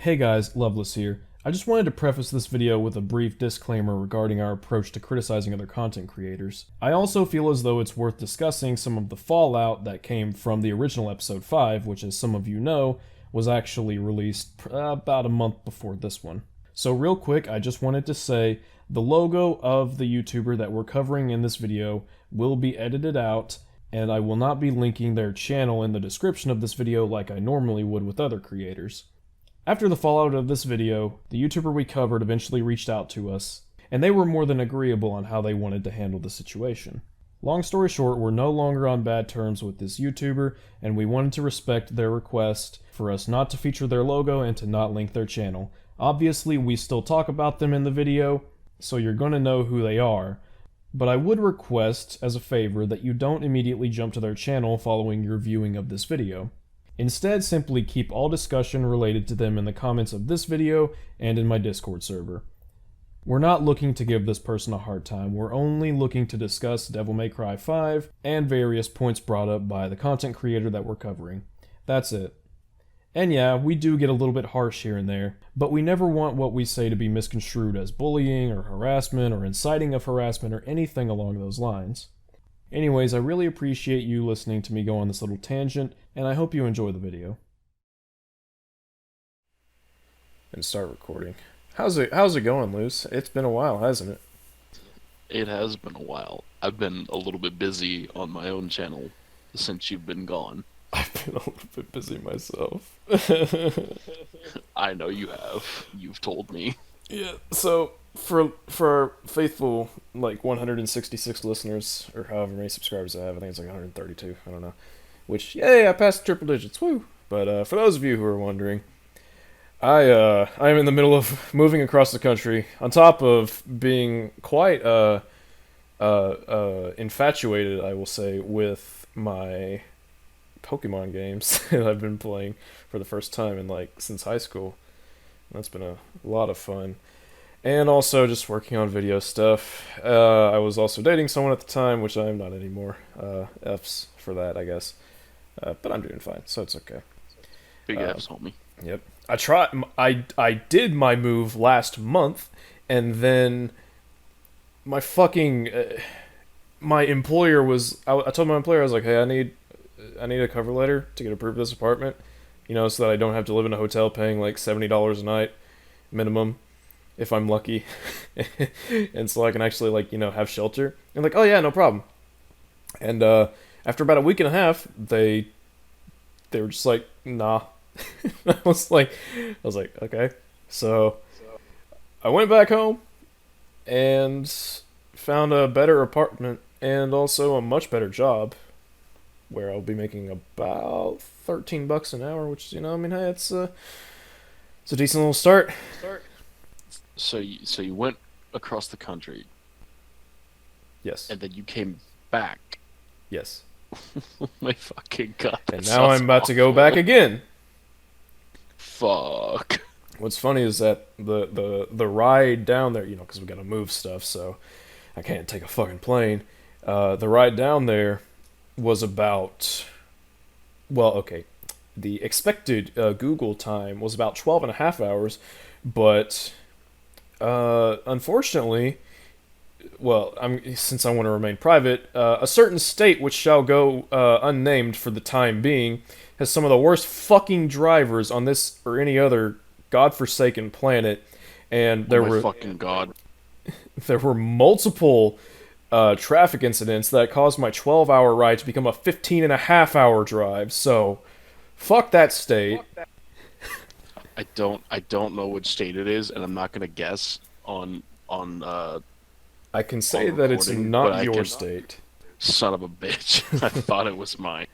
Hey guys, Loveless here. I just wanted to preface this video with a brief disclaimer regarding our approach to criticizing other content creators. I also feel as though it's worth discussing some of the fallout that came from the original episode 5, which as some of you know, was actually released about a month before this one. So real quick, I just wanted to say the logo of the YouTuber that we're covering in this video will be edited out, and I will not be linking their channel in the description of this video like I normally would with other creators. After the fallout of this video, the YouTuber we covered eventually reached out to us, and they were more than agreeable on how they wanted to handle the situation. Long story short, we're no longer on bad terms with this YouTuber, and we wanted to respect their request for us not to feature their logo and to not link their channel. Obviously, we still talk about them in the video, so you're gonna know who they are, but I would request, as a favor, that you don't immediately jump to their channel following your viewing of this video. Instead, simply keep all discussion related to them in the comments of this video and in my Discord server. We're not looking to give this person a hard time, we're only looking to discuss Devil May Cry 5 and various points brought up by the content creator that we're covering. That's it. And yeah, we do get a little bit harsh here and there, but we never want what we say to be misconstrued as bullying or harassment or inciting of harassment or anything along those lines. Anyways, I really appreciate you listening to me go on this little tangent, and I hope you enjoy the video. And start recording. How's it going, Luce? It's been a while, hasn't it? It has been a while. I've been a little bit busy on my own channel since you've been gone. I've been a little bit busy myself. I know you have. You've told me. Yeah, so for our faithful 166 listeners, or however many subscribers I have, I think it's 132, I don't know. Which, yay, I passed triple digits, woo! But for those of you who are wondering, I'm in the middle of moving across the country, on top of being quite infatuated, I will say, with my Pokemon games that I've been playing for the first time in since high school. That's been a lot of fun. And also just working on video stuff. I was also dating someone at the time, which I am not anymore. F's for that, I guess. But I'm doing fine, so it's okay. Big F's, homie. Yep. I did my move last month, and then my fucking my employer was. I told my employer, I was like, hey, I need a cover letter to get approved this apartment, so that I don't have to live in a hotel paying like $70 a night minimum if I'm lucky, and so I can actually have shelter. And oh yeah, no problem. And after about a week and a half, they were just like, nah. I was like, okay. So I went back home and found a better apartment and also a much better job, where I'll be making about $13 an hour, which hey, it's a decent little start. So you went across the country. Yes. And then you came back. Yes. Oh my fucking god. And now I'm about to go back again. Fuck. What's funny is that the ride down there, because we gotta move stuff, so I can't take a fucking plane. The ride down there was about, the expected Google time was about 12 and a half hours, but unfortunately, since I want to remain private, a certain state which shall go unnamed for the time being has some of the worst fucking drivers on this or any other godforsaken planet, and there were multiple traffic incidents that caused my 12-hour ride to become a 15-and-a-half-hour drive. So, fuck that state. I don't know which state it is, and I'm not gonna guess on. I can say that it's not your state. Son of a bitch! I thought it was mine.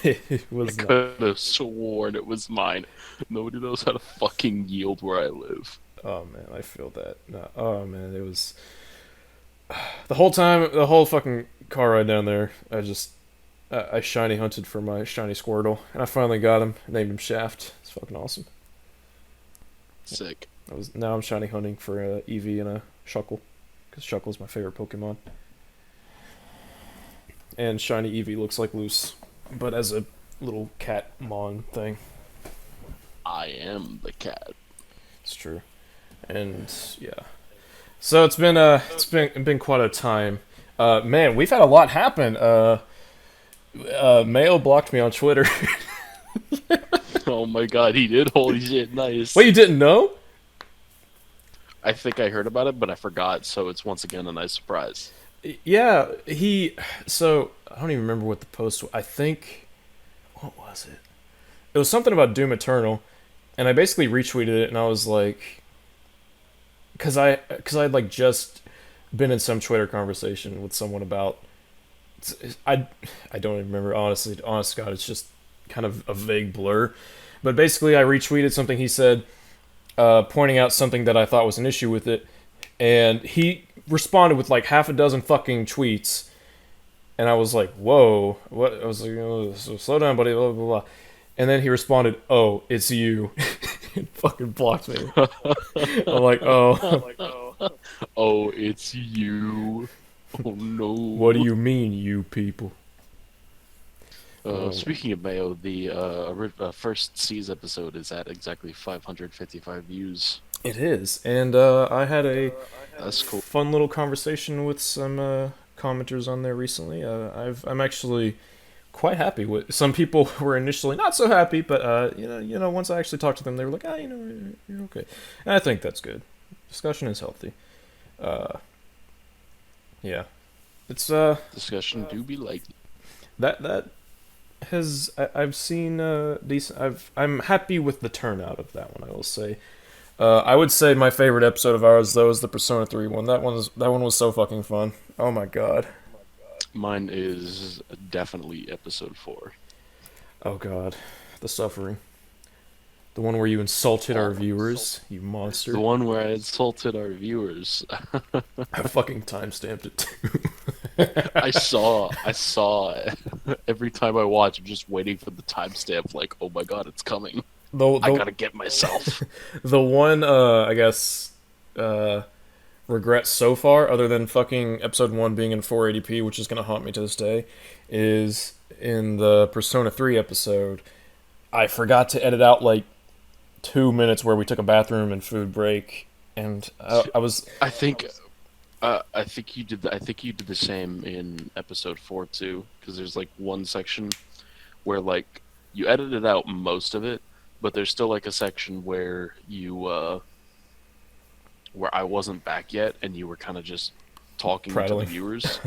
It was I could have sworn it was mine. Nobody knows how to fucking yield where I live. Oh man, I feel that. No, oh man, it was the whole time, the whole fucking car ride down there. I shiny hunted for my shiny Squirtle, and I finally got him. Named him Shaft. It's fucking awesome. Sick. Now I'm shiny hunting for a Eevee and a Shuckle, because Shuckle's my favorite Pokemon. And shiny Eevee looks like Loose, but as a little cat mon thing. I am the cat. It's true. And yeah. So it's been quite a time. Man, we've had a lot happen. Mayo blocked me on Twitter. Oh my god, he did. Holy shit, nice. Wait, you didn't know? I think I heard about it, but I forgot, so it's once again a nice surprise. Yeah, he. So I don't even remember what the post was. I think. What was it? It was something about Doom Eternal, and I basically retweeted it, and I was like, because I had like just been in some Twitter conversation with someone about. I I don't even remember honestly. Honest God, it's just kind of a vague blur. But basically, I retweeted something he said, pointing out something that I thought was an issue with it, and he responded with like half a dozen fucking tweets, and I was like, "Whoa!" What? I was like, oh, "Slow down, buddy." Blah blah blah. And then he responded, "Oh, it's you," and fucking blocked me. I'm like, "Oh, Oh, it's you. Oh what do no. you mean, you people?" Speaking of Mayo, the first S.E.E.S episode is at exactly 555 views. It is, and I had a That's cool. fun little conversation with some commenters on there recently. I'm actually quite happy with. Some people were initially not so happy, but once I actually talked to them, they were like, you're okay, and I think that's good. Discussion is healthy. Uh, yeah, it's Discussion do be like. that has I've seen decent. I'm happy with the turnout of that one. I will say. I would say my favorite episode of ours though is the Persona 3 one. That one was so fucking fun. Oh my god. Mine is definitely episode 4. Oh god. The suffering. The one where you insulted our Oh, viewers, you monster. the one where I insulted our viewers. I fucking timestamped it too. I saw it. Every time I watch, I'm just waiting for the timestamp. Like, oh my god, it's coming. the, I the, gotta get myself. the one, I guess, regret so far, other than fucking episode 1 being in 480p, which is gonna haunt me to this day, is in the Persona 3 episode. I forgot to edit out like 2 minutes where we took a bathroom and food break, and I was I think you did. I think you did the same in episode 4 too, because there's like one section where like you edited out most of it, but there's still like a section where where I wasn't back yet, and you were kind of just talking to the prattling. viewers.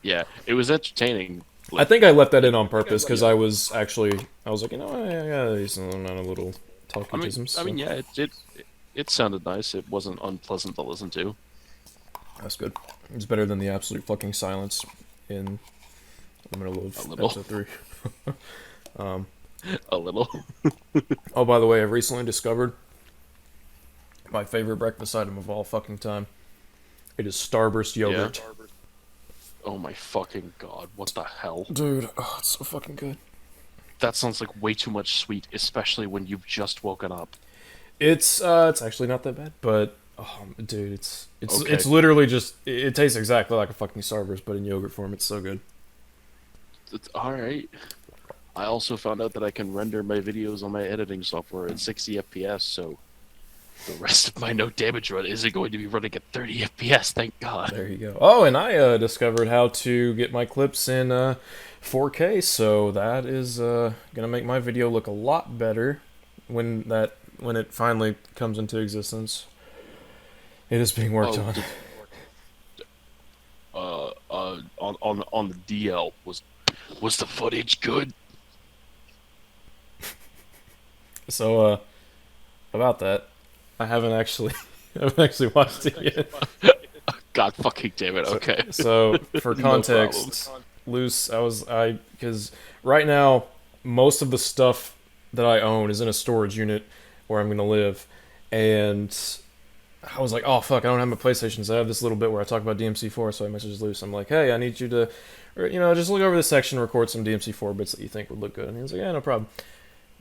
Yeah, it was entertaining. I Like, think I left that in on purpose because I was like, I got a decent amount of little talkatisms. I So mean, yeah, it sounded nice. It wasn't unpleasant to listen to. that's good. It's better than the absolute fucking silence in the middle of A little, episode 3. Um, a little. oh, by the way, I've recently discovered my favorite breakfast item of all fucking time. It is Starburst Yeah. yogurt. Oh my fucking god! What the hell? Dude, oh, it's so fucking good. That sounds like way too much sweet, especially when you've just woken up. It's actually not that bad, but oh, dude, it's Okay. it's literally just it tastes exactly like a fucking Starburst, but in yogurt form. It's so good. It's all right. I also found out that I can render my videos on my editing software at 60 FPS, so the rest of my no damage run isn't going to be running at 30 FPS. Thank God. There you go. Oh, and I discovered how to get my clips in 4K, so that is gonna make my video look a lot better when it finally comes into existence. It is being worked Oh, on. on the DL was the footage good? So about that, I haven't actually I haven't actually watched it yet. God fucking damn it. Okay. So for No context, loose, because right now most of the stuff that I own is in a storage unit where I'm gonna live, and I was like, oh fuck, I don't have my PlayStation, so I have this little bit where I talk about DMC4. So I messaged Luce. I'm like, hey, I need you to, or, just look over this section, record some DMC4 bits that you think would look good. And he was like, yeah, no problem.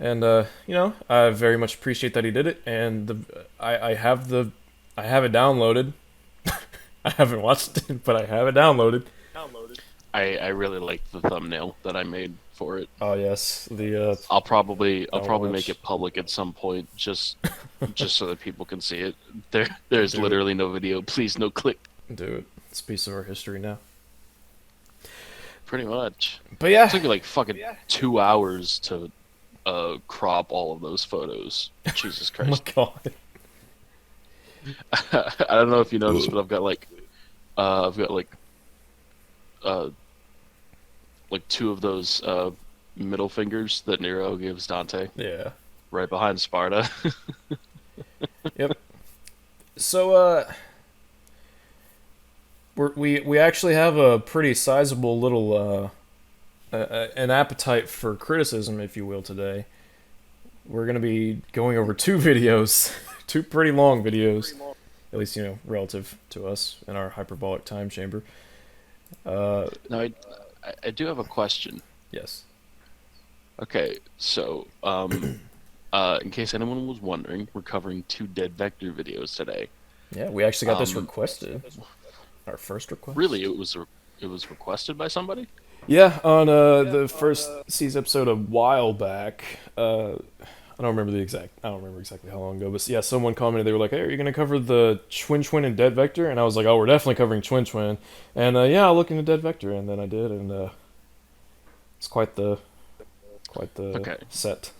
And I very much appreciate that he did it. And I have it downloaded. I haven't watched it, but I have it downloaded. I really liked the thumbnail that I made for it. Oh yes, the I'll probably Don't make watch. it public at some point, just so that people can see it. There's Do it. literally no video. Please, no click. Do it. It's a piece of our history now. Pretty much. But It yeah, took me like fucking 2 hours to crop all of those photos. Jesus oh my Christ. god. I don't know if you noticed, but I've got uh two of those middle fingers that Nero gives Dante Yeah. right behind Sparta. Yep. So we actually have a pretty sizable little an appetite for criticism, if you will, today. We're gonna be going over two videos, two pretty long videos, at least relative to us in our hyperbolic time chamber. Now I do have a question. Yes. Okay, so in case anyone was wondering, we're covering two Dead Vector videos today. Yeah, we actually got this Um, requested. Our first request. Really, it was requested by somebody. Yeah, on the first S.E.E.S episode a while back. I don't remember exactly how long ago, but yeah, someone commented. They were like, "Hey, are you gonna cover the Twin Twin and Dead Vector?" And I was like, "Oh, we're definitely covering Twin Twin." And yeah, I'll look into Dead Vector, and then I did, and it's quite the Okay. set.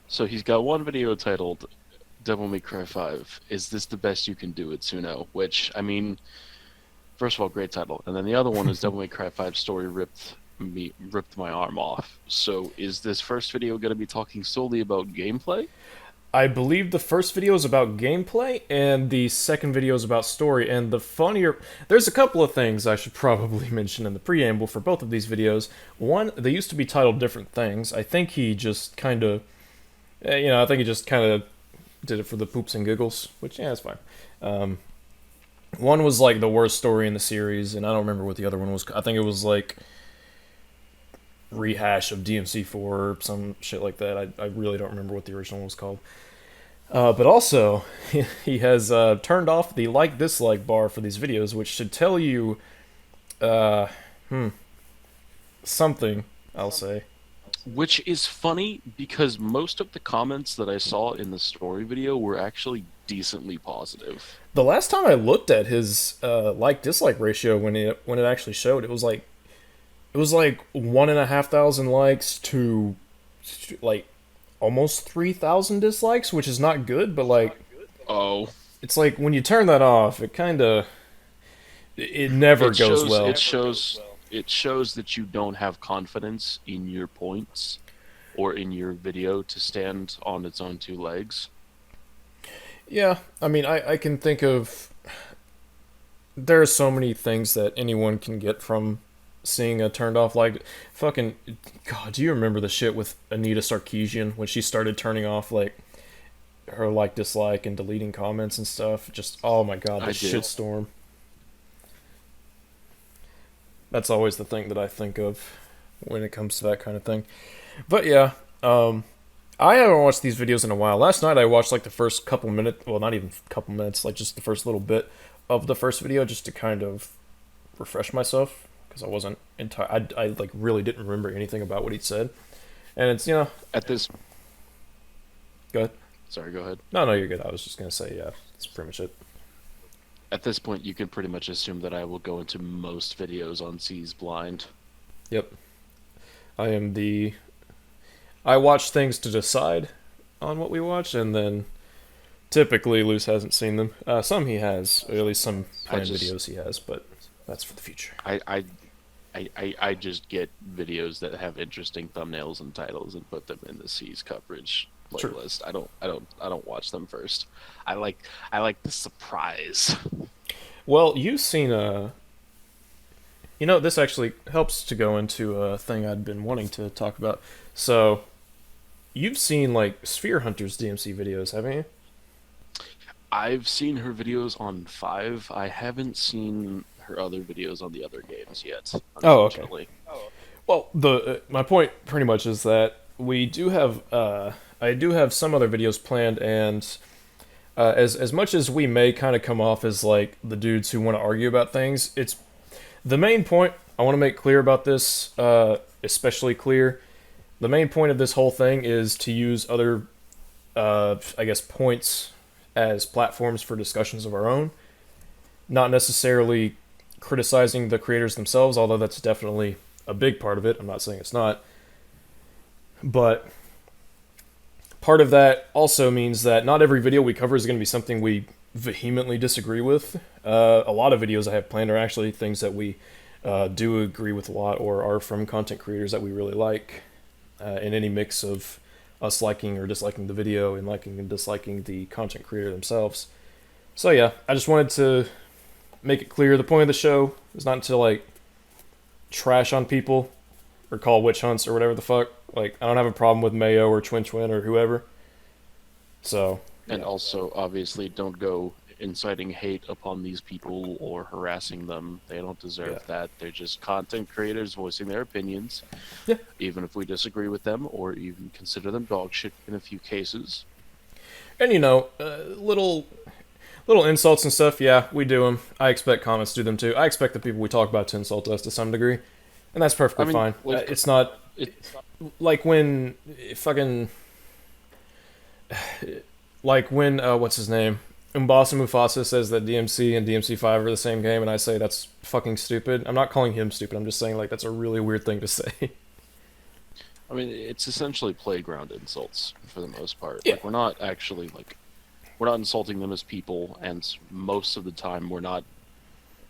So he's got one video titled Devil May Cry 5. Is this the best you can do, Itsuno? Which, I mean, first of all, great title. And then the other one is Devil May Cry 5 story ripped my arm off. So is this first video going to be talking solely about gameplay? I believe the first video is about gameplay, and the second video is about story. And there's a couple of things I should probably mention in the preamble for both of these videos. One, they used to be titled different things. I think he just kind of, I think he just kind of did it for the poops and giggles, which, yeah, it's fine. One was like the worst story in the series, and I don't remember what the other one was. I think it was like rehash of DMC4 or some shit like that. I really don't remember what the original was called. But also, he has turned off the like-dislike bar for these videos, which should tell you something, I'll say. Which is funny because most of the comments that I saw in the story video were actually decently positive. The last time I looked at his like-dislike ratio when it actually showed, it was like 1,500 likes to like almost 3,000 dislikes, which is not good, but like, Oh, it's like when you turn that off, it never goes well. It shows that you don't have confidence in your points or in your video to stand on its own two legs. Yeah, I mean, I can think of, there are so many things that anyone can get from seeing a turned off like fucking God. Do you remember the shit with Anita Sarkeesian when she started turning off like her like dislike and deleting comments and stuff? Just, oh my God, the I did. shitstorm. That's always the thing that I think of when it comes to that kind of thing. But yeah, I haven't watched these videos in a while. Last night I watched like the first couple minutes, well, not even couple minutes, like just the first little bit of the first video just to kind of refresh myself because I wasn't I like really didn't remember anything about what he'd said. And it's, At this, go ahead. sorry, go ahead. No, you're good. I was just going to say, yeah, that's pretty much it. At this point, you can pretty much assume that I will go into most videos on S.E.E.S blind. Yep. I watch things to decide on what we watch, and then typically Luce hasn't seen them. Some he has, or at least some planned videos he has, but that's for the future. I just get videos that have interesting thumbnails and titles and put them in the S.E.E.S coverage playlist. True. I don't watch them first. I like the surprise. Well, you've seen this actually helps to go into a thing I'd been wanting to talk about. So, you've seen like Sphere Hunter's DMC videos, haven't you? I've seen her videos on 5. I haven't seen her other videos on the other games yet. Oh, okay. Unfortunately. Well, my point pretty much is that we do have I do have some other videos planned, and as much as we may kind of come off as like the dudes who want to argue about things, it's the main point I want to make clear about this. especially clear. The main point of this whole thing is to use other, I guess, points as platforms for discussions of our own, not necessarily criticizing the creators themselves, although that's definitely a big part of it. I'm not saying it's not. But part of that also means that not every video we cover is going to be something we vehemently disagree with. A lot of videos I have planned are actually things that we do agree with a lot, or are from content creators that we really like, in any mix of us liking or disliking the video and liking and disliking the content creator themselves. So yeah, I just wanted to make it clear the point of the show is not to like trash on people or call witch hunts or whatever the fuck. Like, I don't have a problem with Mayo or Twin Twin or whoever. So, And also, obviously, don't go inciting hate upon these people or harassing them. They don't deserve that. They're just content creators voicing their opinions. Yeah. Even if we disagree with them or even consider them dog shit in a few cases. And you know, little insults and stuff, yeah, we do them. I expect comments to do them too. I expect the people we talk about to insult us to some degree. And that's perfectly fine. Like, it's not like when fucking like when what's his name? Umbasa Mufasa says that DMC and DMC5 are the same game, and I say that's fucking stupid. I'm not calling him stupid. I'm just saying like that's a really weird thing to say. I mean, it's essentially playground insults for the most part. Yeah. Like, we're not actually like we're not insulting them as people, and most of the time we're not.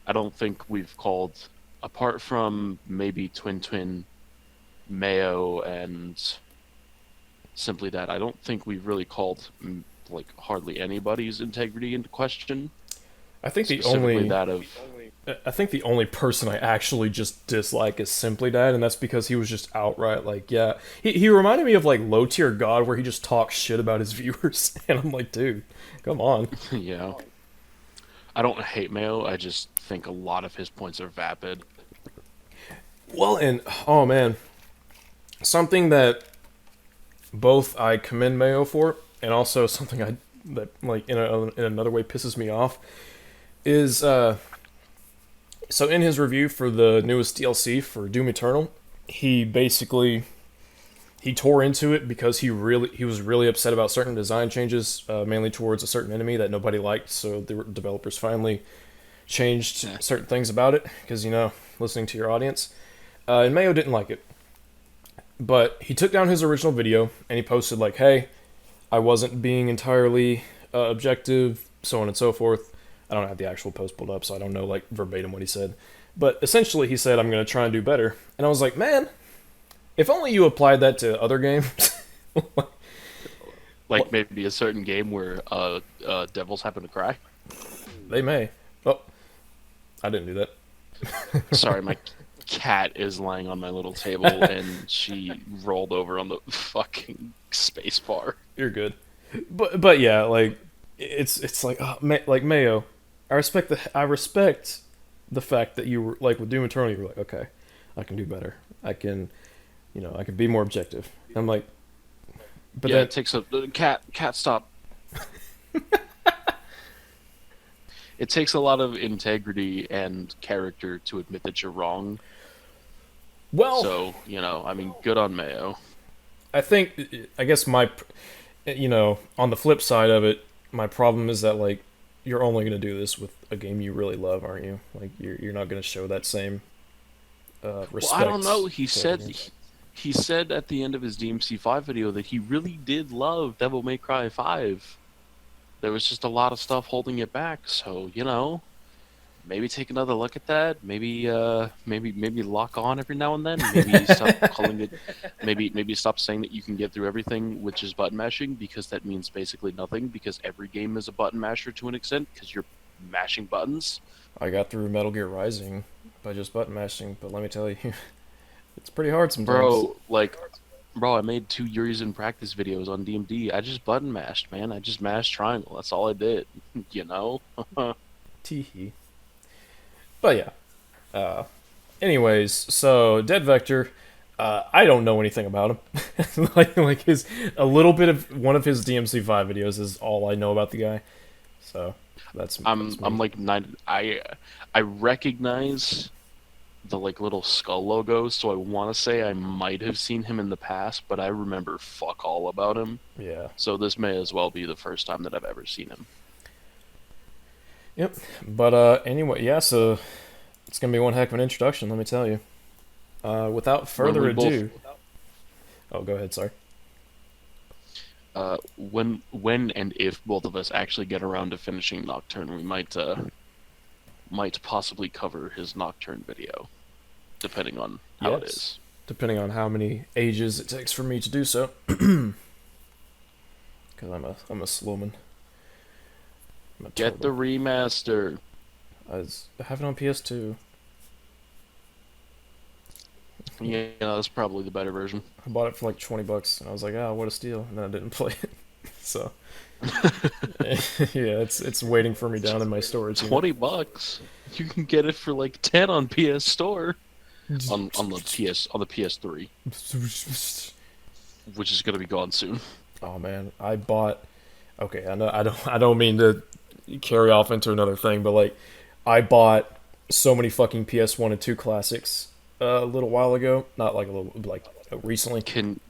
I don't think we've called, apart from maybe Twin Twin, Mayo, and simply that. I don't think we've really called like hardly anybody's integrity into question. I think the Specifically only that of I think the only person I actually just dislike is Simply Dad, and that's because he was just outright like, yeah. He reminded me of like Low Tier God, where he just talks shit about his viewers, and I'm like, dude, come on. yeah. I don't hate Mayo. I just think a lot of his points are vapid. Well, and oh man, something that both I commend Mayo for, and also something that like in another way pisses me off, is so in his review for the newest DLC for Doom Eternal, he basically tore into it because he was really upset about certain design changes, mainly towards a certain enemy that nobody liked. So the developers finally changed certain things about it because, you know, listening to your audience. And Mayo didn't like it, but he took down his original video and he posted like, "Hey, I wasn't being entirely objective, so on and so forth." I don't have the actual post pulled up, so I don't know like verbatim what he said. But essentially, he said, "I'm going to try and do better." And I was like, man, if only you applied that to other games. Like maybe a certain game where devils happen to cry. They may. Oh, I didn't do that. Sorry, my cat is lying on my little table and she rolled over on the fucking space bar. You're good. But yeah, like it's like like Mayo. I respect the fact that you were like with Doom Eternal. You were like, okay, I can do better. I can be more objective. I'm like, but yeah, then it takes a cat stop. It takes a lot of integrity and character to admit that you're wrong. well, So, you know, I mean, good on Mayo. I guess on the flip side of it, my problem is that like you're only gonna do this with a game you really love, aren't you? Like you're not gonna show that same respect. Well, I don't know. to other games. He said at the end of his DMC5 video that he really did love Devil May Cry 5. There was just a lot of stuff holding it back. So, you know, maybe take another look at that. Maybe lock on every now and then. Maybe stop calling it. Maybe stop saying that you can get through everything with just button mashing, because that means basically nothing. Because every game is a button masher to an extent, because you're mashing buttons. I got through Metal Gear Rising by just button mashing, but let me tell you, it's pretty hard sometimes. Bro, I made 2 Yuri's in practice videos on DMD. I just button mashed, man. I just mashed triangle. That's all I did. You know? Teehee. But yeah. Anyways, so Dead Vector, I don't know anything about him. like his a little bit of one of his DMC5 videos is all I know about the guy. So that's me. I'm like I recognize the like little skull logos, so I want to say I might have seen him in the past, but I remember fuck all about him. Yeah. So this may as well be the first time that I've ever seen him. Yep. But anyway, yeah. So it's gonna be one heck of an introduction, let me tell you. Without When further we both, ado. Oh, go ahead. Sorry. when and if both of us actually get around to finishing Nocturne, we might possibly cover his Nocturne video, depending on how it Yes. is. Depending on how many ages it takes for me to do so. Because I'm a slowman. I'm a Get the turtle. remaster. I have it on PS2. Yeah, that's probably the better version. I bought it for like $20, and I was like, "Ah, what a steal!" And then I didn't play it. So yeah, it's waiting for me down in my storage unit. $20. You can get it for like 10 on PS Store. On the PS3, which is gonna be gone soon. Oh man, I bought. Okay, I know I don't mean to carry off into another thing, but like, I bought so many fucking PS1 and 2 classics a little while ago. Not like a little, like recently. Can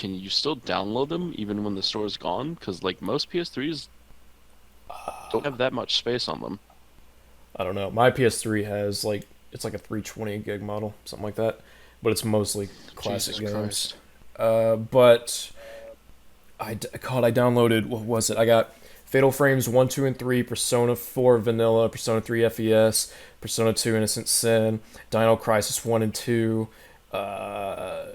you still download them even when the store is gone? Because like most PS3s don't have that much space on them. I don't know. My PS3 has like it's like a 320 gig model, something like that, but it's mostly classic Jesus games. Christ. But I downloaded, what was it? I got Fatal Frames 1, 2, and 3, Persona 4 Vanilla, Persona 3 FES, Persona 2 Innocent Sin, Dino Crisis 1 and 2, fuck,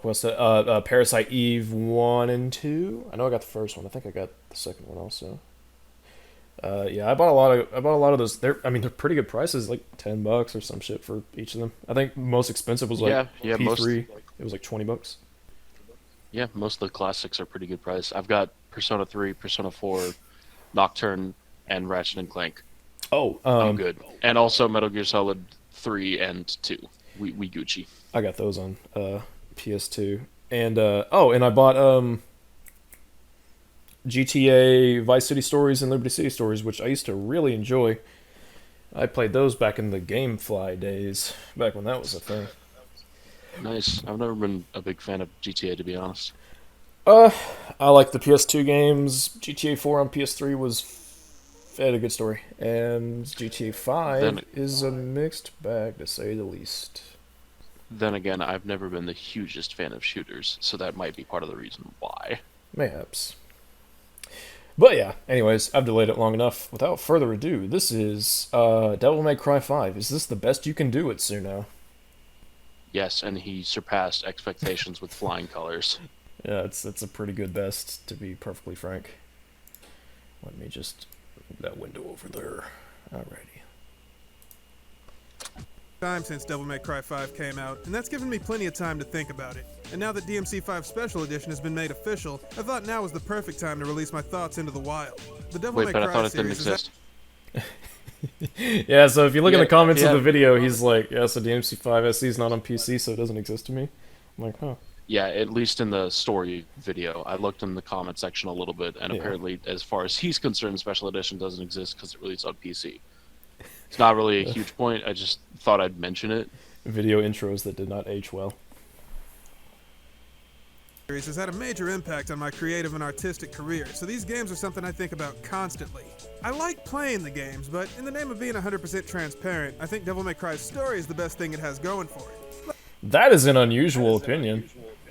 what's that? Parasite Eve 1 and 2. I know I got the first one. I think I got the second one also. Yeah, I bought a lot of those. They're pretty good prices, like $10 or some shit for each of them. I think most expensive was like Yeah, P3. It was like $20. Yeah, most of the classics are pretty good price. I've got Persona 3, Persona 4, Nocturne, and Ratchet and Clank. Oh, I'm good. And also Metal Gear Solid 3 and 2. We Gucci. I got those on PS2, and and I bought GTA Vice City Stories and Liberty City Stories, which I used to really enjoy. I played those back in the GameFly days, back when that was a thing. Nice. I've never been a big fan of GTA, to be honest. Uh, I like the PS2 games. GTA 4 on PS3 had a good story, and GTA 5 Then is a mixed bag to say the least. then again, I've never been the hugest fan of shooters, so that might be part of the reason why. Mayhaps. But yeah, anyways, I've delayed it long enough. Without further ado, this is Devil May Cry 5. Is this the best you can do it, Suno? Yes, and he surpassed expectations with flying colors. Yeah, it's a pretty good best, to be perfectly frank. Let me just move that window over there. Alrighty. Time since Devil May Cry 5 came out, and that's given me plenty of time to think about it. And now that DMC 5 Special Edition has been made official, I thought now was the perfect time to release my thoughts into the wild. The Devil Wait, May but I Cry thought it didn't series exist. Yeah, so if you look in the comments of yeah. the video, he's like, yeah, so DMC5 SE is not on PC, so it doesn't exist to me. I'm like, huh. Yeah, at least in the story video. I looked in the comment section a little bit, and Yeah. apparently, as far as he's concerned, Special Edition doesn't exist because it released on PC. It's not really a huge point. I just thought I'd mention it. Video intros that did not age well. has had a major impact on my creative and artistic career, so these games are something I think about constantly. I like playing the games, but in the name of being 100% transparent, I think Devil May Cry's story is the best thing it has going for it. That is an unusual opinion.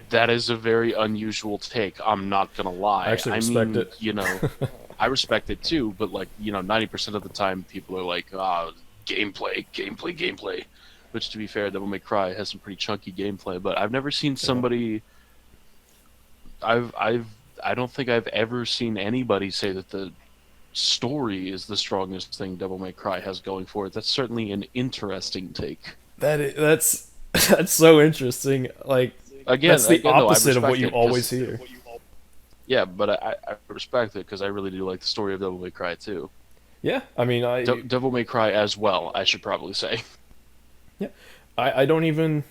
That is a very unusual take. I'm not gonna lie. I actually respect mean, it. You know, I respect it too. But like, 90% of the time, people are like, gameplay." Which, to be fair, Devil May Cry has some pretty chunky gameplay. But I've never seen somebody. I don't think I've ever seen anybody say that the story is the strongest thing Devil May Cry has going for it. That's certainly an interesting take. That's so interesting. Like, Again, that's the though, I opposite of what respect you it, always 'cause- hear. Yeah, but I respect it because I really do like the story of Devil May Cry too. Yeah, I mean, Devil May Cry as well, I should probably say. I don't even.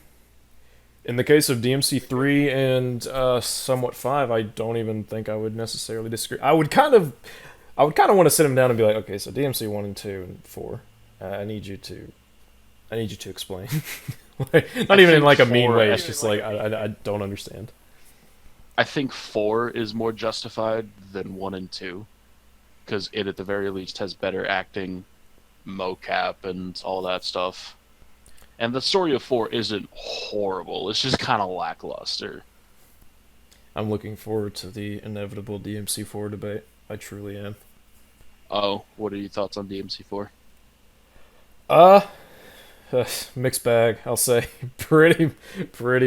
In the case of DMC3 and somewhat 5, I don't even think I would necessarily disagree. I would kind of want to sit him down and be like, okay, so DMC 1 and 2 and 4, I need you to I need you to explain. Not even in like a mean 4 way. It's just like I don't understand. I think 4 is more justified than 1 and 2, because it at the very least has better acting, mocap, and all that stuff. And the story of 4 isn't horrible. It's just kind of lackluster. I'm looking forward to the inevitable DMC4 debate. I truly am. Oh, what are your thoughts on DMC4? Uh, Mixed bag. I'll say pretty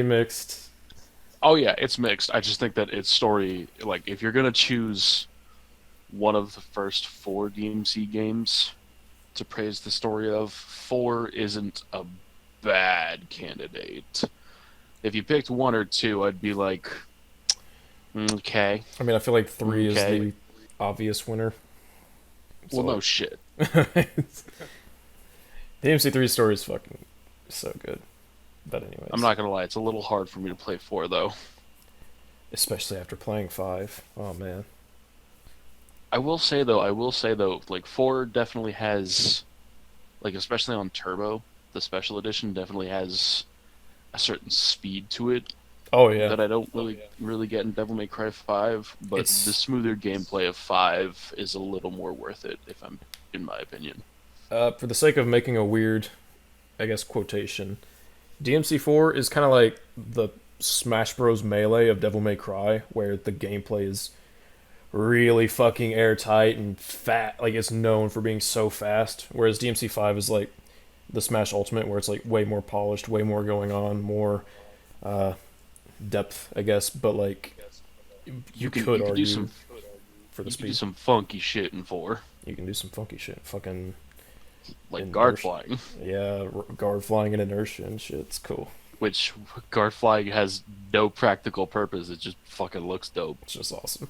mixed. Oh yeah, it's mixed. I just think that its story, like, if you're gonna choose one of the first 4 DMC games to praise the story of, 4 isn't a bad candidate. If you picked 1 or 2, I'd be like, okay. I mean, I feel like 3 is Okay. the obvious winner. Well, So- no shit. DMC3 story is fucking so good. But anyways, I'm not gonna lie, it's a little hard for me to play 4 though. especially after playing 5. Oh man. I will say though, like 4 definitely has, like, especially on Turbo, the special edition definitely has a certain speed to it Oh yeah. that I don't really get in Devil May Cry 5, but It's- the smoother gameplay of 5 is a little more worth it, if I'm in my opinion. For the sake of making a weird, I guess, quotation, DMC4 is kind of like the Smash Bros. Melee of Devil May Cry, where the gameplay is really fucking airtight and fat. Like, it's known for being so fast. Whereas DMC5 is like the Smash Ultimate, where it's like way more polished, way more going on, more depth, I guess. But like, you could argue do some for the you can do speed. some funky shit in 4, You can do some funky shit. Fucking, like In guard Burst. flying, yeah, guard flying and inertia and shit. It's cool. which guard flying has no practical purpose. It just fucking looks dope. It's just awesome.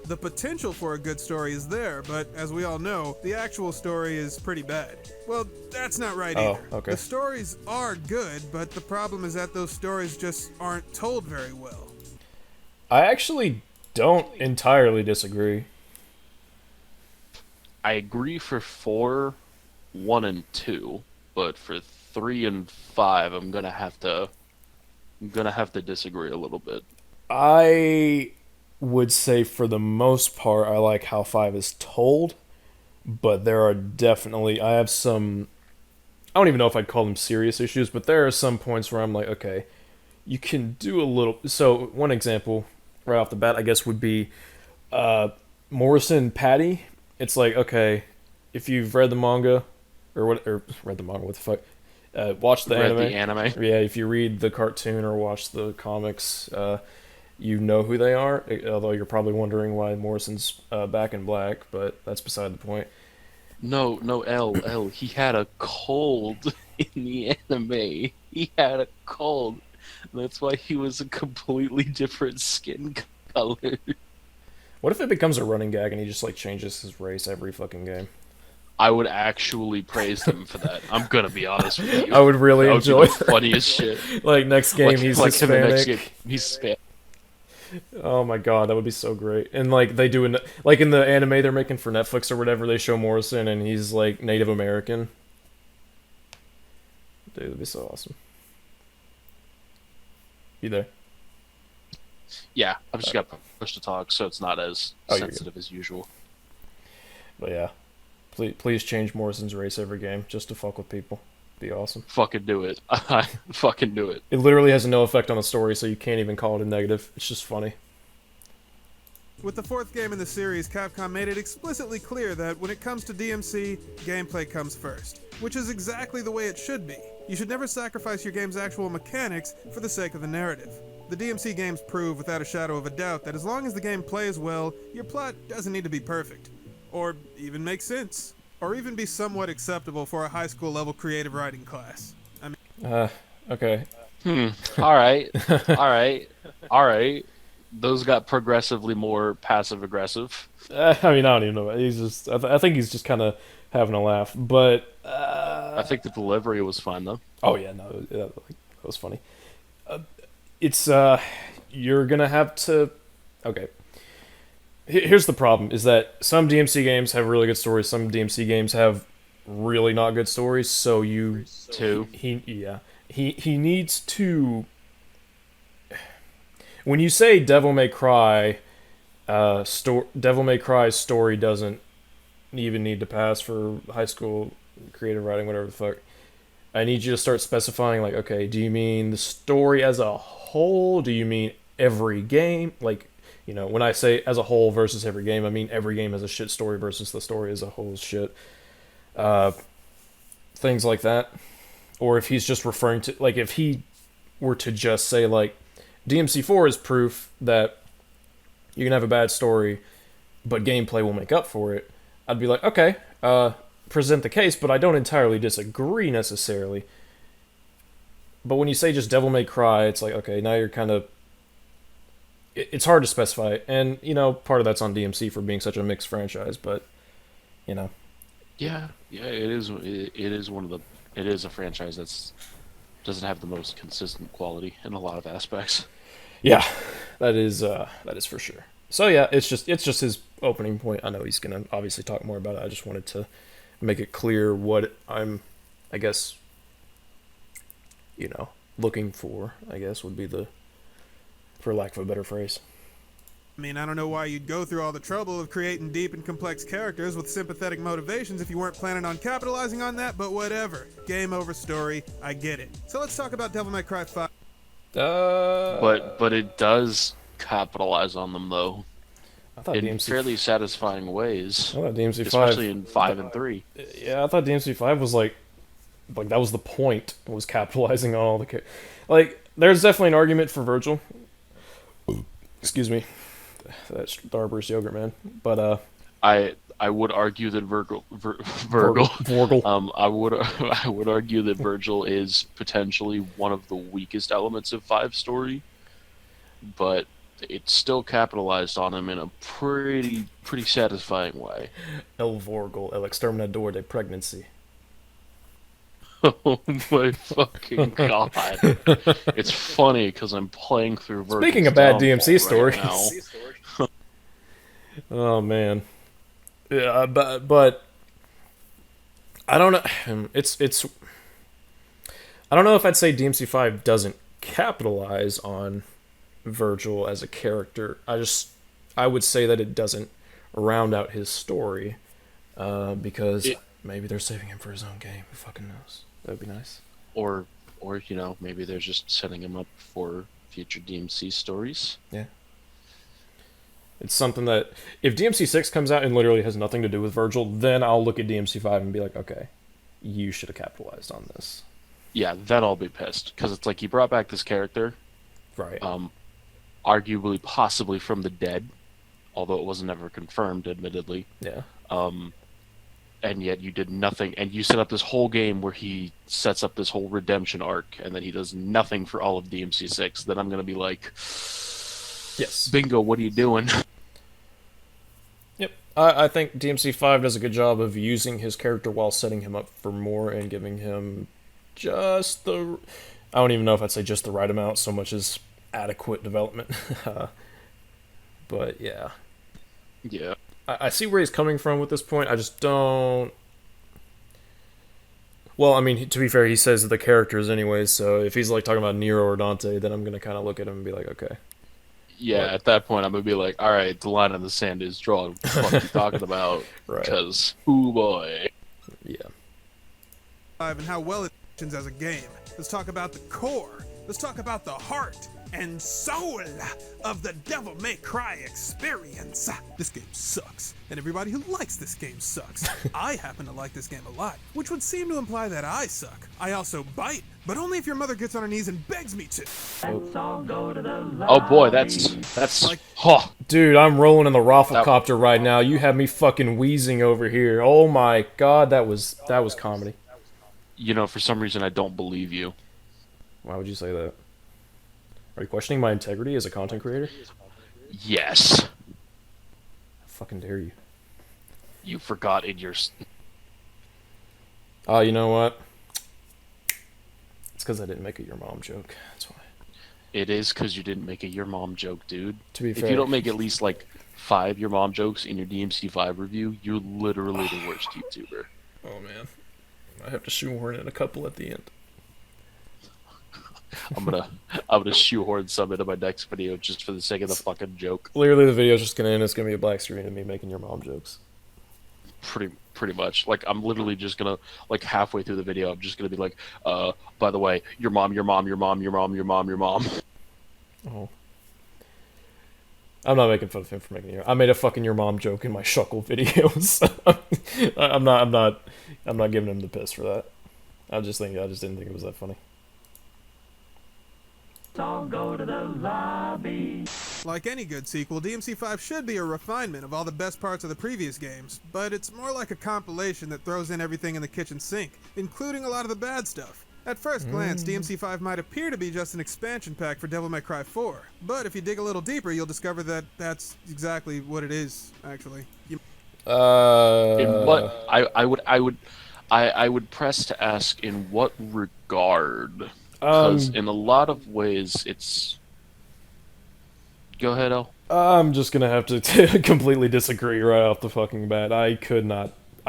The potential for a good story is there, but as we all know, the actual story is pretty bad. Well, that's not right Oh, either. okay. The stories are good, but the problem is that those stories just aren't told very well. I actually don't entirely disagree. I agree for 4, 1, and 2, but for 3 and 5, I'm gonna have to disagree a little bit. I would say for the most part, I like how 5 is told, but there are definitely, I have some, I don't even know if I'd call them serious issues, but there are some points where I'm like, okay, you can do a little. So one example right off the bat, I guess, would be Morrison and Patty. It's like, okay, if you've read the manga, or read the manga, what the fuck, watch the Read anime. the anime. Yeah, if you read the cartoon or watch the comics, you know who they are. Although you're probably wondering why Morrison's back in black, but that's beside the point. No, L. He had a cold in the anime. He had a cold. That's why he was a completely different skin color. What if it becomes a running gag and he just like changes his race every fucking game? I would actually praise him for that. I'm gonna be honest with you. I would really That would be enjoy the funniest shit. Like next game he's like him in the next Hispanic. game, he's Hispanic. Oh my god, that would be so great. And like they do like in the anime they're making for Netflix or whatever, they show Morrison and he's like Native American. Dude, that'd be so awesome. You there? Yeah, I've just got push to talk, so it's not as Oh, you're good. sensitive as usual. But yeah. Please change Morrison's race every game just to fuck with people. Be awesome. Fucking do it. Fucking do it. It literally has no effect on the story, so you can't even call it a negative. It's just funny. With the 4th game in the series, Capcom made it explicitly clear that when it comes to DMC, gameplay comes first, which is exactly the way it should be. You should never sacrifice your game's actual mechanics for the sake of the narrative. The DMC games prove without a shadow of a doubt that as long as the game plays well, your plot doesn't need to be perfect, or even make sense, or even be somewhat acceptable for a high school level creative writing class. I mean, Okay. All right. Those got progressively more passive aggressive. I mean, I don't even know. He's just. I think he's just kind of having a laugh. But I think the delivery was fine though. oh yeah, no, that was funny. It's you're gonna have to. Okay. Here's the problem: is that some DMC games have really good stories. Some DMC games have really not good stories. So Two. he needs to. When you say Devil May Cry, Devil May Cry's story doesn't even need to pass for high school creative writing, whatever the fuck. I need you to start specifying, like, okay, do you mean the story as a whole? Do you mean every game? Like, when I say as a whole versus every game, I mean every game has a shit story versus the story as a whole is shit. Things like that. Or if he's just referring to, like, if he were to just say, like, DMC4 is proof that you can have a bad story, but gameplay will make up for it, I'd be like, okay, present the case, but I don't entirely disagree necessarily. But when you say just Devil May Cry, it's like, okay, now you're kind of... It's hard to specify, and, part of that's on DMC for being such a mixed franchise, but, Yeah, it is. It is one of the. It is a franchise that's doesn't have the most consistent quality in a lot of aspects. Yeah, that is for sure. So yeah, it's just his opening point. I know he's gonna obviously talk more about it. I just wanted to make it clear what I'm, I guess, looking for. I guess would be for lack of a better phrase. I mean, I don't know why you'd go through all the trouble of creating deep and complex characters with sympathetic motivations if you weren't planning on capitalizing on that, but whatever. Game over story, I get it. So let's talk about Devil May Cry 5. But it does capitalize on them though, I thought in fairly satisfying ways. I thought DMC5, especially in 5 and 3. Yeah, I thought DMC5 was like that was the point, was capitalizing on all the like. There's definitely an argument for Virgil. Excuse me. That's Starburst yogurt, man. But I would argue that Virgil. I would argue that Virgil is potentially one of the weakest elements of 5 story, but it still capitalized on him in a pretty satisfying way. El Vorgel, El Exterminador de Pregnancy. Oh my fucking god! It's funny because I'm playing through Virgil's Speaking of bad downfall DMC stories. Right now. Oh man, yeah, but I don't know. It's I don't know if I'd say DMC5 doesn't capitalize on Virgil as a character. I would say that it doesn't round out his story, because maybe they're saving him for his own game. Who fucking knows? That would be nice. Or maybe they're just setting him up for future DMC stories. Yeah. It's something that, if DMC6 comes out and literally has nothing to do with Virgil, then I'll look at DMC5 and be like, okay, you should have capitalized on this. Yeah, then I'll be pissed. Because it's like, you brought back this character. Right. Arguably, possibly from the dead. Although it wasn't ever confirmed, admittedly. Yeah. And yet you did nothing. And you set up this whole game where he sets up this whole redemption arc. And then he does nothing for all of DMC6. Then I'm going to be like... Yes. Bingo, what are you doing? Yep. I think DMC5 does a good job of using his character while setting him up for more and giving him just the... I don't even know if I'd say just the right amount so much as adequate development. But yeah. Yeah. I see where he's coming from with this point. I just don't... Well, I mean, to be fair, he says the characters anyways, so if he's like talking about Nero or Dante, then I'm going to kind of look at him and be like, okay. Yeah, What? at that point, I'm going to be like, all right, the line in the sand is drawn. What the fuck are you talking about? Right. Because, ooh boy. Yeah. And how well it functions as a game. Let's talk about the core. Let's talk about the heart and soul of the Devil May Cry experience. This game sucks, and everybody who likes this game sucks. I happen to like this game a lot, which would seem to imply that I suck. I also bite, but only if your mother gets on her knees and begs me to. Oh boy, that's Like- huh. Dude, I'm rolling in the Rafflecopter right now. You have me fucking wheezing over here. Oh my god, that was comedy. You know, for some reason, I don't believe you. Why would you say that? Are you questioning my integrity as a content creator? Yes. How fucking dare you? You forgot in your... Oh, you know what? It's because I didn't make a your mom joke. That's why. It is because you didn't make a your mom joke, dude. To be If fair, you don't make at least, like, 5 your mom jokes in your DMC5 review, you're literally the worst YouTuber. oh man. I have to shoehorn in a couple at the end. I'm gonna shoehorn some into my next video just for the sake of the fucking joke. Literally, the video's just gonna end. It's gonna be a black screen of me making your mom jokes. Pretty much. Like, I'm literally just gonna, like, halfway through the video, I'm just gonna be like, by the way, your mom. Oh. I'm not making fun of him for making your. I made a fucking your mom joke in my Shuckle videos. I'm not giving him the piss for that. I just didn't think it was that funny. All go to the lobby. Like any good sequel, DMC5 should be a refinement of all the best parts of the previous games, but it's more like a compilation that throws in everything in the kitchen sink, including a lot of the bad stuff. At first glance, DMC5 might appear to be just an expansion pack for Devil May Cry 4, but if you dig a little deeper, you'll discover that that's exactly what it is, actually. In what I would press to ask, in what regard? Because in a lot of ways, it's. Go ahead, El. I'm just gonna have to completely disagree right off the fucking bat. I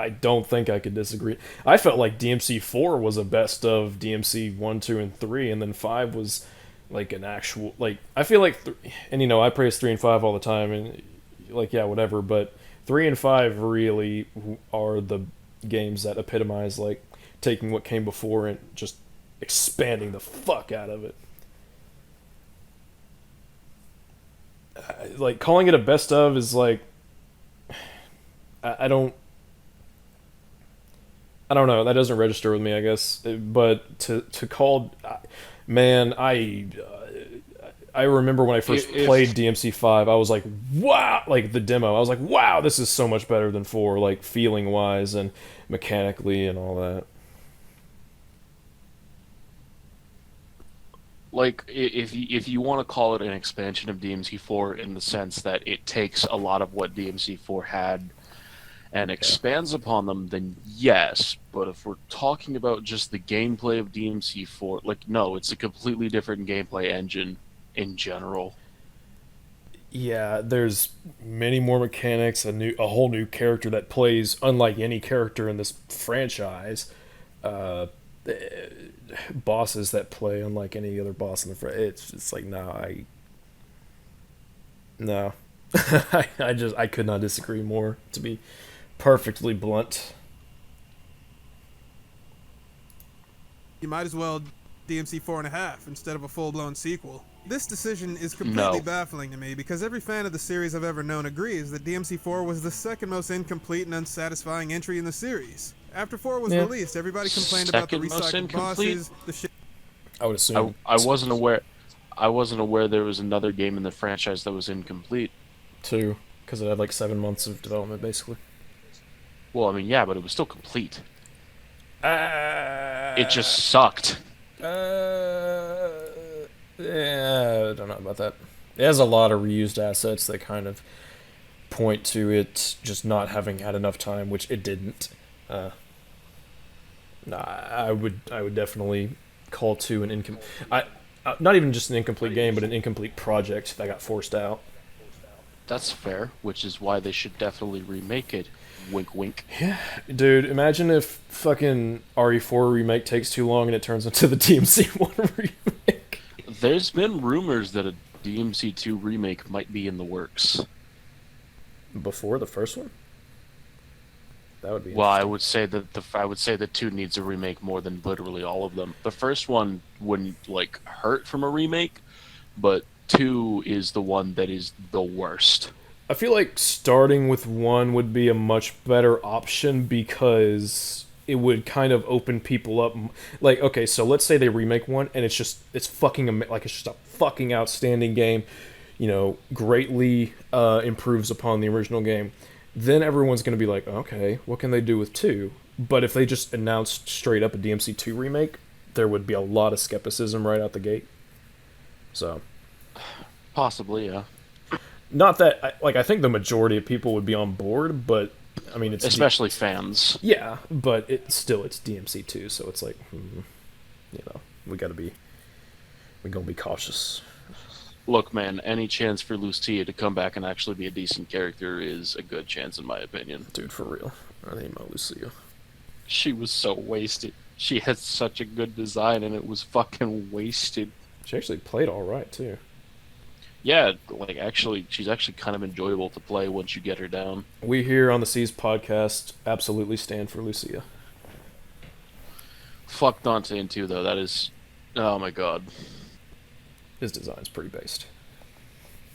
don't think I could disagree. I felt like DMC 4 was a best of DMC 1, 2, and 3, and then 5 was like an actual, like, I feel like, and you know, I praise 3 and 5 all the time, and like, yeah, whatever, but 3 and 5 really are the games that epitomize, like, taking what came before and just expanding the fuck out of it. Like, calling it a best of is like, I don't know. That doesn't register with me, I guess. But to call, man, I remember when I first played DMC5, I was like, wow, like the demo. I was like, wow, this is so much better than 4, like feeling wise and mechanically and all that. Like, if you want to call it an expansion of DMC4 in the sense that it takes a lot of what DMC4 had and expands upon them, then yes. But if we're talking about just the gameplay of DMC4, like, no, it's a completely different gameplay engine in general. Yeah, there's many more mechanics, a whole new character that plays unlike any character in this franchise. Bosses that play unlike any other boss in the it's like, no. I could not disagree more, to be perfectly blunt. You might as well DMC 4.5 instead of a full-blown sequel. This decision is completely baffling to me because every fan of the series I've ever known agrees that DMC4 was the second most incomplete and unsatisfying entry in the series. After 4 was released, everybody complained about the recycled bosses, the shit. I would assume. I wasn't aware there was another game in the franchise that was incomplete. 2, because it had like 7 months of development, basically. Well, I mean, yeah, but it was still complete. It just sucked. Yeah, I don't know about that. It has a lot of reused assets that kind of point to it just not having had enough time, which it didn't. I would definitely call 2 an incomplete. Not even just an incomplete game, but an incomplete project that got forced out. That's fair, which is why they should definitely remake it. Wink, wink. Yeah, dude, imagine if fucking RE4 remake takes too long and it turns into the DMC1 remake. There's been rumors that a DMC2 remake might be in the works. Before the first one? That would be well. I would say that 2 needs a remake more than literally all of them. The first one wouldn't like hurt from a remake, but 2 is the one that is the worst. I feel like starting with 1 would be a much better option because it would kind of open people up. Like, okay, so let's say they remake 1 and it's just a fucking outstanding game, you know, greatly improves upon the original game. Then everyone's going to be like, okay, what can they do with 2? But if they just announced straight up a DMC2 remake, there would be a lot of skepticism right out the gate. So, possibly, yeah. Not that, I think the majority of people would be on board, but, I mean, it's... Especially fans. Yeah, but it's DMC2, so it's like, you know, we're going to be cautious. Look, man, any chance for Lucia to come back and actually be a decent character is a good chance, in my opinion. Dude, for real. I need my Lucia. She was so wasted. She had such a good design, and it was fucking wasted. She actually played all right too. Yeah, like actually, she's actually kind of enjoyable to play once you get her down. We here on the S.E.E.S podcast absolutely stand for Lucia. Fuck Dante in 2 though. That is, oh my god. His design's pretty based.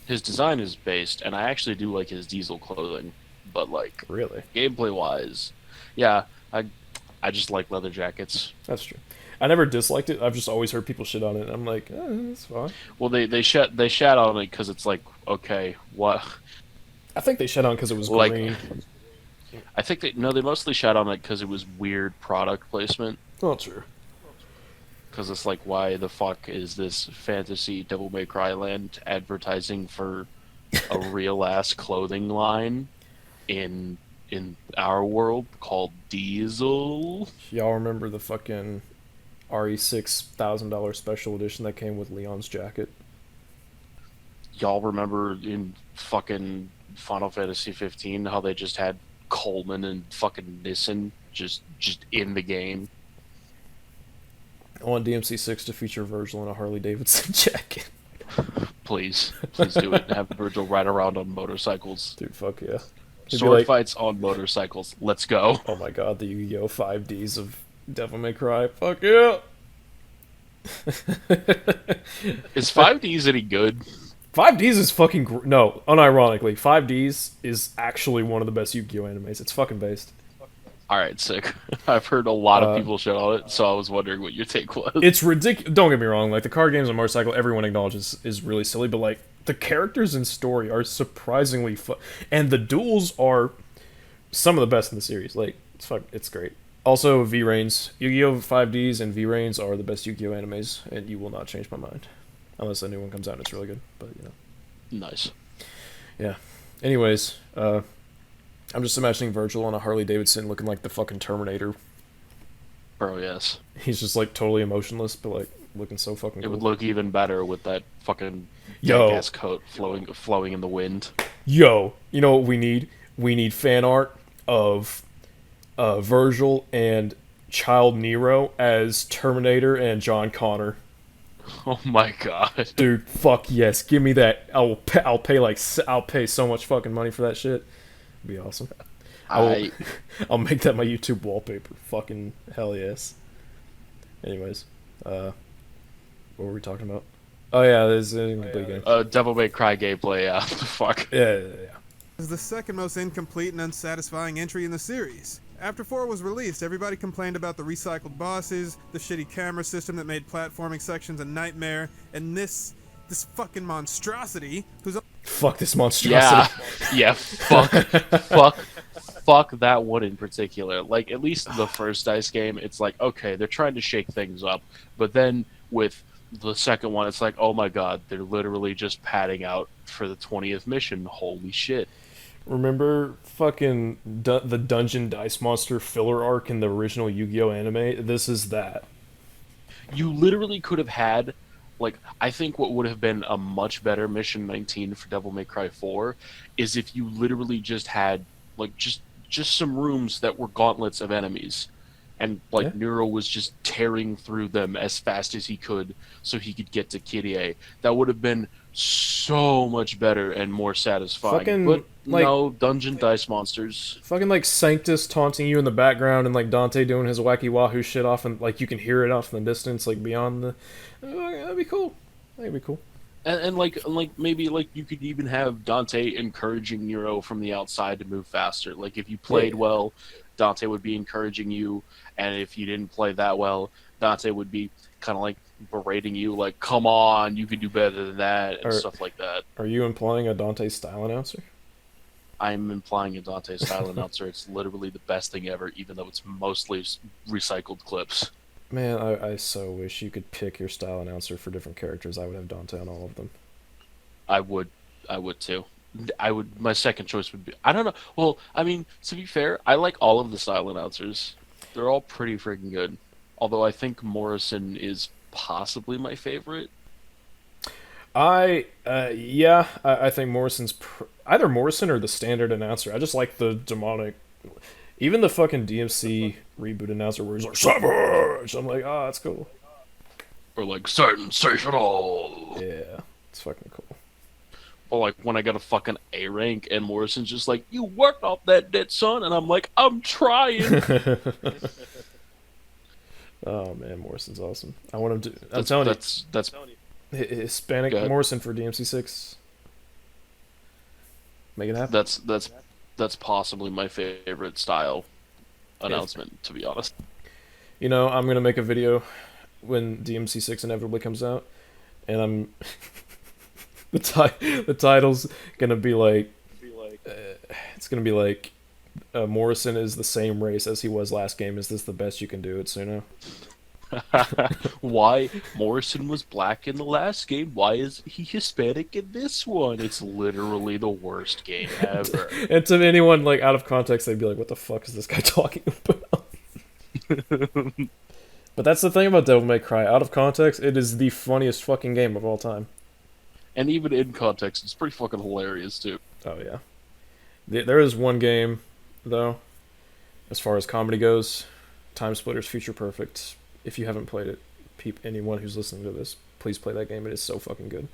His design is based, and I actually do like his diesel clothing, but like Really? gameplay wise, yeah, I just like leather jackets. That's true. I never disliked it. I've just always heard people shit on it. I'm like, it's fine. Well, they shat on it because it's like, okay, what? I think they shit on because it was Like, green. I think they mostly shat on it because it was weird product placement. Well, true. Because it's like, why the fuck is this fantasy Devil May Cry land advertising for a real ass clothing line in our world called Diesel? Y'all remember the fucking RE6 $1,000 special edition that came with Leon's jacket? Y'all remember in fucking Final Fantasy 15 how they just had Coleman and fucking Nissen just in the game? I want DMC6 to feature Virgil in a Harley Davidson jacket. Please do it. Have Virgil ride around on motorcycles. Dude, fuck yeah. He'd be Sword like, fights on motorcycles. Let's go. oh my god, the Yu-Gi-Oh! 5Ds of Devil May Cry. Fuck yeah! Is 5Ds any good? 5Ds is fucking no, unironically, 5Ds is actually one of the best Yu-Gi-Oh! Animes. It's fucking based. Alright, sick. I've heard a lot of people shit on it, so I was wondering what your take was. It's ridiculous. Don't get me wrong, like the card games on Motorcycle, everyone acknowledges is really silly, but like the characters and story are surprisingly fun, and the duels are some of the best in the series. Like it's great. Also, V-Rains, Yu-Gi-Oh! 5Ds and V-Rains are the best Yu-Gi-Oh! Animes, and you will not change my mind unless a new one comes out and it's really good. But you know, Nice. yeah. Anyways, I'm just imagining Virgil on a Harley Davidson looking like the fucking Terminator. Bro, yes. He's just like totally emotionless, but like looking so fucking It cool. would look even better with that fucking Yo. gas coat flowing in the wind. Yo, you know what we need? We need fan art of Virgil and Child Nero as Terminator and John Connor. Oh my god. Dude, fuck yes, give me that. I'll pay so much fucking money for that shit. It'd be awesome. I'll make that my YouTube wallpaper. Fucking hell yes. Anyways, what were we talking about? Oh yeah, this is a incomplete game. Devil May Cry gameplay, yeah. Fuck. Yeah. Is the second most incomplete and unsatisfying entry in the series. After 4 was released, everybody complained about the recycled bosses, the shitty camera system that made platforming sections a nightmare, and this fucking monstrosity who's Fuck this monstrosity. Yeah, fuck that one in particular. Like, at least the first Dice game, it's like, okay, they're trying to shake things up, but then with the second one, it's like, oh my god, they're literally just padding out for the 20th mission. Holy shit. Remember fucking the Dungeon Dice Monster filler arc in the original Yu-Gi-Oh! Anime? This is that. You literally could have had, like, I think what would have been a much better Mission 19 for Devil May Cry 4 is if you literally just had, like, just some rooms that were gauntlets of enemies. And, like, Yeah. Nero was just tearing through them as fast as he could so he could get to Kyrie. That would have been so much better and more satisfying. Fucking, but like- no, Dungeon Dice Monsters. Fucking like Sanctus taunting you in the background and like Dante doing his wacky wahoo shit off and like you can hear it off in the distance, like beyond the. That'd be cool. That'd be cool. And like maybe like you could even have Dante encouraging Nero from the outside to move faster. Like if you played Yeah. well, Dante would be encouraging you, and if you didn't play that well, Dante would be kind of like berating you, like, come on, you can do better than that, and stuff like that. Are you implying a Dante style announcer? I'm implying a Dante style announcer. It's literally the best thing ever, even though it's mostly recycled clips. Man, I so wish you could pick your style announcer for different characters. I would have Dante on all of them. I would too. My second choice would be, I don't know. Well, I mean, to be fair, I like all of the style announcers. They're all pretty freaking good. Although I think Morrison is possibly my favorite. I think Morrison's either Morrison or the standard announcer. I just like the demonic. Even the fucking DMC reboot announcer where he's like, Savage! I'm like, oh, that's cool. Or like sensational. Yeah, it's fucking cool. Or like when I got a fucking A rank and Morrison's just like, you worked off that dead son, and I'm like, I'm trying. Oh man, Morrison's awesome. I want him to. I'm telling you, that's Hispanic Morrison for DMC6. Make it happen. That's possibly my favorite style announcement, to be honest. You know, I'm gonna make a video when DMC6 inevitably comes out, and I'm the title's gonna be like it's gonna be like Morrison is the same race as he was last game. Is this the best you can do at Suno? Why Morrison was black in the last game? Why is he Hispanic in this one? It's literally the worst game ever. And to anyone like out of context, they'd be like, "What the fuck is this guy talking about?" But that's the thing about Devil May Cry. Out of context, it is the funniest fucking game of all time. And even in context, it's pretty fucking hilarious too. Oh yeah. There is one game, though, as far as comedy goes, Time Splitters Future Perfect. If you haven't played it, anyone who's listening to this, please play that game. It is so fucking good.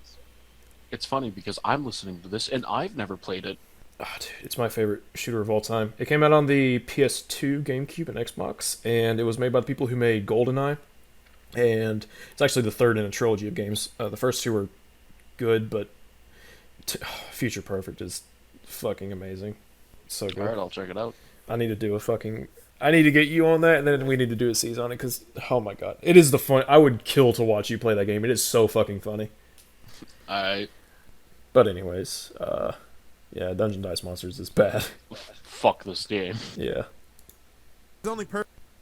It's funny because I'm listening to this and I've never played it. Oh, dude, it's my favorite shooter of all time. It came out on the PS2, GameCube, and Xbox, and it was made by the people who made GoldenEye. And it's actually the third in a trilogy of games. The first two were good, but Future Perfect is fucking amazing. It's so good. Alright, I'll check it out. I need to get you on that, and then we need to do a Seize on it, because, oh my god. It is the fun. I would kill to watch you play that game. It is so fucking funny. But anyways, yeah, Dungeon Dice Monsters is bad. Fuck this game. Yeah. It's only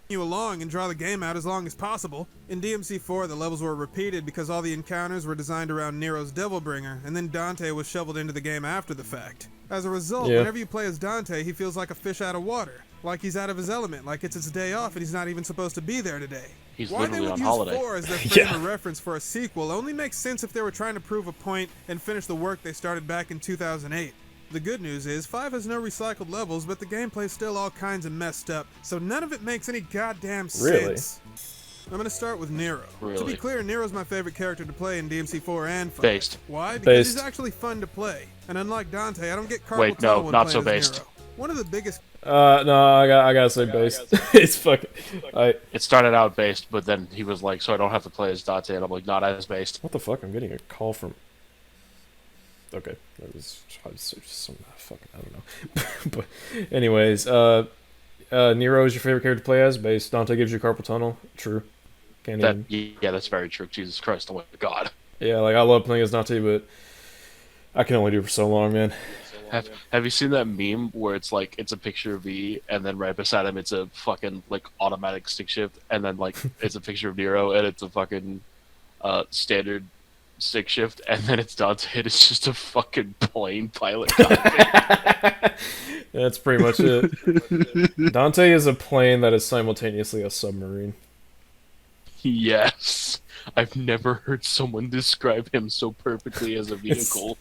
you along and draw the game out as long as possible. In DMC4, the levels were repeated because all the encounters were designed around Nero's Devilbringer, and then Dante was shoveled into the game after the fact. As a result, whenever you play as Dante, he feels like a fish out of water. Like he's out of his element, like it's his day off and he's not even supposed to be there today. He's Why they literally would on use holiday. 4 as their frame of reference for a sequel only makes sense if they were trying to prove a point and finish the work they started back in 2008. The good news is, 5 has no recycled levels, but the gameplay's still all kinds of messed up, so none of it makes any goddamn sense. I'm gonna start with Nero. To be clear, Nero's my favorite character to play in DMC4 and 5. Based. Why? Because he's actually fun to play. And unlike Dante, I don't get carpal tunnel when not playing so as based. Nero. One of the biggest... No, I gotta say based. It's fucking... It started out based, but then he was like, so I don't have to play as Dante, and I'm like, not as based. What the fuck? I'm getting a call from... Okay, that was some fucking, I don't know. But anyways, Nero is your favorite character to play as, based. Dante gives you carpal tunnel. True. Yeah, that's very true. Jesus Christ, oh my god. Yeah, like I love playing as Dante, but I can only do it for so long, man. Have you seen that meme where it's like it's a picture of V and then right beside him it's a fucking like automatic stick shift and then like it's a picture of Nero and it's a fucking standard stick shift and then it's Dante and it's just a fucking plane pilot. That's pretty much it. Dante is a plane that is simultaneously a submarine. Yes. I've never heard someone describe him so perfectly as a vehicle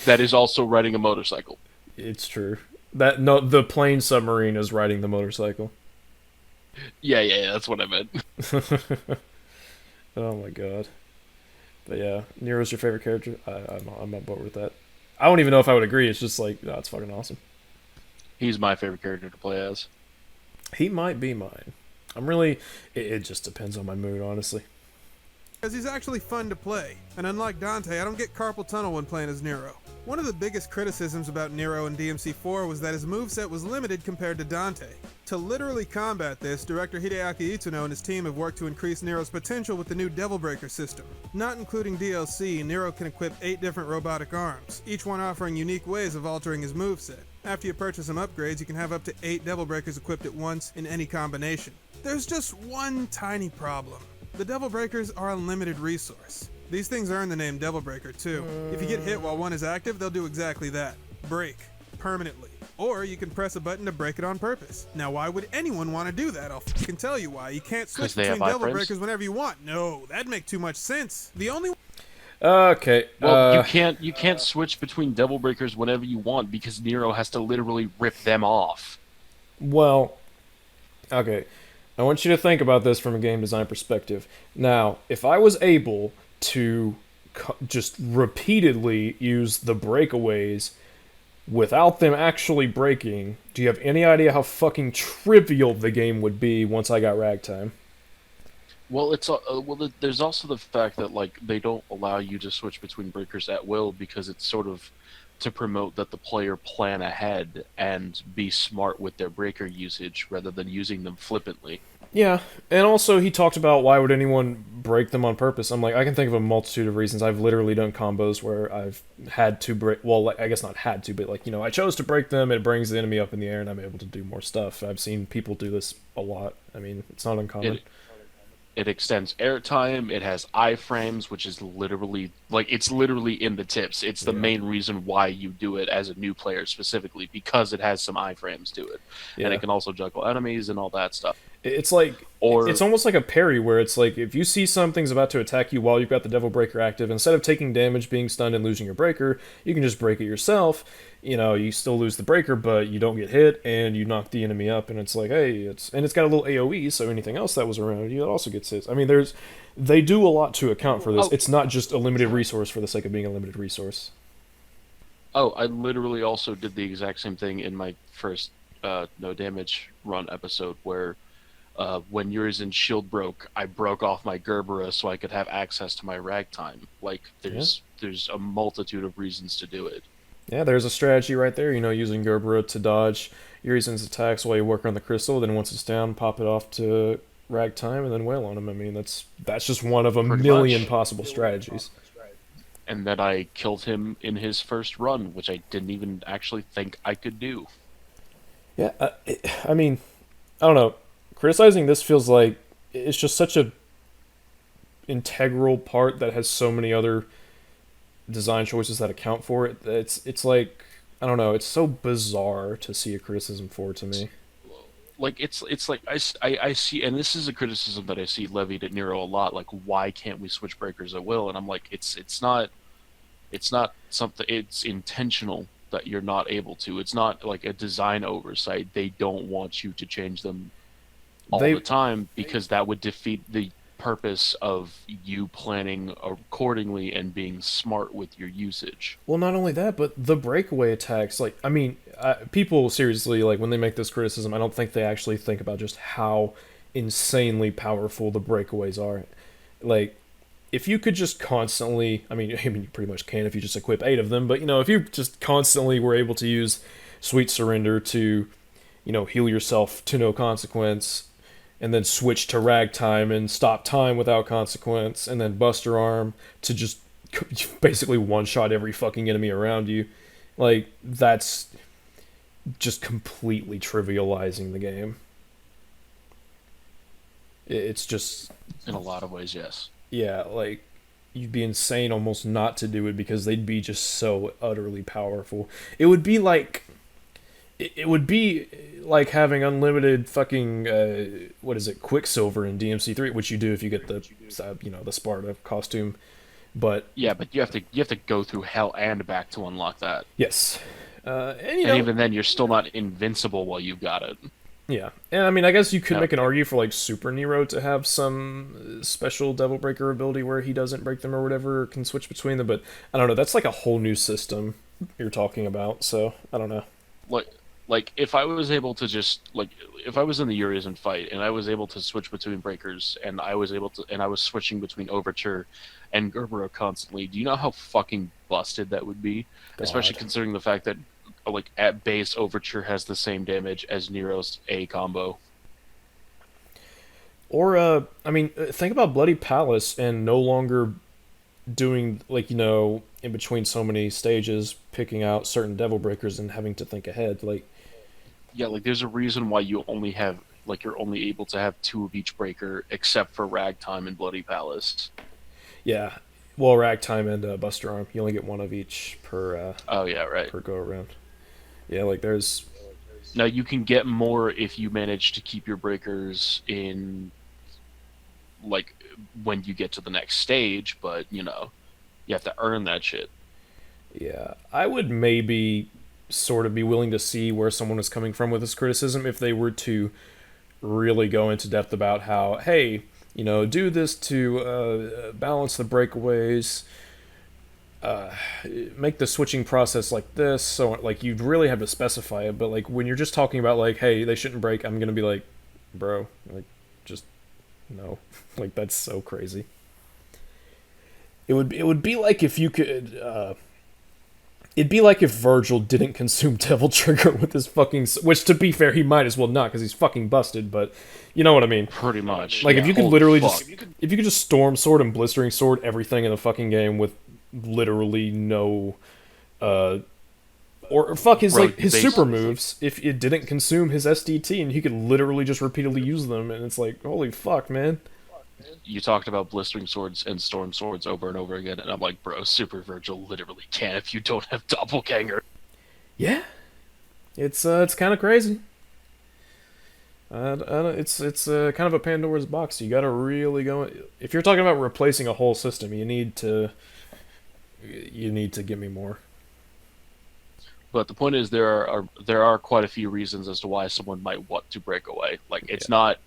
that is also riding a motorcycle. It's true. The plane submarine is riding the motorcycle. Yeah, that's what I meant. Oh my god. But yeah, Nero's your favorite character. I'm on board with that. I don't even know if I would agree. It's just like, it's fucking awesome. He's my favorite character to play as. He might be mine. It just depends on my mood, honestly. Because he's actually fun to play, and unlike Dante, I don't get carpal tunnel when playing as Nero. One of the biggest criticisms about Nero in DMC4 was that his moveset was limited compared to Dante. To literally combat this, director Hideaki Itsuno and his team have worked to increase Nero's potential with the new Devilbreaker system. Not including DLC, Nero can equip 8 different robotic arms, each one offering unique ways of altering his moveset. After you purchase some upgrades, you can have up to 8 Devilbreakers equipped at once in any combination. There's just one tiny problem. The Devil Breakers are a limited resource. These things earn the name Devil Breaker too. If you get hit while one is active, they'll do exactly that. Break. Permanently. Or you can press a button to break it on purpose. Now why would anyone want to do that? I'll fucking tell you why. You can't switch between Devil Breakers whenever you want. No, that'd make too much sense. The only... Okay. Well, you can't switch between Devil Breakers whenever you want because Nero has to literally rip them off. Well, okay. I want you to think about this from a game design perspective. Now, if I was able to just repeatedly use the breakaways without them actually breaking, do you have any idea how fucking trivial the game would be once I got ragtime? Well, there's also the fact that like they don't allow you to switch between breakers at will because it's sort of to promote that the player plan ahead and be smart with their breaker usage rather than using them flippantly. Yeah, and also he talked about why would anyone break them on purpose. I'm like, I can think of a multitude of reasons. I've literally done combos where I've had to break. Well, like, I guess not had to, but like I chose to break them. It brings the enemy up in the air, and I'm able to do more stuff. I've seen people do this a lot. I mean, it's not uncommon. It extends airtime. It has iframes, which is literally it's literally in the tips. It's the Yeah. main reason why you do it as a new player specifically because it has some iframes to it, and Yeah. it can also juggle enemies and all that stuff. It's like it's Or almost like a parry where it's like if you see something's about to attack you while you've got the Devil Breaker active, instead of taking damage, being stunned, and losing your breaker, you can just break it yourself. You still lose the breaker, but you don't get hit, and you knock the enemy up, and it's like, hey, it's got a little AOE, so anything else that was around you, it also gets hit. I mean, they do a lot to account for this. oh, It's not just a limited resource for the sake of being a limited resource. oh, I literally also did the exact same thing in my first no damage run episode where when yours and shield broke, I broke off my Gerbera so I could have access to my ragtime. Like there's a multitude of reasons to do it. Yeah, there's a strategy right there. Using Gerbera to dodge Urizen's attacks while you work on the crystal. Then once it's down, pop it off to ragtime and then wail on him. I mean, that's just one of a Pretty million much. possible strategies. And then I killed him in his first run, which I didn't even actually think I could do. Yeah, I mean, I don't know. Criticizing this feels like it's just such a integral part that has so many other design choices that account for it. It's like I don't know. It's so bizarre to see a criticism for to me. Like it's like I see, and this is a criticism that I see levied at Nero a lot. Like, why can't we switch breakers at will? And I'm like, it's not something. It's intentional that you're not able to. It's not like a design oversight. They don't want you to change them all They the time because that would defeat the purpose of you planning accordingly and being smart with your usage. Well, not only that, but the breakaway attacks. Like, I mean, people seriously like when they make this criticism. I don't think they actually think about just how insanely powerful the breakaways are. Like, if you could just constantly, I mean, you pretty much can if you just equip 8 of them. But if you just constantly were able to use Sweet Surrender to, heal yourself to no consequence, and then switch to ragtime and stop time without consequence, and then Buster Arm to just basically one shot every fucking enemy around you. Like, that's just completely trivializing the game. It's just, In a lot of ways, yes. yeah, like, you'd be insane almost not to do it because they'd be just so utterly powerful. It would be like. It would be like having unlimited fucking what is it, Quicksilver in DMC3, which you do if you get the Sparta costume. But Yeah, but you have to go through hell and back to unlock that. yes, and And even then, you're still not invincible while you've got it. yeah, and I mean I guess you could No. make an argument for like Super Nero to have some special Devil Breaker ability where he doesn't break them or whatever, or can switch between them. But I don't know. That's like a whole new system you're talking about. So I don't know. Like, like if I was able to just if I was in the Urizen fight and I was able to switch between breakers and I was switching between Overture and Gerbera constantly, do you know how fucking busted that would be? Especially God. considering the fact that at base Overture has the same damage as Nero's A combo. Or I mean, think about Bloody Palace and no longer doing in between so many stages, picking out certain Devil Breakers and having to think ahead. Like, Yeah, there's a reason why you're only able to have 2 of each breaker except for Ragtime and Bloody Palace. yeah, well, Ragtime and Buster Arm, you only get one of each Oh yeah, right. per go around. Yeah, like there's Now you can get more if you manage to keep your breakers in when you get to the next stage, but you have to earn that shit. yeah, I would maybe sort of be willing to see where someone is coming from with this criticism if they were to really go into depth about how, hey, do this to balance the breakaways, make the switching process like this. So, like, you'd really have to specify it. But, like, when you're just talking about, like, hey, they shouldn't break, I'm gonna be like, bro, like, just no. Like, that's so crazy. It would be like if you could. It'd be like if Virgil didn't consume Devil Trigger with his fucking... Which, to be fair, he might as well not, because he's fucking busted, but you know what I mean. Pretty much. Like, yeah, if you could holy literally fuck. just... If you could just Storm Sword and Blistering Sword everything in the fucking game with literally no... or fuck his, like, his super moves, if it didn't consume his SDT, and he could literally just repeatedly use them, and it's like, holy fuck, man. You talked about blistering swords and storm swords over and over again, and I'm like, bro, Super Virgil literally can if you don't have Doppelganger. Yeah, it's kind of crazy. It's kind of a Pandora's box. You gotta really go. If you're talking about replacing a whole system, you need to give me more. But the point is, there are quite a few reasons as to why someone might want to break away. Like, it's not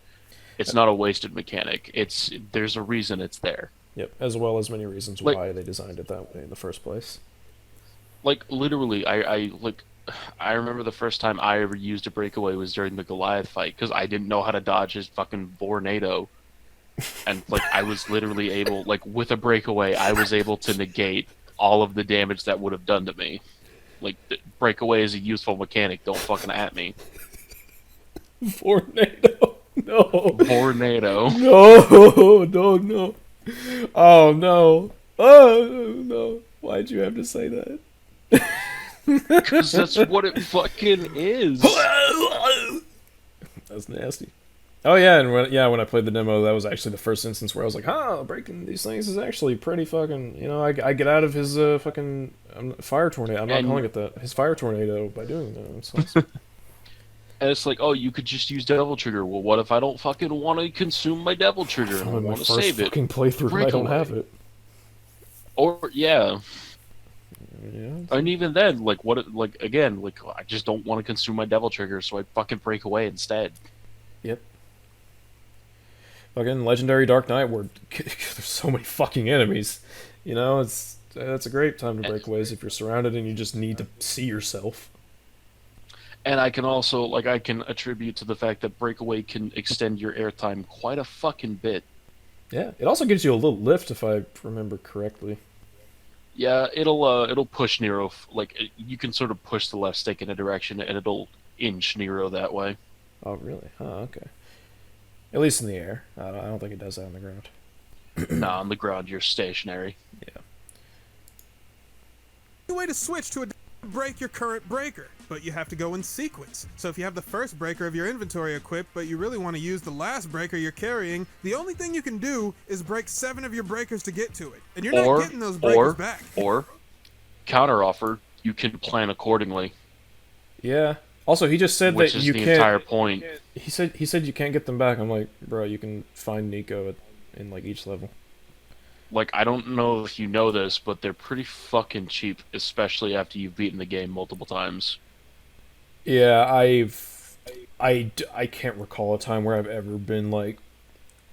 a wasted mechanic. There's a reason it's there. Yep, as well as many reasons why they designed it that way in the first place. Like, literally, I remember the first time I ever used a breakaway was during the Goliath fight, because I didn't know how to dodge his fucking Vornado. And, like, I was literally able, like, with a breakaway, I was able to negate all of the damage that would have done to me. Like, breakaway is a useful mechanic, don't fucking at me. Vornado. No. Vornado. No. Oh, no. Oh, no. Why'd you have to say that? Because that's what it fucking is. That's nasty. Oh, yeah, and when I played the demo, that was actually the first instance where I was like, breaking these things is actually pretty fucking... I get out of his fucking fire tornado. I'm not calling it that. His fire tornado by doing that. It's awesome. And it's like, oh, you could just use Devil Trigger. Well, what if I don't fucking want to consume my Devil Trigger and I want to save it? Fucking playthrough, I don't have it. Or yeah. Yeah. And even then, like, I just don't want to consume my Devil Trigger, so I fucking break away instead. Yep. Fucking Legendary Dark Knight, where there's so many fucking enemies. It's a great time to break aways if you're surrounded and you just need to see yourself. And I can also, I can attribute to the fact that breakaway can extend your airtime quite a fucking bit. Yeah, it also gives you a little lift, if I remember correctly. Yeah, it'll push Nero, you can sort of push the left stick in a direction, and it'll inch Nero that way. Oh, really? Oh, okay. At least in the air. I don't think it does that on the ground. Nah, on the ground, you're stationary. Yeah. The way to switch to break your current breaker, but you have to go in sequence. So if you have the first breaker of your inventory equipped, but you really want to use the last breaker you're carrying, the only thing you can do is break 7 of your breakers to get to it. And you're not getting those breakers back. Or, counteroffer, you can plan accordingly. Yeah. Also, he just said which that is you the can't... entire point. He said you can't get them back. I'm like, bro, you can find Nico in, each level. I don't know if you know this, but they're pretty fucking cheap, especially after you've beaten the game multiple times. Yeah, I can't recall a time where I've ever been,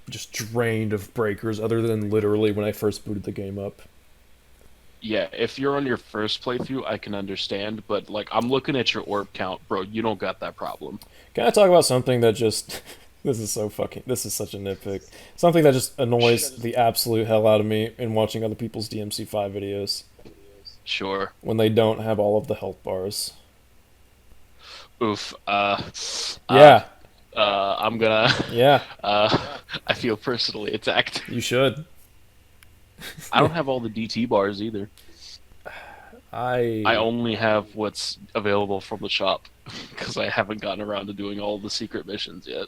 just drained of breakers, other than literally when I first booted the game up. Yeah, if you're on your first playthrough, I can understand, but, I'm looking at your orb count, bro, you don't got that problem. Can I talk about something that just... This is such a nitpick. Something that just annoys the absolute hell out of me in watching other people's DMC5 videos. Sure. When they don't have all of the health bars. Oof. Yeah. I'm gonna... Yeah. I feel personally attacked. You should. I don't have all the DT bars either. I only have what's available from the shop, because I haven't gotten around to doing all the secret missions yet.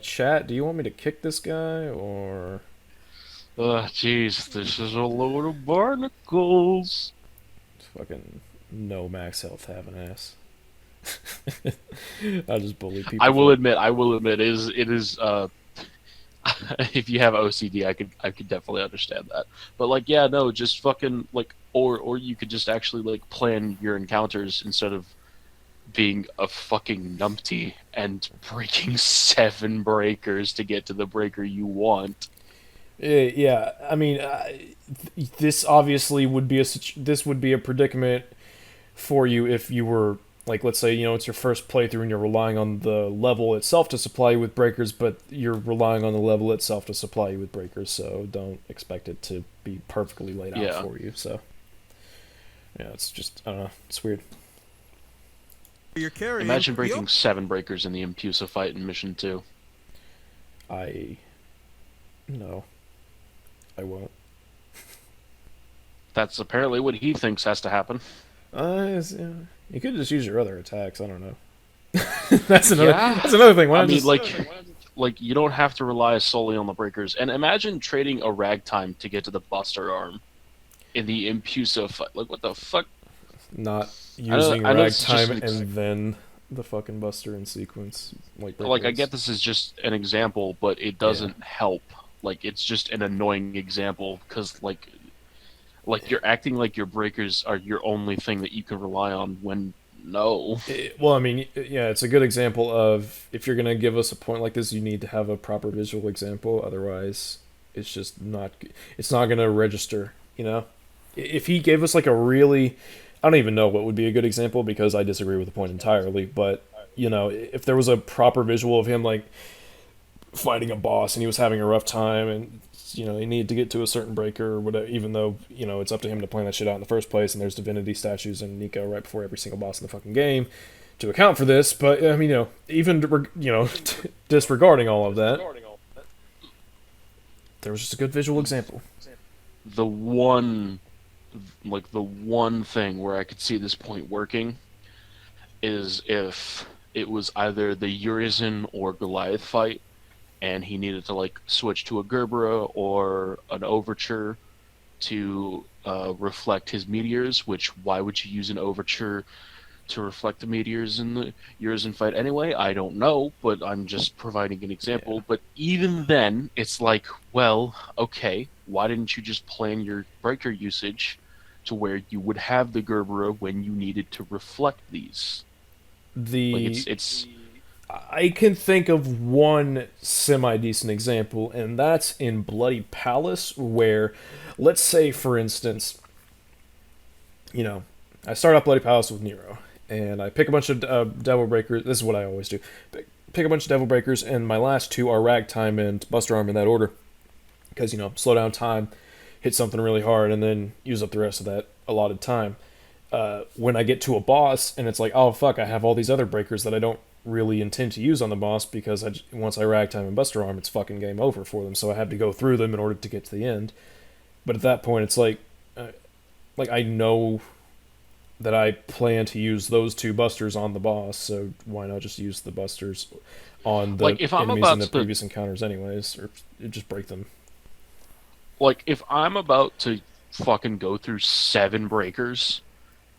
Chat, do you want me to kick this guy, or... Jeez, this is a load of barnacles. Fucking no max health, have an ass. I just bully people. I will admit, it is, if you have OCD, I could definitely understand that. But, yeah, no, just fucking, or you could just actually like plan your encounters instead of being a fucking numpty and breaking 7 breakers to get to the breaker you want. Yeah, I mean, this obviously would be this would be a predicament for you if you were like, let's say, it's your first playthrough and you're relying on the level itself to supply you with breakers, but you're relying on the level itself to supply you with breakers, so don't expect it to be perfectly laid out Yeah. for you. So yeah, it's just, I don't know, it's weird. You're carrying. Imagine You'll- breaking 7 breakers in the Impusa fight in Mission 2. No, I won't. That's apparently what he thinks has to happen. Yeah, you could just use your other attacks. I don't know. That's another. Yeah. That's another thing. Why I not mean, just like you don't have to rely solely on the breakers. And imagine trading a ragtime to get to the Buster Arm in the Impusa fight. Like, what the fuck? not using I know it's just ragtime an and then the fucking Buster in sequence? Like, I get this is just an example, but it doesn't help. Like, it's just an annoying example because, like you're acting like your breakers are your only thing that you can rely on when no. Well, I mean, yeah, it's a good example of if you're gonna give us a point like this, you need to have a proper visual example. Otherwise, it's just not. It's not gonna register. If he gave us like a really, I don't even know what would be a good example because I disagree with the point entirely. But if there was a proper visual of him like fighting a boss and he was having a rough time and he needed to get to a certain breaker or whatever, even though it's up to him to plan that shit out in the first place, and there's divinity statues in Nico right before every single boss in the fucking game to account for this. But I mean, even disregarding all of that, there was just a good visual example. The one thing where I could see this point working is if it was either the Urizen or Goliath fight and he needed to like switch to a Gerbera or an Overture to reflect his meteors, which why would you use an Overture to reflect the meteors in the Urizen fight anyway? I don't know, but I'm just providing an example. Yeah. But even then, it's like, well, okay, why didn't you just plan your breaker usage to where you would have the Gerbera when you needed to reflect these? Like it's I can think of one semi-decent example, and that's in Bloody Palace, where, let's say, for instance, I start off Bloody Palace with Nero, and I pick a bunch of Devil Breakers. This is what I always do. Pick a bunch of Devil Breakers, and my last 2 are Ragtime and Buster Arm in that order. Because, slow down time, hit something really hard, and then use up the rest of that allotted time. When I get to a boss, and it's like, oh, fuck, I have all these other breakers that I don't really intend to use on the boss because once I Ragtime and Buster Arm, it's fucking game over for them, so I have to go through them in order to get to the end. But at that point, it's like I know that I plan to use those 2 busters on the boss, so why not just use the busters on the like if I'm enemies about in the to previous encounters anyways, or just break them. like if I'm about to fucking go through 7 breakers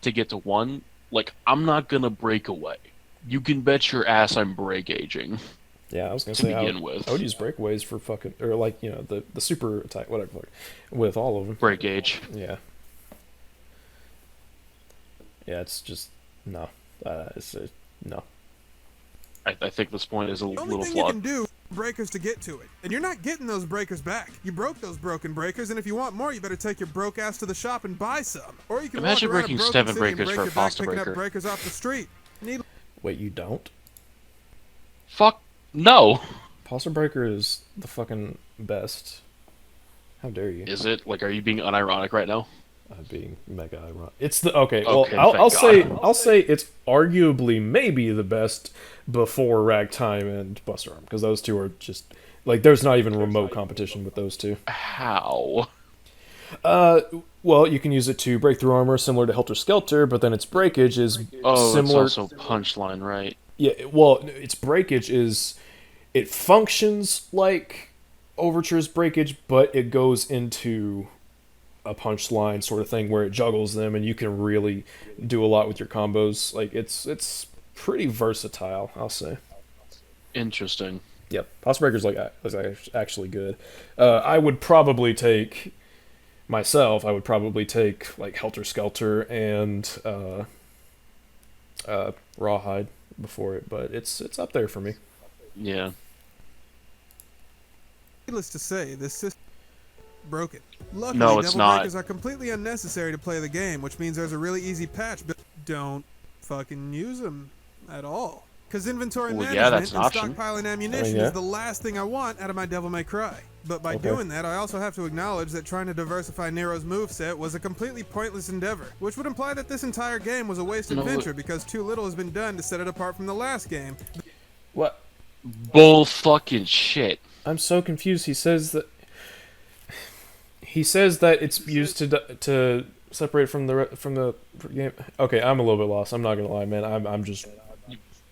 to get to 1, like I'm not gonna break away. You can bet your ass I'm break aging. Yeah, I was gonna To say begin with. I would use breakaways for fucking, or like the super attack, whatever, with all of them. Break age. Yeah. Yeah, it's just no. No. I think this point is a The only little thing you can flawed. do breakers to get to it, and you're not getting those breakers back. You broke those broken breakers, and if you want more, you better take your broke ass to the shop and buy some. Or you can Imagine walk around breaking a broken 7 city and breakers break for a your back pasta picking breaker. up breakers off the street. Wait, you don't? Fuck no. Pulsar Breaker is the fucking best. How dare you? Is it? Like, are you being unironic right now? Being mega ironic. It's the okay. Well, Okay, I'll thank God. say it's arguably maybe the best before Ragtime and Buster Arm, because those 2 are just like there's not even remote competition with those 2. How? Well, you can use it to break through armor similar to Helter Skelter, but then its breakage is Oh, similar. it's also punchline, right? Yeah, well, its breakage is it functions like Overture's breakage, but it goes into a punchline sort of thing where it juggles them, and you can really do a lot with your combos. Like it's pretty versatile, I'll say. Interesting. Yep, Pulse Breaker's like actually good. I would probably take myself, I would probably take like Helter Skelter and Rawhide before it, but it's up there for me. Yeah. Needless to say, this system broken. Luckily, No, it's Devil not. Breakers are completely unnecessary to play the game, which means there's a really easy patch. But don't fucking use them at all. Because inventory Well, yeah, management that's an and option. stockpiling ammunition yeah. is the last thing I want out of my Devil May Cry. But by doing that, I also have to acknowledge that trying to diversify Nero's moveset was a completely pointless endeavor, which would imply that this entire game was a wasted No, venture because too little has been done to set it apart from the last game. What? Bull fucking shit. I'm so confused. He says that it's used to separate from the game. Okay, I'm a little bit lost. I'm not gonna lie, man. I'm just.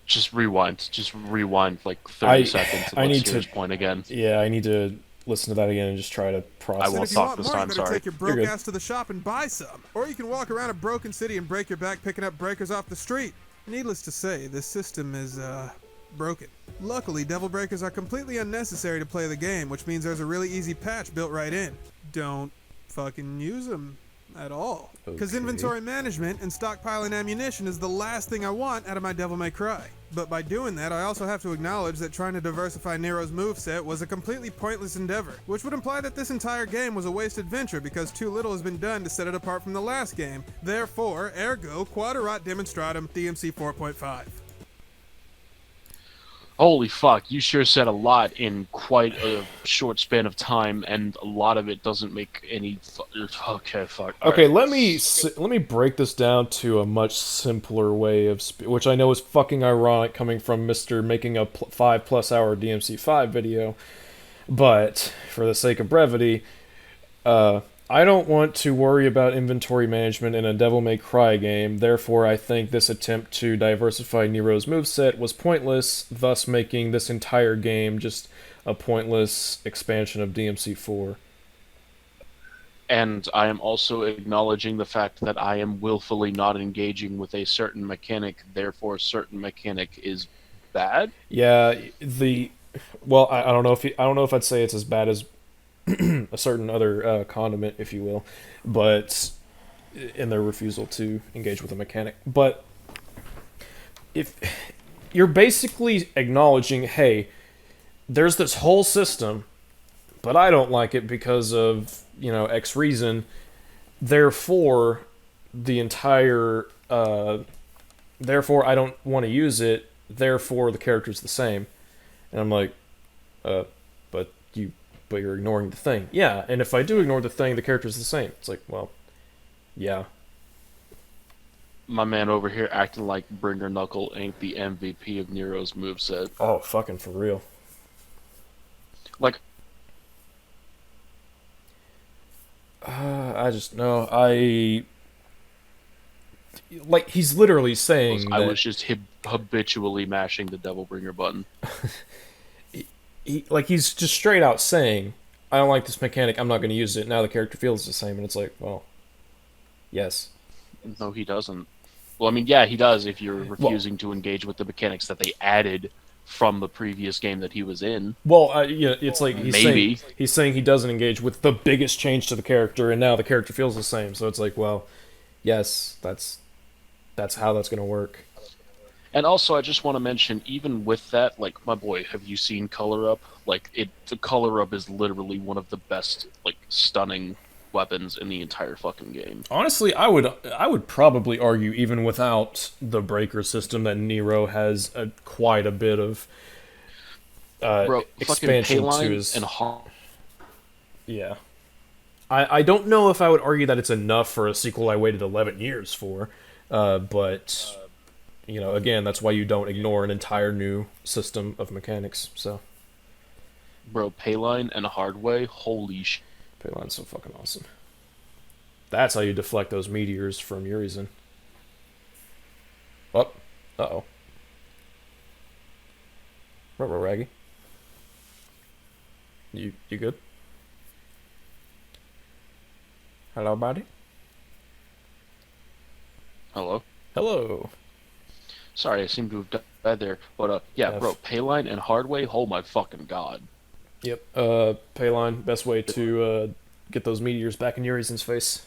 Just rewind. Just rewind like 30 seconds and I let's need hear to his point again. Yeah, I need to listen to that again and just try to process. I will And if you talk want this more, time, you better sorry. take your broke You're good. ass to the shop and buy some. Or you can walk around a broken city and break your back picking up breakers off the street. Needless to say, this system is, broken. Luckily, Devil Breakers are completely unnecessary to play the game, which means there's a really easy patch built right in. Don't fucking use them at all. Because Okay. inventory management and stockpiling ammunition is the last thing I want out of my Devil May Cry. But by doing that, I also have to acknowledge that trying to diversify Nero's moveset was a completely pointless endeavor, which would imply that this entire game was a wasted venture because too little has been done to set it apart from the last game. Therefore, ergo, quaderat demonstratum DMC 4.5. Holy fuck, you sure said a lot in quite a short span of time, and a lot of it doesn't make any. Okay, fuck. Okay, Alright. let me break this down to a much simpler way of which I know is fucking ironic coming from Mr. making a 5+ hour DMC5 video, but for the sake of brevity, I don't want to worry about inventory management in a Devil May Cry game, therefore I think this attempt to diversify Nero's moveset was pointless, thus making this entire game just a pointless expansion of DMC4. And I am also acknowledging the fact that I am willfully not engaging with a certain mechanic, therefore a certain mechanic is bad. Yeah, well, I don't know if I don't know if I'd say it's as bad as a certain other condiment, if you will, but in their refusal to engage with a mechanic. But if you're basically acknowledging, hey, there's this whole system, but I don't like it because of, X reason, therefore the entire therefore I don't want to use it, therefore the character's the same. And I'm like, but you're ignoring the thing. Yeah, and if I do ignore the thing, the character's the same. It's like, well, yeah. My man over here acting like Bringer Knuckle ain't the MVP of Nero's moveset. Oh, fucking for real. Like, I just no. Like he's literally saying I that was just habitually mashing the Devil Bringer button. he's just straight out saying, I don't like this mechanic. I'm not going to use it. Now the character feels the same, and it's like, well, yes. No, he doesn't. Well, I mean, yeah, he does if you're refusing to engage with the mechanics that they added from the previous game that he was in. Well, yeah, it's like Maybe. he's saying he doesn't engage with the biggest change to the character, and now the character feels the same. So it's like, well, yes, that's how that's going to work. And also, I just want to mention, even with that, like, my boy, have you seen Color Up? Like, the Color Up is literally one of the best, like, stunning weapons in the entire fucking game. Honestly, I would probably argue, even without the breaker system, that Nero has quite a bit of Bro, fucking expansion to Payline his. and Yeah, I don't know if I would argue that it's enough for a sequel I waited 11 years for, but again, that's why you don't ignore an entire new system of mechanics. So, Bro, Payline and Hardway, holy shit. Payline's so fucking awesome. That's how you deflect those meteors from Urizen. Oh, uh-oh. Ruh-roh, Raggy. You good? Hello, buddy? Hello? Hello. Sorry, I seem to have died there. But, yeah, F. bro, Payline and Hardway, oh my fucking god. Yep. Payline, best way to get those meteors back in Urizen's face.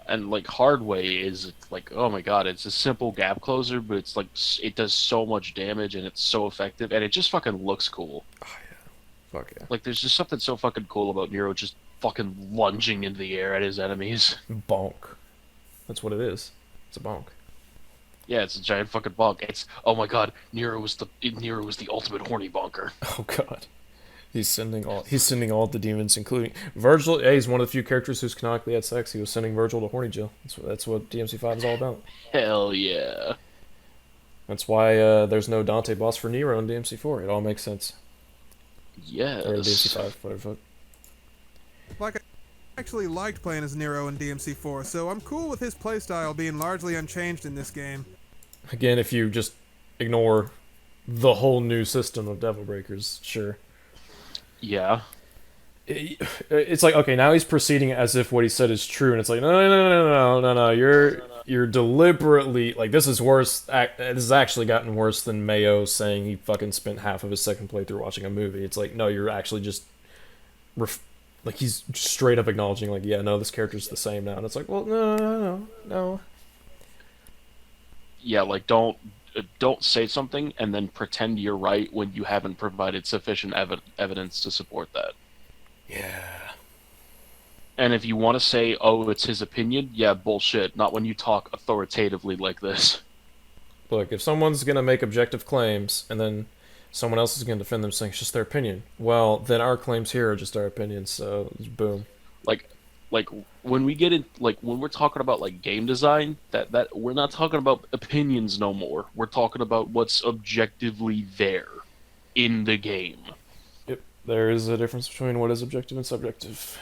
And like Hardway is like, oh my god, it's a simple gap closer, but it's like it does so much damage and it's so effective and it just fucking looks cool. Oh yeah, fuck yeah. Like there's just something so fucking cool about Nero just fucking lunging into the air at his enemies. Bonk. That's what it is. It's a bonk. Yeah, it's a giant fucking bonk. It's oh my god, Nero was the ultimate horny bonker. Oh god. He's sending all the demons, including Virgil. Yeah, he's one of the few characters who's canonically had sex. He was sending Virgil to horny jail. That's what DMC5 is all about. Hell yeah. That's why there's no Dante boss for Nero in DMC4. It all makes sense. Yes. Or in DMC5, whatever. Like, I actually liked playing as Nero in DMC4, so I'm cool with his playstyle being largely unchanged in this game. Again, if you just ignore the whole new system of Devil Breakers, sure. Yeah. It's like, okay, now he's proceeding as if what he said is true, and it's like, no, you're deliberately, like, this is worse, this has actually gotten worse than Mayo saying he fucking spent half of his second playthrough watching a movie. It's like, no, you're actually just, like, he's straight up acknowledging, like, yeah, no, this character's the same now, and it's like, well, no. Yeah, like don't say something and then pretend you're right when you haven't provided sufficient evidence to support that. Yeah. And if you want to say, oh, it's his opinion, yeah, bullshit. Not when you talk authoritatively like this. Look, if someone's going to make objective claims, and then someone else is going to defend them saying it's just their opinion, well, then our claims here are just our opinions, so boom. Like when we get in, like when we're talking about like game design, that we're not talking about opinions no more. We're talking about what's objectively there in the game. Yep, there is a difference between what is objective and subjective.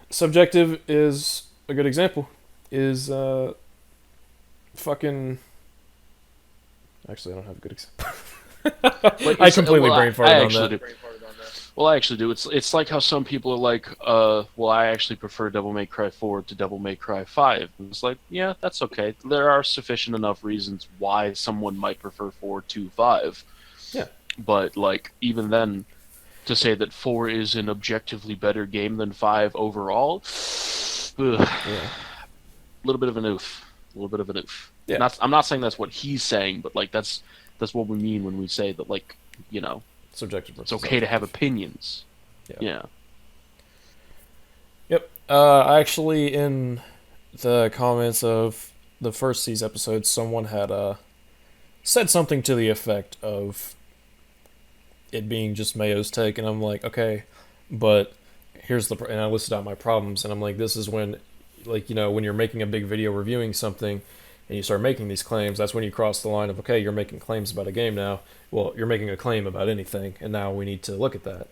Subjective is a good example. Is fucking. Actually, I don't have a good example. Like, I completely brain farted on that. Well, I actually do. It's like how some people are like, well, I actually prefer Devil May Cry 4 to Devil May Cry 5. And it's like, yeah, that's okay. There are sufficient enough reasons why someone might prefer 4 to 5. Yeah. But, like, even then, to say that 4 is an objectively better game than 5 overall, ugh, Yeah. a little bit of an oof. A little bit of an oof. Yeah. I'm not saying that's what he's saying, but, like, that's what we mean when we say that, like, you know, Subjective. it's okay to have opinions. Yeah. Yep. Actually, in the comments of the first S.E.E.S episode, someone had said something to the effect of it being just Mayo's take, and I'm like, okay, but here's and I listed out my problems, and I'm like, this is when, like, you know, when you're making a big video reviewing something, and you start making these claims, that's when you cross the line of, okay, you're making claims about a game now. Well, you're making a claim about anything, and now we need to look at that.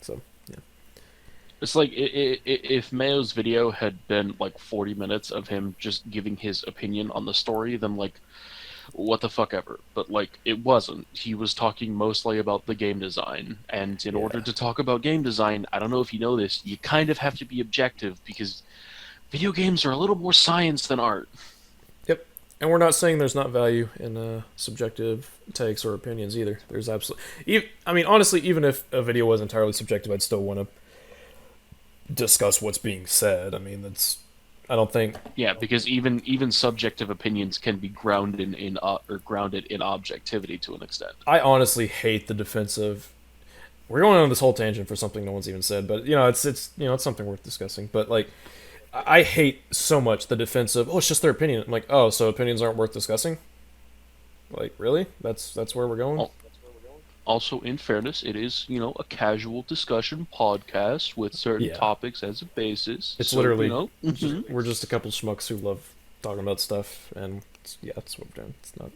So, yeah. It's like if Mayo's video had been like 40 minutes of him just giving his opinion on the story, then like, what the fuck ever. But like, it wasn't. He was talking mostly about the game design, and in order to talk about game design, I don't know if you know this, you kind of have to be objective because video games are a little more science than art. Yep. And we're not saying there's not value in subjective takes or opinions either. There's absolutely... I mean, honestly, even if a video was entirely subjective, I'd still want to discuss what's being said. I mean, that's... I don't think... Yeah, because even subjective opinions can be grounded in objectivity to an extent. I honestly hate the defensive... We're going on this whole tangent for something no one's even said, but, you know, it's something worth discussing. But, like... I hate so much the defense of, oh, it's just their opinion. I'm like, oh, so opinions aren't worth discussing? Like, really? That's where we're going? Also, in fairness, it is, you know, a casual discussion podcast with certain topics as a basis. It's so, literally, you know, we're just a couple schmucks who love talking about stuff, and that's what we're doing. It's not...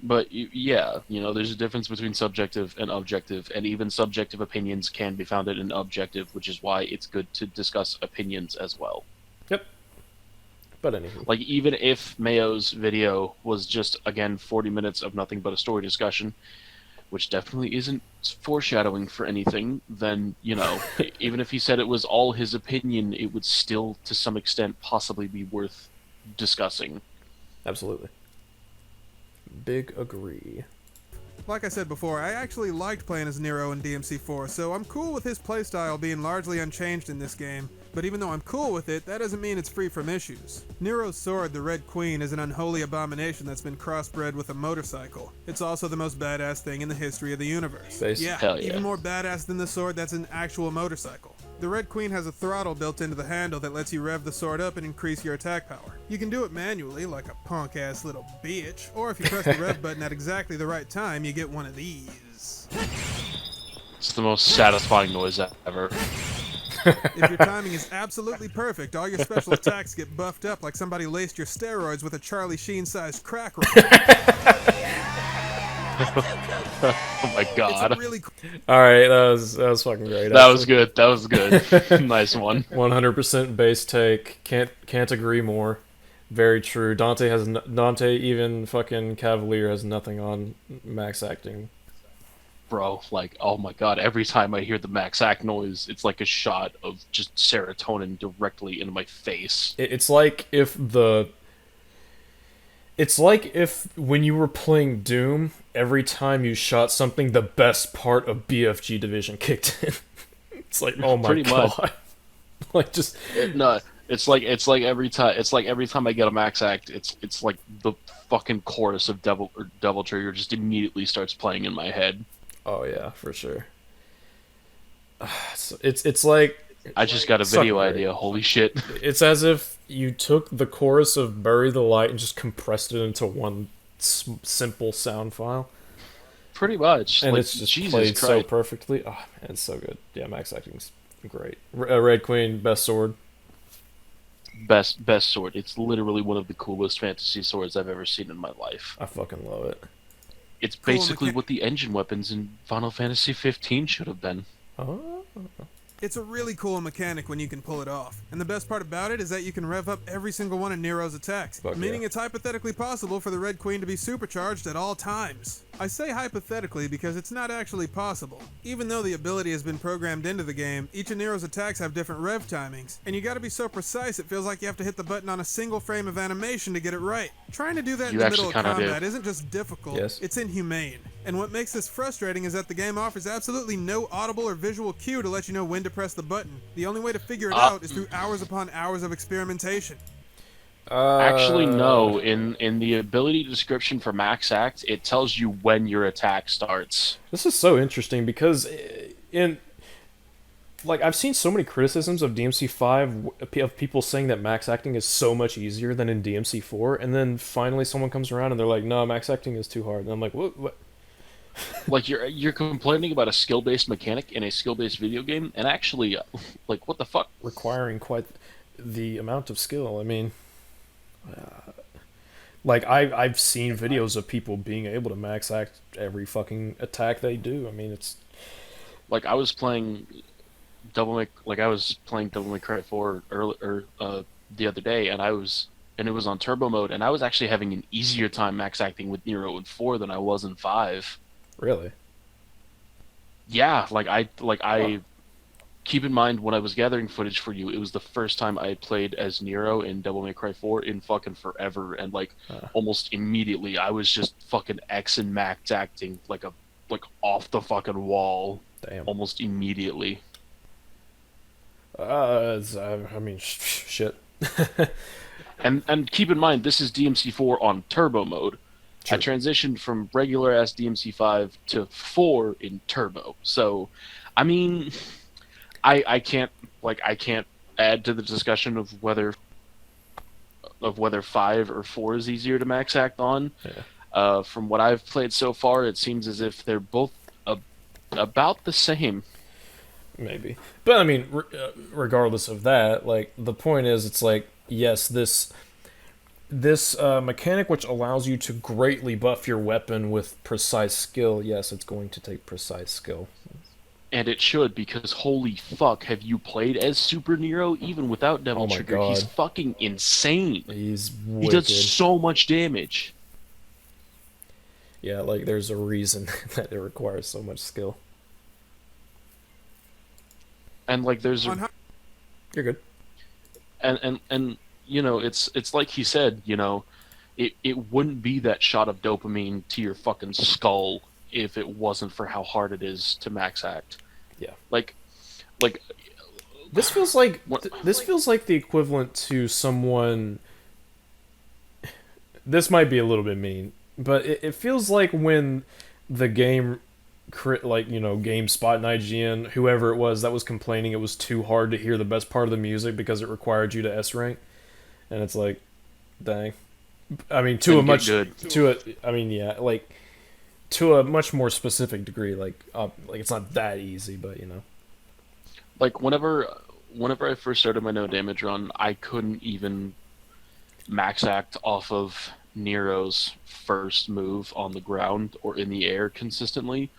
But, yeah, you know, there's a difference between subjective and objective, and even subjective opinions can be founded in objective, which is why it's good to discuss opinions as well. Yep. But anyway. Like, even if Mayo's video was just, again, 40 minutes of nothing but a story discussion, which definitely isn't foreshadowing for anything, then, you know, even if he said it was all his opinion, it would still, to some extent, possibly be worth discussing. Absolutely. Big agree. Like I said before, I actually liked playing as Nero in DMC4, so I'm cool with his playstyle being largely unchanged in this game. But even though I'm cool with it, that doesn't mean it's free from issues. Nero's sword, the Red Queen, is an unholy abomination that's been crossbred with a motorcycle. It's also the most badass thing in the history of the universe. Yeah, Hell yeah. even more badass than the sword that's an actual motorcycle. The Red Queen has a throttle built into the handle that lets you rev the sword up and increase your attack power. You can do it manually, like a punk-ass little bitch, or if you press the rev button at exactly the right time, you get one of these. It's the most satisfying noise ever. If your timing is absolutely perfect, all your special attacks get buffed up like somebody laced your steroids with a Charlie Sheen-sized crack rock. Oh my god. It's really cool. All right, that was fucking great. That was good. That was good. Nice one. 100% base take. Can't agree more. Very true. Dante, even fucking Cavalier has nothing on max acting. Bro, like, oh my god, every time I hear the max act noise, it's like a shot of just serotonin directly into my face. It's like if when you were playing Doom, every time you shot something, the best part of BFG Division kicked in. It's like, oh my Pretty god. much. Like just No, it's like every time I get a max act, it's like the fucking chorus of Devil Trigger just immediately starts playing in my head. oh yeah, for sure. It's like I just got a video idea. Holy shit. it's as if you took the chorus of Bury the Light and just compressed it into one simple sound file. Pretty much. And like, it's just Jesus played Christ. so perfectly. Oh man, it's so good. Yeah, max acting's great. Red Queen, best sword. Best sword. It's literally one of the coolest fantasy swords I've ever seen in my life. I fucking love it. It's Cool basically mecha- what the engine weapons in Final Fantasy 15 should have been. Oh. It's a really cool mechanic when you can pull it off. And the best part about it is that you can rev up every single one of Nero's attacks, Fuck meaning yeah. it's hypothetically possible for the Red Queen to be supercharged at all times. I say hypothetically because it's not actually possible. Even though the ability has been programmed into the game, each of Nero's attacks have different rev timings, and you gotta be so precise it feels like you have to hit the button on a single frame of animation to get it right. Trying to do that in You the actually middle of kinda do. combat isn't just difficult, Yes. it's inhumane. And what makes this frustrating is that the game offers absolutely no audible or visual cue to let you know when to press the button. The only way to figure it out is through hours upon hours of experimentation. Actually, no. In the ability description for Max Act, it tells you when your attack starts. This is so interesting because I've seen so many criticisms of DMC5 of people saying that max acting is so much easier than in DMC4, and then finally someone comes around and they're like, "No, max acting is too hard." And I'm like, "What?" Like you're complaining about a skill-based mechanic in a skill-based video game, and actually, like, what the fuck? Requiring quite the amount of skill. I mean, like I've seen videos of people being able to max act every fucking attack they do. I mean, it's Like I was playing Devil May Cry 4 the other day, and it was on turbo mode, and I was actually having an easier time max acting with Nero in 4 than I was in 5. really. Yeah, I keep in mind when I was gathering footage for you, it was the first time I had played as Nero in Devil May Cry 4 in fucking forever, and almost immediately I was just fucking X and max acting like off the fucking wall Damn. almost immediately. I mean, shit. And keep in mind, this is DMC4 on turbo mode. True. I transitioned from regular ass DMC5 to 4 in turbo. So, I mean, I can't add to the discussion of whether 5 or 4 is easier to max act on. Yeah. From what I've played so far, it seems as if they're both about the same. Maybe. But I mean, regardless of that, like, the point is, it's like, yes, this mechanic which allows you to greatly buff your weapon with precise skill, yes, it's going to take precise skill. And it should, because holy fuck, have you played as Super Nero even without Devil Oh my Trigger? God. He's fucking insane. He's He wicked. does so much damage. Yeah, like, there's a reason that it requires so much skill. And like there's On how- You're good. and you know, it's like he said, you know, it wouldn't be that shot of dopamine to your fucking skull if it wasn't for how hard it is to max act. Yeah. Like, like This feels like what, this feels like the equivalent to someone. This might be a little bit mean, but it feels like when the game, like GameSpot and IGN, whoever it was that was complaining it was too hard to hear the best part of the music because it required you to S rank, and it's like, dang. I mean, to a didn't get much good. to a. I mean, yeah, like to a much more specific degree. Like it's not that easy, but Like whenever I first started my no damage run, I couldn't even max act off of Nero's first move on the ground or in the air consistently.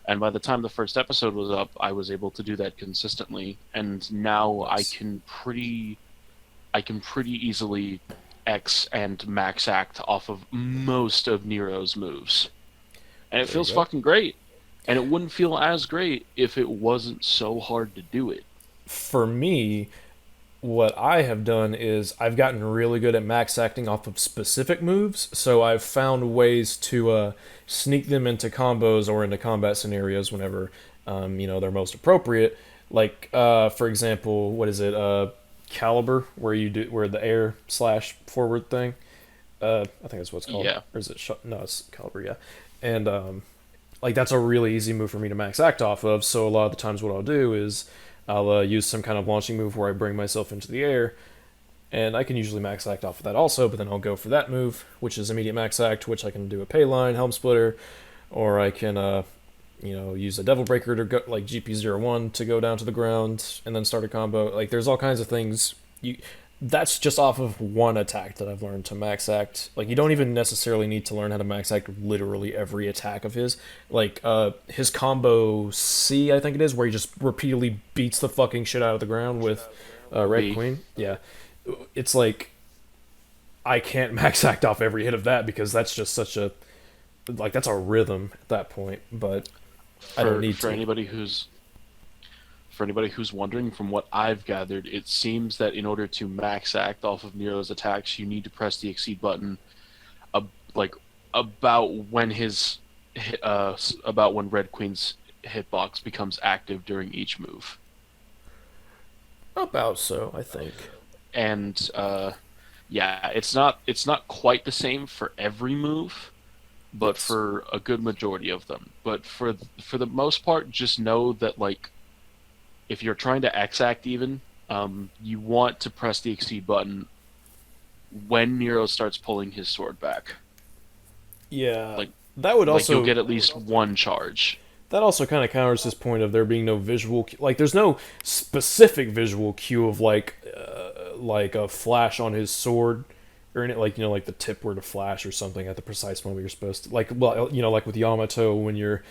And by the time the first episode was up, I was able to do that consistently. And now I can pretty easily X and max act off of most of Nero's moves. And it There you feels go. fucking great. And it wouldn't feel as great if it wasn't so hard to do it. For me, what I have done is I've gotten really good at max acting off of specific moves, so I've found ways to sneak them into combos or into combat scenarios whenever they're most appropriate. Like for example, what is it? Caliber, where the air slash forward thing. I think that's what it's called. Yeah. Or is it? No, it's Caliber. Yeah, and like that's a really easy move for me to max act off of. So a lot of the times, what I'll do is I'll use some kind of launching move where I bring myself into the air, and I can usually max act off of that also, but then I'll go for that move, which is immediate max act, which I can do a pay line, helm splitter, or I can, use a devil breaker to go, like GP01 to go down to the ground and then start a combo. Like, there's all kinds of things. That's just off of one attack that I've learned to max act. Like, you don't even necessarily need to learn how to max act literally every attack of his. Like, his combo C, I think it is, where he just repeatedly beats the fucking shit out of the ground with Red B. Queen. Yeah. It's like, I can't max act off every hit of that because that's just such a... Like, that's a rhythm at that point, but I don't need For to. anybody who's wondering, from what I've gathered, it seems that in order to max act off of Nero's attacks, you need to press the exceed button, like about when Red Queen's hitbox becomes active during each move. About so, I think. And yeah, it's not quite the same for every move, but Yes. for a good majority of them. But for the most part, just know that, like, if you're trying to X-act even, you want to press the exceed button when Nero starts pulling his sword back. Yeah, Like- that would Like, also... you'll get at least one charge. That also kind of counters this point of there being no visual like there's no specific visual cue of like a flash on his sword or any, like like the tip where to flash or something at the precise moment you're supposed to, like, well, like with Yamato when you're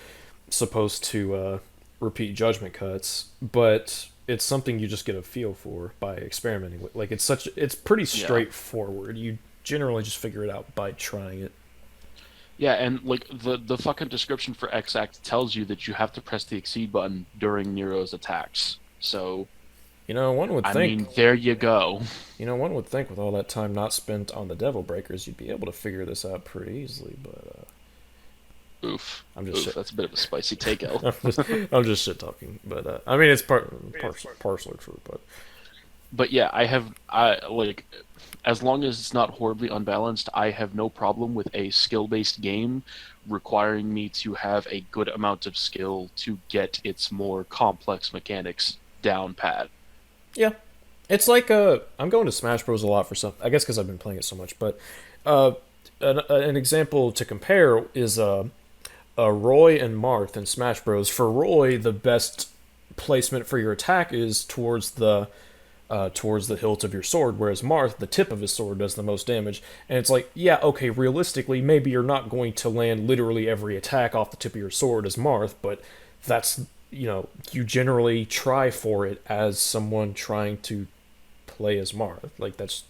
supposed to repeat judgment cuts, but it's something you just get a feel for by experimenting with. Like, it's pretty straightforward. You generally just figure it out by trying it. Yeah, and like the fucking description for X-act tells you that you have to press the exceed button during Nero's attacks. So, One would I think mean, there you go. One would think with all that time not spent on the Devil Breakers, you'd be able to figure this out pretty easily, but Oof. I'm just shit. That's a bit of a spicy takeout. I'm just shit talking. But I mean, it's partially true. But yeah, I like, as long as it's not horribly unbalanced, I have no problem with a skill-based game requiring me to have a good amount of skill to get its more complex mechanics down pat. Yeah, it's like I'm going to Smash Bros a lot for some. I guess because I've been playing it so much. But an example to compare is Roy and Marth in Smash Bros. For Roy, the best placement for your attack is towards the hilt of your sword, whereas Marth, the tip of his sword, does the most damage. And it's like, yeah, okay, realistically, maybe you're not going to land literally every attack off the tip of your sword as Marth, but that's, you generally try for it as someone trying to play as Marth. Like, that's,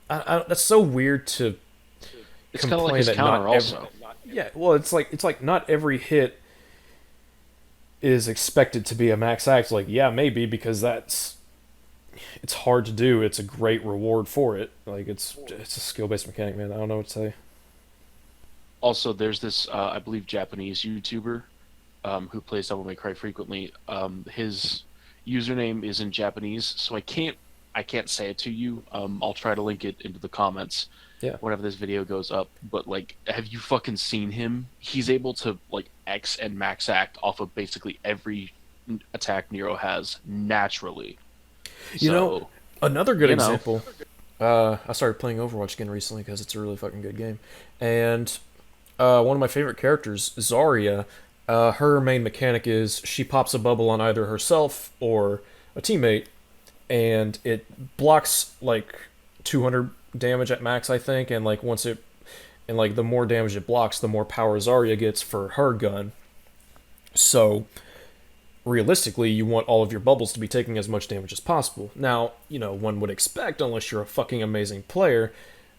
that's so weird to It's kind of like his that counter not also. Yeah, well, it's like not every hit is expected to be a max act. Like, yeah, maybe, because it's hard to do. It's a great reward for it. Like, it's a skill-based mechanic, man. I don't know what to say. Also, there's this I believe Japanese YouTuber who plays Devil May Cry frequently. His username is in Japanese, so I can't say it to you. I'll try to link it into the comments Yeah. whenever this video goes up. But like, have you fucking seen him? He's able to like X and max act off of basically every attack Nero has naturally. You know, another good you know. example. I started playing Overwatch again recently because it's a really fucking good game, and one of my favorite characters, Zarya. Her main mechanic is she pops a bubble on either herself or a teammate, and it blocks like 200 damage at max, I think, and like the more damage it blocks, the more power Zarya gets for her gun. So realistically, you want all of your bubbles to be taking as much damage as possible. Now, one would expect, unless you're a fucking amazing player,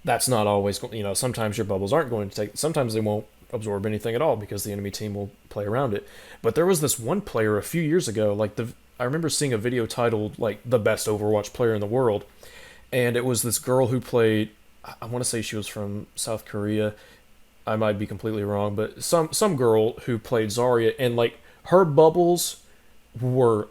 that's not always, sometimes your bubbles aren't going to take, sometimes they won't absorb anything at all because the enemy team will play around it. But there was this one player a few years ago, I remember seeing a video titled, like, the best Overwatch player in the world, and it was this girl who played, I want to say she was from South Korea, I might be completely wrong, but some girl who played Zarya, and, like, her bubbles were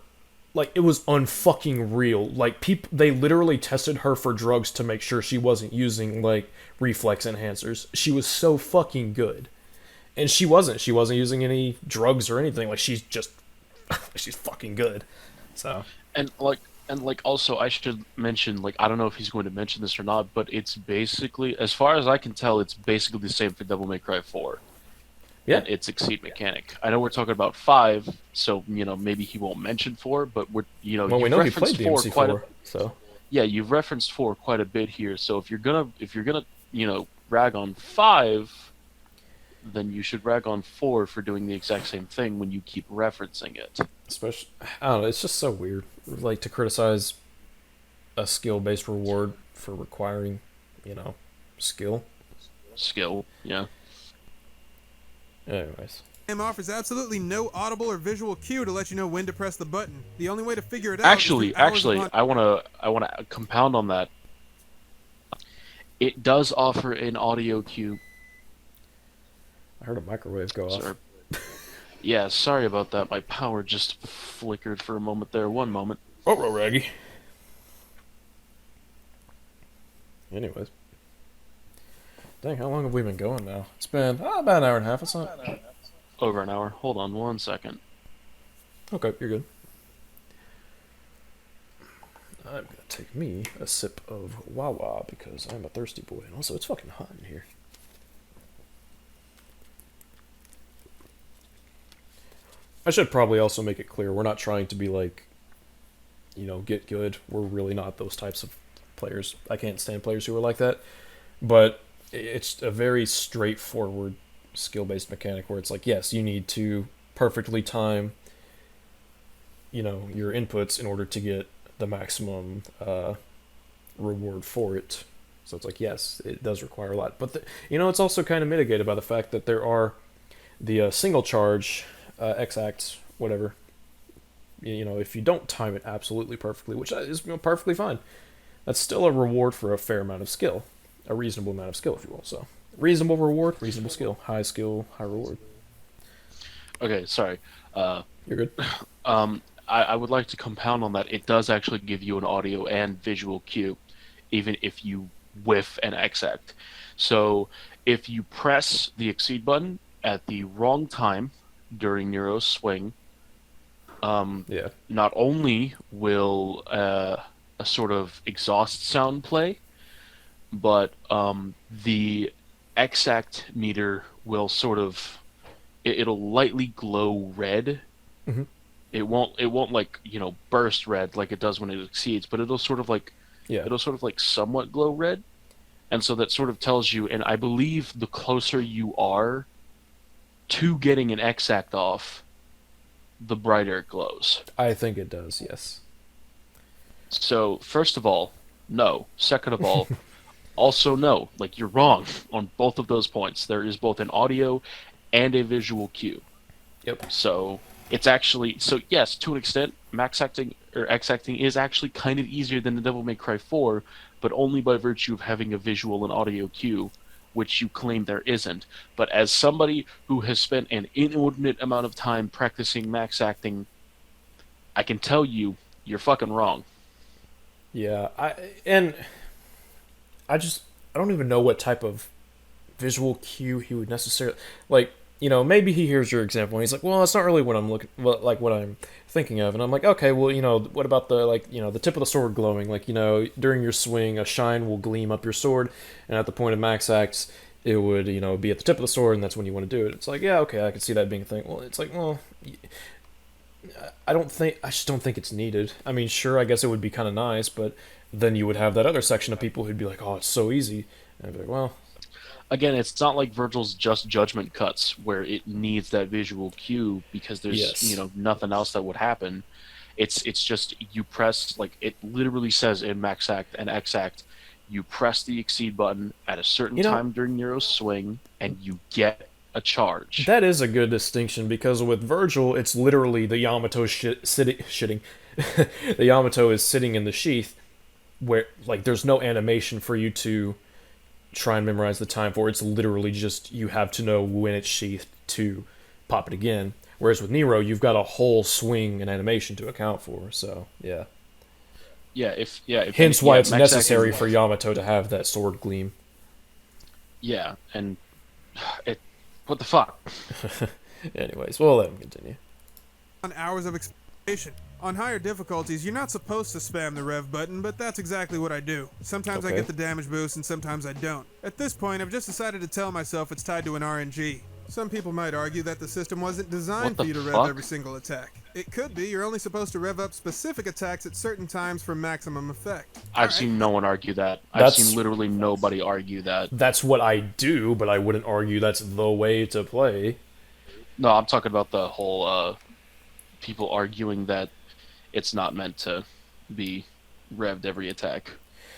like, it was unfucking real. Like, they literally tested her for drugs to make sure she wasn't using like reflex enhancers. She was so fucking good, and she wasn't using any drugs or anything. Like, she's just she's fucking good. So And like also I should mention, like, I don't know if he's going to mention this or not, but it's basically, as far as I can tell, it's basically the same for Devil May Cry 4. yeah, And its Exceed mechanic. I know we're talking about 5, so maybe he won't mention 4, but well, you've we know he played referenced 4 quite DMC4, so yeah, you've referenced 4 quite a bit here. So if you're gonna rag on 5, then you should rag on 4 for doing the exact same thing when you keep referencing it. especially, I don't know, it's just so weird, like, to criticize a skill-based reward for requiring, skill. Skill, yeah. Anyways. Game offers absolutely no audible or visual cue to let you know when to press the button. The only way to figure it out is through hours of I wanna compound on that. It does offer an audio cue. I heard a microwave go off. Sorry. Yeah, sorry about that. My power just flickered for a moment there. One moment. Oh, Raggy. Anyways. Dang, how long have we been going now? It's been about an hour and a half. It's not... Over an hour. Hold on one second. Okay, you're good. I'm gonna take me a sip of Wawa because I'm a thirsty boy, and also it's fucking hot in here. I should probably also make it clear we're not trying to be like, get good. We're really not those types of players. I can't stand players who are like that. But it's a very straightforward skill-based mechanic where it's like, yes, you need to perfectly time, your inputs in order to get the maximum reward for it. So it's like, yes, it does require a lot. But, it's also kind of mitigated by the fact that there are the single charge, X-acts, whatever. If you don't time it absolutely perfectly, which is perfectly fine, that's still a reward for a fair amount of skill. A reasonable amount of skill, if you will. So, reasonable reward, reasonable skill. High skill, high reward. Okay, sorry. You're good. I would like to compound on that. It does actually give you an audio and visual cue, even if you whiff an X-act. So, if you press the Exceed button at the wrong time during Nero's swing, Yeah. not only will a sort of exhaust sound play, but the X-act meter will sort of, it'll lightly glow red. Mm-hmm. It won't like, burst red like it does when it exceeds, but it'll sort of like somewhat glow red. And so that sort of tells you, and I believe the closer you are to getting an X-act off, the brighter it glows. I think it does, yes. So, first of all, no. Second of all, also no. Like, you're wrong on both of those points. There is both an audio and a visual cue. Yep. So, it's actually... So, yes, to an extent, max acting or X acting is actually kind of easier than the Devil May Cry 4, but only by virtue of having a visual and audio cue, which you claim there isn't. But as somebody who has spent an inordinate amount of time practicing max acting, I can tell you, you're fucking wrong. Yeah, I don't even know what type of visual cue he would necessarily like. Maybe he hears your example and he's like, "Well, that's not really what I'm looking like what I'm thinking of." And I'm like, "Okay, well, what about the the tip of the sword glowing? Like, during your swing, a shine will gleam up your sword, and at the point of max axe, it would be at the tip of the sword, and that's when you want to do it." It's like, yeah, okay, I can see that being a thing. Well, it's like, well, I just don't think it's needed. I mean, sure, I guess it would be kind of nice, but then you would have that other section of people who'd be like, "Oh, it's so easy," and I'd be like, "Well." Again, it's not like Virgil's Just Judgment cuts where it needs that visual cue because there's Yes. nothing else that would happen. It's just you press, like it literally says in Max Act and X Act, you press the exceed button at a certain time during Nero's swing and you get a charge. That is a good distinction because with Virgil, it's literally the Yamato shitting. The Yamato is sitting in the sheath where like there's no animation for you to try and memorize the time for. It's literally just you have to know when it's sheathed to pop it again. Whereas with Nero, you've got a whole swing and animation to account for. So yeah. Hence why it's necessary for Yamato to have that sword gleam. Yeah, and what the fuck? Anyways, we'll let him continue. On hours of exploration. On higher difficulties, you're not supposed to spam the rev button, but that's exactly what I do. Sometimes I Okay. get the damage boost and sometimes I don't. At this point, I've just decided to tell myself it's tied to an RNG. Some people might argue that the system wasn't designed What for the you to fuck? rev every single attack. It could be you're only supposed to rev up specific attacks at certain times for maximum effect. I've seen no one argue that. I've That's- seen literally nobody argue that. That's what I do, but I wouldn't argue that's the way to play. No, I'm talking about the whole people arguing that it's not meant to be revved every attack.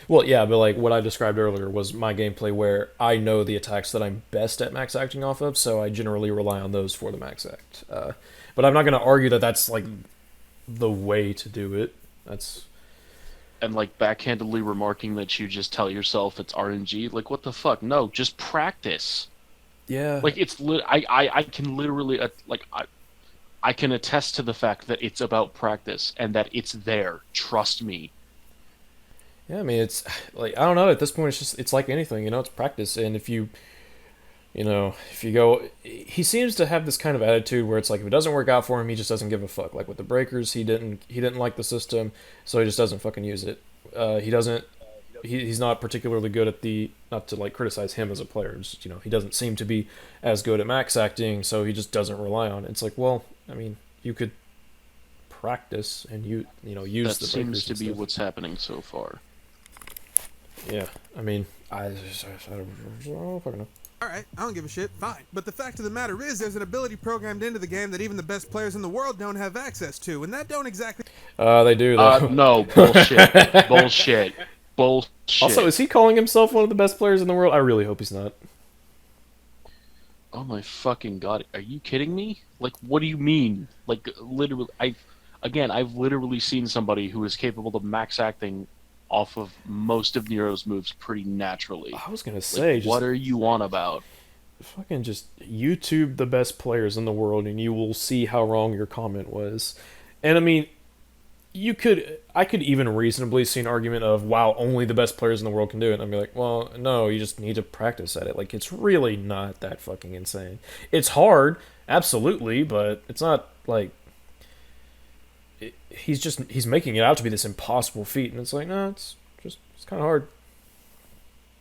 Well, yeah, but like what I described earlier was my gameplay where I know the attacks that I'm best at max acting off of, so I generally rely on those for the max act. But I'm not going to argue that that's like the way to do it. That's And like backhandedly remarking that you just tell yourself it's RNG, like what the fuck? No, just practice. yeah. Like it's I can literally I can attest to the fact that it's about practice and that it's there. Trust me. Yeah, I mean, it's like I don't know. At this point, it's like anything, it's practice. And if you go, he seems to have this kind of attitude where it's like if it doesn't work out for him, he just doesn't give a fuck. Like with the breakers, he didn't like the system, so he just doesn't fucking use it. He's not particularly good at not to like criticize him as a player. Just, he doesn't seem to be as good at max acting, so he just doesn't rely on it. It's like, well, I mean, you could practice and use That the breakers seems to and be stuff. what's happening so far. Yeah, I mean, I don't fucking know. Alright, I don't give a shit, fine. But the fact of the matter is there's an ability programmed into the game that even the best players in the world don't have access to, and that don't exactly... They do though. No, bullshit. Bullshit. Bullshit. Also, is he calling himself one of the best players in the world? I really hope he's not. Oh my fucking god. Are you kidding me? Like, what do you mean? Like, literally, I've literally seen somebody who is capable of max acting off of most of Nero's moves pretty naturally. I was gonna say, Like, what are you on about? fucking just YouTube the best players in the world, and you will see how wrong your comment was. And I mean, I could even reasonably see an argument of, wow, only the best players in the world can do it. And I'd be like, well, no, you just need to practice at it. Like, it's really not that fucking insane. It's hard, absolutely, but it's not like he's making it out to be this impossible feat, and it's like, no, it's kind of hard.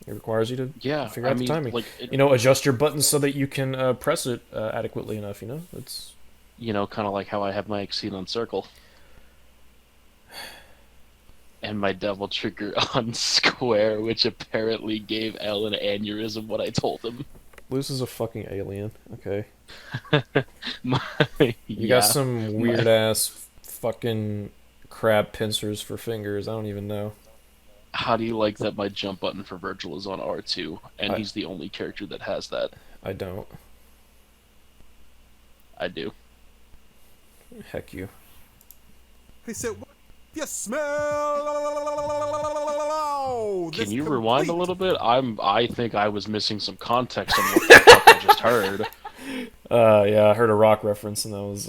It requires you to figure out the timing. Like, Adjust your buttons so that you can press it adequately enough. It's kind of like how I have my Exceed on circle. And my devil trigger on square, which apparently gave L an aneurysm when I told him. Luce is a fucking alien. Okay. You You got some weird ass fucking crab pincers for fingers. I don't even know. How do you like that my jump button for Virgil is on R2, and he's the only character that has that? I don't. I do. Heck you. He said, you smell Can you rewind a little bit? I think I was missing some context on what the fuck I just heard. Yeah, I heard a rock reference, and that was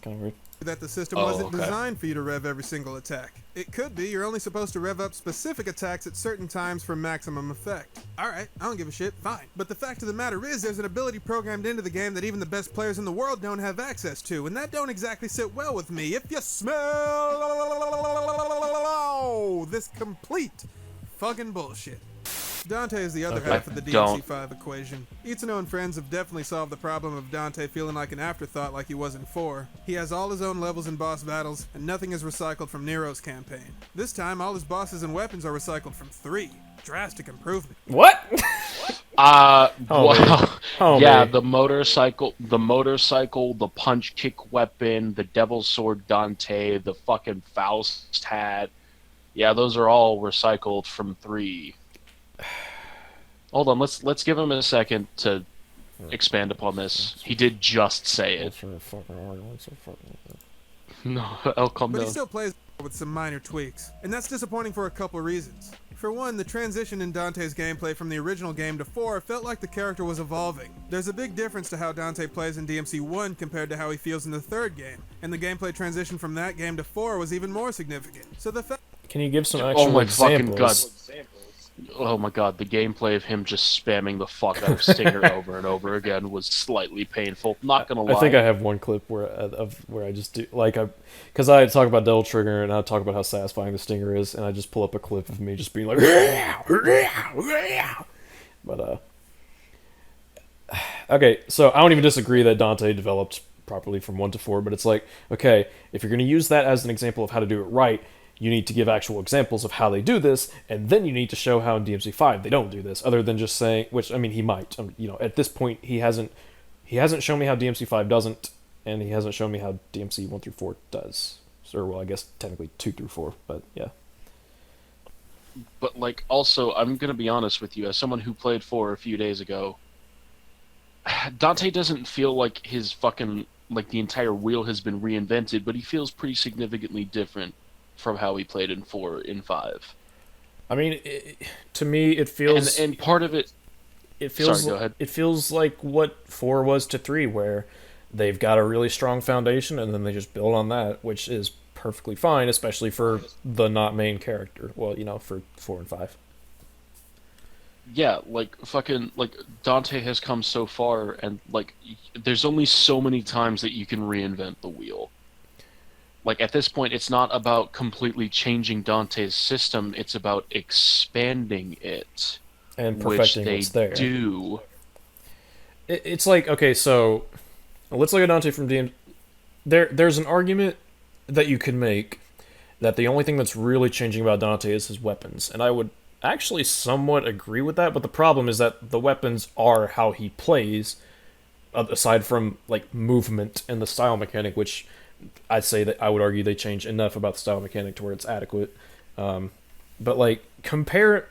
kind of weird. That the system Oh, wasn't okay. designed for you to rev every single attack. It could be you're only supposed to rev up specific attacks at certain times for maximum effect. Alright, I don't give a shit, fine. But the fact of the matter is there's an ability programmed into the game that even the best players in the world don't have access to, and that don't exactly sit well with me. If you smell this complete fucking bullshit. Dante is the other half of the DMC5 equation. Itsuno and friends have definitely solved the problem of Dante feeling like an afterthought like he was in 4. He has all his own levels and boss battles, and nothing is recycled from Nero's campaign. This time, all his bosses and weapons are recycled from 3. Drastic improvement. What? Wow. Homie. Yeah, the motorcycle, the punch kick weapon, the Devil's Sword Dante, the fucking Faust hat. Yeah, those are all recycled from 3. Hold on, let's give him a second to expand upon this. He did just say it. No, I'll calm But he down. still plays with some minor tweaks, and that's disappointing for a couple reasons. For one, the transition in Dante's gameplay from the original game to 4 felt like the character was evolving. There's a big difference to how Dante plays in DMC 1 compared to how he feels in the 3rd game, and the gameplay transition from that game to 4 was even more significant. So the fact Can you give some actual Oh my examples? fucking god. Oh my god, the gameplay of him just spamming the fuck out of Stinger over and over again was slightly painful. Not gonna lie. I think I have one clip where I just do because I talk about Devil Trigger and I talk about how satisfying the stinger is, and I just pull up a clip of me just being like, but okay, so I don't even disagree that Dante developed properly from 1 to 4, but it's like, okay, if you're gonna use that as an example of how to do it right, you need to give actual examples of how they do this, and then you need to show how in DMC5 they don't do this, other than just saying, which, I mean, he might. At this point, he hasn't shown me how DMC5 doesn't, and he hasn't shown me how DMC 1 through 4 does. Or, well, I guess technically 2 through 4, but yeah. But, like, also, I'm gonna be honest with you, as someone who played 4 a few days ago, Dante doesn't feel like his fucking, like, the entire wheel has been reinvented, but he feels pretty significantly different from how he played in 4 in 5. I mean, to me, it feels... And part of it... Sorry, go ahead. It feels like what 4 was to 3, where they've got a really strong foundation, and then they just build on that, which is perfectly fine, especially for the not main character. Well, for 4 and 5. Yeah, like, fucking, like, Dante has come so far, and, like, there's only so many times that you can reinvent the wheel. Like, at this point, it's not about completely changing Dante's system, it's about expanding it. And perfecting what's there. Which they do. It's like, okay, so let's look at Dante from DM. There's an argument that you could make that the only thing that's really changing about Dante is his weapons, and I would actually somewhat agree with that, but the problem is that the weapons are how he plays, aside from, like, movement and the style mechanic, which I'd say that I would argue they change enough about the style mechanic to where it's adequate. But, like, compare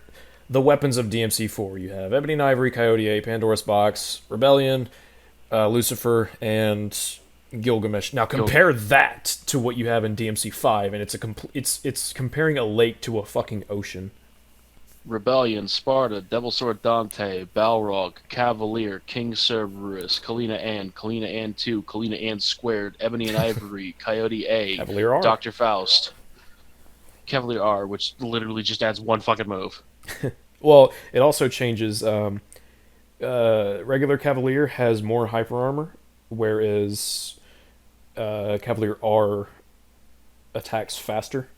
the weapons of DMC4. You have Ebony and Ivory, Coyote A, Pandora's Box, Rebellion, Lucifer, and Gilgamesh. Now compare that to what you have in DMC5, and it's comparing a lake to a fucking ocean. Rebellion, Sparta, Devil Sword Dante, Balrog, Cavalier, King Cerberus, Kalina Ann 2, Kalina Ann Squared, Ebony and Ivory, Coyote A, Cavalier R. Dr. Faust, Cavalier R, which literally just adds one fucking move. Well, it also changes. Regular Cavalier has more hyper armor, whereas Cavalier R attacks faster.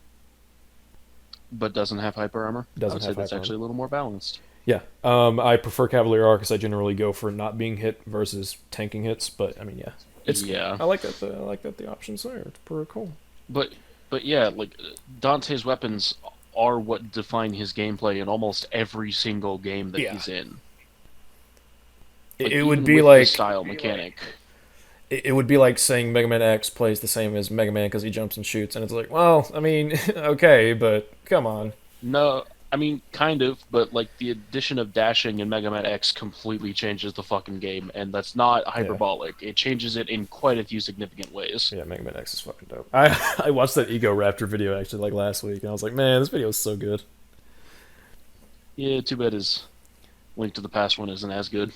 But doesn't have hyper armor. Doesn't I would say have that's hyper actually a little more balanced. Yeah, I prefer Cavalier R because I generally go for not being hit versus tanking hits. But I mean, yeah, I like that. I like that the options there. It's pretty cool. But yeah, like Dante's weapons are what define his gameplay in almost every single game that he's in. Like, it would even be with like the style mechanic. It would be like saying Mega Man X plays the same as Mega Man because he jumps and shoots, and it's like, well, I mean, okay, but come on. No, I mean, kind of, but like the addition of dashing in Mega Man X completely changes the fucking game, and that's not hyperbolic. It changes it in quite a few significant ways. Yeah, Mega Man X is fucking dope. I watched that Ego Raptor video actually like last week, and I was like, man, this video is so good. Yeah, too bad his Link to the Past one isn't as good.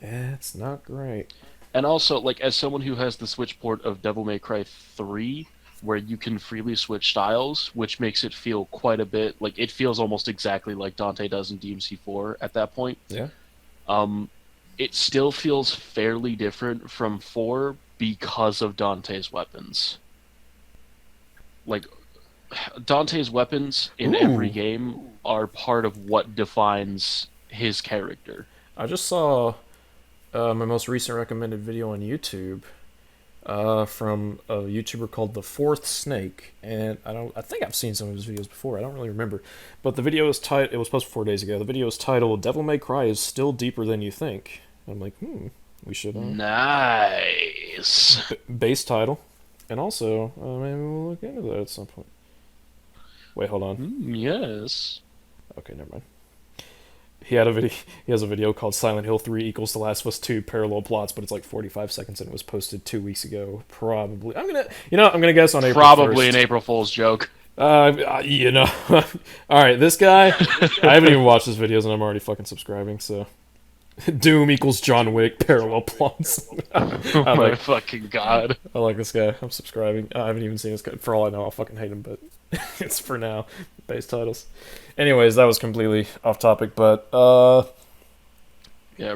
Yeah, it's not great. And also, like, as someone who has the Switch port of Devil May Cry 3, where you can freely switch styles, which makes it feel quite a bit like it feels almost exactly like Dante does in DMC4 at that point. Yeah. It still feels fairly different from 4 because of Dante's weapons. Like, Dante's weapons in every Ooh. game are part of what defines his character. I just saw my most recent recommended video on YouTube from a YouTuber called The Fourth Snake, and I think I've seen some of his videos before. I don't really remember, but the video is titled. It was posted 4 days ago. The video is titled "Devil May Cry is still deeper than you think." I'm like, we should Nice. base title, and also maybe we'll look into that at some point. Wait, hold on. Yes. Okay, never mind. He had a video. He has a video called "Silent Hill 3 equals The Last of Us 2 parallel plots," but it's like 45 seconds and it was posted 2 weeks ago. Probably. I'm gonna guess on April 1st. Probably an April Fool's joke. All right, this guy. I haven't even watched his videos and I'm already fucking subscribing. So, Doom equals John Wick parallel plots. Oh my fucking god. I like this guy. I'm subscribing. I haven't even seen this guy. For all I know, I'll fucking hate him, but it's for now. Base titles. Anyways, that was completely off topic, but Yeah,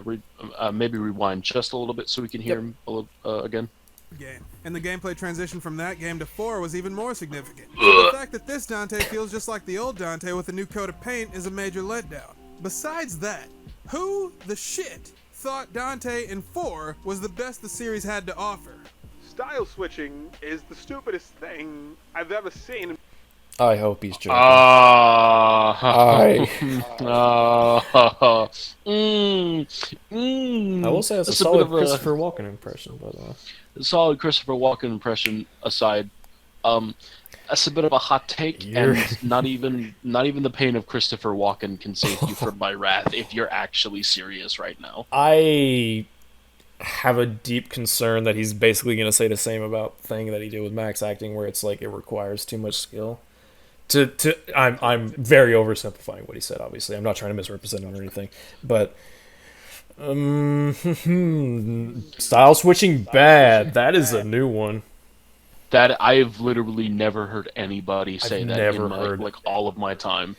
maybe rewind just a little bit so we can hear him a little, again. Game. And the gameplay transition from that game to 4 was even more significant. The fact that this Dante feels just like the old Dante with a new coat of paint is a major letdown. Besides that, who the shit thought Dante in 4 was the best the series had to offer? Style switching is the stupidest thing I've ever seen. I hope he's joking. I will say that's a solid Christopher Walken impression, but solid Christopher Walken impression aside, that's a bit of a hot take, and not even the pain of Christopher Walken can save you from my wrath if you're actually serious right now. I have a deep concern that he's basically going to say the same about thing that he did with Max Acting, where it's like it requires too much skill. I'm very oversimplifying what he said. Obviously, I'm not trying to misrepresent him or anything, but style switching bad. That is a new one. That I've literally never heard anybody say that in like all of my time.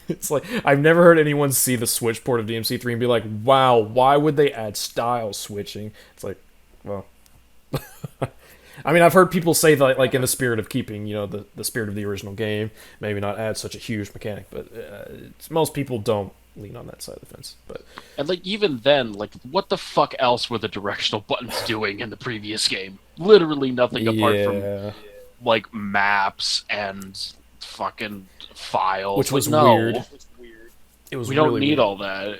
It's like I've never heard anyone see the Switch port of DMC3 and be like, "Wow, why would they add style switching?" It's like, well, I mean, I've heard people say that, like, in the spirit of keeping, the spirit of the original game, maybe not add such a huge mechanic, but most people don't lean on that side of the fence. And like even then, like, what the fuck else were the directional buttons doing in the previous game? Literally nothing apart from like maps and fucking files, which was weird. It was. We don't really need weird. all that.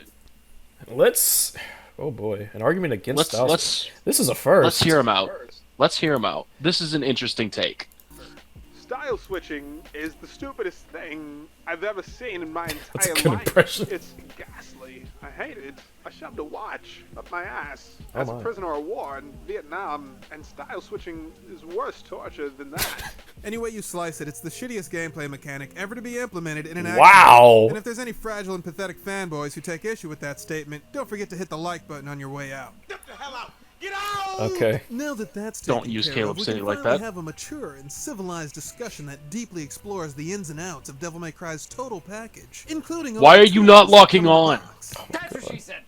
Oh boy, an argument against style. This is a first. Let's hear him out. This is an interesting take. Style switching is the stupidest thing I've ever seen in my entire That's a good life. impression. It's ghastly. I hate it. I shoved a watch up my ass Oh as my. a prisoner of war in Vietnam, and style switching is worse torture than that. Any way you slice it, it's the shittiest gameplay mechanic ever to be implemented in an action Wow. game. And if there's any fragile and pathetic fanboys who take issue with that statement, don't forget to hit the like button on your way out. Get the hell out! Get out! Okay. Now that that's Don't taken use care Caleb of, we City can like finally that. have a mature and civilized discussion that deeply explores the ins and outs of Devil May Cry's total package, including. Why all are the you tools not that locking come in the on? box. That's what she said.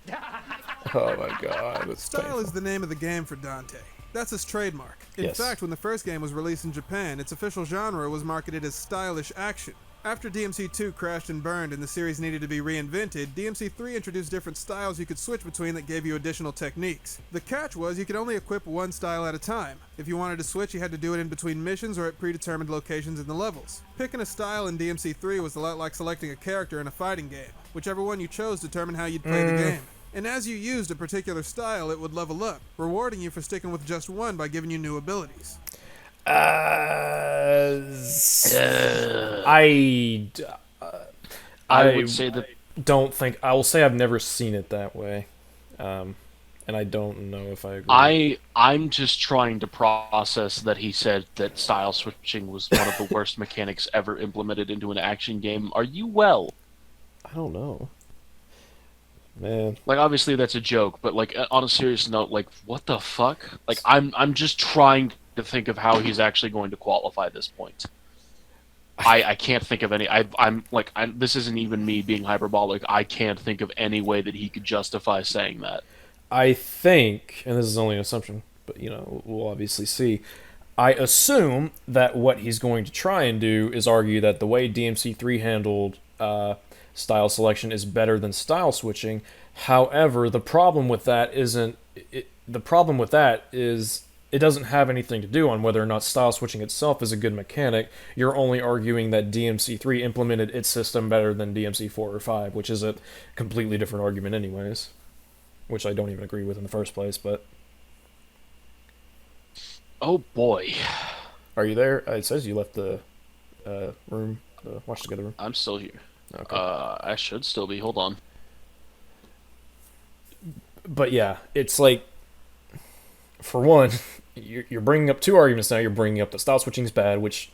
Oh my god. That's Style painful. is the name of the game for Dante. That's his trademark. In Yes. fact, when the first game was released in Japan, its official genre was marketed as stylish action. After DMC2 crashed and burned and the series needed to be reinvented, DMC3 introduced different styles you could switch between that gave you additional techniques. The catch was you could only equip one style at a time. If you wanted to switch, you had to do it in between missions or at predetermined locations in the levels. Picking a style in DMC3 was a lot like selecting a character in a fighting game. Whichever one you chose determined how you'd play the game. And as you used a particular style, it would level up, rewarding you for sticking with just one by giving you new abilities. I I would say that don't think I will say I've never seen it that way, and and I don't know if I agree. I'm just trying to process that he said that style switching was one of the worst mechanics ever implemented into an action game. Are you well? I don't know. Man, Like, obviously that's a joke, but like on a serious note, like what the fuck? Like I'm just trying to think of how he's actually going to qualify this point. I can't think of any. This isn't even me being hyperbolic. I can't think of any way that he could justify saying that. I think, and this is only an assumption, but we'll obviously see. I assume that what he's going to try and do is argue that the way DMC3 handled style selection is better than style switching. However, the problem with that is it doesn't have anything to do on whether or not style switching itself is a good mechanic. You're only arguing that DMC3 implemented its system better than DMC4 or 5, which is a completely different argument anyways, which I don't even agree with in the first place, but... Oh boy. Are you there? It says you left the room, the watch together room. I'm still here. Okay. I should still be. Hold on. But yeah, it's like, for one, you're bringing up two arguments now. You're bringing up that style switching is bad, which,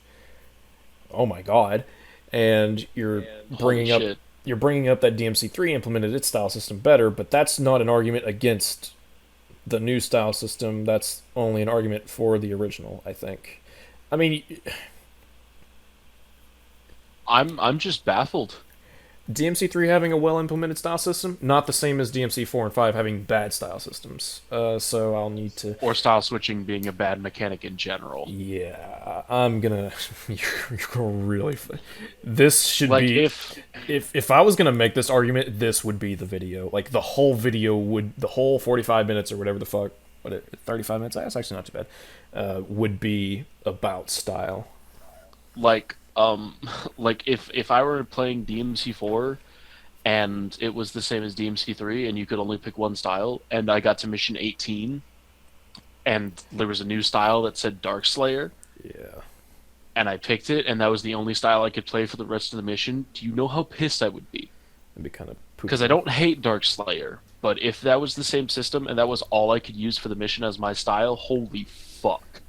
oh my god, and you're bringing up shit. you're bringing up that DMC3 implemented its style system better, but that's not an argument against the new style system. That's only an argument for the original, I think. I mean, I'm just baffled. DMC3 having a well-implemented style system, not the same as DMC4 and 5 having bad style systems. So I'll need to... Or style switching being a bad mechanic in general. Yeah, I'm gonna... You're really... This should Like, be... If I was gonna make this argument, this would be the video. Like, the whole video would... The whole 45 minutes or whatever the fuck... 35 minutes? That's actually not too bad. Would be about style. Like if I were playing DMC4 and it was the same as DMC3 and you could only pick one style, and I got to mission 18 and there was a new style that said Dark Slayer, Yeah. and I picked it and that was the only style I could play for the rest of the mission, do you know how pissed I would be? It'd be kind of... Because I don't hate Dark Slayer, but if that was the same system and that was all I could use for the mission as my style, holy fuck.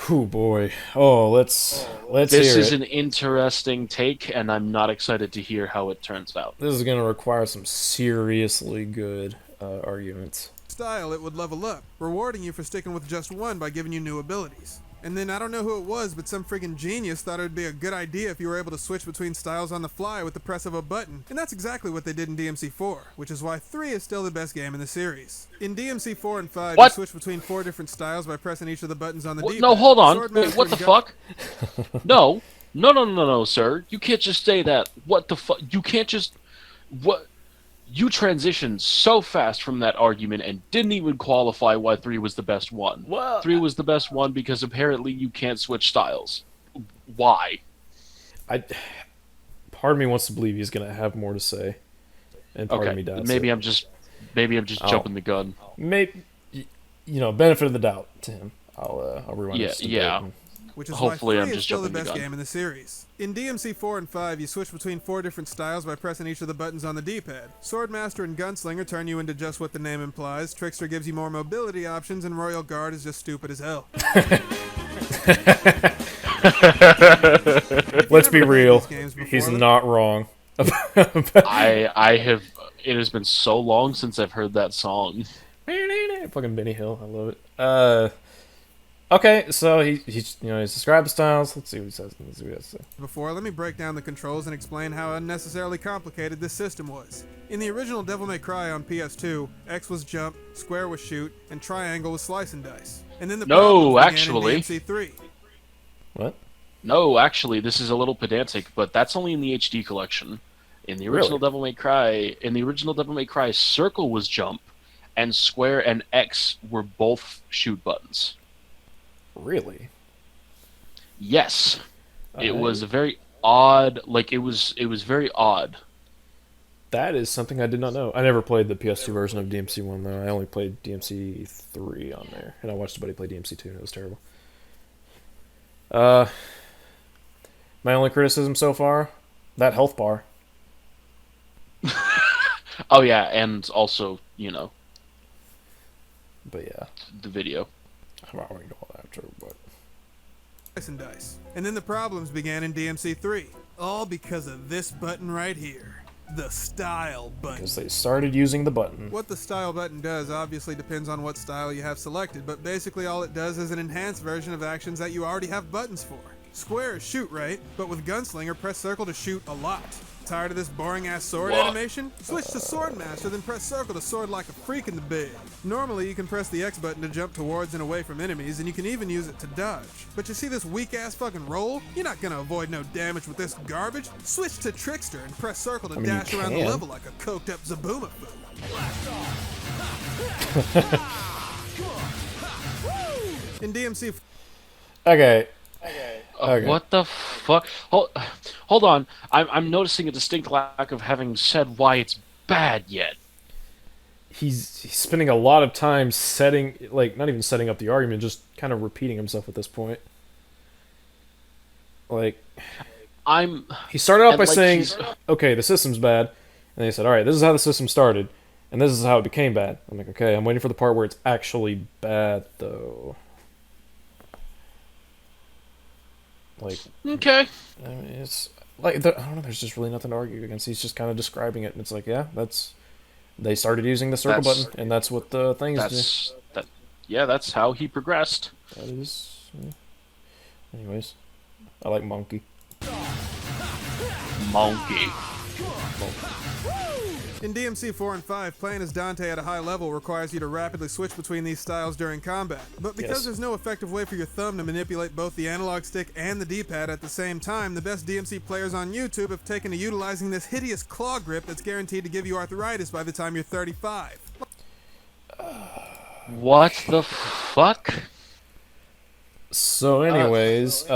Oh boy. Oh, let's This hear is it. an interesting take, and I'm not excited to hear how it turns out. This is going to require some seriously good arguments. Style, it would level up, rewarding you for sticking with just one by giving you new abilities. And then I don't know who it was, but some friggin' genius thought it would be a good idea if you were able to switch between styles on the fly with the press of a button. And that's exactly what they did in DMC4, which is why 3 is still the best game in the series. In DMC4 and 5, What? you switch between 4 different styles by pressing each of the buttons on the D-pad. No, hold on. Sword Wait, Master what the and fuck? No, sir. You can't just say that. What the fuck? You can't just... What? You transitioned so fast from that argument and didn't even qualify why 3 was the best one. Well, 3 was the best one because apparently you can't switch styles. Why? Part of me wants to believe he's going to have more to say, and part of me doubts maybe it. I'm just jumping the gun. Maybe, benefit of the doubt to him. I'll rewind this just a bit Yeah. and- which is Hopefully why I'm 3 is just still the jumping the best gun. game in the series. In DMC4 and 5, you switch between 4 different styles by pressing each of the buttons on the D-pad. Swordmaster and Gunslinger turn you into just what the name implies, Trickster gives you more mobility options, and Royal Guard is just stupid as hell. Let's be real. These games before, He's let me- not wrong. I have... It has been so long since I've heard that song. Fucking Benny Hill. I love it. Okay, so he's described the styles. Let's see what he says. Let's see what he has to say. Before, let me break down the controls and explain how unnecessarily complicated this system was. In the original Devil May Cry on PS2, X was jump, square was shoot, and triangle was slice and dice. And then the No, problems began actually. in DMC3. What? No, actually, this is a little pedantic, but that's only in the HD collection. In the original Really? Devil May Cry, circle was jump, and square and X were both shoot buttons. Really? Yes, it was a very odd. Like it was very odd. That is something I did not know. I never played the PS2 version of DMC1 though. I only played DMC3 on there, and I watched somebody play DMC2, and it was terrible. My only criticism so far, that health bar. Oh yeah, and also But yeah, The video. I'm not going to all that too, but and dice. And then the problems began in DMC3. All because of this button right here. The style button. because they started using the button. What the style button does obviously depends on what style you have selected, but basically all it does is an enhanced version of actions that you already have buttons for. Square is shoot, right? But with Gunslinger, press circle to shoot a lot. Tired of this boring-ass sword animation? Switch to Sword Master, then press circle to sword like a freak in the bed. Normally, you can press the X button to jump towards and away from enemies, and you can even use it to dodge. But you see this weak-ass fucking roll? You're not gonna avoid no damage with this garbage. Switch to Trickster and press circle to dash around the level like a coked-up Zabuma fool. In DMC... Okay. What the fuck? Hold on. I'm noticing a distinct lack of having said why it's bad yet. He's spending a lot of time setting, like, not even setting up the argument, just kind of repeating himself at this point. Like, he started out by saying, okay, the system's bad, and then he said, alright, this is how the system started, and this is how it became bad. I'm like, okay, I'm waiting for the part where it's actually bad, though. Like, okay. I mean, it's like, I don't know, there's just really nothing to argue against. He's just kind of describing it, and it's like, yeah, they started using the circle button, and that's what the things do. Yeah, that's how he progressed. That is. Yeah. Anyways, I like Monkey. Monkey. In DMC 4 and 5, playing as Dante at a high level requires you to rapidly switch between these styles during combat. But because there's no effective way for your thumb to manipulate both the analog stick and the D-pad at the same time, the best DMC players on YouTube have taken to utilizing this hideous claw grip that's guaranteed to give you arthritis by the time you're 35. What the fuck? So anyways,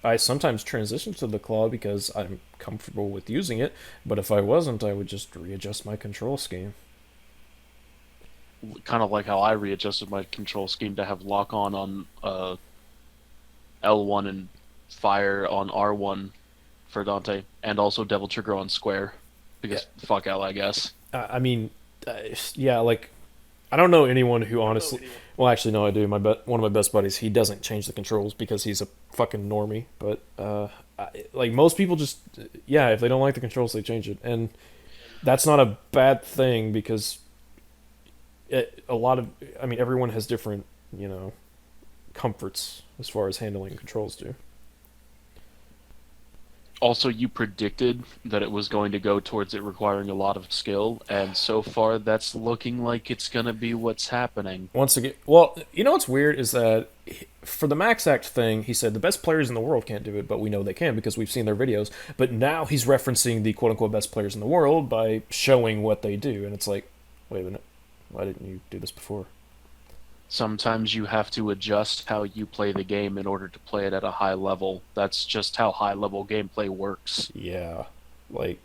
I sometimes transition to the claw because I'm comfortable with using it, but if I wasn't, I would just readjust my control scheme. Kind of like how I readjusted my control scheme to have lock on L1 and fire on R1 for Dante, and also Devil Trigger on square, because fuck L, I guess. I mean, yeah, like, I don't know anyone who honestly... Well, actually, no, I do. One of my best buddies, he doesn't change the controls because he's a fucking normie. But, like, most people just... Yeah, if they don't like the controls, they change it. And that's not a bad thing because everyone has different, comforts as far as handling controls do. Also, you predicted that it was going to go towards it requiring a lot of skill, and so far that's looking like it's going to be what's happening. Once again, well, you know what's weird is that for the Max Act thing, he said the best players in the world can't do it, but we know they can because we've seen their videos. But now he's referencing the quote-unquote best players in the world by showing what they do, and it's like, wait a minute, why didn't you do this before? Sometimes you have to adjust how you play the game in order to play it at a high level. That's just how high-level gameplay works. Yeah, like,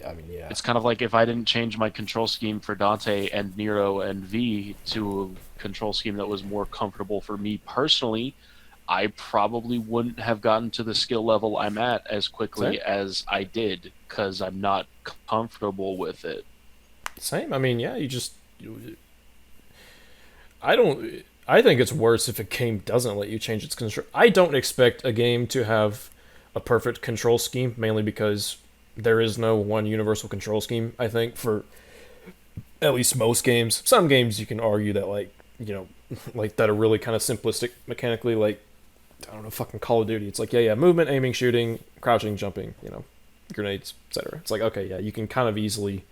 yeah. It's kind of like if I didn't change my control scheme for Dante and Nero and V to a control scheme that was more comfortable for me personally, I probably wouldn't have gotten to the skill level I'm at as quickly as I did, because I'm not comfortable with it. Same. I mean, yeah, I think it's worse if a game doesn't let you change its control. I don't expect a game to have a perfect control scheme, mainly because there is no one universal control scheme, I think, for at least most games. Some games you can argue that, like, like that are really kind of simplistic mechanically, like, I don't know, fucking Call of Duty. It's like, yeah, movement, aiming, shooting, crouching, jumping, grenades, etc. It's like, okay, yeah, you can kind of easily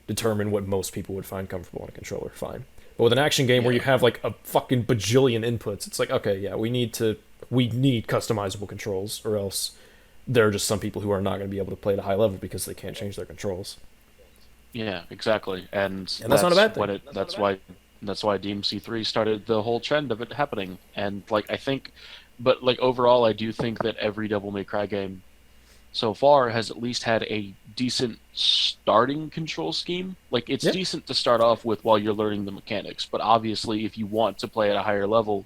determine what most people would find comfortable on a controller, fine. But with an action game where you have like a fucking bajillion inputs, it's like, okay, yeah, we need customizable controls, or else there are just some people who are not going to be able to play at a high level because they can't change their controls. Yeah, exactly, and that's not a bad thing. That's why DMC3 started the whole trend of it happening. And like overall, I do think that every Devil May Cry game so far has at least had a decent starting control scheme. Like, it's decent to start off with while you're learning the mechanics, but obviously if you want to play at a higher level,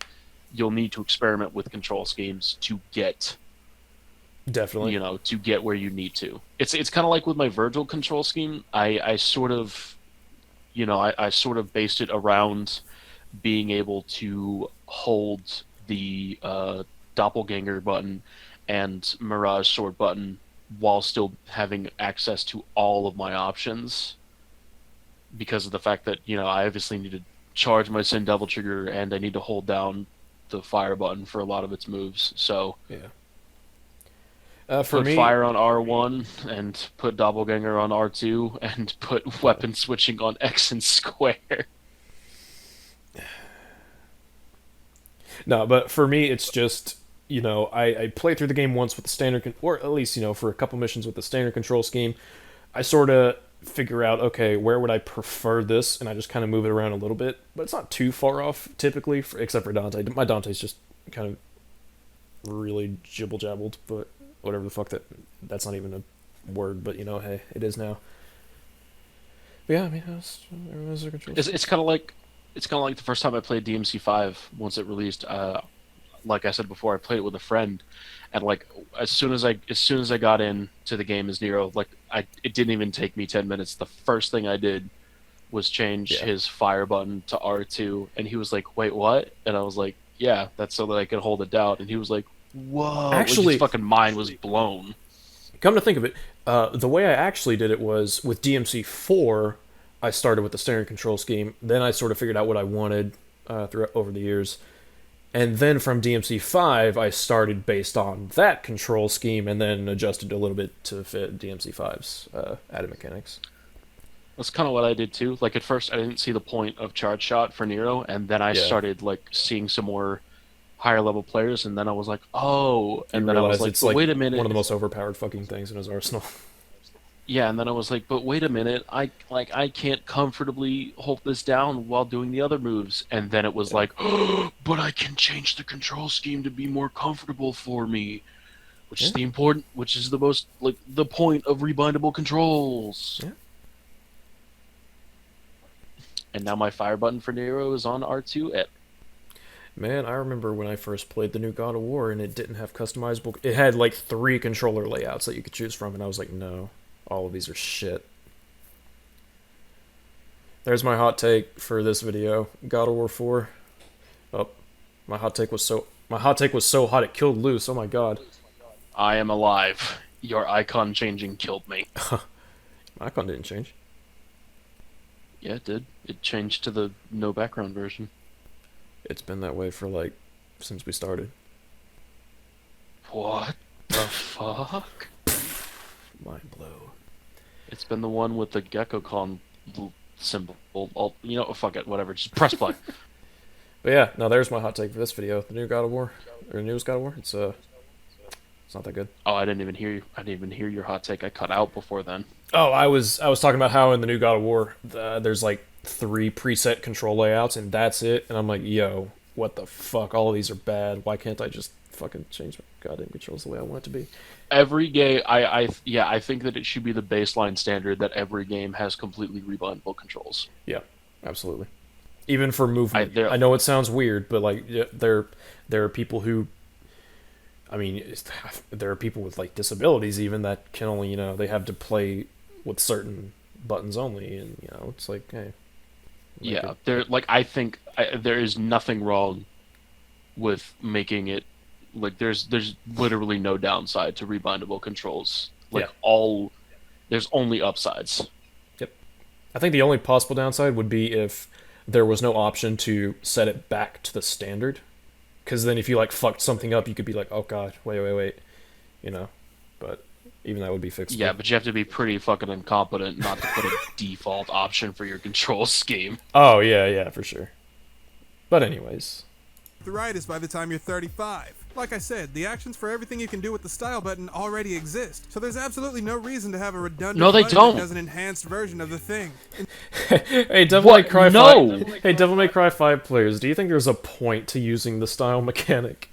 you'll need to experiment with control schemes to get to get where you need to. It's kind of like with my Virgil control scheme. I sort of I sort of based it around being able to hold the doppelganger button and mirage sword button while still having access to all of my options, because of the fact that I obviously need to charge my Sin Devil trigger and I need to hold down the fire button for a lot of its moves. So Yeah. For put me, fire on R1 and put doppelganger on R2 and put weapon switching on X and square. no, but for me, it's just I played through the game once with the standard, or at least for a couple missions with the standard control scheme. I sort of figure out, okay, where would I prefer this, and I just kind of move it around a little bit, but it's not too far off typically, except for Dante. My Dante's just kind of really jibble jabbled, but whatever the fuck that's not even a word, but hey, it is now. But yeah, I mean, everyone's a control. It's kind of like the first time I played DMC5 once it released. Like I said before, I played it with a friend, and like as soon as I got into the game as Nero, like it didn't even take me 10 minutes. The first thing I did was change his fire button to R2, and he was like, "Wait, what?" And I was like, "Yeah, that's so that I could hold it down." And he was like, "Whoa!" Actually, like his fucking mind was blown. Come to think of it, the way I actually did it was with DMC4. I started with the standard control scheme. Then I sort of figured out what I wanted over the years. And then from DMC5, I started based on that control scheme and then adjusted a little bit to fit DMC5's added mechanics. That's kind of what I did too. Like at first, I didn't see the point of charge shot for Nero, and then I started like seeing some more higher level players, and then I was like, oh, and then I was like, it's like wait a minute, one of the most overpowered fucking things in his arsenal. Yeah, and then I was like, but wait a minute, I can't comfortably hold this down while doing the other moves. And then it was like, oh, but I can change the control scheme to be more comfortable for me, which is the most like the point of rebindable controls. Yeah. And now my fire button for Nero is on R2. Man, I remember when I first played the new God of War and it didn't have customizable. It had like 3 controller layouts that you could choose from, and I was like, no. All of these are shit. There's my hot take for this video. God of War 4. Oh, my hot take was so hot it killed Luce. Oh my god. I am alive. Your icon changing killed me. My icon didn't change. Yeah, it did. It changed to the no background version. It's been that way for since we started. What the fuck? Mind blow. It's been the one with the GeckoCon symbol. Fuck it, whatever. Just press play. But yeah, now there's my hot take for this video. The new God of War, or newest God of War. It's not that good. Oh, I didn't even hear you. I didn't even hear your hot take. I cut out before then. Oh, I was talking about how in the new God of War, there's like 3 preset control layouts, and that's it. And I'm like, yo, what the fuck? All of these are bad. Why can't I just fucking change my goddamn controls the way I want it to be? Every game, I think that it should be the baseline standard that every game has completely rebindable controls. Yeah, absolutely. Even for movement, I know it sounds weird, but like there are people who, I mean, there are people with like disabilities even that can only they have to play with certain buttons only, and it's like, hey. Yeah, I think there is nothing wrong with making it. Like there's literally no downside to rebindable controls. There's only upsides. Yep. I think the only possible downside would be if there was no option to set it back to the standard. Because then if you fucked something up, you could be like, oh god, wait. But even that would be fixed. Yeah, but you have to be pretty fucking incompetent not to put a default option for your control scheme. Oh yeah, for sure. But anyways. The right is by the time you're 35. Like I said, the actions for everything you can do with the style button already exist, so there's absolutely no reason to have a redundant button that does an enhanced version of the thing. Hey, Devil May Cry 5. Hey, Devil May Cry 5 players, do you think there's a point to using the style mechanic?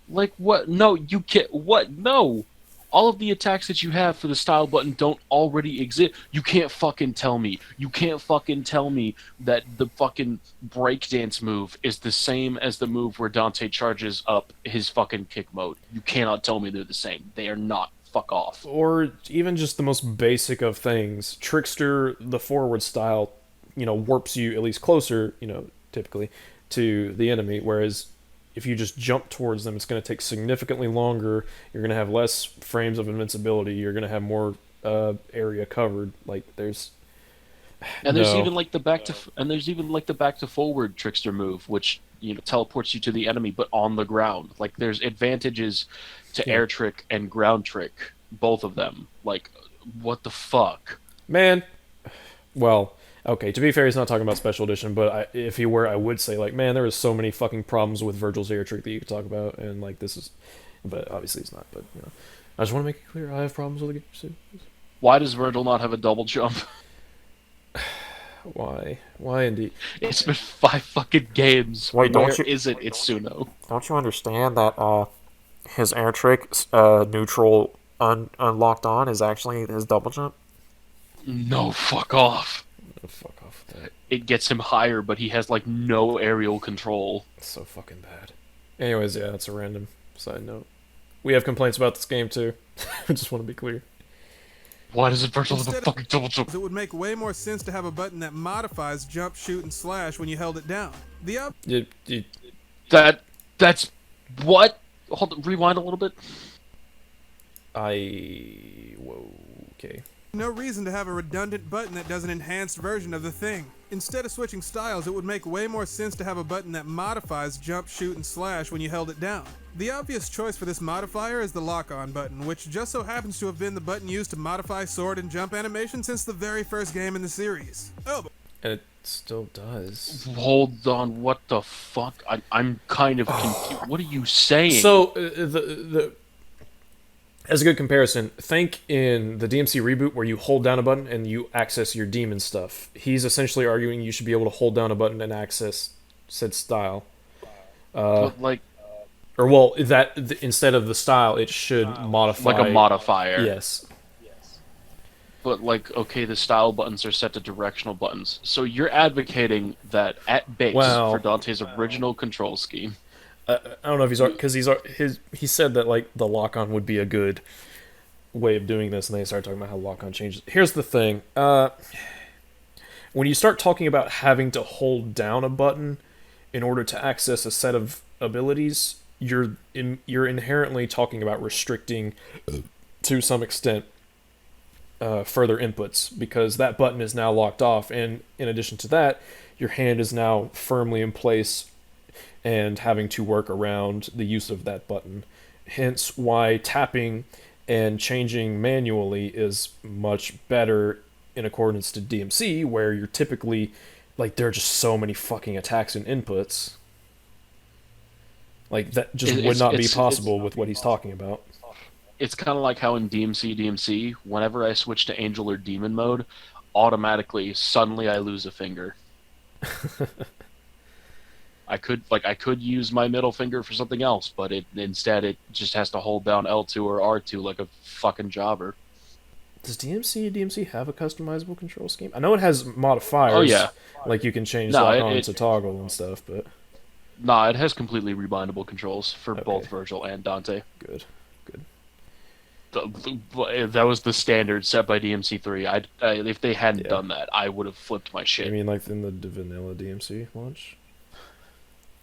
Like what? No, you can't. What? No. All of the attacks that you have for the style button don't already exist. You can't fucking tell me. You can't fucking tell me that the fucking breakdance move is the same as the move where Dante charges up his fucking kick mode. You cannot tell me they're the same. They are not. Fuck off. Or even just the most basic of things. Trickster, the forward style, warps you at least closer, typically to the enemy. Whereas if you just jump towards them, it's going to take significantly longer. You're going to have less frames of invincibility. You're going to have more area covered. Like there's there's no. even like the back to forward trickster move, which teleports you to the enemy, but on the ground. Like there's advantages to air trick and ground trick, both of them. Like, what the fuck? Man, well, okay, to be fair, he's not talking about Special Edition, but if he were, I would say, like, man, there was so many fucking problems with Virgil's air trick that you could talk about, and, like, this is... But obviously he's not, but, I just want to make it clear, I have problems with the game, so... Why does Virgil not have a double jump? Why? Why, indeed? It's been 5 fucking games. Wait, Where isn't Itsuno? Don't you understand that his air trick, neutral unlocked on, is actually his double jump? No, fuck off. Oh, fuck off with that. It gets him higher, but he has, like, no aerial control. It's so fucking bad. Anyways, yeah, that's a random side note. We have complaints about this game, too. I just want to be clear. Why does it Virgil have a Instead fucking double jump? It would make way more sense to have a button that modifies jump, shoot, and slash when you held it down. That's... What? Hold on, rewind a little bit. Whoa, okay. No reason to have a redundant button that does an enhanced version of the thing. Instead of switching styles, it would make way more sense to have a button that modifies jump, shoot, and slash when you held it down. The obvious choice for this modifier is the lock-on button, which just so happens to have been the button used to modify sword and jump animation since the very first game in the series. Oh, And it still does. Hold on, what the fuck? I'm kind of confused. What are you saying? So, as a good comparison, think in the DMC reboot where you hold down a button and you access your demon stuff. He's essentially arguing you should be able to hold down a button and access said style. But, like... Or, well, instead of the style, it should modify... Like a modifier. Yes. But, like, okay, the style buttons are set to directional buttons. So you're advocating that, at base, for Dante's original control scheme... I don't know if because he said that like the lock-on would be a good way of doing this, and they started talking about how lock-on changes. Here's the thing: when you start talking about having to hold down a button in order to access a set of abilities, you're inherently talking about restricting, to some extent, further inputs, because that button is now locked off, and in addition to that, your hand is now firmly in place and having to work around the use of that button. Hence why tapping and changing manually is much better in accordance to DMC, where you're typically, like, there are just so many fucking attacks and inputs. Like, that just would not be possible with what he's talking about. It's kind of like how in DMC, whenever I switch to Angel or Demon mode, automatically, suddenly I lose a finger. I could use my middle finger for something else, but instead it just has to hold down L2 or R2 like a fucking jobber. Does DMC have a customizable control scheme? I know it has modifiers. Oh yeah, like you can change lock-on to toggle and stuff, but... Nah, it has completely rebindable controls for both Virgil and Dante. Good. That was the standard set by DMC3. If they hadn't done that, I would have flipped my shit. You mean like in the vanilla DMC launch?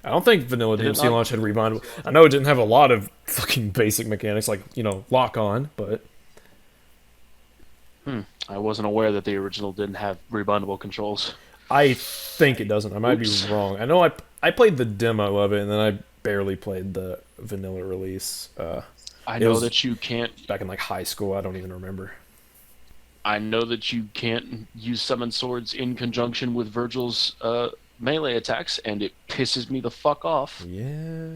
I don't think vanilla DMC launch had rebindable. I know it didn't have a lot of fucking basic mechanics like, lock on, but... I wasn't aware that the original didn't have rebindable controls. I think it doesn't. I might be wrong. I know I played the demo of it, and then I barely played the vanilla release. I know that you can't... Back in, like, high school, I don't even remember. I know that you can't use summon swords in conjunction with Virgil's melee attacks, and it pisses me the fuck off. Yeah.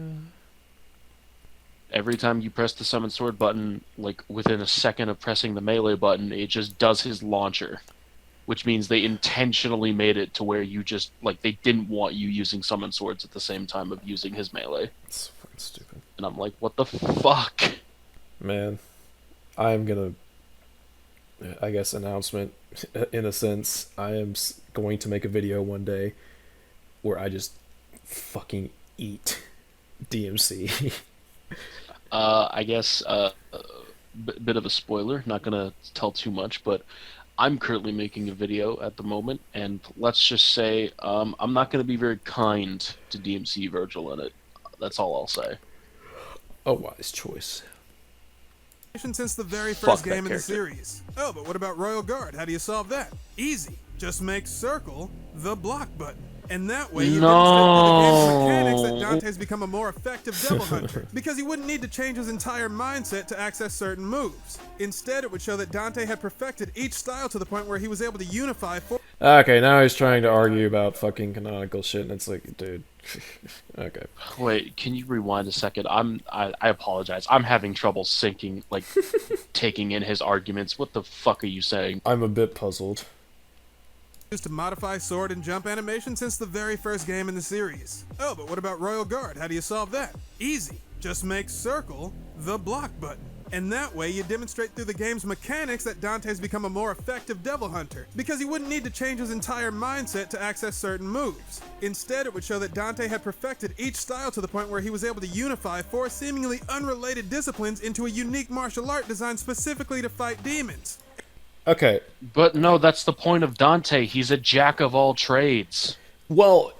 Every time you press the summon sword button, like within a second of pressing the melee button, it just does his launcher. Which means they intentionally made it to where you just, like, they didn't want you using summon swords at the same time of using his melee. It's fucking stupid. And I'm like, what the fuck? Man, I'm gonna, I guess, announcement, in a sense, I am going to make a video one day where I just fucking eat DMC. I guess, bit of a spoiler, not gonna tell too much, but I'm currently making a video at the moment, and let's just say I'm not going to be very kind to DMC Virgil in it. That's all I'll say. A wise choice. Since the very Fuck first that game in the character. series. Oh, but what about Royal Guard? How do you solve that? Easy. Just make circle the block button. And that way you demonstrate through the game's mechanics that Dante's become a more effective devil hunter, because he wouldn't need to change his entire mindset to access certain moves. Instead, it would show that Dante had perfected each style to the point where he was able to unify four. Okay, now he's trying to argue about fucking canonical shit, and it's like, dude. Okay. Wait, can you rewind a second? I apologize. I'm having trouble syncing, like, taking in his arguments. What the fuck are you saying? I'm a bit puzzled. Used to modify sword and jump animation since the very first game in the series. Oh, but what about Royal Guard? How do you solve that? Easy. Just make circle the block button. And that way you demonstrate through the game's mechanics that Dante's become a more effective devil hunter, because he wouldn't need to change his entire mindset to access certain moves. Instead, it would show that Dante had perfected each style to the point where he was able to unify four seemingly unrelated disciplines into a unique martial art designed specifically to fight demons. Okay. But no, that's the point of Dante. He's a jack of all trades. Well,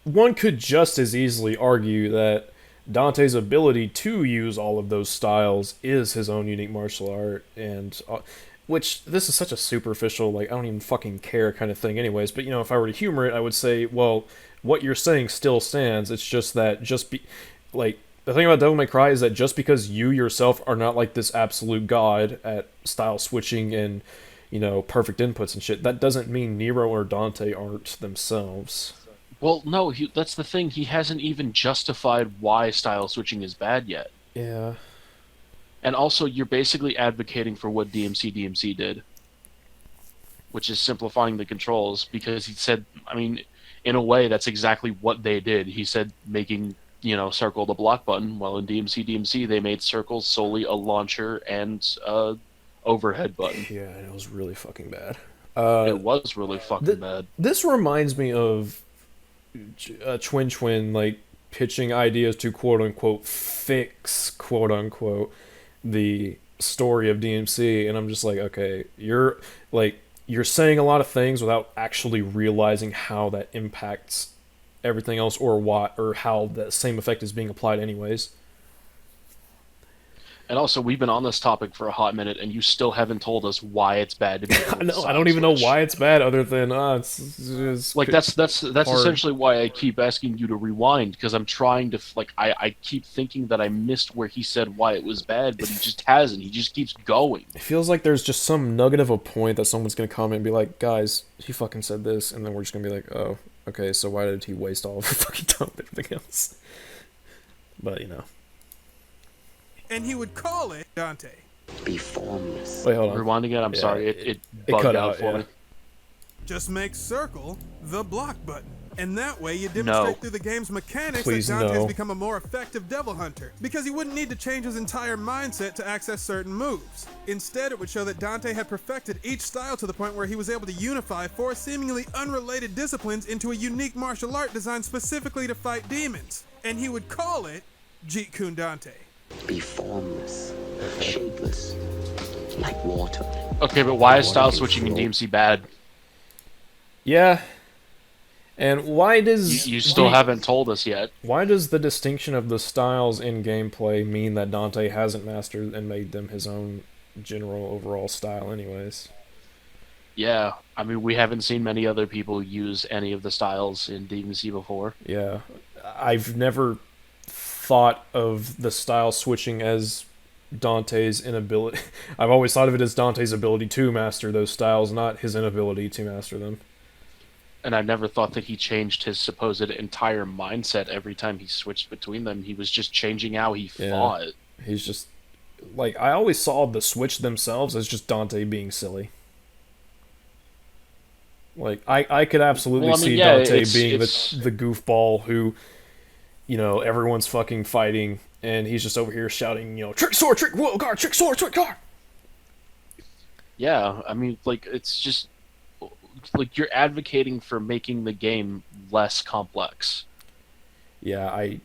one could just as easily argue that Dante's ability to use all of those styles is his own unique martial art, and which, this is such a superficial, like, I don't even fucking care kind of thing anyways, but, you know, if I were to humor it, I would say, well, what you're saying still stands. It's just that like, the thing about Devil May Cry is that just because you yourself are not, like, this absolute god at style switching and, you know, perfect inputs and shit, that doesn't mean Nero or Dante aren't themselves. Well, no, that's the thing. He hasn't even justified why style switching is bad yet. Yeah. And also, you're basically advocating for what DMC did, which is simplifying the controls, because he said, I mean, in a way, that's exactly what they did. He said making, you know, circle the block button, while in DMC, they made circles solely a launcher and overhead button. Yeah, it was really fucking bad. It was really fucking bad. This reminds me of Twin, like, pitching ideas to quote-unquote fix, quote-unquote, the story of DMC, and I'm just like, okay, you're saying a lot of things without actually realizing how that impacts everything else, or how the same effect is being applied anyways. And also, we've been on this topic for a hot minute, and you still haven't told us why it's bad to be able to No, I style don't even know switch. why it's bad, other than it's Like, that's hard. essentially why I keep asking you to rewind, because I'm trying to, like, I keep thinking that I missed where he said why it was bad, but he just hasn't. He just keeps going. It feels like there's just some nugget of a point that someone's gonna comment and be like, guys, he fucking said this, and then we're just gonna be like, oh, okay, so why did he waste all of his fucking time with everything else? But, you know. And he would call it Dante. Be formless. Wait, hold on. Rewind again, I'm Yeah, sorry, it it bugged cut out out, for yeah. me. Just make circle the block button. And that way you demonstrate through the game's mechanics Please, that Dante's no. become a more effective devil hunter, because he wouldn't need to change his entire mindset to access certain moves. Instead, it would show that Dante had perfected each style to the point where he was able to unify four seemingly unrelated disciplines into a unique martial art designed specifically to fight demons. And he would call it Jeet Kune Dante. Be formless. Shapeless. Like water. Okay, but why is style switching in DMC bad? Yeah. And why does You still haven't told us yet. why does the distinction of the styles in gameplay mean that Dante hasn't mastered and made them his own general overall style anyways? Yeah, I mean, we haven't seen many other people use any of the styles in DMC before. Yeah. I've never thought of the style switching as Dante's inability. I've always thought of it as Dante's ability to master those styles, not his inability to master them. And I never thought that he changed his supposed entire mindset every time he switched between them. He was just changing how he Yeah. fought. He's just, like, I always saw the switch themselves as just Dante being silly. Like, I could absolutely Well, I mean, see yeah, Dante it's- being it's- the goofball who, you know, everyone's fucking fighting, and he's just over here shouting, you know, trick sword, trick royal guard, trick sword, trick guard. Yeah, I mean, like, it's just... Like, you're advocating for making the game less complex. Yeah,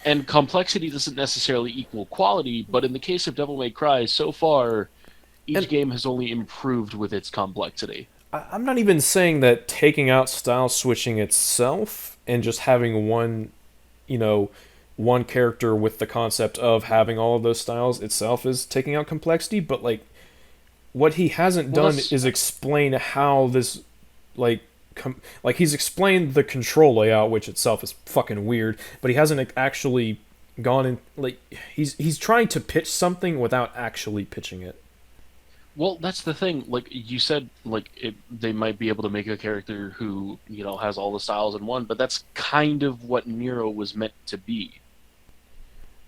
And complexity doesn't necessarily equal quality, but in the case of Devil May Cry, so far, Each game has only improved with its complexity. I'm not even saying that taking out style switching itself and just having one, one character with the concept of having all of those styles itself is taking out complexity, but like what he hasn't done is explain how this like he's explained the control layout, which itself is fucking weird, but he hasn't actually gone in he's trying to pitch something without actually pitching it. Well, that's the thing. Like you said, they might be able to make a character who has all the styles in one, but that's kind of what Nero was meant to be.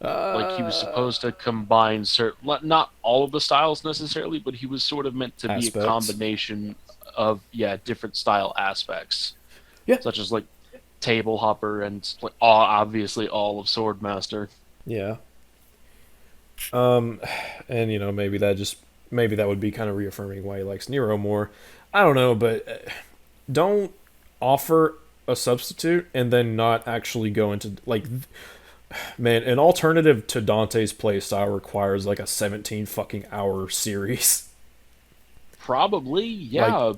Like he was supposed to combine not all of the styles necessarily, but he was sort of meant to be a combination of different style aspects. Yeah, such as like Table Hopper and obviously all of Swordmaster. Yeah. And maybe that would be kind of reaffirming why he likes Nero more. I don't know, but don't offer a substitute and then not actually go into man, an alternative to Dante's playstyle requires like a 17 fucking hour series. Probably,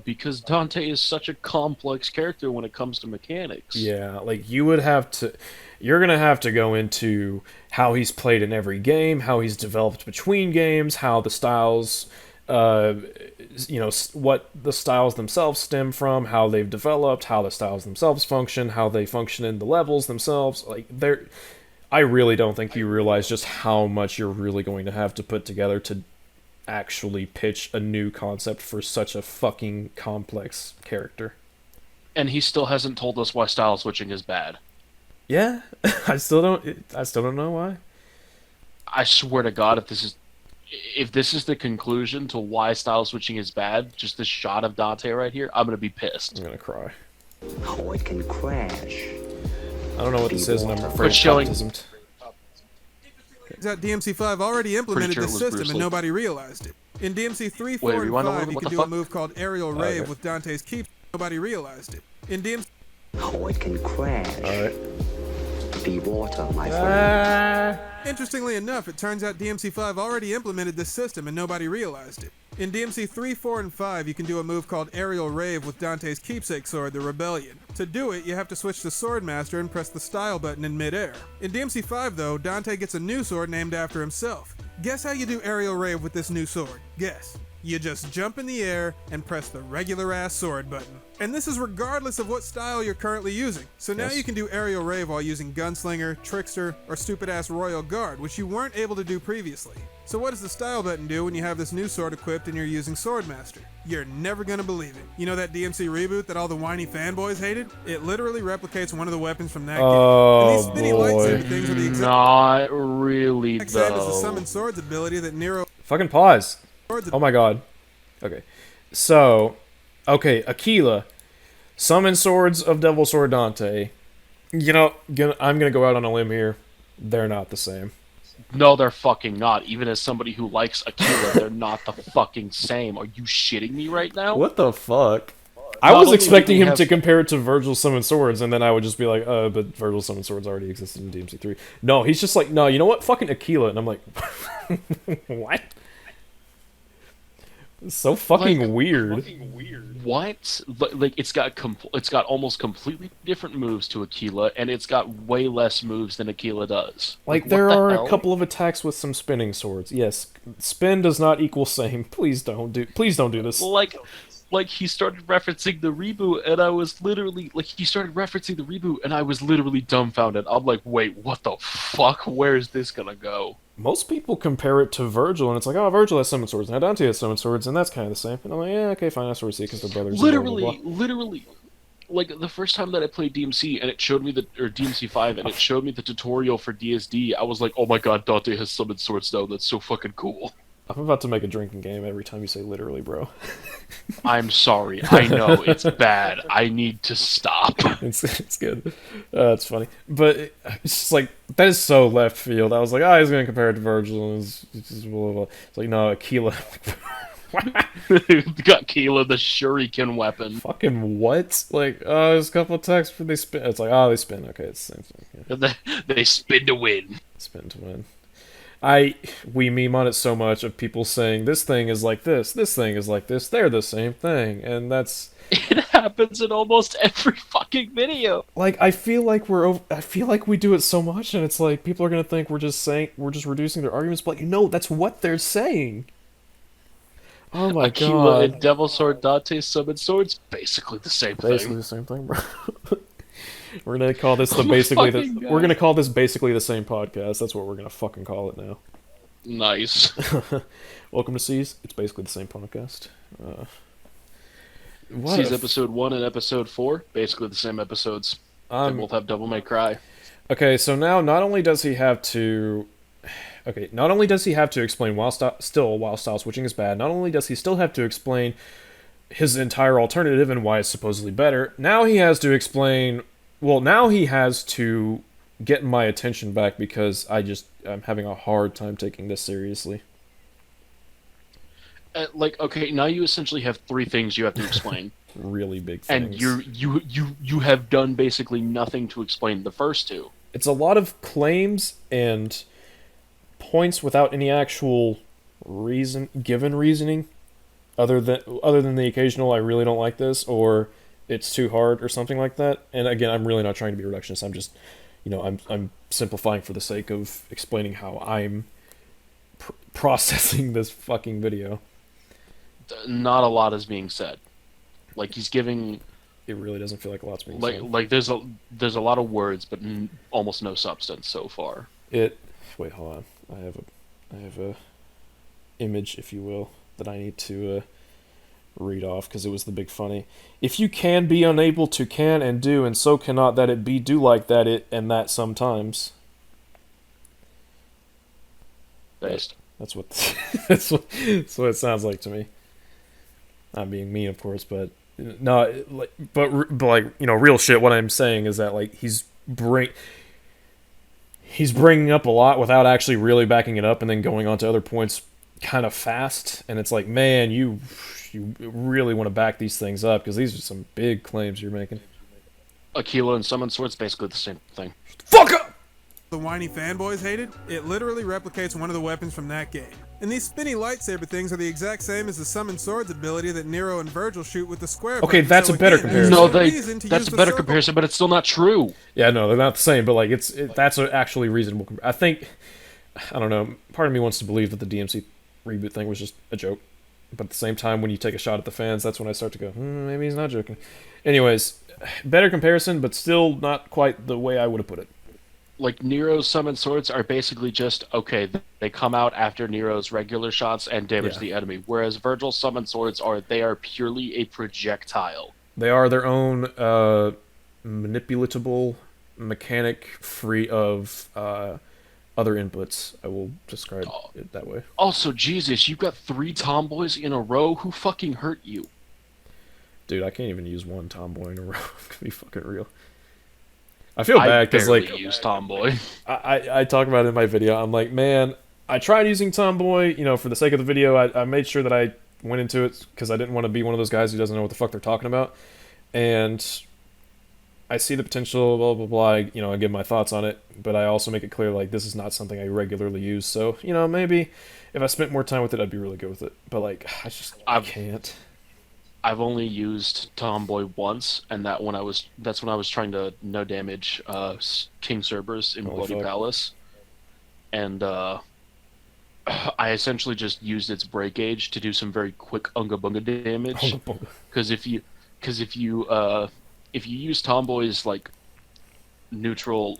because Dante is such a complex character when it comes to mechanics. Yeah, you're gonna have to go into how he's played in every game, how he's developed between games, how the styles, what the styles themselves stem from, how they've developed, how the styles themselves function, how they function in the levels themselves. I really don't think you realize just how much you're really going to have to put together to actually pitch a new concept for such a fucking complex character. And he still hasn't told us why style switching is bad. Yeah, I still don't know why. I swear to God, if this is the conclusion to why style switching is bad, just this shot of Dante right here, I'm gonna be pissed. I'm gonna cry. Oh, it can crash. I don't know what this is, and I'm afraid Quit showing. That DMC5 already implemented the system and nobody realized it. In DMC 3, 4, and 5, you can do a move called Aerial Rave with Dante's Keep. Nobody realized it. In DMC... Oh, it can crash. Alright. Be water, my friend. Interestingly enough, it turns out DMC5 already implemented this system and nobody realized it. In DMC 3, 4, and 5, you can do a move called Aerial Rave with Dante's keepsake sword, the Rebellion. To do it, you have to switch to Swordmaster and press the style button in midair. In DMC 5, though, Dante gets a new sword named after himself. Guess how you do Aerial Rave with this new sword? Guess. You just jump in the air and press the regular-ass sword button. And this is regardless of what style you're currently using. So now you can do Aerial Rave while using Gunslinger, Trickster, or stupid-ass Royal Guard, which you weren't able to do previously. So what does the style button do when you have this new sword equipped and you're using Swordmaster? You're never gonna believe it. You know that DMC reboot that all the whiny fanboys hated? It literally replicates one of the weapons from that game. And these spinny lightsaber things are the exact... Not really, Next hand is the Summon Swords ability that Nero... Fucking pause. Oh my god. Okay. So, Aquila. Summon Swords of Devil Sword Dante. I'm gonna go out on a limb here. They're not the same. No, they're fucking not. Even as somebody who likes Aquila, they're not the fucking same. Are you shitting me right now? What the fuck? I was expecting him to compare it to Virgil's Summon Swords, and then I would just be like, but Virgil's Summon Swords already existed in DMC 3. No, he's just like, no, you know what? Fucking Aquila. And I'm like, what? It's so fucking weird. What? It's got almost completely different moves to Aquila, and it's got way less moves than Aquila does. There are a couple of attacks with some spinning swords. Yes, spin does not equal same. Please don't do this. He started referencing the reboot, and I was literally dumbfounded. I'm like, wait, what the fuck? Where is this gonna go? Most people compare it to Virgil, and it's like, oh, Virgil has summon swords, and Dante has summon swords, and that's kind of the same. And I'm like, yeah, okay, fine, I sort of see because they're brothers. Literally, the first time that I played DMC and it showed me DMC5 and it showed me the tutorial for DSD, I was like, oh my god, Dante has summoned swords now. That's so fucking cool. I'm about to make a drinking game every time you say literally, bro. I'm sorry. I know it's bad. I need to stop. It's good. It's funny, but it's just like that is so left field. I was like, he's gonna compare it to Virgil, and it's just blah, blah, blah. It's like, no, Aquila. Got Aquila, the shuriken weapon. Fucking what? There's a couple of attacks where they spin. It's like, they spin. Okay, it's the same thing. Yeah. They spin to win. Spin to win. we meme on it so much of people saying this thing is like this thing is like this, they're the same thing, and that's It happens in almost every fucking video. like I feel like I feel like we do it so much, and it's like people are gonna think we're just reducing their arguments, but like, no, that's what they're saying. Oh my Aquila and god, Devil Sword Dante Summon Swords, basically the same basically thing. the same thing, bro. We're gonna call this Oh my fucking God. we're gonna call this basically the same podcast. That's what we're gonna fucking call it now. Nice. Welcome to S.E.E.S. It's basically the same podcast. What S.E.E.S. a episode 1 and episode 4, basically the same episodes. They both have Devil May Cry. Okay, so now not only does he have to explain while style switching is bad, not only does he still have to explain his entire alternative and why it's supposedly better, now he has to get my attention back because I'm having a hard time taking this seriously. Okay, now you essentially have 3 things you have to explain. Really big things. And you have done basically nothing to explain the first 2. It's a lot of claims and points without any actual reasoning, other than the occasional "I really don't like this" or "it's too hard" or something like that. And again, I'm really not trying to be reductionist. I'm just, I'm simplifying for the sake of explaining how I'm processing this fucking video. Not a lot is being said. Like he's giving. It really doesn't feel like a lot's being said. Like there's a lot of words, but almost no substance so far. Wait, hold on. I have a image, if you will, that I need to read off because it was the big funny. If you can be unable to can and do, and so cannot that it be do like that it and that sometimes. Based. That's what that's what it sounds like to me. Not being mean, of course, but no, but like real shit. What I'm saying is that like he's bringing up a lot without actually really backing it up, and then going on to other points kind of fast. And it's like, man, you really want to back these things up because these are some big claims you're making. Aquila and Summon Sword's basically the same thing. Fuck up! The whiny fanboys hated, it literally replicates one of the weapons from that game. And these spinny lightsaber things are the exact same as the Summon Swords ability that Nero and Virgil shoot with the square Okay, button. that's a better again, comparison. No, there's reason to that's use a the better circle. comparison, but it's still not true. Yeah, no, they're not the same, but like that's actually reasonable. I think, I don't know. Part of me wants to believe that the DMC reboot thing was just a joke, but at the same time, when you take a shot at the fans, that's when I start to go, maybe he's not joking. Anyways, better comparison, but still not quite the way I would have put it. Like Nero's Summon Swords are basically just okay. They come out after Nero's regular shots and damage the enemy, whereas Virgil's Summon Swords are purely a projectile. They are their own manipulatable mechanic, free of other inputs. I will describe it that way. Also, Jesus, you've got 3 tomboys in a row. Who fucking hurt you? Dude, I can't even use one tomboy in a row. I'm gonna be fucking real. I feel bad because like use tomboy. I talk about it in my video. I'm like, man, I tried using tomboy, for the sake of the video. I made sure that I went into it because I didn't want to be one of those guys who doesn't know what the fuck they're talking about. And I see the potential, blah blah blah. I give my thoughts on it, but I also make it clear like this is not something I regularly use. So maybe if I spent more time with it, I'd be really good with it. But like, I can't. I've only used Tomboy once, and that's when I was trying to no damage King Cerberus in Bloody Palace, and I essentially just used its break gauge to do some very quick unga bunga damage. Because if you use Tomboy's like neutral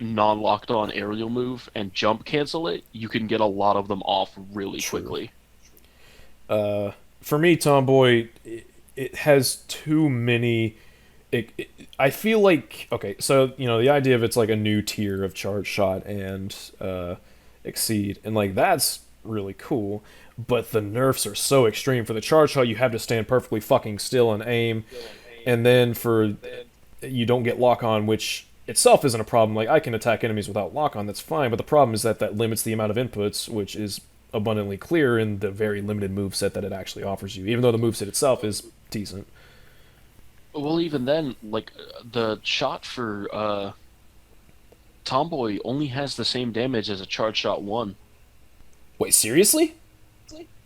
non-locked on aerial move and jump cancel it, you can get a lot of them off really quickly. For me, Tomboy, it has too many. I feel like so the idea of it's like a new tier of charge shot and exceed, and like that's really cool. But the nerfs are so extreme. For the charge shot, you have to stand perfectly fucking still and aim, and then you don't get lock on, which itself isn't a problem. Like I can attack enemies without lock on, that's fine. But the problem is that limits the amount of inputs, which is abundantly clear in the very limited moveset that it actually offers you, even though the moveset itself is decent. Well, even then, like, the shot for Tomboy only has the same damage as a charge shot 1. Wait, seriously?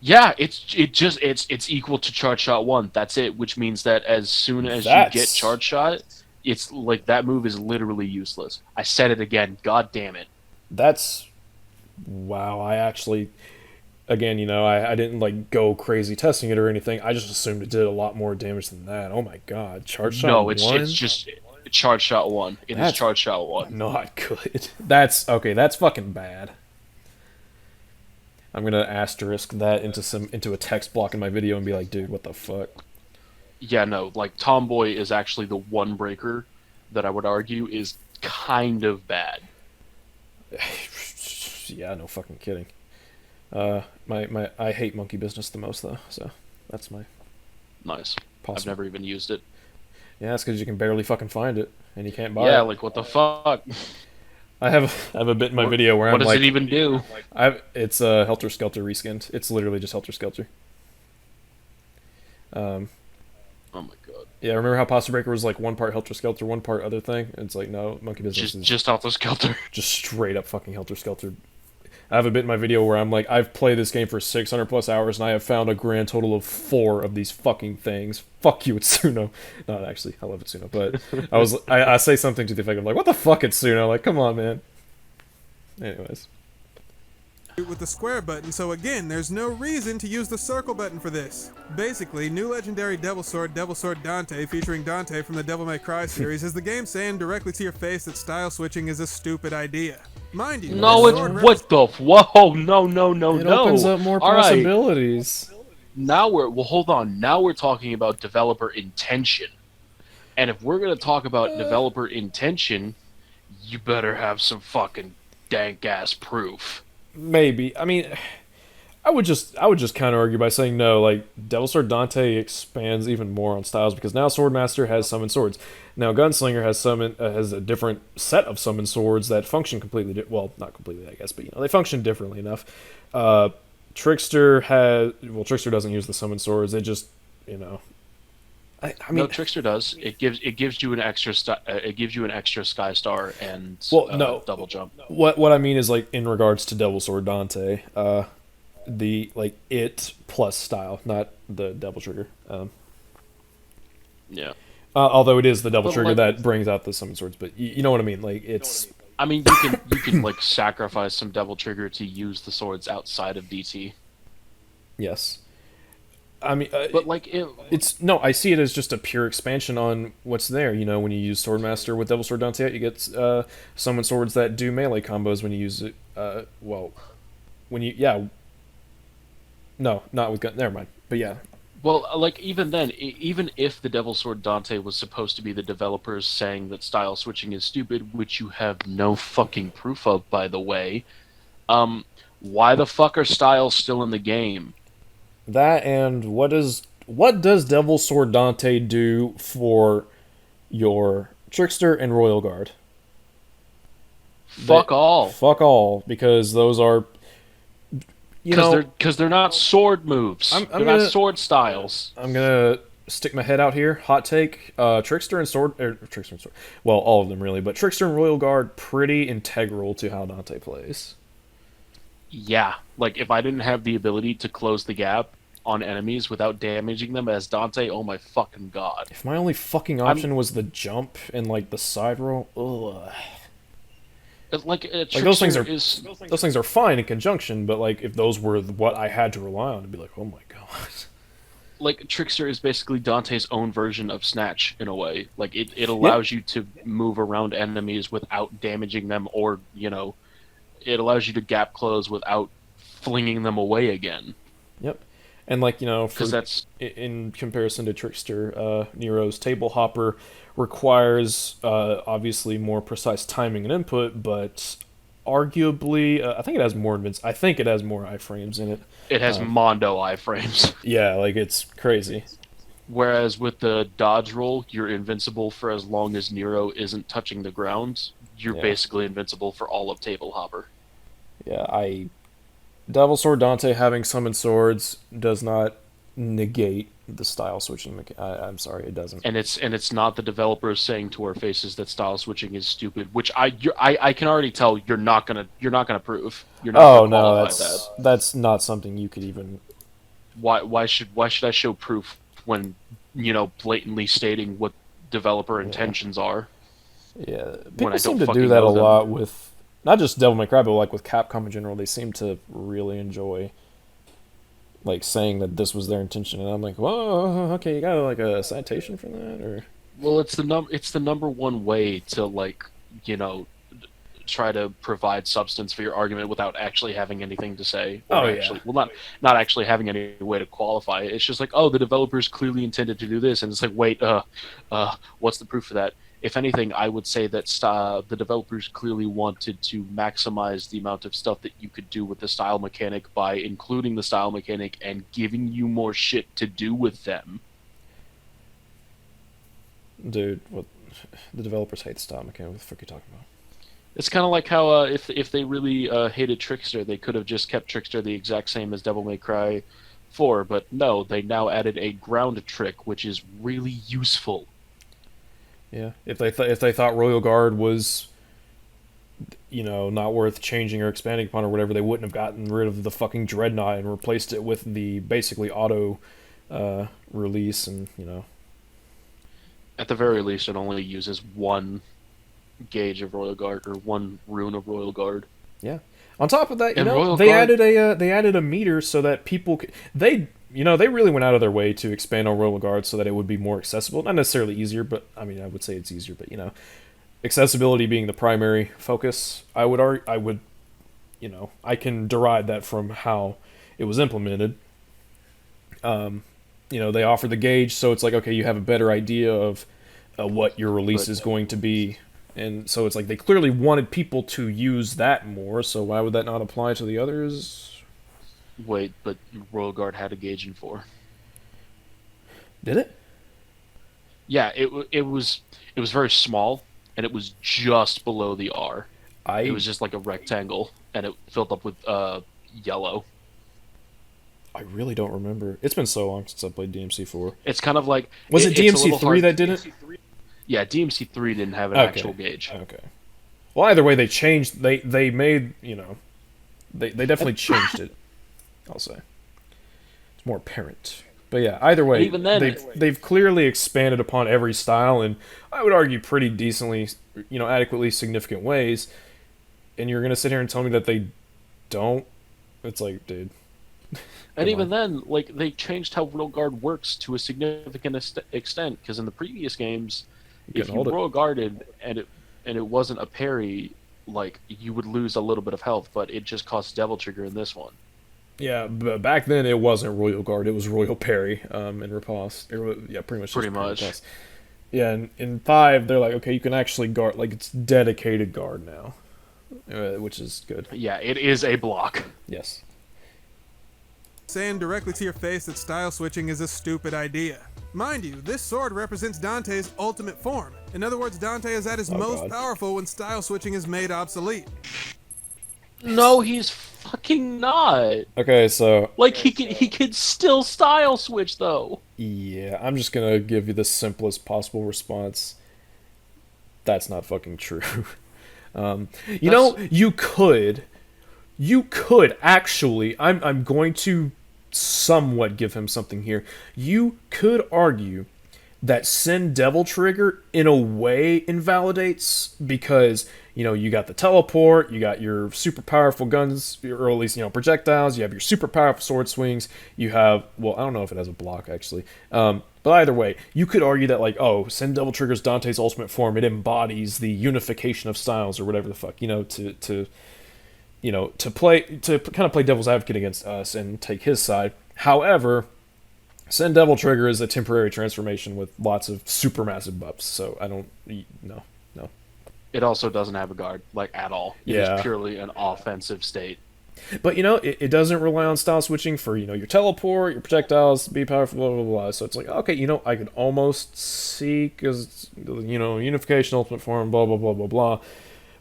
Yeah, it's equal to charge shot 1. That's it, which means that as soon as you get That's charge shot, it's like that move is literally useless. I said it again. God damn it. that's wow. I actually, again, I didn't like go crazy testing it or anything. I just assumed it did a lot more damage than that. Oh my god, charge shot No, 1. it's just charge shot 1. It is That's charge shot 1. not good. That's okay. That's fucking bad. I'm gonna asterisk that into a text block in my video and be like, dude, what the fuck? Yeah, no, like Tomboy is actually the one breaker that I would argue is kind of bad. Yeah, no fucking kidding. I hate monkey business the most though, so that's my Nice. possible. I've never even used it. Yeah, it's because you can barely fucking find it and you can't buy Yeah, it. like what the fuck? I have a bit in my video where What I'm does like, it even do? it's Helter Skelter reskinned. It's literally just Helter Skelter. Oh my god. Yeah, remember how Pasta Breaker was like one part Helter Skelter, one part other thing? It's like, no, monkey business is Just Helter Skelter. just straight up fucking Helter Skelter. I have a bit in my video where I'm like, I've played this game for 600 plus hours and I have found a grand total of 4 of these fucking things. Fuck you, Itsuno. Not actually, I love Itsuno, but I say something to the effect of like, what the fuck, Itsuno? Like, come on, man. Anyways. With the square button, so again, there's no reason to use the circle button for this. Basically, new legendary Devil Sword Dante, featuring Dante from the Devil May Cry series, is the game saying directly to your face that style switching is a stupid idea. Mind you, No, the sword it's what the whoa, no, It opens up more All right. possibilities. Now hold on. Now we're talking about developer intention. And if we're gonna talk about developer intention, you better have some fucking dank ass proof. Maybe. I mean, I would just counter argue by saying no. Like Devil Sword Dante expands even more on styles because now Swordmaster has summoned swords. Now Gunslinger has a different set of summoned swords that function completely. Well, not completely, I guess, but they function differently enough. Trickster doesn't use the summoned swords. They just, I mean, No, Trickster does. It gives you an extra Sky Star and double jump. What I mean is like in regards to Devil Sword Dante, the like it plus style, not the Devil Trigger. Yeah. Although it is the Devil But, Trigger like- that brings out the summon swords, but you know what I mean. Like it's I mean, you can like sacrifice some Devil Trigger to use the swords outside of DT. yes. I mean, But like it's no. I see it as just a pure expansion on what's there. When you use Swordmaster with Devil Sword Dante, you get summon swords that do melee combos when you use it. No, not with gun. Never mind. But yeah, Well, like even then, even if the Devil Sword Dante was supposed to be the developers saying that style switching is stupid, which you have no fucking proof of, by the way, why the fuck are styles still in the game? that and what does Devil Sword Dante do for your Trickster and Royal Guard? Fuck all. Fuck all, because those are Because they're not sword moves. I'm They're gonna- not sword styles. I'm gonna stick my head out here. Hot take: Trickster and Sword, well, all of them really, but Trickster and Royal Guard pretty integral to how Dante plays. Yeah, like if I didn't have the ability to close the gap on enemies without damaging them as Dante, oh my fucking god. If my only fucking option was the jump and like the side roll, ugh. Like those things are- is, Those things are fine in conjunction, but like if those were what I had to rely on, it'd be like, oh my god. like Trickster is basically Dante's own version of Snatch in a way. Like it allows you to move around enemies without damaging them, or it allows you to gap close without flinging them away again. Yep. And like, Because that's in comparison to Trickster, Nero's Table Hopper requires obviously more precise timing and input, but arguably, I think it has more iframes in it. it has Mondo iframes. Yeah, like it's crazy. Whereas with the dodge roll, you're invincible for as long as Nero isn't touching the ground. You're Yeah. basically invincible for all of Table Hopper. Yeah, Devil Sword Dante having summoned swords does not negate the style switching. I'm sorry, it doesn't. And it's not the developers saying to our faces that style switching is stupid, which I can already tell you're not gonna prove. You're not Oh gonna no, qualify that's not something you could even. Why should I show proof when blatantly stating what developer intentions are? Yeah, When people I seem don't to do fucking that a know them. lot with not just Devil May Cry, but like with Capcom in general. They seem to really enjoy like saying that this was their intention, and I'm like, whoa, okay, you got like a citation for that, or Well, it's the number one way to try to provide substance for your argument without actually having anything to say. Or Oh, yeah. actually, well, not actually having any way to qualify it. It's just like, oh, the developers clearly intended to do this, and it's like, wait, what's the proof for that? If anything, I would say that the developers clearly wanted to maximize the amount of stuff that you could do with the style mechanic by including the style mechanic and giving you more shit to do with them. dude, what the developers hate the style mechanic. What the fuck are you talking about? It's kind of like how if they really hated Trickster, they could have just kept Trickster the exact same as Devil May Cry 4, but no, they now added a ground trick, which is really useful. Yeah, if they thought Royal Guard was, not worth changing or expanding upon or whatever, they wouldn't have gotten rid of the fucking Dreadnought and replaced it with the basically auto release, and At the very least, it only uses one gauge of Royal Guard or one rune of Royal Guard. yeah. On top of that, And Royal they Guard- added a meter so that people they really went out of their way to expand on Royal Guard so that it would be more accessible. Not necessarily easier, but I mean, I would say it's easier, but accessibility being the primary focus. I can derive that from how it was implemented. They offer the gauge, so it's like, okay, you have a better idea of what your release is going to be. And so it's like they clearly wanted people to use that more, so why would that not apply to the others? Wait, but Royal Guard had a gauge in 4. Did it? Yeah, it was very small, and it was just below the R. It was just like a rectangle, and it filled up with yellow. I really don't remember. It's been so long since I played DMC4. It's kind of like... Was it it's a little DMC3 hard- that did it? Yeah, DMC3 didn't have an Okay. actual gauge. Okay. Well, either way, they changed. They made, they definitely changed it, I'll say. It's more apparent. But yeah, either way, Even then- they've clearly expanded upon every style, and I would argue pretty decently, adequately significant ways. And you're going to sit here and tell me that they don't? It's like, dude. And Come even on. then, like, they changed how Royal Guard works to a significant extent, because in the previous games, if couldn't you hold it. Royal Guarded and it wasn't a parry, like, you would lose a little bit of health, but it just cost Devil Trigger in this one. Yeah, but back then it wasn't Royal Guard, it was Royal Parry and Riposte. Yeah, pretty much. just Pretty much. Riposte. Yeah, and in 5, they're like, okay, you can actually guard, like, it's dedicated guard now, which is good. Yeah, it is a block. Yes. Saying directly to your face that style switching is a stupid idea. Mind you, this sword represents Dante's ultimate form. In other words, Dante is at his most God. powerful when style switching is made obsolete. No, he's fucking not. Okay, so Like, he could still style switch, though. yeah, I'm just gonna give you the simplest possible response. That's not fucking true. You could actually. I'm going to somewhat give him something here. You could argue that Sin Devil Trigger in a way invalidates, because you got the teleport, you got your super powerful guns, or at least projectiles, you have your super powerful sword swings, you have, well, I don't know if it has a block actually, but either way, you could argue that Sin Devil Trigger's Dante's ultimate form, it embodies the unification of styles or whatever the fuck, to kind of play devil's advocate against us and take his side. However, Sin Devil Trigger is a temporary transformation with lots of supermassive buffs, so I don't... No. It also doesn't have a guard, like, at all. It Yeah. is purely an offensive state. But, it doesn't rely on style switching for, your teleport, your projectiles, be powerful, blah, blah, blah. So it's like, okay, I could almost see, because, unification, ultimate form, blah, blah, blah, blah, blah.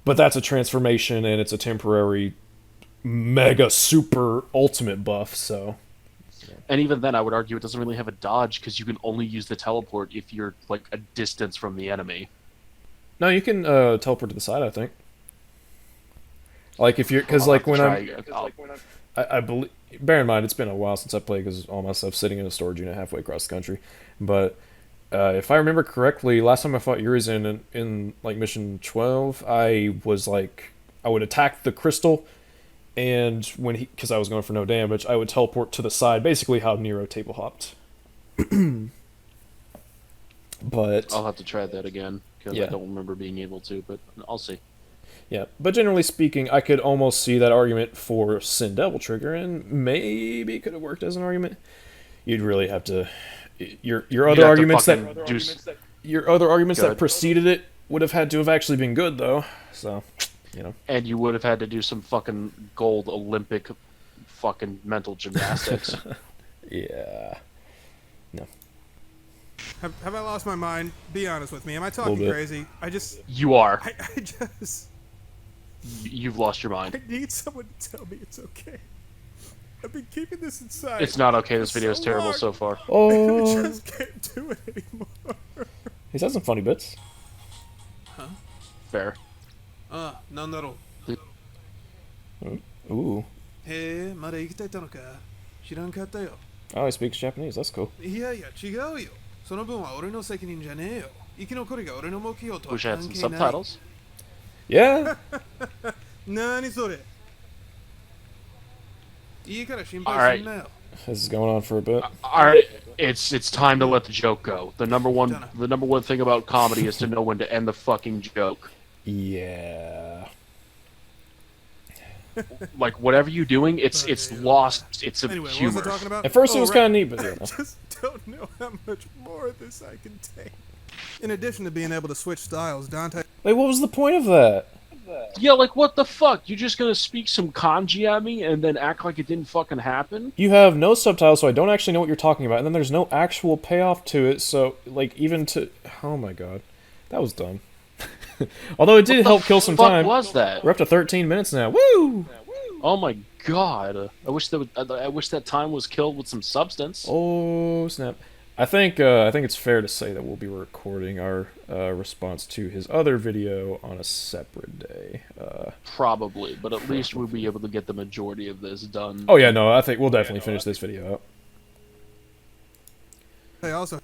But that's a transformation, and it's a temporary, mega, super, ultimate buff, so... And even then, I would argue it doesn't really have a dodge because you can only use the teleport if you're like a distance from the enemy. No, you can teleport to the side, I think. Like if you're, because I'll like have to when try- I believe, bear in mind it's been a while since I played because all my stuff's sitting in a storage unit halfway across the country. But if I remember correctly, last time I fought Urizen in like mission 12, I was like, I would attack the crystal, and when because I was going for no damage, I would teleport to the side, basically how Nero table hopped. But I'll have to try that again because Yeah. I don't remember being able to, but I'll see. yeah, but generally speaking, I could almost see that argument for Sin Devil Trigger, and maybe it could have worked as an argument. You'd really have to your You'd other have to arguments that fucking do your other arguments that Good. preceded it would have had to have actually been good though. So, you know. and you would have had to do some fucking gold Olympic fucking mental gymnastics. Yeah. Have I lost my mind? Be honest with me. Am I Little talking bit. crazy? You are. I just... You've lost your mind. I need someone to tell me it's okay. I've been keeping this inside. It's not okay. This for video is so terrible long. so far. I Oh, just can't do it anymore. he's had some funny bits. Fair. なんだろう。 Ooh. へえ、まだ生きてたのか。知らんかったよ。 Oh, he speaks Japanese. That's cool. いやいや、違うよ。その分は俺の責任じゃねえよ。生き残りが俺の目標とは Wish I 関 had 係 some ない。 subtitles. Yeah. なにそれ。いいから心 All 配 right. すんなよ。 This is going on for a bit. All right, it's time to let the joke go. The number one thing about comedy is to know when to end the fucking joke. Yeah. Like whatever you're doing, it's lost. It's a Anyway, what was humor. I talking about? At first it Oh, was right. kind of neat, but I you know. just don't know how much more of this I can take. In addition to being able to switch styles, Dante Wait, what was the point of that? Yeah, like what the fuck? You're just gonna speak some kanji at me and then act like it didn't fucking happen? You have no subtitles, so I don't actually know what you're talking about, and then there's no actual payoff to it, so, like, even to... Oh my god. That was dumb. Although it did help kill some What time. was that? We're up to 13 minutes now. Woo! Oh my god! I wish that time was killed with some substance. Oh, snap. I think it's fair to say that we'll be recording our response to his other video on a separate day. Probably, but at least we'll be able to get the majority of this done. Oh yeah, no, I think we'll definitely finish this video up. also has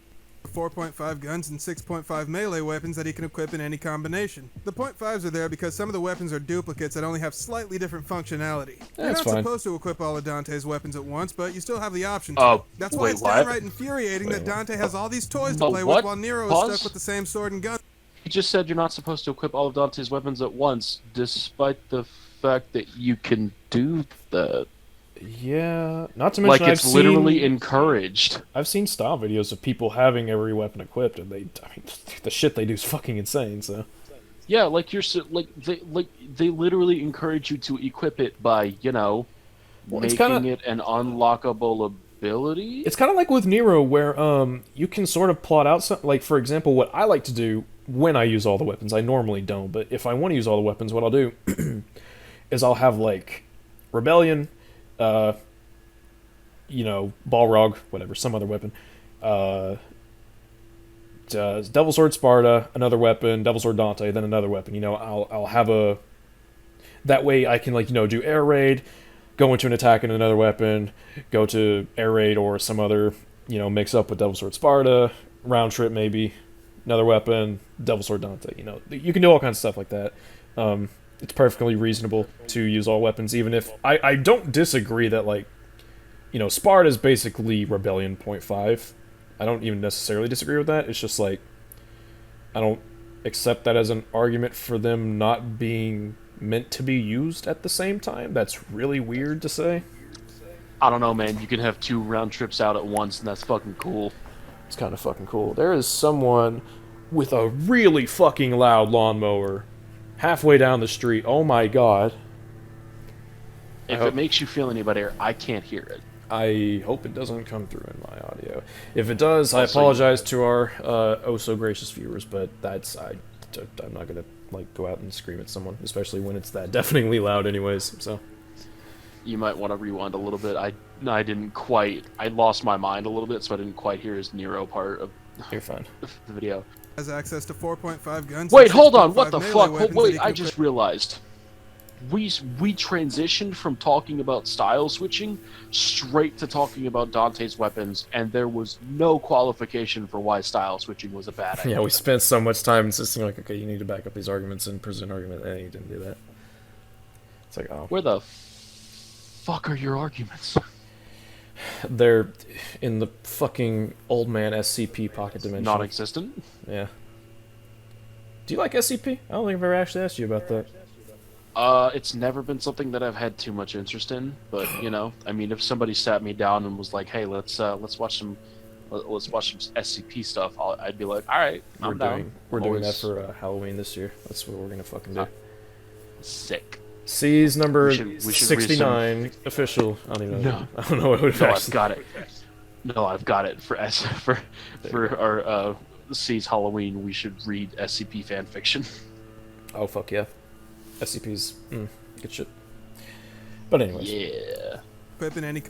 4.5 guns and 6.5 melee weapons that he can equip in any combination. The .5s are there because some of the weapons are duplicates that only have slightly different functionality. You're That's not fine. supposed to equip all of Dante's weapons at once, but you still have the option to. That's why wait, it's what? downright infuriating that Dante has all these toys to But play what? with while Nero is Pause? stuck with the same sword and gun. You just said you're not supposed to equip all of Dante's weapons at once, despite the fact that you can do that. Yeah, not to mention Like I've it's literally seen, encouraged. I've seen style videos of people having every weapon equipped, and the shit they do is fucking insane. So Yeah, like they literally encourage you to equip it by it's making kinda- it an unlockable ability. it's kind of like with Nero, where you can sort of plot out some, like for example, what I like to do when I use all the weapons. I normally don't, but if I want to use all the weapons, what I'll do is I'll have like Rebellion. Balrog, whatever, some other weapon. Devil Sword Sparta, another weapon. Devil Sword Dante, then another weapon. I'll have a. That way I can do air raid, go into an attack in another weapon, go to air raid or some other mix up with Devil Sword Sparta, round trip maybe, another weapon, Devil Sword Dante. You can do all kinds of stuff like that. It's perfectly reasonable to use all weapons, even if I don't disagree that Sparta is basically Rebellion 0.5. I don't even necessarily disagree with that. It's just I don't accept that as an argument for them not being meant to be used at the same time. That's really weird to say. I don't know, man. You can have 2 round trips out at once, and that's fucking cool. It's kind of fucking cool. There is someone with a really fucking loud lawnmower halfway down the street. Oh my god. If it makes you feel any better, I can't hear it. I hope it doesn't come through in my audio. If it does, I Also, apologize to our oh so gracious viewers, but I'm not gonna go out and scream at someone, especially when it's that deafeningly loud anyways. So You might want to rewind a little bit. I didn't quite. I lost my mind a little bit, so I didn't quite hear his Nero part of You're fine. the video. Has access to 4.5 guns. Wait, and hold on. 6.5 What the melee fuck? weapons that Wait, he I can just equip. realized. We transitioned from talking about style switching straight to talking about Dante's weapons, and there was no qualification for why style switching was a bad idea. Yeah, we spent so much time insisting, like, okay, you need to back up these arguments and present argument, and you didn't do that. It's like, oh. Where the fuck are your arguments? They're in the fucking old man SCP pocket dimension. Non-existent? Yeah. Do you like SCP? I don't think I've ever actually asked you about that. It's never been something that I've had too much interest in, but you know, I mean, if somebody sat me down and was like, "Hey, let's watch some SCP stuff," I'd be like, "All right, I'm down." We're I'm doing that always for Halloween this year. That's what we're gonna fucking do. sick. C's number We should read some- 69 official. I don't even know. No. I don't know what it would No, I've actually. got it. No, I've got it for our C's Halloween. We should read SCP fan fiction. Oh fuck yeah, SCP's good shit. But anyways, Yeah. Equip in any.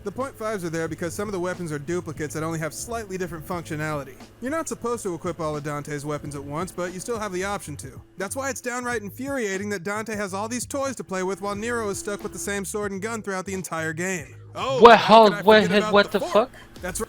The .5s are there because some of the weapons are duplicates that only have slightly different functionality. You're not supposed to equip all of Dante's weapons at once, but you still have the option to. That's why it's downright infuriating that Dante has all these toys to play with while Nero is stuck with the same sword and gun throughout the entire game. Oh, Well, how could I wait, forget about what the fork? fuck? That's right.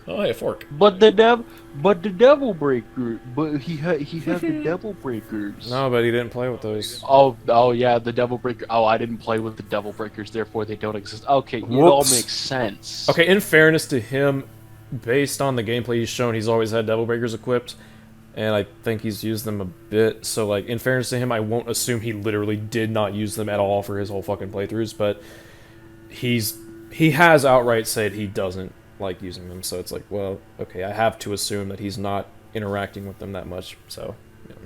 oh yeah, fork. But the devil breaker. But he has the devil breakers. No, but he didn't play with those. Oh yeah, the devil breaker. Oh, I didn't play with the devil breakers, therefore they don't exist. Okay, it all Whoops. makes sense. Okay, in fairness to him, based on the gameplay he's shown, he's always had devil breakers equipped, and I think he's used them a bit. So like, in fairness to him, I won't assume he literally did not use them at all for his whole fucking playthroughs, but he has outright said he doesn't like using them, so it's like, well, okay, I have to assume that he's not interacting with them that much, so, you know.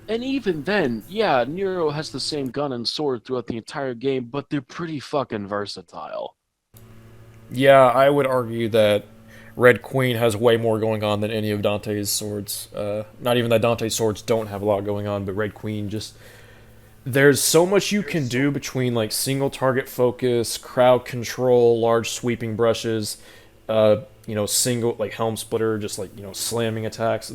And even then, yeah, Nero has the same gun and sword throughout the entire game, but they're pretty fucking versatile. Yeah, I would argue that Red Queen has way more going on than any of Dante's swords. Not even that Dante's swords don't have a lot going on, but Red Queen just... There's so much you can do between, like, single target focus, crowd control, large sweeping brushes, you know, single, like, helm splitter, just, like, you know, slamming attacks.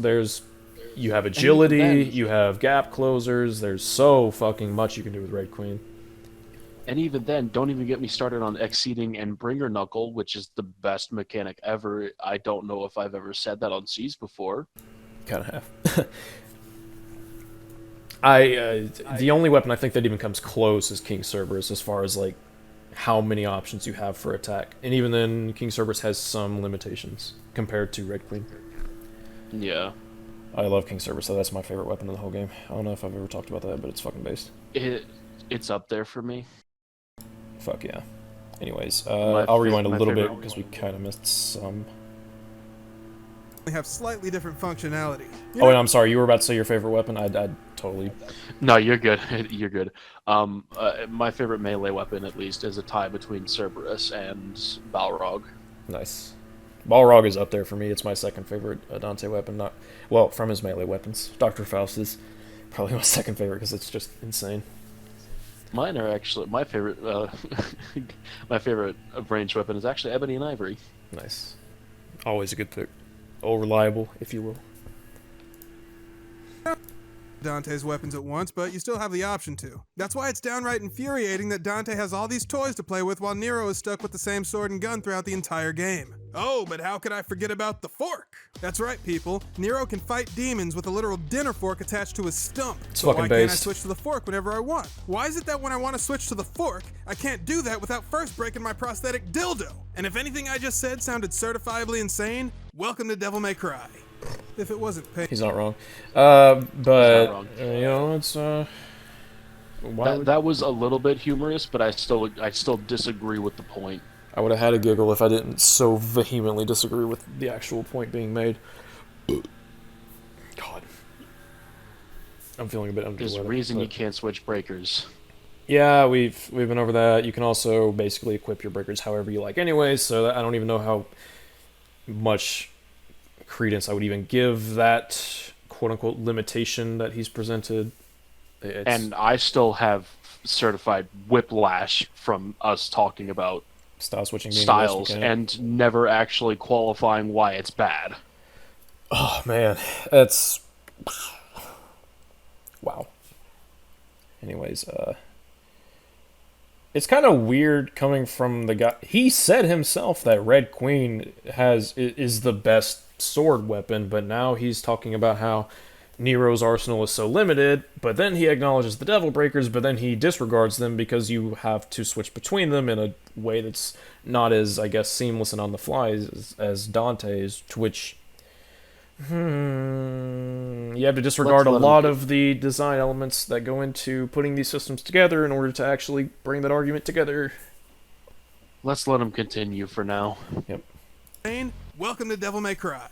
You have agility, you have gap closers, there's so fucking much you can do with Red Queen. And even then, don't even get me started on exceeding and bringer knuckle, which is the best mechanic ever. I don't know if I've ever said that on C's before. Kind of have. The only weapon I think that even comes close is King Cerberus, as far as like how many options you have for attack, and even then, King Cerberus has some limitations compared to Red Queen. Yeah. I love King Cerberus, so that's my favorite weapon in the whole game. I don't know if I've ever talked about that, but it's fucking based. It's up there for me. Fuck yeah. Anyways, My I'll rewind a my little bit favorite- because we kind of missed some. They have slightly different functionality. Oh, and I'm sorry, you were about to say your favorite weapon. I totally. No, you're good. You're good. My favorite melee weapon, at least, is a tie between Cerberus and Balrog. Nice. Balrog is up there for me. It's my second favorite Dante weapon. Not well from his melee weapons. Dr. Faust is probably my second favorite because it's just insane. Mine are actually my favorite. My favorite ranged weapon is actually Ebony and Ivory. Nice. Always a good pick. Oh, reliable, if you will. Dante's weapons at once, but you still have the option to. That's why it's downright infuriating that Dante has all these toys to play with while Nero is stuck with the same sword and gun throughout the entire game. Oh, but how could I forget about the fork? That's right, people. Nero can fight demons with a literal dinner fork attached to his stump. It's So fucking why can't I based. switch to the fork whenever I want? Why is it that when I want to switch to the fork, I can't do that without first breaking my prosthetic dildo? And if anything I just said sounded certifiably insane, welcome to Devil May Cry. If it wasn't paid. He's not wrong. But wrong. you know, it's why would... That was a little bit humorous, but I still disagree with the point. I would have had a giggle if I didn't so vehemently disagree with the actual point being made. God. I'm feeling a bit under the There's a weather, reason you but- can't switch breakers. Yeah, we've been over that. You can also basically equip your breakers however you like anyways, so I don't even know how much credence I would even give that quote-unquote limitation that he's presented. And I still have certified whiplash from us talking about Style switching being the worst styles mechanic. and never actually qualifying why it's bad. Oh man, that's wow. Anyways, it's kind of weird coming from the guy. He said himself that Red Queen is the best sword weapon, but now he's talking about how Nero's arsenal is so limited, but then he acknowledges the Devil Breakers, but then he disregards them because you have to switch between them in a way that's not as, I guess, seamless and on the fly as Dante's, to which you have to disregard a lot of the design elements that go into putting these systems together in order to actually bring that argument together. Let's let him continue for now. Yep. Pain, welcome to Devil May Cry.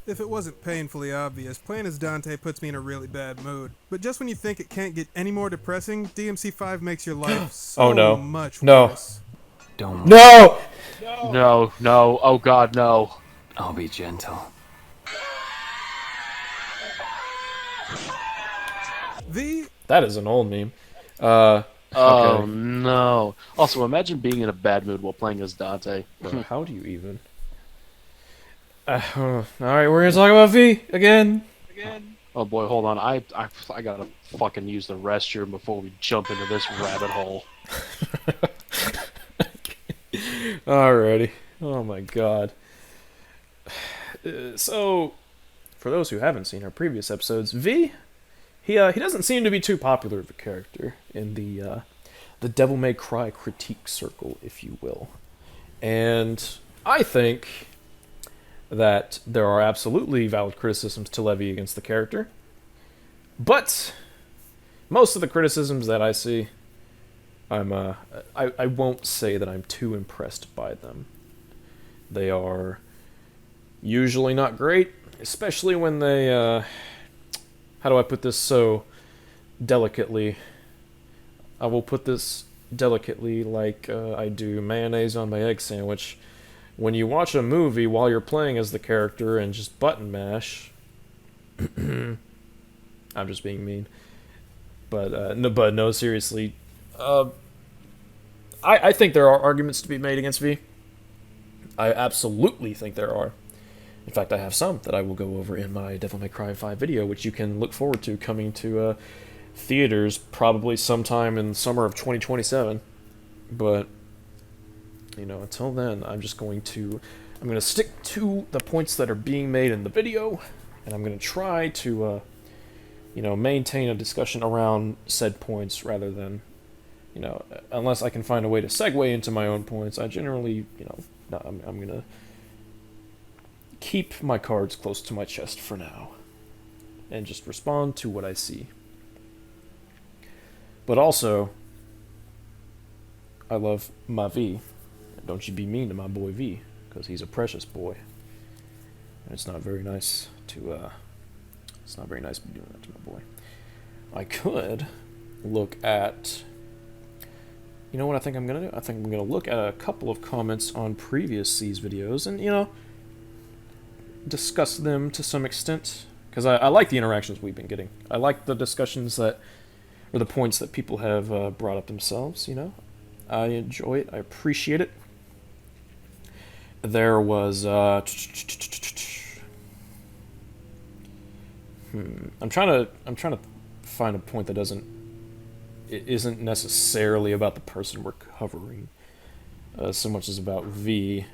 If it wasn't painfully obvious, playing as Dante puts me in a really bad mood. But just when you think it can't get any more depressing, DMC5 makes your life so much worse. Don't. No! No, no, oh god, no. I'll be gentle. That is an old meme. Oh Okay. no. Also, imagine being in a bad mood while playing as Dante. How do you even? Alright, we're gonna talk about V again. Oh boy, hold on. I gotta fucking use the restroom before we jump into this rabbit hole. Alrighty. Oh my god. So, for those who haven't seen our previous episodes, V, he doesn't seem to be too popular of a character in the Devil May Cry critique circle, if you will. And I think that there are absolutely valid criticisms to levy against the character, but most of the criticisms that I see, I won't say that I'm too impressed by them. They are usually not great, especially when they, how do I put this so delicately? I will put this delicately like I do mayonnaise on my egg sandwich. When you watch a movie while you're playing as the character and just button mash, I'm just being mean. But no, seriously, I think there are arguments to be made against V. I absolutely think there are. In fact, I have some that I will go over in my Devil May Cry 5 video, which you can look forward to coming to theaters probably sometime in the summer of 2027. But you know, until then, I'm going to stick to the points that are being made in the video, and I'm going to try to, maintain a discussion around said points rather than, unless I can find a way to segue into my own points. I generally, I'm going to keep my cards close to my chest for now, and just respond to what I see. But also, I love my V. Don't you be mean to my boy V, because he's a precious boy. And it's not very nice to be doing that to my boy. I could look at, you know what I think I'm going to do? I think I'm going to look at a couple of comments on previous S.E.E.S videos and, discuss them to some extent. Because I like the interactions we've been getting. I like the discussions or the points that people have brought up themselves, I enjoy it. I appreciate it. There was I'm trying to find a point that isn't necessarily about the person we're covering so much as about V.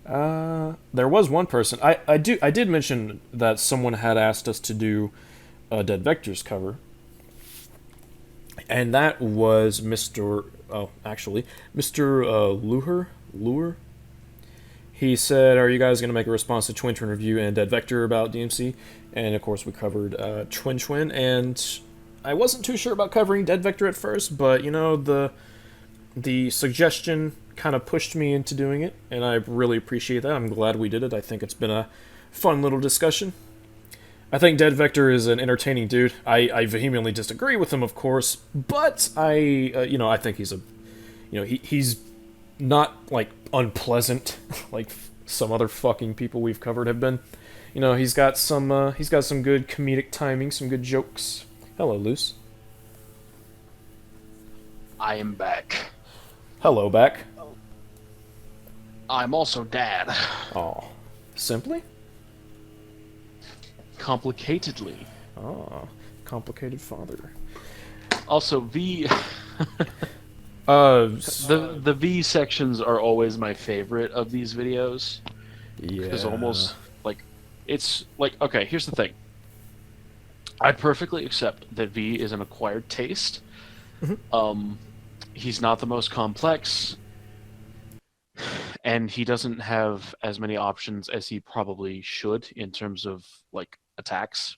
There was one person I did mention that someone had asked us to do a Dead Vectors cover, and that was Mr. Lure. He said, "Are you guys going to make a response to Twin Twin review and Dead Vector about DMC?" And of course, we covered Twin Twin, and I wasn't too sure about covering Dead Vector at first, but the suggestion kind of pushed me into doing it, and I really appreciate that. I'm glad we did it. I think it's been a fun little discussion. I think Dead Vector is an entertaining dude. I vehemently disagree with him, of course, but I think he's he's not like unpleasant like some other fucking people we've covered have been. He's got some good comedic timing, some good jokes. Hello, Luce. I am back. Hello, back. I'm also dad. Oh, simply? Complicatedly. Oh, complicated father. Also, V. Uh, The V sections are always my favorite of these videos. yeah. Because almost, like, it's, like, okay, here's the thing. I perfectly accept that V is an acquired taste. He's not the most complex, and he doesn't have as many options as he probably should in terms of, like, attacks.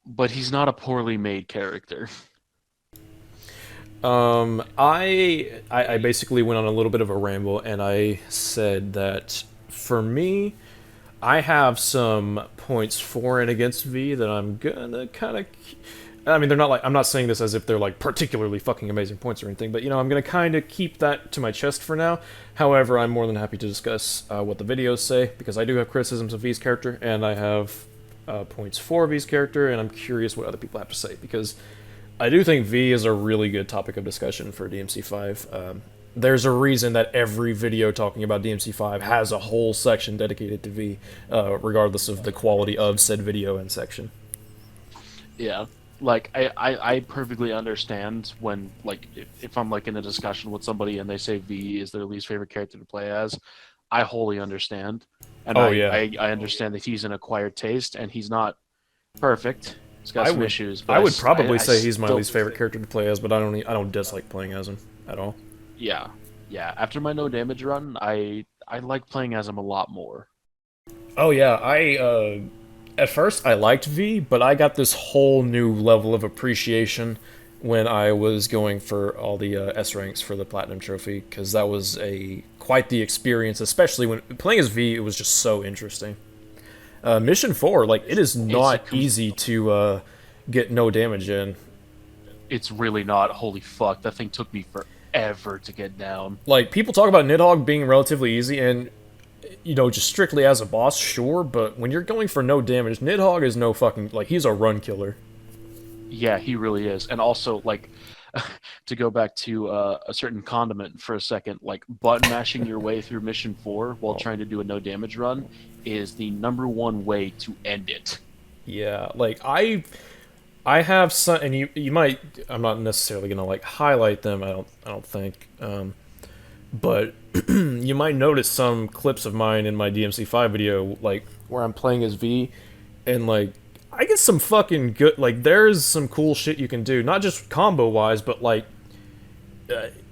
But he's not a poorly made character. I basically went on a little bit of a ramble, and I said that for me, I have some points for and against V that I'm gonna kind of. I mean, they're not like, I'm not saying this as if they're like particularly fucking amazing points or anything, but I'm gonna kind of keep that to my chest for now. However, I'm more than happy to discuss what the videos say, because I do have criticisms of V's character, and I have points for V's character, and I'm curious what other people have to say, because I do think V is a really good topic of discussion for DMC5. There's a reason that every video talking about DMC5 has a whole section dedicated to V, regardless of the quality of said video and section. Yeah. Like, I perfectly understand when, like, if I'm, like, in a discussion with somebody and they say V is their least favorite character to play as, I wholly understand. And I understand that he's an acquired taste, and he's not perfect. He's got some issues. But I would probably say he's my still least favorite character to play as, but I don't dislike playing as him at all. Yeah. Yeah. After my no damage run, I like playing as him a lot more. Oh yeah, at first I liked V, but I got this whole new level of appreciation when I was going for all the S ranks for the Platinum Trophy, because that was quite the experience, especially when playing as V. It was just so interesting. Mission 4, like, it is not easy to get no damage in. It's really not. Holy fuck, that thing took me forever to get down. Like, people talk about Nidhogg being relatively easy, and just strictly as a boss, sure, but when you're going for no damage, Nidhogg is no fucking, like, he's a run killer. Yeah, he really is. And also, like, to go back to a certain condiment for a second, like, button mashing your way through Mission 4 while trying to do a no damage run is the #1 way to end it. Yeah, like, I have some, and you might, I'm not necessarily gonna, like, highlight them, I don't think, but you might notice some clips of mine in my DMC5 video, like, where I'm playing as V, and, like, I get some fucking good, like, there's some cool shit you can do, not just combo-wise, but, like,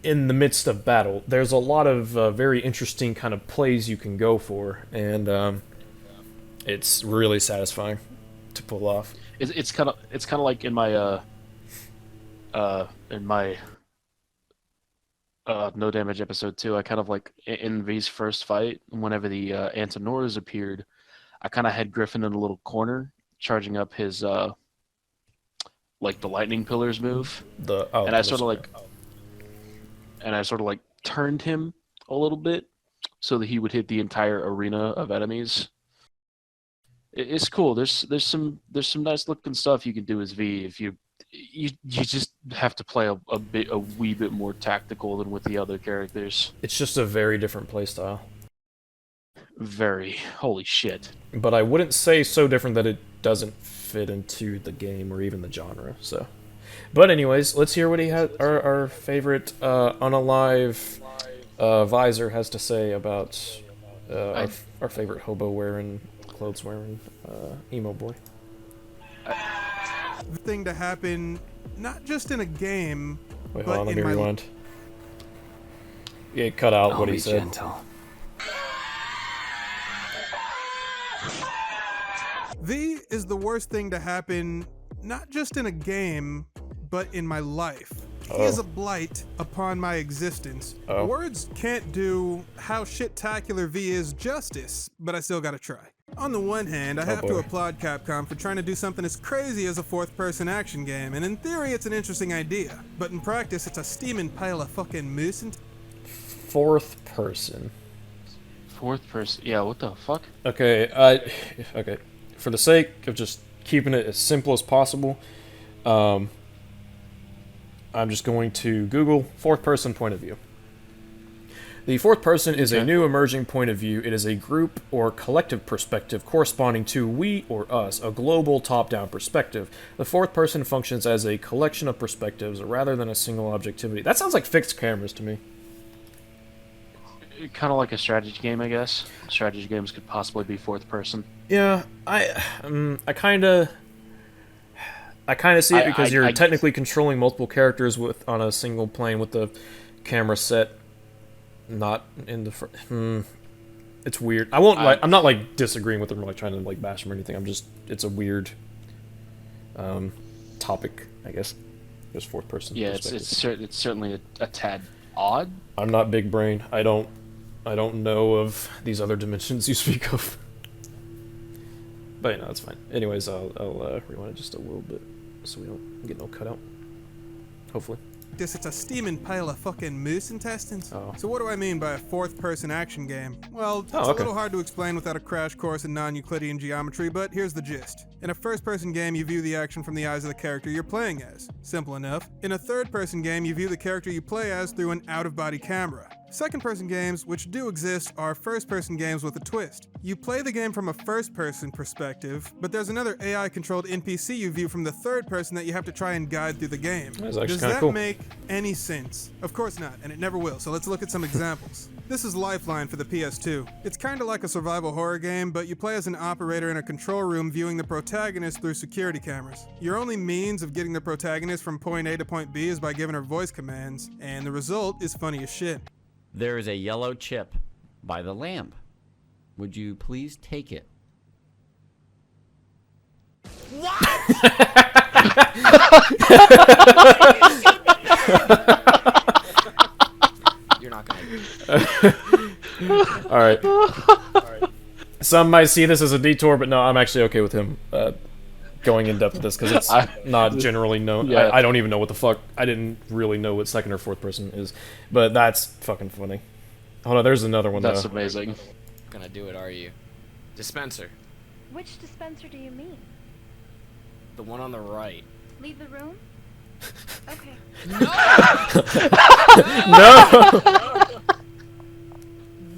in the midst of battle. There's a lot of very interesting kind of plays you can go for, and it's really satisfying to pull off. It's kind of like in my no damage episode 2. I kind of, like, in V's first fight, whenever the Antonoras appeared, I kind of had Griffin in a little corner, charging up his like, the lightning pillars move, and I sort of like turned him a little bit so that he would hit the entire arena of enemies. It's cool. There's some nice looking stuff you can do as V if you just have to play a wee bit more tactical than with the other characters. It's just a very different playstyle. Very. Holy shit. But I wouldn't say so different that it doesn't fit into the game or even the genre, so. But anyways, let's hear what he had, our favorite unalive Visor has to say about our favorite hobo-wearing, clothes-wearing emo boy. The thing to happen, not just in a game, Wait, but hold on, let in me my rewind. Yeah, cut out what he said. Gentle. V is the worst thing to happen, not just in a game, but in my life. He is a blight upon my existence. Words can't do how shit-tacular V is justice, but I still gotta try. On the one hand, I have to applaud Capcom for trying to do something as crazy as a fourth-person action game, and in theory it's an interesting idea, but in practice it's a steaming pile of fucking moose and... Fourth person. Yeah, what the fuck? Okay, okay. For the sake of just keeping it as simple as possible, I'm I'm just going to Google fourth person point of view. The fourth person is a new emerging point of view. It is a group or collective perspective corresponding to we or us, a global top-down perspective. The fourth person functions as a collection of perspectives rather than a single objectivity. That sounds like fixed cameras to me. Kind of like a strategy game, I guess. Strategy games could possibly be fourth person. Yeah, I kind of see it because you're technically controlling multiple characters on a single plane with the camera set not in the it's weird. I'm not like disagreeing with them or like trying to like bash them or anything. It's a weird topic, I guess. Just fourth person. Yeah, it's certainly a tad odd. I'm not big brain. I don't know of these other dimensions you speak of. But no, that's fine. Anyways, I'll rewind it just a little bit so we don't get no cutout. Hopefully. It's a steaming pile of fucking moose intestines. Oh. So what do I mean by a fourth-person action game? Well, it's a little hard to explain without a crash course in non-Euclidean geometry, but here's the gist. In a first-person game, you view the action from the eyes of the character you're playing as. Simple enough. In a third-person game, you view the character you play as through an out-of-body camera. Second-person games, which do exist, are first-person games with a twist. You play the game from a first-person perspective, but there's another AI-controlled NPC you view from the third person that you have to try and guide through the game. Does that make any sense? Of course not, and it never will, so let's look at some examples. This is Lifeline for the PS2. It's kinda like a survival horror game, but you play as an operator in a control room viewing the protagonist through security cameras. Your only means of getting the protagonist from point A to point B is by giving her voice commands, and the result is funny as shit. There is a yellow chip by the lamp. Would you please take it? You're not gonna. All right. Some might see this as a detour, but no, I'm actually okay with him going in depth with this because it's not generally known. Yeah. I don't even know what the fuck. I didn't really know what second or fourth person is, but that's fucking funny. Hold on, there's another one. That's amazing. Gonna do it, are you? Dispenser. Which dispenser do you mean? The one on the right. Leave the room? Okay. No!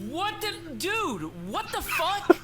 What the dude? What the fuck?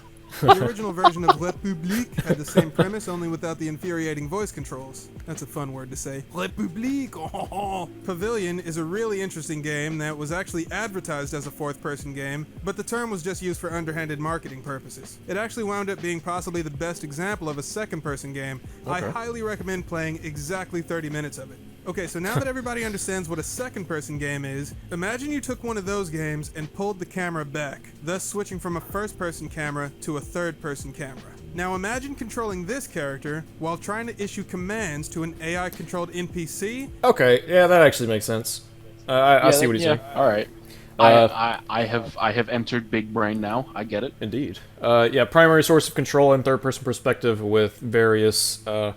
The original version of République had the same premise, only without the infuriating voice controls. That's a fun word to say. République! Oh. Pavilion is a really interesting game that was actually advertised as a fourth-person game, but the term was just used for underhanded marketing purposes. It actually wound up being possibly the best example of a second-person game. Okay. I highly recommend playing exactly 30 minutes of it. Okay, so now that everybody understands what a second-person game is, imagine you took one of those games and pulled the camera back, thus switching from a first-person camera to a third-person camera. Now imagine controlling this character while trying to issue commands to an AI-controlled NPC. Okay, yeah, that actually makes sense. I see what he's saying. All right. I have entered big brain now. I get it. Indeed. Yeah, primary source of control and third-person perspective with various, I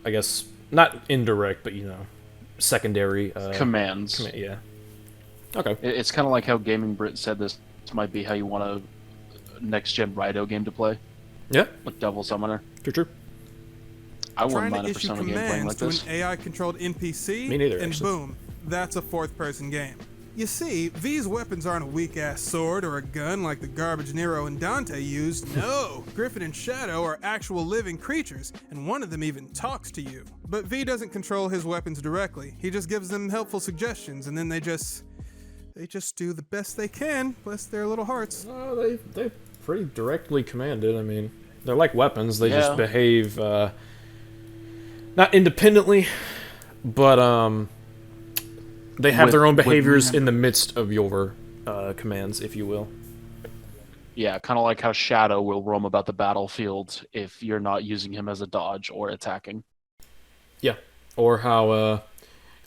guess, not indirect, but, secondary... commands. Yeah. Okay. It's kind of like how Gaming Brit said this might be how you want a next-gen Rido game to play. Yeah. Like Devil Summoner. True. I wouldn't Trying mind to a issue Persona game playing commands like to this. an AI-controlled NPC, Me neither, and actually. boom, that's a fourth-person game. You see, V's weapons aren't a weak-ass sword or a gun like the garbage Nero and Dante used. No! Griffin and Shadow are actual living creatures, and one of them even talks to you. But V doesn't control his weapons directly. He just gives them helpful suggestions, and then they just do the best they can, bless their little hearts. They pretty directly commanded. I mean, they're like weapons. They just behave, not independently, but, they have their own behaviors in the midst of your commands, if you will. Yeah, kind of like how Shadow will roam about the battlefield if you're not using him as a dodge or attacking. Yeah, or how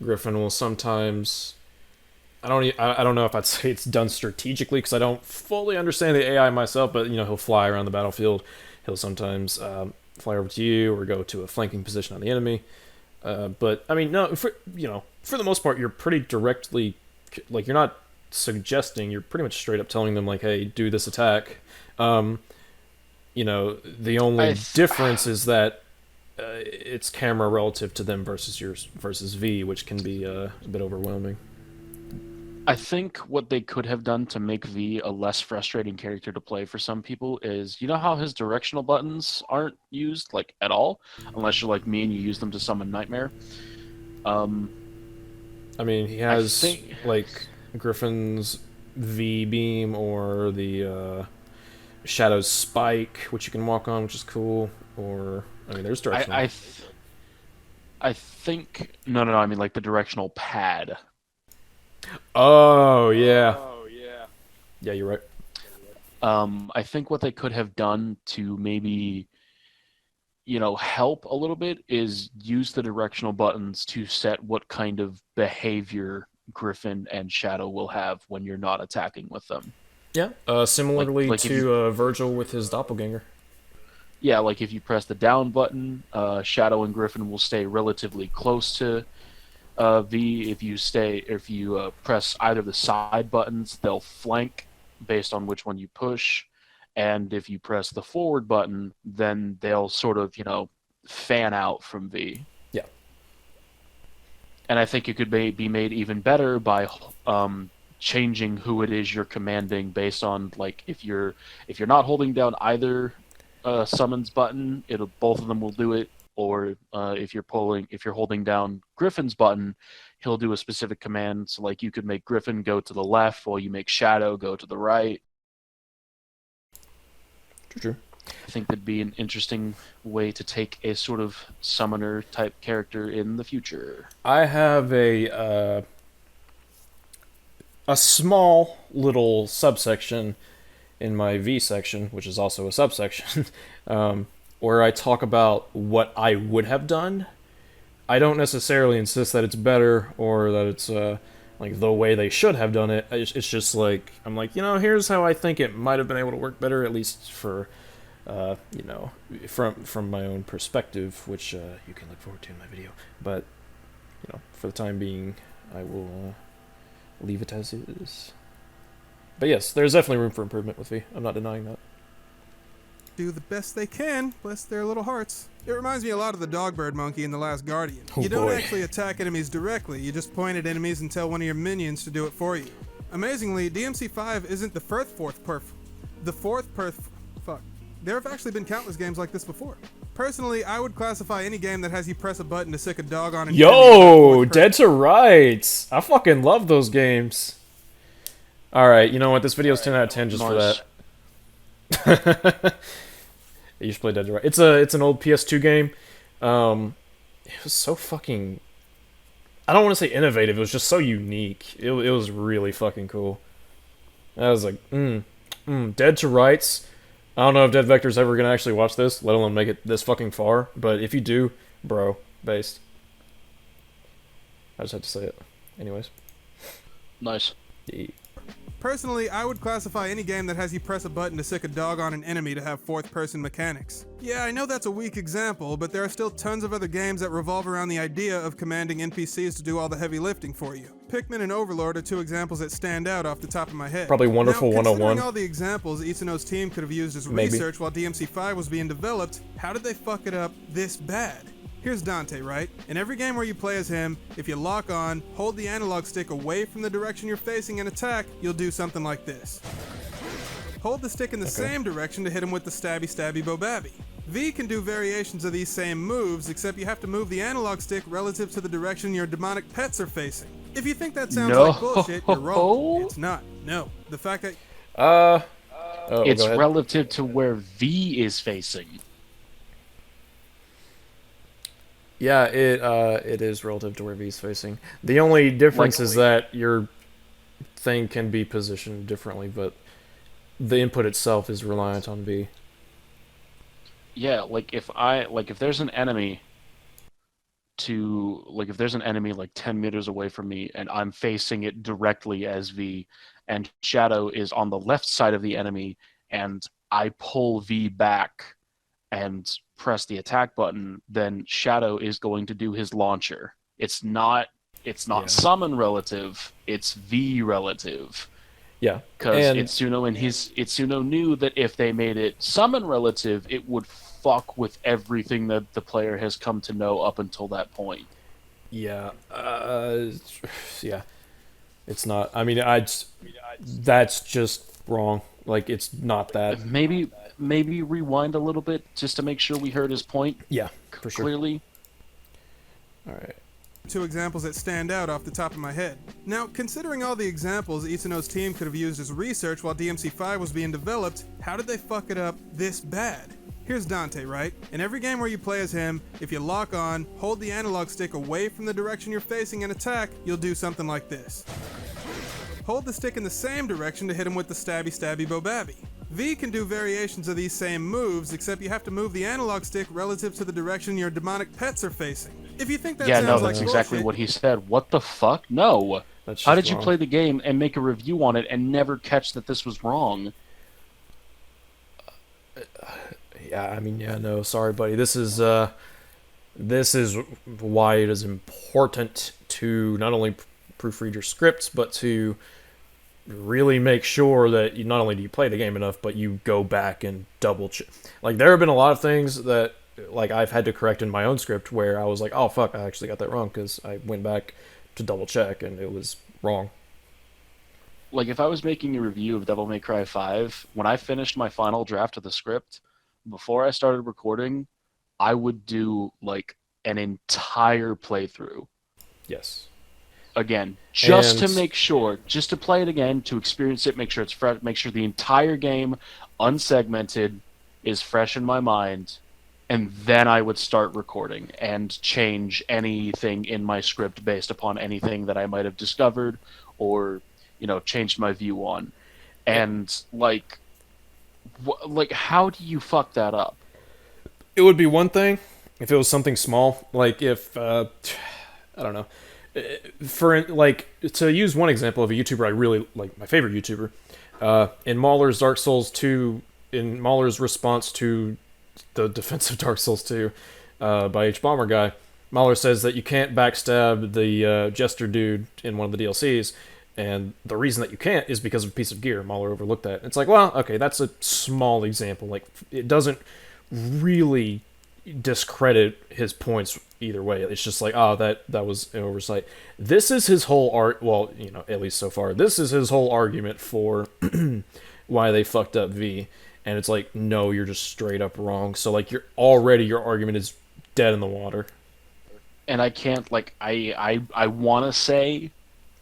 Griffin will sometimes... I don't know if I'd say it's done strategically, because I don't fully understand the AI myself, but, he'll fly around the battlefield. He'll sometimes fly over to you or go to a flanking position on the enemy. But, I mean, no, for the most part, you're pretty directly, like, you're not suggesting, you're pretty much straight up telling them, like, hey, do this attack. The only difference is that its camera relative to them versus yours versus V, which can be a bit overwhelming. I think what they could have done to make V a less frustrating character to play for some people is, you know how his directional buttons aren't used like at all, unless you're like me and you use them to summon Nightmare. I mean, he has like Griffin's V beam or the Shadow's spike, which you can walk on, which is cool. Or I mean, there's directional. I think no. I mean like the directional pad. Oh yeah. Yeah, you're right. I think what they could have done to maybe, help a little bit is use the directional buttons to set what kind of behavior Griffin and Shadow will have when you're not attacking with them. Yeah, similarly to Virgil with his doppelganger. Yeah, like if you press the down button, Shadow and Griffin will stay relatively close to V. If you press either of the side buttons, they'll flank based on which one you push. And if you press the forward button, then they'll sort of, fan out from V. Yeah. And I think it could be made even better by changing who it is you're commanding based on like if you're not holding down either summons button, both of them will do it. Or if you're holding down Griffin's button, he'll do a specific command. So like you could make Griffin go to the left while you make Shadow go to the right. True. I think that'd be an interesting way to take a sort of summoner type character in the future. I have a small little subsection in my V section, which is also a subsection, where I talk about what I would have done. I don't necessarily insist that it's better or that it's like the way they should have done it. It's just like I'm like, here's how I think it might have been able to work better, at least for from my own perspective, which you can look forward to in my video. But for the time being, I will leave it as is. But yes, there's definitely room for improvement with V. I'm not denying that. Do the best they can, bless their little hearts. It reminds me a lot of the Dogbird monkey in The Last Guardian. Oh, you don't boy. actually attack enemies directly, you just point at enemies and tell one of your minions to do it for you. Amazingly, DMC5 isn't the fuck. There have actually been countless games like this before. Personally, I would classify any game that has you press a button to sick a dog on an Yo, Dead to Rights! I fucking love those games. Alright, you know what? This video's 10 out of 10 just for that. You should play Dead to Rights. It's an old PS2 game. It was so fucking... I don't want to say innovative, it was just so unique. It was really fucking cool. I was like, Dead to Rights. I don't know if Dead Vector's ever gonna actually watch this, let alone make it this fucking far, but if you do, bro, based. I just had to say it. Anyways. Nice. Yeah. Personally, I would classify any game that has you press a button to sick a dog on an enemy to have fourth-person mechanics. Yeah, I know that's a weak example, but there are still tons of other games that revolve around the idea of commanding NPCs to do all the heavy lifting for you. Pikmin and Overlord are two examples that stand out off the top of my head. Probably Wonderful now, 101. Considering all the examples Itsuno's team could have used as research while DMC5 was being developed, how did they fuck it up this bad? Here's Dante, right? In every game where you play as him, if you lock on, hold the analog stick away from the direction you're facing and attack, you'll do something like this. Hold the stick in the same direction to hit him with the stabby stabby bobabby. V can do variations of these same moves, except you have to move the analog stick relative to the direction your demonic pets are facing. If you think that sounds like bullshit, you're wrong. It's not. No. The fact that... it's relative to where V is facing. Yeah, it is relative to where V is facing. The only difference is that your thing can be positioned differently, but the input itself is reliant on V. Yeah, if there's an enemy if there's an enemy like 10 meters away from me and I'm facing it directly as V and Shadow is on the left side of the enemy and I pull V back and press the attack button, then Shadow is going to do his launcher. It's not summon relative, it's V relative. Yeah. Because Itsuno knew that if they made it summon relative, it would fuck with everything that the player has come to know up until that point. Yeah. Yeah. It's not. I mean, that's just wrong. Like, it's not that. Maybe rewind a little bit just to make sure we heard his point. Yeah, for sure. Clearly. All right. 2 examples that stand out off the top of my head. Now, considering all the examples Itsuno's team could have used as research while DMC5 was being developed, how did they fuck it up this bad? Here's Dante, right? In every game where you play as him, if you lock on, hold the analog stick away from the direction you're facing and attack, you'll do something like this. Hold the stick in the same direction to hit him with the stabby stabby bobabby. V can do variations of these same moves, except you have to move the analog stick relative to the direction your demonic pets are facing. If you think that sounds like that's exactly bullshit, what he said. What the fuck? No. How did you play the game and make a review on it and never catch that this was wrong? Yeah, I mean, yeah, no, sorry, buddy. This is why it is important to not only proofread your scripts, but to really make sure that you not only do you play the game enough, but you go back and double check. Like, there have been a lot of things that, like, I've had to correct in my own script where I was like, oh fuck, I actually got that wrong, because I went back to double check and it was wrong. Like, if I was making a review of Devil May Cry 5, when I finished my final draft of the script, before I started recording, I would do, like, an entire playthrough. Yes. Again, just to make sure, just to play it again, to experience it, make sure it's fresh, make sure the entire game, unsegmented, is fresh in my mind, and then I would start recording and change anything in my script based upon anything that I might have discovered or, you know, changed my view on. And, like, how do you fuck that up? It would be one thing if it was something small, like if, I don't know, for, like, to use one example of a YouTuber I really like, my favorite YouTuber, in Mauler's Dark Souls 2, in Mauler's response to the defense of Dark Souls 2 by H-Bomber Guy, Mauler says that you can't backstab the Jester dude in one of the DLCs, and the reason that you can't is because of a piece of gear. Mahler overlooked that. It's like, well, okay, that's a small example. Like, it doesn't really discredit his points either way. It's just like, oh, that was an oversight. This is his whole well, you know, at least so far, this is his whole argument for why they fucked up V. And it's like, no, you're just straight up wrong. So, like, your argument is dead in the water. And I can't, like, I want to say,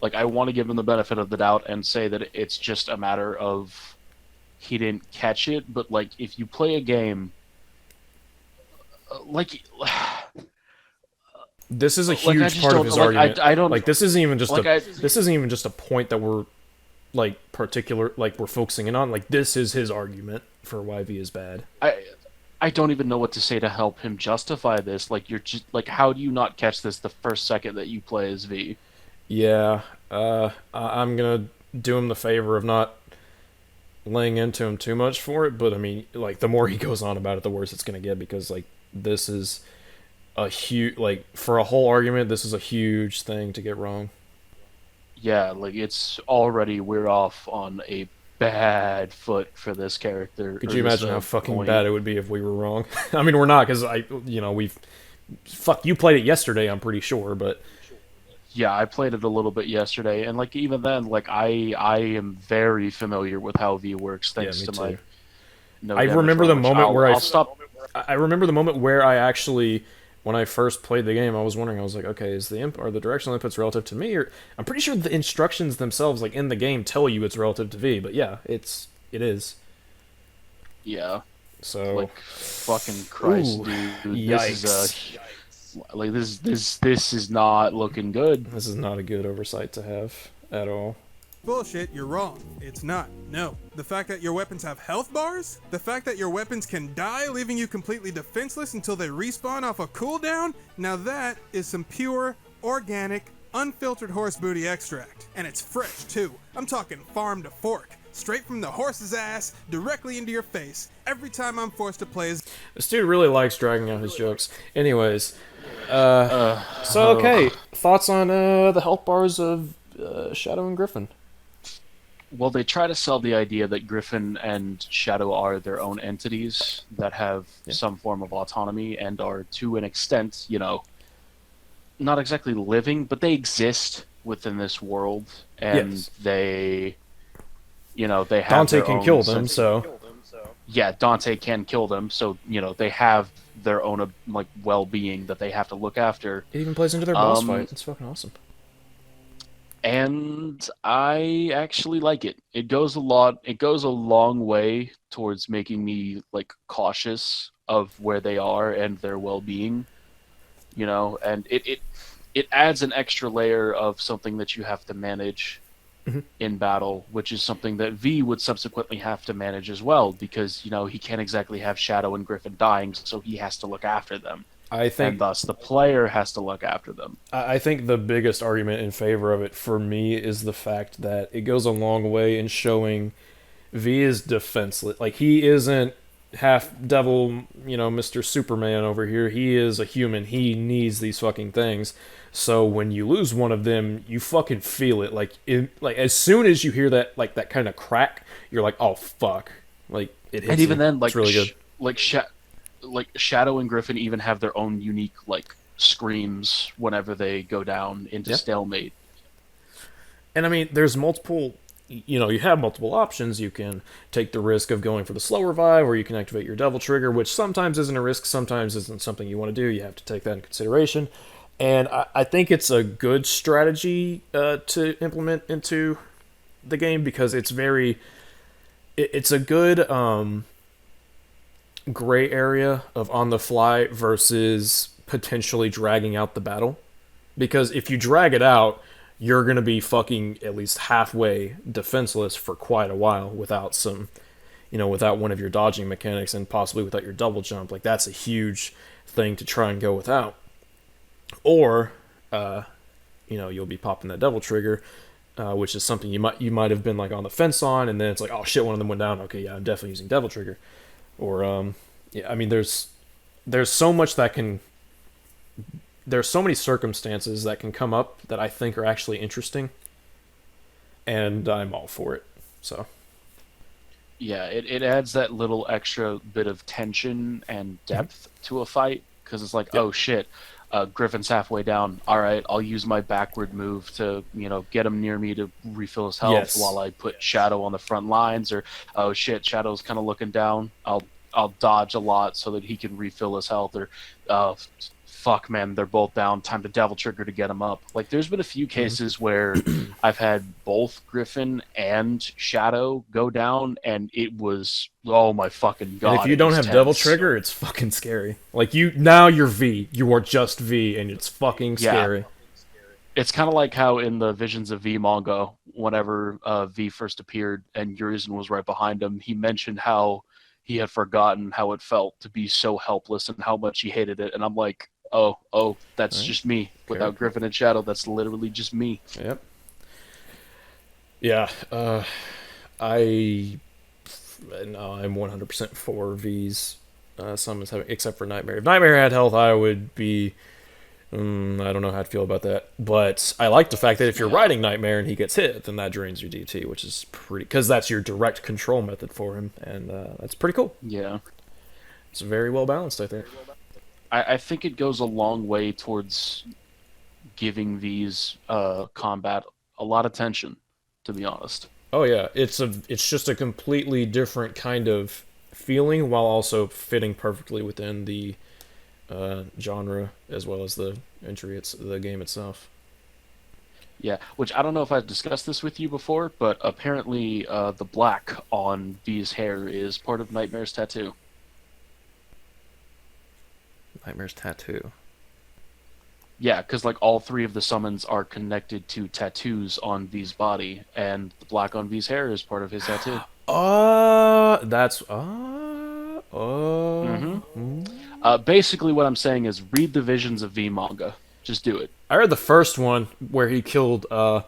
like, I want to give him the benefit of the doubt and say that it's just a matter of he didn't catch it. But, like, if you play a game, like, this is a huge part of his argument. I don't like. This isn't even just this isn't even just a point that we're, like, we're focusing in on. Like, this is his argument for why V is bad. I don't even know what to say to help him justify this. Like, you're just, like, how do you not catch this the first second that you play as V? Yeah, I'm gonna do him the favor of not laying into him too much for it, but I mean, like, the more he goes on about it, the worse it's gonna get, because, like, this is a huge, like, for a whole argument, this is a huge thing to get wrong. Yeah, like, it's already, we're off on a bad foot for this character. Could you imagine how fucking bad it would be if we were wrong? I mean, we're not, because you played it yesterday, I'm pretty sure, but yeah, I played it a little bit yesterday, and, like, even then, like, I am very familiar with how V works thanks to my. I remember the moment where I remember the moment where I actually, when I first played the game, I was wondering, I was like, okay, is are the directional inputs relative to me? Or I'm pretty sure the instructions themselves, like, in the game, tell you it's relative to V. But yeah, it is. Yeah. So, like, fucking Christ, dude. Yikes. This is not looking good. This is not a good oversight to have at all. Bullshit, you're wrong. It's not. No. The fact that your weapons have health bars? The fact that your weapons can die, leaving you completely defenseless until they respawn off a cooldown? Now that is some pure, organic, unfiltered horse booty extract. And it's fresh, too. I'm talking farm to fork. Straight from the horse's ass, directly into your face. Every time I'm forced to play as... This dude really likes dragging out his jokes. Anyways, okay. Thoughts on the health bars of Shadow and Griffin? Well, they try to sell the idea that Griffin and Shadow are their own entities that have some form of autonomy and are, to an extent, not exactly living, but they exist within this world, and Yes. they have Dante their can own kill them, sense. so Yeah, Dante can kill them, so they have their own well-being that they have to look after. it even plays into their boss fight. It's fucking awesome. And I actually like it. It goes a long way towards making me cautious of where they are and their well-being, and it adds an extra layer of something that you have to manage in battle, which is something that V would subsequently have to manage as well, because he can't exactly have Shadow and Griffin dying, so he has to look after them. I think, and thus the player has to look after them. I think the biggest argument in favor of it for me is the fact that it goes a long way in showing V is defenseless. Like, he isn't half devil, Mr. Superman over here. He is a human. He needs these fucking things. So when you lose one of them, you fucking feel it. Like, as soon as you hear that, that kind of crack, you're like, oh fuck. Like, it hits. And even you. then, it's really good. Shadow and Griffin even have their own unique screams whenever they go down into stalemate. And I mean, there's multiple. You have multiple options. You can take the risk of going for the slow revive, or you can activate your devil trigger, which sometimes isn't a risk, sometimes isn't something you want to do. You have to take that in consideration. And I think it's a good strategy to implement into the game, because it's it's a good gray area of on the fly versus potentially dragging out the battle. Because if you drag it out, you're going to be fucking at least halfway defenseless for quite a while without without one of your dodging mechanics, and possibly without your double jump. Like, that's a huge thing to try and go without. Or, you'll be popping that devil trigger, which is something you might have been on the fence on, and then it's like, oh shit, one of them went down. Okay, yeah, I'm definitely using devil trigger. Or, I mean, there's so much that can. There's so many circumstances that can come up that I think are actually interesting, and I'm all for it. So. Yeah, it adds that little extra bit of tension and depth to a fight, because it's like, oh shit, Griffin's halfway down. All right, I'll use my backward move to get him near me to refill his health while I put Shadow on the front lines. Or, oh shit, Shadow's kind of looking down. I'll dodge a lot so that he can refill his health. Or, fuck, man, they're both down. Time to devil trigger to get them up. There's been a few cases where I've had both Griffin and Shadow go down, and it was, oh my fucking god. And if you don't have devil trigger, it's fucking scary. Now you're V. You are just V, and it's fucking scary. It's kind of like how in the Visions of V manga, whenever V first appeared and Urizen was right behind him, he mentioned how he had forgotten how it felt to be so helpless and how much he hated it. And I'm like, oh, that's just me. Without Griffin and Shadow, that's literally just me. Yep. Yeah, I'm 100% for V's summons, except for Nightmare. If Nightmare had health, I would be... I don't know how to feel about that. But I like the fact that if you're riding Nightmare and he gets hit, then that drains your DT, which is pretty... Because that's your direct control method for him, and that's pretty cool. Yeah. It's very well balanced, I think. I think it goes a long way towards giving these combat a lot of tension, to be honest. Oh yeah, it's just a completely different kind of feeling, while also fitting perfectly within the genre as well as the the game itself. Yeah, which I don't know if I've discussed this with you before, but apparently the black on V's hair is part of Nightmare's tattoo. Nightmare's tattoo. Yeah, because all three of the summons are connected to tattoos on V's body, and the black on V's hair is part of his tattoo. That's basically what I'm saying is read the Visions of V manga. Just do it. I read the first one where he killed Phantom,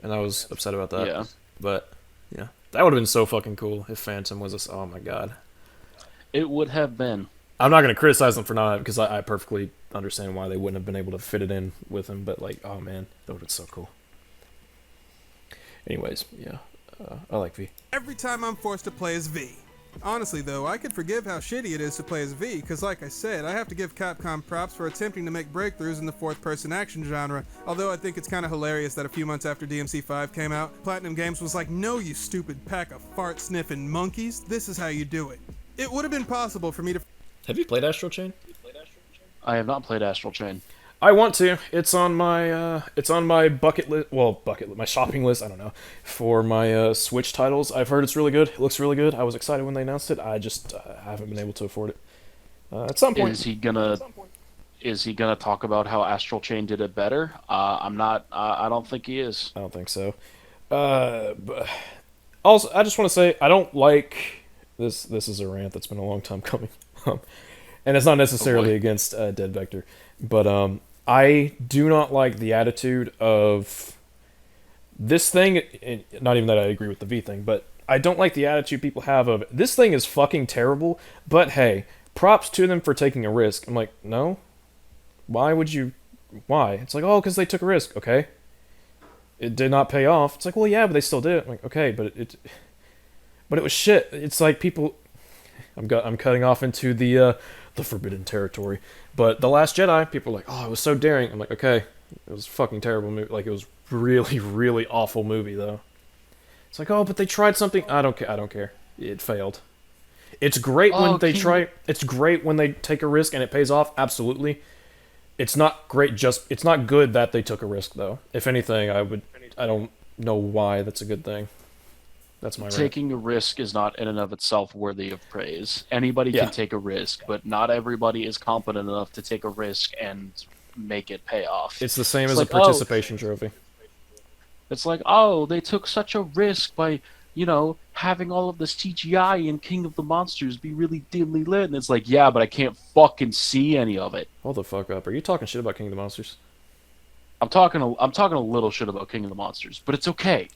and I was upset about that. Yeah. But yeah, that would have been so fucking cool if Phantom was oh my god. It would have been. I'm not going to criticize them for not, because I perfectly understand why they wouldn't have been able to fit it in with him, but oh man, that would have been so cool. Anyways, yeah, I like V. every time I'm forced to play as V. Honestly though, I could forgive how shitty it is to play as V, cause like I said, I have to give Capcom props for attempting to make breakthroughs in the fourth-person action genre, although I think it's kinda hilarious that a few months after DMC5 came out, Platinum Games was like, no you stupid pack of fart-sniffing monkeys, this is how you do it. It would have been possible for me to... Have you played Astral Chain? I have not played Astral Chain. I want to. It's on my bucket list. Well, my shopping list. I don't know, for my Switch titles. I've heard it's really good. It looks really good. I was excited when they announced it. I just haven't been able to afford it. At some point. Is he gonna talk about how Astral Chain did it better? I'm not. I don't think he is. I don't think so. But also, I just want to say I don't like this. This is a rant that's been a long time coming, and it's not necessarily against Dead Vector, but I do not like the attitude of this thing. Not even that I agree with the V thing, but I don't like the attitude people have of this thing is fucking terrible, but hey, props to them for taking a risk. I'm like, no. Why would you? Why? It's like, oh, because they took a risk. Okay. It did not pay off. It's like, well, yeah, but they still did it. I'm like, okay, but it was shit. It's like people. I'm cutting off into the forbidden territory. But The Last Jedi, people are like, oh, it was so daring. I'm like, okay, it was a fucking terrible movie. Like, it was really, really awful movie, though. It's like, oh, but they tried something. I don't care. It failed. It's great when they try. It's great when they take a risk and it pays off. Absolutely. It's not great. It's not good that they took a risk, though. If anything, I don't know why that's a good thing. That's my taking a risk is not in and of itself worthy of praise. Anybody can take a risk, but not everybody is competent enough to take a risk and make it pay off. It's the same as a participation trophy. It's like, oh, they took such a risk by, having all of this CGI in King of the Monsters be really dimly lit. And it's like, yeah, but I can't fucking see any of it. Hold the fuck up. Are you talking shit about King of the Monsters? I'm talking a little shit about King of the Monsters, but it's okay.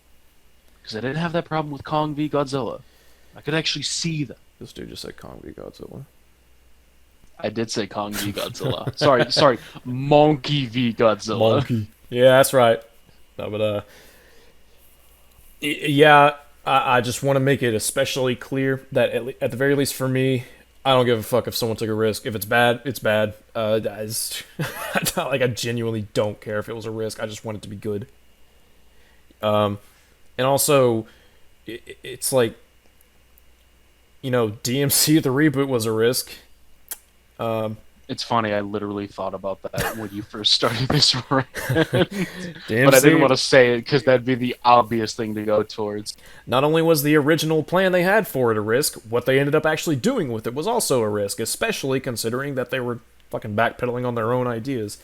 Because I didn't have that problem with Kong v Godzilla. I could actually see them. This dude just said Kong v Godzilla. I did say Kong v Godzilla. sorry. Monkey v Godzilla. Monkey. Yeah, that's right. No, but, yeah, I just want to make it especially clear that at the very least for me, I don't give a fuck if someone took a risk. If it's bad, it's bad. It's not like I genuinely don't care if it was a risk. I just want it to be good. And also, it's like, DMC the reboot was a risk. It's funny, I literally thought about that when you first started this rant. DMC, but I didn't want to say it because that'd be the obvious thing to go towards. Not only was the original plan they had for it a risk, what they ended up actually doing with it was also a risk, especially considering that they were fucking backpedaling on their own ideas.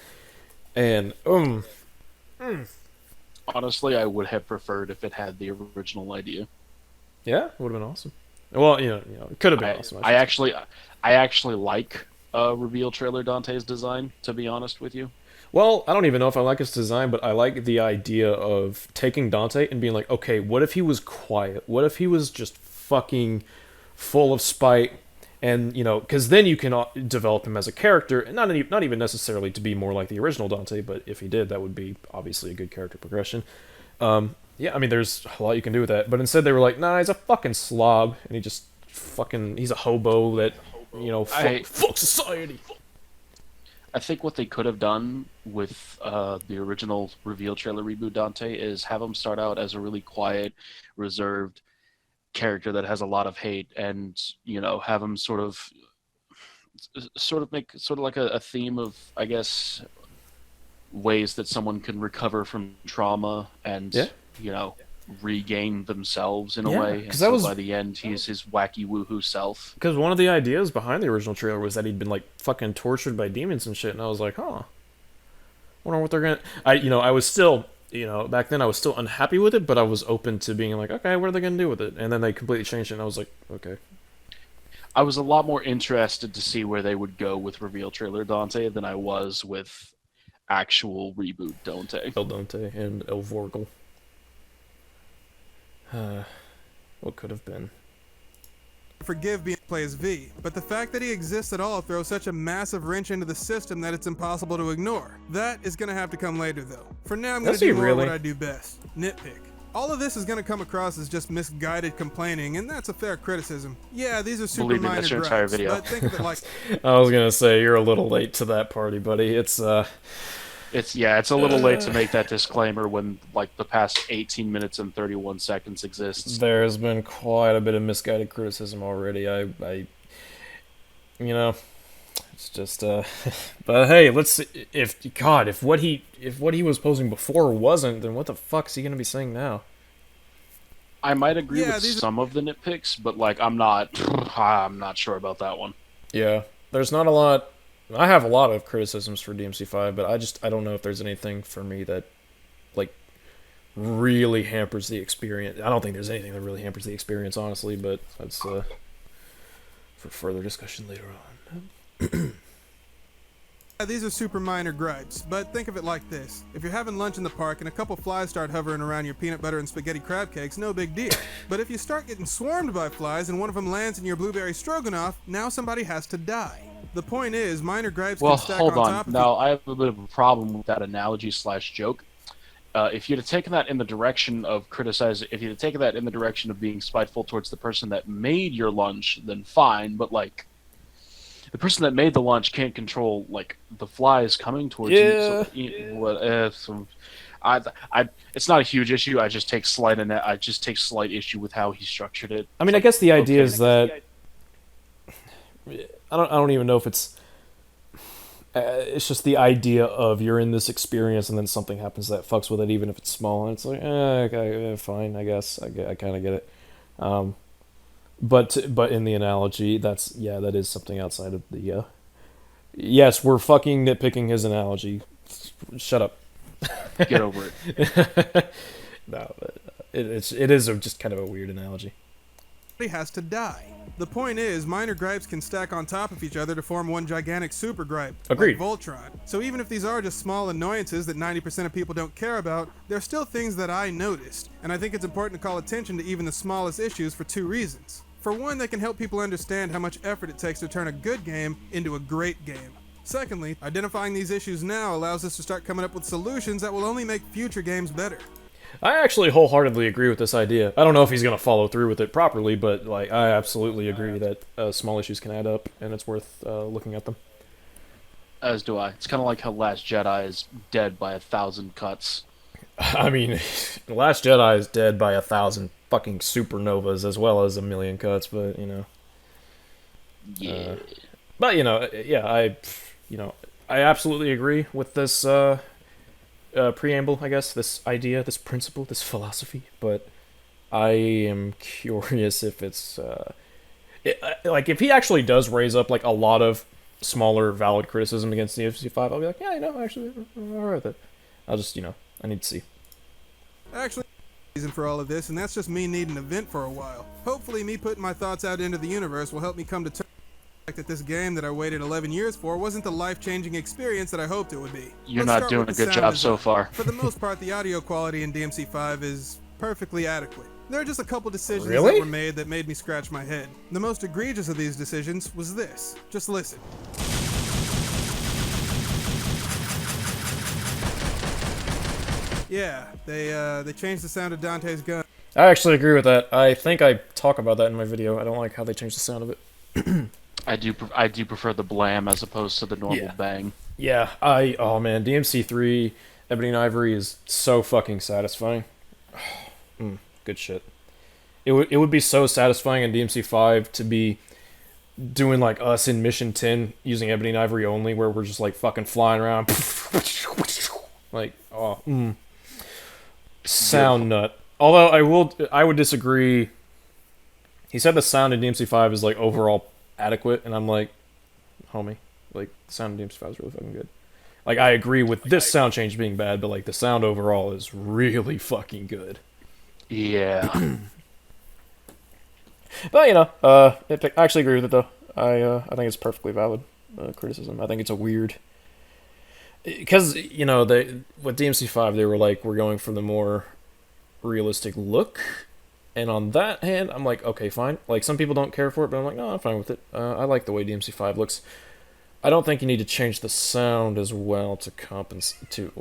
And, honestly, I would have preferred if it had the original idea. Yeah, it would have been awesome. Well, it could have been awesome. I actually like reveal trailer Dante's design, to be honest with you. Well, I don't even know if I like his design, but I like the idea of taking Dante and being like, okay, what if he was quiet? What if he was just fucking full of spite? And, because then you can develop him as a character, and not even necessarily to be more like the original Dante, but if he did, that would be obviously a good character progression. Yeah, I mean, there's a lot you can do with that. But instead they were like, nah, he's a fucking slob, and he's a hobo that, fuck society. I think what they could have done with the original reveal trailer reboot Dante is have him start out as a really quiet, reserved character that has a lot of hate, and have him sort of make like a theme of, I guess, ways that someone can recover from trauma and regain themselves in a way. And so by the end he's his wacky woohoo self. Because one of the ideas behind the original trailer was that he'd been like fucking tortured by demons and shit, and I was like, wonder what they're gonna. I was still. Back then I was still unhappy with it, but I was open to being like, okay, what are they going to do with it? And then they completely changed it, and I was like, okay. I was a lot more interested to see where they would go with reveal trailer Dante than I was with actual reboot Dante. El Dante and El Vorgel. What could have been? Forgive being play as V, but the fact that he exists at all throws such a massive wrench into the system that it's impossible to ignore. That is going to have to come later, though. For now, I'm going to do more what I do best. Nitpick. All of this is going to come across as just misguided complaining, and that's a fair criticism. Yeah, these are super Believe me, minor that's your entire gripes, video. but think of it like... I was gonna say, you're a little late to that party, buddy. It's it's a little late to make that disclaimer when like the past 18 minutes and 31 seconds exists. There's been quite a bit of misguided criticism already. I you know, it's just but hey, let's see, if what he was posing before wasn't, then what the fuck's he gonna be saying now? I might agree with some of the nitpicks, but like I'm not sure about that one. Yeah, there's not a lot. I have a lot of criticisms for DMC5, but I don't know if there's anything for me that like really hampers the experience. I don't think there's anything that really hampers the experience, honestly, but that's for further discussion later on. These are super minor gripes, but think of it like this. If you're having lunch in the park and a couple flies start hovering around your peanut butter and spaghetti crab cakes, no big deal. But if you start getting swarmed by flies and one of them lands in your blueberry stroganoff, now somebody has to die. The point is, minor gripes can stack on top of Now, I have a bit of a problem with that analogy / joke. If you'd have taken that in the direction of if you'd have taken that in the direction of being spiteful towards the person that made your lunch, then fine, but like, the person that made the lunch can't control like the flies coming towards you. So, it's not a huge issue. I just take slight issue with how he structured it. I mean, I guess the idea is that I don't even know if it's just the idea of you're in this experience and then something happens that fucks with it, even if it's small, and it's like, okay, fine, I guess I kind of get it. But in the analogy, that is something outside of the. Yes, we're fucking nitpicking his analogy. Shut up. Get over it. No, but it is just kind of a weird analogy. He has to die. The point is, minor gripes can stack on top of each other to form one gigantic super gripe. Agreed. Like Voltron. So even if these are just small annoyances that 90% of people don't care about, they're still things that I noticed. And I think it's important to call attention to even the smallest issues for two reasons. For one, they can help people understand how much effort it takes to turn a good game into a great game. Secondly, identifying these issues now allows us to start coming up with solutions that will only make future games better. I actually wholeheartedly agree with this idea. I don't know if he's going to follow through with it properly, but like I absolutely agree that small issues can add up, and it's worth looking at them. As do I. It's kind of like how Last Jedi is dead by 1,000 cuts. I mean, Last Jedi is dead by 1,000 fucking supernovas as well as 1,000,000 cuts, but you know. Yeah. But you know, yeah, I absolutely agree with this preamble, I guess, this idea, this principle, this philosophy, but I am curious if it's like if he actually does raise up like a lot of smaller valid criticism against the DMC5, I'll be like, yeah, actually, I'm alright with it. I'll just, I need to see. Actually, reason for all of this, and that's just me needing a vent for a while. Hopefully, me putting my thoughts out into the universe will help me come to terms with the fact that this game that I waited 11 years for wasn't the life-changing experience that I hoped it would be. You're not doing a good job so far. For the most part, the audio quality in DMC5 is perfectly adequate. There are just a couple decisions that were made that made me scratch my head. The most egregious of these decisions was this. Just listen. Yeah, they changed the sound of Dante's gun. I actually agree with that. I think I talk about that in my video. I don't like how they changed the sound of it. I do prefer the blam as opposed to the normal bang. Yeah, oh man, DMC3 Ebony and Ivory is so fucking satisfying. Good shit. It would be so satisfying in DMC5 to be doing like us in Mission 10 using Ebony and Ivory only, where we're just like fucking flying around. Like, sound nut. Although I would disagree. He said the sound in DMC5 is like overall adequate, and I'm like, homie, like the sound in DMC5 is really fucking good. Like I agree with this sound change being bad, but like the sound overall is really fucking good. Yeah. But I actually agree with it though. I think it's perfectly valid criticism. I think it's a weird, because with DMC5 they were like, we're going for the more realistic look, and on that hand I'm like, okay, fine. Like some people don't care for it, but I'm like, no, I'm fine with it. I like the way DMC5 looks. I don't think you need to change the sound as well to compensate, to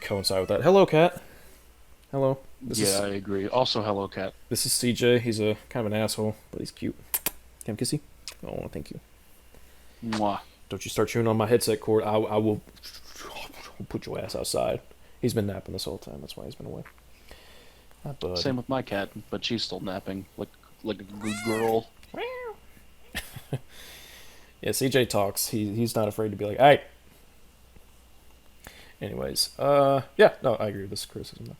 coincide with that. Hello, cat. Hello. Yeah, I agree. Also, hello, cat. This is CJ. He's a kind of an asshole, but he's cute. Can I kiss you? Oh, thank you. Mwah. Don't you start chewing on my headset cord. I will put your ass outside. He's been napping this whole time. That's why he's been away. My bud. Same with my cat, but she's still napping like a good girl. Yeah, CJ talks. He's not afraid to be like, hey. Anyways, yeah, no, I agree with this criticism though.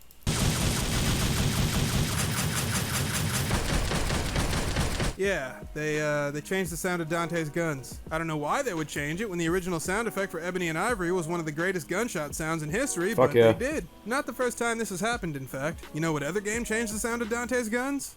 Yeah, they changed the sound of Dante's guns. I don't know why they would change it when the original sound effect for Ebony and Ivory was one of the greatest gunshot sounds in history, Fuck but yeah. they did. Not the first time this has happened, in fact. You know what other game changed the sound of Dante's guns?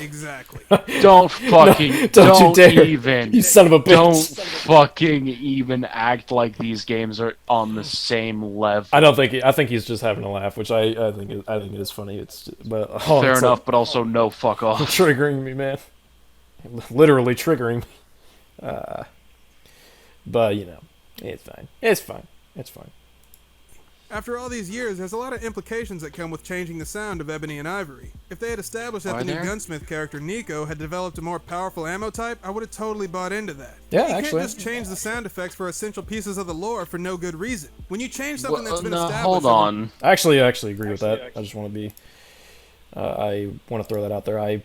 Exactly. Don't fucking No, don't you dare. even You son of a bitch. Don't fucking even act like these games are on the same level. I think he's just having a laugh, which I think it is funny. Fair it's enough, but also no fuck off. triggering me, man. Literally triggering me. But you know, it's fine. It's fine. It's fine. After all these years, there's a lot of implications that come with changing the sound of Ebony and Ivory. If they had established that Are the new there? gunsmith character, Nico, had developed a more powerful ammo type, I would have totally bought into that. Yeah, you actually. can't just change the sound effects for essential pieces of the lore for no good reason. When you change something that's been no, established... hold on. I actually agree with that. I just want to be. I want to throw that out there. I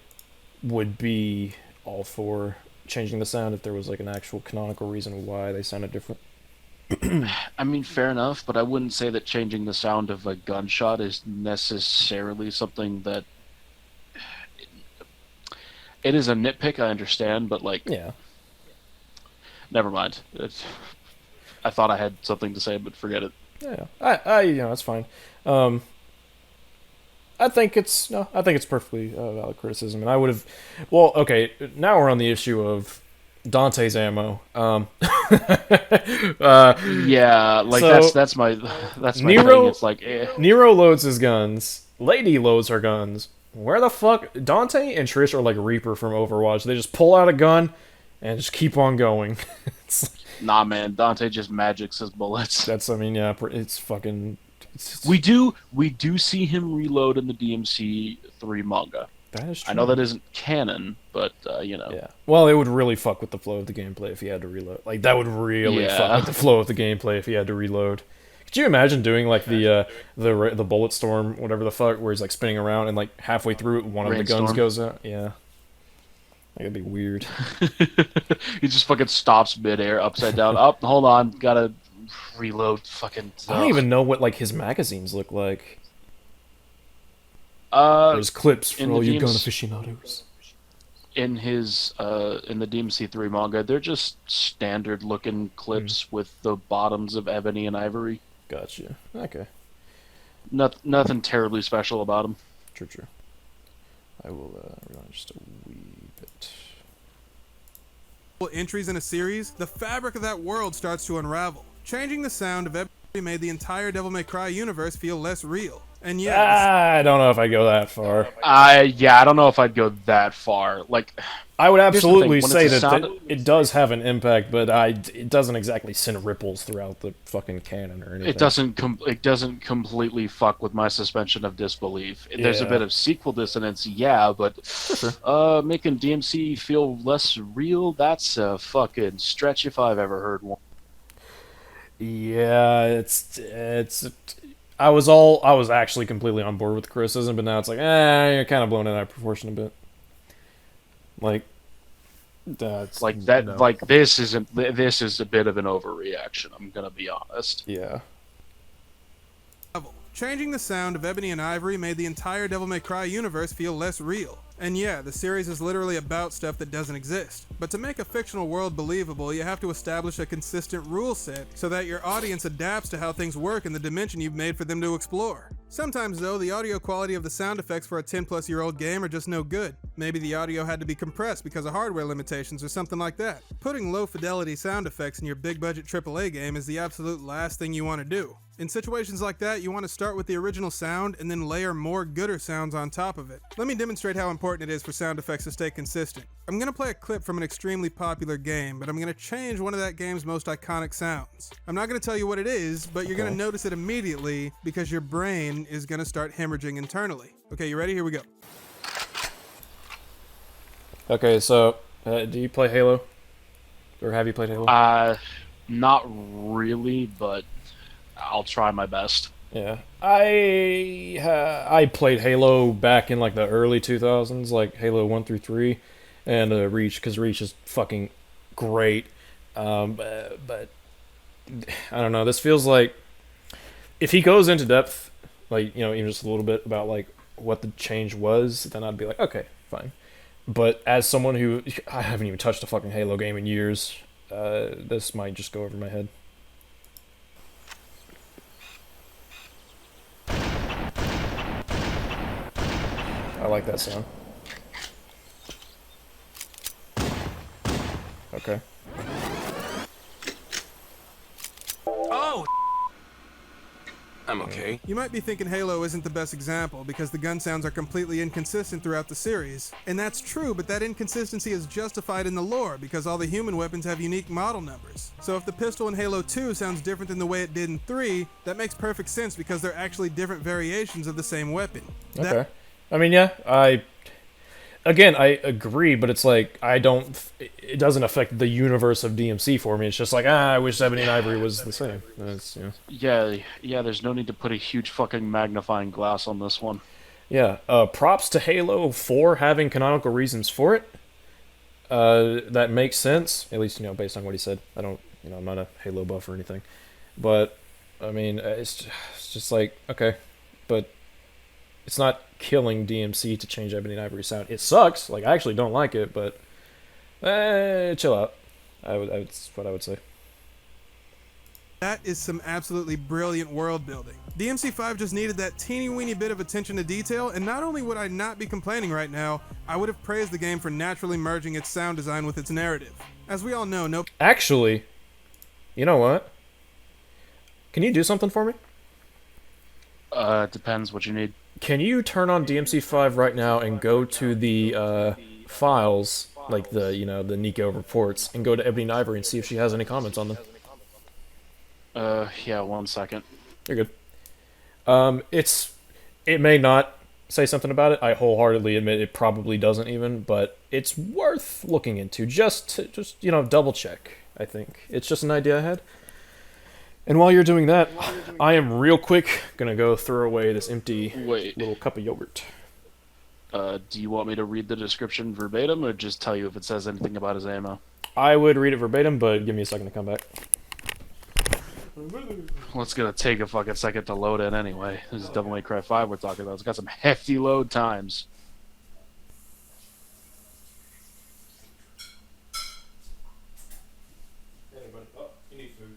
would be all for changing the sound if there was like an actual canonical reason why they sounded different. I mean, fair enough, but I wouldn't say that changing the sound of a gunshot is necessarily something that... It is a nitpick, I understand, but, like... Yeah. Never mind. I thought I had something to say, but forget it. Yeah. I you know, it's fine. I think it's perfectly valid criticism, and I would have... Well, okay, now we're on the issue of Dante's ammo. Yeah, like so that's my Nero, thing. It's like Nero loads his guns. Lady loads her guns. Where the fuck Dante and Trish are like Reaper from Overwatch. They just pull out a gun and just keep on going. Nah, man, Dante just magics his bullets. That's yeah, it's fucking. We do see him reload in the DMC 3 manga. That is true. I know that isn't canon, but you know. Yeah. Well, it would really fuck with the flow of the gameplay if he had to reload. Like that would really fuck with the flow of the gameplay if he had to reload. Could you imagine doing like the bullet storm, whatever the fuck, where he's like spinning around and like halfway through it, one of the guns goes out? Yeah. Like, it'd be weird. He just fucking stops midair, upside down. Up, hold on, gotta reload. Fucking. I don't even know what like his magazines look like. There's clips for all you gun aficionados. In his in the DMC3 manga, they're just standard looking clips with the bottoms of Ebony and Ivory. Gotcha. Okay. Nothing terribly special about them. True. I will rewind just a wee bit. Entries in a series, the fabric of that world starts to unravel. Changing the sound of Ebony made the entire Devil May Cry universe feel less real. And yeah, I don't know if I go that far. I don't know if I'd go that far. Like, I would absolutely say that it does have an impact, but it doesn't exactly send ripples throughout the fucking canon or anything. It doesn't completely fuck with my suspension of disbelief. There's a bit of sequel dissonance, yeah, but making DMC feel less real, that's a fucking stretch if I've ever heard one. Yeah, it's I was actually completely on board with the criticism, but now it's like, you're kind of blowing it out of proportion a bit. Like, that's like that. No. Like this is a bit of an overreaction. I'm gonna be honest. Yeah. Changing the sound of Ebony and Ivory made the entire Devil May Cry universe feel less real. And yeah, the series is literally about stuff that doesn't exist. But to make a fictional world believable, you have to establish a consistent rule set so that your audience adapts to how things work in the dimension you've made for them to explore. Sometimes though, the audio quality of the sound effects for a 10-plus-year-old game are just no good. Maybe the audio had to be compressed because of hardware limitations or something like that. Putting low-fidelity sound effects in your big-budget AAA game is the absolute last thing you want to do. In situations like that, you want to start with the original sound and then layer more gooder sounds on top of it. Let me demonstrate how important it is for sound effects to stay consistent. I'm going to play a clip from an extremely popular game, but I'm going to change one of that game's most iconic sounds. I'm not going to tell you what it is, but you're going to notice it immediately because your brain is going to start hemorrhaging internally. Okay, you ready? Here we go. Okay, so, do you play Halo? Or have you played Halo? Not really, but I'll try my best. Yeah, I played Halo back in like the early 2000s, like Halo 1 through 3, and Reach, because Reach is fucking great. But I don't know. This feels like if he goes into depth, like even just a little bit about like what the change was, then I'd be like, okay, fine. But as someone who I haven't even touched a fucking Halo game in years, this might just go over my head. I like that sound. Okay. Oh! I'm okay. You might be thinking Halo isn't the best example because the gun sounds are completely inconsistent throughout the series. And that's true, but that inconsistency is justified in the lore because all the human weapons have unique model numbers. So if the pistol in Halo 2 sounds different than the way it did in 3, that makes perfect sense because they're actually different variations of the same weapon. Okay. I mean, yeah, I agree, but it's like, it doesn't affect the universe of DMC for me. It's just like, I wish Ebony and Ivory was the same. Yeah, there's no need to put a huge fucking magnifying glass on this one. Yeah, props to Halo for having canonical reasons for it. That makes sense, at least, based on what he said. I'm not a Halo buff or anything. But, I mean, it's just like, okay, but it's not killing DMC to change Ebony and Ivory sound. It sucks. Like, I actually don't like it, but chill out. That's what I would say. That is some absolutely brilliant world building. DMC5 just needed that teeny weeny bit of attention to detail, and not only would I not be complaining right now, I would have praised the game for naturally merging its sound design with its narrative. As we all know, Actually, you know what? Can you do something for me? It depends what you need. Can you turn on DMC5 right now and go to the files, like the the Nico reports, and go to Ebony and Ivory and see if she has any comments on them? Yeah, 1 second. You're good. It may not say something about it. I wholeheartedly admit it probably doesn't even, but it's worth looking into. Just double check. I think it's just an idea I had. And while you're doing that, I am real quick gonna go throw away this empty little cup of yogurt. Do you want me to read the description verbatim, or just tell you if it says anything about his ammo? I would read it verbatim, but give me a second to come back. Well, it's gonna take a fucking second to load in anyway. This is Devil May Cry 5 we're talking about. It's got some hefty load times. You need food.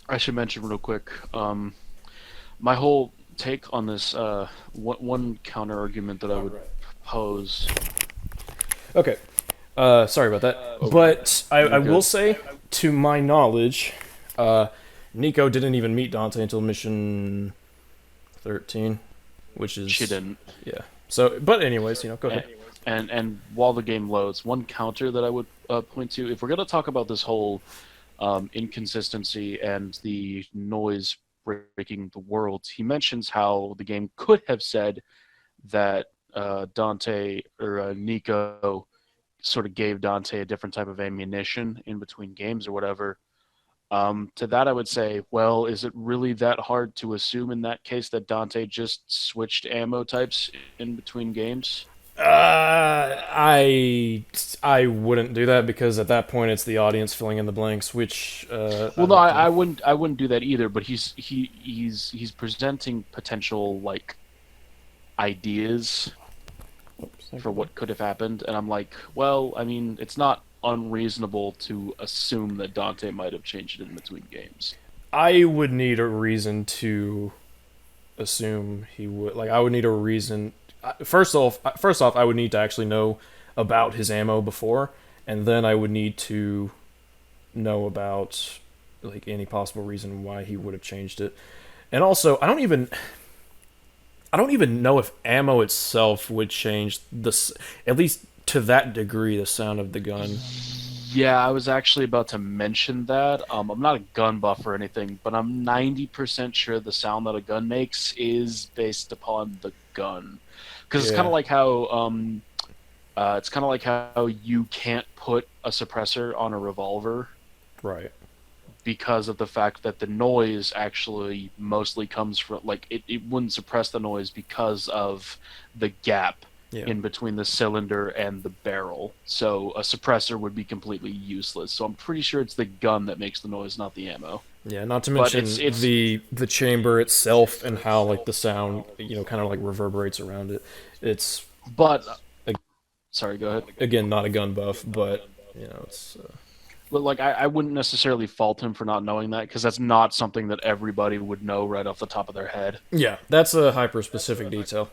I should mention real quick, my whole take on this, one counter argument that I would pose. Okay, sorry about that. But I will say, to my knowledge, Nico didn't even meet Dante until mission 13, which is... She didn't. Yeah. So, but anyways, go ahead. And while the game loads, one counter that I would point to, if we're going to talk about this whole inconsistency and the noise breaking the world, he mentions how the game could have said that Dante or Nico sort of gave Dante a different type of ammunition in between games or whatever. To that I would say, well, is it really that hard to assume in that case that Dante just switched ammo types in between games? I wouldn't do that because at that point it's the audience filling in the blanks, which well, no, I wouldn't do that either. But he's presenting potential like ideas for what could have happened, and I'm like, well, I mean, it's not unreasonable to assume that Dante might have changed it in between games. I would need a reason to assume he would. Like, I would need a reason. First off, I would need to actually know about his ammo before, and then I would need to know about like any possible reason why he would have changed it. And also, I don't even know if ammo itself would change this, at least to that degree, the sound of the gun. Yeah, I was actually about to mention that. I'm not a gun buff or anything, but I'm 90% sure the sound that a gun makes is based upon the gun. Because it's kind of like how you can't put a suppressor on a revolver, right? Because of the fact that the noise actually mostly comes from, like, it wouldn't suppress the noise because of the gap in between the cylinder and the barrel. So a suppressor would be completely useless. So I'm pretty sure it's the gun that makes the noise, not the ammo. Yeah, not to mention it's the chamber itself and how like the sound, kind of like reverberates around it. It's sorry, go ahead. Again, not a gun buff, but it's. But like, I wouldn't necessarily fault him for not knowing that, because that's not something that everybody would know right off the top of their head. Yeah, that's a hyper-specific detail.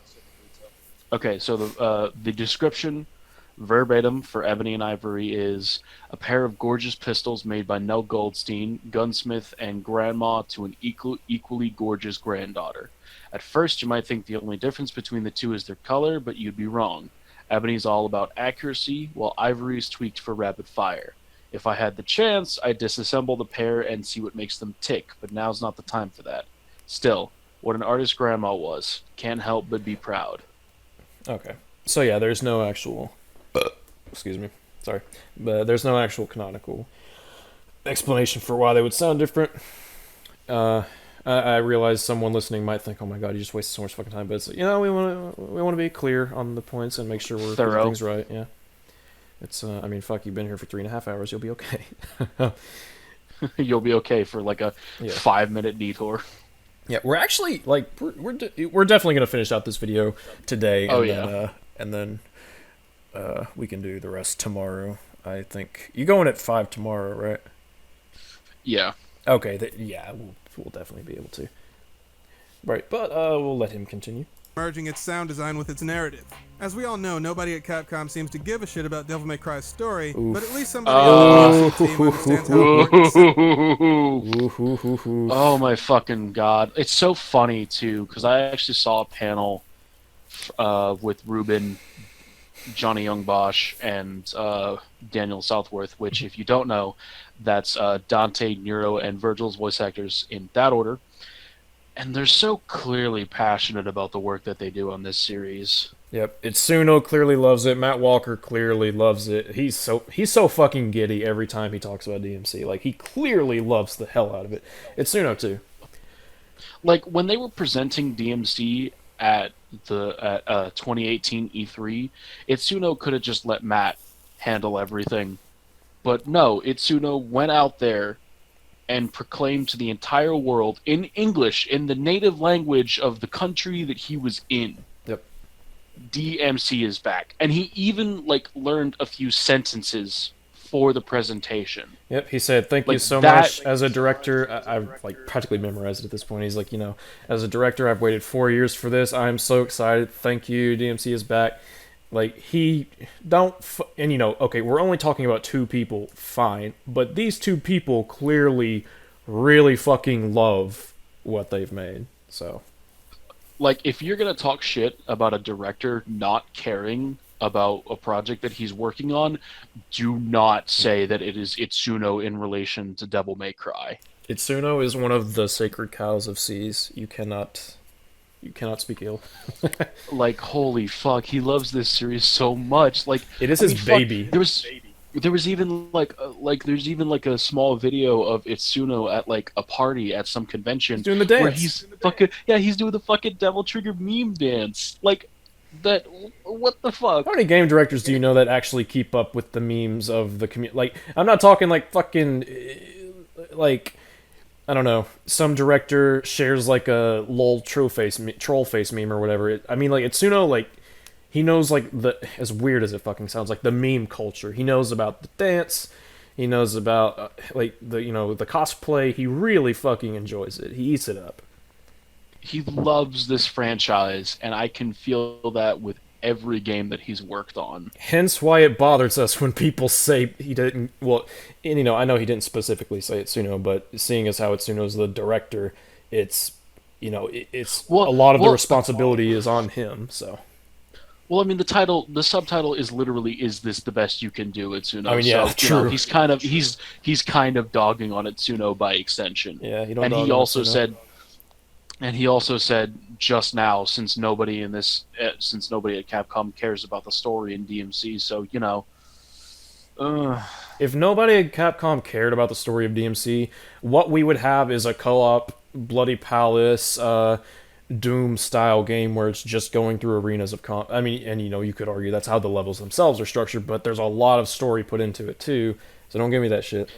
Okay, so the description, verbatim, for Ebony and Ivory is a pair of gorgeous pistols made by Nell Goldstein, gunsmith and grandma to an equally gorgeous granddaughter. At first, you might think the only difference between the two is their color, but you'd be wrong. Ebony's all about accuracy, while Ivory's tweaked for rapid fire. If I had the chance, I'd disassemble the pair and see what makes them tick, but now's not the time for that. Still, what an artist grandma was. Can't help but be proud. Okay. So yeah, there's no actual... excuse me. Sorry. But there's no actual canonical explanation for why they would sound different. I realize someone listening might think, oh my god, you just wasted so much fucking time, but it's, we want to be clear on the points and make sure we're doing things right, yeah. It's, I mean, fuck, you've been here for 3.5 hours, you'll be okay. You'll be okay for like a 5-minute detour. Yeah, we're actually, like, we're definitely going to finish out this video today, and then we can do the rest tomorrow, I think. You're going at 5 tomorrow, right? Yeah. Okay, we'll definitely be able to. Right, but we'll let him continue. Merging its sound design with its narrative. As we all know, nobody at Capcom seems to give a shit about Devil May Cry's story, but at least somebody on the team understands how important. Oh my fucking god. It's so funny, too, because I actually saw a panel with Ruben, Johnny Young Bosch, and Daniel Southworth, which, if you don't know, that's Dante, Nero, and Virgil's voice actors in that order. And they're so clearly passionate about the work that they do on this series. Yep, Itsuno clearly loves it. Matt Walker clearly loves it. He's so fucking giddy every time he talks about DMC. Like, he clearly loves the hell out of it. Itsuno too. Like, when they were presenting DMC at 2018 E3, Itsuno could have just let Matt handle everything. But no, Itsuno went out there and proclaimed to the entire world in English, in the native language of the country that he was in. Yep. DMC is back. And he even, like, learned a few sentences for the presentation. Yep, he said, thank you so much. As a director, I've, like, practically memorized it at this point. He's like, as a director, I've waited 4 years for this. I'm so excited. Thank you. DMC is back. Like, and okay, we're only talking about 2 people, fine, but these 2 people clearly really fucking love what they've made, so. Like, if you're gonna talk shit about a director not caring about a project that he's working on, do not say that it is Itsuno in relation to Devil May Cry. Itsuno is one of the sacred cows of S.E.E.S. You cannot speak ill. Like, holy fuck, he loves this series so much. Like, it is his baby. There was even there's even a small video of Itsuno at like a party at some convention. He's doing the dance. Where he's doing the fucking Devil Trigger meme dance. Like, that, what the fuck? How many game directors do you know that actually keep up with the memes of the community? Like, I'm not talking like fucking, like, I don't know, some director shares like a lol troll face meme or whatever. I mean, like, Itsuno, like, he knows like as weird as it fucking sounds, like the meme culture. He knows about the dance. He knows about like the the cosplay. He really fucking enjoys it. He eats it up. He loves this franchise, and I can feel that with every game that he's worked on. Hence why it bothers us when people say he didn't. Well, and I know he didn't specifically say Itsuno, but seeing as how Itsuno's the director, it's it's a lot of the responsibility is on him. So. Well, I mean, the subtitle is literally "Is this the best you can do, Itsuno?" I mean, yeah, so, true. He's kind of dogging on Itsuno by extension. Yeah, you don't. And he also said. And he also said just now, since nobody at Capcom cares about the story in DMC, so if nobody at Capcom cared about the story of DMC, what we would have is a co-op Bloody Palace, Doom style game where it's just going through arenas of I mean, and you could argue that's how the levels themselves are structured, but there's a lot of story put into it too. So don't give me that shit.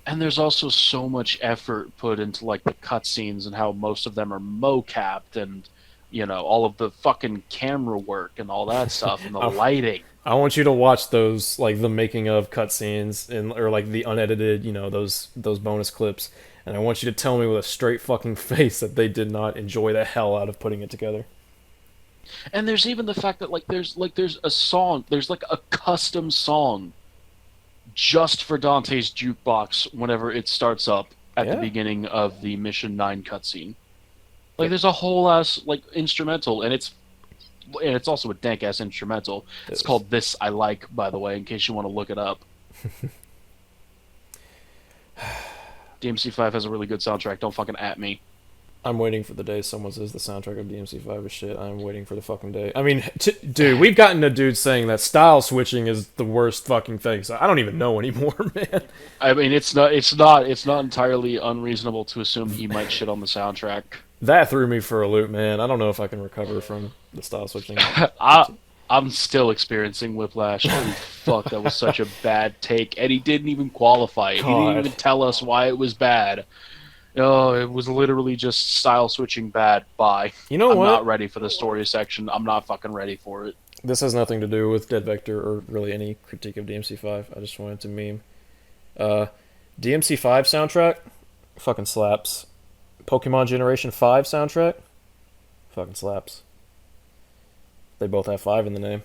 And there's also so much effort put into like the cutscenes and how most of them are mo-capped and all of the fucking camera work and all that stuff and the lighting. I want you to watch those like the making of cutscenes or like the unedited, those bonus clips, and I want you to tell me with a straight fucking face that they did not enjoy the hell out of putting it together. And there's even the fact that there's a song, there's like a custom song just for Dante's jukebox whenever it starts up at the beginning of the Mission 9 cutscene. Like there's a whole ass like instrumental, and it's also a dank ass instrumental. It's called "This I Like," by the way, in case you want to look it up. DMC5 has a really good soundtrack. Don't fucking at me. I'm waiting for the day someone says the soundtrack of DMC5 is shit. I'm waiting for the fucking day. I mean, dude, we've gotten a dude saying that style switching is the worst fucking thing. So I don't even know anymore, man. I mean, it's not entirely unreasonable to assume he might shit on the soundtrack. That threw me for a loop, man. I don't know if I can recover from the style switching. I'm still experiencing whiplash. Holy fuck, that was such a bad take. And he didn't even qualify it. He didn't even tell us why it was bad. No, it was literally just style switching bad. Bye. You know what? I'm not ready for the story section. I'm not fucking ready for it. This has nothing to do with Dead Vector or really any critique of DMC5. I just wanted to meme. DMC5 soundtrack fucking slaps. Pokemon Generation 5 soundtrack fucking slaps. They both have 5 in the name.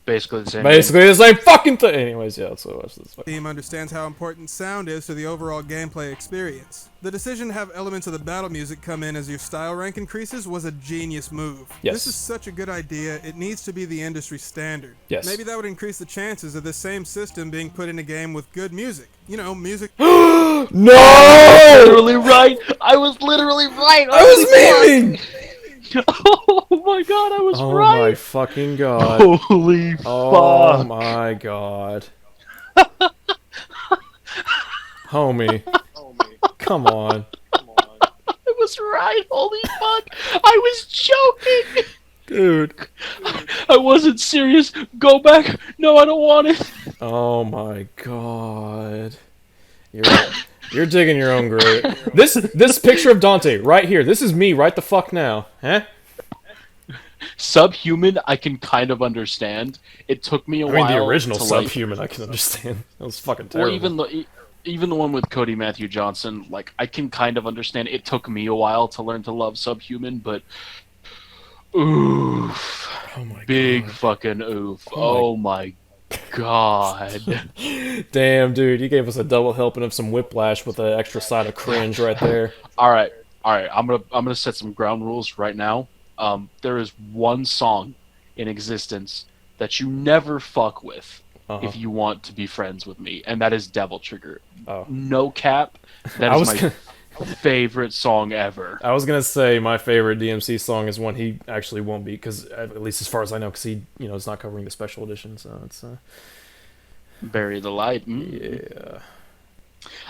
Basically the same. Basically the same fucking thing. Anyways, yeah, let's watch this. The team understands how important sound is to the overall gameplay experience. The decision to have elements of the battle music come in as your style rank increases was a genius move. Yes. This is such a good idea, it needs to be the industry standard. Yes. Maybe that would increase the chances of this same system being put in a game with good music. Music. No! Literally right! I was literally right! I was memeing! Oh my god, I was right! Oh my fucking god. Holy fuck. Oh my god. Homie. Come on. I was right, holy fuck! I was joking! Dude. I wasn't serious. Go back. No, I don't want it. Oh my god. You're digging your own grave. This picture of Dante right here. This is me right the fuck now. Huh? Subhuman, I can kind of understand. It took me a while. I mean, the original to, Subhuman, I can understand. That was fucking terrible. Well, even the one with Cody Matthew Johnson, like I can kind of understand. It took me a while to learn to love Subhuman, but oof, oh my big god. Fucking oof. Oh my god. Damn, dude, you gave us a double helping of some whiplash with an extra side of cringe right there. All right. I'm gonna set some ground rules right now. There is one song in existence that you never fuck with if you want to be friends with me, and that is Devil Trigger. Oh. No cap. That is my favorite song ever. I was gonna say my favorite DMC song is one he actually won't be, because at least as far as I know, because he is not covering the special edition, so it's Bury the Light. Yeah.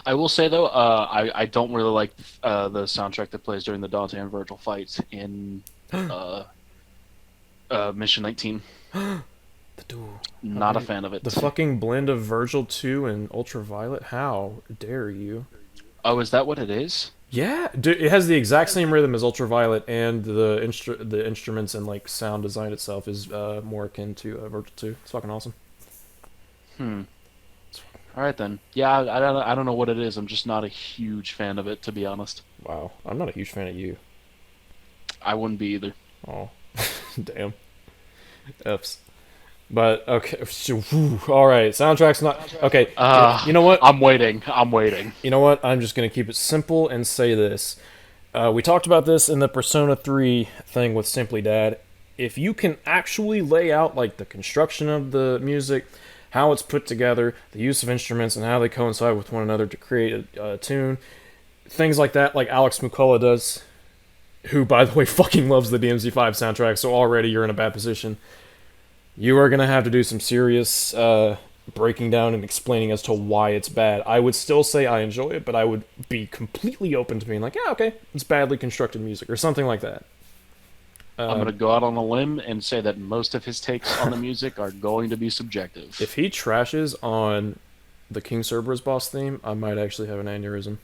I will say though, I don't really like the soundtrack that plays during the Dante and Virgil fight in Mission 19. The duel. Not a fan of it. The fucking blend of Virgil 2 and Ultraviolet? How dare you? Oh, is that what it is? Yeah, it has the exact same rhythm as Ultraviolet, and the instruments and like sound design itself is more akin to Virtual 2. It's fucking awesome. Hmm. All right then. Yeah, I don't know what it is. I'm just not a huge fan of it, to be honest. Wow, I'm not a huge fan of you. I wouldn't be either. Oh, damn. Oops. But okay, all right. Soundtrack's not okay. You know what? I'm waiting. I'm waiting. You know what? I'm just gonna keep it simple and say this. We talked about this in the Persona 3 thing with Simply Dad. If you can actually lay out like the construction of the music, how it's put together, the use of instruments, and how they coincide with one another to create a tune, things like that, like Alex Mucola does, who, by the way, fucking loves the DMZ5 soundtrack, so already you're in a bad position. You are going to have to do some serious breaking down and explaining as to why it's bad. I would still say I enjoy it, but I would be completely open to being like, yeah, okay, it's badly constructed music, or something like that. I'm going to go out on a limb and say that most of his takes on the music are going to be subjective. If he trashes on the King Cerberus boss theme, I might actually have an aneurysm.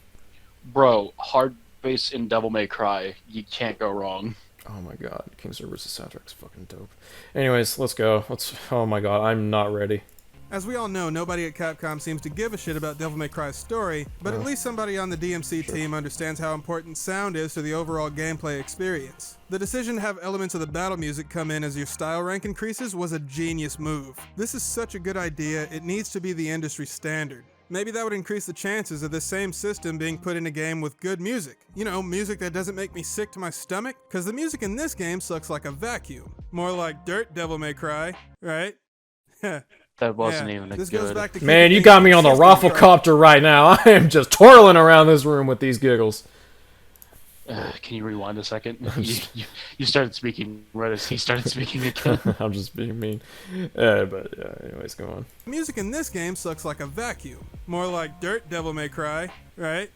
Bro, hard bass in Devil May Cry. You can't go wrong. Oh my god, King Cerberus' soundtrack's fucking dope. Anyways, let's go. Oh my god, I'm not ready. As we all know, nobody at Capcom seems to give a shit about Devil May Cry's story, but at least somebody on the DMC team understands how important sound is to the overall gameplay experience. The decision to have elements of the battle music come in as your style rank increases was a genius move. This is such a good idea, it needs to be the industry standard. Maybe that would increase the chances of this same system being put in a game with good music. You know, music that doesn't make me sick to my stomach, because the music in this game sucks like a vacuum. More like dirt, Devil May Cry, right? That wasn't even a this good... goes back to Man, you got me on the Rafflecopter right now. I am just twirling around this room with these giggles. Can you rewind a second? You started speaking right as he started speaking again. I'm just being mean. Anyways, go on. Music in this game sucks like a vacuum. More like dirt, Devil May Cry, right?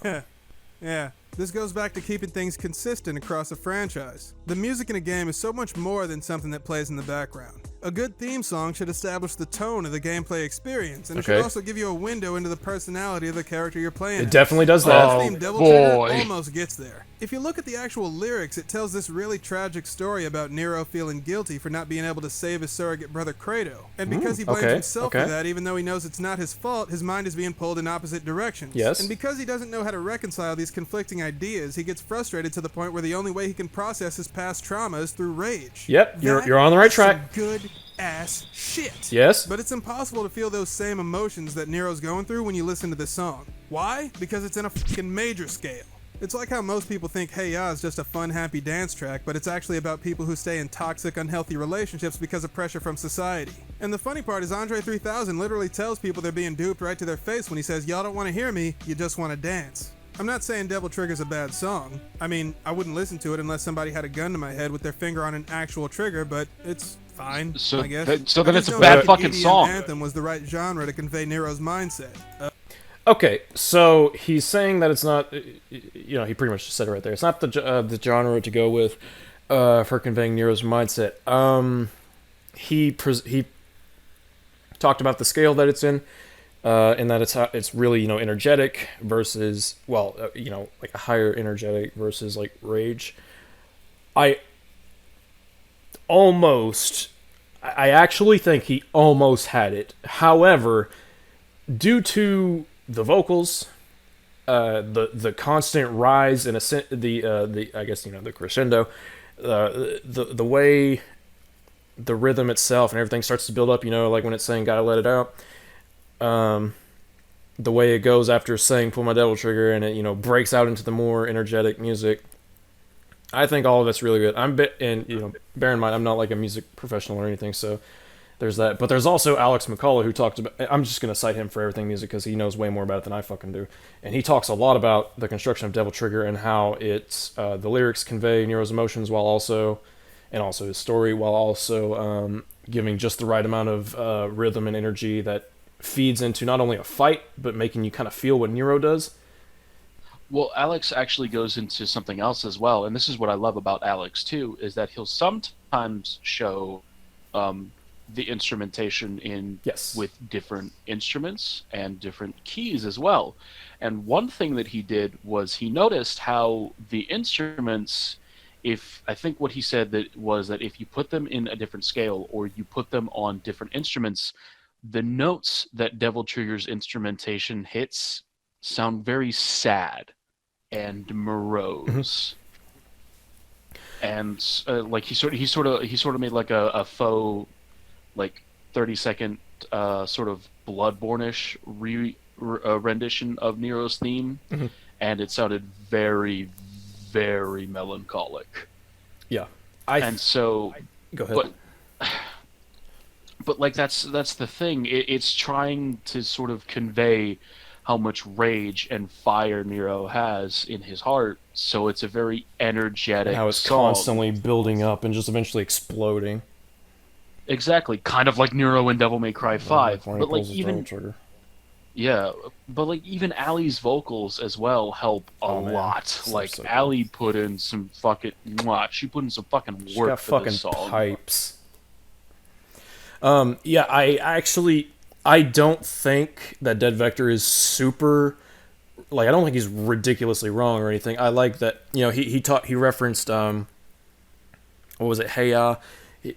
Yeah. This goes back to keeping things consistent across a franchise. The music in a game is so much more than something that plays in the background. A good theme song should establish the tone of the gameplay experience, and it should also give you a window into the personality of the character you're playing. It definitely does that. Theme Devil Trigger almost gets there. If you look at the actual lyrics, it tells this really tragic story about Nero feeling guilty for not being able to save his surrogate brother Kratos. And because he blames himself for that, even though he knows it's not his fault, his mind is being pulled in opposite directions. Yes. And because he doesn't know how to reconcile these conflicting ideas, he gets frustrated to the point where the only way he can process his past trauma is through rage. Yep, you're on the right track. Good ass shit. Yes. But it's impossible to feel those same emotions that Nero's going through when you listen to this song. Why? Because it's in a fucking major scale. It's like how most people think Hey Ya is just a fun, happy dance track, but it's actually about people who stay in toxic, unhealthy relationships because of pressure from society. And the funny part is Andre 3000 literally tells people they're being duped right to their face when he says, y'all don't want to hear me, you just want to dance. I'm not saying Devil Trigger's a bad song. I mean, I wouldn't listen to it unless somebody had a gun to my head with their finger on an actual trigger, but it's fine, I guess. So then it's a bad fucking song. Anthem was the right genre to convey Nero's mindset. Okay, so he's saying that it's not, you know, he pretty much just said it right there. It's not the genre to go with for conveying Nero's mindset. He talked about the scale that it's in, and that it's really, you know, energetic versus, well, you know, like a higher energetic versus like rage. I actually think he almost had it. However, due to the vocals, the constant rise and the I guess, you know, the crescendo, the way the rhythm itself and everything starts to build up, you know, like when it's saying "Gotta let it out," the way it goes after saying "Pull my devil trigger" and it, you know, breaks out into the more energetic music. I think all of that's really good. And you know, bear in mind, I'm not like a music professional or anything, so there's that. But there's also Alex McCullough, who talked about... I'm just going to cite him for everything music because he knows way more about it than I fucking do. And he talks a lot about the construction of Devil Trigger and how it's the lyrics convey Nero's emotions while also... and also his story, while also giving just the right amount of rhythm and energy that feeds into not only a fight, but making you kind of feel what Nero does. Well, Alex actually goes into something else as well, and this is what I love about Alex, too, is that he'll sometimes show the instrumentation in Yes. with different instruments and different keys as well. And one thing that he did was he noticed how the instruments, if I think what he said that was that if you put them in a different scale or you put them on different instruments, the notes that Devil Trigger's instrumentation hits sound very sad and morose. And like he sort of made like a faux like 30-second sort of Bloodborne-ish rendition of Nero's theme, and it sounded very, very melancholic. Yeah, and so go ahead. But like that's the thing. It's trying to sort of convey how much rage and fire Nero has in his heart. So it's a very energetic And how it's song. constantly building up and just eventually exploding. Exactly, kind of like Nero in Devil May Cry 5. Before he But like pulls his even double trigger. yeah, but like even Allie's vocals as well help a man. lot. So Like good. Allie put in some fucking she put in some fucking She's work got for fucking this song. pipes. Yeah, I don't think that Dead Vector is super, like, I don't think he's ridiculously wrong or anything. I like that, you know, he referenced, what was it, Heya,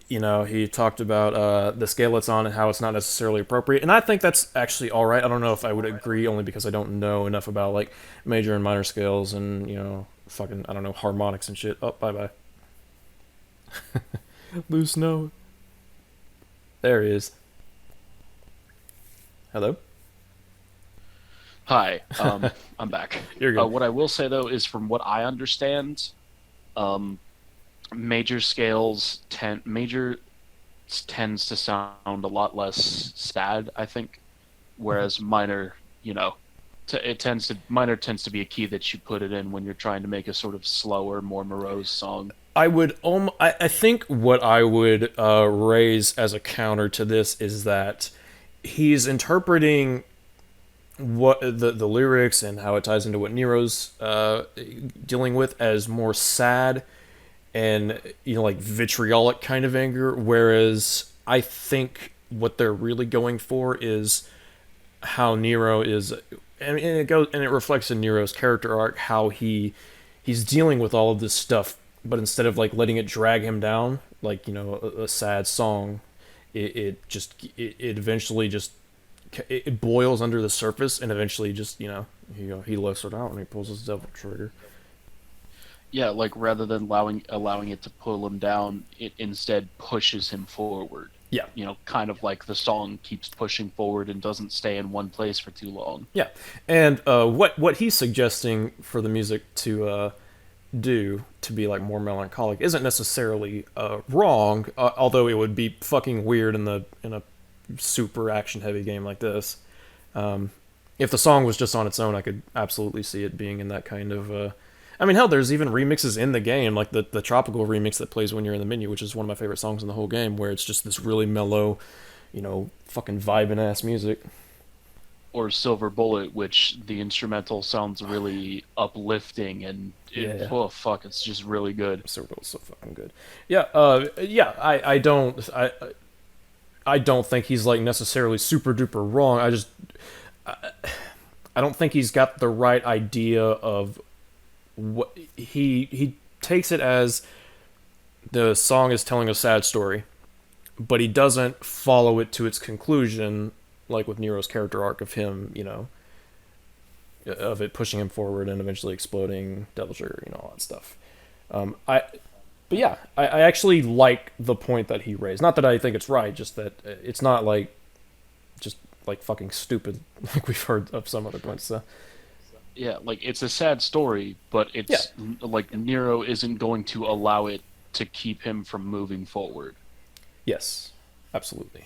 you know, he talked about the scale it's on and how it's not necessarily appropriate, and I think that's actually alright. I don't know if I would agree, only because I don't know enough about, like, major and minor scales and, you know, fucking, I don't know, harmonics and shit. Oh, bye-bye. Loose note. There he is. Hello? Hi, I'm back. You're good. What I will say though is, from what I understand, major scales tends to sound a lot less sad, I think, whereas minor, you know, minor tends to be a key that you put it in when you're trying to make a sort of slower, more morose song. I think what I would raise as a counter to this is that he's interpreting what the lyrics and how it ties into what Nero's dealing with as more sad and, you know, like vitriolic kind of anger, whereas I think what they're really going for is how Nero is, and it reflects in Nero's character arc, how he's dealing with all of this stuff, but instead of like letting it drag him down, like, you know, a sad song, it eventually just it boils under the surface, and eventually just, you know, he lets it out and he pulls his devil trigger. Yeah, like rather than allowing it to pull him down, it instead pushes him forward. Yeah. You know, kind of like the song keeps pushing forward and doesn't stay in one place for too long. Yeah, and what he's suggesting for the music to do to be like more melancholic isn't necessarily wrong, although it would be fucking weird in a super action heavy game like this. If the song was just on its own, I could absolutely see it being in that kind of I mean, hell, there's even remixes in the game, like the tropical remix that plays when you're in the menu, which is one of my favorite songs in the whole game, where it's just this really mellow, you know, fucking vibing ass music. Or Silver Bullet, which the instrumental sounds really uplifting and oh fuck, it's just really good. Silver Bullet's so fucking good. Yeah, I don't think he's like necessarily super duper wrong. I don't think he's got the right idea of what he takes it as the song is telling a sad story, but he doesn't follow it to its conclusion, like with Nero's character arc of him, you know, of it pushing him forward and eventually exploding, devil trigger, you know, all that stuff. But yeah, I actually like the point that he raised. Not that I think it's right, just that it's not like just like fucking stupid like we've heard of some other points. So. Yeah, like it's a sad story, but it's like Nero isn't going to allow it to keep him from moving forward. Yes, absolutely.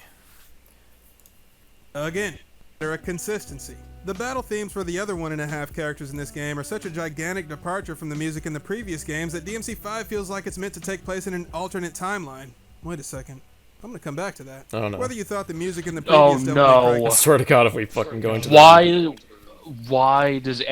Again, they're a consistency. The battle themes for the other 1.5 characters in this game are such a gigantic departure from the music in the previous games that DMC5 feels like it's meant to take place in an alternate timeline. Wait a second. I'm gonna come back to that. Oh, no. Whether you thought the music in the previous I swear to God, if we fucking go into why does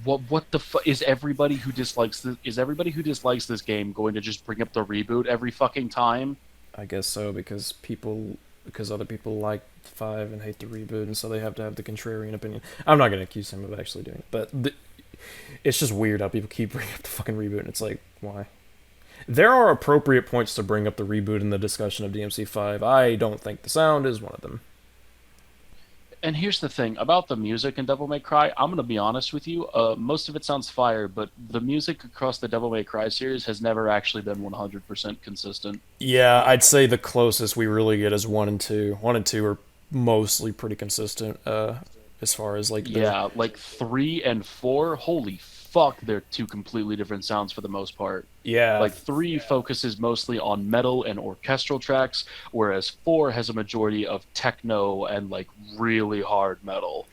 what the fuck is everybody who dislikes this game going to just bring up the reboot every fucking time? I guess so, because people because other people like 5 and hate the reboot, and so they have to have the contrarian opinion. I'm not going to accuse him of actually doing it, but it's just weird how people keep bringing up the fucking reboot, and it's like, why? There are appropriate points to bring up the reboot in the discussion of DMC5. I don't think the sound is one of them. And here's the thing about the music in Devil May Cry. I'm going to be honest with you. Most of it sounds fire, but the music across the Devil May Cry series has never actually been 100% consistent. Yeah, I'd say the closest we really get is 1 and 2. 1 and 2 are mostly pretty consistent as far as like the... Yeah, like 3 and 4, holy fuck, they're two completely different sounds for the most part. Yeah. Like 3 focuses mostly on metal and orchestral tracks, whereas 4 has a majority of techno and like really hard metal.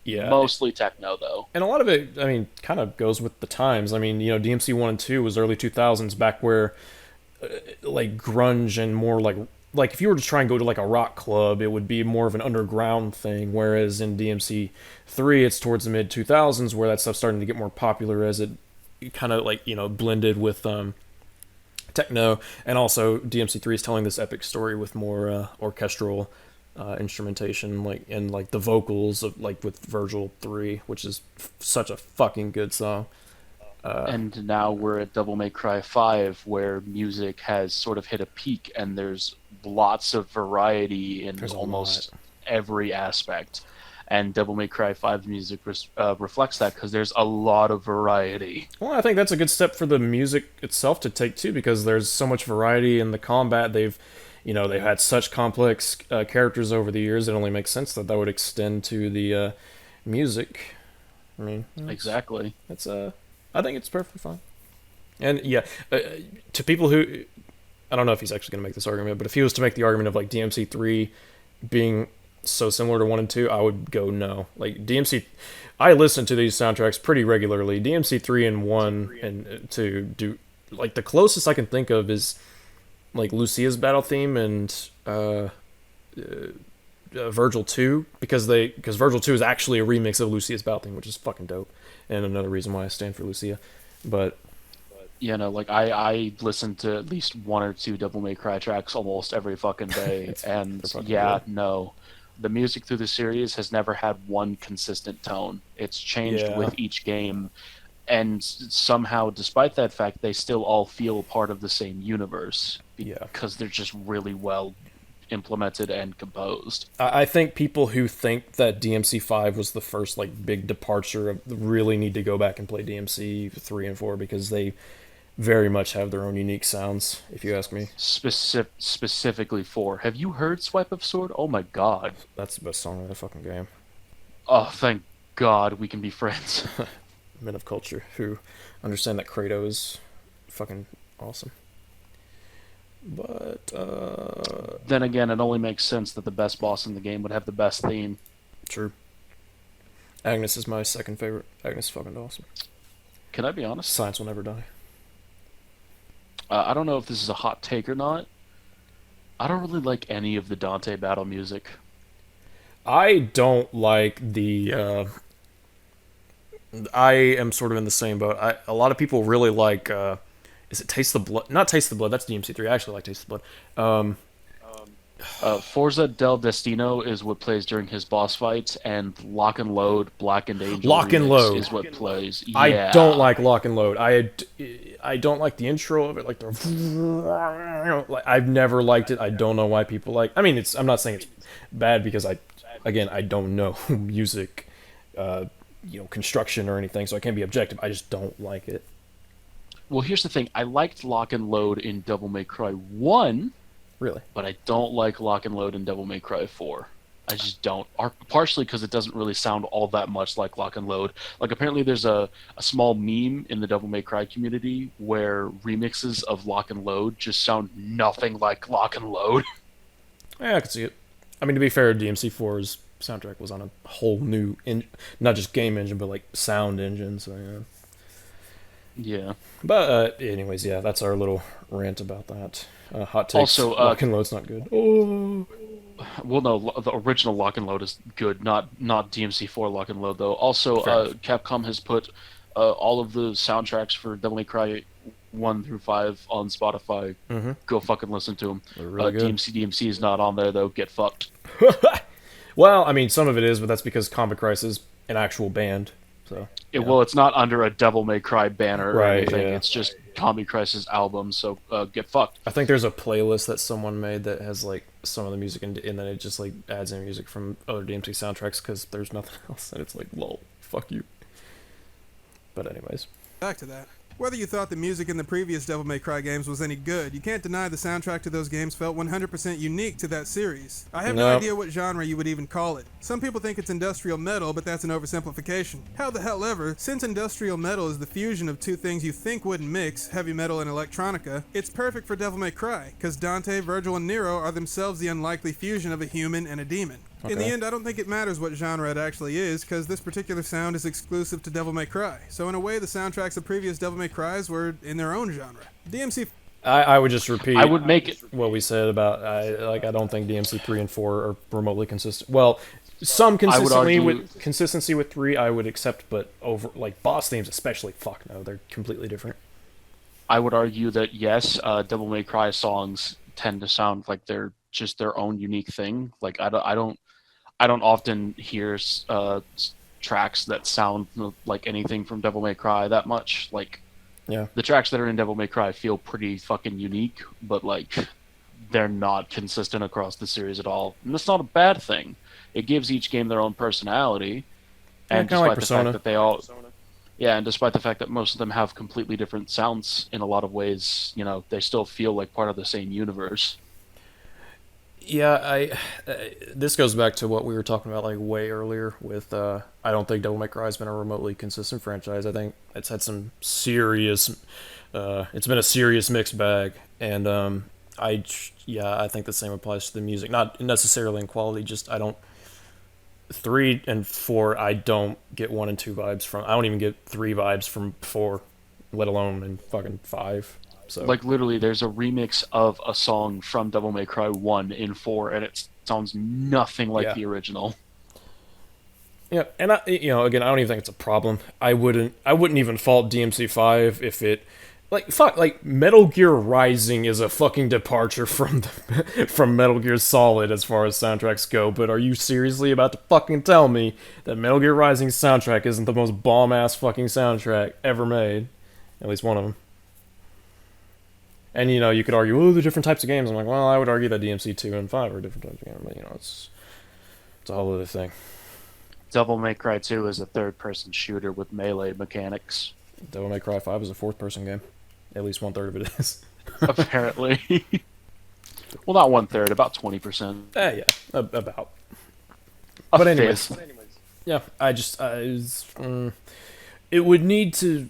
Yeah. Mostly techno though. And a lot of it, I mean, kind of goes with the times. I mean, you know, DMC 1 and 2 was early 2000s, back where like grunge and more like if you were to try and go to like a rock club, it would be more of an underground thing, whereas in DMC 3 it's towards the mid 2000s where that stuff's starting to get more popular as it kind of like, you know, blended with techno. And also DMC 3 is telling this epic story with more orchestral instrumentation, like, and like the vocals of like with Virgil 3, which is such a fucking good song. And now we're at Devil May Cry 5, where music has sort of hit a peak, and there's lots of variety in almost every aspect. And Devil May Cry 5 music reflects that, because there's a lot of variety. Well, I think that's a good step for the music itself to take too, because there's so much variety in the combat. They've had such complex characters over the years. It only makes sense that would extend to the music. I mean, exactly. It's I think it's perfectly fine. And yeah, to people who, I don't know if he's actually going to make this argument, but if he was to make the argument of like DMC 3 being so similar to 1 and 2, I would go no. Like DMC, I listen to these soundtracks pretty regularly. DMC 3 and 1 and 2 do, like the closest I can think of is like Lucia's battle theme and Virgil 2, because Virgil 2 is actually a remix of Lucia's battle theme, which is fucking dope, and another reason why I stand for Lucia. But you know, like I listen to at least 1 or 2 Devil May Cry tracks almost every fucking day, and yeah, good. no, the music through the series has never had one consistent tone. It's changed with each game, and somehow, despite that fact, they still all feel part of the same universe because they're just really well implemented and composed. I think people who think that DMC 5 was the first like big departure really need to go back and play DMC 3 and 4, because they very much have their own unique sounds, if you ask me. Specifically 4. Have you heard Swipe of Sword? Oh my god. That's the best song in the fucking game. Oh, thank god we can be friends. Men of culture who understand that Kratos is fucking awesome. But then again, it only makes sense that the best boss in the game would have the best theme. True. Agnes is my second favorite. Agnes is fucking awesome. Can I be honest? Science will never die. I don't know if this is a hot take or not. I don't really like any of the Dante battle music. I don't like the... I am sort of in the same boat. A lot of people really like... is it Taste the Blood? Not Taste the Blood, that's DMC3. I actually like Taste the Blood. Forza del Destino is what plays during his boss fights, and Lock and Load, Black and Angel Lock and Load is what plays. Yeah. I don't like Lock and Load. I don't like the intro of it, like the... I've never liked it. I don't know why people like... I mean, I'm not saying it's bad, because I don't know music, construction or anything, so I can't be objective. I just don't like it. Well, here's the thing. I liked Lock and Load in Devil May Cry 1. Really? But I don't like Lock and Load in Devil May Cry 4. I just don't. Partially because it doesn't really sound all that much like Lock and Load. Like, apparently there's a small meme in the Devil May Cry community where remixes of Lock and Load just sound nothing like Lock and Load. Yeah, I can see it. I mean, to be fair, DMC4's soundtrack was on a whole new, not just game engine, but like sound engine, so yeah. Yeah. But anyways, yeah, that's our little rant about that. Hot takes. Also, Lock and Load's not good. Oh. Well, no, the original Lock and Load is good, not DMC4 Lock and Load though. Also, Capcom has put all of the soundtracks for Devil May Cry 1 through 5 on Spotify. Mm-hmm. Go fucking listen to them. They're really good. DMC is not on there though. Get fucked. Well, I mean, some of it is, but that's because Comic Crisis is an actual band. So Well, it's not under a Devil May Cry banner or Right, anything. yeah. It's just Comic Crisis album. So get fucked. I think there's a playlist that someone made that has like some of the music, and then it just like adds in music from other DMC soundtracks because there's nothing else, and it's like, lol, fuck you. But anyways, Back to that. Whether you thought the music in the previous Devil May Cry games was any good, you can't deny the soundtrack to those games felt 100% unique to that series. I have no Nope. idea what genre you would even call it. Some people think it's industrial metal, but that's an oversimplification. How the hell ever, since industrial metal is the fusion of two things you think wouldn't mix, heavy metal and electronica, it's perfect for Devil May Cry, because Dante, Virgil, and Nero are themselves the unlikely fusion of a human and a demon. In the Okay. end, I don't think it matters what genre it actually is, because this particular sound is exclusive to Devil May Cry. So in a way, the soundtracks of previous Devil May Crys were in their own genre. DMC... I would just repeat. I would make it. what we said about I don't think DMC 3 and 4 are remotely consistent. Well, some consistency with 3 I would accept, but over like boss themes especially, fuck no, they're completely different. I would argue that yes, Devil May Cry songs tend to sound like they're just their own unique thing. Like I don't often hear tracks that sound like anything from Devil May Cry that much. Like, Yeah. the tracks that are in Devil May Cry feel pretty fucking unique, but like they're not consistent across the series at all. And that's not a bad thing. It gives each game their own personality. Yeah, And kinda like despite the fact Persona. that they all Yeah, and despite the fact that most of them have completely different sounds in a lot of ways, you know, they still feel like part of the same universe. Yeah, this goes back to what we were talking about like way earlier with I don't think Devil May Cry has been a remotely consistent franchise. I think it's had some serious it's been a serious mixed bag, and I think the same applies to the music. Not necessarily in quality, just I don't 3 and 4 I don't get 1 and 2 vibes from. I don't even get 3 vibes from 4, let alone in fucking 5. So Like literally, there's a remix of a song from Devil May Cry 1 in 4, and it sounds nothing like Yeah. the original. yeah, and again, I don't even think it's a problem. I wouldn't even fault DMC 5 if it like Metal Gear Rising is a fucking departure from from Metal Gear Solid as far as soundtracks go. But are you seriously about to fucking tell me that Metal Gear Rising's soundtrack isn't the most bomb ass fucking soundtrack ever made? At least one of them. And, you could argue, oh, the different types of games. I'm like, well, I would argue that DMC 2 and 5 are different types of games, but, it's a whole other thing. Devil May Cry 2 is a third-person shooter with melee mechanics. Devil May Cry 5 is a fourth-person game. At least 1/3 of it is. Apparently. Well, not 1/3, about 20%. Yeah, about. A But anyways, fifth. yeah, it would need to...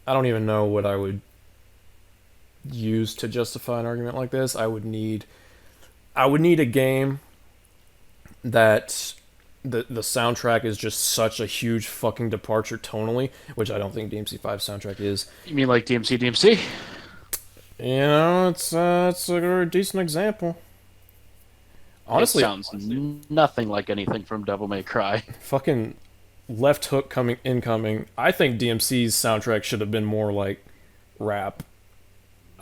I don't even know what I would use to justify an argument like this. I would need a game that the soundtrack is just such a huge fucking departure tonally, which I don't think DMC5's soundtrack is. You mean like DMC? It's a decent example. Honestly, it sounds nothing like anything from Devil May Cry. Fucking left hook incoming. I think DMC's soundtrack should have been more like rap.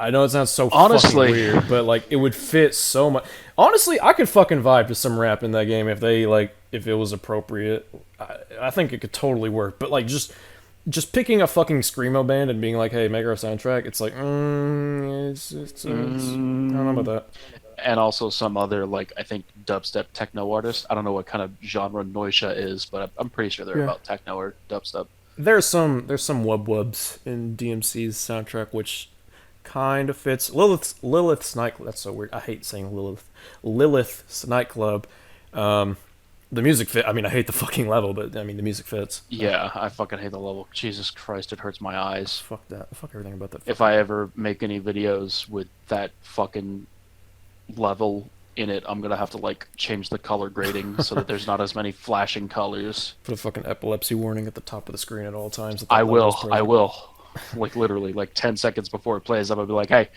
I know it sounds so Honestly, fucking weird, but like it would fit so much. Honestly, I could fucking vibe to some rap in that game if it was appropriate. I think it could totally work. But like just picking a fucking screamo band and being like, "Hey, make our soundtrack," it's like, I don't know about that. And also some other, like, I think dubstep techno artist. I don't know what kind of genre Noisha is, but I'm pretty sure they're about techno or dubstep. There's some wub-wubs in DMC's soundtrack which kind of fits. Lilith's nightclub. That's so weird. I hate saying Lilith. Lilith's nightclub. The music fit. I mean, I hate the fucking level, but I mean the music fits. Yeah, I fucking hate the level. Jesus Christ, it hurts my eyes. Fuck that. Fuck everything about that. If I ever make any videos with that fucking level in it, I'm gonna have to like change the color grading so that there's not as many flashing colors. Put a fucking epilepsy warning at the top of the screen at all times. I will. Like literally, like 10 seconds before it plays, I'm gonna be like, "Hey,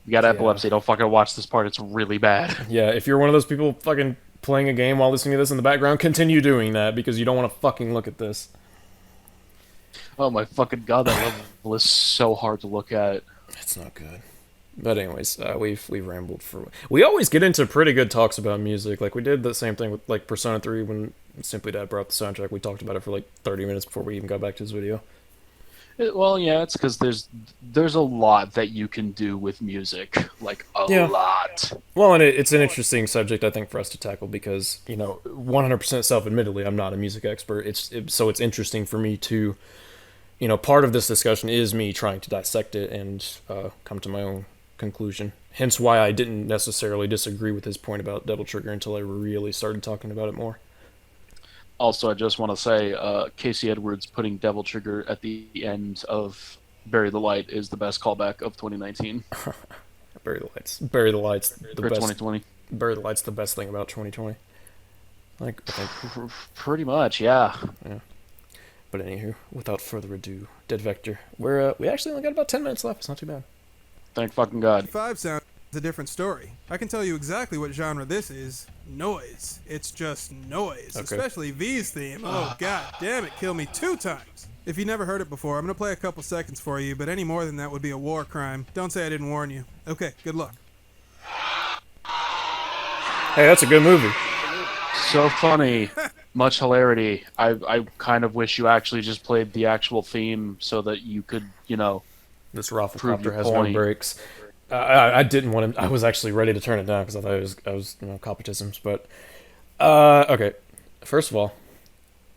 you got epilepsy. Don't fucking watch this part. It's really bad." Yeah, if you're one of those people fucking playing a game while listening to this in the background, continue doing that because you don't want to fucking look at this. Oh my fucking god, that level is so hard to look at. It's not good. But anyways, we've rambled for. We always get into pretty good talks about music. Like we did the same thing with like Persona 3 when Simply Dad brought up the soundtrack. We talked about it for like 30 minutes before we even got back to this video. Well, yeah, it's because there's a lot that you can do with music, like a lot. Well, and it's an interesting subject I think for us to tackle because 100% self-admittedly I'm not a music expert. So it's interesting for me to, part of this discussion is me trying to dissect it and come to my own conclusion. Hence why I didn't necessarily disagree with his point about Devil Trigger until I really started talking about it more. Also, I just want to say, Casey Edwards putting Devil Trigger at the end of Bury the Light is the best callback of 2019. Bury the Lights. Bury the Lights. The best. 2020. Bury the Lights. The best thing about 2020. I think. Pretty much, yeah. Yeah. But anywho, without further ado, Dead Vector. We actually only got about 10 minutes left. It's not too bad. Thank fucking God. 5 sounds a different story. I can tell you exactly what genre this is. Noise. It's just noise. Okay. Especially V's theme. Oh, god damn it, kill me 2 times. If you never heard it before, I'm going to play a couple seconds for you, but any more than that would be a war crime. Don't say I didn't warn you. Okay, good luck. Hey, that's a good movie. So funny. Much hilarity. I kind of wish you actually just played the actual theme so that you could, This prove Rafflecopter your has point. no brakes. I didn't want to. I was actually ready to turn it down because I thought I was copitisms. But okay. First of all,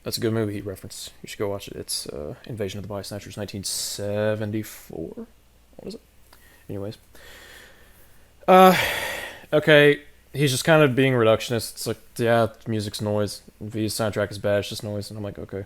that's a good movie he referenced. You should go watch it. It's Invasion of the Body Snatchers, 1974. What is it? Anyways, okay. He's just kind of being reductionist. It's like, yeah, music's noise. V's soundtrack is bad. It's just noise. And I'm like, okay.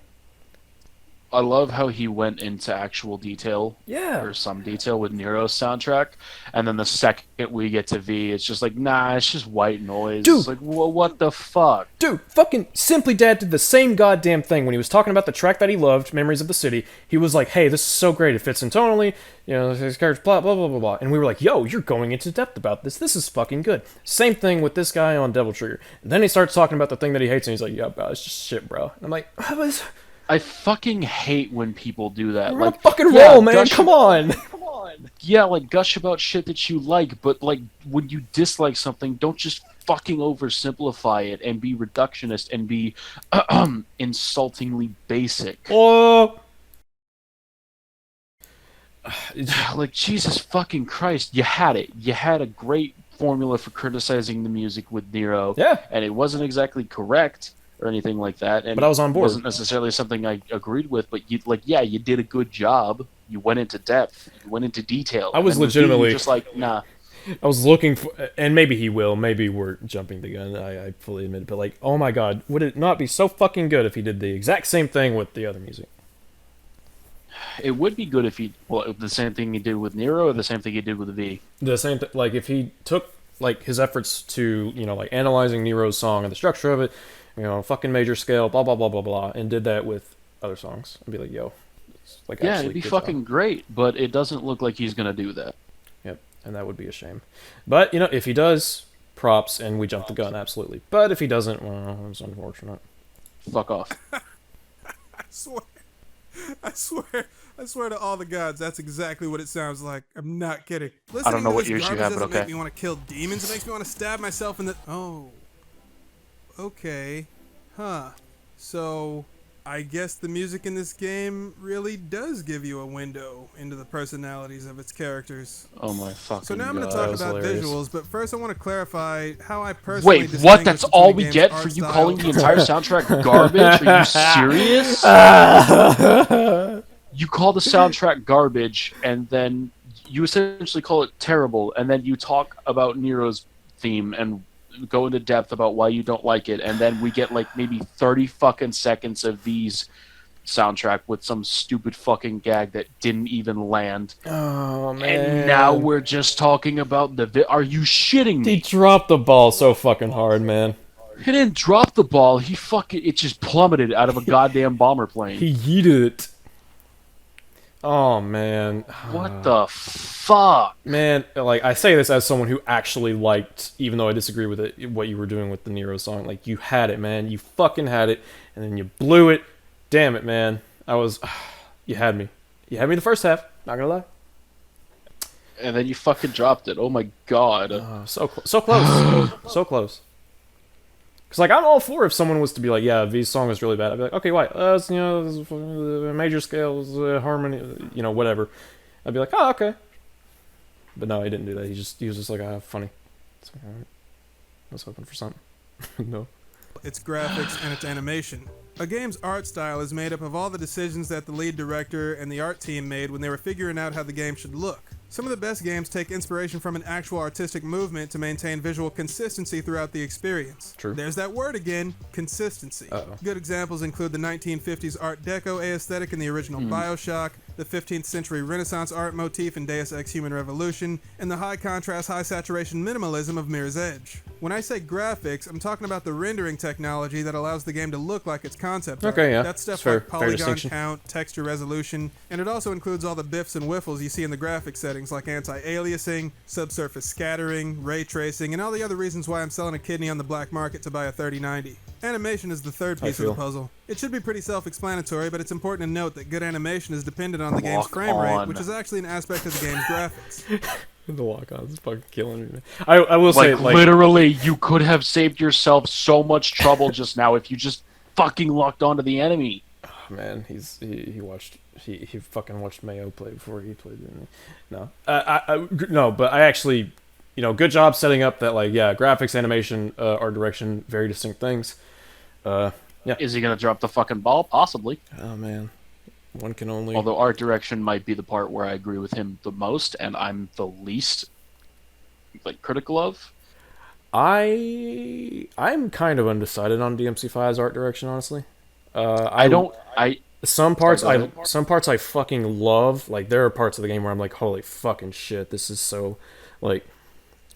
I love how he went into actual detail, Yeah. or some detail with Nero's soundtrack, and then the second we get to V, it's just like, nah, it's just white noise. Dude. It's like, what the fuck? Dude, fucking Simply Dad did the same goddamn thing when he was talking about the track that he loved, Memories of the City. He was like, hey, this is so great. It fits in tonally. His characters, blah, blah, blah, blah, blah. And we were like, yo, you're going into depth about this. This is fucking good. Same thing with this guy on Devil Trigger. And then he starts talking about the thing that he hates, and he's like, yeah, bro, it's just shit, bro. And I'm like, I fucking hate when people do that. we're on Like, a fucking yeah, roll, man. gush- Come on. Yeah, like, gush about shit that you like, but, like, when you dislike something, don't just fucking oversimplify it and be reductionist and be insultingly basic. Oh. Like, Jesus fucking Christ, you had it. You had a great formula for criticizing the music with Nero. Yeah. And it wasn't exactly correct or anything like that. And But I was on board. It wasn't necessarily something I agreed with, but you did a good job. You went into depth. You went into detail. I was And with you, legitimately you're just like, nah. I was looking for, and maybe he will, maybe we're jumping the gun, I fully admit it, but like, oh my god, would it not be so fucking good if he did the exact same thing with the other music? It would be good if the same thing he did with Nero or the same thing he did with V. The same like, if he took, like, his efforts to, like, analyzing Nero's song and the structure of it, fucking major scale, blah, blah, blah, blah, blah, and did that with other songs, I'd be like, yo, it's like, Yeah, actually it'd be good fucking job. great, but it doesn't look like he's gonna do that. Yep, and that would be a shame. But, if he does, props, and we jump the gun, absolutely. But if he doesn't, well, it's unfortunate. Fuck off. I swear to all the gods, that's exactly what it sounds like. I'm not kidding. I don't know what Listening ears to you this have, garbage but doesn't okay. make me want to kill demons. It makes me want to stab myself in the... Oh. Okay. Huh. So, I guess the music in this game really does give you a window into the personalities of its characters. Oh my fucking So now I'm going to God. talk was about hilarious. visuals, but first I want to clarify how I personally Wait, distinguish what? That's between all a we game's get art for you style- calling the entire soundtrack garbage? Are you serious? You call the soundtrack garbage, and then you essentially call it terrible, and then you talk about Nero's theme and go into depth about why you don't like it, and then we get like maybe 30 fucking seconds of V's soundtrack with some stupid fucking gag that didn't even land. Oh, man. And now we're just talking about Are you shitting He me? dropped the ball so fucking hard, man. He didn't drop the ball. It just plummeted out of a goddamn bomber plane. He yeeted it. Oh, man. What the fuck? Man, like, I say this as someone who actually liked, even though I disagree with it, what you were doing with the Nero song. Like, you had it, man. You fucking had it, and then you blew it. Damn it, man. I was... You had me. You had me the first half. Not gonna lie. And then you fucking dropped it. Oh my god. So close. So close. Cause like I'm all for if someone was to be like, yeah, V's song is really bad. I'd be like, okay, why? It's, you know, this is major scales, harmony, you know, whatever. I'd be like, oh, okay. But no, he didn't do that. He was just like, ah, funny. It's like, all right. I was hoping for something. No. Its graphics, and its animation. A game's art style is made up of all the decisions that the lead director and the art team made when they were figuring out how the game should look. Some of the best games take inspiration from an actual artistic movement to maintain visual consistency throughout the experience. True. There's that word again, consistency. Good examples include the 1950s Art Deco aesthetic in the original BioShock, the 15th century Renaissance art motif in Deus Ex Human Revolution, and the high contrast, high saturation minimalism of Mirror's Edge. When I say graphics, I'm talking about the rendering technology that allows the game to look like its concept art. Okay, yeah. That's stuff Fair like polygon distinction. count, texture resolution, and it also includes all the biffs and whiffles you see in the graphics settings like anti-aliasing, subsurface scattering, ray tracing, and all the other reasons why I'm selling a kidney on the black market to buy a 3090. Animation is the third piece of the puzzle. It should be pretty self-explanatory, but it's important to note that good animation is dependent on the game's frame rate, which is actually an aspect of the game's graphics. The walk-on is fucking killing me, man. I will say, like, literally, you could have saved yourself so much trouble just now if you just fucking locked onto the enemy. Oh, man, he fucking watched Mayo play before he played, didn't he? No, no, but I actually, you know, good job setting up that, like, yeah, graphics, animation, art direction, very distinct things. Yeah. Is he gonna drop the fucking ball? Possibly. Oh man, one can only. Although art direction might be the part where I agree with him the most, and I'm the least, like, critical of. I'm kind of undecided on DMC5's art direction, honestly. Some parts I fucking love. Like, there are parts of the game where I'm like, holy fucking shit, this is so, like,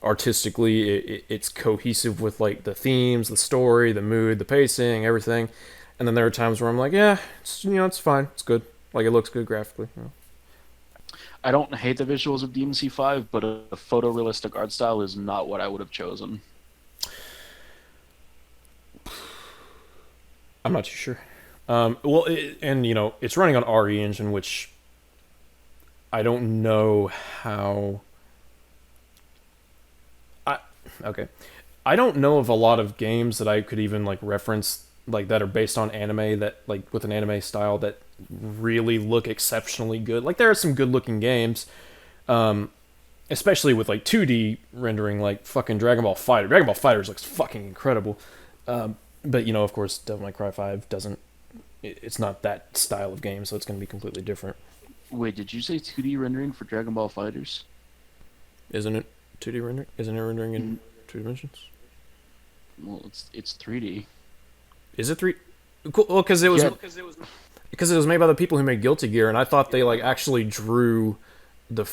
artistically it's cohesive with, like, the themes, the story, the mood, the pacing, everything. And then there are times where I'm like, yeah, it's, you know, it's fine, it's good, like, it looks good graphically, you know. I don't hate the visuals of DMC5, but a photorealistic art style is not what I would have chosen. I'm not too sure. Well, and you know, it's running on RE Engine, which I don't know how. Okay, I don't know of a lot of games that I could even, like, reference, like, that are based on anime, that, like, with an anime style that really look exceptionally good. Like, there are some good-looking games, especially with, like, 2D rendering, like fucking Dragon Ball Fighter. Dragon Ball Fighters looks fucking incredible. But, you know, of course, Devil May Cry 5 doesn't. It's not that style of game, so it's going to be completely different. Wait, did you say 2D rendering for Dragon Ball Fighters? Isn't it 2D rendering? Isn't it rendering in 2 dimensions? Well, it's 3D. Is it 3? Cool. Well, because it was made by the people who made Guilty Gear, and I thought they, like, actually drew the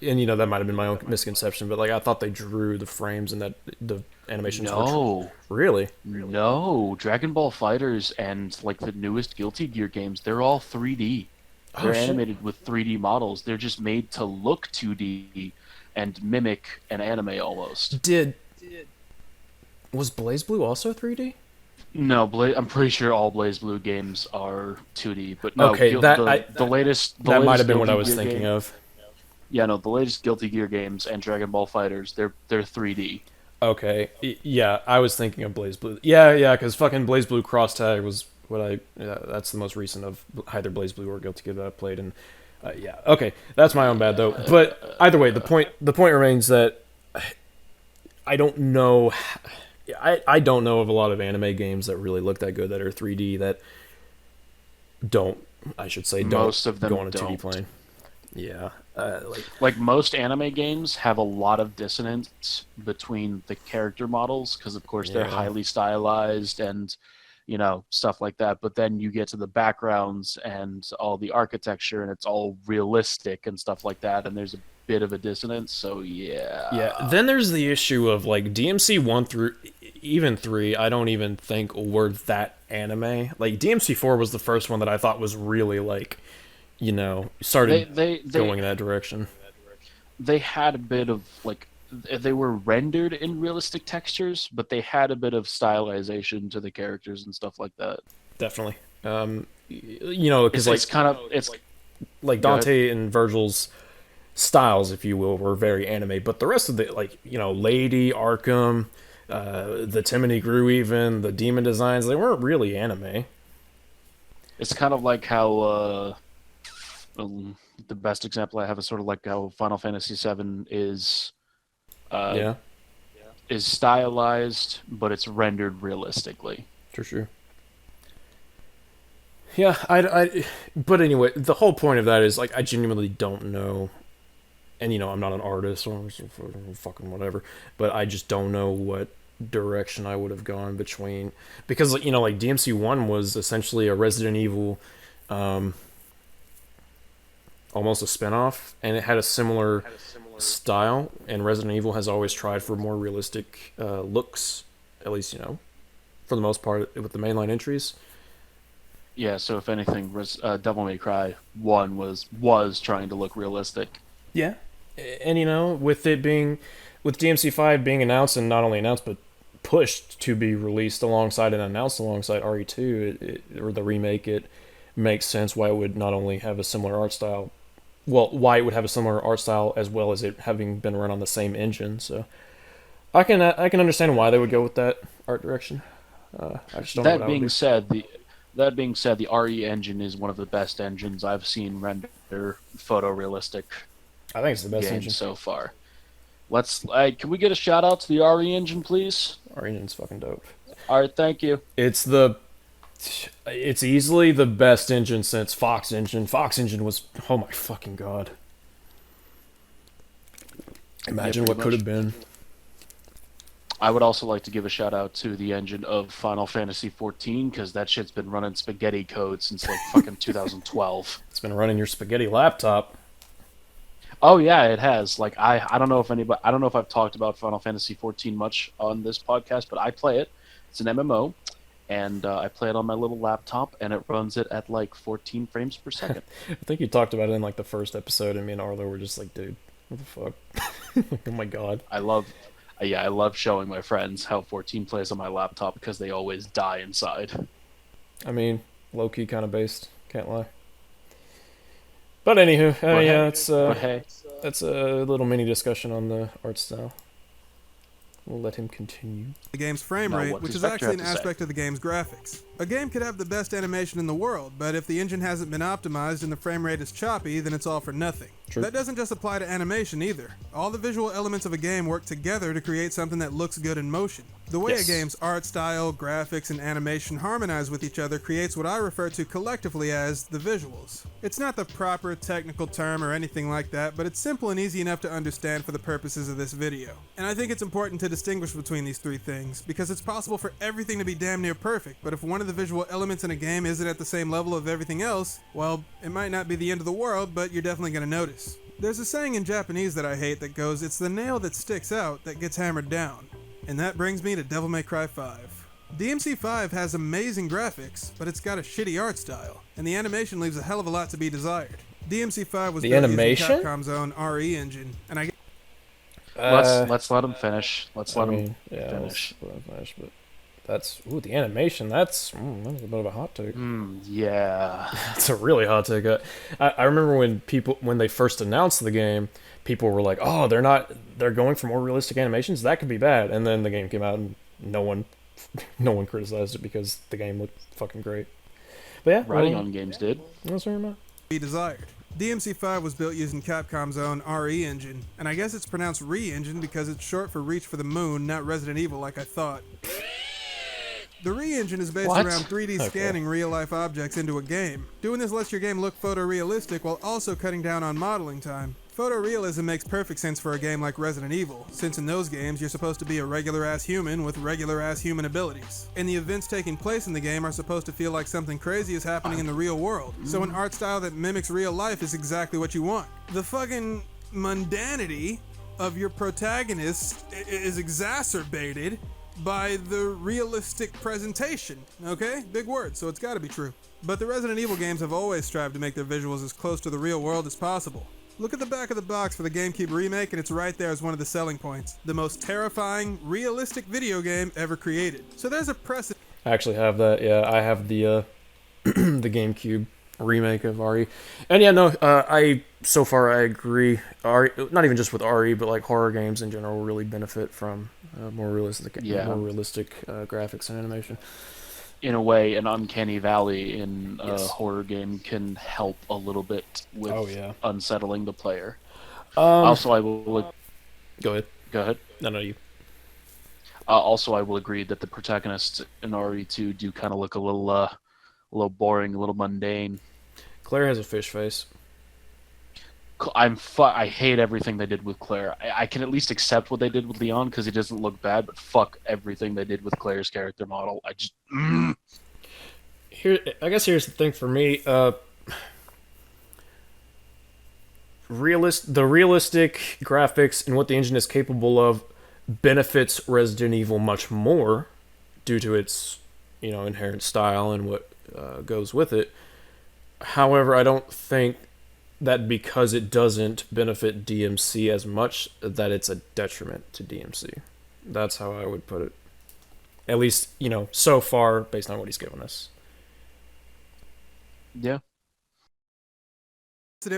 and, you know, that might have been my own misconception, but, like, I thought they drew the frames and that the animations. No, really? No, Dragon Ball Fighters and, like, the newest Guilty Gear games, they're all 3D. They're animated with 3D models. They're just made to look 2D and mimic an anime almost. Was BlazBlue also 3D? No, I'm pretty sure all BlazBlue games are 2D, but no. Okay, the latest might have been what Guilty I was Gear thinking game, of. Yeah, no, the latest Guilty Gear games and Dragon Ball Fighters, they're 3D. Okay, yeah, I was thinking of BlazBlue. Yeah, because fucking BlazBlue Cross Tag was what that's the most recent of either BlazBlue or Guilty Gear that I played, and yeah, okay, that's my own bad though. But either way, the point remains that I don't know. I don't know of a lot of anime games that really look that good that are 3D that don't. I should say don't. Most of them go on a don't. 2D plane. Yeah, like most anime games have a lot of dissonance between the character models because, of course, they're highly stylized and, you know, stuff like that. But then you get to the backgrounds and all the architecture, and it's all realistic and stuff like that. And there's a bit of a dissonance. So yeah. Then there's the issue of, like, DMC 1 through even 3. I don't even think were that anime. Like, DMC 4 was the first one that I thought was really, like, you know, started going in that direction. They had a bit of, like, they were rendered in realistic textures, but they had a bit of stylization to the characters and stuff like that. Definitely. You know, because, like, like Go ahead. Dante and Virgil's styles, if you will, were very anime, but the rest of the, like, you know, Lady, Arkham, the Timony Grew, even the demon designs, they weren't really anime. It's kind of like how the best example I have is sort of like how Final Fantasy VII is Yeah, stylized, but it's rendered realistically. for sure. Yeah, but anyway, the whole point of that is, like, I genuinely don't know, and, you know, I'm not an artist or fucking whatever, but I just don't know what direction I would have gone between, because, you know, like, DMC1 was essentially a Resident Evil, almost a spinoff, and it had a similar style, and Resident Evil has always tried for more realistic looks, at least, you know, for the most part, with the mainline entries. Yeah, so if anything, Devil May Cry 1 was trying to look realistic. Yeah. And, you know, with DMC5 being announced, and not only announced, but pushed to be released alongside and announced alongside RE2, or the remake, it makes sense why it would not only have a similar art style, well, why it would have a similar art style as well as it having been run on the same engine. So I can understand why they would go with that art direction. I just don't know what I would do. That being said, the RE engine is one of the best engines I've seen render photorealistic I think it's the best games engine so far. Can we get a shout out to the RE engine, please? Our engine's fucking dope. All right, thank you. It's easily the best engine since Fox Engine. Fox Engine was, oh my fucking god. Imagine what could have been. I would also like to give a shout out to the engine of Final Fantasy XIV, because that shit's been running spaghetti code since like fucking 2012. It's been running your spaghetti laptop. Oh yeah, it has. Like I don't know if I've talked about Final Fantasy XIV much on this podcast, but I play it. It's an MMO, and I play it on my little laptop, and it runs it at like 14 frames per second. I think you talked about it in like the first episode, and me and Arlo were just like, dude, what the fuck? Oh my god. I love showing my friends how 14 plays on my laptop because they always die inside. I mean, low-key kind of based, can't lie. But anywho, that's a little mini discussion on the art style. We'll let him continue. The game's frame rate, which is actually an aspect of the game's graphics. A game could have the best animation in the world, but if the engine hasn't been optimized and the frame rate is choppy, then it's all for nothing. True. That doesn't just apply to animation either. All the visual elements of a game work together to create something that looks good in motion. The way a game's art style, graphics, and animation harmonize with each other creates what I refer to collectively as the visuals. It's not the proper technical term or anything like that, but it's simple and easy enough to understand for the purposes of this video. And I think it's important to distinguish between these three things, because it's possible for everything to be damn near perfect, but if one of the visual elements in a game isn't at the same level of everything else, well, it might not be the end of the world, but you're definitely going to notice. There's a saying in Japanese that I hate that goes, "It's the nail that sticks out that gets hammered down." And that brings me to Devil May Cry 5. DMC5 has amazing graphics, but it's got a shitty art style, and the animation leaves a hell of a lot to be desired. DMC5 was built using Capcom's own RE engine, and I let's let him finish. Let's let him finish. But that's the animation. That's a bit of a hot take. Yeah, it's a really hot take. I remember when they first announced the game, people were like, "Oh, they're going for more realistic animations. That could be bad." And then the game came out, and no one criticized it because the game looked fucking great. But yeah, writing on games did. That's what be desired. DMC5 was built using Capcom's own RE engine, and I guess it's pronounced Re-engine because it's short for Reach for the Moon, not Resident Evil like I thought. The Re-engine is based around 3D scanning real-life objects into a game. Doing this lets your game look photorealistic while also cutting down on modeling time. Photorealism makes perfect sense for a game like Resident Evil, since in those games you're supposed to be a regular-ass human with regular-ass human abilities. And the events taking place in the game are supposed to feel like something crazy is happening in the real world. So an art style that mimics real life is exactly what you want. The fucking mundanity of your protagonist is exacerbated by the realistic presentation, okay? Big word, so it's gotta be true. But the Resident Evil games have always strived to make their visuals as close to the real world as possible. Look at the back of the box for the GameCube remake, and it's right there as one of the selling points. The most terrifying, realistic video game ever created. So there's a precedent. I actually have that, yeah. I have the the GameCube remake of RE. And yeah, no, I so far I agree. RE, not even just with RE, but like horror games in general really benefit from more realistic graphics and animation. In a way, an uncanny valley in a horror game can help a little bit with unsettling the player. Also, I will go ahead. Go ahead. No, you. Also, I will agree that the protagonists in RE2 do kind of look a little boring, a little mundane. Claire has a fish face. I hate everything they did with Claire. I can at least accept what they did with Leon because he doesn't look bad, but fuck everything they did with Claire's character model. I just I guess here's the thing for me. The realistic graphics and what the engine is capable of benefits Resident Evil much more due to its, inherent style and what goes with it. However, I don't think that because it doesn't benefit DMC as much, that it's a detriment to DMC. That's how I would put it. At least, so far, based on what he's given us. Yeah.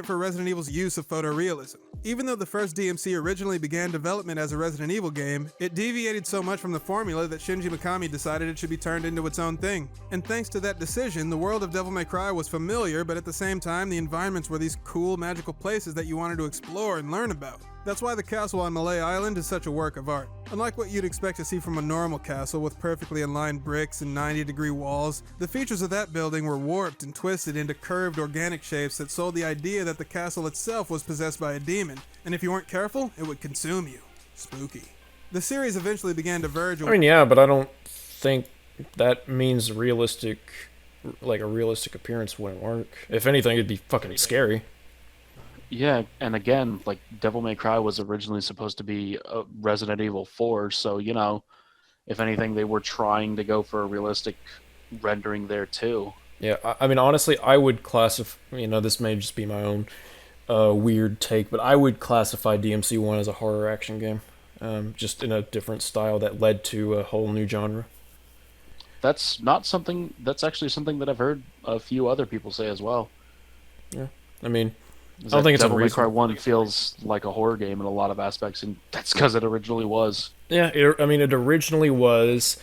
For Resident Evil's use of photorealism. Even though the first DMC originally began development as a Resident Evil game, it deviated so much from the formula that Shinji Mikami decided it should be turned into its own thing. And thanks to that decision, the world of Devil May Cry was familiar, but at the same time, the environments were these cool, magical places that you wanted to explore and learn about. That's why the castle on Malay Island is such a work of art. Unlike what you'd expect to see from a normal castle with perfectly aligned bricks and 90-degree walls, the features of that building were warped and twisted into curved organic shapes that sold the idea that the castle itself was possessed by a demon, and if you weren't careful, it would consume you. Spooky. The series eventually began to verge away. I mean, yeah, but I don't think that means realistic, like a realistic appearance wouldn't work. If anything, it'd be fucking scary. Yeah, and again, like, Devil May Cry was originally supposed to be Resident Evil 4, so, if anything, they were trying to go for a realistic rendering there, too. Yeah, I mean, honestly, I would classify, this may just be my own weird take, but I would classify DMC 1 as a horror action game, just in a different style that led to a whole new genre. That's actually something that I've heard a few other people say as well. Yeah, I mean, I don't think it's Devil May Cry 1 feels like a horror game in a lot of aspects, and that's because it originally was. Yeah, it originally was.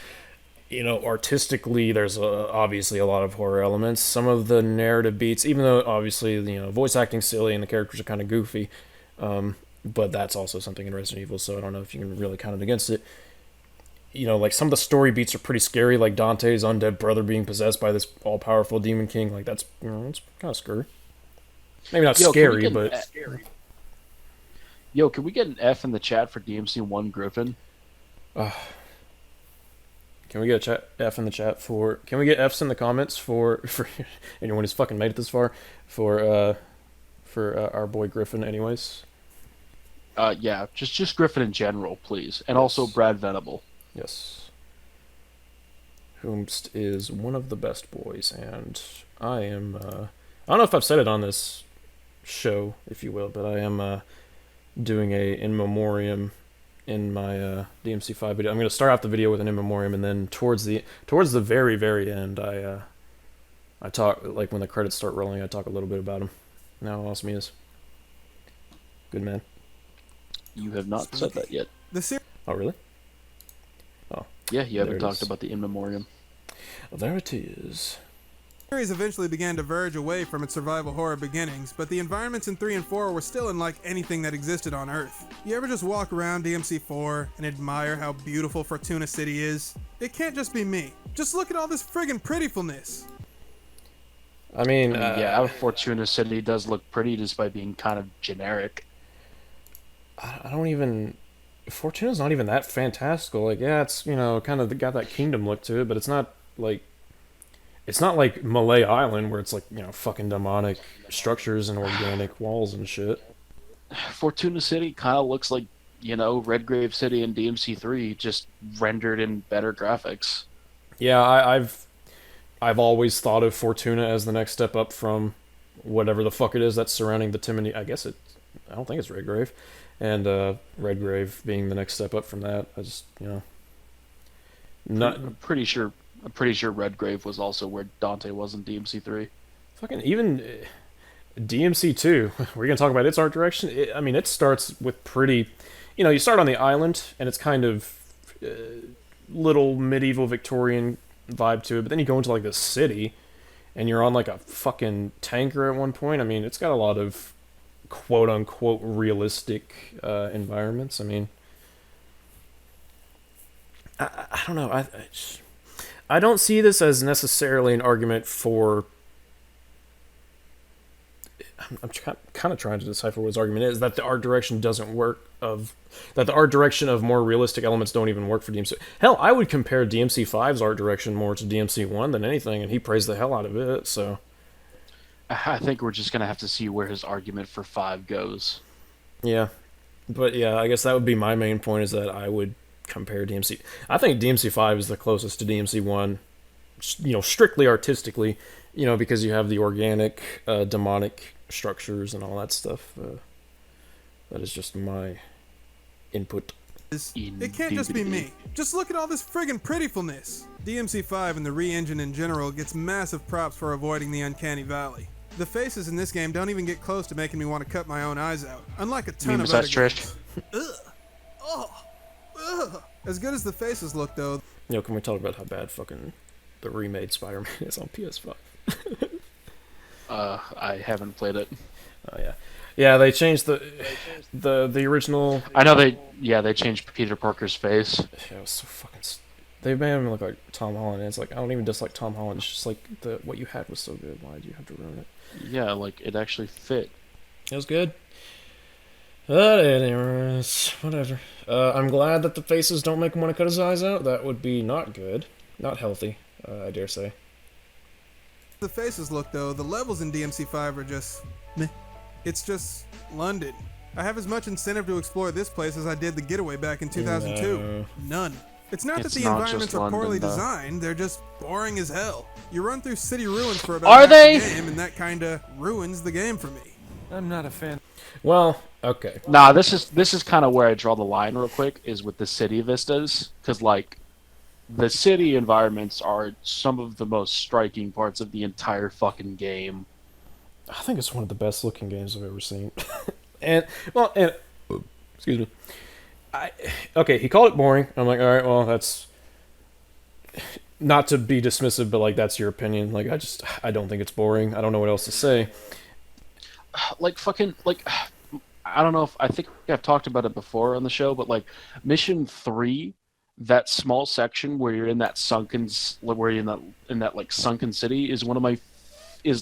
Artistically, there's obviously a lot of horror elements. Some of the narrative beats, even though obviously, voice acting's silly and the characters are kind of goofy, but that's also something in Resident Evil, so I don't know if you can really count it against it. Like some of the story beats are pretty scary, like Dante's undead brother being possessed by this all-powerful demon king. Like that's, it's kind of scary. Maybe not scary, but... Yo, can we get an F in the chat for DMC1 Griffin? Can we get a F in the chat for... Can we get Fs in the comments for anyone who's fucking made it this far? For our boy Griffin, anyways? Yeah, just Griffin in general, please. And also Brad Venable. Yes. Whomst is one of the best boys, and I am... I don't know if I've said it on this show, if you will, but I am doing a in memoriam in my DMC5 video. I'm going to start off the video with an in memoriam, and then towards the very, very end, I talk, like when the credits start rolling, I talk a little bit about him and how awesome he is. Good man. You have not said that yet. Oh, really? Oh. Yeah, you haven't talked about the in memoriam. Well, there it is. The series eventually began to verge away from its survival horror beginnings, but the environments in 3 and 4 were still unlike anything that existed on Earth. You ever just walk around DMC4 and admire how beautiful Fortuna City is? It can't just be me. Just look at all this friggin' prettyfulness. I mean, yeah, Fortuna City does look pretty just by being kind of generic. I don't even... Fortuna's not even that fantastical. Like, yeah, it's, kind of got that kingdom look to it, but it's not like... It's not like Malay Island where it's like, fucking demonic structures and organic walls and shit. Fortuna City kind of looks like, Redgrave City and DMC3 just rendered in better graphics. Yeah, I've always thought of Fortuna as the next step up from whatever the fuck it is that's surrounding the Timony. I don't think it's Redgrave. And Redgrave being the next step up from that. I just, not... I'm pretty sure Redgrave was also where Dante was in DMC3. Fucking even DMC2. We're gonna talk about its art direction. I mean, it starts with pretty. You start on the island, and it's kind of little medieval Victorian vibe to it. But then you go into like the city, and you're on like a fucking tanker at one point. I mean, it's got a lot of quote unquote realistic environments. I mean, I don't know. I don't see this as necessarily an argument for. I'm kind of trying to decipher what his argument is, that the art direction doesn't work, that the art direction of more realistic elements don't even work for DMC. Hell, I would compare DMC5's art direction more to DMC1 than anything, and he praised the hell out of it, so. I think we're just going to have to see where his argument for 5 goes. Yeah. But yeah, I guess that would be my main point, is that I would compare DMC. I think DMC5 is the closest to DMC1, strictly artistically, because you have the organic, demonic structures and all that stuff. That is just my input. It can't just be me. Just look at all this friggin' prettifulness. DMC5 and the re-engine in general gets massive props for avoiding the uncanny valley. The faces in this game don't even get close to making me want to cut my own eyes out, unlike a ton of other games. Ugh. Oh. Ugh. As good as the faces look, though. Can we talk about how bad fucking the remade Spider-Man is on PS5? I haven't played it. Oh yeah, yeah. They changed the original. I know they changed Peter Parker's face. Yeah, it was so fucking. They made him look like Tom Holland. And it's like, I don't even dislike Tom Holland. It's just like what you had was so good. Why did you have to ruin it? Yeah, like it actually fit. It was good. But anyways, whatever. I'm glad that the faces don't make him want to cut his eyes out. That would be not good, not healthy. I dare say. The faces look, though, the levels in DMC5 are just meh. It's just London. I have as much incentive to explore this place as I did the Getaway back in 2002. No. None. It's not that the not environments just are London, poorly though. designed, they're just boring as hell. You run through city ruins for about Are half they? the game, and that kinda ruins the game for me. I'm not a fan. Well, okay. Nah, this is kind of where I draw the line real quick, is with the city vistas, because like the city environments are some of the most striking parts of the entire fucking game. I think it's one of the best looking games I've ever seen. and excuse me. Okay, he called it boring. I'm like, all right, well, that's not to be dismissive, but like that's your opinion. Like I don't think it's boring. I don't know what else to say. Like fucking like I don't know if I think I've talked about it before on the show, but like Mission 3, that small section where you're in that in that like sunken city is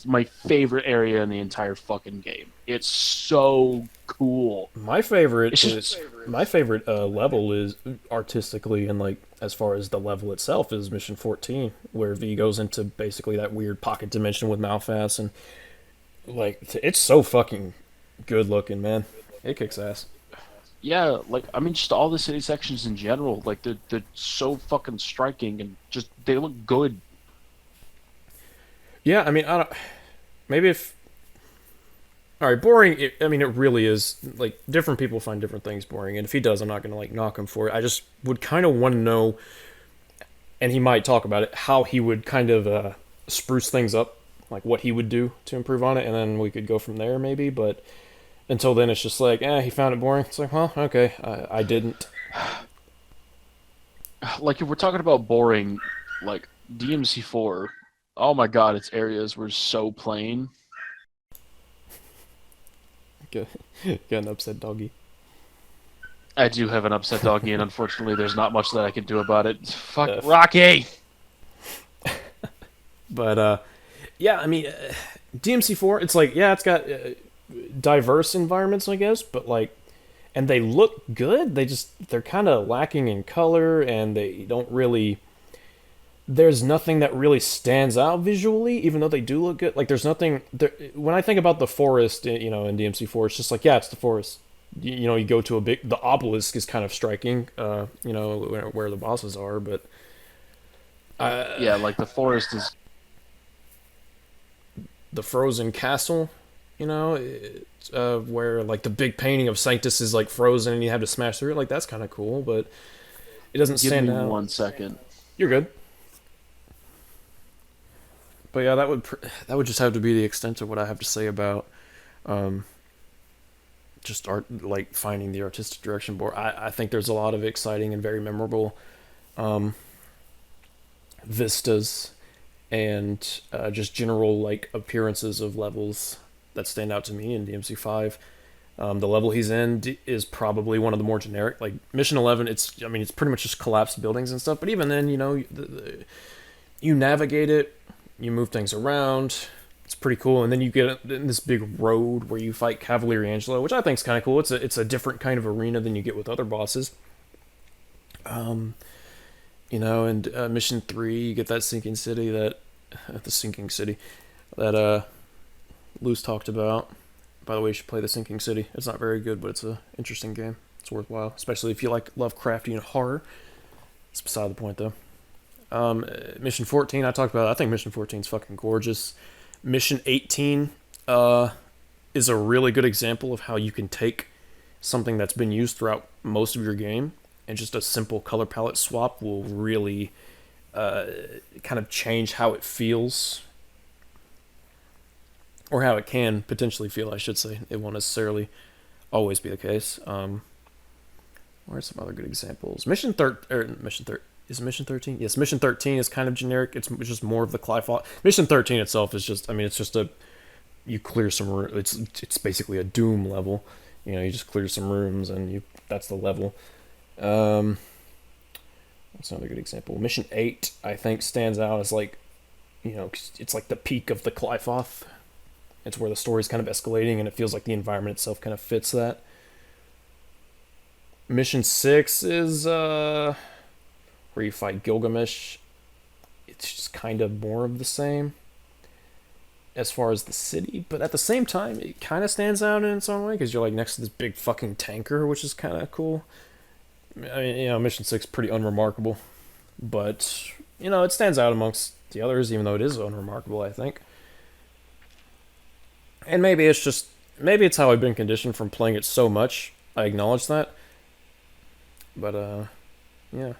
my favorite area in the entire fucking game. It's so cool. My favorite level is artistically, and like as far as the level itself, is Mission 14, where V goes into basically that weird pocket dimension with Malphas, and like it's so fucking good looking, man. It kicks ass. Yeah, like I mean, just all the city sections in general, like they're so fucking striking and just they look good. Yeah, I mean, I don't. Maybe if. All right, boring. It really is. Like, different people find different things boring, and if he does, I'm not gonna like knock him for it. I just would kind of want to know, and he might talk about it, how he would kind of spruce things up, like what he would do to improve on it, and then we could go from there, maybe. But until then, it's just like, he found it boring. It's like, well, okay, I didn't. Like if we're talking about boring, like DMC4. Oh my god, its areas were so plain. Got an upset doggy. I do have an upset doggy, and unfortunately, there's not much that I can do about it. Fuck Rocky! But, yeah, I mean, DMC4, it's like, yeah, it's got diverse environments, I guess, but, like, and they look good, they're kind of lacking in color, and they don't really... There's nothing that really stands out visually, even though they do look good. Like, there's nothing... When I think about the forest, in DMC4, it's just like, yeah, it's the forest. You go to the obelisk is kind of striking, where the bosses are, but... yeah, like, the forest is... The frozen castle, where, like, the big painting of Sanctus is, like, frozen and you have to smash through it. Like, that's kind of cool, but it doesn't stand out. Give me 1 second. You're good. But yeah, that would just have to be the extent of what I have to say about just art, like finding the artistic direction board. I think there's a lot of exciting and very memorable vistas and just general like appearances of levels that stand out to me in DMC5. The level he's in is probably one of the more generic. Like Mission 11, it's pretty much just collapsed buildings and stuff. But even then, you know, you navigate it, you move things around. It's pretty cool. And then you get in this big road where you fight Cavalier Angelo, which I think is kind of cool. It's a different kind of arena than you get with other bosses. You know, and Mission 3, you get that sinking city that Luce talked about. By the way, you should play The Sinking City. It's not very good, but it's an interesting game. It's worthwhile, especially if you like Lovecraftian horror. It's beside the point, though. Mission 14, I talked about. I think Mission 14 is fucking gorgeous. Mission 18 is a really good example of how you can take something that's been used throughout most of your game, and just a simple color palette swap will really kind of change how it feels. Or how it can potentially feel, I should say. It won't necessarily always be the case. What are some other good examples? Mission 13. Is it Mission 13? Yes, Mission 13 is kind of generic. It's just more of the Clive. Mission 13 itself is just, it's just you clear some, it's basically a Doom level. You know, you just clear some rooms and that's the level. That's another good example. Mission 8, I think, stands out as like, you know, it's like the peak of the Clive. It's where the story's kind of escalating, and it feels like the environment itself kind of fits that. Mission 6 is where you fight Gilgamesh. It's just kind of more of the same as far as the city, but at the same time, it kind of stands out in its own way, because you're like next to this big fucking tanker, which is kind of cool. I mean, you know, Mission 6 is pretty unremarkable, but, you know, it stands out amongst the others, even though it is unremarkable, I think. And maybe it's how I've been conditioned from playing it so much. I acknowledge that. But, yeah.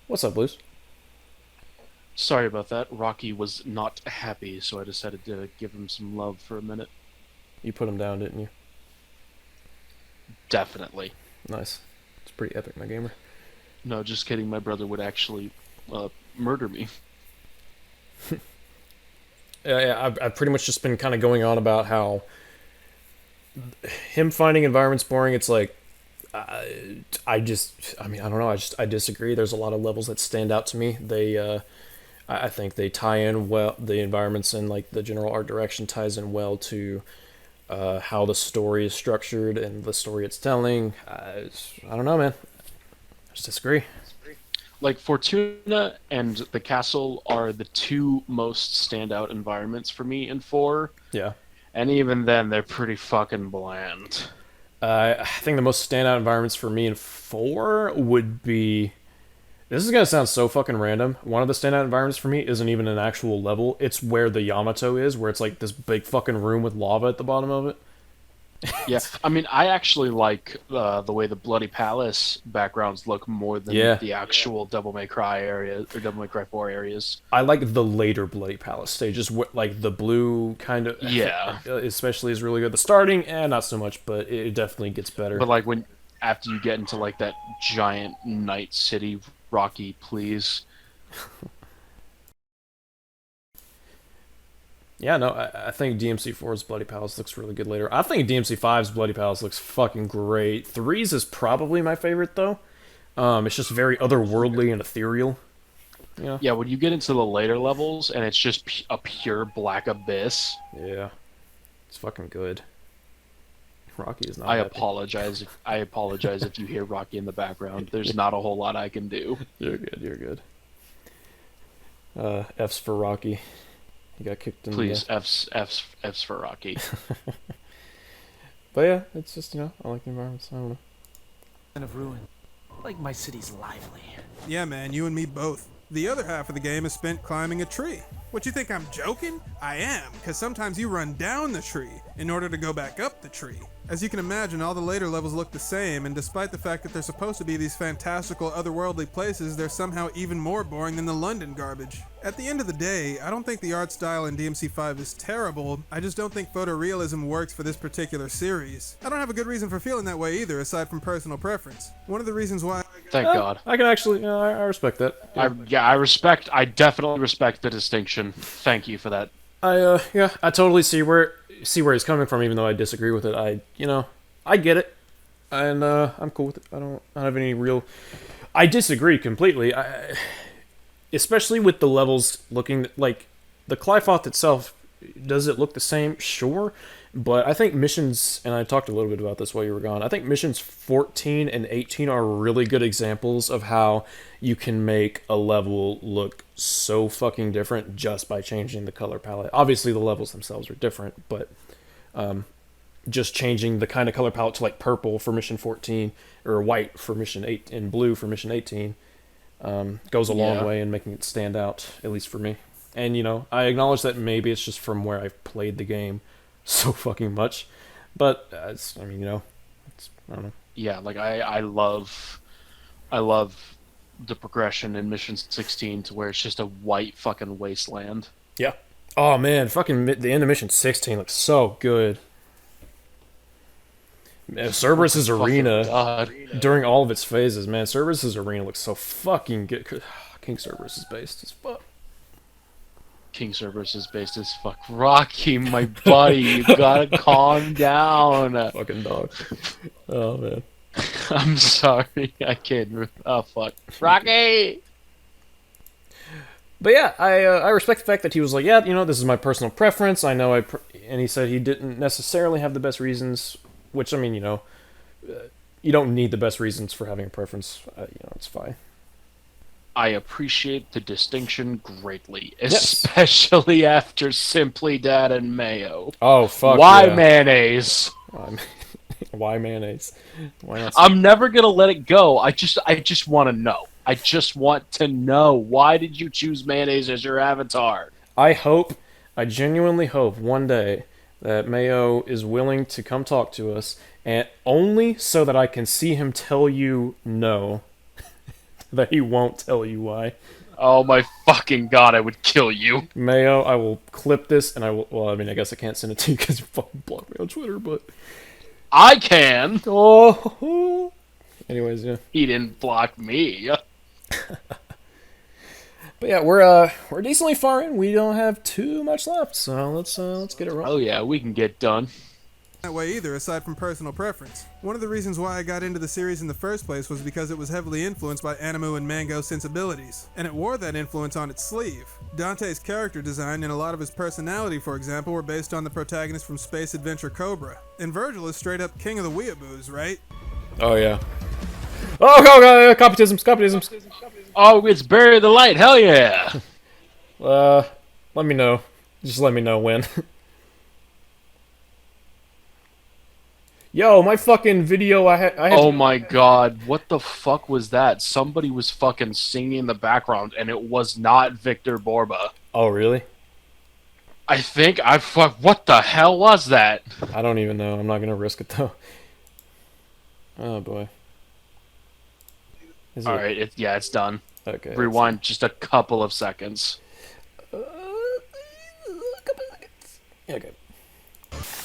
What's up, Blues? Sorry about that. Rocky was not happy, so I decided to give him some love for a minute. You put him down, didn't you? Definitely. Nice. It's pretty epic, my gamer. No, just kidding. My brother would actually murder me. Yeah, I've pretty much just been kind of going on about how him finding environments boring. It's like, I don't know. I disagree. There's a lot of levels that stand out to me. I think they tie in well. The environments and like the general art direction ties in well to how the story is structured and the story it's telling. I don't know, man. I just disagree. Like, Fortuna and the castle are the two most standout environments for me in 4. Yeah. And even then, they're pretty fucking bland. I think the most standout environments for me in 4 would be... This is going to sound so fucking random. One of the standout environments for me isn't even an actual level. It's where the Yamato is, where it's like this big fucking room with lava at the bottom of it. Yeah, I mean, I actually like the way the Bloody Palace backgrounds look more than the actual Devil May Cry areas, or Devil May Cry 4 areas. I like the later Bloody Palace stages, like the blue kind of... Yeah. Especially is really good. The starting, not so much, but it definitely gets better. But like after you get into like that giant night city, Rocky, please. Yeah, no, I think DMC4's Bloody Palace looks really good later. I think DMC5's Bloody Palace looks fucking great. 3's is probably my favorite, though. It's just very otherworldly and ethereal. Yeah. Yeah, when you get into the later levels, and it's just a pure black abyss. Yeah. It's fucking good. Rocky is not I happy. apologize if you hear Rocky in the background. There's not a whole lot I can do. You're good. F's for Rocky. He got kicked in. Please, F's for Rocky. But yeah, it's just, I like the environments. I don't know. Of ruin. Like my city's lively. Yeah, man, you and me both. The other half of the game is spent climbing a tree. What, you think I'm joking? I am, because sometimes you run down the tree in order to go back up the tree. As you can imagine, all the later levels look the same, and despite the fact that they're supposed to be these fantastical, otherworldly places, they're somehow even more boring than the London garbage. At the end of the day, I don't think the art style in DMC5 is terrible, I just don't think photorealism works for this particular series. I don't have a good reason for feeling that way either, aside from personal preference. One of the reasons why Thank God. I can actually, I respect that. I definitely respect the distinction. Thank you for that. Yeah, I totally see where he's coming from, even though I disagree with it. I get it, and I'm cool with it. I don't have any real. I disagree completely. Especially with the levels looking like the Clyfoth itself. Does it look the same? Sure, but I think missions, and I talked a little bit about this while you were gone. I think missions 14 and 18 are really good examples of how you can make a level look so fucking different just by changing the color palette. Obviously, the levels themselves are different, but just changing the kind of color palette to like purple for mission 14 or white for mission 8 and blue for mission 18 goes a long way in making it stand out, at least for me. And, I acknowledge that maybe it's just from where I've played the game so fucking much. But, I don't know. Yeah, like, I love the progression in Mission 16 to where it's just a white fucking wasteland. Yeah. Oh, man, fucking the end of Mission 16 looks so good. Cerberus's arena, during all of its phases, man, Cerberus's arena looks so fucking good. King Cerberus is based as fuck. King Cerberus is based as fuck. Rocky, my buddy, you gotta calm down. Fucking dog. Oh, man. I'm sorry, I can't. Oh, fuck. Rocky! But yeah, I respect the fact that he was like, yeah, this is my personal preference. I know and he said he didn't necessarily have the best reasons, which, I mean, you don't need the best reasons for having a preference. It's fine. I appreciate the distinction greatly, especially after Simply Dad and Mayo. Oh, fuck Why yeah. mayonnaise? Why mayonnaise? Why not? I'm never gonna let it go. I just want to know. I just want to know. Why did you choose mayonnaise as your avatar? I genuinely hope one day that Mayo is willing to come talk to us, and only so that I can see him tell you no. That he won't tell you why. Oh my fucking god, I would kill you. Mayo, I will clip this, and I will... Well, I mean, I guess I can't send it to you because you fucking blocked me on Twitter, but... I can! Oh! Anyways, yeah. He didn't block me. But yeah, we're decently far in. We don't have too much left, so let's get it rolling. Oh yeah, we can get done. That way either, aside from personal preference. One of the reasons why I got into the series in the first place was because it was heavily influenced by anime and manga sensibilities, and it wore that influence on its sleeve. Dante's character design and a lot of his personality, for example, were based on the protagonist from Space Adventure Cobra. And Virgil is straight up king of the weeaboos, right? Oh yeah. Oh, competisms. Oh, it's Bury the Light, hell yeah! Let me know. Just let me know when. Yo, my fucking video I had Oh my god, what the fuck was that? Somebody was fucking singing in the background, and it was not Victor Borba. Oh, really? What the hell was that? I don't even know. I'm not gonna risk it, though. Oh, boy. Alright, it's done. Okay. Rewind just a couple of seconds. Okay.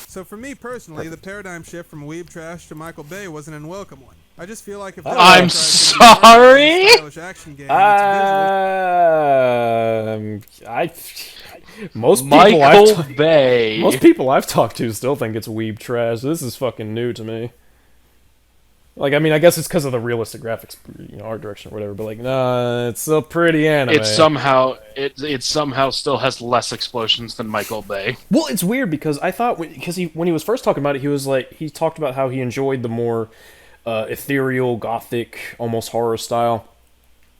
So for me personally, the paradigm shift from weeb trash to Michael Bay was an unwelcome one. I just feel like if I'm sorry. Action game, most people I've talked to still think it's weeb trash. This is fucking new to me. Like, I mean, I guess it's because of the realistic graphics, art direction or whatever. But like, nah, it's still pretty anime. It somehow still has less explosions than Michael Bay. Well, it's weird because I thought when he was first talking about it, he talked about how he enjoyed the more ethereal, gothic, almost horror style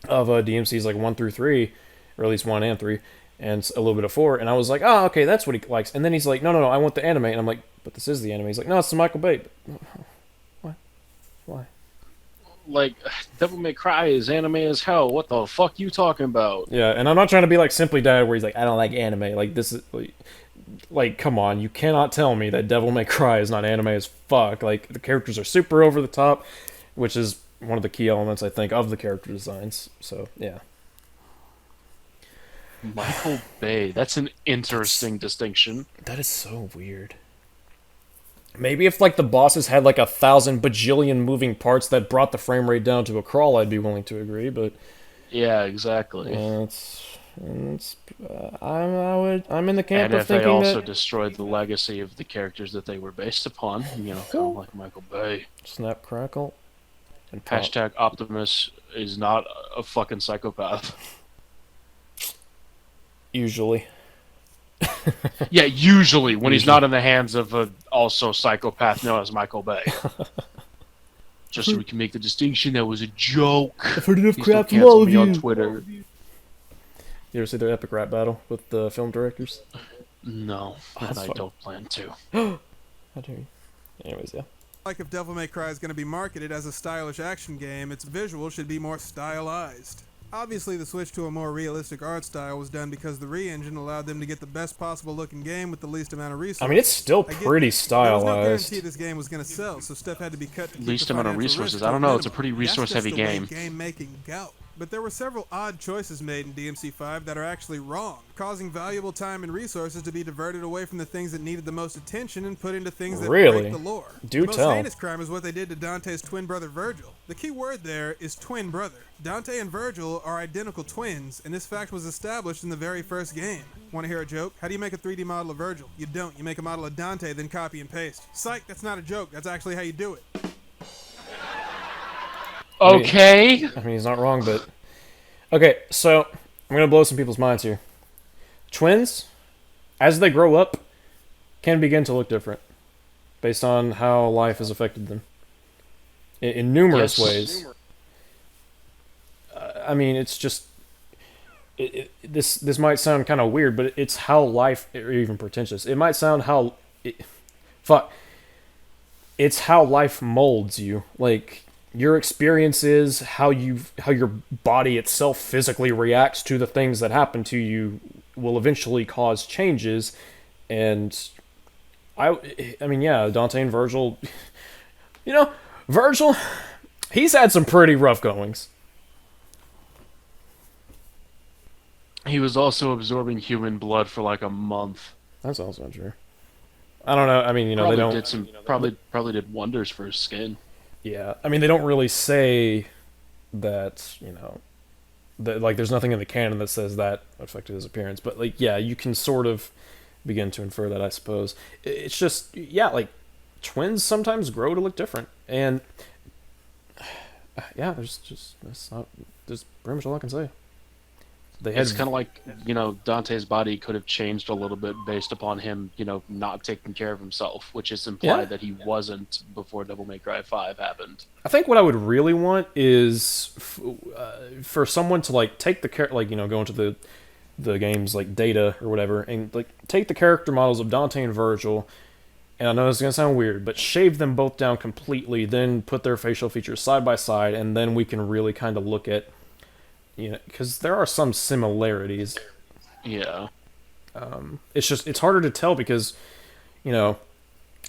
of DMCs like 1 through 3, or at least 1 and 3, and a little bit of 4. And I was like, oh, okay, that's what he likes. And then he's like, no, I want the anime. And I'm like, but this is the anime. He's like, no, it's the Michael Bay. What? Why? like, Devil May Cry is anime as hell. What the fuck you talking about? Yeah, and I'm not trying to be like Simply Dad, where he's like, I don't like anime. Like, this is like, come on, you cannot tell me that Devil May Cry is not anime as fuck. Like, the characters are super over the top, which is one of the key elements, I think, of the character designs. So, yeah. Michael Bay. That's an interesting distinction. That is so weird. Maybe if, like, the bosses had, like, 1,000 bajillion moving parts that brought the frame rate down to a crawl, I'd be willing to agree, but... Yeah, exactly. I'm in the camp of and if they thinking also that... destroyed the legacy of the characters that they were based upon, you know, kind of like Michael Bay. Snap, crackle, and pop. Hashtag Optimus is not a fucking psychopath. Usually. Yeah, usually, when he's not in the hands of a also psychopath known as Michael Bay. Just so we can make the distinction, that was a joke. I've heard enough He crap still from all of cancels me you. on Twitter. You ever see their epic rap battle with the film directors? No, and that's I fun. don't plan to. How dare you? Anyways, yeah. Like if Devil May Cry is going to be marketed as a stylish action game, its visuals should be more stylized. Obviously, the switch to a more realistic art style was done because the re-engine allowed them to get the best possible looking game with the least amount of resources. I mean, it's still pretty There was no stylized. guarantee this game was going to sell, so stuff had to be cut to keep Least the amount of financial resources. risk I don't to a know, it's a minimum. pretty resource-heavy That's just the game. way game making go. But there were several odd choices made in DMC5 that are actually wrong, causing valuable time and resources to be diverted away from the things that needed the most attention and put into things that Really? break the lore. Do the most tell. heinous crime is what they did to Dante's twin brother Virgil. The key word there is twin brother. Dante and Virgil are identical twins, and this fact was established in the very first game. Want to hear a joke? How do you make a 3D model of Virgil? You don't. You make a model of Dante, then copy and paste. Psych, that's not a joke. That's actually how you do it. Okay. I mean, he's not wrong, but... Okay, so, I'm gonna blow some people's minds here. Twins, as they grow up, can begin to look different, based on how life has affected them. In numerous ways. I mean, it's just... This might sound kind of weird, but it's how life... Or even pretentious. It might sound how... It's how life molds you. Like... Your experiences, how your body itself physically reacts to the things that happen to you, will eventually cause changes, and I mean, yeah, Dante and Virgil, you know, Virgil, he's had some pretty rough goings. He was also absorbing human blood for like a month. That's also true. I don't know. I mean, you know, probably did wonders for his skin. Yeah, I mean, they don't really say that, you know, that, like, there's nothing in the canon that says that affected his appearance, but, like, yeah, you can sort of begin to infer that, I suppose. It's just, yeah, like, twins sometimes grow to look different, and, yeah, there's pretty much all I can say. It's kind of like, you know, Dante's body could have changed a little bit based upon him, you know, not taking care of himself, which is implied that he wasn't before Devil May Cry 5 happened. I think what I would really want is for someone to, like, take the like, you know, go into the game's, like, data or whatever, and, like, take the character models of Dante and Virgil, and I know this is gonna sound weird, but shave them both down completely, then put their facial features side by side, and then we can really kind of look at, you know, because there are some similarities. Yeah. It's just, it's harder to tell because, you know,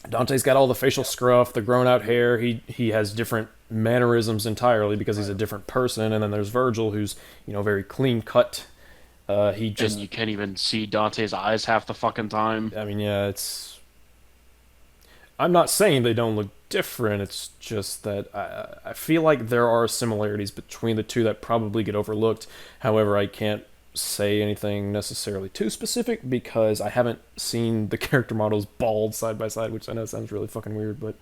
Dante's got all the facial scruff, the grown out hair, he has different mannerisms entirely because he's a different person, and then there's Virgil who's, you know, very clean cut. And you can't even see Dante's eyes half the fucking time. I mean, yeah, I'm not saying they don't look different, it's just that I feel like there are similarities between the two that probably get overlooked. However, I can't say anything necessarily too specific because I haven't seen the character models bald side by side, which I know sounds really fucking weird, but...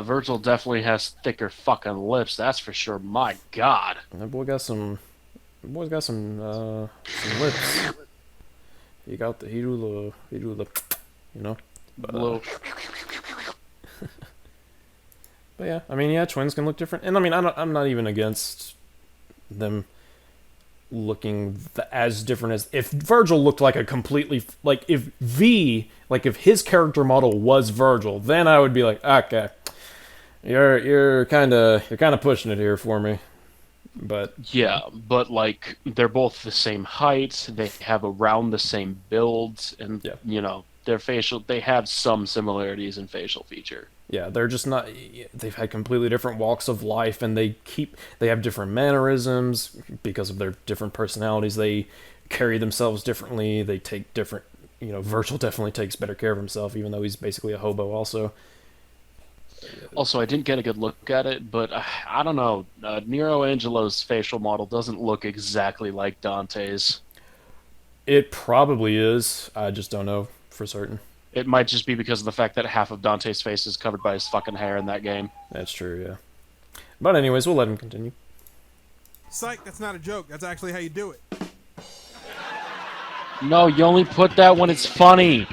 Virgil definitely has thicker fucking lips, that's for sure. My God. That boy got some... That boy's got some lips. He do the, you know? But, but yeah, I mean, yeah, twins can look different, and I mean, I'm not even against them looking as different as if Virgil looked like a completely if his character model was Virgil, then I would be like, okay, You're kind of pushing it here for me, but Yeah, but like they're both the same height. They have around the same builds, and yeah. they have some similarities in facial feature. Yeah, they're just not. They've had completely different walks of life, and they have different mannerisms because of their different personalities. They carry themselves differently. They take different. Virgil definitely takes better care of himself, even though he's basically a hobo. Also, I didn't get a good look at it, but I don't know. Nero Angelo's facial model doesn't look exactly like Dante's. It probably is. I just don't know for certain. It might just be because of the fact that half of Dante's face is covered by his fucking hair in that game. That's true, yeah. But anyways, we'll let him continue. Psych, that's not a joke. That's actually how you do it. No, you only put that when it's funny.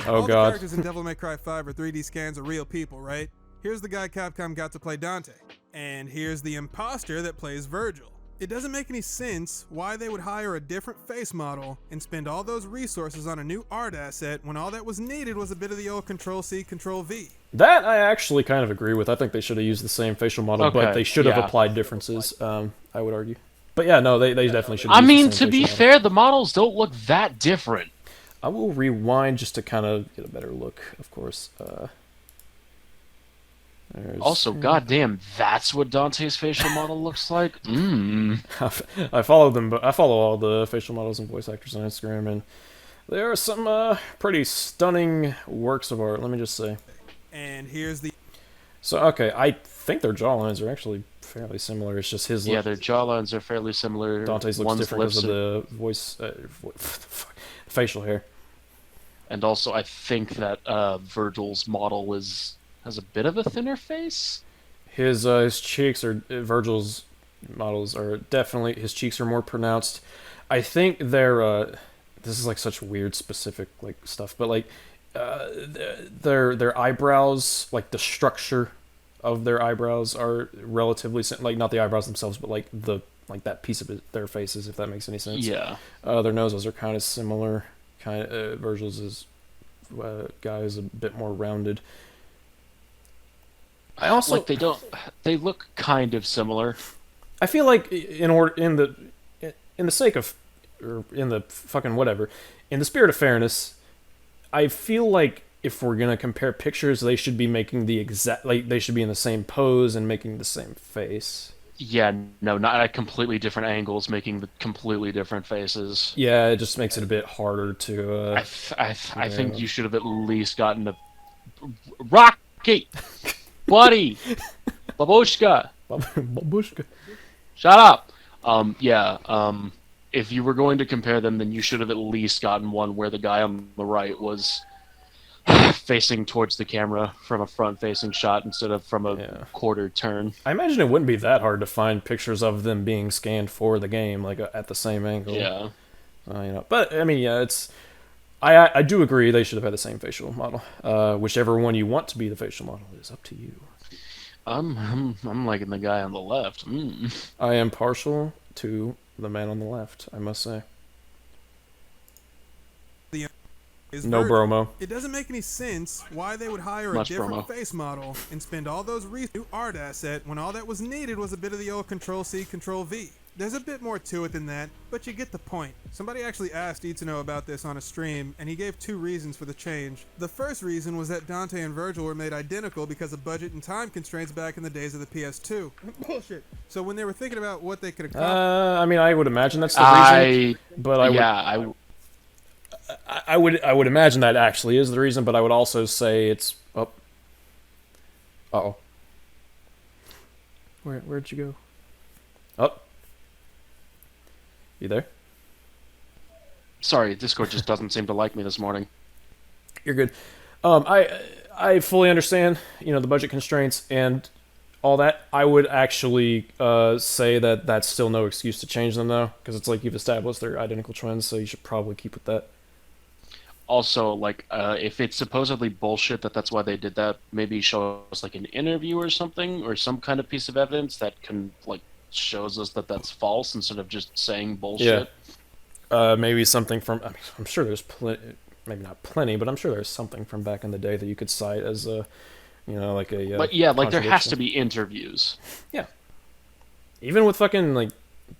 Oh, All God. the characters in Devil May Cry 5 or 3D scans are real people, right? Here's the guy Capcom got to play Dante. And here's the imposter that plays Virgil. It doesn't make any sense why they would hire a different face model and spend all those resources on a new art asset when all that was needed was a bit of the old Control-C, Control-V. That I actually kind of agree with. I think they should have used the same facial model, but they should have applied differences, I would argue. But yeah, no, they definitely should have used the same to be facial fair, the models don't look that different. I will rewind just to kind of get a better look, of course. Also, goddamn, that's what Dante's facial model looks like? I follow them, but I follow all the facial models and voice actors on Instagram, and there are some pretty stunning works of art, let me just say. And here's the... So, okay, I think their jawlines are actually fairly similar. It's just his... Yeah, their jawlines are fairly similar. Dante's looks different because of the voice... facial hair. And also, I think that Virgil's model has a bit of a thinner face. His cheeks are... Virgil's models are definitely... His cheeks are more pronounced. I think they're... this is like such weird specific like stuff, but like... their eyebrows, like the structure of their eyebrows are relatively like not the eyebrows themselves, but like that piece of their faces, if that makes any sense. Yeah. Their noses are kind of similar. Virgil's guy is a bit more rounded. I also like they look kind of similar. I feel like in the sake of, or in the fucking whatever, in the spirit of fairness, I feel like if we're gonna compare pictures, they should be making the exact, like they should be in the same pose and making the same face. Yeah, no, not at completely different angles, making the completely different faces. Yeah, it just makes it a bit harder to. I think you should have at least gotten a Rocky, buddy, Babushka, Babushka. Shut up. If you were going to compare them, then you should have at least gotten one where the guy on the right was facing towards the camera from a front-facing shot instead of from a quarter turn. I imagine it wouldn't be that hard to find pictures of them being scanned for the game, like at the same angle. Yeah. But I mean, yeah, it's. I do agree they should have had the same facial model. Whichever one you want to be the facial model is up to you. I'm liking the guy on the left. I am partial to the man on the left, I must say. No bromo. It doesn't make any sense why they would hire a different face model and spend all those new art asset when all that was needed was a bit of the old Control-C, Control-V. There's a bit more to it than that, but you get the point. Somebody actually asked Itsuno about this on a stream, and he gave 2 reasons for the change. The first reason was that Dante and Virgil were made identical because of budget and time constraints back in the days of the PS2. Bullshit. So when they were thinking about what they could accomplish... I mean, I would imagine that's the reason. But I would imagine that actually is the reason, but I would also say it's... Oh. Uh-oh. Where'd you go? Oh. You there? Sorry, Discord just doesn't seem to like me this morning. You're good. I fully understand, the budget constraints and all that. I would actually say that that's still no excuse to change them, though, because it's like you've established they're identical twins, so you should probably keep with that. Also, like, if it's supposedly bullshit that's why they did that, maybe show us, like, an interview or something, or some kind of piece of evidence that can, like, shows us that that's false instead of just saying bullshit. Yeah. Maybe something from... I mean, I'm sure there's maybe not plenty, but I'm sure there's something from back in the day that you could cite as You know, like a But yeah, like there has contradiction. to be interviews. Yeah. Even with fucking like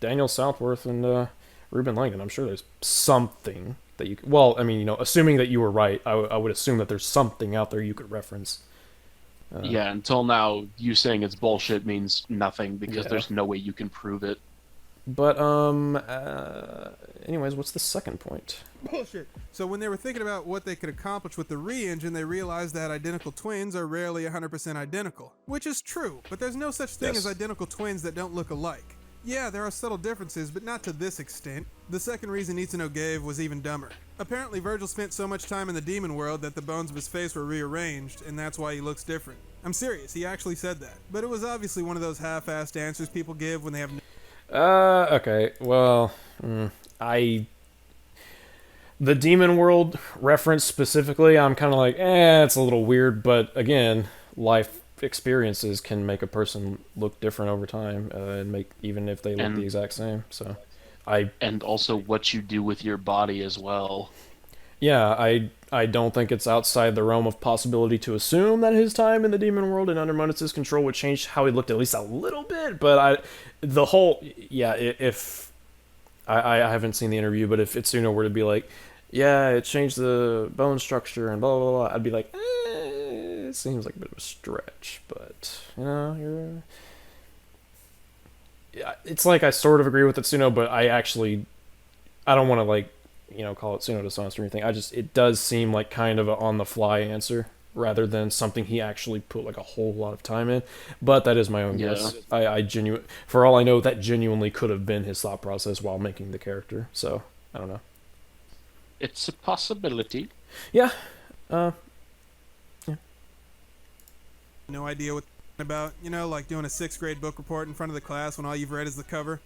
Daniel Southworth and Ruben Langdon, I'm sure there's something that you. Well, I mean, you know, assuming that you were right, I would assume that there's something out there you could reference. Yeah, until now, you saying it's bullshit means nothing because Yeah. there's no way you can prove it. But anyways, what's the second point? Bullshit. So when they were thinking about what they could accomplish with the re-engine, they realized that identical twins are rarely 100% identical. Which is true, but there's no such thing as identical twins that don't look alike. Yeah, there are subtle differences, but not to this extent. The second reason Itsuno gave was even dumber. Apparently Virgil spent so much time in the demon world that the bones of his face were rearranged, and that's why he looks different. I'm serious, he actually said that. But it was obviously one of those half-assed answers people give when they have Okay, well, the Demon World reference specifically, I'm kind of like, it's a little weird, but again, life experiences can make a person look different over time, and make, even if they look the exact same, so, And also what you do with your body as well. Yeah, I don't think it's outside the realm of possibility to assume that his time in the Demon World and under Monus' control would change how he looked at least a little bit, but if I haven't seen the interview, but if Itsuno were to be like, yeah, it changed the bone structure and blah blah blah, I'd be like, it seems like a bit of a stretch, but you know, it's like I sort of agree with Itsuno, but I don't want to like, you know, call it Tsuno dishonest or anything. It does seem like kind of an on-the-fly answer rather than something he actually put like a whole lot of time in. But that is my own guess. For all I know, that genuinely could have been his thought process while making the character. So I don't know. It's a possibility. Yeah. no idea what about, you know, like doing a 6th grade book report in front of the class when all you've read is the cover.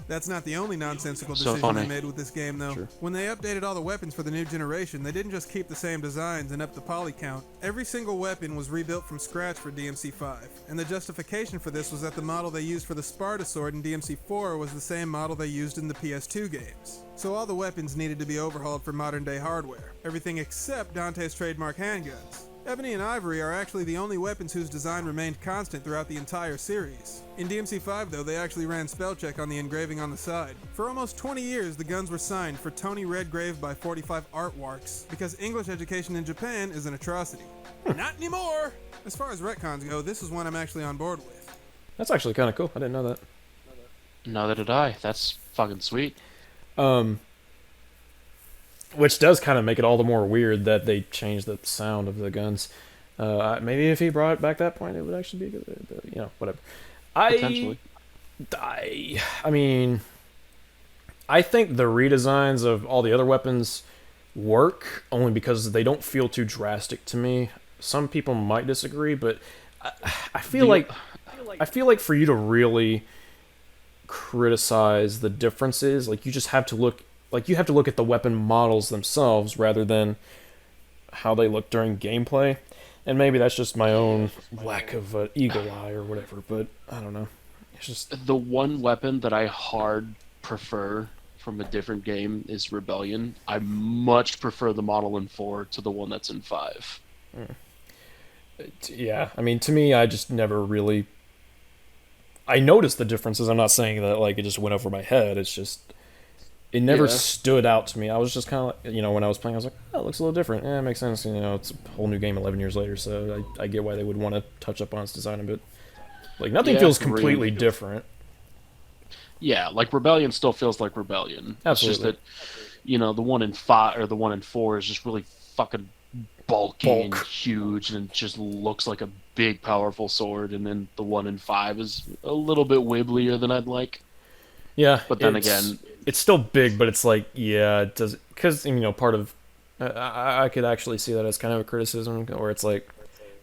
That's not the only nonsensical decision they made with this game, though. Sure. When they updated all the weapons for the new generation, they didn't just keep the same designs and up the poly count. Every single weapon was rebuilt from scratch for DMC5, and the justification for this was that the model they used for the Sparta sword in DMC4 was the same model they used in the PS2 games. So all the weapons needed to be overhauled for modern-day hardware. Everything except Dante's trademark handguns. Ebony and Ivory are actually the only weapons whose design remained constant throughout the entire series. In DMC5 though, they actually ran spell check on the engraving on the side. For almost 20 years, the guns were signed for Tony Redgrave by 45 Artworks, because English education in Japan is an atrocity. Not anymore! As far as retcons go, this is one I'm actually on board with. That's actually kind of cool. I didn't know that. Neither did I. That's fucking sweet. Which does kind of make it all the more weird that they changed the sound of the guns. Maybe if he brought it back that point, it would actually be good. But, you know, whatever. Potentially. I mean, I think the redesigns of all the other weapons work only because they don't feel too drastic to me. Some people might disagree, but I feel like for you to really criticize the differences, like you just have to look. Like, you have to look at the weapon models themselves rather than how they look during gameplay. And maybe that's just my own lack of eagle eye or whatever, but I don't know. It's just... The one weapon that I hard prefer from a different game is Rebellion. I much prefer the model in 4 to the one that's in 5. Yeah, I mean, to me, I just never really... I noticed the differences. I'm not saying that, like, it just went over my head. It's just... It never stood out to me. I was just kind of like, you know, when I was playing, I was like, oh, it looks a little different. Yeah, it makes sense. You know, it's a whole new game 11 years later, so I get why they would want to touch up on its design a bit. Like, nothing feels completely different. Yeah, like Rebellion still feels like Rebellion. Absolutely. It's just that, you know, the one in 5 or the one in 4 is just really fucking bulky and huge, and it just looks like a big, powerful sword. And then the one in 5 is a little bit wibblier than I'd like. Yeah, but then again, it's still big, but it's like, yeah, it does, because, you know, part of, I could actually see that as kind of a criticism, where it's like,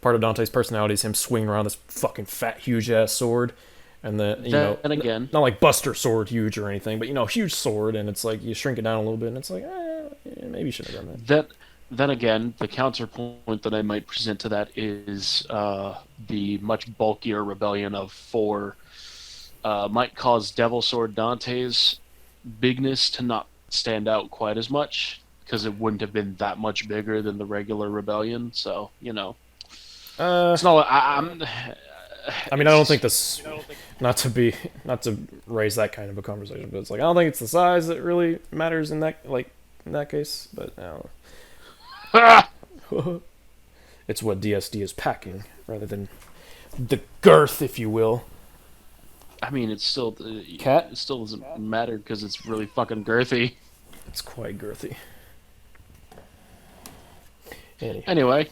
part of Dante's personality is him swinging around this fucking fat, huge-ass sword, and then, you know, and again, not like Buster sword huge or anything, but, you know, huge sword, and it's like, you shrink it down a little bit, and it's like, maybe you should have done that. Then again, the counterpoint that I might present to that is the much bulkier Rebellion of 4 might cause Devil Sword Dante's bigness to not stand out quite as much, because it wouldn't have been that much bigger than the regular Rebellion. So it's not. I'm. I mean, I don't think this. Not to raise that kind of a conversation, but it's like I don't think it's the size that really matters in that case. But I don't know. It's what DSD is packing rather than the girth, if you will. I mean, it's still Cat. It still doesn't matter because it's really fucking girthy. It's quite girthy. Anyway.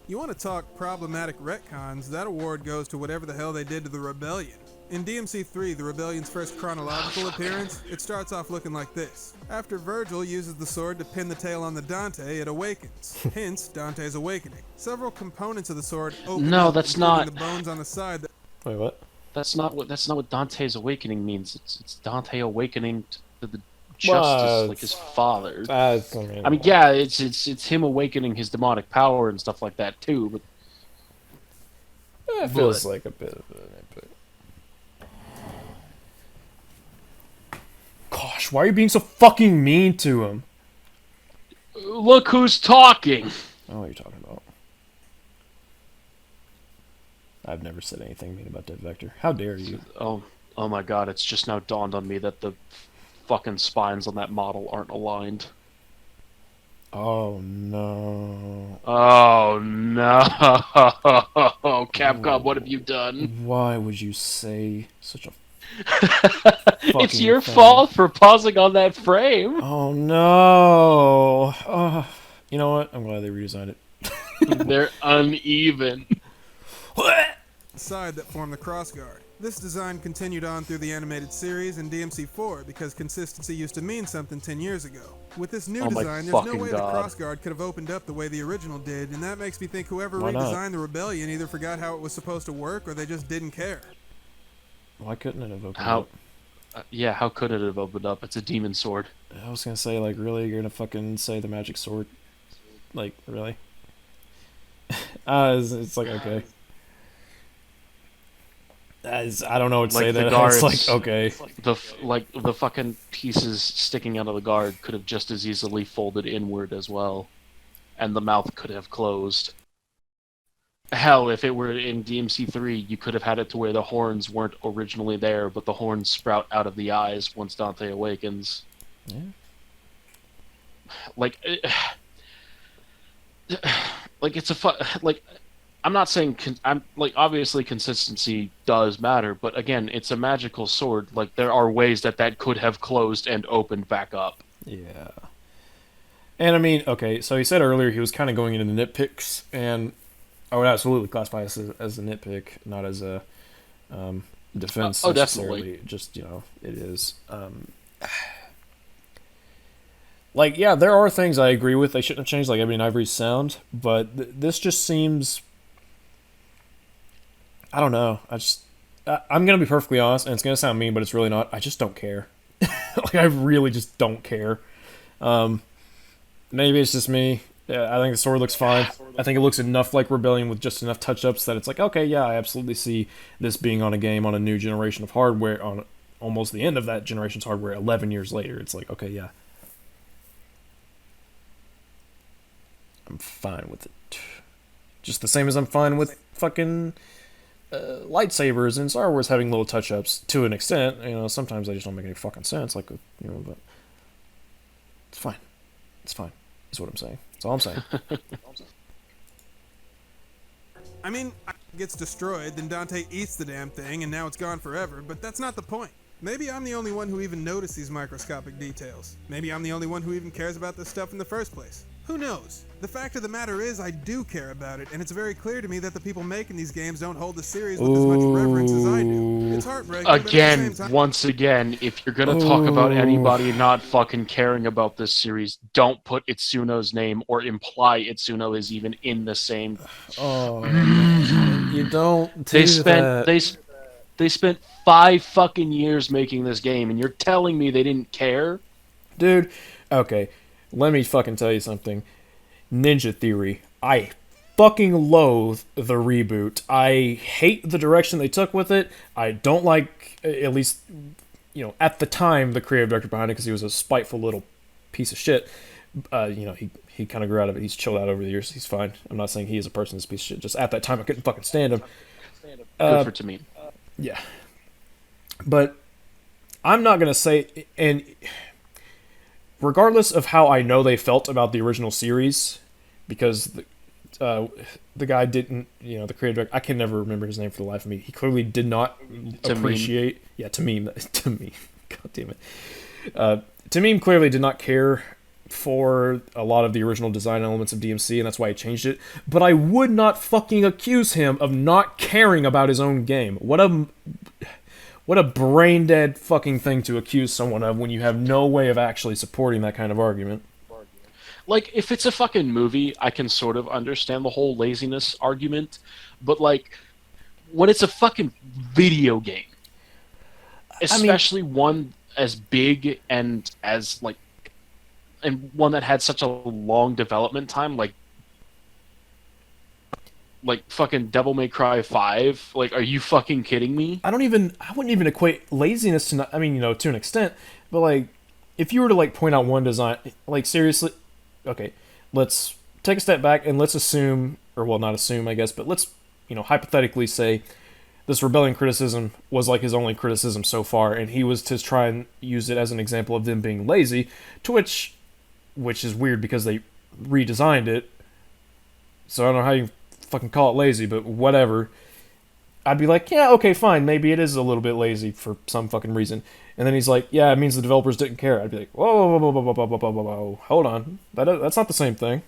You want to talk problematic retcons, that award goes to whatever the hell they did to the Rebellion. In DMC 3, the Rebellion's first chronological appearance, it starts off looking like this. After Virgil uses the sword to pin the tail on the Dante, it awakens. Hence, Dante's awakening. Several components of the sword open up, that's including not the bones on the side that... Wait, what? That's not what Dante's awakening means. It's Dante awakening to the justice like his father. I mean, yeah, it's him awakening his demonic power and stuff like that too. But it feels like a bit of an input. Gosh, why are you being so fucking mean to him? Look who's talking. I know what you're talking about. I've never said anything mean about Dead Vector. How dare you? Oh my God! It's just now dawned on me that the fucking spines on that model aren't aligned. Oh no! Oh no! Capcom, what have you done? Why would you say such a? It's your fault for pausing on that frame. Oh no! You know what? I'm glad they redesigned it. They're uneven. Side that form the crossguard. This design continued on through the animated series and DMC4 because consistency used to mean something 10 years ago. With this new design, there's no way the crossguard could have opened up the way the original did, and that makes me think whoever redesigned the Rebellion either forgot how it was supposed to work or they just didn't care. Why couldn't it have opened up? Yeah, how could it have opened up? It's a demon sword. I was gonna say, like, really? You're gonna fucking say the magic sword? Like, really? It's like, okay. I don't know what to say the that. Guards, it's like, okay. The fucking pieces sticking out of the guard could have just as easily folded inward as well. And the mouth could have closed. Hell, if it were in DMC3, you could have had it to where the horns weren't originally there, but the horns sprout out of the eyes once Dante awakens. Yeah. Like it's I'm not saying I'm like obviously consistency does matter, but again, it's a magical sword. Like there are ways that could have closed and opened back up. Yeah. And I mean, okay, so he said earlier he was kind of going into the nitpicks, and I would absolutely classify this as a nitpick, not as a defense necessarily. Definitely. Just, it is. Like, yeah, there are things I agree with they shouldn't have changed, like Ebony and Ivory's sound, but this just seems... I don't know. I'm going to be perfectly honest, and it's going to sound mean, but it's really not. I just don't care. Like, I really just don't care. Maybe it's just me. Yeah, I think the sword looks fine. I think it looks enough like Rebellion with just enough touch-ups that it's like, okay, yeah, I absolutely see this being on a game on a new generation of hardware, on almost the end of that generation's hardware 11 years later. It's like, okay, yeah. I'm fine with it. Just the same as I'm fine with fucking lightsabers in Star Wars having little touch-ups to an extent. Sometimes they just don't make any fucking sense. Like, but it's fine. It's fine. Is what I'm saying. That's all I'm saying. I mean, it gets destroyed, then Dante eats the damn thing, and now it's gone forever, but that's not the point. Maybe I'm the only one who even noticed these microscopic details. Maybe I'm the only one who even cares about this stuff in the first place. Who knows? The fact of the matter is I do care about it, and it's very clear to me that the people making these games don't hold the series with as much reverence as I do. It's heartbreaking, again, but at the same time... once again, if you're gonna talk about anybody not fucking caring about this series, don't put Itsuno's name or imply Itsuno is even in the same... Oh, you don't do that. They spent 5 fucking years making this game, and you're telling me they didn't care? Dude, okay. Let me fucking tell you something. Ninja Theory. I fucking loathe the reboot. I hate the direction they took with it. I don't like, at least, at the time, the creative director behind it, because he was a spiteful little piece of shit. he kind of grew out of it. He's chilled out over the years. He's fine. I'm not saying he is a person that's a piece of shit. Just at that time, I couldn't fucking stand him. Good for Tamim. Yeah. But I'm not going to say... And regardless of how I know they felt about the original series, because the guy didn't... the creative director... I can never remember his name for the life of me. He clearly did not appreciate... Yeah, Tamim. Tamim. God damn it. Tamim clearly did not care for a lot of the original design elements of DMC, and that's why he changed it. But I would not fucking accuse him of not caring about his own game. What a brain-dead fucking thing to accuse someone of when you have no way of actually supporting that kind of argument. Like, if it's a fucking movie, I can sort of understand the whole laziness argument, but, like, when it's a fucking video game, especially one as big and as, like, and one that had such a long development time, like fucking Devil May Cry 5. Like, are you fucking kidding me? I wouldn't even equate laziness to, to an extent, but, like, if you were to, like, point out one design, like, seriously, okay, let's take a step back and let's assume, or, well, not assume, I guess, but let's, hypothetically say this Rebellion criticism was, like, his only criticism so far, and he was to try and use it as an example of them being lazy, to which is weird because they redesigned it, so I don't know how you fucking call it lazy, but whatever. I'd be like, yeah, okay, fine, maybe it is a little bit lazy for some fucking reason. And then he's like, yeah, it means the developers didn't care. I'd be like, whoa, whoa, whoa, whoa, whoa, whoa, whoa, whoa, whoa. Hold on. That's not the same thing.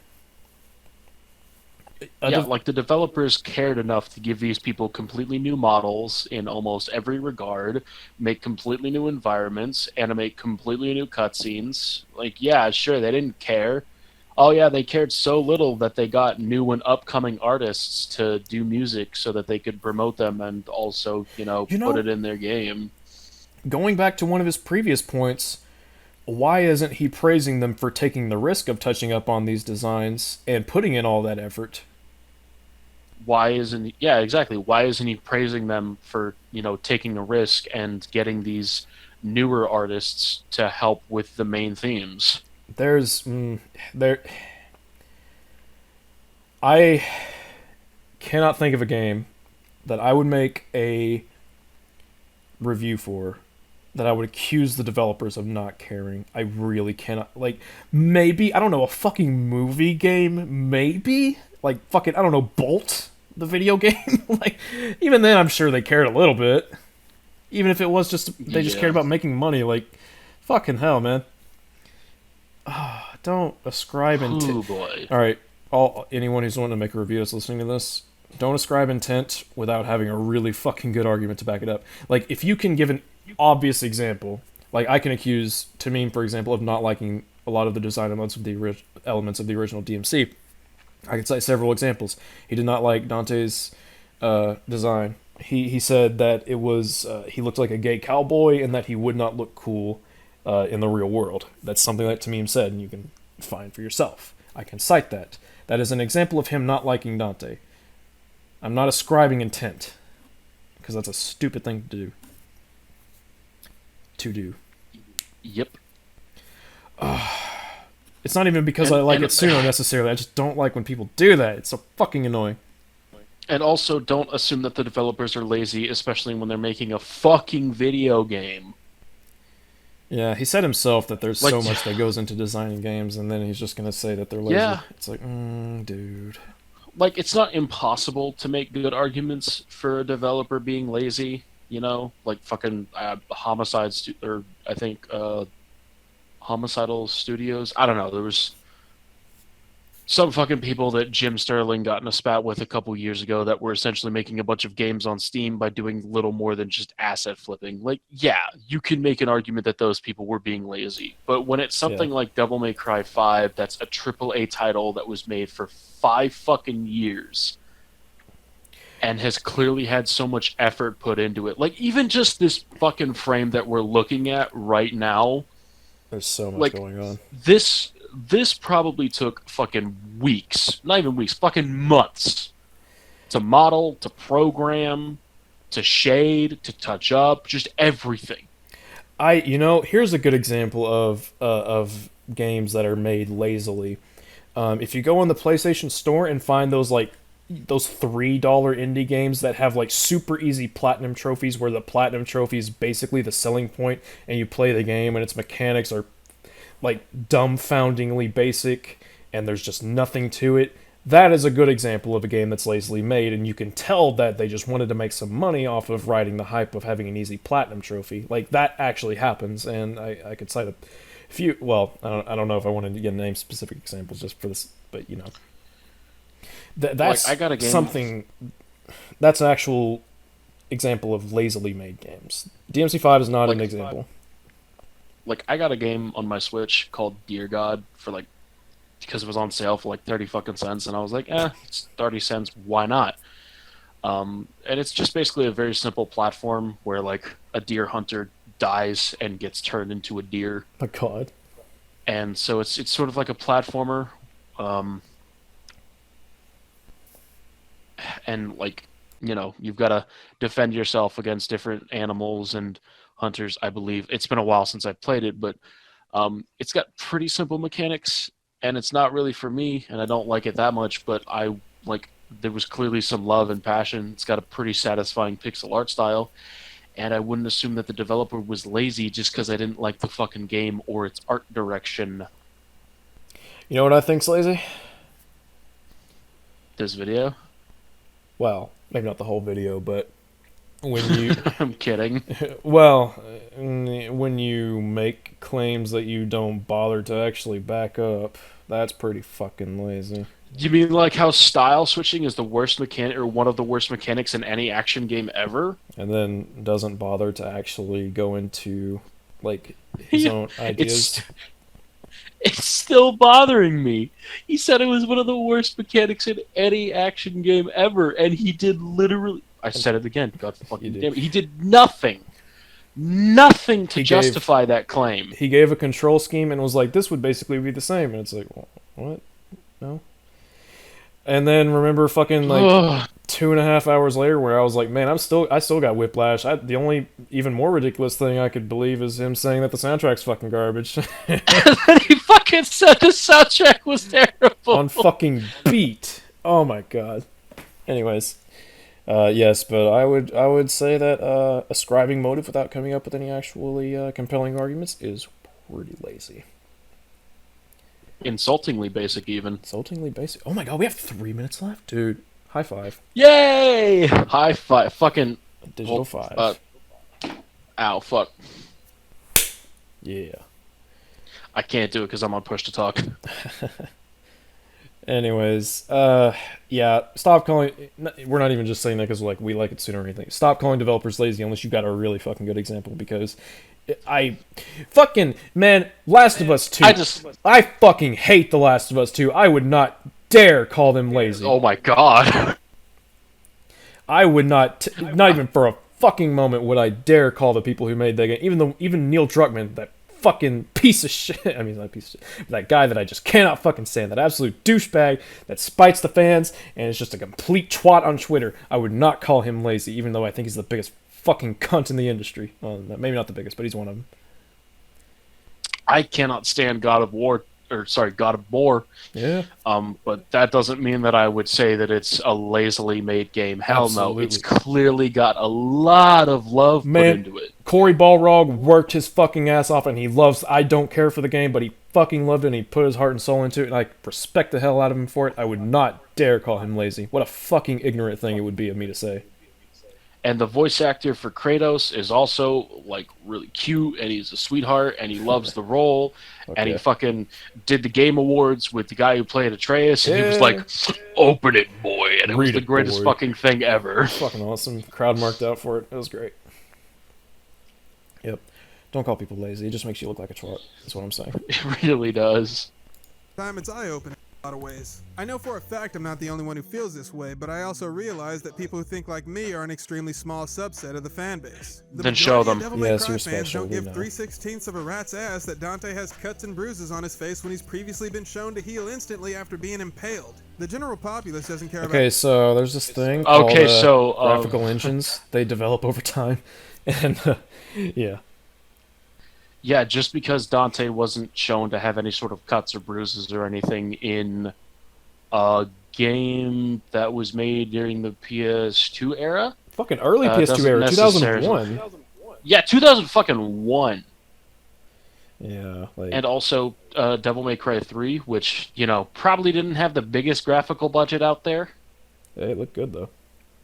Like, the developers cared enough to give these people completely new models in almost every regard, make completely new environments, animate completely new cutscenes. Like, yeah, sure, they didn't care. Oh, yeah, they cared so little that they got new and upcoming artists to do music so that they could promote them and also, put it in their game. Going back to one of his previous points, why isn't he praising them for taking the risk of touching up on these designs and putting in all that effort? Why isn't he, yeah, exactly. Why isn't he praising them for, taking a risk and getting these newer artists to help with the main themes? I cannot think of a game that I would make a review for that I would accuse the developers of not caring. I really cannot. Like, maybe, I don't know, a fucking movie game? Maybe? Like, fucking, I don't know, Bolt, the video game? Like, even then, I'm sure they cared a little bit. Even if it was just, they just cared about making money. Like, fucking hell, man. Don't ascribe intent. Oh, boy. Alright, anyone who's wanting to make a review that's listening to this, don't ascribe intent without having a really fucking good argument to back it up. Like, if you can give an obvious example, like, I can accuse Tamim, for example, of not liking a lot of the design elements of the original DMC. I could cite several examples. He did not like Dante's design. He said that it was he looked like a gay cowboy and that he would not look cool in the real world. That's something that Tamim said, and you can find for yourself. I can cite that. That is an example of him not liking Dante. I'm not ascribing intent, because that's a stupid thing to do. Yep. It's not even because I like Itsuno necessarily. I just don't like when people do that. It's so fucking annoying. And also, don't assume that the developers are lazy, especially when they're making a fucking video game. Yeah, he said himself that there's so much that goes into designing games, and then he's just going to say that they're lazy. Yeah. It's like, dude. Like, it's not impossible to make good arguments for a developer being lazy, Like, fucking Homicidal Studios. I don't know, there was some fucking people that Jim Sterling got in a spat with a couple years ago that were essentially making a bunch of games on Steam by doing little more than just asset flipping. Like, yeah, you can make an argument that those people were being lazy. But when it's something like Devil May Cry 5, that's a AAA title that was made for 5 fucking years and has clearly had so much effort put into it. Like, even just this fucking frame that we're looking at right now. There's so much going on. This probably took fucking weeks, not even weeks, fucking months to model, to program, to shade, to touch up, just everything. Here's a good example of games that are made lazily. If you go on the PlayStation Store and find those $3 indie games that have like super easy platinum trophies, where the platinum trophy is basically the selling point, and you play the game and its mechanics are like dumbfoundingly basic and there's just nothing to it. That is a good example of a game that's lazily made, and you can tell that they just wanted to make some money off of riding the hype of having an easy platinum trophy. Like, that actually happens, and I could cite a few. Well, I don't know if I wanted to name specific examples just for this, but you know, that's I got a game. something. That's an actual example of lazily made games. DMC5 is not an example. Like, I got a game on my Switch called Dear God for like, because it was on sale for like 30 fucking cents, and I was like, it's 30 cents, why not? And it's just basically a very simple platform where like a deer hunter dies and gets turned into a deer. Oh God. And so it's sort of like a platformer, and like, you know, you've got to defend yourself against different animals and hunters, I believe. It's been a while since I played it, but it's got pretty simple mechanics, and it's not really for me, and I don't like it that much, but there was clearly some love and passion. It's got a pretty satisfying pixel art style, and I wouldn't assume that the developer was lazy just because I didn't like the fucking game or its art direction. You know what I think's lazy? This video? Well, maybe not the whole video, but when you... I'm kidding. Well, when you make claims that you don't bother to actually back up, that's pretty fucking lazy. You mean like how style switching is the worst mechanic, or one of the worst mechanics in any action game ever? And then doesn't bother to actually go into, like, his own ideas. It's still bothering me. He said it was one of the worst mechanics in any action game ever, and he did literally... I said it again. God fucking damn it. He did nothing. Nothing to justify that claim. He gave a control scheme and was like, this would basically be the same. And it's like, what? No? And then remember fucking like 2.5 hours later where I was like, man, I still got whiplash. The only even more ridiculous thing I could believe is him saying that the soundtrack's fucking garbage. And then he fucking said the soundtrack was terrible. On fucking beat. Oh my god. Anyways. Yes, but I would say that ascribing motive without coming up with any actually compelling arguments is pretty lazy. Insultingly basic, even. Insultingly basic. Oh my god, we have 3 minutes left, dude. High five. Yay! High five. Fucking digital 5. Ow! Fuck. Yeah. I can't do it because I'm on push to talk. Anyways, yeah, stop calling... We're not even just saying that because like, we like it sooner or anything. Stop calling developers lazy unless you got a really fucking good example, because Last of Us 2. I fucking hate The Last of Us 2. I would not dare call them lazy. Oh my god. I would not even for a fucking moment would I dare call the people who made that game, even Neil Druckmann, that fucking piece of shit. I mean, not a piece of shit. That guy that I just cannot fucking stand. That absolute douchebag that spites the fans and is just a complete twat on Twitter. I would not call him lazy, even though I think he's the biggest fucking cunt in the industry. Well, maybe not the biggest, but he's one of them. I cannot stand God of War. Yeah. But that doesn't mean that I would say that it's a lazily made game. Hell Absolutely. no. It's clearly got a lot of love put into it. Cory Balrog worked his fucking ass off, and I don't care for the game, but he fucking loved it, and he put his heart and soul into it, and I respect the hell out of him for it. I would not dare call him lazy. What a fucking ignorant thing it would be of me to say. And the voice actor for Kratos is also, like, really cute, and he's a sweetheart, and he loves the role, and he fucking did the Game Awards with the guy who played Atreus, and he was like, open it, boy, and it was the greatest fucking thing ever. Fucking awesome. Crowd marked out for it. It was great. Yep. Don't call people lazy. It just makes you look like a twat. That's what I'm saying. It really does. It's eye-opening in a lot of ways. I know for a fact I'm not the only one who feels this way, but I also realize that people who think like me are an extremely small subset of the fan base. Then show them. Yes, Cry you're fans special. don't give 3/16 of a rat's ass that Dante has cuts and bruises on his face when he's previously been shown to heal instantly after being impaled. The general populace doesn't care about... Okay, so there's this thing called graphical engines. They develop over time, and yeah. Yeah, just because Dante wasn't shown to have any sort of cuts or bruises or anything in a game that was made during the PS2 era, Fucking early PS2 doesn't era, necessarily. 2001. Yeah, 2001. Yeah, like And also Devil May Cry 3, which, probably didn't have the biggest graphical budget out there. it looked good though.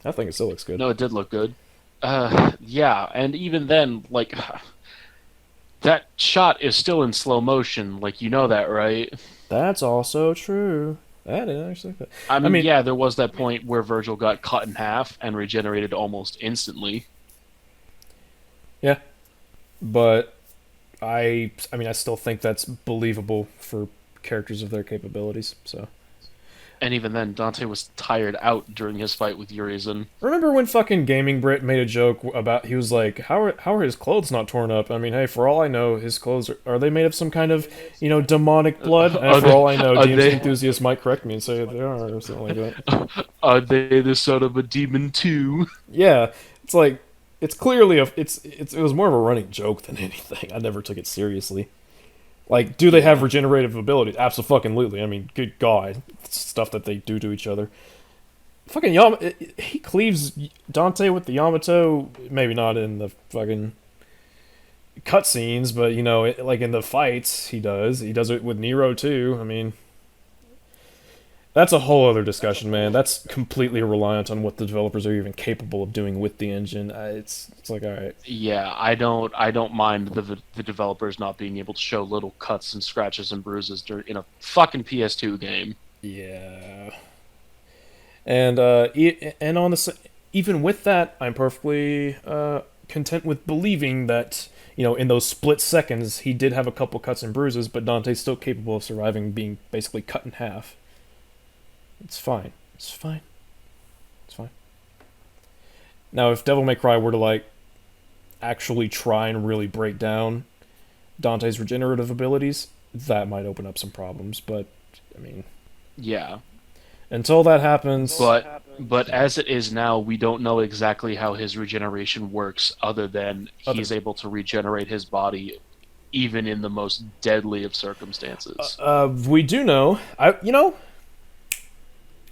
I think it still looks good. No, it did look good. Yeah, and even then, like, that shot is still in slow motion. Like, you know that, right? That's also true. I didn't actually think that. I mean, yeah, there was that point where Virgil got cut in half and regenerated almost instantly. Yeah, but I mean, I still think that's believable for characters of their capabilities. So. And even then, Dante was tired out during his fight with Urizen. Remember when fucking Gaming Brit made a joke about, he was like, how are his clothes not torn up? I mean, hey, for all I know, his clothes are they made of some kind of, demonic blood? And for all I know, DMC enthusiasts might correct me and say they are, or something like that. Are they the son of a demon too? Yeah, it's like, it's clearly it was more of a running joke than anything. I never took it seriously. Like, do they have regenerative abilities? Absolutely. I mean, good God, stuff that they do to each other. Fucking he cleaves Dante with the Yamato. Maybe not in the fucking cutscenes, but like in the fights, he does. He does it with Nero too. I mean, that's a whole other discussion, man. That's completely reliant on what the developers are even capable of doing with the engine. It's like, all right. Yeah, I don't mind the developers not being able to show little cuts and scratches and bruises in a fucking PS2 game. Yeah. And on even with that, I'm perfectly content with believing that in those split seconds he did have a couple cuts and bruises, but Dante's still capable of surviving being basically cut in half. It's fine. It's fine. It's fine. Now, if Devil May Cry were to actually try and really break down Dante's regenerative abilities, that might open up some problems. But I mean, yeah. Until that happens. But as it is now, we don't know exactly how his regeneration works, other than he's able to regenerate his body, even in the most deadly of circumstances. We do know.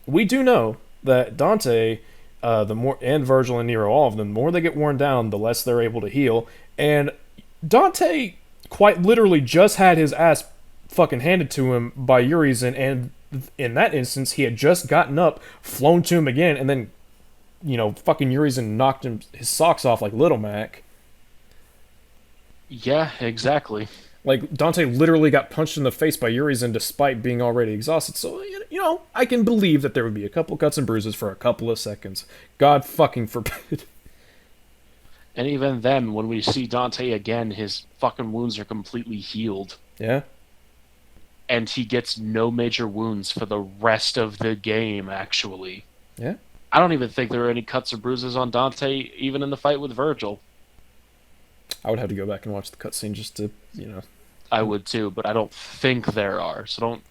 We do know that Dante, the more, and Virgil and Nero, all of them, the more they get worn down, the less they're able to heal. And Dante quite literally just had his ass fucking handed to him by Urizen, and in that instance, he had just gotten up, flown to him again, and then, fucking Urizen knocked his socks off like Little Mac. Yeah, exactly. Like, Dante literally got punched in the face by Urizen despite being already exhausted, so, I can believe that there would be a couple cuts and bruises for a couple of seconds. God fucking forbid. And even then, when we see Dante again, his fucking wounds are completely healed. Yeah? And he gets no major wounds for the rest of the game, actually. Yeah? I don't even think there are any cuts or bruises on Dante, even in the fight with Virgil. I would have to go back and watch the cutscene just to, I would too, but I don't think there are, so don't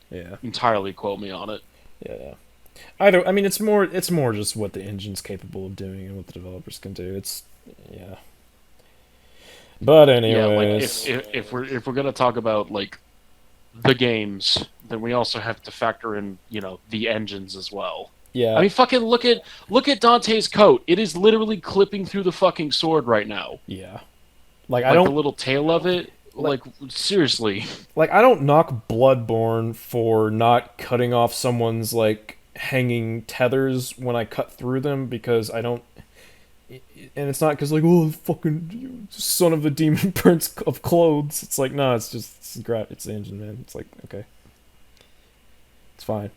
entirely quote me on it. Yeah. Either, I mean, it's more just what the engine's capable of doing and what the developers can do. Yeah. But anyways, if we're gonna talk about the games, then we also have to factor in the engines as well. Yeah. I mean, fucking look at Dante's coat. It is literally clipping through the fucking sword right now. Yeah. I don't, the little tail of it. Seriously. I don't knock Bloodborne for not cutting off someone's hanging tethers when I cut through them, because I don't. And it's not because fucking son of the demon prince of clothes. It's no, it's just it's the engine, man. It's okay, it's fine.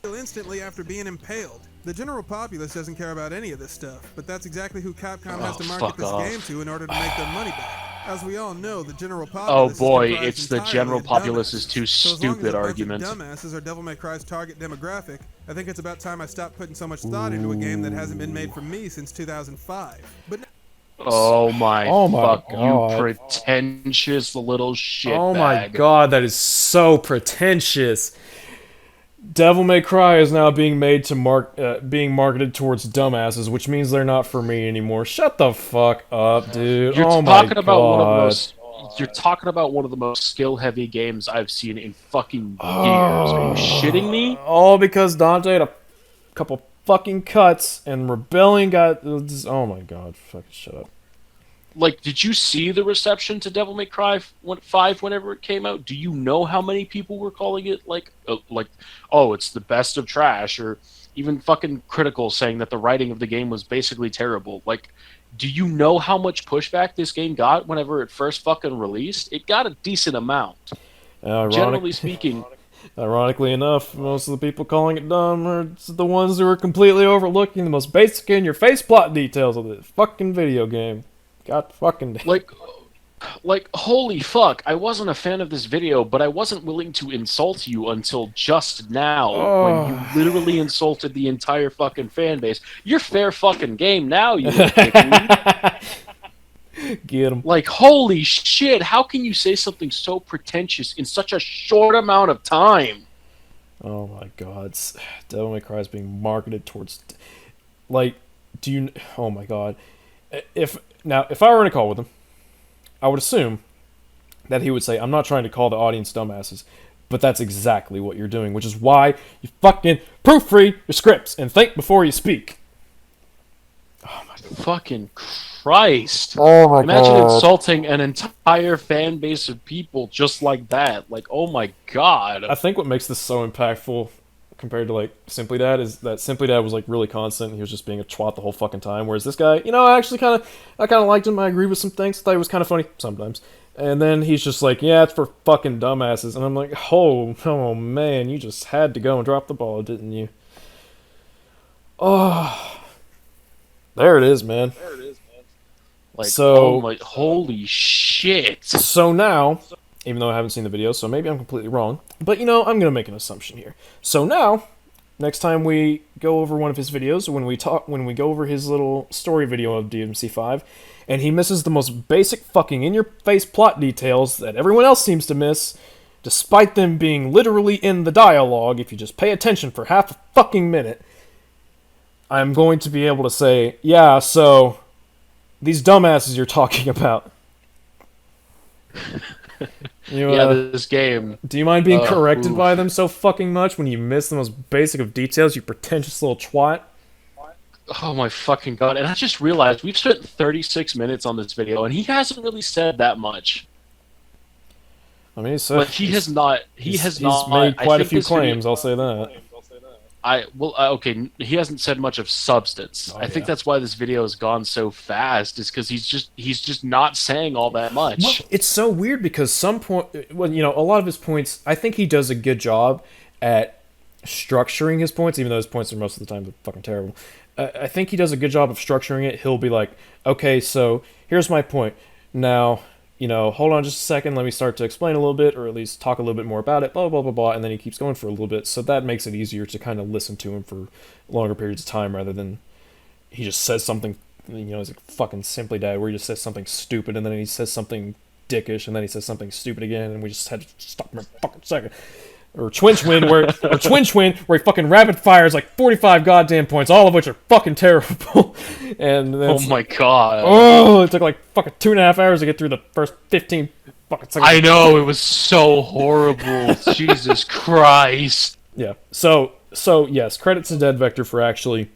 Instantly after being impaled. The general populace doesn't care about any of this stuff, but that's exactly who Capcom has to market this game to in order to make their money back. As we all know, the general populace. Oh boy, it's the general populace is too stupid argument. Dumbasses are Devil May Cry's target demographic. I think it's about time I stopped putting so much thought into a game that hasn't been made for me since 2005. But oh my God. You pretentious little shit. Oh my God, that is so pretentious. Devil May Cry is now being made to being marketed towards dumbasses, which means they're not for me anymore. Shut the fuck up, dude. You're Oh my talking about god. one of the most. You're talking about one of the most skill-heavy games I've seen in fucking years. Are you shitting me? All because Dante had a couple fucking cuts and Rebellion got. Oh my god, fucking shut up. Like, did you see the reception to Devil May Cry 5 whenever it came out? Do you know how many people were calling it like, oh, it's the best of trash, or even fucking critical saying that the writing of the game was basically terrible? Like, do you know how much pushback this game got whenever it first fucking released? It got a decent amount. Generally speaking. Ironically enough, most of the people calling it dumb are the ones who are completely overlooking the most basic in-your-face plot details of the fucking video game. God fucking damn. Like, holy fuck, I wasn't a fan of this video, but I wasn't willing to insult you until just now, when you literally insulted the entire fucking fan base. You're fair fucking game now, you little dickweed. Get him. Like, holy shit, how can you say something so pretentious in such a short amount of time? Oh my god. Devil May Cry is being marketed towards... Like, do you... Oh my god. If I were in a call with him, I would assume that he would say, I'm not trying to call the audience dumbasses, but that's exactly what you're doing, which is why you fucking proofread your scripts and think before you speak. Oh my fucking Christ. Oh my Imagine god. insulting an entire fan base of people just like that. Like, oh my god. I think what makes this so impactful compared to like Simply Dad is that Simply Dad was like really constant. He was just being a twat the whole fucking time. Whereas this guy, I actually kind of liked him. I agree with some things. Thought he was kind of funny sometimes. And then he's just like, yeah, it's for fucking dumbasses. And I'm like, oh man, you just had to go and drop the ball, didn't you? Oh, there it is, man. Like, so, oh my, holy shit. So now, even though I haven't seen the video, so maybe I'm completely wrong, but I'm going to make an assumption here. So now, next time we go over one of his videos, when we go over his little story video of DMC5, and he misses the most basic fucking in-your-face plot details that everyone else seems to miss, despite them being literally in the dialogue, if you just pay attention for half a fucking minute, I'm going to be able to say, yeah, so, these dumbasses you're talking about. This game. Do you mind being corrected by them so fucking much when you miss the most basic of details, you pretentious little twat? Oh my fucking god. And I just realized we've spent 36 minutes on this video, and he hasn't really said that much. I mean, he's made quite a few claims, I'll say that. Okay, he hasn't said much of substance. I think that's why this video has gone so fast, is because he's just not saying all that much. Well, it's so weird because a lot of his points, I think he does a good job at structuring his points, even though his points are most of the time fucking terrible. I think he does a good job of structuring it. He'll be like, okay, so here's my point. Now, hold on just a second, let me start to explain a little bit, or at least talk a little bit more about it, blah, blah, blah, blah, and then he keeps going for a little bit, so that makes it easier to kind of listen to him for longer periods of time, rather than he just says something, it's like fucking Simply Dad, where he just says something stupid, and then he says something dickish, and then he says something stupid again, and we just had to stop him a fucking second. Or Twinch-Win, where he fucking rapid fires like 45 goddamn points, all of which are fucking terrible. And oh my god. Oh, it took like fucking 2.5 hours to get through the first 15 fucking seconds. I know, it was so horrible. Jesus Christ. Yeah. So yes, credit to Dead Vector for actually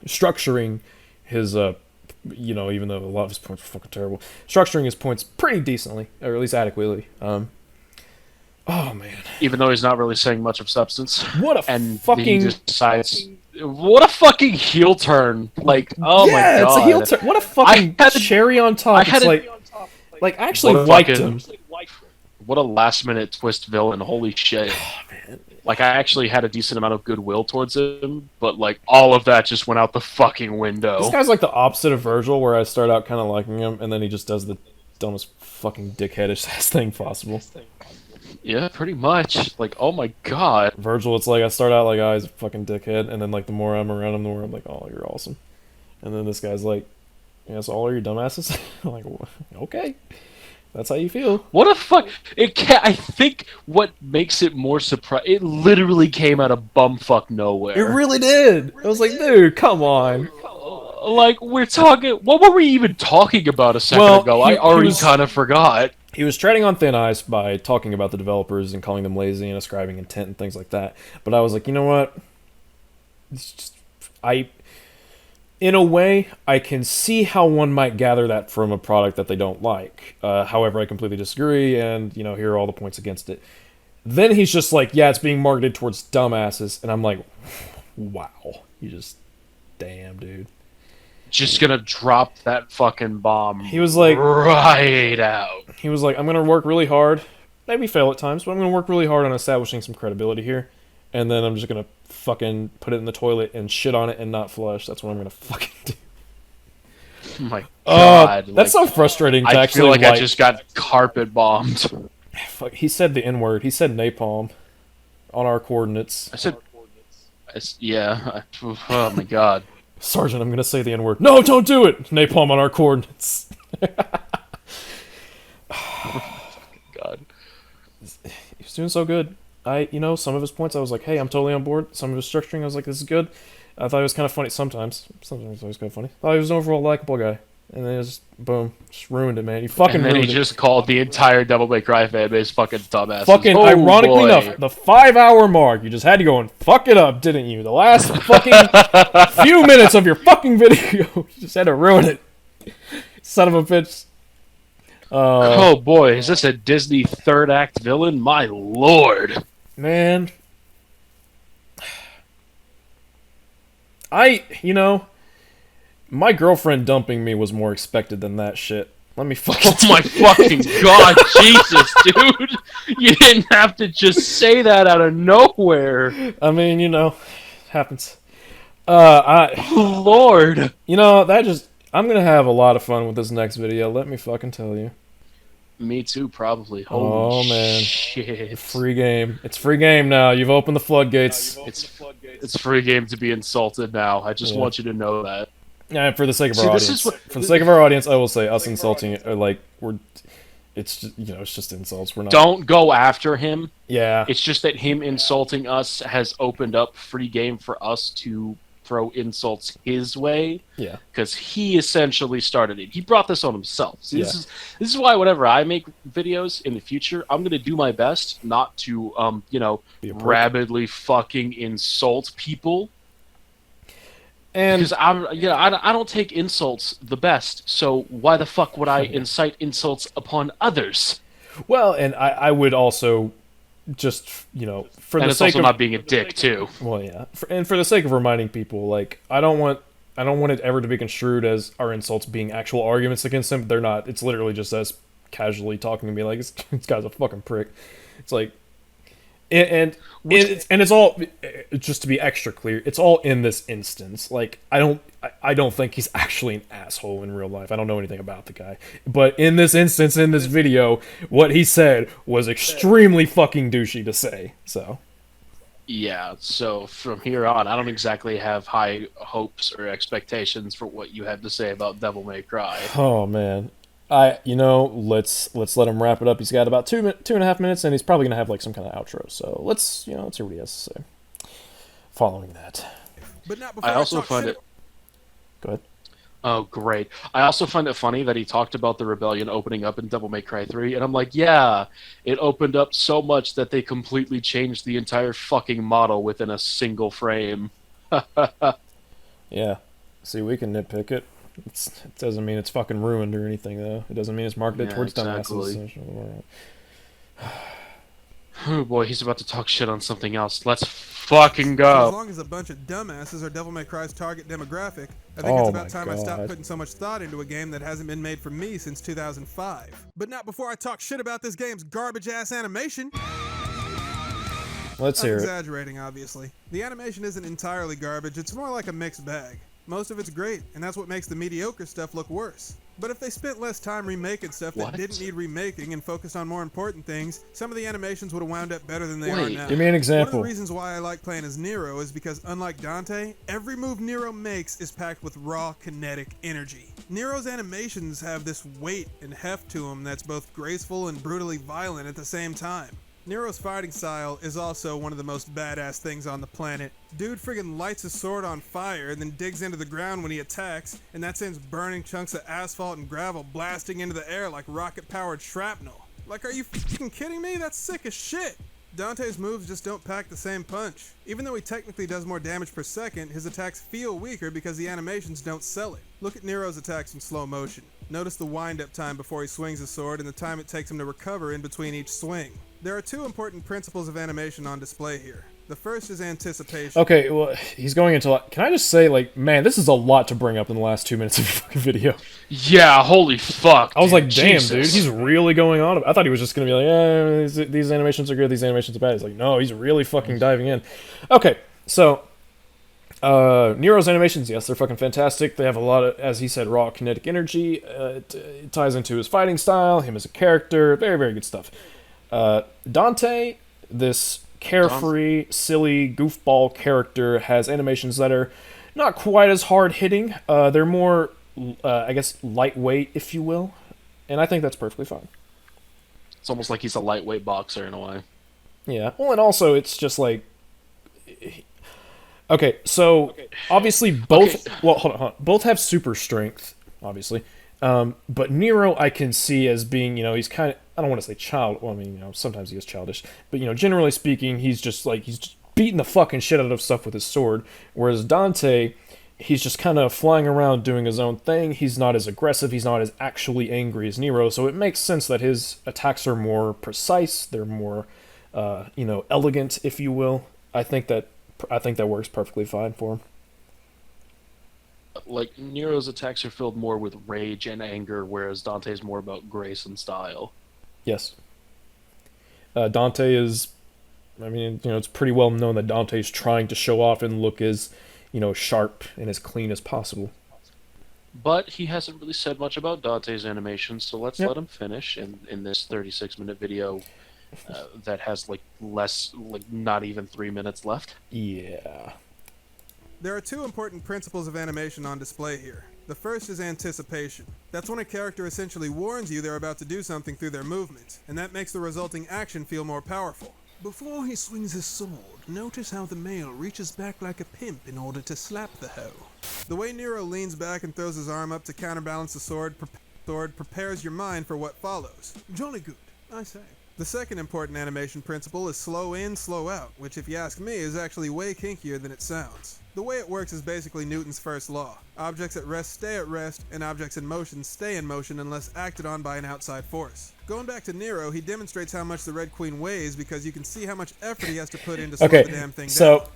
structuring his even though a lot of his points were fucking terrible, structuring his points pretty decently, or at least adequately. Oh man! Even though he's not really saying much of substance. What a fucking! He just decides. What a fucking heel turn! Like, oh my god! It's a heel turn. What a fucking cherry on top! I actually liked him. What a last-minute twist villain! Holy shit! Oh, man. Like, I actually had a decent amount of goodwill towards him, but like all of that just went out the fucking window. This guy's like the opposite of Virgil, where I start out kind of liking him, and then he just does the dumbest fucking dickheadish ass thing possible. Yeah, pretty much. Like, oh my god. Virgil, it's like I start out like, oh, he's a fucking dickhead, and then like the more I'm around him, the more I'm like, oh, you're awesome. And then this guy's like, yeah, so all are you dumbasses? I'm like, okay. That's how you feel. What a fuck! It can't. I think what makes it more surprising. It literally came out of bumfuck nowhere. It really did. I was like, dude, come on. Like we're talking. What were we even talking about a second ago? I already kind of forgot. He was treading on thin ice by talking about the developers and calling them lazy and ascribing intent and things like that. But I was like, you know what? It's just, in a way, I can see how one might gather that from a product that they don't like. However, I completely disagree, and here are all the points against it. Then he's just like, yeah, it's being marketed towards dumbasses, and I'm like, wow, damn, dude. Just gonna drop that fucking bomb. He was like, right out. He was like, I'm gonna work really hard, maybe fail at times, but I'm gonna work really hard on establishing some credibility here, and then I'm just gonna fucking put it in the toilet and shit on it and not flush. That's what I'm gonna fucking do. Oh my god, that's so frustrating. To I actually, feel like I just got carpet bombed. Fuck, he said the N-word. He said napalm on our coordinates. Yeah. Oh my god. Sergeant, I'm gonna say the N-word. No, don't do it! Napalm on our coordinates. God. He was doing so good. Some of his points I was like, hey, I'm totally on board. Some of his structuring I was like, this is good. I thought it was kind of funny sometimes. Sometimes it was kind of funny. I thought he was an overall likable guy. And then it just, boom, just ruined it, man. He fucking ruined it. And then he just called the entire Devil May Cry fan base fucking dumbasses. Fucking, ironically enough, the 5-hour mark, you just had to go and fuck it up, didn't you? The last fucking few minutes of your fucking video, you just had to ruin it. Son of a bitch. Oh boy, is this a Disney third act villain? My lord. Man. My girlfriend dumping me was more expected than that shit. Let me fucking. Oh my fucking god, Jesus, dude! You didn't have to just say that out of nowhere. I mean, happens. Lord. I'm gonna have a lot of fun with this next video. Let me fucking tell you. Me too, probably. Holy man, shit! Free game. It's free game now. You've opened the floodgates. It's free game to be insulted now. I just want you to know that. Yeah, for the sake of our audience. For the sake of our audience, I will say us insulting it, it's just, it's just insults. We're not. Don't go after him. Yeah. It's just that him insulting us has opened up free game for us to throw insults his way. Yeah. Because he essentially started it. He brought this on himself. So this is why whenever I make videos in the future, I'm gonna do my best not to rabidly fucking insult people. And because I don't take insults the best, so why the fuck would I incite insults upon others? Well, and I would also just for and the it's sake also of not being a dick too. Well, yeah, and for the sake of reminding people, like I don't want it ever to be construed as our insults being actual arguments against him. They're not. It's literally just us casually talking to me like this guy's a fucking prick. It's like. And it's all, just to be extra clear, it's all in this instance. Like I don't think he's actually an asshole in real life. I don't know anything about the guy, but in this instance, in this video, what he said was extremely fucking douchey to say. So yeah. So from here on, I don't exactly have high hopes or expectations for what you have to say about Devil May Cry. Oh man. Let's let him wrap it up. He's got about 2.5 minutes, and he's probably gonna have like some kind of outro. So let's hear what he has to say. Following that, but not before I also find it. Go ahead. Oh, great! I also find it funny that he talked about the rebellion opening up in Devil May Cry 3, and I'm like, yeah, it opened up so much that they completely changed the entire fucking model within a single frame. Yeah. See, we can nitpick it. It doesn't mean it's fucking ruined or anything, though. It doesn't mean it's marketed towards dumbasses. Oh boy, he's about to talk shit on something else. Let's fucking go. So as long as a bunch of dumbasses are Devil May Cry's target demographic, I think it's about time I stopped putting so much thought into a game that hasn't been made for me since 2005. But not before I talk shit about this game's garbage-ass animation. Let's hear it. I'm exaggerating, obviously. The animation isn't entirely garbage, it's more like a mixed bag. Most of it's great, and that's what makes the mediocre stuff look worse. But if they spent less time remaking stuff that didn't need remaking and focused on more important things, some of the animations would have wound up better than they are now. Give me an example. One of the reasons why I like playing as Nero is because, unlike Dante, every move Nero makes is packed with raw kinetic energy. Nero's animations have this weight and heft to them that's both graceful and brutally violent at the same time. Nero's fighting style is also one of the most badass things on the planet. Dude friggin' lights his sword on fire and then digs into the ground when he attacks, and that sends burning chunks of asphalt and gravel blasting into the air like rocket-powered shrapnel. Like, are you fucking kidding me? That's sick as shit! Dante's moves just don't pack the same punch. Even though he technically does more damage per second, his attacks feel weaker because the animations don't sell it. Look at Nero's attacks in slow motion. Notice the wind-up time before he swings his sword and the time it takes him to recover in between each swing. There are two important principles of animation on display here. The first is anticipation. Okay, well, he's going into... Can I just say, like, man, this is a lot to bring up in the last 2 minutes of the fucking video. Yeah, holy fuck. I was like, damn, Jesus. dude, he's really going on. I thought he was just going to be like, these animations are good, these animations are bad. He's like, no, he's really fucking diving in. Okay, so... Nero's animations, yes, they're fucking fantastic. They have a lot of, as he said, raw kinetic energy. It ties into his fighting style, him as a character. Very, very good stuff. Dante, this carefree, silly, goofball character, has animations that are not quite as hard-hitting. They're more, I guess, lightweight, if you will. And I think that's perfectly fine. It's almost like he's a lightweight boxer in a way. Yeah. Well, and also, it's just like... Okay, so obviously both... Okay. Well, hold on. Both have super strength, obviously. But Nero I can see as being, you know, he's kind of... I don't want to say child... Well, I mean, you know, sometimes he is childish. But, you know, generally speaking, he's just like... He's just beating the fucking shit out of stuff with his sword. Whereas Dante, he's just kind of flying around doing his own thing. He's not as aggressive. He's not as actually angry as Nero. So it makes sense that his attacks are more precise. They're more, you know, elegant, if you will. I think that works perfectly fine for him. Like, Nero's attacks are filled more with rage and anger, whereas Dante's more about grace and style. Yes. Dante is... I mean, you know, it's pretty well known that Dante's trying to show off and look as, you know, sharp and as clean as possible. But he hasn't really said much about Dante's animations, so let's let him finish in this 36-minute video that has, like, not even 3 minutes left. Yeah. There are two important principles of animation on display here. The first is anticipation. That's when a character essentially warns you they're about to do something through their movement, and that makes the resulting action feel more powerful. Before he swings his sword, notice how the male reaches back like a pimp in order to slap the hoe. The way Nero leans back and throws his arm up to counterbalance the sword prepares your mind for what follows. Jolly good, I say. The second important animation principle is slow in, slow out, which if you ask me is actually way kinkier than it sounds. The way it works is basically Newton's first law. Objects at rest stay at rest, and objects in motion stay in motion unless acted on by an outside force. Going back to Nero, he demonstrates how much the Red Queen weighs because you can see how much effort he has to put in to slow the damn thing down. So,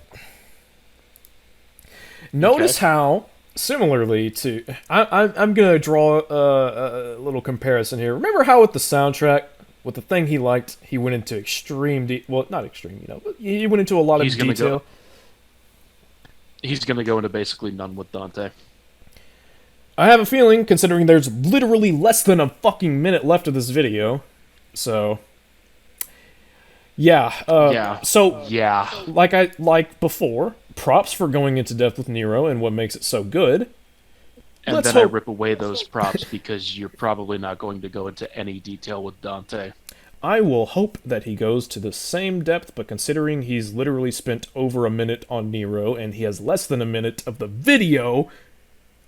notice how, similarly to... I'm going to draw a little comparison here. Remember how with the soundtrack, with the thing he liked, he went into extreme... well, not extreme, you know, but he went into a lot of detail. He's going to go into basically none with Dante. I have a feeling, considering there's literally less than a fucking minute left of this video, so... Yeah, like before, props for going into depth with Nero and what makes it so good. And then I rip away those props because you're probably not going to go into any detail with Dante. I will hope that he goes to the same depth, but considering he's literally spent over a minute on Nero and he has less than a minute of the video,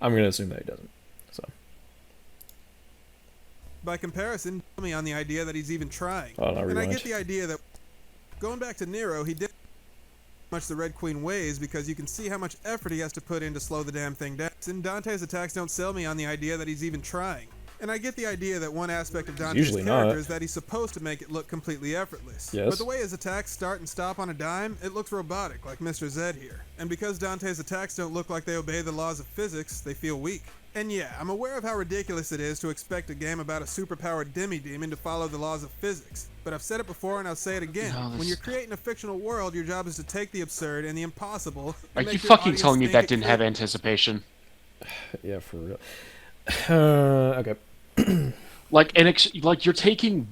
I'm going to assume that he doesn't. So. By comparison, tell me on the idea that he's even trying. And I get the idea that going back to Nero, he did how much the Red Queen weighs because you can see how much effort he has to put in to slow the damn thing down. And Dante's attacks don't sell me on the idea that he's even trying. And I get the idea that one aspect of Dante's character is that he's supposed to make it look completely effortless. Yes. But the way his attacks start and stop on a dime, it looks robotic, like Mr. Zed here. And because Dante's attacks don't look like they obey the laws of physics, they feel weak. And yeah, I'm aware of how ridiculous it is to expect a game about a superpowered demi-demon to follow the laws of physics. But I've said it before and I'll say it again. When you're creating a fictional world, your job is to take the absurd and the impossible. Are you fucking telling me that didn't have anticipation? Yeah, for real. Okay. Like you're taking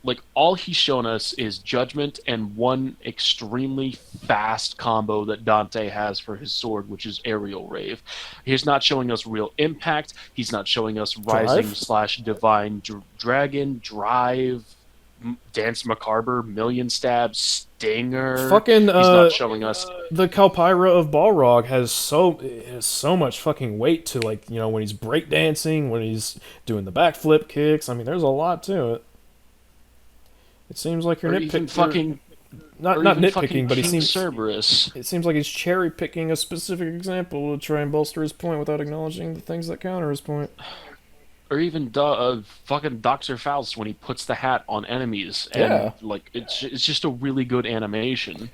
like all he's shown us is judgment and one extremely fast combo that Dante has for his sword, which is aerial rave. He's not showing us real impact. He's not showing us rising Drive? slash divine dragon drive, dance macabre, million stab, stinger. Fucking He's not showing us. the Calpyra of Balrog has so much fucking weight to, like, you know, when he's breakdancing, when he's doing the backflip kicks. I mean, there's a lot to it. It seems like you're Or even nitpicking. fucking. Not Or not even fucking nitpicking, but he King seems. Cerberus. It seems like he's cherry picking a specific example to try and bolster his point without acknowledging the things that counter his point. Or even fucking Dr. Faust when he puts the hat on enemies, and Yeah. like it's just a really good animation.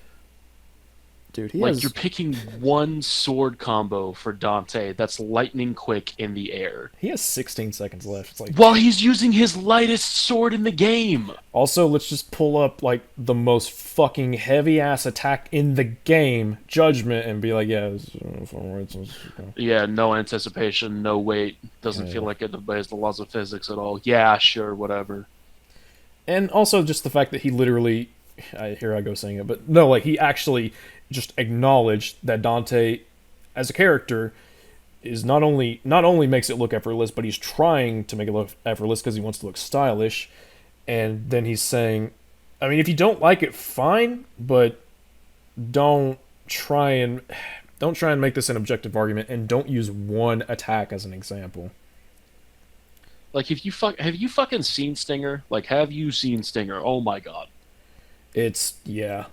Dude, he Like has. you're picking one sword combo for Dante that's lightning quick in the air, He has 16 seconds left. It's like. while he's using his lightest sword in the game. Also, let's just pull up, like, the most fucking heavy ass attack in the game, Judgment, and be like, yeah, Yeah, no anticipation, no weight. Doesn't feel like it obeys the laws of physics at all. Yeah, sure, whatever. And also just the fact that he literally, here I go saying it, but no, like, he actually just acknowledged that Dante, as a character, is not only makes it look effortless, but he's trying to make it look effortless because he wants to look stylish. And then he's saying, I mean, if you don't like it, fine, but don't try and make this an objective argument, and don't use one attack as an example. Like, if you have you fucking seen Stinger? Like, have you seen Stinger? Oh my god. It's, yeah.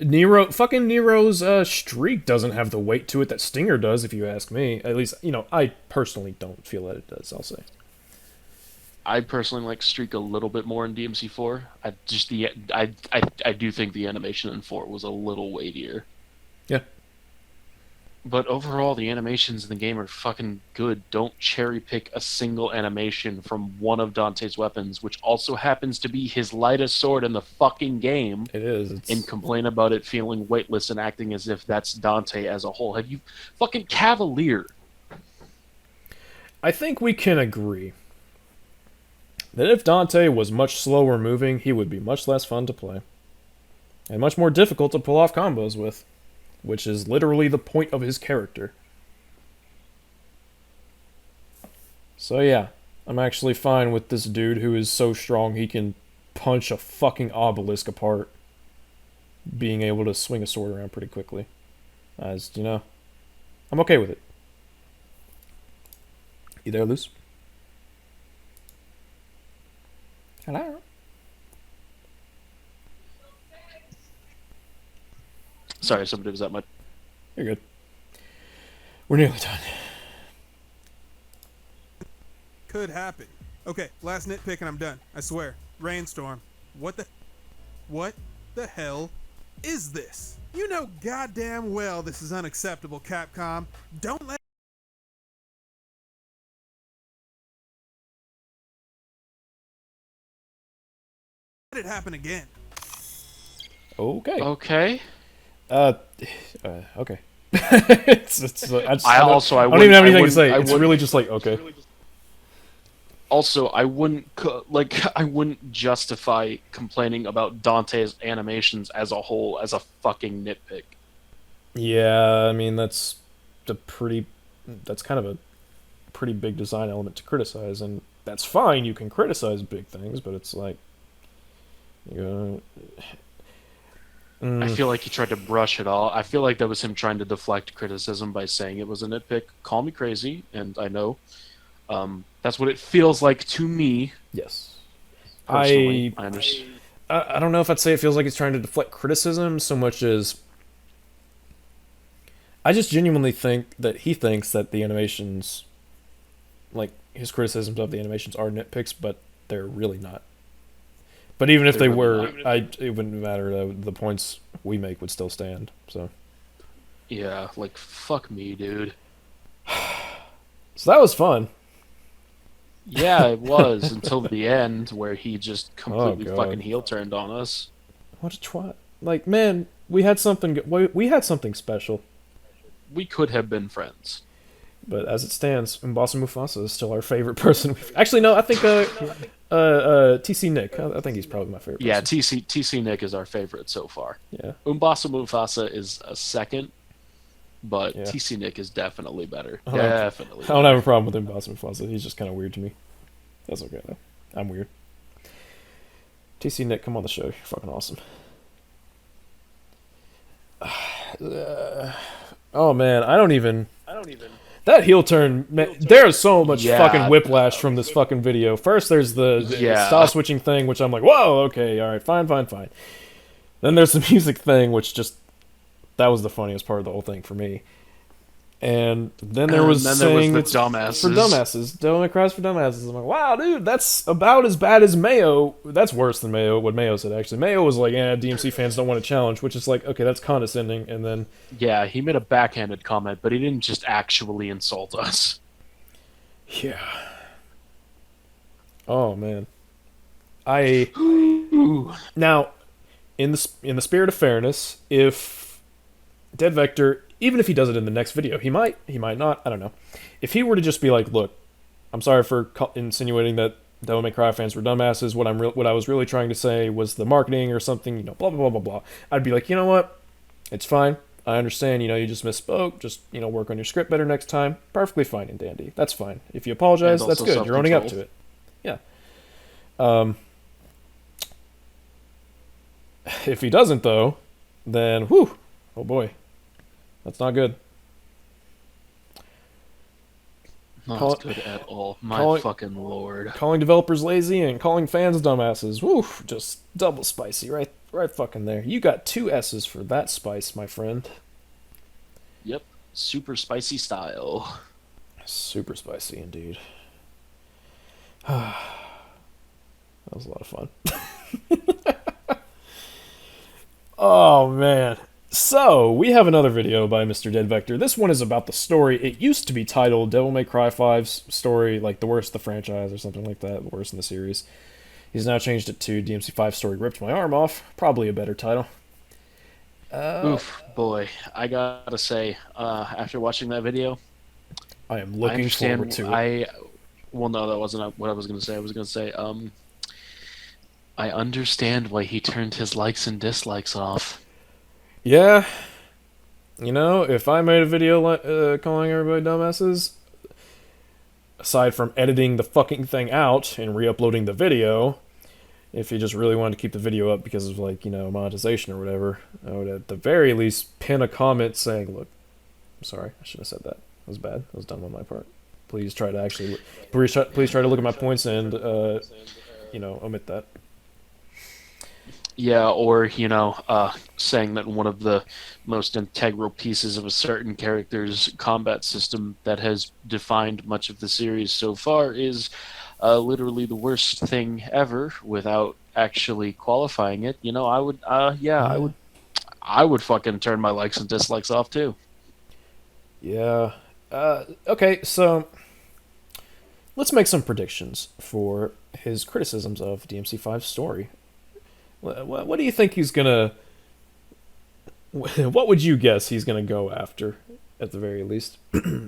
Nero's streak doesn't have the weight to it that Stinger does, if you ask me. At least, you know, I personally don't feel that it does, I'll say. I personally like Streak a little bit more in DMC4. I do think the animation in 4 was a little weightier. Yeah. But overall, the animations in the game are fucking good. Don't cherry pick a single animation from one of Dante's weapons, which also happens to be his lightest sword in the fucking game. It is. And complain about it feeling weightless and acting as if that's Dante as a whole. Have you fucking Cavalier? I think we can agree that if Dante was much slower moving, he would be much less fun to play. And much more difficult to pull off combos with. Which is literally the point of his character. So yeah, I'm actually fine with this dude who is so strong he can punch a fucking obelisk apart, being able to swing a sword around pretty quickly. As, you know, I'm okay with it. You there, Luce? Hello? Sorry, somebody was at my... You're good. We're nearly done. Could happen. Okay, last nitpick and I'm done. I swear. Rainstorm. What the hell is this? You know goddamn well this is unacceptable, Capcom. Don't let it happen again. Okay. Okay. Okay. I don't even have anything to say. It's really just like, okay. Also, I wouldn't justify complaining about Dante's animations as a whole as a fucking nitpick. Yeah, I mean that's kind of a pretty big design element to criticize, and that's fine. You can criticize big things, but it's like, I feel like he tried to brush it all. I feel like that was him trying to deflect criticism by saying it was a nitpick. Call me crazy, and I know. That's what it feels like to me. Yes. Personally, I understand. I don't know if I'd say it feels like he's trying to deflect criticism so much as I just genuinely think that he thinks that the animations, like his criticisms of the animations, are nitpicks, but they're really not. But even if they were, it wouldn't matter. The points we make would still stand. So. Yeah, like fuck me, dude. So that was fun. Yeah, it was until the end where he just completely fucking heel turned on us. What a twat! Like, man, we had something. We had something special. We could have been friends. But as it stands, M'Bassa Mufasa is still our favorite person. Actually, no, I think TC Nick. I think he's probably my favorite. Yeah, person. TC Nick is our favorite so far. Yeah. M'Bassa Mufasa is a second, but Yeah. TC Nick is definitely better. I don't have a problem with M'Bassa Mufasa. He's just kind of weird to me. That's okay though. I'm weird. TC Nick, come on the show. You're fucking awesome. Oh man, I don't even. That heel turn, man, there's so much fucking whiplash from this fucking video. First, there's the style switching thing, which I'm like, whoa, okay, all right, fine. Then there's the music thing, which just that was the funniest part of the whole thing for me. And then there was saying the it's dumbasses. for dumbasses. Devil May Cry's for dumbasses. I'm like, wow, dude, that's about as bad as Mayo. That's worse than Mayo. What Mayo said actually. Mayo was like, DMC fans don't want to challenge, which is like, okay, that's condescending. And then yeah, he made a backhanded comment, but he didn't just actually insult us. Yeah. Oh man. Now, in the spirit of fairness, if Dead Vector, even if he does it in the next video, he might not, I don't know. If he were to just be like, look, I'm sorry for insinuating that Devil May Cry fans were dumbasses, what I was really trying to say was the marketing or something, blah, blah, blah, blah, blah. I'd be like, you know what? It's fine. I understand, you just misspoke. Just, work on your script better next time. Perfectly fine and dandy. That's fine. If you apologize, that's good. You're owning up to it. Yeah. If he doesn't, though, then, whew, oh boy. That's not good. Not good at all. My fucking lord. Calling developers lazy and calling fans dumbasses. Woo, just double spicy, right fucking there. You got 2 S's for that spice, my friend. Yep, super spicy style. Super spicy indeed. That was a lot of fun. Oh man. So, we have another video by Mr. Dead Vector. This one is about the story. It used to be titled Devil May Cry 5's story, like the worst of the franchise or something like that, the worst in the series. He's now changed it to DMC5 story ripped my arm off. Probably a better title. Oof, boy. I gotta say, after watching that video, I am looking forward to it. Well, no, that wasn't what I was gonna say. I was gonna say, I understand why he turned his likes and dislikes off. Yeah, if I made a video calling everybody dumbasses, aside from editing the fucking thing out and re-uploading the video, if you just really wanted to keep the video up because of monetization or whatever, I would at the very least pin a comment saying, "Look, I'm sorry, I shouldn't have said that. That was bad. That was dumb on my part. Please try to please try to look at my points and omit that." Yeah, or, saying that one of the most integral pieces of a certain character's combat system that has defined much of the series so far is literally the worst thing ever without actually qualifying it. I would fucking turn my likes and dislikes off too. Yeah. Okay, so let's make some predictions for his criticisms of DMC5's story. What do you think he's gonna... What would you guess he's gonna go after, at the very least?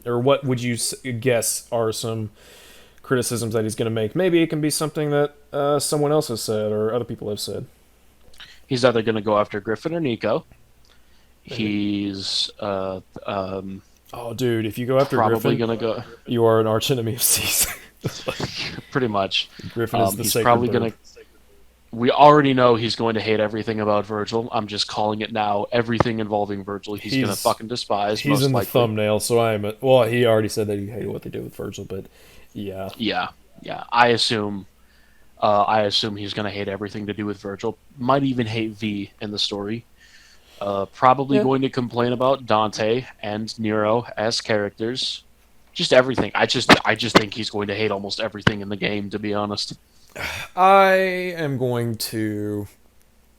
Or what would you guess are some criticisms that he's gonna make? Maybe it can be something that someone else has said or other people have said. He's either gonna go after Griffin or Nico. He's... oh, dude, if you go after probably Griffin, gonna go... you are an archenemy of S.E.E.S. Pretty much. Griffin is the he's sacred probably bird. gonna... We already know he's going to hate everything about Virgil. I'm just calling it now. Everything involving Virgil, he's going to fucking despise. He's most in likely. the thumbnail, so well, he already said that he hated what they did with Virgil, but yeah. Yeah. I assume he's going to hate everything to do with Virgil. Might even hate V in the story. Probably going to complain about Dante and Nero as characters. Just everything. I just think he's going to hate almost everything in the game, to be honest. I'm going to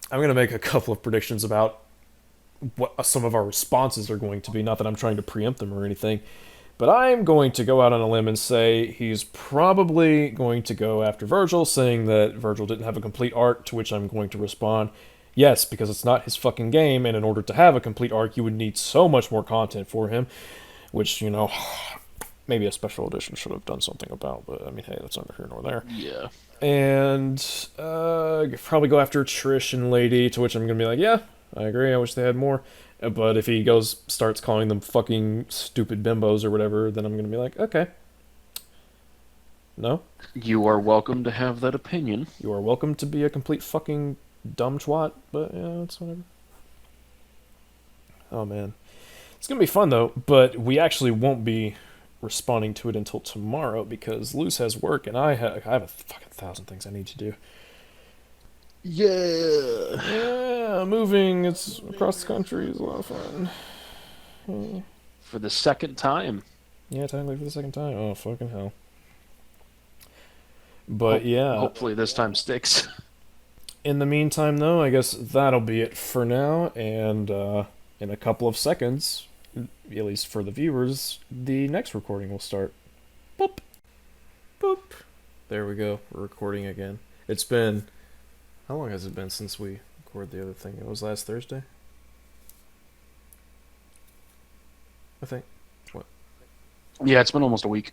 make a couple of predictions about what some of our responses are going to be. Not that I'm trying to preempt them or anything, but I'm going to go out on a limb and say he's probably going to go after Virgil, saying that Virgil didn't have a complete arc, to which I'm going to respond, yes, because it's not his fucking game, and in order to have a complete arc, you would need so much more content for him, which, maybe a special edition should have done something about, but I mean, hey, that's neither here nor there. Yeah. And probably go after Trish and Lady, to which I'm gonna be like, yeah, I agree. I wish they had more. But if he starts calling them fucking stupid bimbos or whatever, then I'm gonna be like, okay. No? You are welcome to have that opinion. You are welcome to be a complete fucking dumb twat, but yeah, it's whatever. Oh man. It's gonna be fun though, but we actually won't be responding to it until tomorrow because Luce has work and I have a fucking 1,000 things I need to do. Yeah. Yeah, moving it's across the country is a lot of fun. Yeah. For the second time. Yeah, technically for the second time. Oh, fucking hell. But yeah. Hopefully this time sticks. In the meantime, though, I guess that'll be it for now. And in a couple of seconds, at least for the viewers, the next recording will start. Boop. Boop. There we go. We're recording again. It's been... How long has it been since we recorded the other thing? It was last Thursday? I think. What? Yeah, it's been almost a week.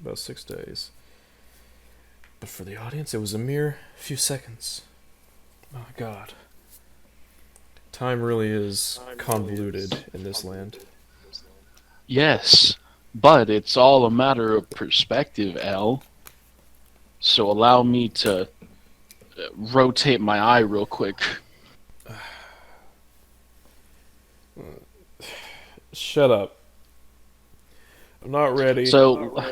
About 6 days. But for the audience, it was a mere few seconds. Oh my god. Time really is convoluted in this land. Yes, but it's all a matter of perspective, Al. So allow me to rotate my eye real quick. Shut up. I'm not ready. So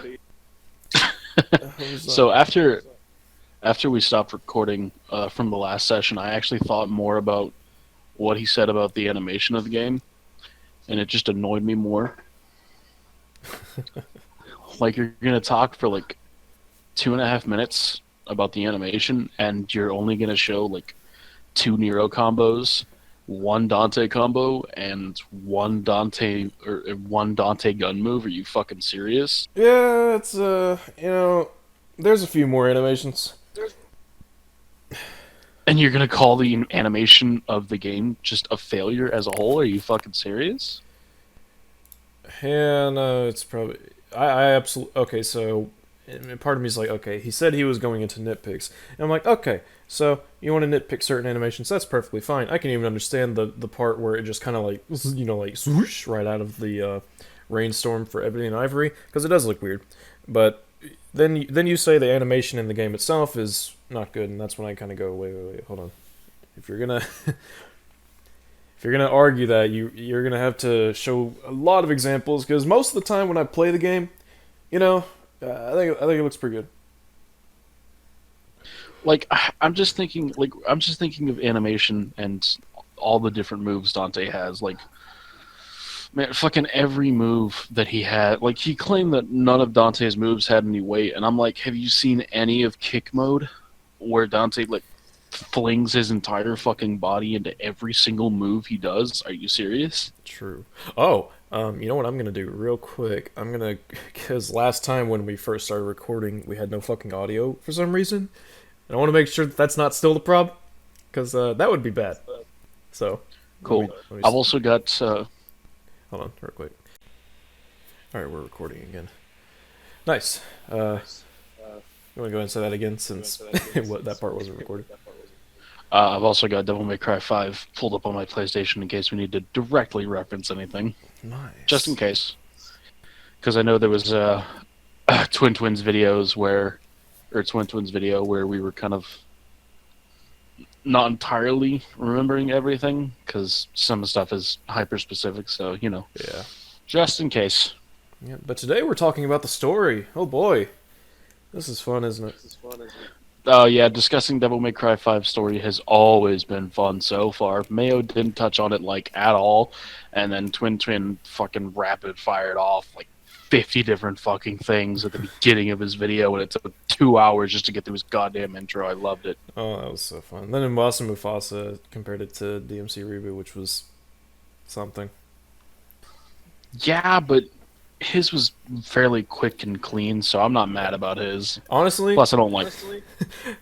after we stopped recording from the last session, I actually thought more about what he said about the animation of the game, and it just annoyed me more. Like, you're gonna talk for like 2.5 minutes about the animation, and you're only gonna show like 2 Nero combos, 1 Dante combo, and one Dante gun move. Are you fucking serious? Yeah, it's there's a few more animations. And you're gonna call the animation of the game just a failure as a whole? Are you fucking serious? Yeah, no, it's probably... I absolutely... Okay, so... Part of me is like, okay, he said he was going into nitpicks. And I'm like, okay, so you want to nitpick certain animations, that's perfectly fine. I can even understand the part where it just kind of like, like swoosh right out of the rainstorm for Ebony and Ivory, because it does look weird. But then you say the animation in the game itself is not good, and that's when I kind of go, wait, hold on. If you're gonna... If you're gonna argue that, you're gonna have to show a lot of examples, because most of the time when I play the game, I think it looks pretty good. Like, I'm just thinking of animation and all the different moves Dante has. Like, man, fucking every move that he had. Like, he claimed that none of Dante's moves had any weight, and I'm like, have you seen any of Kick Mode, where Dante like flings his entire fucking body into every single move he does? Are you serious? True. Oh, you know what I'm gonna do real quick? Because last time when we first started recording, we had no fucking audio for some reason, and I want to make sure that that's not still the problem, because that would be bad. So cool. I've also got. Hold on, real quick. All right, we're recording again. Nice. You want to go ahead and say that again, since that part wasn't recorded? I've also got Devil May Cry 5 pulled up on my PlayStation in case we need to directly reference anything. Nice. Just in case. Because I know there was Twin Twins video where we were kind of not entirely remembering everything, because some of the stuff is hyper-specific, so, Yeah. Just in case. Yeah, but today we're talking about the story. Oh boy. This is fun, isn't it? Oh yeah, discussing Devil May Cry 5 story has always been fun so far. Mayo didn't touch on it like at all, and then Twin fucking rapid fired off like 50 different fucking things at the beginning of his video, and it took 2 hours just to get through his goddamn intro. I loved it. Oh, that was so fun. Then in Boss and Mufasa compared it to DMC Reboot, which was something. Yeah, but his was fairly quick and clean, so I'm not mad about his. Honestly, plus I don't like.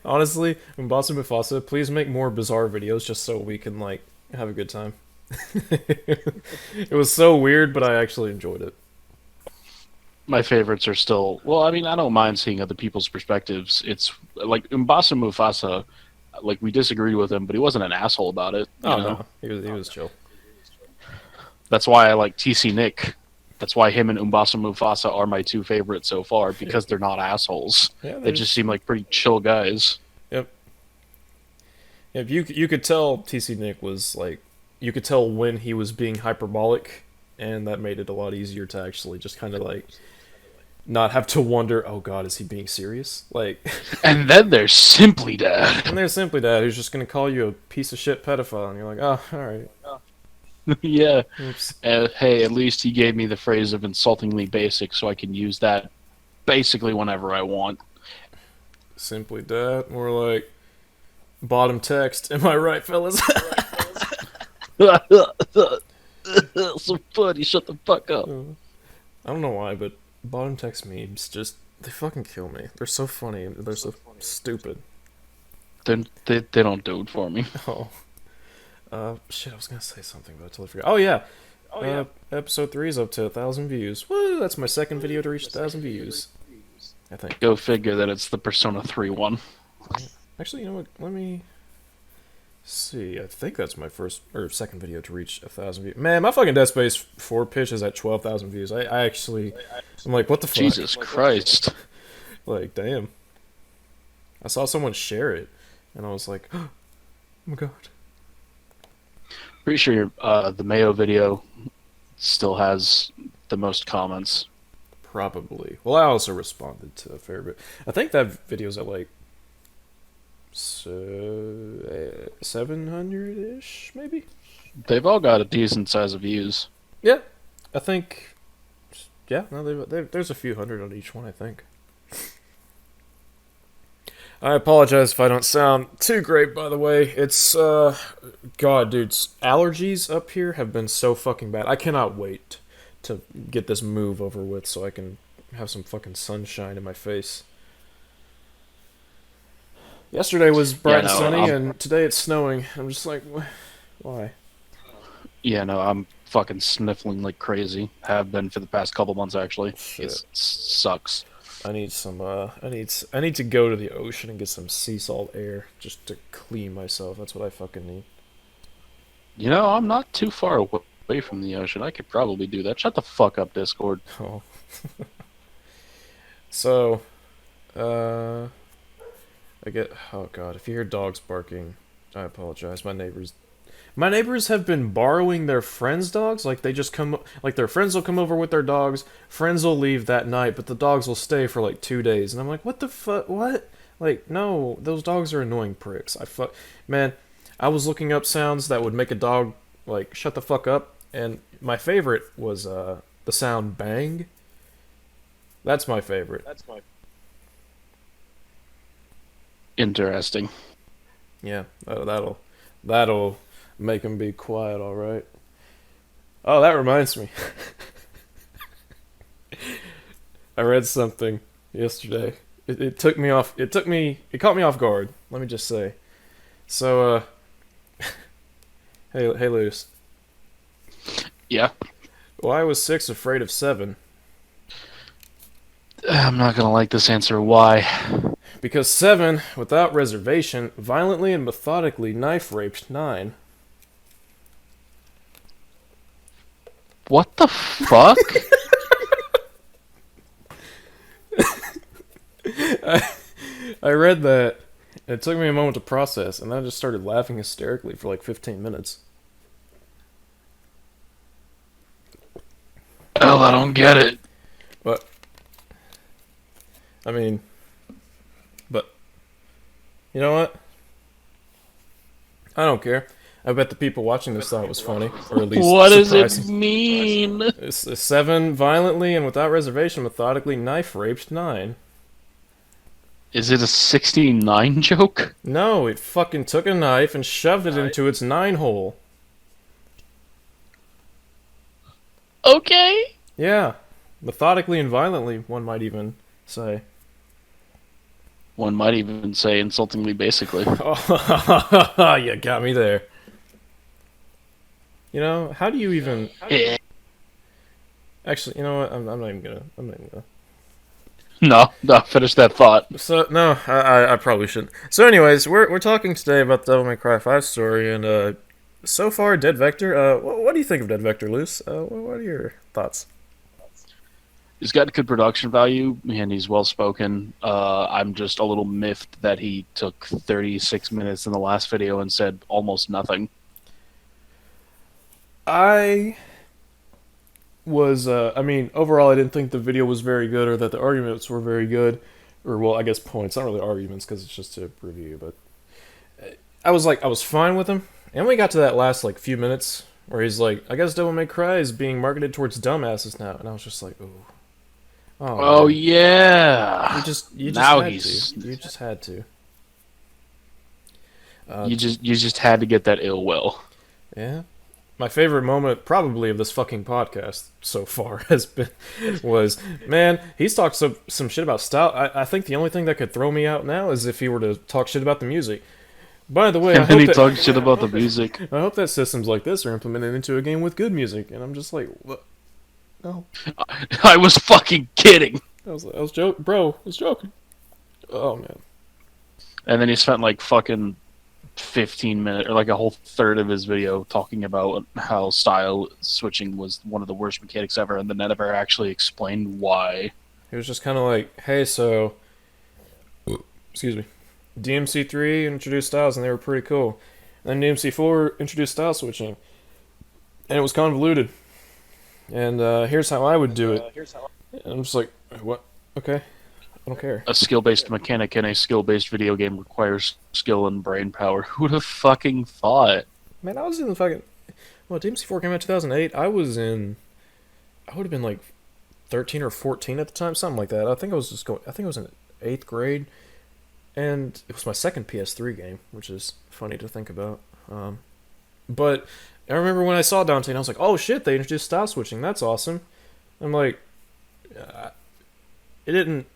Honestly, in Boss and Mufasa, please make more bizarre videos just so we can like have a good time. It was so weird, but I actually enjoyed it. my favorites are still. Well, I mean, I don't mind seeing other people's perspectives. It's like Umbasa Mufasa. Like we disagreed with him, but he wasn't an asshole about it. You Oh know? no, he was chill. That's why I like TC Nick. That's why him and Umbasa Mufasa are my two favorites so far, because they're not assholes. Yeah, They just seem like pretty chill guys. Yep. If you could tell TC Nick was like, you could tell when he was being hyperbolic, and that made it a lot easier to actually just kind of like not have to wonder, oh god, is he being serious? Like, And then there's Simply Dad. and there's Simply Dad, who's just gonna call you a piece of shit pedophile, and you're like, oh, all right. Yeah. Oops. Hey, at least he gave me the phrase of insultingly basic, so I can use that basically whenever I want. Simply Dad, more like bottom text. Am I right, fellas? So funny, shut the fuck up. I don't know why, but bottom text memes just, they fucking kill me. They're so funny. They're so stupid. They don't do it for me. Oh. Shit, I was gonna say something, but I totally forgot. Oh, yeah. Episode 3 is up to 1,000 views. Woo, that's my second video to reach 1,000 views. I think. Go figure that it's the Persona 3 one. Actually, you know what? Let me see. I think that's my first or second video to reach 1,000 views. Man, my fucking Dead Space 4 pitch is at 12,000 views. I'm like, what the fuck? Jesus Christ. Like, damn. I saw someone share it, and I was like, oh my god. Pretty sure the Mayo video still has the most comments. Probably. Well, I also responded to a fair bit. I think that video's at like 700-ish, maybe? They've all got a decent size of views. Yeah. I think... Yeah, no, there's a few hundred on each one, I think. I apologize if I don't sound too great, by the way. It's, God, dude, allergies up here have been so fucking bad. I cannot wait to get this move over with so I can have some fucking sunshine in my face. Yesterday was bright and sunny, and today it's snowing. I'm just like, why? Yeah, no, I'm fucking sniffling like crazy. Have been for the past couple months, actually. It sucks. I need some, I need to go to the ocean and get some sea salt air just to clean myself. That's what I fucking need. You know, I'm not too far away from the ocean. I could probably do that. Shut the fuck up, Discord. Oh. So, I get, oh god, if you hear dogs barking, I apologize. My neighbors have been borrowing their friends' dogs. Like, they just come, like, their friends will come over with their dogs, friends will leave that night, but the dogs will stay for like 2 days. And I'm like, what the fuck, what? Like, no, those dogs are annoying pricks. Man, I was looking up sounds that would make a dog, like, shut the fuck up, and my favorite was, the sound bang. That's my favorite. Interesting. Yeah, that'll make him be quiet, all right. Oh, that reminds me. I read something yesterday. It caught me off guard. Let me just say. So, hey, Luce. Yeah. Why was 6 afraid of 7? I'm not gonna like this answer. Why? Because 7, without reservation, violently and methodically knife raped 9. What the fuck? I read that. It took me a moment to process, and then I just started laughing hysterically for like 15 minutes. Oh, I don't get it. But, I mean, but, you know what? I don't care. I bet the people watching this thought it was funny, or at least what surprising. does it mean? It's 7 violently and without reservation methodically knife raped 9. Is it a 69 joke? No, it fucking took a knife and shoved it into its 9 hole. Okay. Yeah. Methodically and violently, one might even say. One might even say insultingly basically. Oh, you got me there. You know, how do you even... Actually, you know what? I'm not even gonna. I'm not even gonna. No, finish that thought. So no, I probably shouldn't. So, anyways, we're talking today about the Devil May Cry 5 story, and so far, Dead Vector. What do you think of Dead Vector, Luce? What are your thoughts? He's got good production value, and he's well spoken. I'm just a little miffed that he took 36 minutes in the last video and said almost nothing. I mean, overall, I didn't think the video was very good or that the arguments were very good. Or, well, I guess points. Not really arguments because it's just a review, but I was fine with him. And we got to that last, few minutes where he's like, I guess Devil May Cry is being marketed towards dumbasses now. And I was just like, ooh. Oh man. yeah. You just now had he's. to. You just had to. You just had to get that ill will. Yeah. My favorite moment, probably, of this fucking podcast so far was, man, he's talked some shit about style. I think the only thing that could throw me out now is if he were to talk shit about the music. By the way, and then he talks shit about the music. I hope that systems like this are implemented into a game with good music. And I'm just like, what? No. I was fucking kidding. I was joking. Bro, I was joking. Oh, man. And then he spent fucking 15 minutes, or a whole third of his video talking about how style switching was one of the worst mechanics ever, and then never actually explained why. He was just kind of like, hey, so, excuse me, DMC3 introduced styles, and they were pretty cool. And then DMC4 introduced style switching, and it was convoluted. And here's how I would do it. And I'm just like, what? Okay. I don't care. A skill-based mechanic in a skill-based video game requires skill and brain power. Who'd have fucking thought? Man, I was in the fucking... Well, DMC4 came out in 2008. I would have been 13 or 14 at the time, something like that. I think I was in 8th grade. And it was my second PS3 game, which is funny to think about. But I remember when I saw Dante, and I was like, oh shit, they introduced style switching. That's awesome. I'm like... it didn't,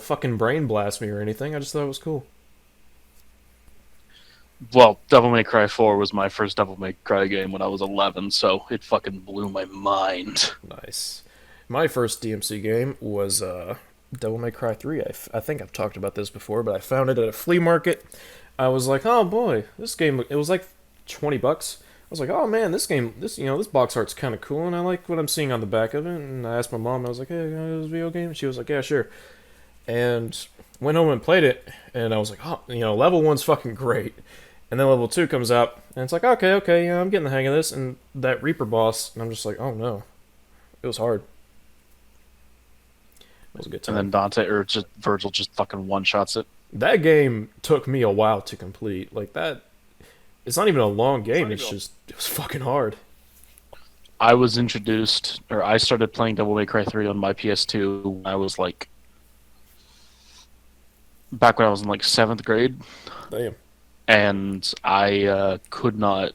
fucking brain blast me or anything. I just thought it was cool. Well, Devil May Cry 4 was my first Devil May Cry game when I was 11, so it fucking blew my mind. Nice. My first DMC game was Devil May Cry 3. I think I've talked about this before, but I found it at a flea market. I was like, oh boy, this game, it was $20. I was like, oh man, this box art's kind of cool, and I like what I'm seeing on the back of it. And I asked my mom, I was like, hey, can I do this video game? She was like, yeah, sure. And went home and played it, and I was like, oh, level 1's fucking great. And then level 2 comes out, and it's like, okay, yeah, I'm getting the hang of this. And that Reaper boss, and I'm just like, oh no. It was hard. It was a good time. And then Virgil just fucking one-shots it. That game took me a while to complete. It's not even a long game, it was fucking hard. I started playing Devil May Cry 3 on my PS2 when I was back when I was in 7th grade. Damn. And I could not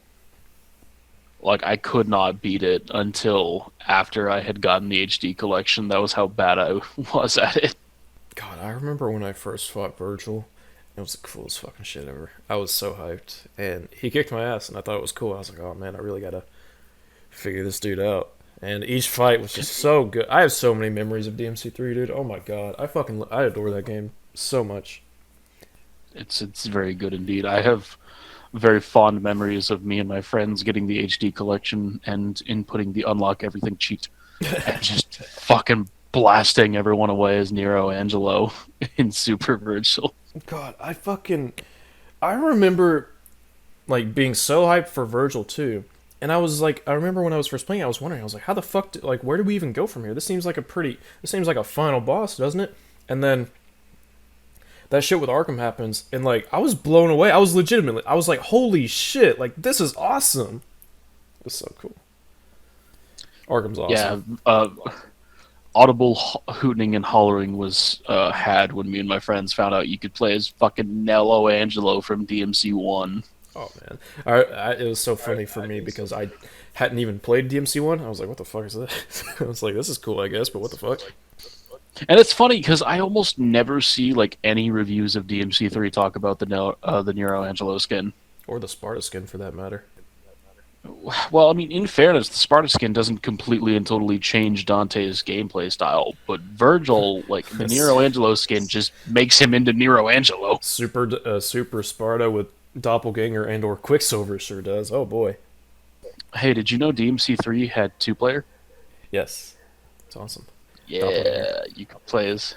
beat it until after I had gotten the HD collection. That was how bad I was at it. God, I remember when I first fought Virgil. It was the coolest fucking shit ever. I was so hyped. And he kicked my ass, and I thought it was cool. I was like, oh man, I really gotta figure this dude out. And each fight was just so good. I have so many memories of DMC3, dude. Oh my god. I adore that game so much. It's very good indeed. I have very fond memories of me and my friends getting the HD collection and inputting the unlock everything cheat. And just fucking blasting everyone away as Nero Angelo in Super Virgil. God, I remember being so hyped for Virgil too. And I remember when I was first playing, I was wondering, I was like, how the fuck where do we even go from here? This seems like a final boss, doesn't it? And then that shit with Arkham happens, and I was blown away. I was like, holy shit, this is awesome. It's so cool. Arkham's awesome. Yeah, audible hooting and hollering was had when me and my friends found out you could play as fucking Nello Angelo from DMC1. Oh man, it was so funny for me because I hadn't even played DMC1. I was like, what the fuck is this? I was like, this is cool, I guess, but what the fuck? And it's funny because I almost never see any reviews of DMC3 talk about the Nero Angelo skin or the Sparta skin for that matter. Well, I mean, in fairness, the Sparta skin doesn't completely and totally change Dante's gameplay style, but Virgil, like the Nero Angelo skin, just makes him into Nero Angelo. Super Sparta with Doppelganger and or Quicksilver sure does. Oh boy. Hey, did you know DMC3 had 2-player? Yes. It's awesome. Yeah, you could play as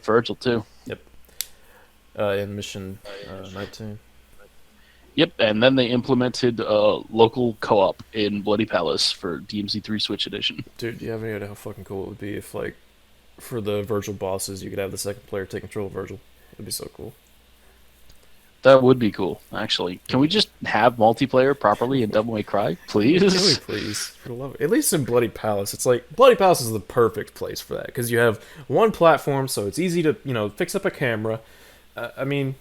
Virgil too. Yep. In Mission 19. Yep, and then they implemented local co-op in Bloody Palace for DMC3 Switch Edition. Dude, do you have any idea how fucking cool it would be if, like, for the Virgil bosses, you could have the second player take control of Virgil? It'd be so cool. That would be cool, actually. Can we just have multiplayer properly in Devil May Cry, please? Can we please? For the love of it. At least in Bloody Palace, it's like Bloody Palace is the perfect place for that because you have one platform, so it's easy to fix up a camera. I mean,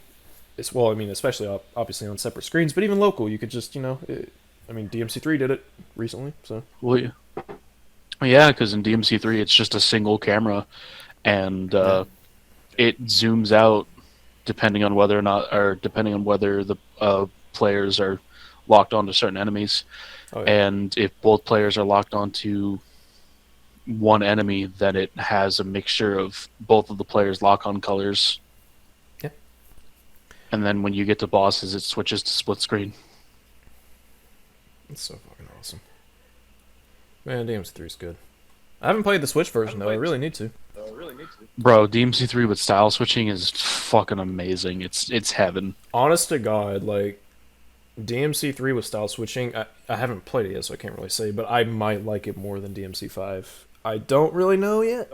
especially obviously on separate screens, but even local, you could just DMC3 did it recently, so. Well, yeah, because in DMC3 it's just a single camera, and it zooms out depending on whether the players are locked onto certain enemies. Oh, yeah. And if both players are locked onto one enemy, then it has a mixture of both of the players' lock-on colors. Yeah. And then when you get to bosses, it switches to split screen. It's so fucking awesome. Man, DMC3 is good. I haven't played the Switch version, though. I really need to. Bro, DMC3 with style switching is fucking amazing. It's heaven. Honest to God, like, DMC3 with style switching, I haven't played it yet, so I can't really say, but I might like it more than DMC5. I don't really know yet,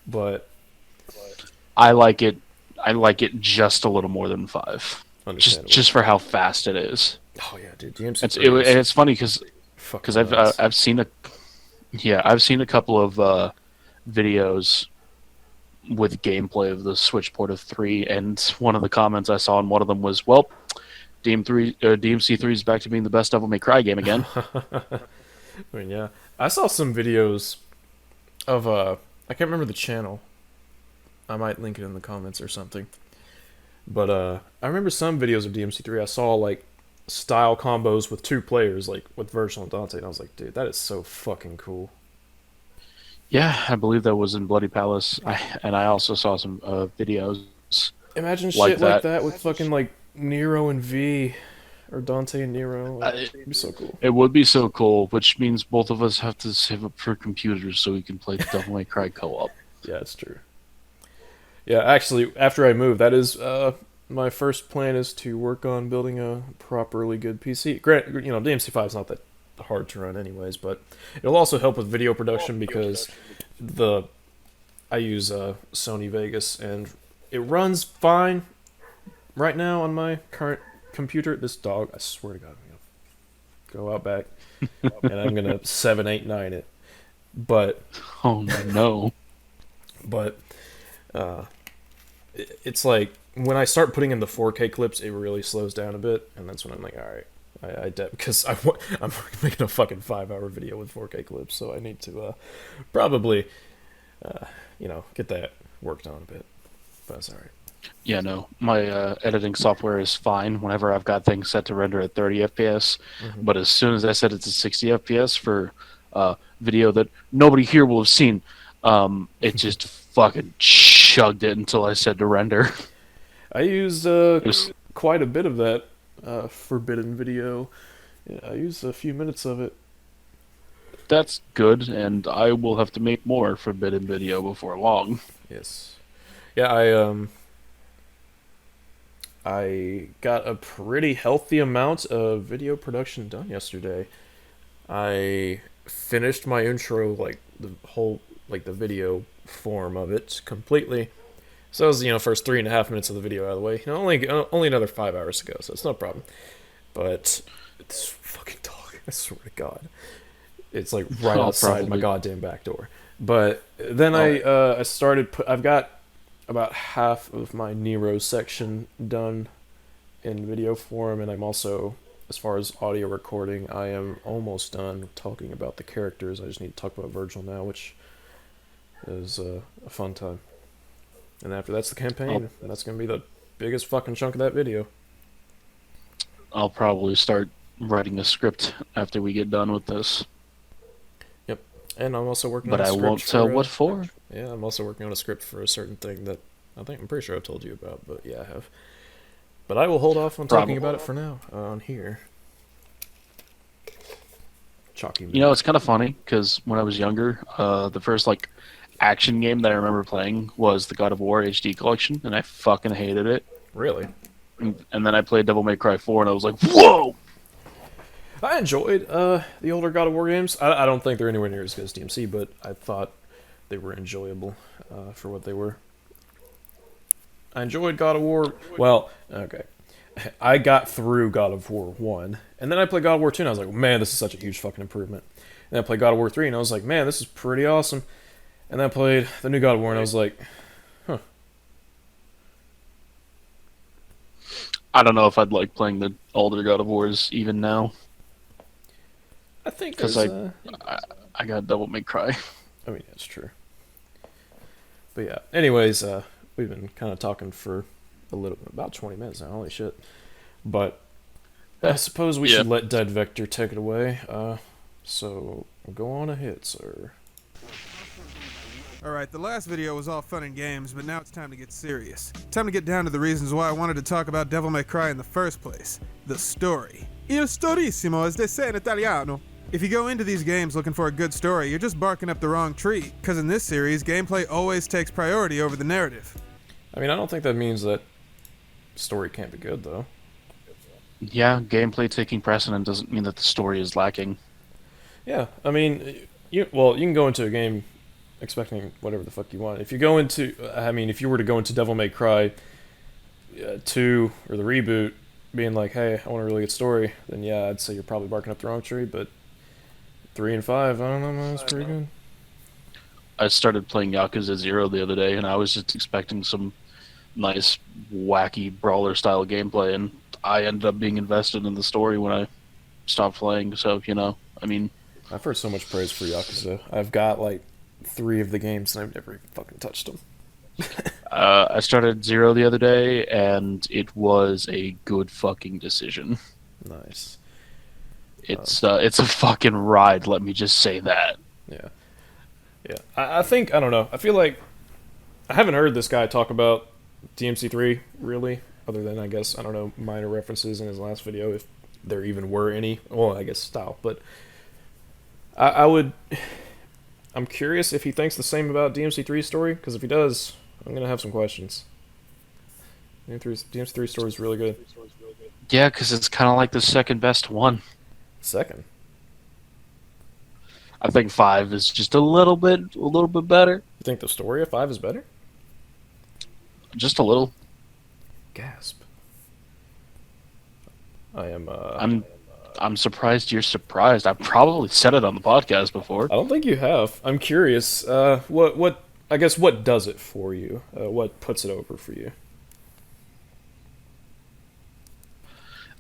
but I like it just a little more than 5. Just for how fast it is. Oh yeah, dude, DMC3 and it's funny because I've seen a couple of videos with gameplay of the Switch port of 3, and one of the comments I saw in one of them was, well, DMC3 is back to being the best Devil May Cry game again. I mean, yeah. I saw some videos of, I can't remember the channel. I might link it in the comments or something. But, I remember some videos of DMC3. I saw, like, style combos with 2 players, like, with Virgil and Dante, and I was like, dude, that is so fucking cool. Yeah, I believe that was in Bloody Palace. I also saw some videos. Imagine shit like that with fucking, like, Nero and V, or Dante and Nero. It'd be so cool. It would be so cool, which means both of us have to save up for computers so we can play Devil May Cry co-op. Yeah, it's true. Yeah, actually, after I move, that is my first plan is to work on building a properly good PC. Granted, DMC5 is not that hard to run anyways, but it'll also help with video production because I use Sony Vegas and it runs fine right now on my current computer. This dog, I swear to God, I'm gonna go out back and I'm gonna 789 it. But oh no. But it's like when I start putting in the 4K clips, it really slows down a bit, and that's when I'm like, all right. Because I'm making a fucking 5-hour video with 4K clips, so I need to probably, get that worked on a bit. But that's all right. Yeah, no, my editing software is fine whenever I've got things set to render at 30 FPS. Mm-hmm. But as soon as I set it to 60 FPS for video that nobody here will have seen, it just fucking chugged it until I said to render. I use quite a bit of that. Forbidden video. Yeah, I used a few minutes of it. That's good, and I will have to make more forbidden video before long. Yes. Yeah, I got a pretty healthy amount of video production done yesterday. I finished my intro, like the whole, like the video form of it completely. So that was, first 3.5 minutes of the video out of the way. Only another 5 hours to go, so it's no problem. But it's fucking dog. I swear to God, it's like right outside my goddamn back door. But then I started. I've got about half of my Nero section done in video form, and I'm also, as far as audio recording, I am almost done talking about the characters. I just need to talk about Virgil now, which is a fun time. And after that's the campaign, and that's going to be the biggest fucking chunk of that video. I'll probably start writing a script after we get done with this. Yep. And I'm also working But on a I script won't for, tell what for. Yeah, I'm also working on a script for a certain thing that I'm pretty sure I told you about, but yeah, I have. But I will hold off on talking about it for now on here. Chalky. You know, it's kind of funny because when I was younger, the first like action game that I remember playing was the God of War HD collection, and I fucking hated it. Really? And then I played Devil May Cry 4, and I was like, whoa! I enjoyed the older God of War games. I don't think they're anywhere near as good as DMC, but I thought they were enjoyable for what they were. I enjoyed God of War. Well, okay. I got through God of War 1, and then I played God of War 2, and I was like, man, this is such a huge fucking improvement. And then I played God of War 3, and I was like, man, this is pretty awesome. And then I played the new God of War, and I was like, huh. I don't know if I'd like playing the older God of Wars even now. I think because I got Devil May Cry. I mean, that's true. But yeah, anyways, we've been kind of talking for about 20 minutes now. Holy shit! But I suppose we should let Dead Vector take it away. So go on ahead, sir. Alright, the last video was all fun and games, but now it's time to get serious. Time to get down to the reasons why I wanted to talk about Devil May Cry in the first place. The story. Il storissimo es de se in italiano. If you go into these games looking for a good story, you're just barking up the wrong tree, because in this series, gameplay always takes priority over the narrative. I mean, I don't think that means that story can't be good, though. Yeah, gameplay taking precedent doesn't mean that the story is lacking. Yeah, I mean, you can go into a game expecting whatever the fuck you want. If you go into, if you were to go into Devil May Cry 2 or the reboot, being like, hey, I want a really good story, then yeah, I'd say you're probably barking up the wrong tree, but 3 and 5, I don't know, man, that's pretty good. I started playing Yakuza 0 the other day, and I was just expecting some nice, wacky, brawler-style gameplay, and I ended up being invested in the story when I stopped playing, so, I mean... I've heard so much praise for Yakuza. I've got, 3 of the games, and I've never even fucking touched them. I started 0 the other day, and it was a good fucking decision. Nice. It's a fucking ride, let me just say that. Yeah. Yeah. I think, I don't know, I feel like I haven't heard this guy talk about DMC3, really, other than, I guess, I don't know, minor references in his last video, if there even were any. Well, I guess style, but I'm curious if he thinks the same about DMC3's story, because if he does, I'm going to have some questions. DMC3's story is really good. Yeah, because it's kind of like the second best one. Second? I think 5 is just a little bit better. You think the story of 5 is better? Just a little. Gasp. I am, I'm surprised you're surprised. I've probably said it on the podcast before. I don't think you have. I'm curious. What does it for you? What puts it over for you?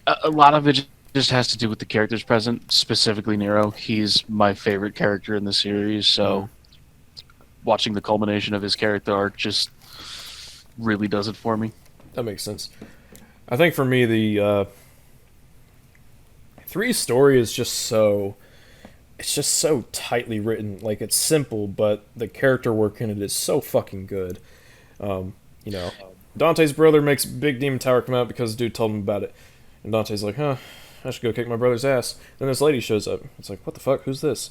A lot of it just has to do with the characters present, specifically Nero. He's my favorite character in the series, so watching the culmination of his character arc just really does it for me. That makes sense. I think for me, the 3 story is just so tightly written. Like, it's simple, but the character work in it is so fucking good. Dante's brother makes Big Demon Tower come out because the dude told him about it. And Dante's like, I should go kick my brother's ass. Then this lady shows up. It's like, what the fuck? Who's this?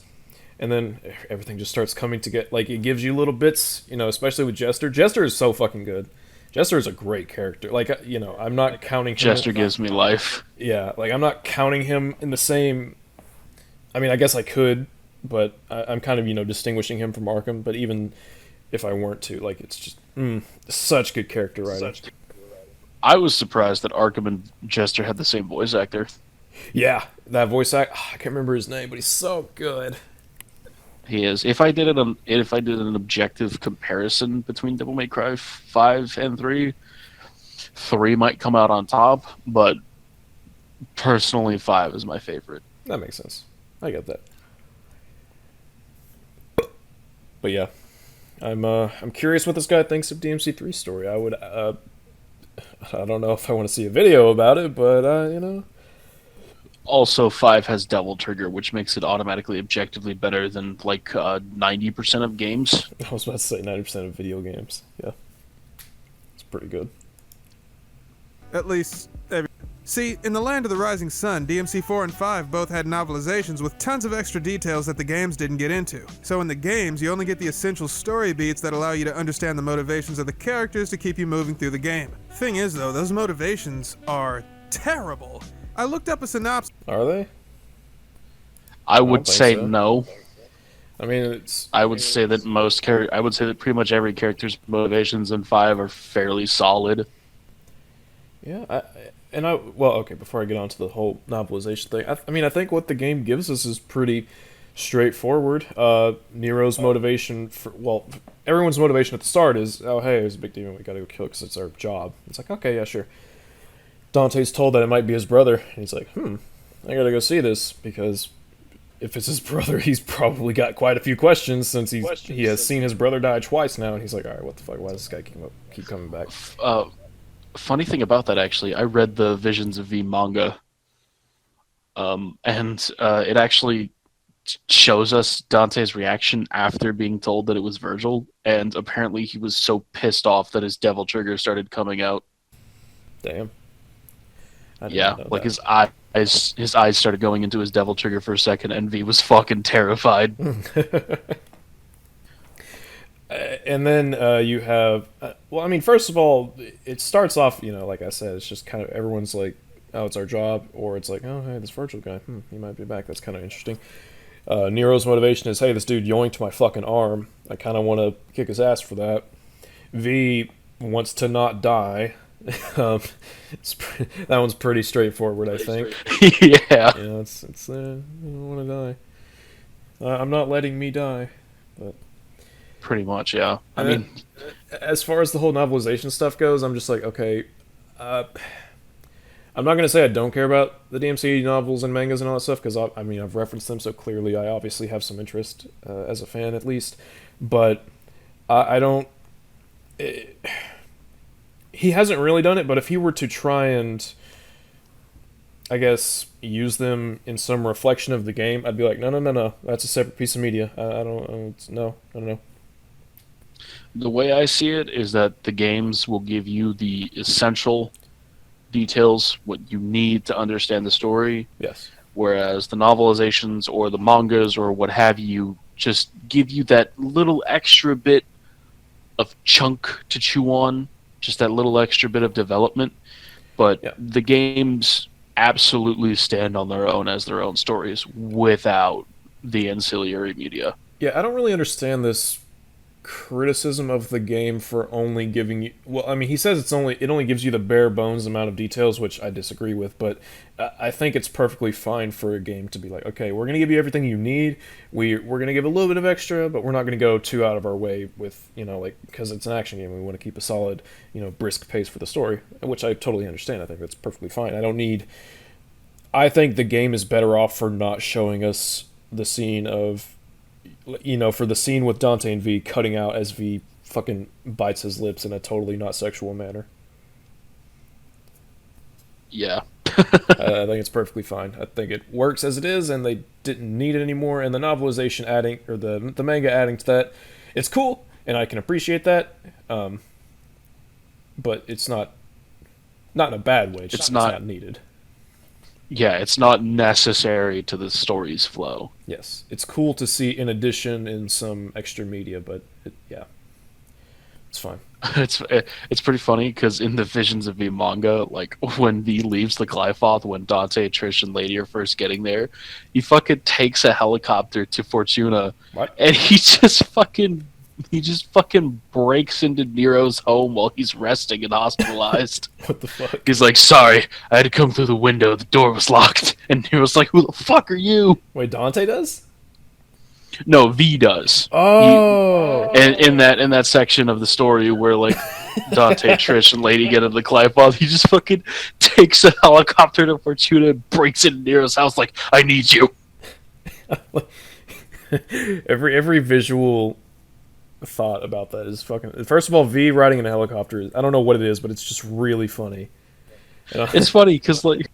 And then everything just starts coming together. Like, it gives you little bits, especially with Jester. Jester is so fucking good. Jester is a great character. Like, I'm not counting him. Jester gives me life. Yeah, like, I'm not counting him in the same... I mean, I guess I could, but I'm kind of, distinguishing him from Arkham. But even if I weren't to, like, it's just such good character writing. I was surprised that Arkham and Jester had the same voice actor. Yeah, that voice act. I can't remember his name, but he's so good. He is. If I did an objective comparison between Devil May Cry 5 and 3, 3 might come out on top, but personally 5 is my favorite. That makes sense. I get that. But yeah, I'm curious what this guy thinks of DMC3's story. I would I don't know if I want to see a video about it, but Also, 5 has Devil Trigger, which makes it automatically objectively better than like 90% of games. I was about to say 90% of video games. Yeah, it's pretty good. At least, see, in the Land of the Rising Sun, DMC 4 and 5 both had novelizations with tons of extra details that the games didn't get into. So in the games, you only get the essential story beats that allow you to understand the motivations of the characters to keep you moving through the game. Thing is, though, those motivations are terrible. I looked up a synopsis. Are they? I would say so. no. I mean, it's. I would say that I would say that pretty much every character's motivations in 5 are fairly solid. Yeah, well, okay, before I get on to the whole novelization thing, I mean, I think what the game gives us is pretty straightforward. Nero's motivation everyone's motivation at the start is, oh, hey, there's a big demon, we gotta go kill it because it's our job. It's like, okay, yeah, sure. Dante's told that it might be his brother, and he's like, I gotta go see this, because if it's his brother, he's probably got quite a few questions, since he has seen his brother die twice now, and he's like, alright, what the fuck, why does this guy keep coming back? Funny thing about that, actually, I read the Visions of V manga, and it actually shows us Dante's reaction after being told that it was Virgil, and apparently he was so pissed off that his Devil Trigger started coming out. Damn. Yeah, like his eyes started going into his Devil Trigger for a second, and V was fucking terrified. And then you have, well, I mean, first of all, it starts off, like I said, it's just kind of, everyone's like, oh, it's our job, or it's like, oh, hey, this Virgil guy, he might be back, that's kind of interesting. Nero's motivation is, hey, this dude yoinked my fucking arm, I kind of want to kick his ass for that. V wants to not die. That one's pretty straightforward, I think. Yeah. It's I don't want to die. I'm not letting me die, but... Pretty much, yeah. I mean, as far as the whole novelization stuff goes, I'm just like, okay, I'm not going to say I don't care about the DMC novels and mangas and all that stuff, because I've referenced them so clearly, I obviously have some interest, as a fan at least, but I don't... he hasn't really done it, but if he were to try and, I guess, use them in some reflection of the game, I'd be like, no, that's a separate piece of media. No. The way I see it is that the games will give you the essential details, what you need to understand the story. Yes. Whereas the novelizations or the mangas or what have you just give you that little extra bit of chunk to chew on, just that little extra bit of development. But the games absolutely stand on their own as their own stories without the ancillary media. Yeah, I don't really understand this criticism of the game for only giving you... Well, I mean, he says it only gives you the bare bones amount of details, which I disagree with, but I think it's perfectly fine for a game to be like, okay, we're going to give you everything you need, we're going to give a little bit of extra, but we're not going to go too out of our way with, because it's an action game, we want to keep a solid, brisk pace for the story, which I totally understand. I think that's perfectly fine. I think the game is better off for not showing us the scene of, for the scene with Dante and V cutting out as V fucking bites his lips in a totally not sexual manner. Yeah. I think it's perfectly fine. I think it works as it is, and they didn't need it anymore, and the novelization adding, or the manga adding to that, it's cool, and I can appreciate that, but it's not in a bad way, it's not needed. Yeah, it's not necessary to the story's flow. Yes, it's cool to see in addition in some extra media, but it's fine. It's pretty funny because in the Visions of V manga, like when V leaves the Glyphoth, when Dante, Trish, and Lady are first getting there, he fucking takes a helicopter to Fortuna, and he just fucking breaks into Nero's home while he's resting and hospitalized. What the fuck? He's like, sorry, I had to come through the window, the door was locked. And Nero's like, who the fuck are you? Wait, Dante does? No, V does. Oh. And in that section of the story where like Dante, Trish, and Lady get into the Glyphoth, he just fucking takes a helicopter to Fortuna and breaks into Nero's house like, I need you. Every visual thought about that is fucking... First of all, V riding in a helicopter, I don't know what it is, but it's just really funny. It's funny because like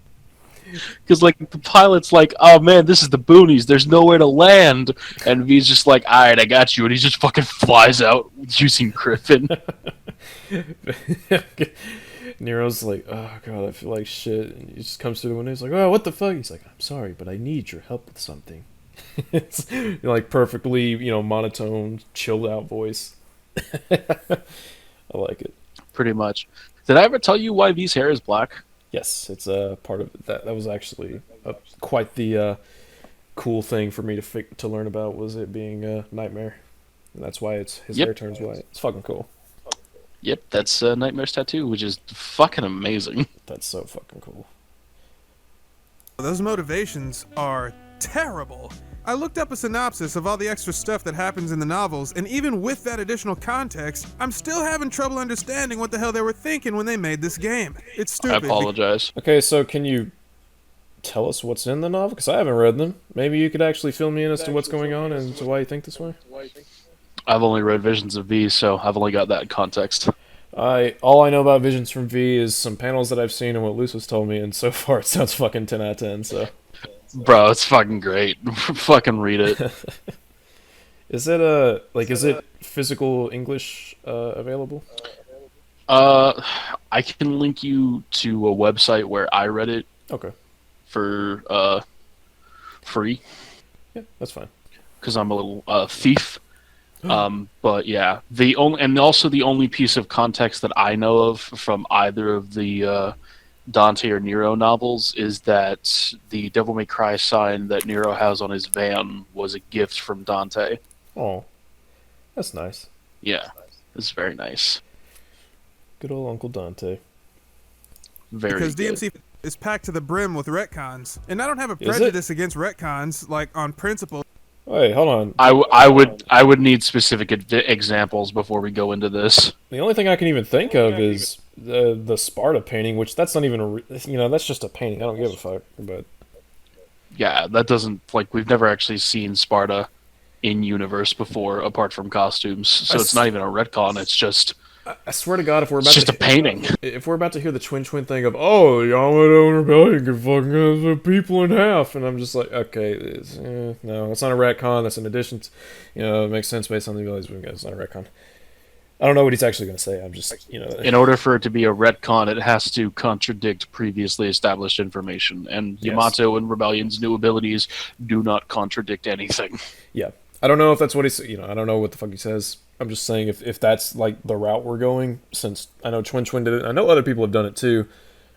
Because like the pilot's like, "Oh man, this is the boonies. There's nowhere to land," and V's just like, "All right, I got you," and he just fucking flies out using Griffin. Nero's like, oh god, I feel like shit. And he just comes through the window. He's like, oh, what the fuck? He's like, I'm sorry, but I need your help with something. It's like perfectly, monotone, chilled out voice. I like it. Pretty much. Did I ever tell you why V's hair is black? Yes, it's a part of it. That was actually quite the cool thing for me to learn about, was it being a Nightmare. And that's why his hair turns white. It's fucking cool. Yep, that's Nightmare's tattoo, which is fucking amazing. That's so fucking cool. Those motivations are terrible. I looked up a synopsis of all the extra stuff that happens in the novels, and even with that additional context, I'm still having trouble understanding what the hell they were thinking when they made this game. It's stupid. I apologize. Okay, so can you tell us what's in the novel? Because I haven't read them. Maybe you could actually fill me in as to what's going on and to why you think this way? I've only read Visions of V, so I've only got that context. All I know about Visions from V is some panels that I've seen and what Luce has told me, and so far it sounds fucking 10 out of 10, so... Bro, it's fucking great. Fucking read it. Is it physical English available? I can link you to a website where I read it. Okay. For free. Yeah, that's fine. Because I'm a little thief. But yeah, the only piece of context that I know of from either of the Dante or Nero novels is that the Devil May Cry sign that Nero has on his van was a gift from Dante. Oh, that's nice. Yeah, it's very nice. Good old Uncle Dante. Very because good. DMC is packed to the brim with retcons, and I don't have a prejudice against retcons, like on principle. Wait, hold on. I would need specific examples before we go into this. The only thing I can even think of is the Sparta painting, which that's not even that's just a painting. I don't give a fuck. But yeah, that doesn't we've never actually seen Sparta in universe before, apart from costumes. So it's not even a retcon. It's just. I swear to God, if we're about just a painting. If we're about to hear the twin thing of, oh, Yamato Rebellion can fucking have the people in half, and I'm just like, okay, no, it's not a retcon. That's an addition. It makes sense based on the abilities we've got. It's not a retcon. I don't know what he's actually going to say. I'm just, In order for it to be a retcon, it has to contradict previously established information, and Yamato and Rebellion's new abilities do not contradict anything. Yeah, I don't know if that's what he's. I don't know what the fuck he says. I'm just saying if that's like the route we're going, since I know Twin did it, I know other people have done it too.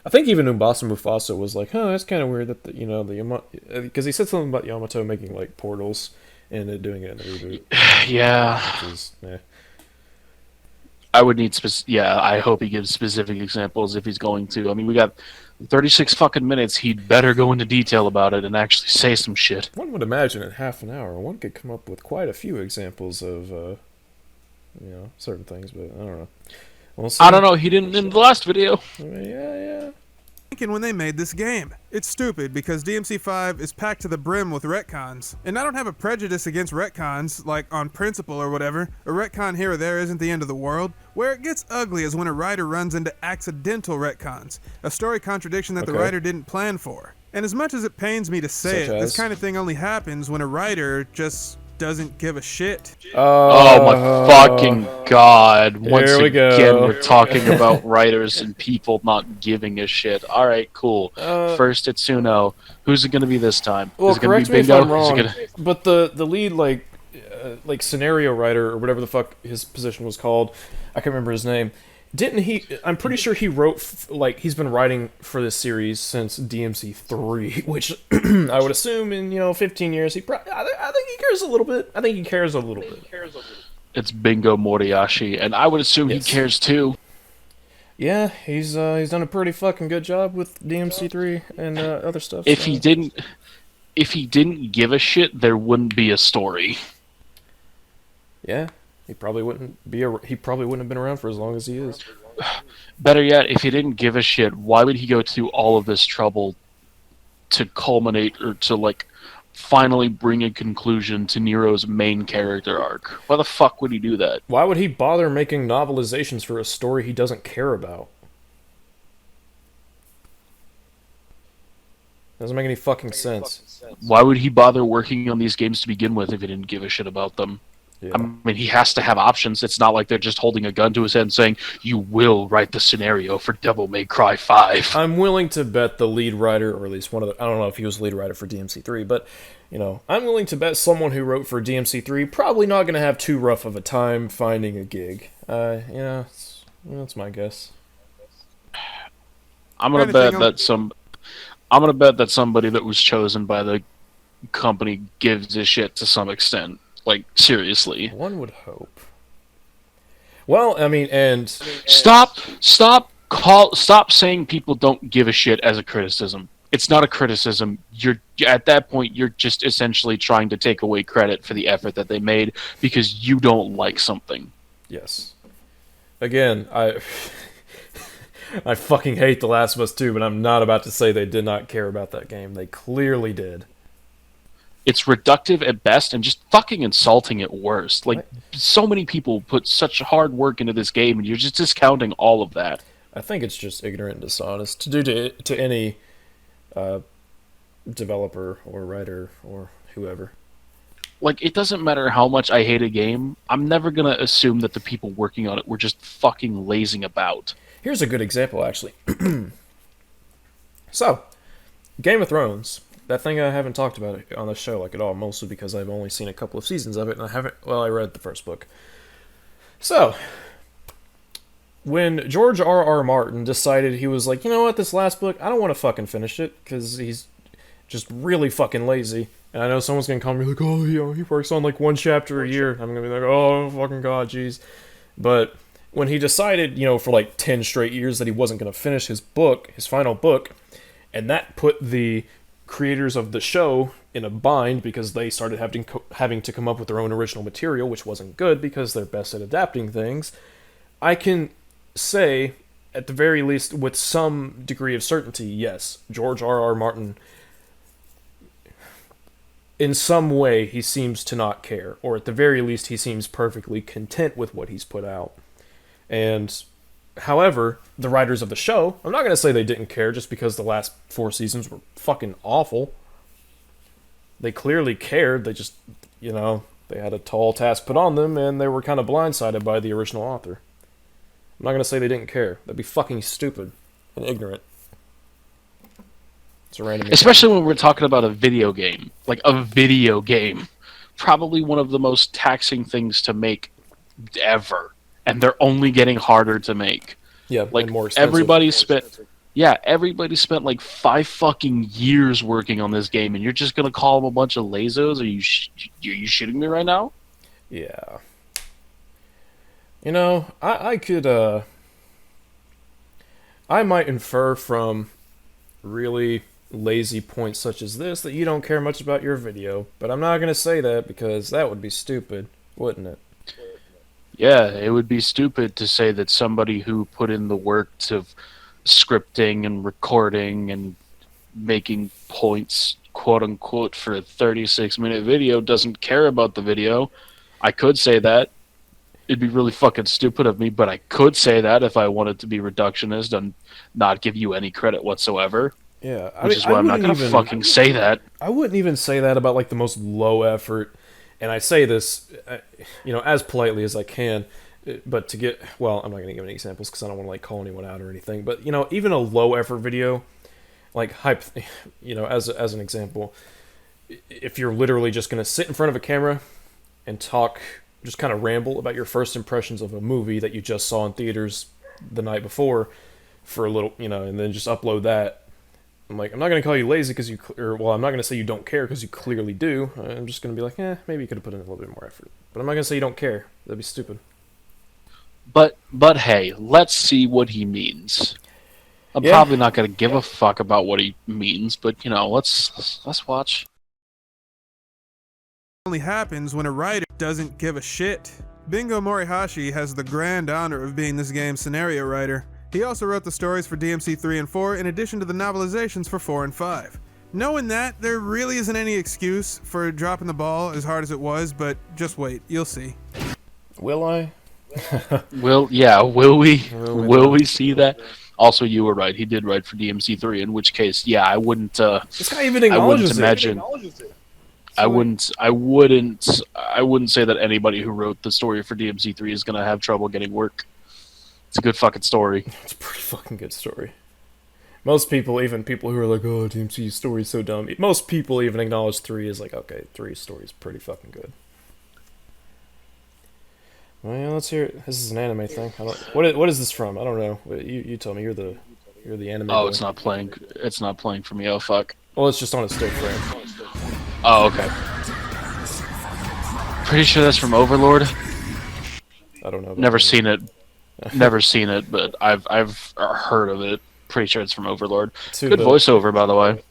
I think even Umbasa Mufasa was like, oh, that's kind of weird that the Yamato, because he said something about Yamato making like portals and doing it in the reboot. Yeah. Which is, I would need I hope he gives specific examples if he's going to. I mean, we got 36 fucking minutes. He'd better go into detail about it and actually say some shit. One would imagine in half an hour, one could come up with quite a few examples of. Certain things, but I don't know. We'll see. I don't know. He didn't in the last video. Yeah. Thinking when they made this game. It's stupid because DMC5 is packed to the brim with retcons, and I don't have a prejudice against retcons, like on principle or whatever. A retcon here or there isn't the end of the world. Where it gets ugly is when a writer runs into accidental retcons, a story contradiction that the writer didn't plan for. And as much as it pains me to say this kind of thing only happens when a writer just doesn't give a shit. Oh my fucking god. Once again, we're talking about writers and people not giving a shit. Alright, cool. First, it's Suno. Who's it going to be this time? Well, is it correct gonna be me Bingo? if I'm wrong, but the lead, like scenario writer, or whatever the fuck his position was called, I can't remember his name. Didn't he? I'm pretty sure he wrote, he's been writing for this series since DMC3, which I would assume in, 15 years, I think he cares a little bit. I think he cares a little bit. It's Bingo Moriyashi, and I would assume he cares too. Yeah, he's done a pretty fucking good job with DMC3 and other stuff. If he didn't give a shit, there wouldn't be a story. Yeah. He probably wouldn't have been around for as long as he is. Better yet, if he didn't give a shit, why would he go through all of this trouble to culminate or to finally bring a conclusion to Nero's main character arc? Why the fuck would he do that? Why would he bother making novelizations for a story he doesn't care about? Doesn't make any fucking sense. Why would he bother working on these games to begin with if he didn't give a shit about them? Yeah. I mean, he has to have options. It's not like they're just holding a gun to his head and saying, "You will write the scenario for Devil May Cry 5." I'm willing to bet the lead writer, or at least one of the... I don't know if he was the lead writer for DMC3, but, you know, I'm willing to bet someone who wrote for DMC3 probably not going to have too rough of a time finding a gig. That's my guess. I'm gonna bet that somebody that was chosen by the company gives a shit to some extent. Like, seriously. One would hope. Well, I mean, and... Stop saying people don't give a shit as a criticism. It's not a criticism. At that point, you're just essentially trying to take away credit for the effort that they made because you don't like something. Yes. Again, I fucking hate The Last of Us 2, but I'm not about to say they did not care about that game. They clearly did. It's reductive at best and just fucking insulting at worst. Like, so many people put such hard work into this game, and you're just discounting all of that. I think it's just ignorant and dishonest to do to any developer or writer or whoever. Like, it doesn't matter how much I hate a game, I'm never gonna assume that the people working on it were just fucking lazing about. Here's a good example, actually. So, Game of Thrones. That thing I haven't talked about on the show like at all, mostly because I've only seen a couple of seasons of it, and I read the first book. So, when George R.R. Martin decided, he was like, you know what, this last book, I don't want to fucking finish it, because he's just really fucking lazy. And I know someone's going to call me like, oh, you know, he works on like one chapter a year. I'm going to be like, oh, fucking God, jeez. But when he decided, you know, for like 10 straight years that he wasn't going to finish his book, his final book, and that put the creators of the show in a bind because they started having to come up with their own original material, which wasn't good because they're best at adapting things. I can say, at the very least, with some degree of certainty, yes, George R.R. Martin, in some way, he seems to not care, or at the very least, he seems perfectly content with what he's put out. And however, the writers of the show, I'm not going to say they didn't care just because the last 4 seasons were fucking awful. They clearly cared, they just, you know, they had a tall task put on them, and they were kind of blindsided by the original author. I'm not going to say they didn't care. That'd be fucking stupid and ignorant. It's a random... Especially when we're talking about a video game. Like, a video game. Probably one of the most taxing things to make ever. And they're only getting harder to make. Yeah, like, and more expensive. everybody spent like 5 fucking years working on this game, and you're just gonna call them a bunch of lazos? Are you shitting me right now? Yeah. You know, I could, I might infer from really lazy points such as this that you don't care much about your video, but I'm not gonna say that because that would be stupid, wouldn't it? Yeah, it would be stupid to say that somebody who put in the work of scripting and recording and making points, quote-unquote, for a 36-minute video doesn't care about the video. I could say that. It'd be really fucking stupid of me, but I could say that if I wanted to be reductionist and not give you any credit whatsoever. Yeah, which is why I'm not going to fucking say that. I wouldn't even say that about, like, the most low-effort... And I say this, you know, as politely as I can, but to get... Well, I'm not going to give any examples because I don't want to, like, call anyone out or anything. But, you know, even a low-effort video, like, you know, as an example, if you're literally just going to sit in front of a camera and talk, just kind of ramble about your first impressions of a movie that you just saw in theaters the night before for a little, you know, and then just upload that, I'm like, I'm not going to call you lazy because I'm not going to say you don't care because you clearly do. I'm just going to be like, maybe you could have put in a little bit more effort. But I'm not going to say you don't care. That'd be stupid. But hey, let's see what he means. I'm probably not going to give a fuck about what he means, but, you know, let's watch. Only happens when a writer doesn't give a shit. Bingo Morihashi has the grand honor of being this game's scenario writer. He also wrote the stories for DMC 3 and 4 in addition to the novelizations for 4 and 5. Knowing that, there really isn't any excuse for dropping the ball as hard as it was, but just wait, you'll see. Will I? Will we see that? Also, you were right. He did write for DMC3. In which case, yeah, I wouldn't. This guy even I wouldn't acknowledges imagine. I wouldn't say that anybody who wrote the story for DMC3 is gonna have trouble getting work. It's a good fucking story. It's a pretty fucking good story. Most people, even people who are like, "Oh, DMC's story's so dumb," most people even acknowledge 3 is like, okay, 3's story's pretty fucking good. Well, let's hear it. This is an anime thing. What is this from? I don't know. You tell me. You're the anime. Oh, boy. it's not playing. It's not playing for me. Oh fuck. Well, it's just on a still frame. Oh, okay. Pretty sure that's from Overlord. I don't know. Never seen it. Never seen it, but I've heard of it. Pretty sure it's from Overlord. Good voiceover, by the way.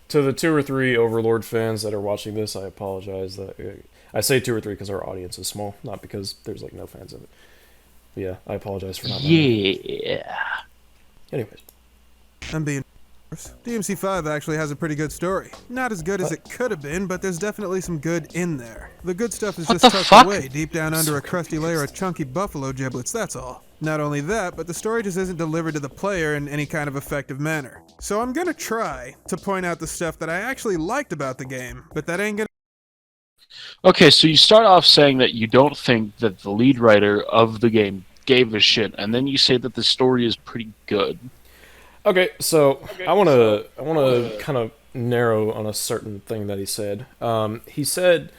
To the 2 or 3 Overlord fans that are watching this, I apologize. That I say 2 or 3 because our audience is small, not because there's like no fans of it. But yeah, I apologize for not. Yeah. Anyways, I'm being. DMC5 actually has a pretty good story. Not as good as it could have been, but there's definitely some good in there. The good stuff is just tucked away deep down under a crusty layer of chunky buffalo giblets, that's all. Not only that, but the story just isn't delivered to the player in any kind of effective manner. So I'm gonna try to point out the stuff that I actually liked about the game, but that ain't gonna. Okay, so you start off saying that you don't think that the lead writer of the game gave a shit, and then you say that the story is pretty good. Okay, so I want to kind of narrow on a certain thing that he said. He said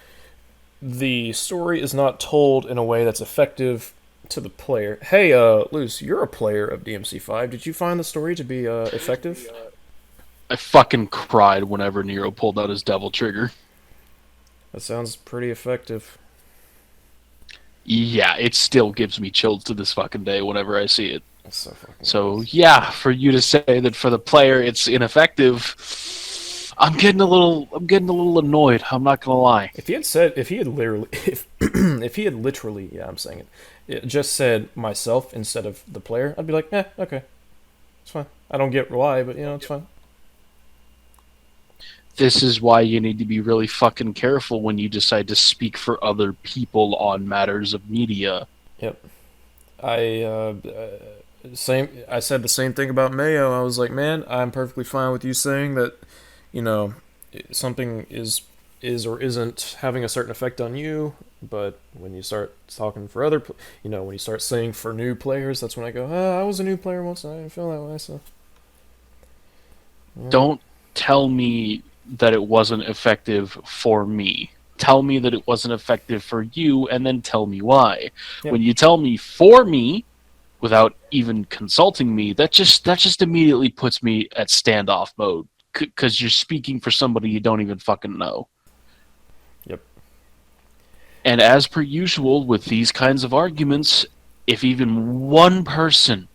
the story is not told in a way that's effective to the player. Hey, Luce, you're a player of DMC5. Did you find the story to be effective? I fucking cried whenever Nero pulled out his devil trigger. That sounds pretty effective. Yeah, it still gives me chills to this fucking day whenever I see it. So yeah, for you to say that for the player it's ineffective, I'm getting a little annoyed. I'm not gonna lie. If he had literally, yeah, I'm saying it just said myself instead of the player, I'd be like, okay, it's fine. I don't get why, but it's fine. This is why you need to be really fucking careful when you decide to speak for other people on matters of media. Yep. I said the same thing about Mayo. I was like, man, I'm perfectly fine with you saying that, something is or isn't having a certain effect on you, but when you start talking for other, when you start saying for new players, that's when I go, I was a new player once and I didn't feel that way, so. Yeah. Don't tell me that it wasn't effective for me. Tell me that it wasn't effective for you, and then tell me why. Yep. When you tell me for me, without even consulting me, that just immediately puts me at standoff mode, because you're speaking for somebody you don't even fucking know. Yep. And as per usual with these kinds of arguments, if even one person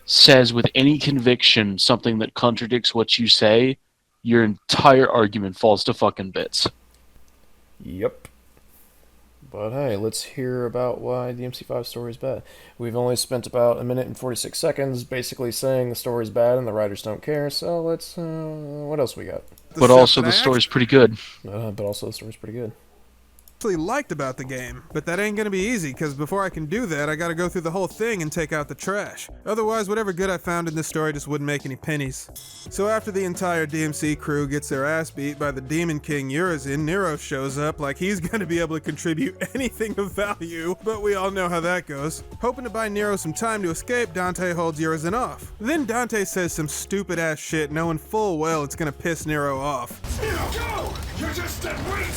says with any conviction something that contradicts what you say, your entire argument falls to fucking bits. Yep. But hey, let's hear about why the MC5 story is bad. We've only spent about 1 minute and 46 seconds basically saying the story's bad and the writers don't care, so let's, what else we got? But also the story's pretty good. Liked about the game, but that ain't gonna be easy, because before I can do that, I gotta go through the whole thing and take out the trash. Otherwise, whatever good I found in this story just wouldn't make any pennies. So after the entire DMC crew gets their ass beat by the Demon King Urizen, Nero shows up like he's gonna be able to contribute anything of value, but we all know how that goes. Hoping to buy Nero some time to escape, Dante holds Urizen off. Then Dante says some stupid ass shit, knowing full well it's gonna piss Nero off. Nero, go! You're just dead weight!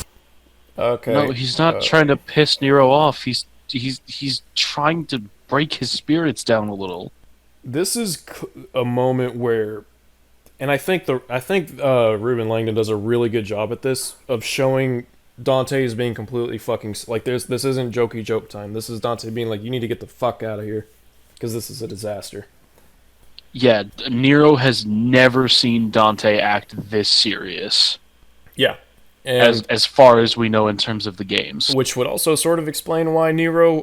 Okay. No, he's not trying to piss Nero off. He's trying to break his spirits down a little. This is a moment where, and I think Ruben Langdon does a really good job at this of showing Dante as being completely fucking like this isn't jokey joke time. This is Dante being like, you need to get the fuck out of here because this is a disaster. Yeah, Nero has never seen Dante act this serious. Yeah. As far as we know in terms of the games. Which would also sort of explain why Nero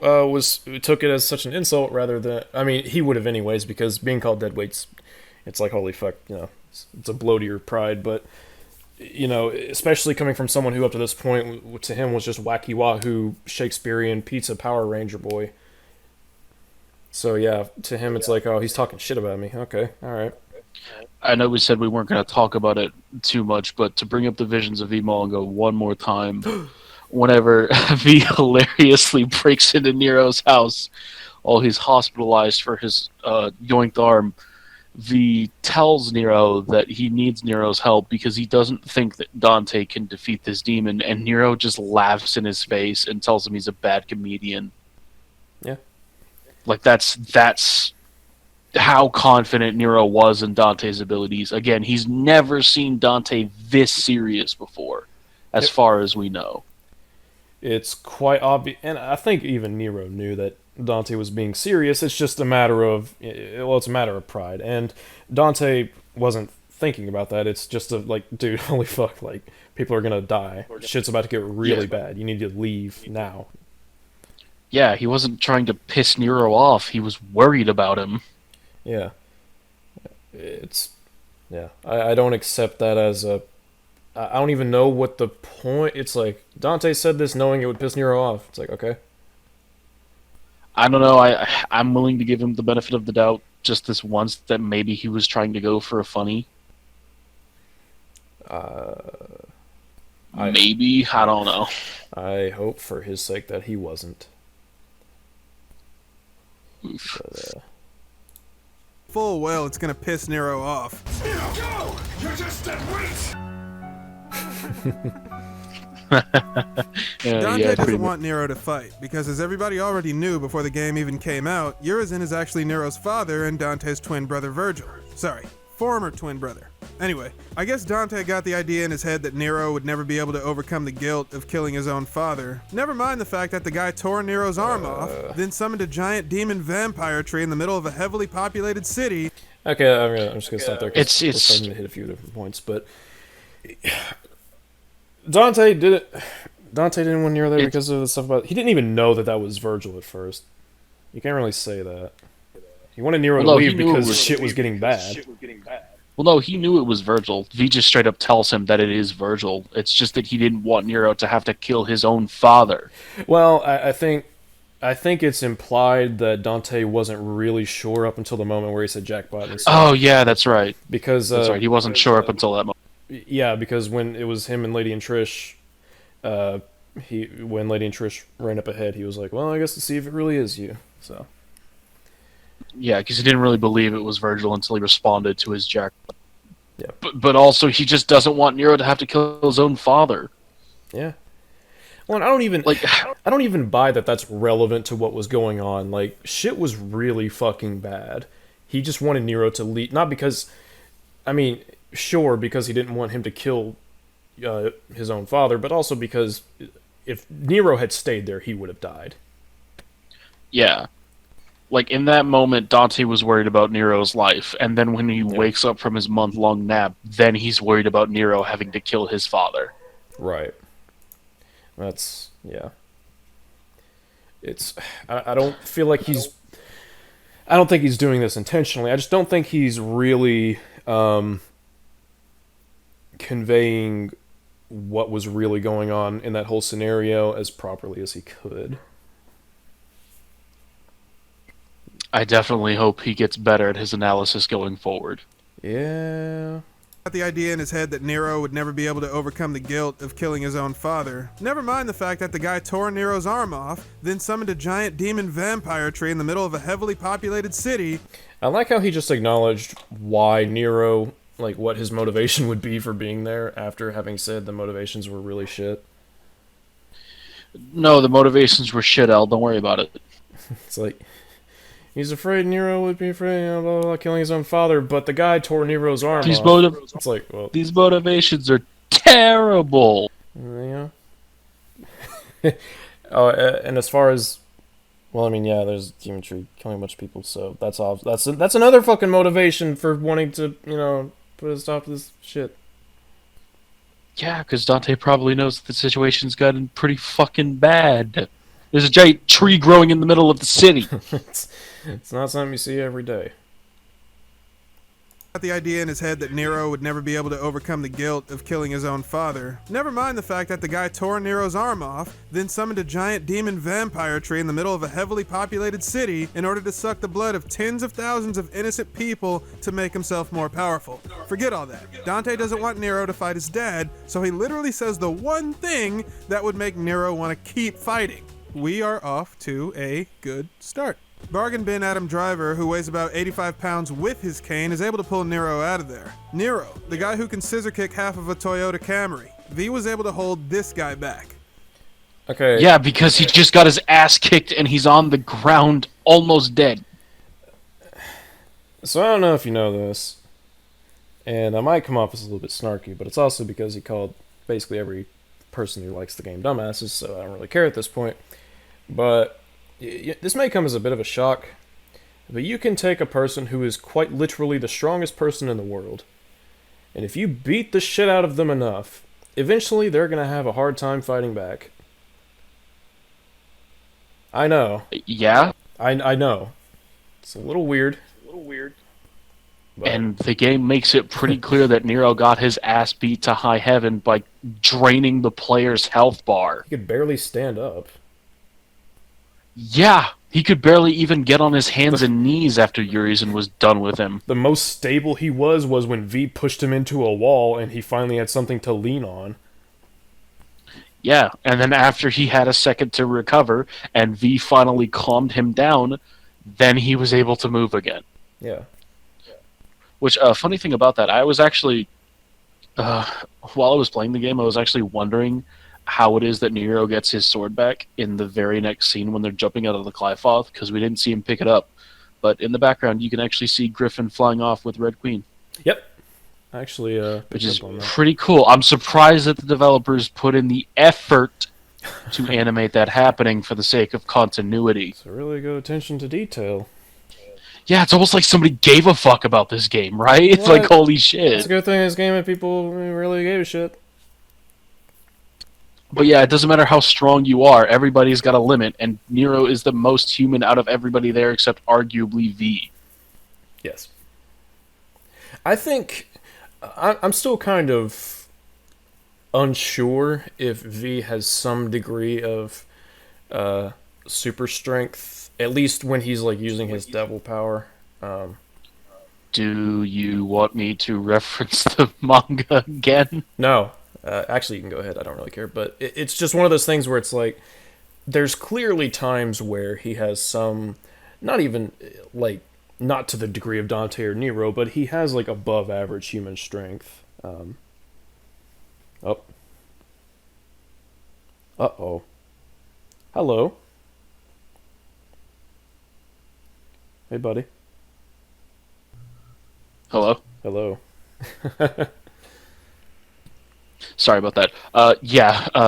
took it as such an insult rather than... I mean, he would have anyways, because being called deadweight's... It's like, holy fuck, it's a blow to your pride, but, especially coming from someone who up to this point, to him, was just wacky wahoo, Shakespearean pizza Power Ranger boy. So yeah, to him it's like, oh, he's talking shit about me. Okay, all right. I know we said we weren't going to talk about it too much, but to bring up the visions of Imalgo one more time, whenever V hilariously breaks into Nero's house while he's hospitalized for his yoinked arm, V tells Nero that he needs Nero's help because he doesn't think that Dante can defeat this demon, and Nero just laughs in his face and tells him he's a bad comedian. Yeah. Like, that's how confident Nero was in Dante's abilities. Again, he's never seen Dante this serious before, as far as we know. It's quite obvious, and I think even Nero knew that Dante was being serious. It's just a matter of, well, it's a matter of pride, and Dante wasn't thinking about that. It's just like, dude, holy fuck, like, people are gonna die. Shit's about to get really bad. You need to leave now. Yeah, he wasn't trying to piss Nero off. He was worried about him. Yeah. I don't accept that as a... I don't even know what the point... It's like, Dante said this knowing it would piss Nero off. It's like, okay. I don't know. I'm willing to give him the benefit of the doubt just this once that maybe he was trying to go for a funny. Maybe. I don't know. I hope for his sake that he wasn't. But, Full well it's gonna piss Nero off. Nero, go! You're just dead weight! Dante doesn't want Nero to fight, because as everybody already knew before the game even came out, Urizen is actually Nero's father and Dante's twin brother Virgil. Sorry, former twin brother. Anyway, I guess Dante got the idea in his head that Nero would never be able to overcome the guilt of killing his own father. Never mind the fact that the guy tore Nero's arm off, then summoned a giant demon vampire tree in the middle of a heavily populated city. Okay, I'm just gonna stop there. It's we're starting to hit a few different points, but Dante didn't want Nero there because of the stuff about... He didn't even know that was Virgil at first. You can't really say that. He wanted Nero to leave because shit was getting bad. Well, no, he knew it was Virgil. V just straight up tells him that it is Virgil. It's just that he didn't want Nero to have to kill his own father. Well, I think it's implied that Dante wasn't really sure up until the moment where he said jackpot. And stuff. Oh, yeah, that's right. Because that's right. He wasn't sure up until that moment. Yeah, because when it was him and Lady and Trish, when Lady and Trish ran up ahead, he was like, "Well, I guess to see if it really is you." So. Yeah, because he didn't really believe it was Virgil until he responded to his jackpot. Yeah. But also, he just doesn't want Nero to have to kill his own father. Yeah. Well, and I don't even buy that that's relevant to what was going on. Like, shit was really fucking bad. He just wanted Nero to leave, not because, I mean, sure, because he didn't want him to kill his own father, but also because if Nero had stayed there, he would have died. Yeah. Like, in that moment, Dante was worried about Nero's life, and then when he wakes up from his month-long nap, then he's worried about Nero having to kill his father. Right. That's... yeah. It's... I don't feel like he's... I don't think he's doing this intentionally. I just don't think he's really conveying what was really going on in that whole scenario as properly as he could. I definitely hope he gets better at his analysis going forward. Yeah. Got the idea in his head that Nero would never be able to overcome the guilt of killing his own father. Never mind the fact that the guy tore Nero's arm off, then summoned a giant demon vampire tree in the middle of a heavily populated city. I like how he just acknowledged why Nero, like what his motivation would be for being there after having said the motivations were really shit. No, the motivations were shit, Al. Don't worry about it. It's like... He's afraid Nero would be afraid of blah, blah, blah, killing his own father, but the guy tore Nero's arm off. It's like, well... These motivations are terrible! Yeah. And as far as... Well, I mean, yeah, there's Demon Tree killing a bunch of people, so that's all. That's another fucking motivation for wanting to, put a stop to this shit. Yeah, because Dante probably knows that the situation's gotten pretty fucking bad. There's a giant tree growing in the middle of the city. It's not something you see every day. got the idea in his head that Nero would never be able to overcome the guilt of killing his own father. Never mind the fact that the guy tore Nero's arm off, then summoned a giant demon vampire tree in the middle of a heavily populated city in order to suck the blood of tens of thousands of innocent people to make himself more powerful. Forget all that. Dante doesn't want Nero to fight his dad, so he literally says the one thing that would make Nero want to keep fighting. We are off to a good start. Bargain bin Adam Driver, who weighs about 85 pounds with his cane, is able to pull Nero out of there. Nero, the guy who can scissor kick half of a Toyota Camry. V was able to hold this guy back. Okay. Yeah, because he just got his ass kicked and he's on the ground almost dead. So I don't know if you know this, and I might come off as a little bit snarky, but it's also because he called basically every person who likes the game dumbasses, so I don't really care at this point. But this may come as a bit of a shock, but you can take a person who is quite literally the strongest person in the world, and if you beat the shit out of them enough, eventually they're going to have a hard time fighting back. I know. Yeah? I know. It's a little weird. But And the game makes it pretty clear that Nero got his ass beat to high heaven by draining the player's health bar. he could barely stand up. Yeah, he could barely even get on his hands and knees after Urizen was done with him. The most stable he was when V pushed him into a wall and he finally had something to lean on. Yeah, and then after he had a second to recover and V finally calmed him down, then he was able to move again. Yeah. Which, funny thing about that, I was actually, while I was playing the game, I was actually wondering how it is that Nero gets his sword back in the very next scene when they're jumping out of the Clyfoth, because we didn't see him pick it up. But in the background, you can actually see Griffin flying off with Red Queen. Yep. Actually, which is pretty cool. I'm surprised that the developers put in the effort to animate that happening for the sake of continuity. It's a really good attention to detail. Yeah, it's almost like somebody gave a fuck about this game, right? It's like, holy shit. It's a good thing this game and people really gave a shit. But yeah, it doesn't matter how strong you are. Everybody's got a limit, and Nero is the most human out of everybody there except arguably V. Yes. I think I'm still kind of unsure if V has some degree of super strength, at least when he's like using his devil power. Do you want me to reference the manga again? No. Actually, you can go ahead. I don't really care. But it's just one of those things where it's like, there's clearly times where he has some, not even, like, not to the degree of Dante or Nero, but he has, like, above average human strength. Oh. Uh-oh. Hello. Hey, buddy. Hello? Hello. Sorry about that.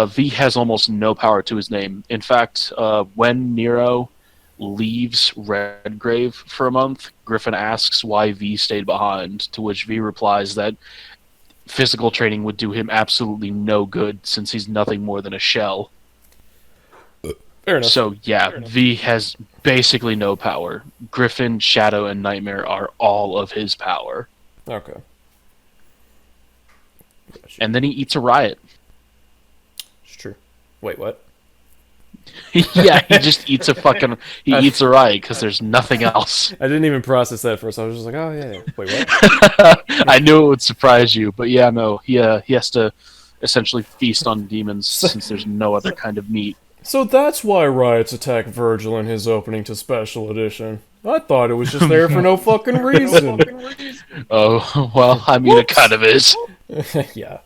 V has almost no power to his name. In fact, when Nero leaves Redgrave for a month, Griffin asks why V stayed behind, to which V replies that physical training would do him absolutely no good since he's nothing more than a shell. Fair enough. So, yeah, V has basically no power. Griffin, Shadow, and Nightmare are all of his power. Okay. And then he eats a riot. It's true. Wait, what? Yeah, he just eats a fucking... He eats a riot because there's nothing else. I didn't even process that first. I was just like, oh, yeah. Wait, what? I knew it would surprise you, but yeah, no. He has to essentially feast on demons since there's no other kind of meat. So that's why riots attack Virgil in his opening to Special Edition. I thought it was just there for no fucking reason. Oh, well, I mean, it kind of is. Yeah.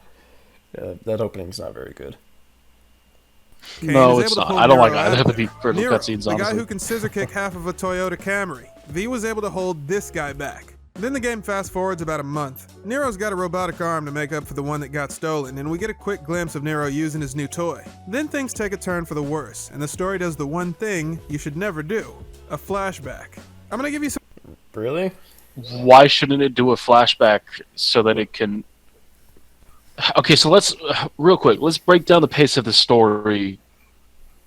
That opening's not very good. No, it's not. I don't like either of the Virgil cutscenes, honestly. The guy who can scissor kick half of a Toyota Camry. V was able to hold this guy back. Then the game fast forwards about a month. Nero's got a robotic arm to make up for the one that got stolen, and we get a quick glimpse of Nero using his new toy. Then things take a turn for the worse, and the story does the one thing you should never do. A flashback. I'm gonna give you some... Really? Why shouldn't it do a flashback so that it can... Okay, so let's, real quick, let's break down the pace of the story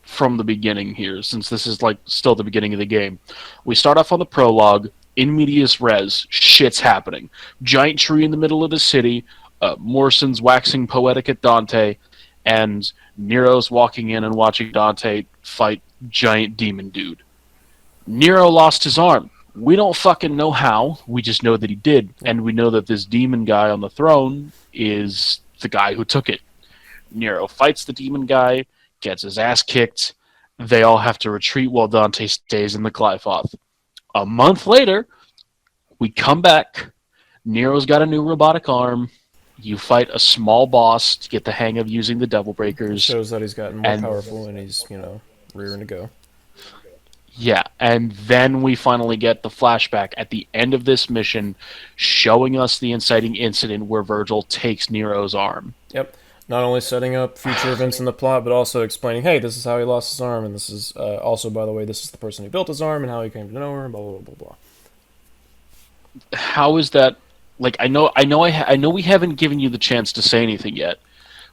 from the beginning here, since this is, like, still the beginning of the game. We start off on the prologue in medias res, shit's happening. Giant tree in the middle of the city, Morrison's waxing poetic at Dante, and Nero's walking in and watching Dante fight giant demon dude. Nero lost his arm. We don't fucking know how. We just know that he did. And we know that this demon guy on the throne is the guy who took it. Nero fights the demon guy, gets his ass kicked. They all have to retreat while Dante stays in the Glyphoth. A month later, we come back. Nero's got a new robotic arm. You fight a small boss to get the hang of using the Devil Breakers. Shows that he's gotten more powerful and he's, rearing to go. Yeah, and then we finally get the flashback at the end of this mission showing us the inciting incident where Virgil takes Nero's arm. Yep. Not only setting up future events in the plot, but also explaining, hey, this is how he lost his arm, and this is also, by the way, this is the person who built his arm and how he came to know her, and blah, blah, blah, blah. How is that? Like, I know we haven't given you the chance to say anything yet,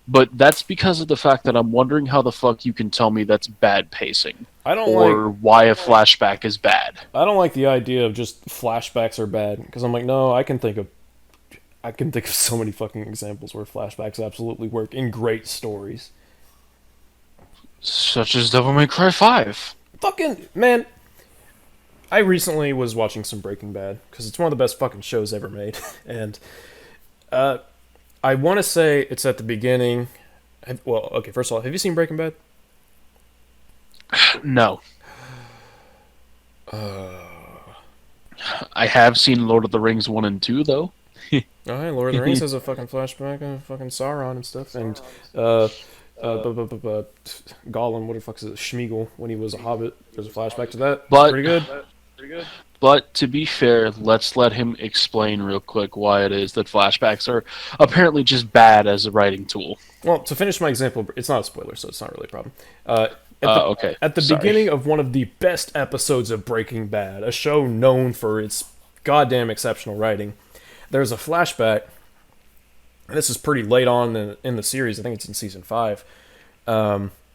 but that's because of the fact that I'm wondering how the fuck you can tell me that's bad pacing. Or why a flashback is bad. I don't like the idea of just flashbacks are bad, because I'm like, no, I can think of so many fucking examples where flashbacks absolutely work in great stories. Such as Devil May Cry 5. Fucking, man, I recently was watching some Breaking Bad, because it's one of the best fucking shows ever made, and I want to say it's at the beginning. First of all, have you seen Breaking Bad? No. I have seen Lord of the Rings 1 and 2, though. Alright, Lord of the Rings has a fucking flashback of fucking Sauron and stuff, and Gollum, what the fuck is it, Schmeagol, when he was a hobbit, there's a flashback to that. Pretty good. But to be fair, let's let him explain real quick why it is that flashbacks are apparently just bad as a writing tool. Well, to finish my example, it's not a spoiler, so it's not really a problem. Okay. At the beginning of one of the best episodes of Breaking Bad, a show known for its goddamn exceptional writing, there's a flashback, and this is pretty late on in the series, I think it's in season 5.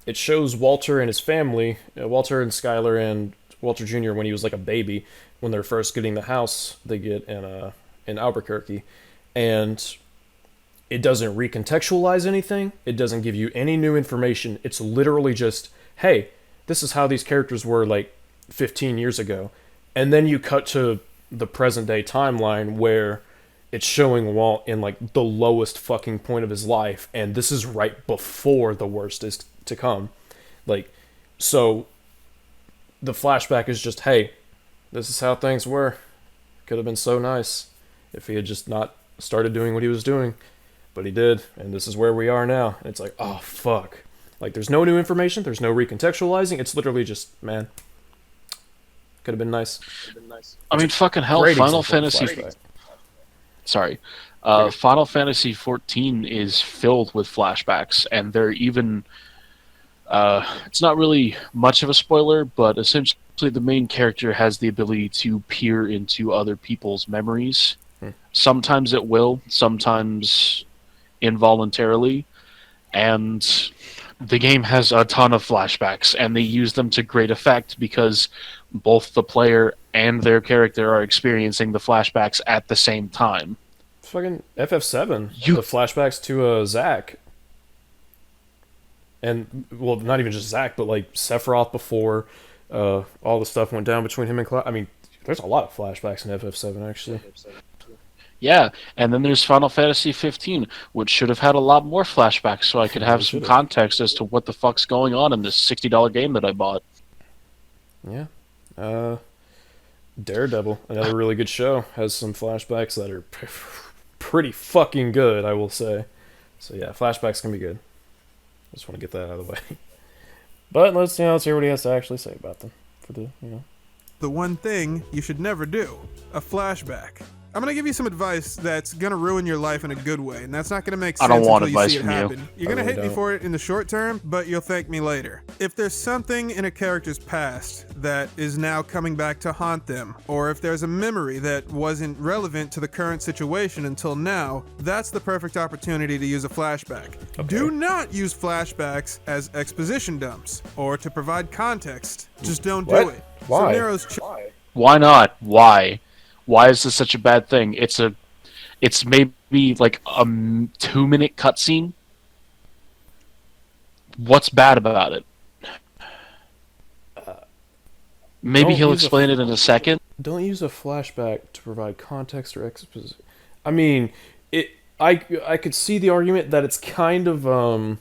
It shows Walter and his family, Walter and Skyler and Walter Jr. when he was like a baby, when they're first getting the house they get in Albuquerque, and it doesn't recontextualize anything, it doesn't give you any new information, it's literally just, hey, this is how these characters were like 15 years ago, and then you cut to the present day timeline where it's showing Walt in like the lowest fucking point of his life, and this is right before the worst is to come. Like, so the flashback is just, hey, this is how things were. Could have been so nice if he had just not started doing what he was doing, but he did, and this is where we are now. And it's like, oh fuck. Like, there's no new information, there's no recontextualizing, it's literally just, man, could have been nice. I mean, fucking hell, Final Fantasy... Sorry. Final Fantasy XIV is filled with flashbacks, and they're even... it's not really much of a spoiler, but essentially the main character has the ability to peer into other people's memories. Sometimes it will, sometimes involuntarily, and the game has a ton of flashbacks, and they use them to great effect because both the player and their character are experiencing the flashbacks at the same time. Fucking FF7, the flashbacks to Zack. And, well, not even just Zack, but like Sephiroth before all the stuff went down between him and Cloud. I mean, there's a lot of flashbacks in FF7, actually. Yeah, and then there's Final Fantasy 15, which should have had a lot more flashbacks so I could have some context as to what the fuck's going on in this $60 game that I bought. Yeah. Daredevil, another really good show, has some flashbacks that are pretty fucking good, I will say. So yeah, flashbacks can be good. I just want to get that out of the way. But let's hear what he has to actually say about them. The one thing you should never do, a flashback. I'm going to give you some advice that's going to ruin your life in a good way, and that's not going to make sense until you see it happen. You're going to hate me for it in the short term, but you'll thank me later. If there's something in a character's past that is now coming back to haunt them, or if there's a memory that wasn't relevant to the current situation until now, that's the perfect opportunity to use a flashback. Okay. Do not use flashbacks as exposition dumps, or to provide context. Just don't do it. Why? Why not? Why? Why is this such a bad thing? It's maybe like a 2-minute cutscene. What's bad about it? Maybe he'll explain it in a second. Don't use a flashback to provide context or exposition. I mean, I could see the argument that it's kind of an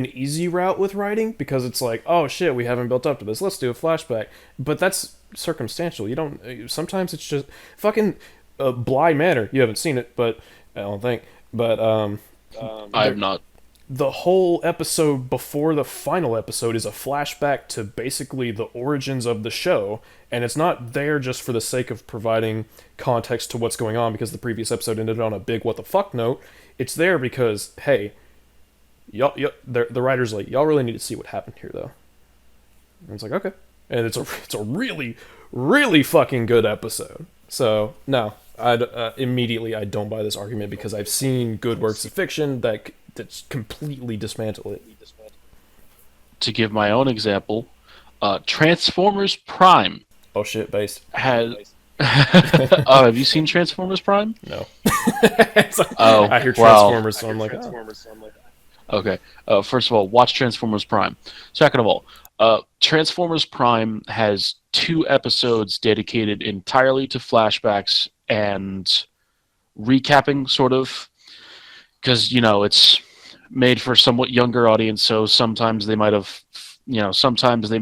easy route with writing, because it's like, oh shit, we haven't built up to this, let's do a flashback. But that's circumstantial. You don't. Sometimes it's just fucking Bly Manor. You haven't seen it, but I don't think. But I have not. The whole episode before the final episode is a flashback to basically the origins of the show, and it's not there just for the sake of providing context to what's going on because the previous episode ended on a big what the fuck note. It's there because, hey, the writer's like, y'all really need to see what happened here, though. And it's like, okay. And it's a really, really fucking good episode. So, no, immediately I don't buy this argument because I've seen good works of fiction that's completely dismantle it. To give my own example, Transformers Prime. Oh shit, based. Have you seen Transformers Prime? No. I hear Transformers, so I'm like, okay. First of all, watch Transformers Prime. Second of all, Transformers Prime has 2 episodes dedicated entirely to flashbacks and recapping, sort of. Because, it's made for a somewhat younger audience, so sometimes they might have, sometimes they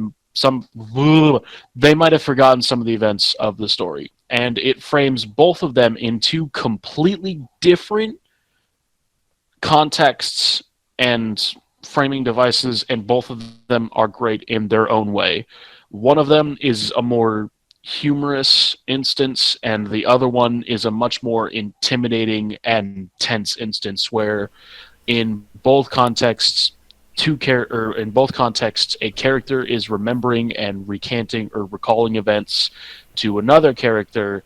might have forgotten some of the events of the story. And it frames both of them in 2 completely different contexts and framing devices, and both of them are great in their own way. One of them is a more humorous instance, and the other one is a much more intimidating and tense instance where in both contexts a character is remembering and recanting or recalling events to another character,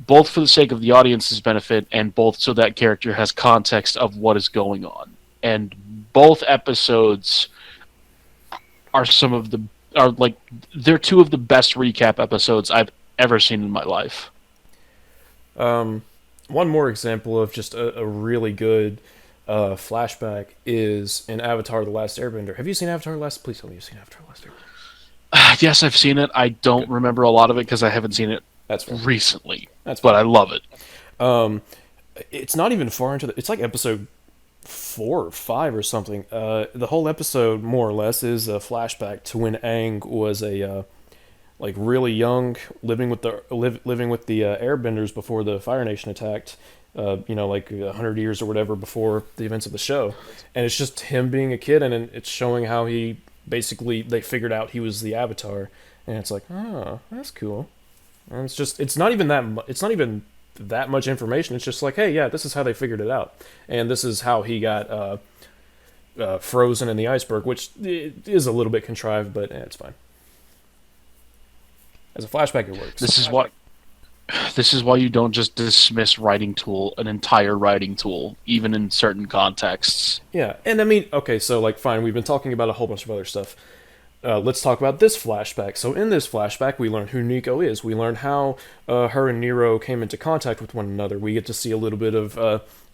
both for the sake of the audience's benefit and both so that character has context of what is going on. And both episodes are they're 2 of the best recap episodes I've ever seen in my life. One more example of just a really good flashback is in Avatar: The Last Airbender. Have you seen Avatar: The Last? Please tell me you've seen Avatar: The Last Airbender. Yes, I've seen it. I don't remember a lot of it because I haven't seen it recently. But I love it. It's not even far into it's like episode 4 or 5 or something. The whole episode, more or less, is a flashback to when Aang was a really young, living with the Airbenders before the Fire Nation attacked. 100 years or whatever before the events of the show, and it's just him being a kid, and it's showing how he they figured out he was the Avatar, and it's like, oh, that's cool. And it's not even that much information. It's just like, hey, yeah, this is how they figured it out, and this is how he got frozen in the iceberg, which is a little bit contrived, but it's fine. As a flashback, it works. This is why you don't just dismiss an entire writing tool, even in certain contexts. Yeah, and I mean, okay, so fine, we've been talking about a whole bunch of other stuff. Let's talk about this flashback. So in this flashback, we learn who Nico is. We learn how her and Nero came into contact with one another. We get to see a little bit of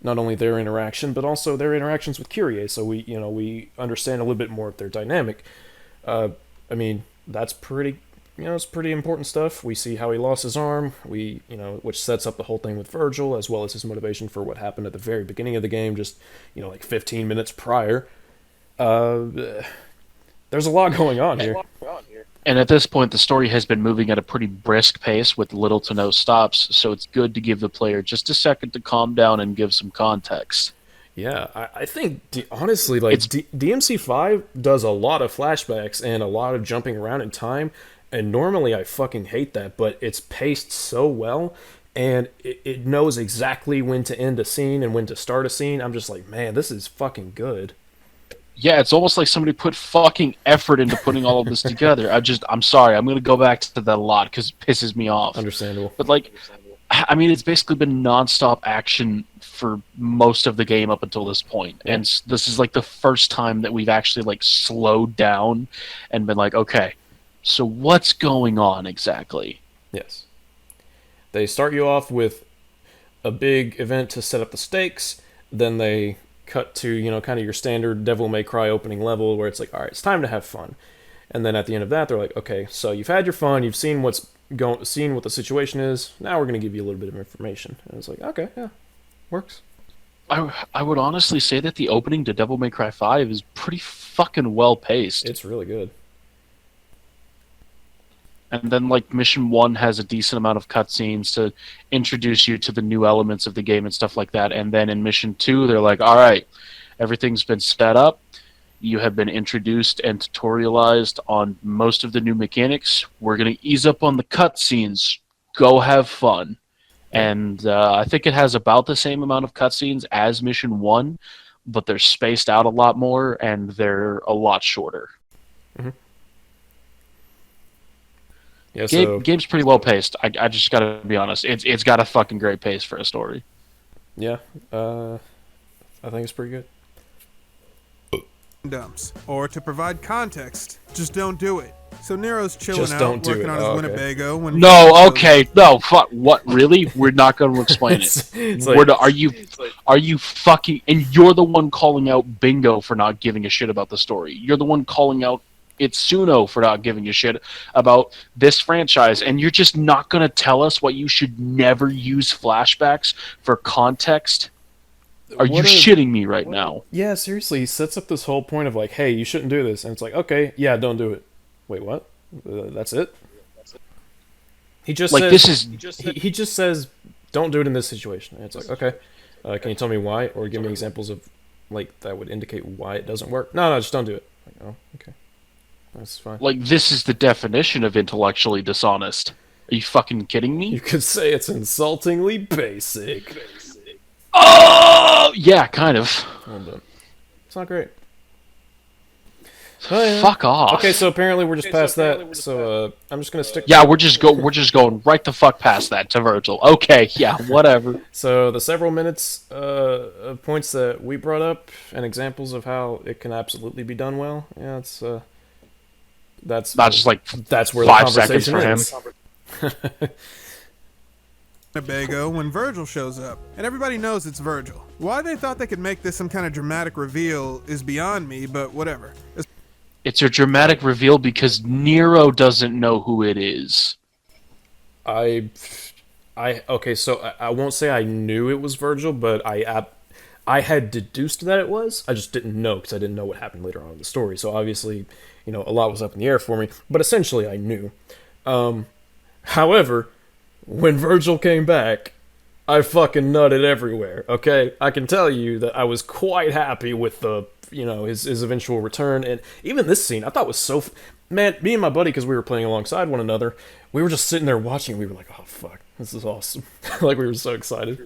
not only their interaction, but also their interactions with Kyrie. So we understand a little bit more of their dynamic. I mean, that's pretty. It's pretty important stuff. We see how he lost his arm, which sets up the whole thing with Virgil, as well as his motivation for what happened at the very beginning of the game, just, 15 minutes prior. There's a lot going on here. And at this point, the story has been moving at a pretty brisk pace with little to no stops, so it's good to give the player just a second to calm down and give some context. Yeah, I think, honestly, DMC5 does a lot of flashbacks and a lot of jumping around in time. And normally I fucking hate that, but it's paced so well, and it knows exactly when to end a scene and when to start a scene. I'm just like, man, this is fucking good. Yeah, it's almost like somebody put fucking effort into putting all of this together. I'm sorry, I'm going to go back to that a lot because it pisses me off. Understandable. But I mean, it's basically been nonstop action for most of the game up until this point. Yeah. And this is the first time that we've actually slowed down and been like, okay, so what's going on exactly? Yes. They start you off with a big event to set up the stakes, then they cut to, you know, kind of your standard Devil May Cry opening level where it's like, all right, it's time to have fun. And then at the end of that, they're like, okay, so you've had your fun, you've seen seen what the situation is, now we're going to give you a little bit of information. And it's like, okay, yeah, works. I would honestly say that the opening to Devil May Cry 5 is pretty fucking well paced. It's really good. And then, like, Mission 1 has a decent amount of cutscenes to introduce you to the new elements of the game and stuff like that. And then in Mission 2, they're like, all right, everything's been set up. You have been introduced and tutorialized on most of the new mechanics. We're going to ease up on the cutscenes. Go have fun. And I think it has about the same amount of cutscenes as Mission 1, but they're spaced out a lot more, and they're a lot shorter. Mm-hmm. Yeah, Game's pretty well paced. I just gotta be honest. It's got a fucking great pace for a story. Yeah, I think it's pretty good. Dumps. Or to provide context, just don't do it. So Nero's chilling Just out, don't do working it. on his Oh, okay. Winnebago when No, okay, no, fuck. What? Really? We're not going to explain it. It's like- Are you fucking? And you're the one calling out Bingo for not giving a shit about the story. You're the one calling out Itsuno for not giving a shit about this franchise, and you're just not going to tell us what you should never use flashbacks for context. Are you shitting me right now? Yeah, seriously, he sets up this whole point of like, hey, you shouldn't do this, and it's like, okay, yeah, don't do it. Wait, what? That's it? He just like says, this is he just says, don't do it in this situation. And it's like, okay, can you tell me why, or give me examples of like that would indicate why it doesn't work? No, just don't do it. Like, oh, okay, that's fine. like this is the definition of intellectually dishonest. Are you fucking kidding me? You could say it's insultingly basic. Oh, yeah, kind of. It's not great. Oh, yeah. Fuck off. Okay, so apparently we're just past that. So I'm just gonna stick. Yeah, we're just going right the fuck past that to Virgil. Okay, yeah, whatever. So the several minutes of points that we brought up and examples of how it can absolutely be done well. Yeah, that's not just like that's where 5 the seconds conversation for him. ends. Winnebago when Virgil shows up, and everybody knows it's Virgil. Why they thought they could make this some kind of dramatic reveal is beyond me, but whatever. It's a dramatic reveal because Nero doesn't know who it is. Okay, so I won't say I knew it was Virgil, but I had deduced that it was. I just didn't know because I didn't know what happened later on in the story. So obviously, you know, a lot was up in the air for me. But essentially, I knew. However, when Virgil came back, I fucking nutted everywhere. Okay, I can tell you that I was quite happy with the, you know, his eventual return, and even this scene I thought was so. Man, me and my buddy, because we were playing alongside one another, we were just sitting there watching. We were like, "Oh fuck, this is awesome!" Like we were so excited.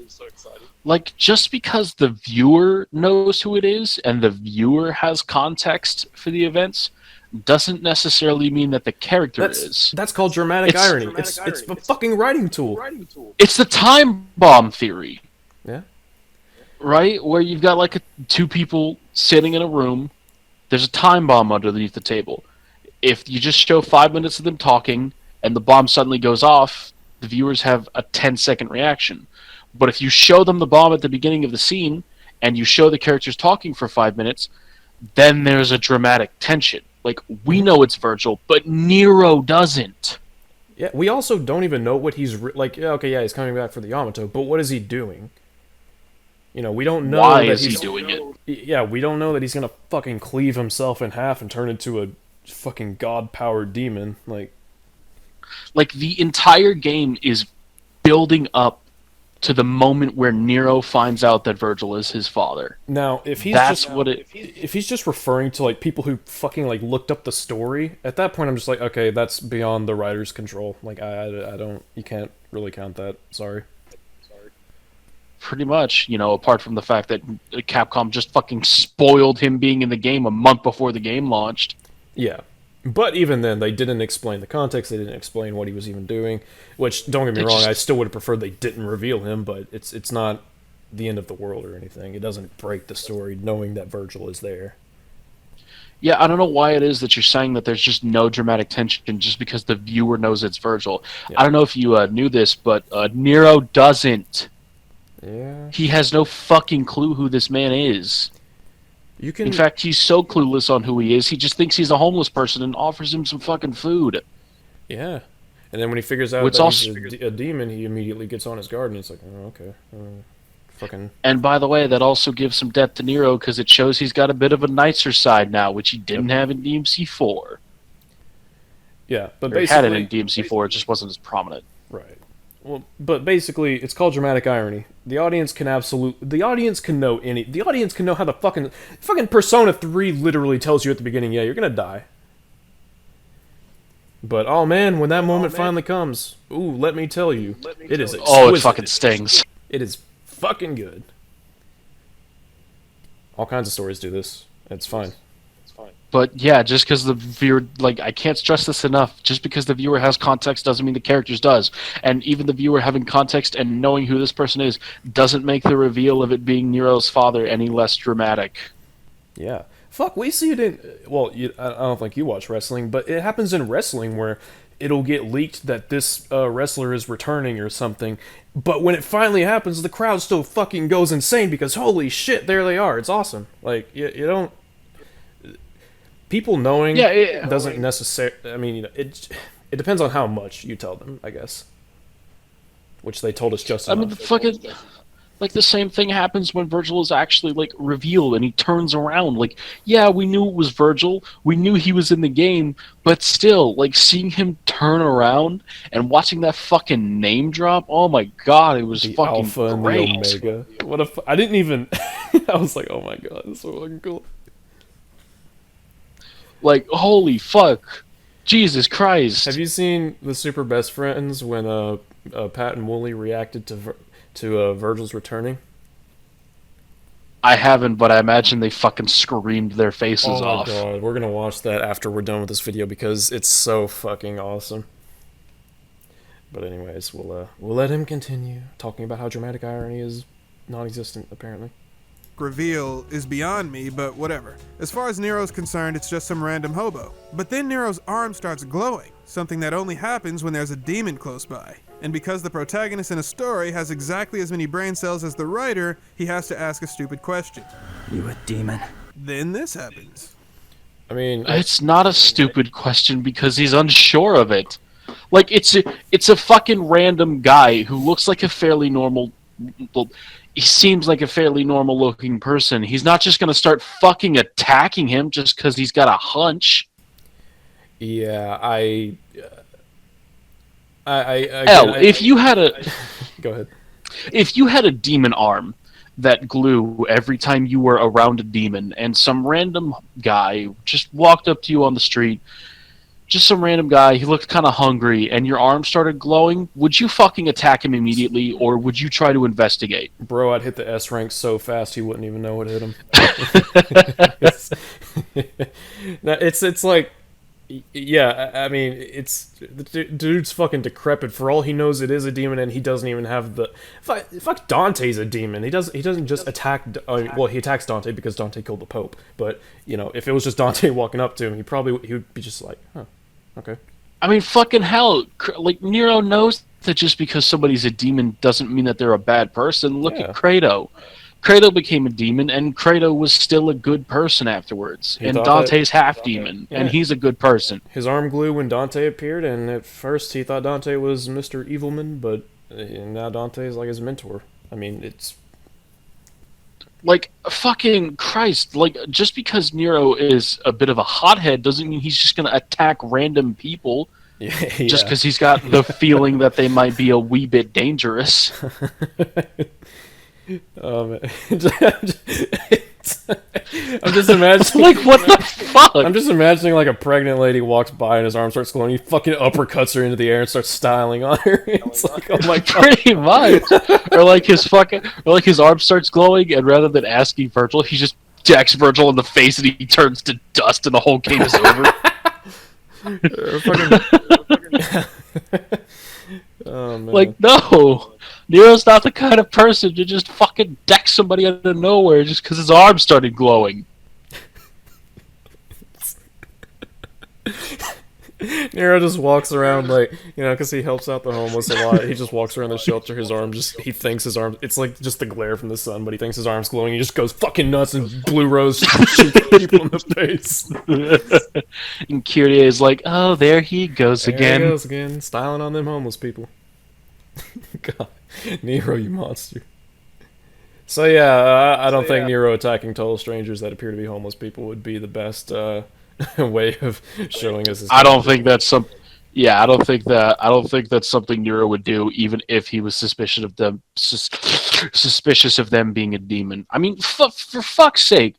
Like just because the viewer knows who it is and the viewer has context for the events doesn't necessarily mean that the character is. That's called dramatic irony. It's a fucking writing tool. It's the time bomb theory. Yeah. Right? Where you've got like two people sitting in a room. There's a time bomb underneath the table. If you just show 5 minutes of them talking and the bomb suddenly goes off, the viewers have a 10-second reaction. But if you show them the bomb at the beginning of the scene and you show the characters talking for 5 minutes, then there's a dramatic tension. Like, we know it's Virgil, but Nero doesn't. Yeah, we also don't even know what he's... like, yeah, okay, yeah, he's coming back for the Yamato, but what is he doing? You know, we don't know Why that is he doing it? Yeah, we don't know that he's gonna fucking cleave himself in half and turn into a fucking god-powered demon. Like, the entire game is building up to the moment where Nero finds out that Virgil is his father. Now, if he's if he's just referring to like people who fucking like looked up the story, at that point I'm just like, okay, that's beyond the writer's control. Like I don't, you can't really count that. Sorry. Pretty much, you know, apart from the fact that Capcom just fucking spoiled him being in the game a month before the game launched. Yeah. But even then, they didn't explain the context, they didn't explain what he was even doing, which, don't get me wrong, I still would have preferred they didn't reveal him, but it's not the end of the world or anything. It doesn't break the story knowing that Virgil is there. Yeah, I don't know why it is that you're saying that there's just no dramatic tension just because the viewer knows it's Virgil. Yeah. I don't know if you knew this, but Nero doesn't. Yeah. He has no fucking clue who this man is. You can. In fact, he's so clueless on who he is, he just thinks he's a homeless person and offers him some fucking food. Yeah. And then when he figures out Which that also- he's a demon, he immediately gets on his guard and he's like, oh, okay. Fucking. And by the way, that also gives some depth to Nero because it shows he's got a bit of a nicer side now, which he didn't have in DMC4. Yeah, but Or he had basically. it in DMC4, it just wasn't as prominent. Right. Well, but basically, it's called dramatic irony. The audience can know how the fucking Persona 3 literally tells you at the beginning, yeah, you're gonna die. But oh man, when that moment finally comes, ooh, let me tell you, it is exquisite. Oh, it fucking stings. It is fucking good. All kinds of stories do this. It's fine. But yeah, just because the viewer, like, I can't stress this enough, just because the viewer has context doesn't mean the characters does. And even the viewer having context and knowing who this person is doesn't make the reveal of it being Nero's father any less dramatic. Yeah. Fuck, we see it in... Well, I don't think you watch wrestling, but it happens in wrestling where it'll get leaked that this wrestler is returning or something, but when it finally happens, the crowd still fucking goes insane because holy shit, there they are. It's awesome. Like, you don't... People knowing doesn't necessarily... I mean, it depends on how much you tell them, I guess. Which they told us just enough. I mean, fucking... Like, the same thing happens when Virgil is actually, like, revealed and he turns around. Like, yeah, we knew it was Virgil. We knew he was in the game. But still, like, seeing him turn around and watching that fucking name drop, oh my god, it was the fucking Alpha great. and the Omega. What a... I didn't even... I was like, oh my god, this is so fucking cool. Like, holy fuck. Jesus Christ. Have you seen the Super Best Friends when Pat and Wooly reacted to Virgil's returning? I haven't, but I imagine they fucking screamed their faces off. Oh my god, we're gonna watch that after we're done with this video because it's so fucking awesome. But anyways, we'll let him continue talking about how dramatic irony is non-existent, apparently. Reveal is beyond me, but whatever. As far as Nero's concerned, it's just some random hobo. But then Nero's arm starts glowing, something that only happens when there's a demon close by. And because the protagonist in a story has exactly as many brain cells as the writer, he has to ask a stupid question. You a demon? Then this happens. I mean... It's not a stupid question because he's unsure of it. Like, it's a fucking random guy who looks like a fairly normal... Well, he seems like a fairly normal-looking person. He's not just going to start fucking attacking him just because he's got a hunch. Yeah, if you had a... Go ahead. If you had a demon arm that glue every time you were around a demon and some random guy just walked up to you on the street, just some random guy, he looked kind of hungry, and your arm started glowing, would you fucking attack him immediately, or would you try to investigate? Bro, I'd hit the S rank so fast he wouldn't even know what hit him. It's like... Yeah, I mean, the dude's fucking decrepit. For all he knows, it is a demon, and he doesn't even have the... Fuck, Dante's a demon. He doesn't just attack... well, he attacks Dante because Dante killed the Pope. But, you know, if it was just Dante walking up to him, he would be just like, huh, okay. I mean, fucking hell. Like, Nero knows that just because somebody's a demon doesn't mean that they're a bad person. Look at Credo. Credo became a demon, and Credo was still a good person afterwards. And Dante's half demon, and he's a good person. His arm glue when Dante appeared, and at first he thought Dante was Mr. Evilman, but now Dante is like his mentor. I mean, it's... Like, fucking Christ, like, just because Nero is a bit of a hothead doesn't mean he's just gonna attack random people. Just because he's got the feeling that they might be a wee bit dangerous. Man. I'm just imagining... like, what the fuck? I'm just imagining, like, a pregnant lady walks by and his arm starts glowing, he fucking uppercuts her into the air and starts styling on her. It's like, oh my god. Pretty much. Or like his arm starts glowing, and rather than asking Virgil, he just jacks Virgil in the face and he turns to dust and the whole game is over. Oh, man. Like, no! Nero's not the kind of person to just fucking deck somebody out of nowhere just because his arm started glowing. Nero just walks around like, you know, because he helps out the homeless a lot. He just walks around the shelter, his arm just, he thinks his arm, it's like just the glare from the sun, but he thinks his arm's glowing. He just goes fucking nuts and blue rose shoots people in the face. And Kyrie is like, oh, there he goes again. There he goes again, styling on them homeless people. God, Nero, you monster. So yeah, I don't think Nero attacking total strangers that appear to be homeless people would be the best way of showing us his I don't think that's some. Yeah, I don't think that's something Nero would do, even if he was suspicious of them. Suspicious of them being a demon. I mean, for fuck's sake,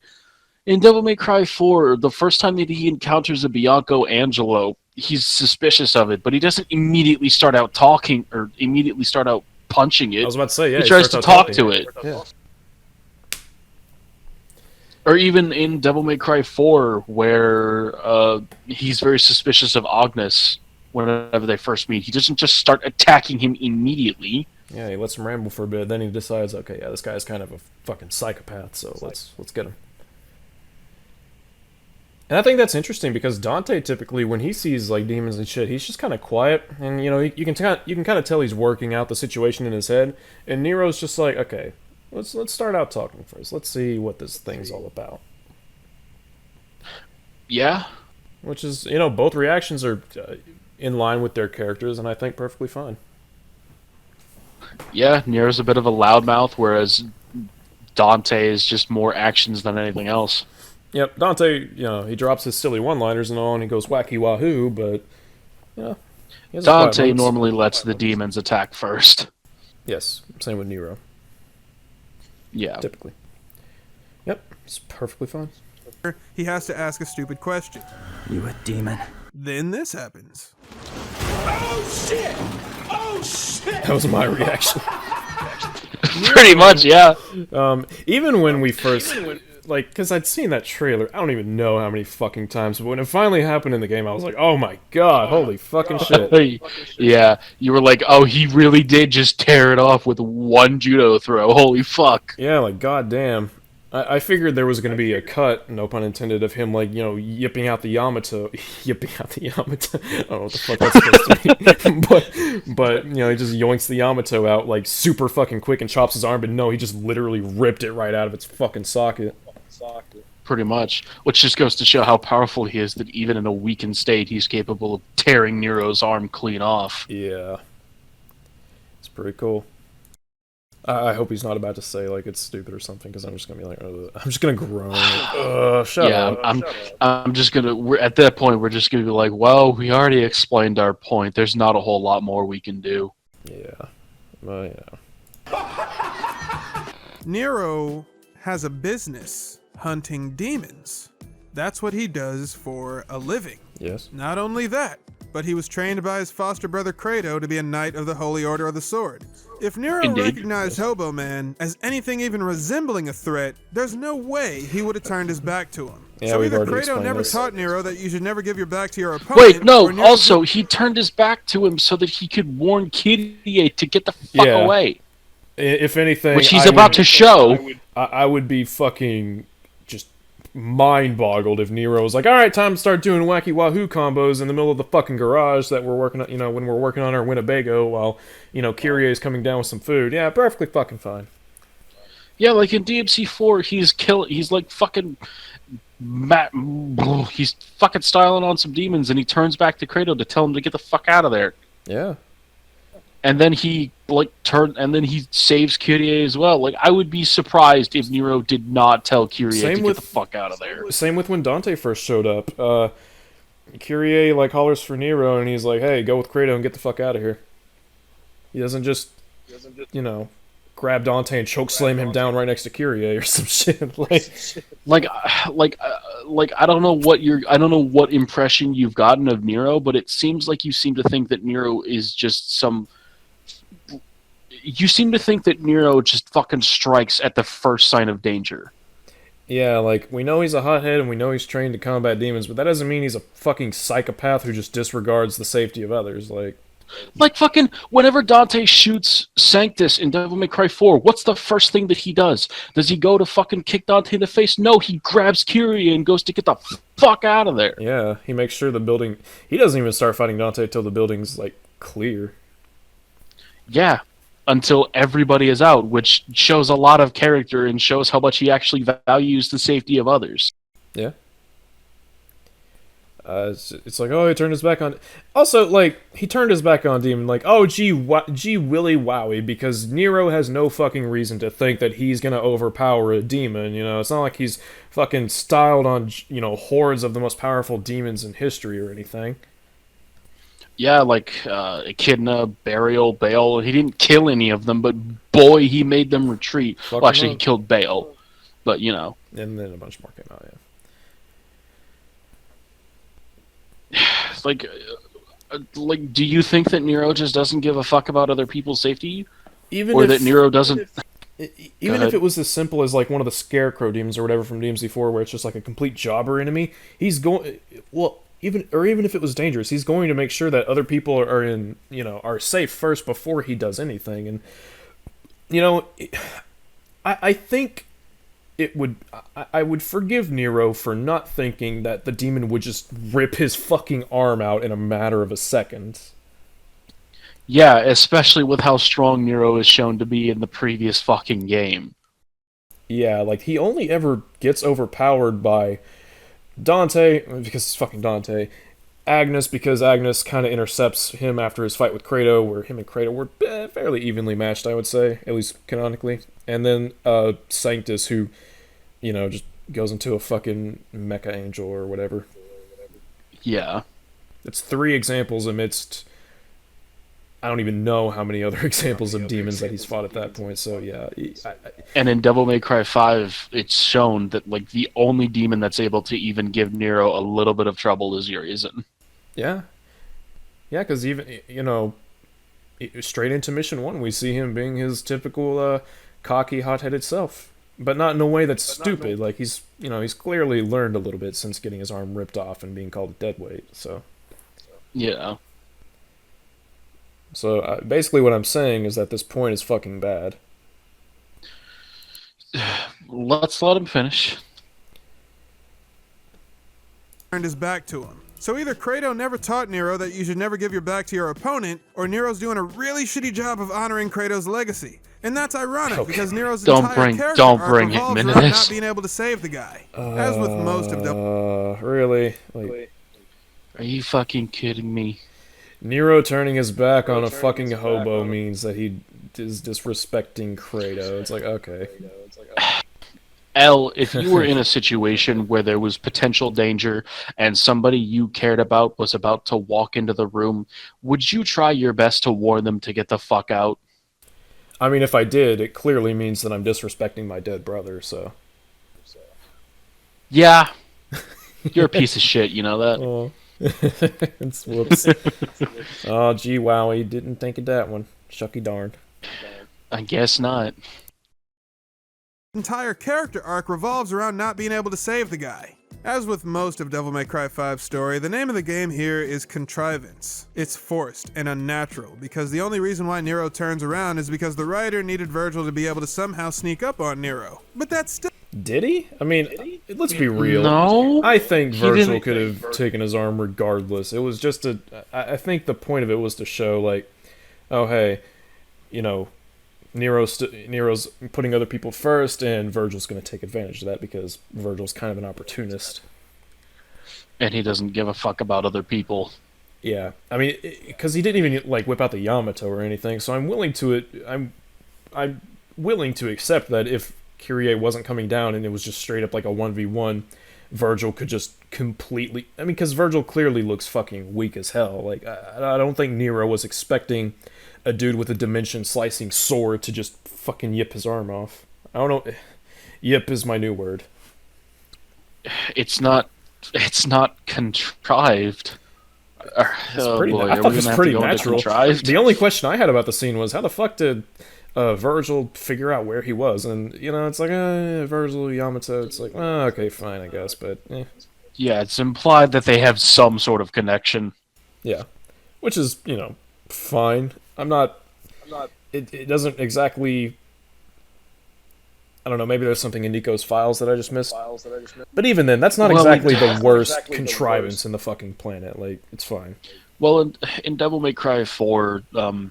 in Devil May Cry 4, the first time that he encounters a Bianco Angelo, he's suspicious of it, but he doesn't immediately start out talking or immediately start out punching it. I was about to say, yeah, he tries to talk to it. Yeah. Or even in Devil May Cry 4, where he's very suspicious of Agnes whenever they first meet. He doesn't just start attacking him immediately. Yeah, he lets him ramble for a bit, then he decides, okay, yeah, this guy's kind of a fucking psychopath, so let's get him. And I think that's interesting because Dante typically, when he sees like demons and shit, he's just kind of quiet, and you know you can kind of tell he's working out the situation in his head. And Nero's just like, okay, let's start out talking first. Let's see what this thing's all about. Yeah, which is, you know, both reactions are in line with their characters, and I think perfectly fine. Yeah, Nero's a bit of a loudmouth, whereas Dante is just more actions than anything else. Yep, Dante, you know, he drops his silly one-liners and all, and he goes wacky wahoo, but, you know... Dante normally lets the demons attack first. Yes, same with Nero. Yeah. Typically. Yep, it's perfectly fine. He has to ask a stupid question. You a demon? Then this happens. Oh shit! Oh shit! That was my reaction. Pretty much, yeah. Even when we first... Like, because I'd seen that trailer, I don't even know how many fucking times, but when it finally happened in the game, I was like, oh my god, holy fucking shit. Yeah, you were like, oh, he really did just tear it off with one judo throw, holy fuck. Yeah, like, goddamn. I figured there was going to be a cut, no pun intended, of him, like, you know, yipping out the Yamato. Yipping out the Yamato. I don't know what the fuck that's supposed to be. but, you know, he just yoinks the Yamato out, like, super fucking quick and chops his arm, but no, he just literally ripped it right out of its fucking socket. Pretty much. Which just goes to show how powerful he is, that even in a weakened state, he's capable of tearing Nero's arm clean off. Yeah. It's pretty cool. I hope he's not about to say, like, it's stupid or something, because I'm just going to be like, I'm just going to groan. Shut up. I'm just going to, at that point, we're just going to be like, well, we already explained our point. There's not a whole lot more we can do. Yeah. Well, yeah. Nero has a business hunting demons. That's what he does for a living. Yes. Not only that, but he was trained by his foster brother Credo to be a knight of the Holy Order of the Sword. If Nero recognized Hobo Man as anything even resembling a threat, there's no way he would have turned his back to him. Yeah, so we've either already Credo never this. taught Nero that you should never give your back to your opponent. Wait, no, also, he turned his back to him so that he could warn Kyrie to get the fuck away. If anything... Which he's about to show. I would be fucking just mind-boggled if Nero was like, alright, time to start doing wacky wahoo combos in the middle of the fucking garage that we're working on, you know, when we're working on our Winnebago while, you know, Kyrie is coming down with some food. Yeah, perfectly fucking fine. Yeah, like in DMC4, he's like fucking... he's fucking styling on some demons, and he turns back to Credo to tell him to get the fuck out of there. Yeah. And then he saves Kyrie as well. Like, I would be surprised if Nero did not tell Kyrie to get the fuck out of there. Same with when Dante first showed up. Kyrie like hollers for Nero, and he's like, "Hey, go with Credo and get the fuck out of here." He doesn't just you know, grab Dante and choke slam him down right next to Kyrie or some shit. like I don't know what impression you've gotten of Nero, but it seems like you seem to think that Nero is just some. You seem to think that Nero just fucking strikes at the first sign of danger. Yeah, like, we know he's a hothead and we know he's trained to combat demons, but that doesn't mean he's a fucking psychopath who just disregards the safety of others. Like, Like fucking whenever Dante shoots Sanctus in Devil May Cry 4, what's the first thing that he does? Does he go to fucking kick Dante in the face? No, he grabs Kyrie and goes to get the fuck out of there. Yeah, he makes sure the building... He doesn't even start fighting Dante till the building's, like, clear. Yeah, until everybody is out, which shows a lot of character and shows how much he actually values the safety of others. Yeah. It's like, oh, he turned his back on... Also, like, he turned his back on Demon, like, oh, gee willy wowie, because Nero has no fucking reason to think that he's gonna overpower a demon, you know? It's not like he's fucking styled on, you know, hordes of the most powerful demons in history or anything. Yeah, like Echidna, Burial, Baal. He didn't kill any of them, but boy, he made them retreat. Fuck well, actually, him he up. killed Baal, but you know. And then a bunch more came out, yeah. Like, do you think that Nero just doesn't give a fuck about other people's safety? Even or if, that Nero doesn't... Even if it was as simple as, like, one of the Scarecrow demons or whatever from DMC4, where it's just, like, a complete jobber enemy, he's going... Well, even if it was dangerous, he's going to make sure that other people are in, you know, are safe first before he does anything. And, you know, I think it would... I would forgive Nero for not thinking that the demon would just rip his fucking arm out in a matter of a second. Yeah, especially with how strong Nero is shown to be in the previous fucking game. Yeah, like, he only ever gets overpowered by Dante, because it's fucking Dante, Agnes, because Agnes kind of intercepts him after his fight with Kratos, where him and Kratos were fairly evenly matched, I would say, at least canonically. And then Sanctus, who, you know, just goes into a fucking mecha angel or whatever. Yeah. It's 3 examples amidst... I don't even know how many other examples of demons that he's fought at that point, so yeah. And in Devil May Cry 5, it's shown that, like, the only demon that's able to even give Nero a little bit of trouble is Urizen. Yeah. Yeah, because even, you know, straight into Mission 1, we see him being his typical cocky, hot-headed self. But not in a way that's stupid. Like, he's, you know, he's clearly learned a little bit since getting his arm ripped off and being called a deadweight, so... Yeah. So, basically what I'm saying is that this point is fucking bad. Let's let him finish. Turned his back to him. So either Kratos never taught Nero that you should never give your back to your opponent, or Nero's doing a really shitty job of honoring Kratos' legacy. And that's ironic, because Nero's entire character arc revolves around not being able to save the guy. As with most of them. Really? Like, are you fucking kidding me? Nero turning his back on a fucking hobo means that he is disrespecting Kratos. It's like, okay. L, if you were in a situation where there was potential danger and somebody you cared about was about to walk into the room, would you try your best to warn them to get the fuck out? I mean, if I did, it clearly means that I'm disrespecting my dead brother, so... Yeah. You're a piece of shit, you know that? Oh. Whoops. Oh, gee, wowie, didn't think of that one. Shucky darn. I guess not. Entire character arc revolves around not being able to save the guy. As with most of Devil May Cry 5's story, the name of the game here is contrivance. It's forced and unnatural, because the only reason why Nero turns around is because the writer needed Virgil to be able to somehow sneak up on Nero. But that's still... Did he? I mean, let's be real. No. I think Virgil could have taken his arm regardless. It was just a... I think the point of it was to show, like, oh, hey, you know, Nero's putting other people first, and Virgil's going to take advantage of that because Virgil's kind of an opportunist. And he doesn't give a fuck about other people. Yeah. I mean, because he didn't even, like, whip out the Yamato or anything, so I'm willing to... I'm willing to accept that if Kyrie wasn't coming down and it was just straight up like a 1v1, Virgil could just completely... I mean, because Virgil clearly looks fucking weak as hell. Like, I don't think Nero was expecting a dude with a dimension-slicing sword to just fucking yip his arm off. I don't know... Yip is my new word. It's not contrived. I thought it was pretty natural. The only question I had about the scene was, how the fuck did... Virgil figure out where he was, and, you know, it's like, Virgil, Yamato, it's like, okay, fine, I guess, but, eh. Yeah, it's implied that they have some sort of connection. Yeah. Which is, you know, fine. I'm not. It doesn't exactly. I don't know. Maybe there's something in Nico's files that I just missed. But even then, that's not exactly the worst contrivance in the fucking planet. Like, it's fine. Well, in Devil May Cry 4,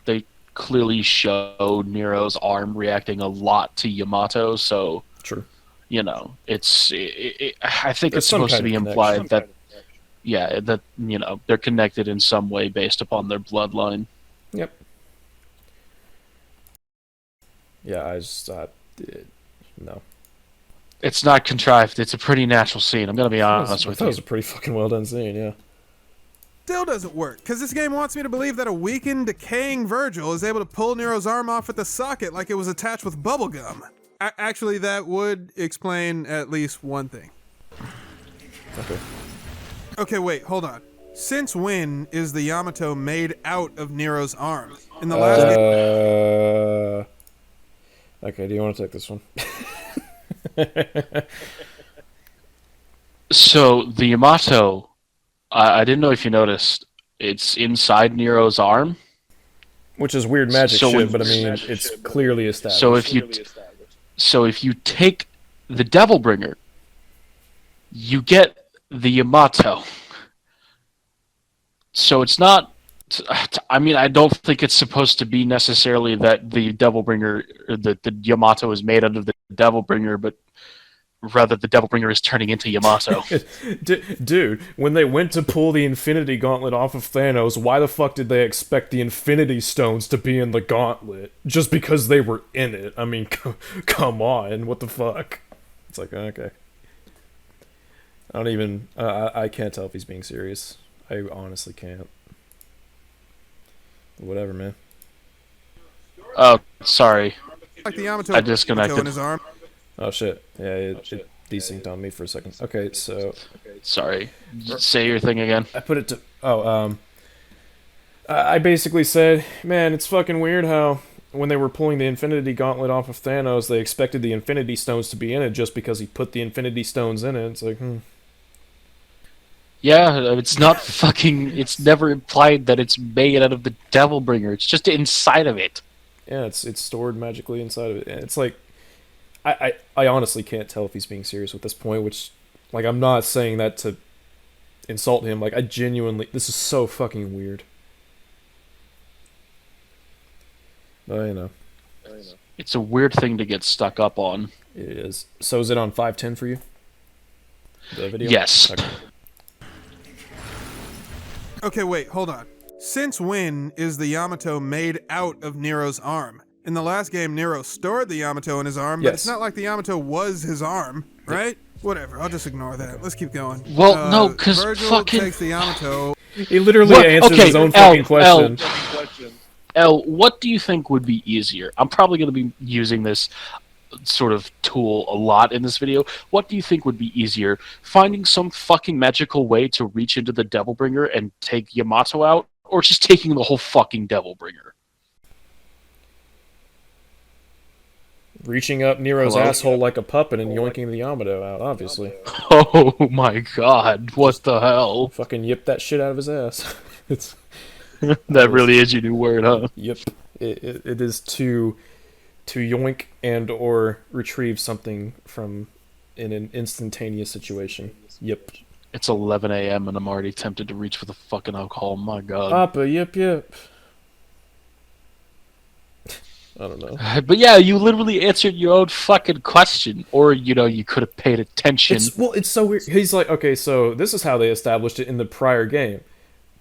they clearly show Nero's arm reacting a lot to Yamato, so true. You know, I think There's it's supposed to be implied that, they're connected in some way based upon their bloodline. Yep. Yeah, I just no. It's not contrived. It's a pretty natural scene. I'm gonna be honest with you. That was a pretty fucking well done scene, yeah. Still doesn't work, because this game wants me to believe that a weakened, decaying Virgil is able to pull Nero's arm off at the socket like it was attached with bubblegum. Actually, that would explain at least one thing. Okay. Okay, wait, hold on. Since when is the Yamato made out of Nero's arm? In the last game... Okay, do you want to take this one? So, the Yamato, I didn't know if you noticed, it's inside Nero's arm. Which is weird magic shit, but I mean, it's clearly established. So if you take the Devil Bringer, you get the Yamato. So it's not... I mean, I don't think it's supposed to be necessarily that the Devil Bringer, the Yamato is made out of the Devil Bringer, but rather the Devil Bringer is turning into Yamato. Dude, when they went to pull the Infinity Gauntlet off of Thanos, why the fuck did they expect the Infinity Stones to be in the gauntlet? Just because they were in it? I mean, come on, what the fuck? It's like, okay. I don't even... I can't tell if he's being serious. I honestly can't. Whatever, man. Oh, sorry. Like the Yamato I disconnected. in his arm. Oh shit. Yeah, it desynced on me for a second. Okay, so... Sorry. Say your thing again. I put it to... I basically said, man, it's fucking weird how when they were pulling the Infinity Gauntlet off of Thanos, they expected the Infinity Stones to be in it just because he put the Infinity Stones in it. It's like, Yeah, it's not fucking... It's never implied that it's made out of the Devil Bringer. It's just inside of it. Yeah, it's stored magically inside of it. And it's like... I honestly can't tell if he's being serious with this point, which... Like, I'm not saying that to insult him. Like, I genuinely... This is so fucking weird. But, you know. It's a weird thing to get stuck up on. It is. So is it on 510 for you? The video? Yes. Okay, wait, hold on. Since when is the Yamato made out of Nero's arm? In the last game, Nero stored the Yamato in his arm, but it's not like the Yamato was his arm, right? Whatever, I'll just ignore that. Let's keep going. Well, no, because Virgil fucking... takes the Yamato... He literally answers his own fucking question. L, what do you think would be easier? I'm probably going to be using this sort of tool a lot in this video. What do you think would be easier? Finding some fucking magical way to reach into the Devil Bringer and take Yamato out, or just taking the whole fucking Devil Bringer? Reaching up Nero's asshole like a puppet and yoinking the Yamato out, obviously. Oh my god, what the hell? Fucking yip that shit out of his ass. That really is your new word, huh? Yep. It is to yoink and or retrieve something from in an instantaneous situation. Yep. It's 11 a.m. and I'm already tempted to reach for the fucking alcohol. My god. Papa, yep. I don't know. But yeah, you literally answered your own fucking question. Or, you know, you could have paid attention. It's so weird. He's like, okay, so this is how they established it in the prior game.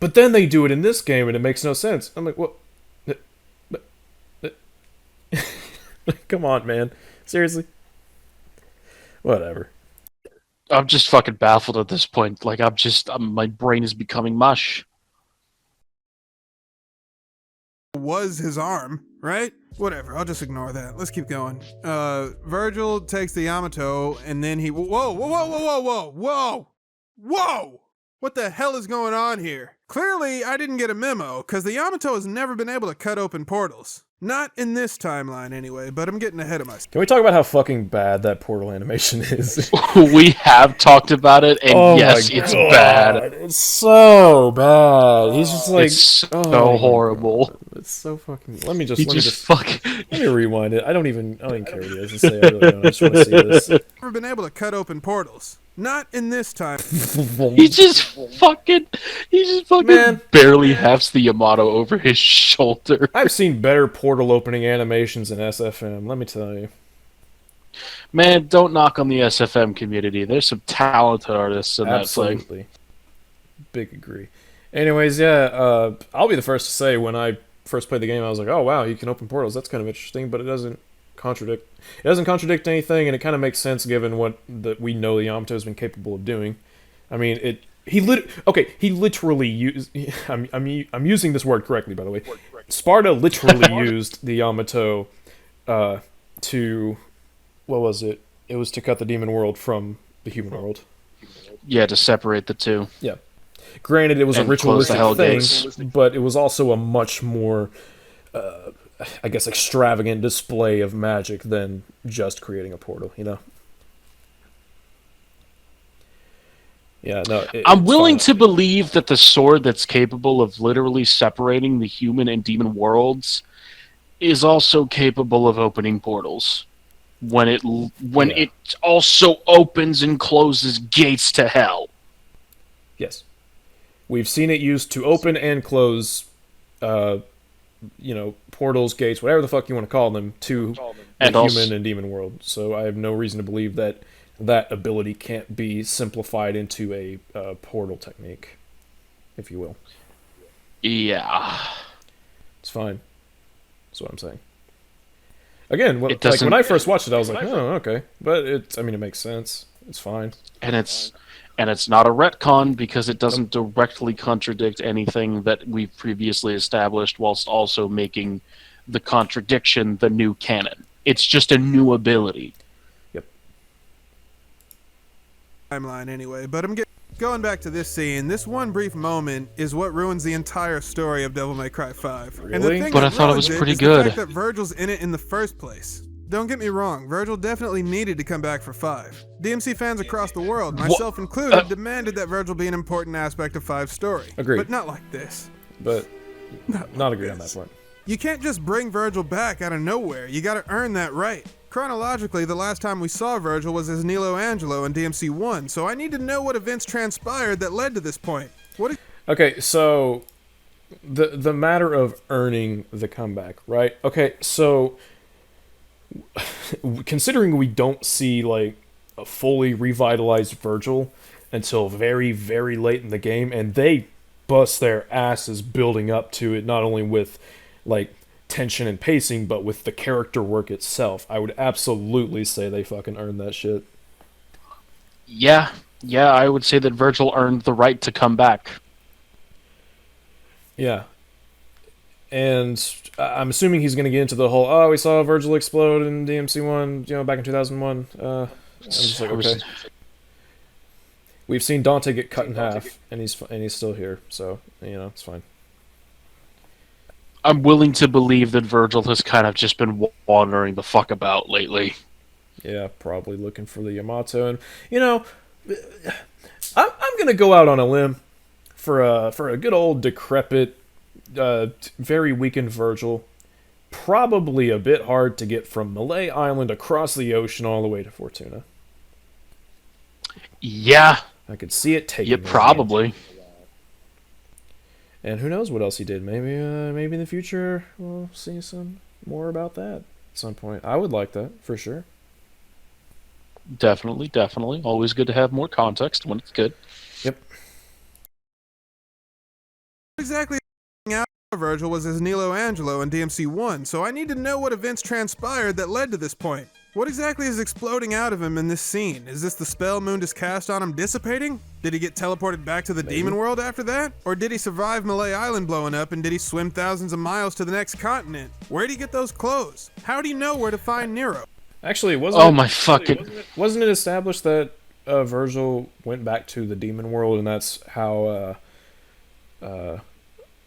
But then they do it in this game and it makes no sense. I'm like, what? Come on, man. Seriously? Whatever. I'm just fucking baffled at this point. Like, my brain is becoming mush. Was his arm, right? Whatever, I'll just ignore that. Let's keep going. Virgil takes the Yamato, and then he... Whoa! What the hell is going on here? Clearly, I didn't get a memo, because the Yamato has never been able to cut open portals. Not in this timeline, anyway, but I'm getting ahead of myself. Can we talk about how fucking bad that portal animation is? We have talked about it, and Oh yes, my it's God. bad. It's so bad. He's just like, It's so oh horrible. It's so fucking. Let me rewind it. I don't even care what he has to say. I really don't. I just want to see this. Never been able to cut open portals. Not in this time. He just fucking Man. barely hefts the Yamato over his shoulder. I've seen better portal opening animations in SFM, let me tell you. Man, don't knock on the SFM community. There's some talented artists in that thing. Absolutely. Big agree. Anyways, yeah, I'll be the first to say when I first played the game, I was like, oh wow, you can open portals. That's kind of interesting, but it doesn't contradict. It doesn't contradict anything, and it kind of makes sense given what we know the Yamato has been capable of doing. I mean, he literally used. I'm using this word correctly, by the way. Sparta literally used the Yamato to, what was it? It was to cut the demon world from the human world. Yeah, to separate the two. Yeah. Granted, it was a ritualistic thing, but it was also a much more, I guess, extravagant display of magic than just creating a portal, you know? Yeah, no. I'm willing to believe that the sword that's capable of literally separating the human and demon worlds is also capable of opening portals. When it also opens and closes gates to hell. Yes. We've seen it used to open and close, portals, gates, whatever the fuck you want to call them, to the human and demon world. So I have no reason to believe that that ability can't be simplified into a portal technique, if you will. Yeah. It's fine. That's what I'm saying. Again, when I first watched it, I was like, oh, okay. But it makes sense. It's fine. And it's not a retcon because it doesn't directly contradict anything that we've previously established, whilst also making the contradiction the new canon. It's just a new ability. Yep. Timeline anyway, but going back to this scene. This one brief moment is what ruins the entire story of Devil May Cry 5. Really? And the thing But I thought it was pretty is good. The fact that Virgil's in it in the first place. Don't get me wrong, Virgil definitely needed to come back for 5. DMC fans across the world, myself included, demanded that Virgil be an important aspect of 5's story. Agreed. But not like this. But not agree on that point. You can't just bring Virgil back out of nowhere. You gotta earn that right. Chronologically, the last time we saw Virgil was as Nilo Angelo in DMC 1, so I need to know what events transpired that led to this point. Okay, so the matter of earning the comeback, right? Okay, so considering we don't see like a fully revitalized Virgil until very, very late in the game, and they bust their asses building up to it, not only with like tension and pacing, but with the character work itself, I would absolutely say they fucking earned that shit. Yeah, I would say that Virgil earned the right to come back. Yeah. And I'm assuming he's going to get into the whole, we saw Virgil explode in DMC1, back in 2001. I'm just like, okay. We've seen Dante get cut in half, and he's still here, so, it's fine. I'm willing to believe that Virgil has kind of just been wandering the fuck about lately. Yeah, probably looking for the Yamato, and, I'm going to go out on a limb for a good old decrepit, very weakened Virgil. Probably a bit hard to get from Malay Island across the ocean all the way to Fortuna. Yeah. I could see it taking. Yeah, probably. And who knows what else he did? Maybe in the future we'll see some more about that at some point. I would like that for sure. Definitely. Always good to have more context when it's good. Yep. Exactly. Virgil was as Nilo Angelo in DMC 1, so I need to know what events transpired that led to this point. What exactly is exploding out of him in this scene? Is this the spell Mundus cast on him dissipating? Did he get teleported back to the demon world after that? Or did he survive Malay Island blowing up, and did he swim thousands of miles to the next continent? Where'd he get those clothes? How do you know where to find Nero? Actually, wasn't it established that Virgil went back to the demon world, and that's how the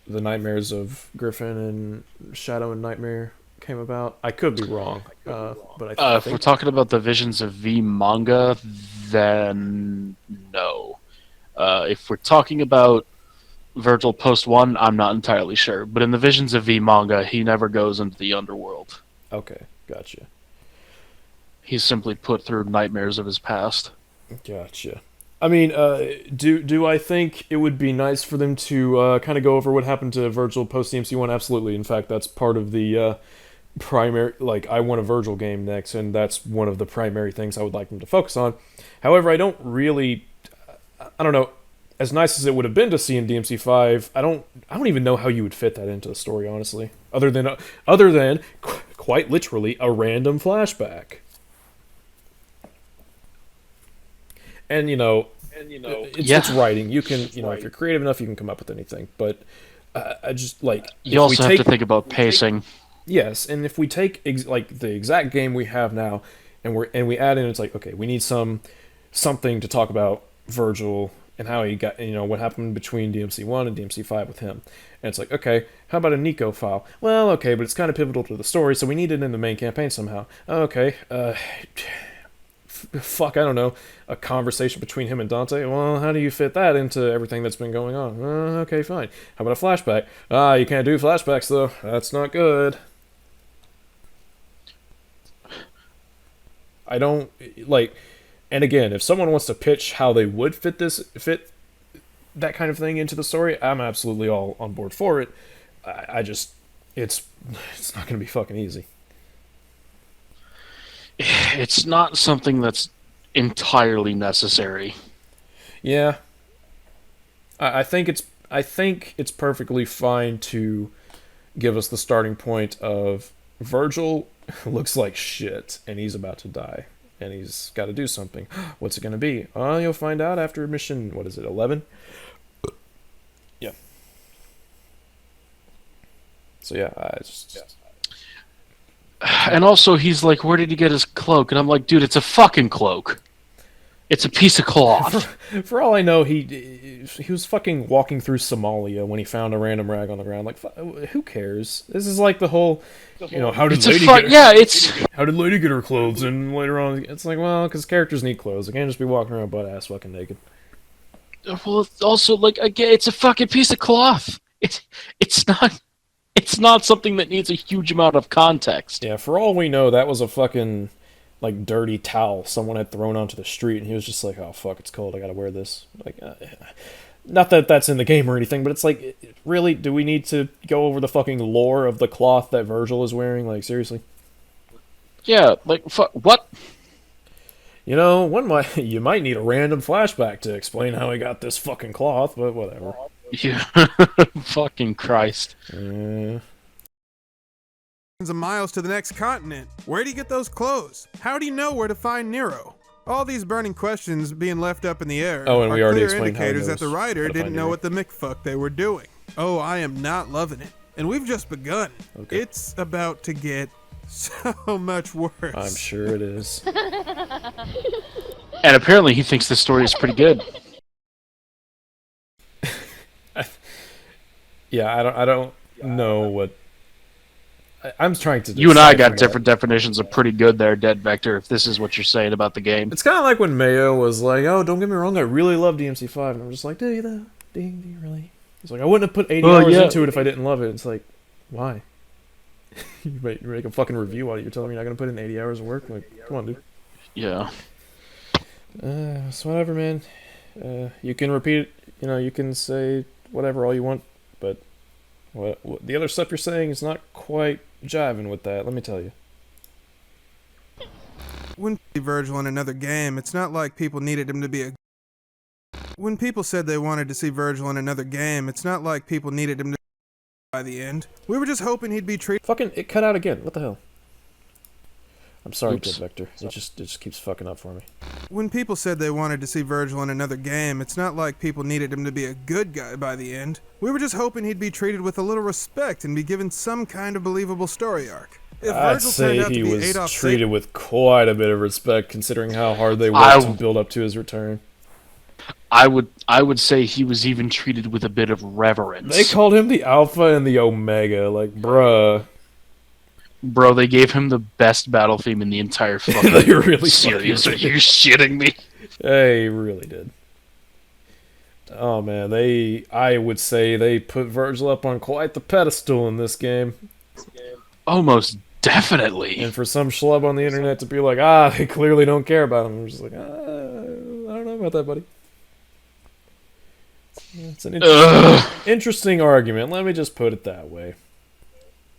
nightmares of Griffin and Shadow and Nightmare came about? I could be wrong, but I If think we're talking about the Visions of V manga, then no. If we're talking about Virgil post 1, I'm not entirely sure. But in the Visions of V manga, he never goes into the underworld. Okay, gotcha. He's simply put through nightmares of his past. Gotcha. I mean, do I think it would be nice for them to kind of go over what happened to Virgil post DMC1? Absolutely. In fact, that's part of the primary. Like, I want a Virgil game next, and that's one of the primary things I would like them to focus on. However, I don't really. I don't know. As nice as it would have been to see in DMC5, I don't even know how you would fit that into the story, honestly. Other than quite literally a random flashback. And it's writing. You can, if you're creative enough, you can come up with anything. But I just like you also have to think about pacing. Yes, and if we take the exact game we have now, and we add in, it's like, okay, we need something to talk about Virgil and how he got, what happened between DMC1 and DMC5 with him. And it's like, okay, how about a Nico file? Well, okay, but it's kind of pivotal to the story, so we need it in the main campaign somehow. Okay, fuck, I don't know, a conversation between him and Dante? Well, how do you fit that into everything that's been going on? Okay, fine. How about a flashback? You can't do flashbacks, though. That's not good. I don't, and again, if someone wants to pitch how they would fit that kind of thing into the story, I'm absolutely all on board for it. It's not going to be fucking easy. It's not something that's entirely necessary. Yeah. I think it's perfectly fine to give us the starting point of Virgil looks like shit and he's about to die. And he's got to do something. What's it going to be? You'll find out after mission, 11? Yeah. So yeah, And also, he's like, where did he get his cloak? And I'm like, dude, it's a fucking cloak. It's a piece of cloth. For all I know, he was fucking walking through Somalia when he found a random rag on the ground. Like, who cares? This is like the whole, how did Lady get her clothes? And later on, it's like, well, because characters need clothes. They can't just be walking around butt ass fucking naked. Well, it's also like, again, it's a fucking piece of cloth. It's not something that needs a huge amount of context. Yeah, for all we know, that was a fucking dirty towel someone had thrown onto the street, and he was just like, oh fuck, it's cold, I gotta wear this. Not that that's in the game or anything, but it's like, really, do we need to go over the fucking lore of the cloth that Virgil is wearing? Like, seriously? Yeah, what? You might need a random flashback to explain how he got this fucking cloth, but whatever. Yeah. Fucking Christ. Of miles to the next continent. Where do you get those clothes? How do you know where to find Nero? All these burning questions being left up in the air and we are already clear explained indicators how that the writer didn't know Nero. what the McFuck they were doing. Oh, I am not loving it. And we've just begun. Okay. It's about to get so much worse. I'm sure it is. And apparently he thinks this story is pretty good. Yeah, I don't know what... I'm trying to... You and I got different definitions of pretty good there, Dead Vector, if this is what you're saying about the game. It's kind of like when Mayo was like, oh, don't get me wrong, I really love DMC5. And I'm just like, do you though? Do you really? He's like, I wouldn't have put 80 hours into it if I didn't love it. It's like, why? you make a fucking review on it. You're telling me you're not going to put in 80 hours of work? Like, come on, dude. Yeah. So whatever, man. You can repeat it. You can say whatever all you want, but what the other stuff you're saying is not quite jiving with that, let me tell you. When Virgil in another game, it's not like people needed him to be a... When people said they wanted to see Virgil in another game, it's not like people needed him to... By the end, we were just hoping he'd be treated... Fucking, it cut out again, what the hell? I'm sorry, Dead Vector. It just keeps fucking up for me. When people said they wanted to see Virgil in another game, it's not like people needed him to be a good guy by the end. We were just hoping he'd be treated with a little respect and be given some kind of believable story arc. If I'd Virgil turned say out to he be was Adolf treated Satan, with quite a bit of respect, considering how hard they worked to build up to his return. I would say he was even treated with a bit of reverence. They called him the Alpha and the Omega, like, bruh. Bro, they gave him the best battle theme in the entire fucking They really series. Are fucking you did. shitting me? They really did. Oh man, I would say they put Virgil up on quite the pedestal in this game. Almost definitely. And for some schlub on the internet to be like, they clearly don't care about him. I'm just like, I don't know about that, buddy. It's an interesting argument. Let me just put it that way.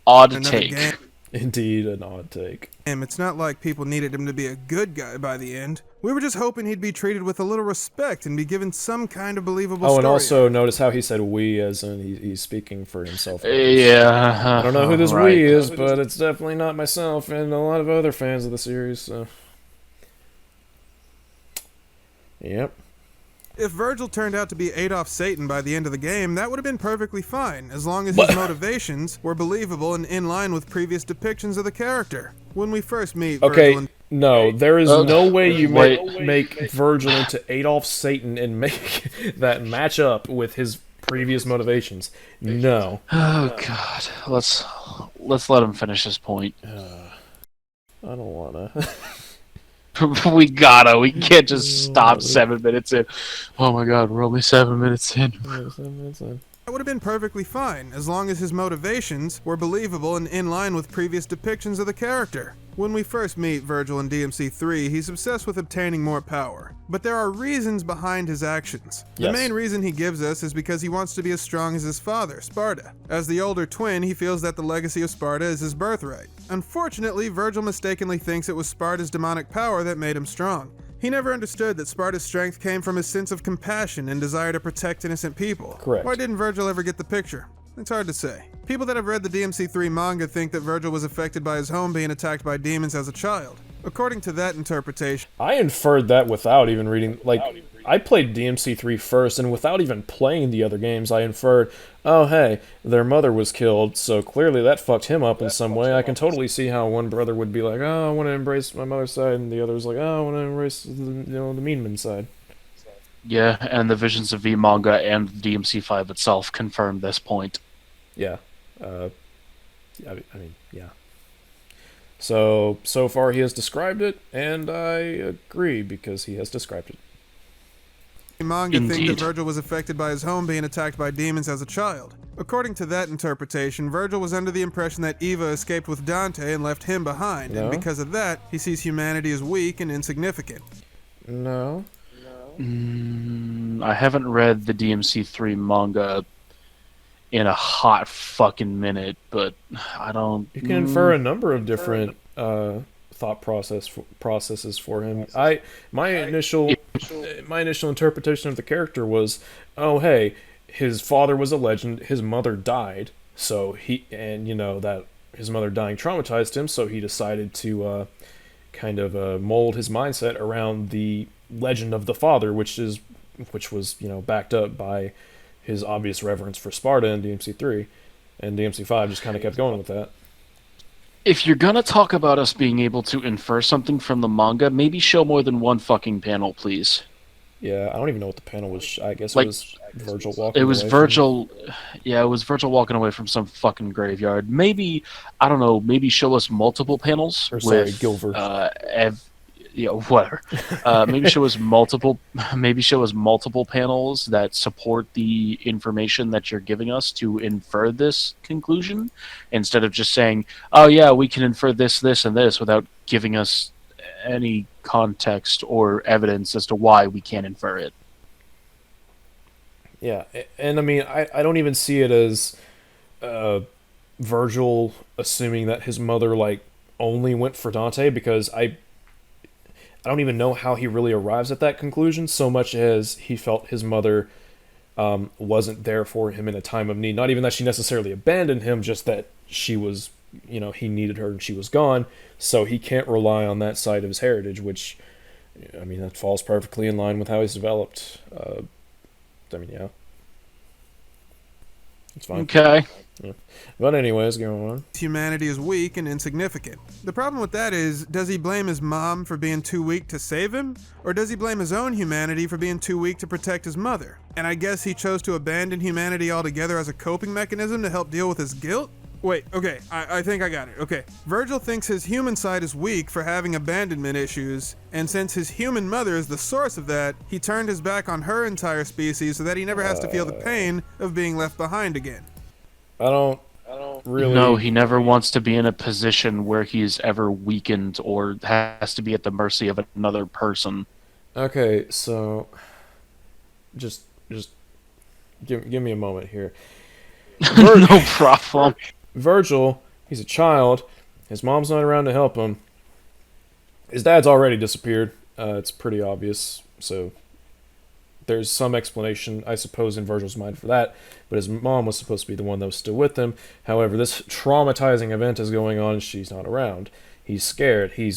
Odd another take. game. Indeed, an odd take. It's not like people needed him to be a good guy by the end. We were just hoping he'd be treated with a little respect and be given some kind of believable story. And also notice how he said "we" as in he's speaking for himself. Yeah. I don't know who this right. "we" is, but it's definitely not myself and a lot of other fans of the series. So, yep. If Virgil turned out to be Adolf Satan by the end of the game, that would have been perfectly fine, as long as his motivations were believable and in line with previous depictions of the character. When we first meet Virgil no, there is no way you make Virgil into Adolf Satan and make that match up with his previous motivations. No. Oh god. Let's let him finish his point. I don't wanna. We gotta. We can't just stop 7 minutes in. Oh my god, we're only 7 minutes in. That would have been perfectly fine, as long as his motivations were believable and in line with previous depictions of the character. When we first meet Virgil in DMC3, he's obsessed with obtaining more power. But there are reasons behind his actions. The main reason he gives us is because he wants to be as strong as his father, Sparta. As the older twin, he feels that the legacy of Sparta is his birthright. Unfortunately, Virgil mistakenly thinks it was Sparta's demonic power that made him strong. He never understood that Sparta's strength came from his sense of compassion and desire to protect innocent people. Correct. Why didn't Virgil ever get the picture? It's hard to say. People that have read the DMC3 manga think that Virgil was affected by his home being attacked by demons as a child. According to that interpretation, I inferred that without even reading, I played DMC3 first, and without even playing the other games, I inferred, oh hey, their mother was killed, so clearly that fucked him up in some way. I can totally see how one brother would be like, oh, I want to embrace my mother's side, and the other's like, oh, I want to embrace the mean man side. Yeah, and the Visions of V manga and DMC5 itself confirm this point. Yeah. I mean, yeah. So far he has described it, and I agree, because he has described it. manga think that Virgil was affected by his home being attacked by demons as a child. According to that interpretation, Virgil was under the impression that Eva escaped with Dante and left him behind, and because of that, he sees humanity as weak and insignificant. No. I haven't read the DMC3 manga in a hot fucking minute, but I don't... You can infer a number of different thought processes for him. My initial interpretation of the character was, oh hey, his father was a legend, his mother died, so that his mother dying traumatized him, so he decided to mold his mindset around the legend of the father, which was backed up by his obvious reverence for Sparta in DMC3, and DMC5 just kind of kept going with that. If you're gonna talk about us being able to infer something from the manga, maybe show more than one fucking panel, please. Yeah, I don't even know what the panel was. I guess it was Virgil walking away. It was Virgil... Yeah, it was Virgil walking away from some fucking graveyard. Maybe, I don't know, maybe show us multiple panels. Gilver. Whatever. Maybe show us multiple panels that support the information that you're giving us to infer this conclusion, instead of just saying, oh yeah, we can infer this, this, and this, without giving us any context or evidence as to why we can't infer it. Yeah, and I mean, I don't even see it as Virgil assuming that his mother only went for Dante, because I don't even know how he really arrives at that conclusion, so much as he felt his mother wasn't there for him in a time of need. Not even that she necessarily abandoned him, just that she was, he needed her and she was gone, so he can't rely on that side of his heritage, which, I mean, that falls perfectly in line with how he's developed. I mean, yeah. It's fine. Okay. Yeah. But anyways, going on. Humanity is weak and insignificant. The problem with that is, does he blame his mom for being too weak to save him? Or does he blame his own humanity for being too weak to protect his mother? And I guess he chose to abandon humanity altogether as a coping mechanism to help deal with his guilt? Wait, okay, I think I got it. Okay, Virgil thinks his human side is weak for having abandonment issues, and since his human mother is the source of that, he turned his back on her entire species so that he never has to feel the pain of being left behind again. I don't really... No, he never wants to be in a position where he's ever weakened or has to be at the mercy of another person. Okay, so... Just give me a moment here. No problem. Virgil, he's a child. His mom's not around to help him. His dad's already disappeared. It's pretty obvious, so there's some explanation, I suppose, in Virgil's mind for that. But his mom was supposed to be the one that was still with him. However, this traumatizing event is going on and she's not around. He's scared. He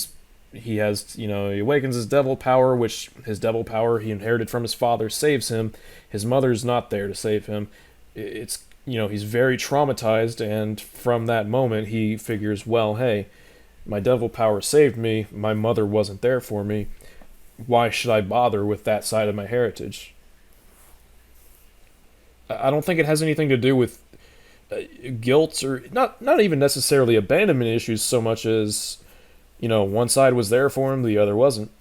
has, he awakens his devil power, which his devil power he inherited from his father saves him. His mother's not there to save him. It's he's very traumatized, and from that moment, he figures, well, hey, my devil power saved me, my mother wasn't there for me, why should I bother with that side of my heritage? I don't think it has anything to do with guilt, or not even necessarily abandonment issues so much as, one side was there for him, the other wasn't,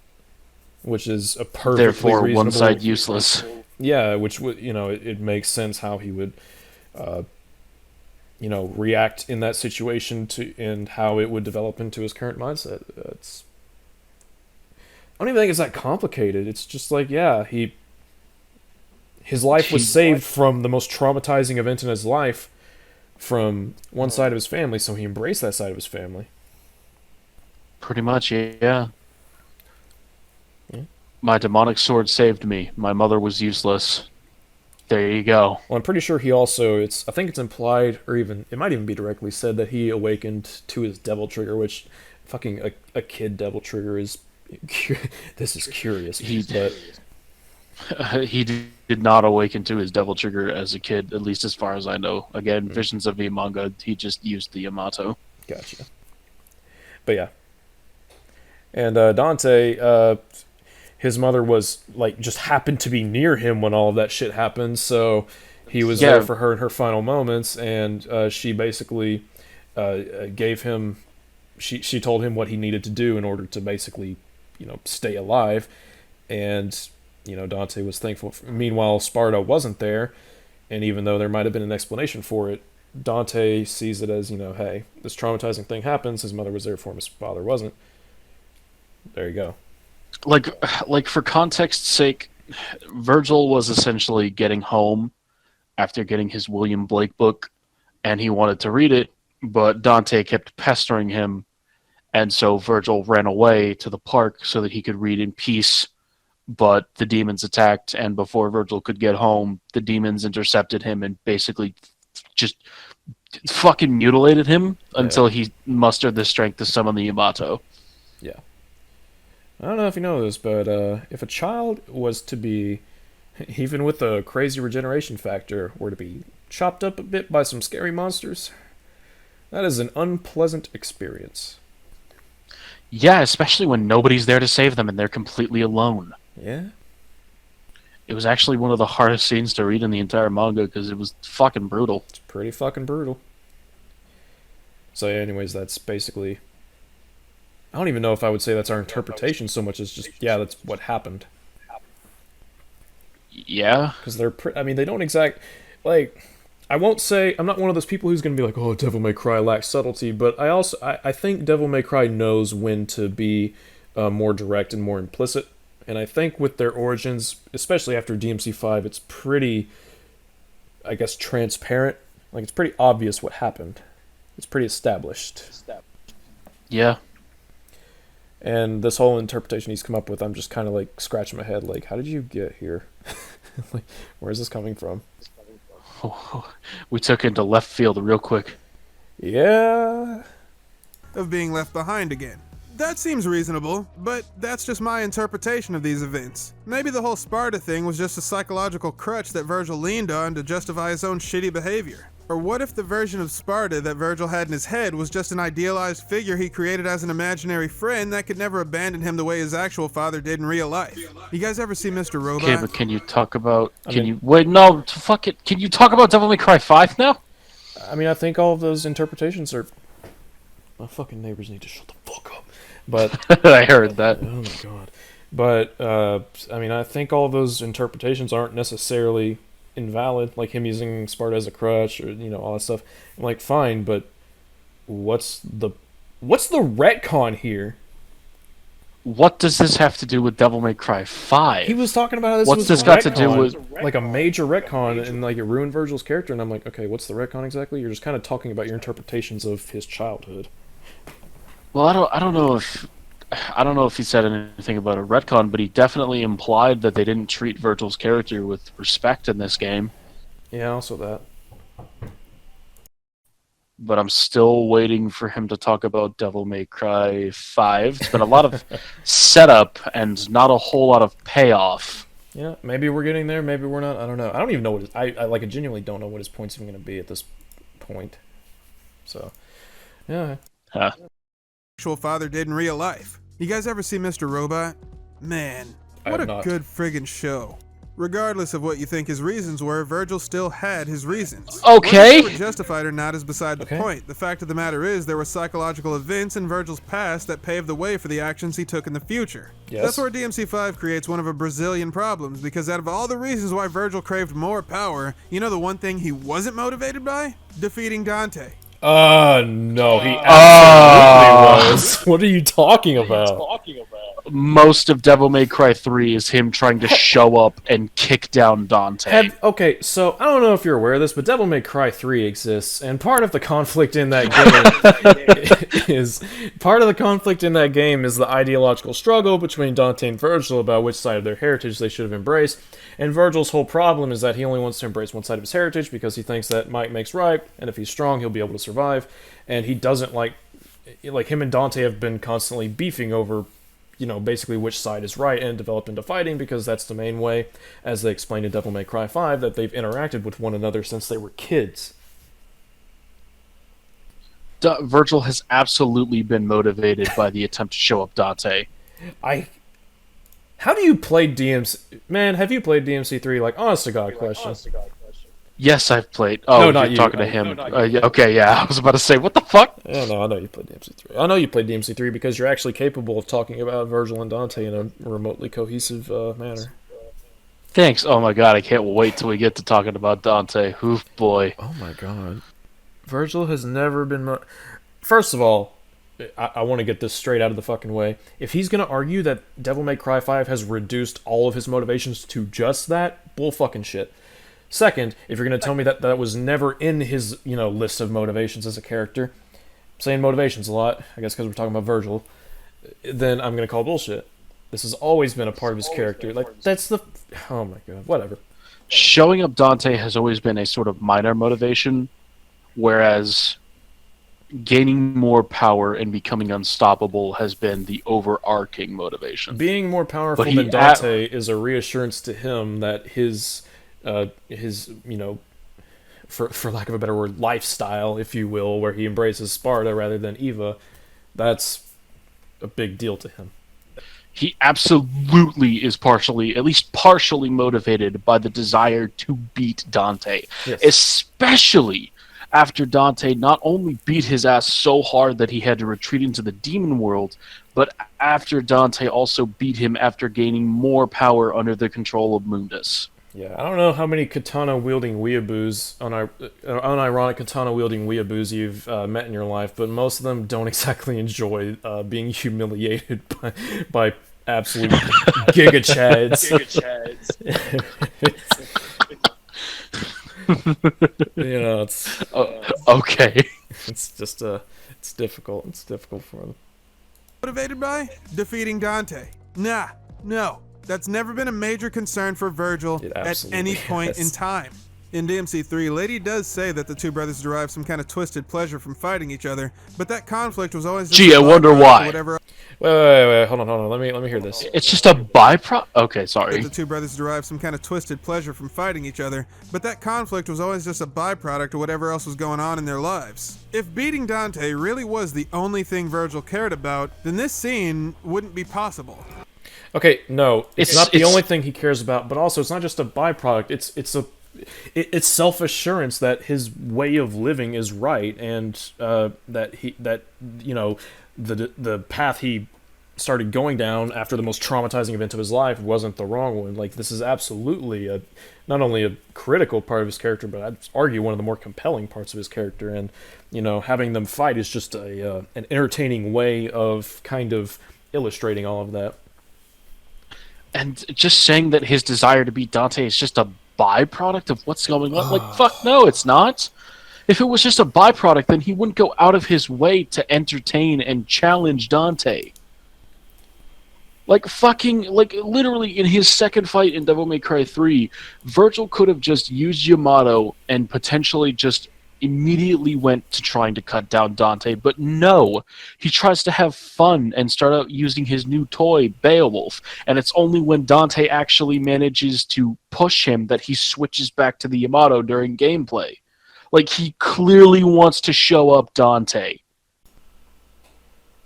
which is a perfectly Therefore, reasonable... one side useless. Yeah, which would, it makes sense how he would... react in that situation and how it would develop into his current mindset. I don't even think it's that complicated. It's just like, yeah, his life was saved from the most traumatizing event in his life from one side of his family, so he embraced that side of his family. Pretty much, yeah. My demonic sword saved me. My mother was useless. There you go. Well, I'm pretty sure he also, I think it's implied, or even, it might even be directly said that he awakened to his devil trigger, which fucking a kid devil trigger is, this is curious. He did not awaken to his devil trigger as a kid, at least as far as I know. Again, Visions of the manga, he just used the Yamato. Gotcha. But yeah. And Dante, his mother was, just happened to be near him when all of that shit happened, so he was there for her in her final moments, and she basically gave him... She told him what he needed to do in order to basically, stay alive, and, Dante was thankful. Meanwhile, Sparta wasn't there, and even though there might have been an explanation for it, Dante sees it as, hey, this traumatizing thing happens, his mother was there for him, his father wasn't. There you go. Like for context's sake, Virgil was essentially getting home after getting his William Blake book, and he wanted to read it, but Dante kept pestering him, and so Virgil ran away to the park so that he could read in peace, but the demons attacked, and before Virgil could get home, the demons intercepted him and basically just fucking mutilated him until he mustered the strength to summon the Yamato. Yeah. I don't know if you know this, but if a child was to be, even with a crazy regeneration factor, were to be chopped up a bit by some scary monsters, that is an unpleasant experience. Yeah, especially when nobody's there to save them and they're completely alone. Yeah. It was actually one of the hardest scenes to read in the entire manga because it was fucking brutal. It's pretty fucking brutal. So anyways, that's basically... I don't even know if I would say that's our interpretation so much as just, yeah, that's what happened. Yeah? Because they don't I won't say, I'm not one of those people who's going to be like, oh, Devil May Cry lacks subtlety, but I think Devil May Cry knows when to be more direct and more implicit, and I think with their origins, especially after DMC5, it's pretty, I guess, transparent. It's pretty obvious what happened. It's pretty established. Yeah. And this whole interpretation he's come up with, I'm just kind of scratching my head, how did you get here? Where is this coming from? We took into left field real quick. Yeah. Of being left behind again. That seems reasonable, but that's just my interpretation of these events. Maybe the whole Sparta thing was just a psychological crutch that Virgil leaned on to justify his own shitty behavior. Or what if the version of Sparta that Virgil had in his head was just an idealized figure he created as an imaginary friend that could never abandon him the way his actual father did in real life? You guys ever see Mr. Robot? Okay, but can you talk about... Wait, no, fuck it. Can you talk about Devil May Cry 5 now? I mean, I think all of those interpretations are... My fucking neighbors need to shut the fuck up. But I heard that. Oh my god. But, I mean, I think all of those interpretations aren't necessarily invalid, like him using Sparta as a crutch, or, you know, all that stuff. I'm like, fine, but what's the retcon here? What does this have to do with Devil May Cry 5? He was talking about how this What's was this a got retcon, to do with... like a major retcon, and like it ruined Virgil's character, and I'm like, okay, what's the retcon exactly? You're just kind of talking about your interpretations of his childhood. Well, I don't know if he said anything about a retcon, but he definitely implied that they didn't treat Virgil's character with respect in this game. Yeah, also that. But I'm still waiting for him to talk about Devil May Cry 5. It's been a lot of setup and not a whole lot of payoff. Yeah, maybe we're getting there, maybe we're not. I don't know. I don't even know what his, I like. I genuinely don't know what his point's even going to be at this point. So, yeah. Huh. Actual father did in real life. You guys ever see Mr. Robot? Man, what a good friggin' show. Regardless of what you think his reasons were, Virgil still had his reasons. Okay. Whether they were justified or not is beside the point. The fact of the matter is, there were psychological events in Virgil's past that paved the way for the actions he took in the future. Yes. That's where DMC5 creates one of a Brazilian problems, because out of all the reasons why Virgil craved more power, you know the one thing he wasn't motivated by? Defeating Dante. No, he absolutely was. What are you talking about? Most of Devil May Cry 3 is him trying to show up and kick down Dante. Okay, so I don't know if you're aware of this, but Devil May Cry 3 exists, and part of the conflict in that game is the ideological struggle between Dante and Virgil about which side of their heritage they should have embraced. And Virgil's whole problem is that he only wants to embrace one side of his heritage because he thinks that might makes right, and if he's strong, he'll be able to survive. And he doesn't like him and Dante have been constantly beefing over, you know, basically which side is right, and developed into fighting because that's the main way, as they explained in Devil May Cry 5, that they've interacted with one another since they were kids. Virgil has absolutely been motivated by the attempt to show up Dante. How do you play DMC? Man, have you played DMC3? Like, honest to God question. Yes, I've played. Oh, no, not you're you. talking to him. Okay, yeah, I was about to say, what the fuck? Yeah, no, I know you played DMC3. I know you played DMC3 because you're actually capable of talking about Virgil and Dante in a remotely cohesive manner. Thanks. Oh my god, I can't wait till we get to talking about Dante. Oof, boy. Oh my god. Virgil has never been... First of all, I want to get this straight out of the fucking way. If he's going to argue that Devil May Cry 5 has reduced all of his motivations to just that, bull fucking shit. Second, if you're going to tell me that that was never in his, you know, list of motivations as a character, I'm saying motivations a lot, I guess because we're talking about Virgil, then I'm going to call bullshit. This has always been a part of his character. Like, that's the... Oh my god, whatever. Showing up Dante has always been a sort of minor motivation, whereas gaining more power and becoming unstoppable has been the overarching motivation. Being more powerful than Dante is a reassurance to him that his you know, for lack of a better word, lifestyle, if you will, where he embraces Sparta rather than Eva, that's a big deal to him. He absolutely is at least partially motivated by the desire to beat Dante. Yes. Especially after Dante not only beat his ass so hard that he had to retreat into the demon world, but after Dante also beat him after gaining more power under the control of Mundus. Yeah, I don't know how many katana-wielding weeaboos, unironic katana-wielding weeaboos you've met in your life, but most of them don't exactly enjoy being humiliated by absolute giga-chads. You know, it's... okay. It's just, it's difficult. It's difficult for them. Motivated by? Defeating Dante. Nah, no. That's never been a major concern for Virgil at any point in time. In DMC3, Lady does say that the two brothers derive some kind of twisted pleasure from fighting each other, but that conflict was always... Gee, I wonder why. Wait, hold on. Let me hear this. It's just a byproduct. Okay, sorry. The two brothers derived some kind of twisted pleasure from fighting each other, but that conflict was always just a byproduct of whatever else was going on in their lives. If beating Dante really was the only thing Virgil cared about, then this scene wouldn't be possible. Okay, no, it's not the only thing he cares about, but also it's not just a byproduct. It's self-assurance that his way of living is right, and that you know the path he started going down after the most traumatizing event of his life wasn't the wrong one. Like, this is absolutely not only a critical part of his character, but I'd argue one of the more compelling parts of his character. And having them fight is just an entertaining way of kind of illustrating all of that. And just saying that his desire to beat Dante is just a byproduct of what's going on, like, fuck no, it's not. If it was just a byproduct, then he wouldn't go out of his way to entertain and challenge Dante. Like, literally in his second fight in Devil May Cry 3, Virgil could have just used Yamato and potentially just immediately went to trying to cut down Dante, but no, he tries to have fun and start out using his new toy, Beowulf, and it's only when Dante actually manages to push him that he switches back to the Yamato during gameplay. Like, he clearly wants to show up Dante.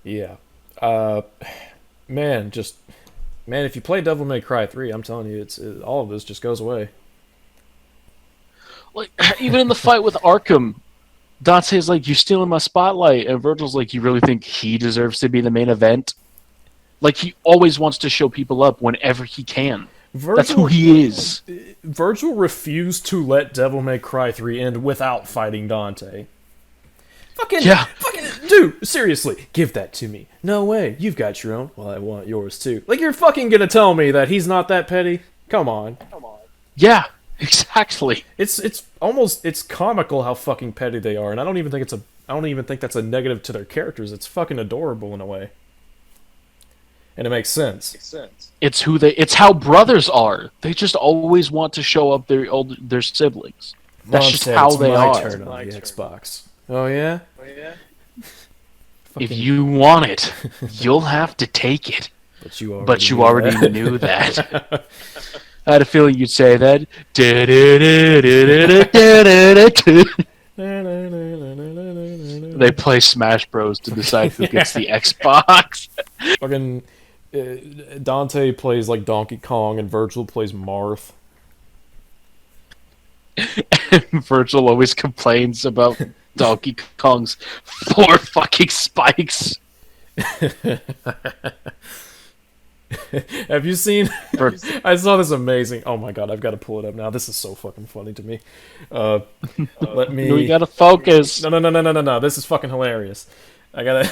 Yeah. Man, if you play Devil May Cry 3, I'm telling you, all of this just goes away. Like, even in the fight with Arkham, Dante's like, "You're stealing my spotlight," and Virgil's like, "You really think he deserves to be the main event?" Like, he always wants to show people up whenever he can. That's who he is. Virgil refused to let Devil May Cry 3 end without fighting Dante. Fucking dude, seriously, give that to me. No way, you've got your own. Well, I want yours too. Like, you're fucking gonna tell me that he's not that petty? Come on. Yeah, exactly. It's almost comical how fucking petty they are, and I don't even think that's a negative to their characters. It's fucking adorable in a way. And it makes sense. It's how brothers are. They just always want to show up their siblings. That's just how they are. Turn on the Xbox. Oh yeah? If you want it, you'll have to take it. But you already knew that. I had a feeling you'd say that. They play Smash Bros. To decide who gets the Xbox. Fucking Dante plays like Donkey Kong and Virgil plays Marth. And Virgil always complains about Donkey Kong's 4 fucking spikes. Have you seen? I saw this amazing. Oh my god, I've got to pull it up now. This is so fucking funny to me. Let me. We gotta focus. No. This is fucking hilarious. I gotta.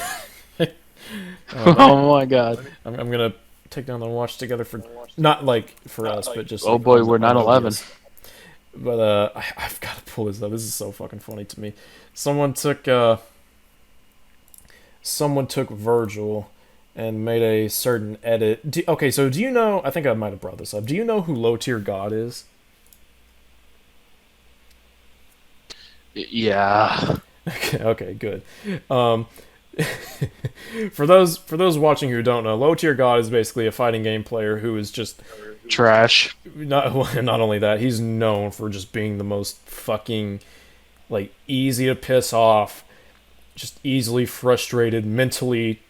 Oh my god. I'm gonna take down the watch together for not like for us, but just. Oh boy, we're 9/11. But I've got to pull this up. This is so fucking funny to me. Someone took Virgil and made a certain edit. Okay, so do you know? I think I might have brought this up. Do you know who Low Tier God is? Yeah. Okay, good. For those watching who don't know, Low Tier God is basically a fighting game player who is just trash. Not only that, he's known for just being the most fucking like easy to piss off, just easily frustrated, mentally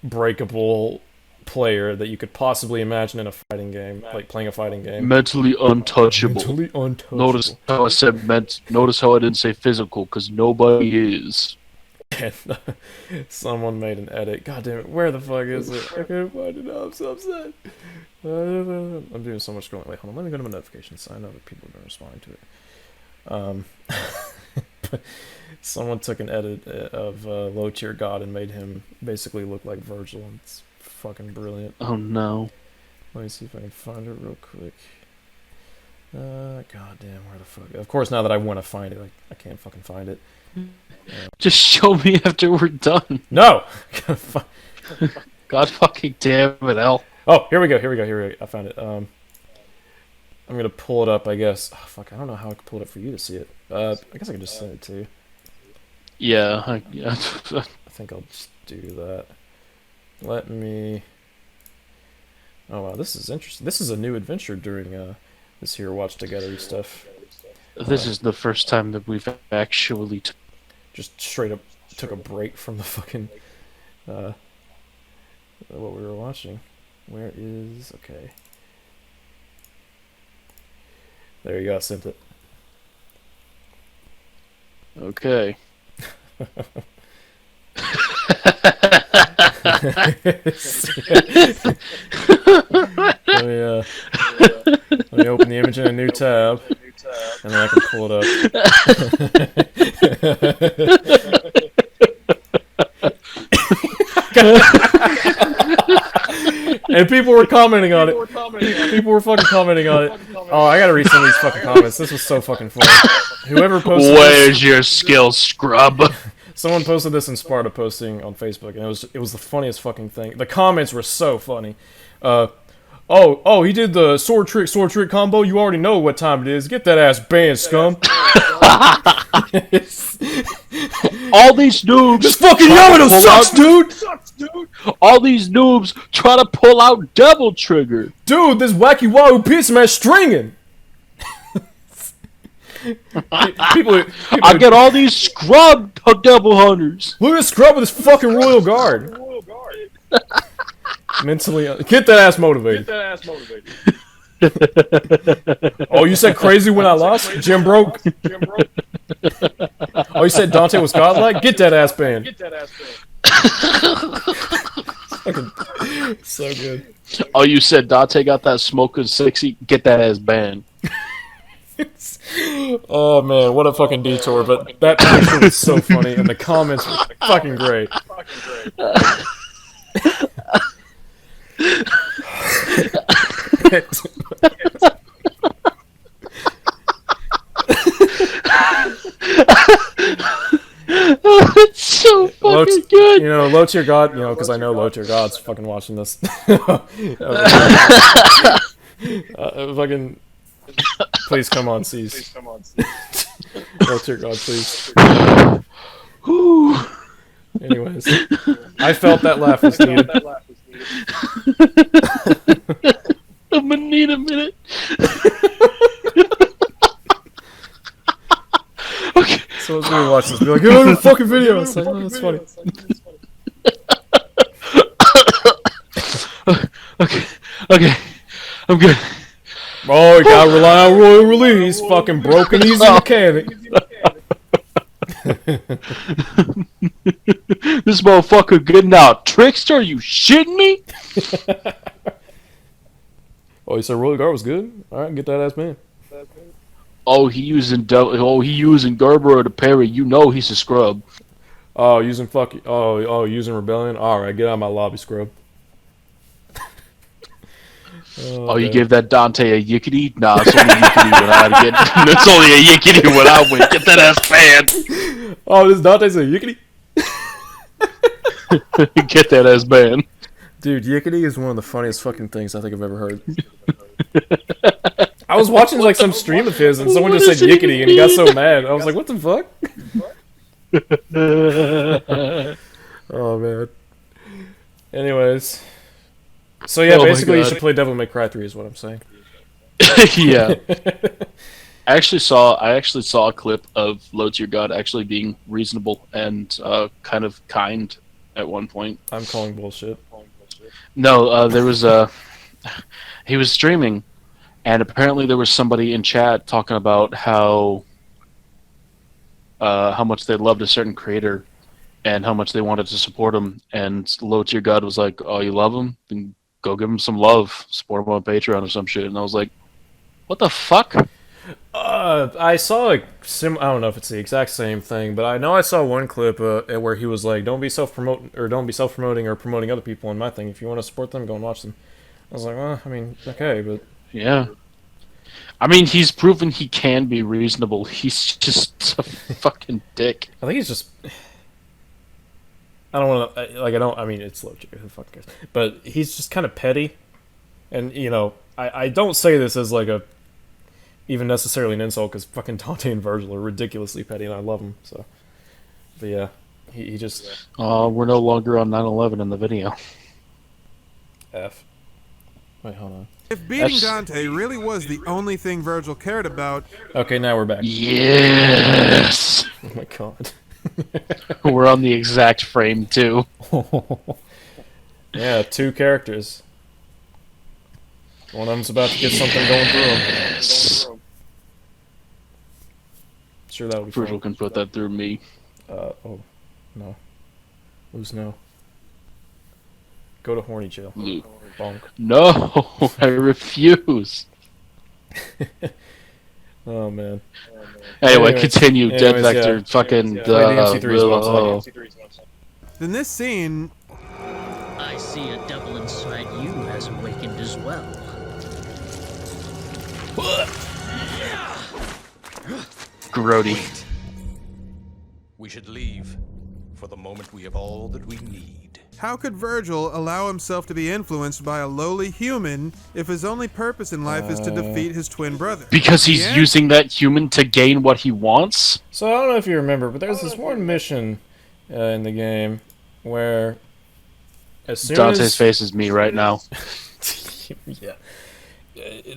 breakable player that you could possibly imagine in a fighting game, like playing a fighting game. Mentally untouchable. Mentally untouchable. Notice how I said notice how I didn't say physical, because nobody is. And someone made an edit. God damn it, where the fuck is it? I can't find it now, I'm so upset. I'm doing so much going. Wait, hold on, let me go to my notifications so I know that people are going to respond to it. Someone took an edit of Low Tier God and made him basically look like Virgil. It's fucking brilliant. Oh no. Let me see if I can find it real quick. God damn, where the fuck? Of course, now that I want to find it, I can't fucking find it. Just show me after we're done. No! God fucking damn it, L. Oh, here we go. I found it. I'm gonna pull it up, I guess. Oh, fuck, I don't know how I can pull it up for you to see it. I guess I can just send it to you. Yeah. I think I'll just do that. Let me... Oh wow, this is interesting. This is a new adventure during this here watch together stuff. This is the first time that we've actually just straight up took a break from the fucking what we were watching. Where is... Okay. There you go, I sent it. Okay. Let me open the image in a new tab, and then I can pull it up. And people were commenting on it. People were fucking commenting on it. Oh, I gotta read some of these fucking comments. This was so fucking funny. Whoever posted Where's your skill, scrub? Someone posted this in Sparta posting on Facebook, and it was the funniest fucking thing. The comments were so funny. Oh, he did the sword trick combo. You already know what time it is. Get that ass banned, scum. All these noobs. This fucking Yamato sucks, dude. All these noobs try to pull out double trigger. Dude, this wacky wahoo pizza man stringing. I get all these scrub double hunters. Look at scrub with his fucking royal guard. Mentally, get that ass motivated. Oh, you said crazy when I lost? Jim broke. Oh, you said Dante was godlike? Get that ass banned. So good. Oh, you said Dante got that smoking sexy? Get that ass banned. Oh man, what a fucking detour! But that picture was so funny, and the comments were fucking great. It's so fucking good. You know, low tier god. You know, because I know low tier god's fucking watching this. Fucking. Please come on, S.E.E.S. Low tier god, please. Anyways, I felt that laugh was needed. I'm gonna need a minute. Okay. So let's go watch this. Be like, oh, fucking video. It's like, oh, that's funny. Okay, I'm good. Oh, you gotta rely on royal release. Fucking broken easy mechanic. This motherfucker good now. Trickster, are you shitting me? Oh, you said royal guard was good? Alright, get that ass man. Oh, he using Gerbera to parry. You know he's a scrub. Oh, using using rebellion. All right, get out of my lobby, scrub. Oh, you gave that Dante a yickety? Nah, it's only a yickety when I get. It's only a yickety when I win. Get that ass banned. Oh, this Dante's a yickety. Get that ass banned. Dude, yickety is one of the funniest fucking things I think I've ever heard. I was watching like some stream of his, and someone just said yickety, and he got so mad. I was like, "What the fuck?" Oh man. Anyways, so yeah, basically you should play Devil May Cry 3, is what I'm saying. Yeah. I actually saw a clip of Low Tier God actually being reasonable and kind of kind at one point. I'm calling bullshit. No, there was he was streaming, and apparently there was somebody in chat talking about how much they loved a certain creator and how much they wanted to support him. And Low Tier God was like, "Oh, you love him? Then go give him some love. Support him on Patreon or some shit." And I was like, "What the fuck?" I saw I don't know if it's the exact same thing, but I know I saw one clip where he was like, don't be self-promoting or promoting other people in my thing. If you want to support them, go and watch them. I was like, well, I mean, okay, but... Yeah. I mean, he's proven he can be reasonable. He's just a fucking dick. I think he's just... I don't want to... I mean, it's logic. Who fucking cares? But he's just kind of petty. And, you know, I don't say this as like a... even necessarily an insult, because fucking Dante and Virgil are ridiculously petty, and I love them. So, but yeah, he just. We're no longer on 9/11 in the video. F. Wait, hold on. If beating Dante really was the only thing Virgil cared about... Okay, now we're back. Yes! Oh my god. We're on the exact frame, too. Yeah, 2 characters. One of them's about to get something going through him. Sure, that would be Virgil fun. can put that through me. Oh. No. Lose no. Go to horny jail. Bonk. No! I refuse! Oh, man. Anyway, continue. Dead anyways, Vector, yeah. fucking... Play DMC3's once In this scene... I see a devil inside you has awakened as well. Grody. We should leave. For the moment, we have all that we need. How could Virgil allow himself to be influenced by a lowly human if his only purpose in life is to defeat his twin brother? Because he's using that human to gain what he wants? So I don't know if you remember, but there's this one mission in the game where as soon Dante's face is me right now. Yeah.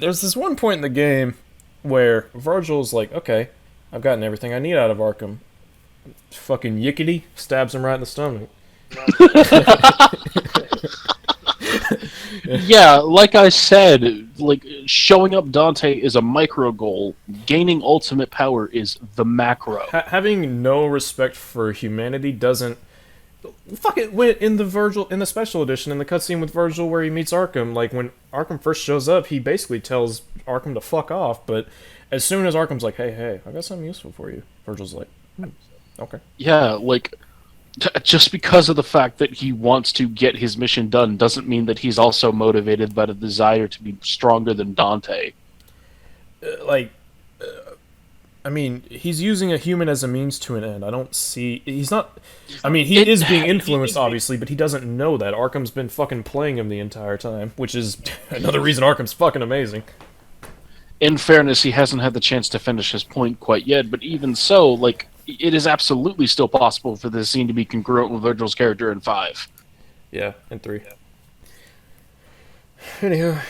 There's this one point in the game where Virgil's like, okay, I've gotten everything I need out of Arkham. Fucking yickety stabs him right in the stomach. Yeah, like I said, like showing up Dante is a micro goal. Gaining ultimate power is the macro. Having no respect for humanity doesn't. Fucking in the special edition, in the cutscene with Virgil where he meets Arkham, like when Arkham first shows up, he basically tells Arkham to fuck off. But as soon as Arkham's like, "Hey, I got something useful for you," Virgil's like, "Okay." Yeah, like just because of the fact that he wants to get his mission done doesn't mean that he's also motivated by the desire to be stronger than Dante. I mean, he's using a human as a means to an end. I don't see... He's not... I mean, he is being influenced, obviously, but he doesn't know that. Arkham's been fucking playing him the entire time, which is another reason Arkham's fucking amazing. In fairness, he hasn't had the chance to finish his point quite yet, but even so, like, it is absolutely still possible for this scene to be congruent with Virgil's character in 5. Yeah, in 3. Anywho...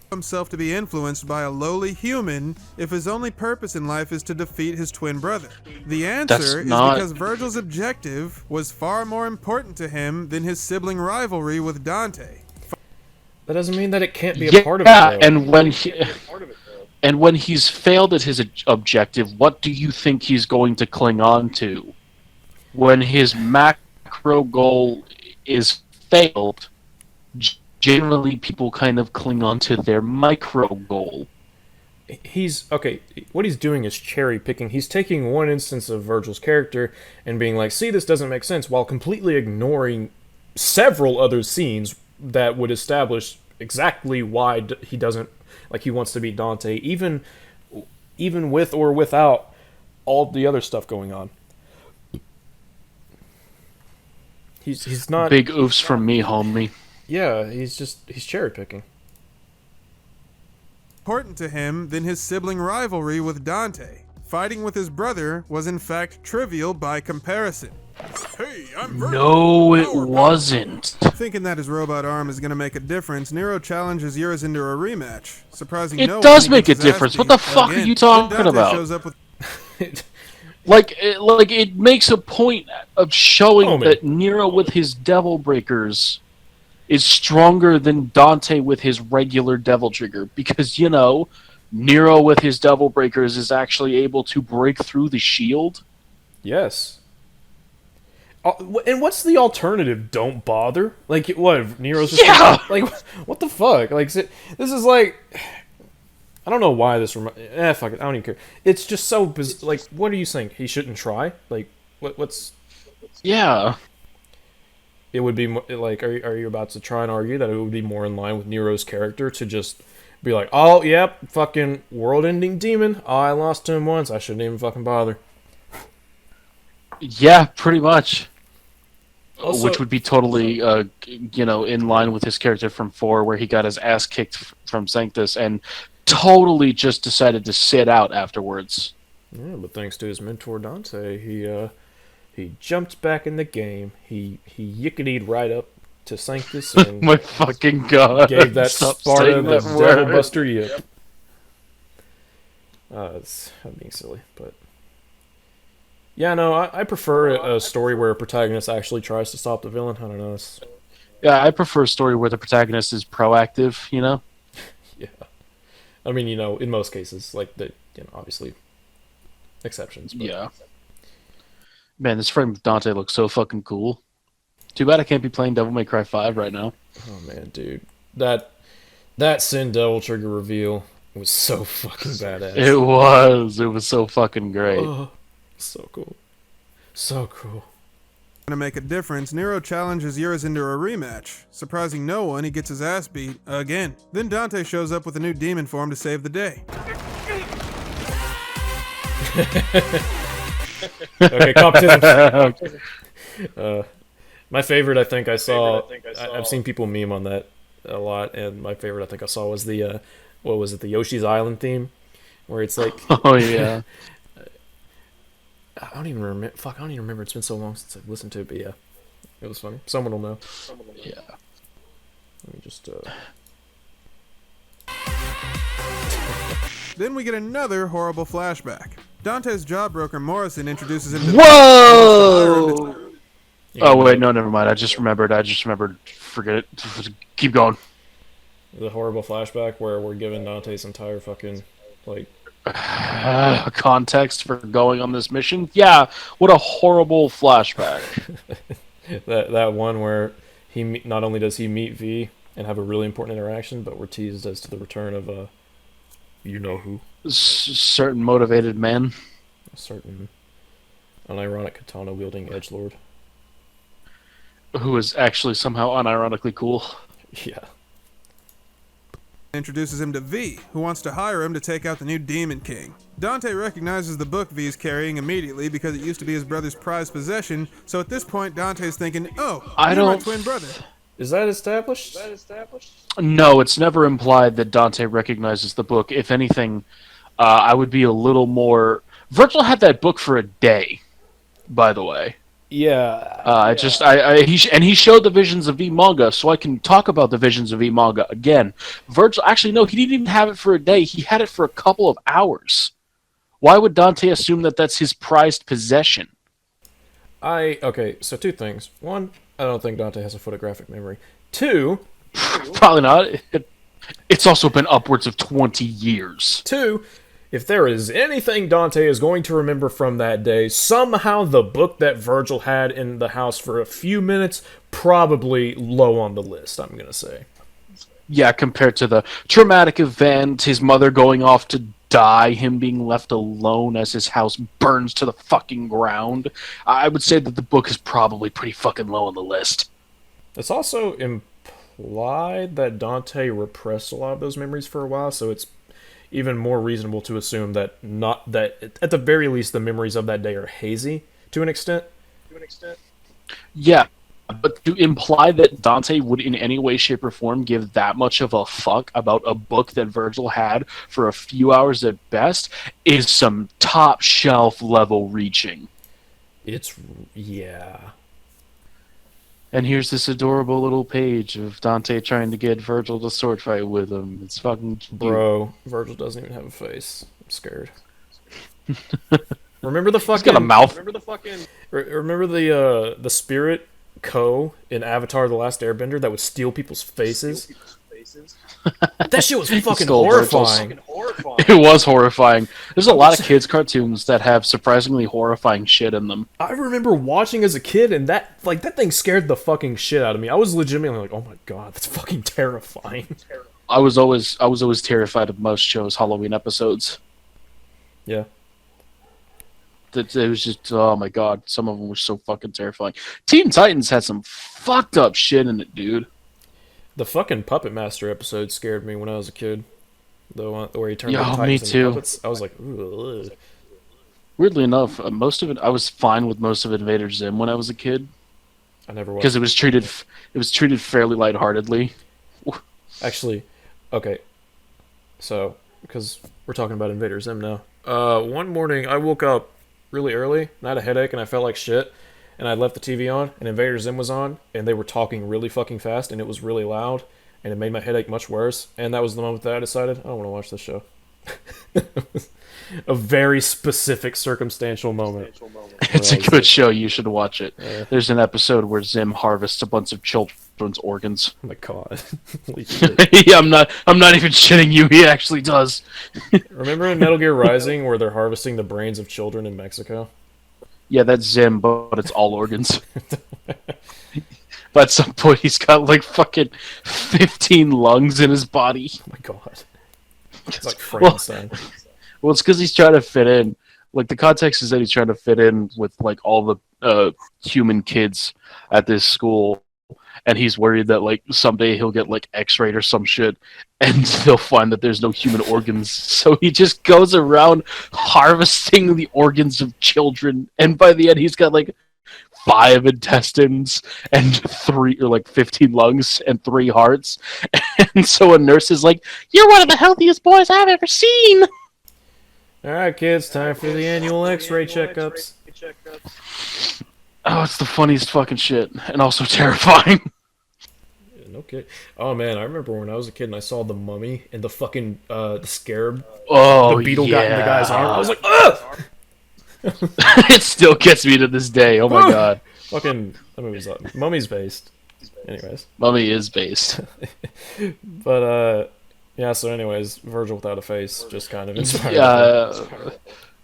himself to be influenced by a lowly human if his only purpose in life is to defeat his twin brother. The answer is because Virgil's objective was far more important to him than his sibling rivalry with Dante. That doesn't mean that it can't be a part of it, Yeah, though. and when he's failed at his objective, what do you think he's going to cling on to? When his macro goal is failed, generally people kind of cling on to their micro goal. What he's doing is cherry picking. He's taking one instance of Virgil's character and being like, see, this doesn't make sense, while completely ignoring several other scenes that would establish exactly why he doesn't, like, he wants to beat Dante, even with or without all the other stuff going on. He's not... Big oofs from me, homie. Yeah, he's cherry picking. Important to him than his sibling rivalry with Dante. Fighting with his brother was in fact trivial by comparison. Hey, I'm Virgil. No, it wasn't. Thinking that his robot arm is going to make a difference, Nero challenges yours into a rematch. Surprising it no does one make a difference. What the fuck are you talking about? Shows up with Like it makes a point of showing that Nero with his Devil Breakers is stronger than Dante with his regular Devil Trigger, because, you know, Nero with his Devil Breakers is actually able to break through the shield. Yes. And what's the alternative? Don't bother? Like, what? Nero's just... Yeah! Like, what the fuck? Like, this is like... I don't know why this... fuck it. I don't even care. It's just so... Like, what are you saying? He shouldn't try? Like, what's... Yeah. It would be, like, are you about to try and argue that it would be more in line with Nero's character to just be like, oh, yep, fucking world-ending demon. Oh, I lost to him once. I shouldn't even fucking bother. Yeah, pretty much. Also, which would be totally, you know, in line with his character from 4, where he got his ass kicked from Sanctus and totally just decided to sit out afterwards. Yeah, but thanks to his mentor Dante, he jumped back in the game. He yicketied right up. to Sanctus and My fucking god. gave that Stop Sparta saying the that Devil word. Buster yip. I'm being silly, but yeah, no, I prefer a story where a protagonist actually tries to stop the villain. I don't know. Yeah, I prefer a story where the protagonist is proactive, you know? Yeah. I mean, you know, in most cases, like, obviously, exceptions. But... Yeah. Man, this frame of Dante looks so fucking cool. Too bad I can't be playing Devil May Cry 5 right now. Oh, man, dude. That Sin Devil Trigger reveal was so fucking badass. It was. It was so fucking great. Oh, so cool. So cool. To make a difference, Nero challenges Urizen to a rematch. Surprising no one, he gets his ass beat again. Then Dante shows up with a new demon form to save the day. Okay, competition. My favorite, I think I saw. I've seen people meme on that a lot, and my favorite, I think I saw, was the what was it, the Yoshi's Island theme, where it's like, oh yeah. I don't even remember. Fuck, I don't even remember. It's been so long since I've listened to it, but yeah, it was funny. Someone will know. Yeah. Let me just. Then we get another horrible flashback. Dante's job-broker Morrison introduces him to... Whoa! Oh wait, no, never mind. I just remembered. Forget it. Keep going. The horrible flashback where we're given Dante's entire fucking, like... context for going on this mission? Yeah, what a horrible flashback. that one where not only does he meet V and have a really important interaction, but we're teased as to the return of you know who. Certain motivated man. A certain unironic katana wielding edgelord. Who is actually somehow unironically cool. Yeah. Introduces him to V, who wants to hire him to take out the new Demon King. Dante recognizes the book V's carrying immediately because it used to be his brother's prized possession, so at this point Dante's thinking, oh, you're my twin brother. Is that established? No, it's never implied that Dante recognizes the book. If anything, I would be a little more... Virgil had that book for a day, by the way. Yeah. He showed the visions of V manga, so I can talk about the visions of V manga again. Virgil, actually, no, he didn't even have it for a day. He had it for a couple of hours. Why would Dante assume that that's his prized possession? Okay, so two things. One, I don't think Dante has a photographic memory. Two... Probably not. It's also been upwards of 20 years. Two, if there is anything Dante is going to remember from that day, somehow the book that Virgil had in the house for a few minutes, probably low on the list, I'm going to say. Yeah, compared to the traumatic event, his mother going off to die, him being left alone as his house burns to the fucking ground, I would say that the book is probably pretty fucking low on the list. It's also implied that Dante repressed a lot of those memories for a while, so it's even more reasonable to assume that at the very least the memories of that day are hazy to an extent. Yeah, but to imply that Dante would in any way, shape, or form give that much of a fuck about a book that Virgil had for a few hours at best is some top shelf level reaching. Yeah. And here's this adorable little page of Dante trying to get Virgil to sword fight with him. It's fucking cute. Bro, Virgil doesn't even have a face. I'm scared. Remember the fucking... He's got a mouth. Remember the spirit Ko in Avatar: The Last Airbender that would steal people's faces? That shit was fucking horrifying. It was horrifying. There's a lot of kids' cartoons that have surprisingly horrifying shit in them. I remember watching as a kid, and that thing scared the fucking shit out of me. I was legitimately like, "Oh my god, that's fucking terrifying." I was always terrified of most shows' Halloween episodes. Yeah. It was just, oh my god, some of them were so fucking terrifying. Teen Titans had some fucked up shit in it, dude. The fucking Puppet Master episode scared me when I was a kid. The one where he turned into Titans me too. Into puppets. I was like, ooh. Weirdly enough, most of it, I was fine with most of Invader Zim when I was a kid. I never watched because it was treated fairly lightheartedly. Actually, okay. So, because we're talking about Invader Zim now. One morning I woke up really early, and I had a headache, and I felt like shit. and I left the TV on, and Invader Zim was on, and they were talking really fucking fast, and it was really loud, and it made my headache much worse. And that was the moment that I decided, I don't want to watch this show. A very specific circumstantial moment. It's a good show. You should watch it. There's an episode where Zim harvests a bunch of children's organs. Oh my god. Yeah, I'm not even shitting you. He actually does. Remember in Metal Gear Rising where they're harvesting the brains of children in Mexico? Yeah, that's Zim, but it's all organs. But at some point, he's got like fucking 15 lungs in his body. Oh my god. It's like Frankenstein. Well, it's because he's trying to fit in. Like, the context is that he's trying to fit in with, like, all the human kids at this school. And he's worried that, like, someday he'll get, like, x-rayed or some shit. And they'll find that there's no human organs. So he just goes around harvesting the organs of children. And by the end, he's got, like, 5 intestines and 15 lungs and 3 hearts. And so a nurse is like, "You're one of the healthiest boys I've ever seen." Alright, kids, time for the annual x-ray checkups. Oh, it's the funniest fucking shit. And also terrifying. Yeah, no kid. Oh man, I remember when I was a kid and I saw the mummy and the fucking the scarab. Oh, the beetle yeah. got in the guy's arm. I was like, ugh! It still gets me to this day. Oh my god. Fucking, that movie's like, Mummy's based. Anyways. Mummy is based. But, yeah, so anyways, Virgil Without a Face just kind of inspired.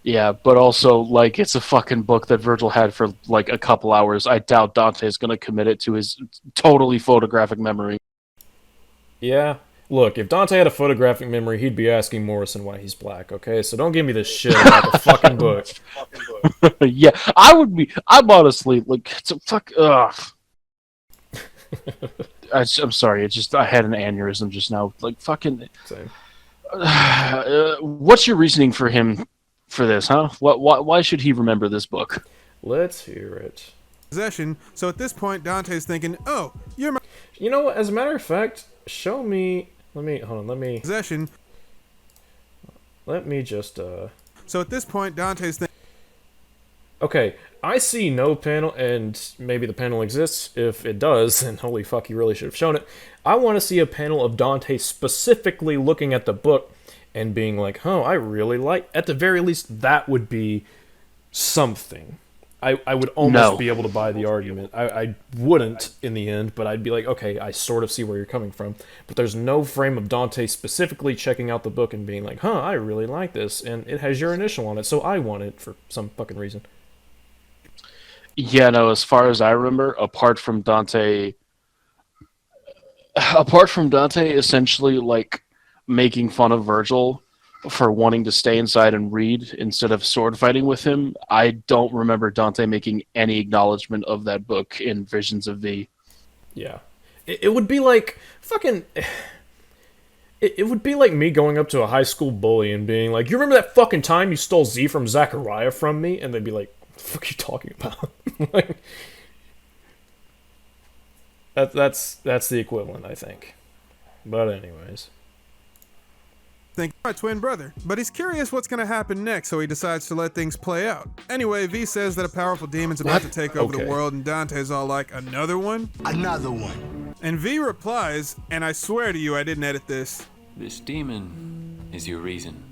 Yeah, but also, like, it's a fucking book that Virgil had for, like, a couple hours. I doubt Dante's gonna commit it to his totally photographic memory. Yeah. Look, if Dante had a photographic memory, he'd be asking Morrison why he's black, okay? So don't give me this shit about the fucking book. Yeah, I'm honestly, like, it's a fuck, ugh. I'm sorry, I had an aneurysm just now. Like, fucking... Same. What's your reasoning for him for this, huh? Why should he remember this book? Let's hear it. Possession. So at this point, Dante's thinking, "Oh, you're my..." You know what? As a matter of fact, show me... Hold on, let me... Possession. Let me just, So at this point, Dante's thinking... Okay, I see no panel, and maybe the panel exists. If it does, then holy fuck, you really should have shown it. I want to see a panel of Dante specifically looking at the book and being like, "Oh, I really like..." At the very least, that would be something. I would almost be able to buy the argument. I wouldn't in the end, but I'd be like, okay, I sort of see where you're coming from. But there's no frame of Dante specifically checking out the book and being like, "Huh, I really like this, and it has your initial on it, so I want it for some fucking reason." Yeah, no, as far as I remember, apart from Dante essentially, like, making fun of Virgil for wanting to stay inside and read instead of sword fighting with him, I don't remember Dante making any acknowledgement of that book in Visions of V. Yeah. It would be like fucking... It would be like me going up to a high school bully and being like, "You remember that fucking time you stole Z from Zachariah from me?" And they'd be like, "What the fuck are you talking about?" Like, that's the equivalent, I think. But anyways... think my twin brother, but he's curious what's gonna happen next, so he decides to let things play out. Anyway, V says that a powerful demon's about to take over the world, and Dante's all like, "Another one?" Another one. And V replies, and I swear to you I didn't edit this, "This demon is your reason.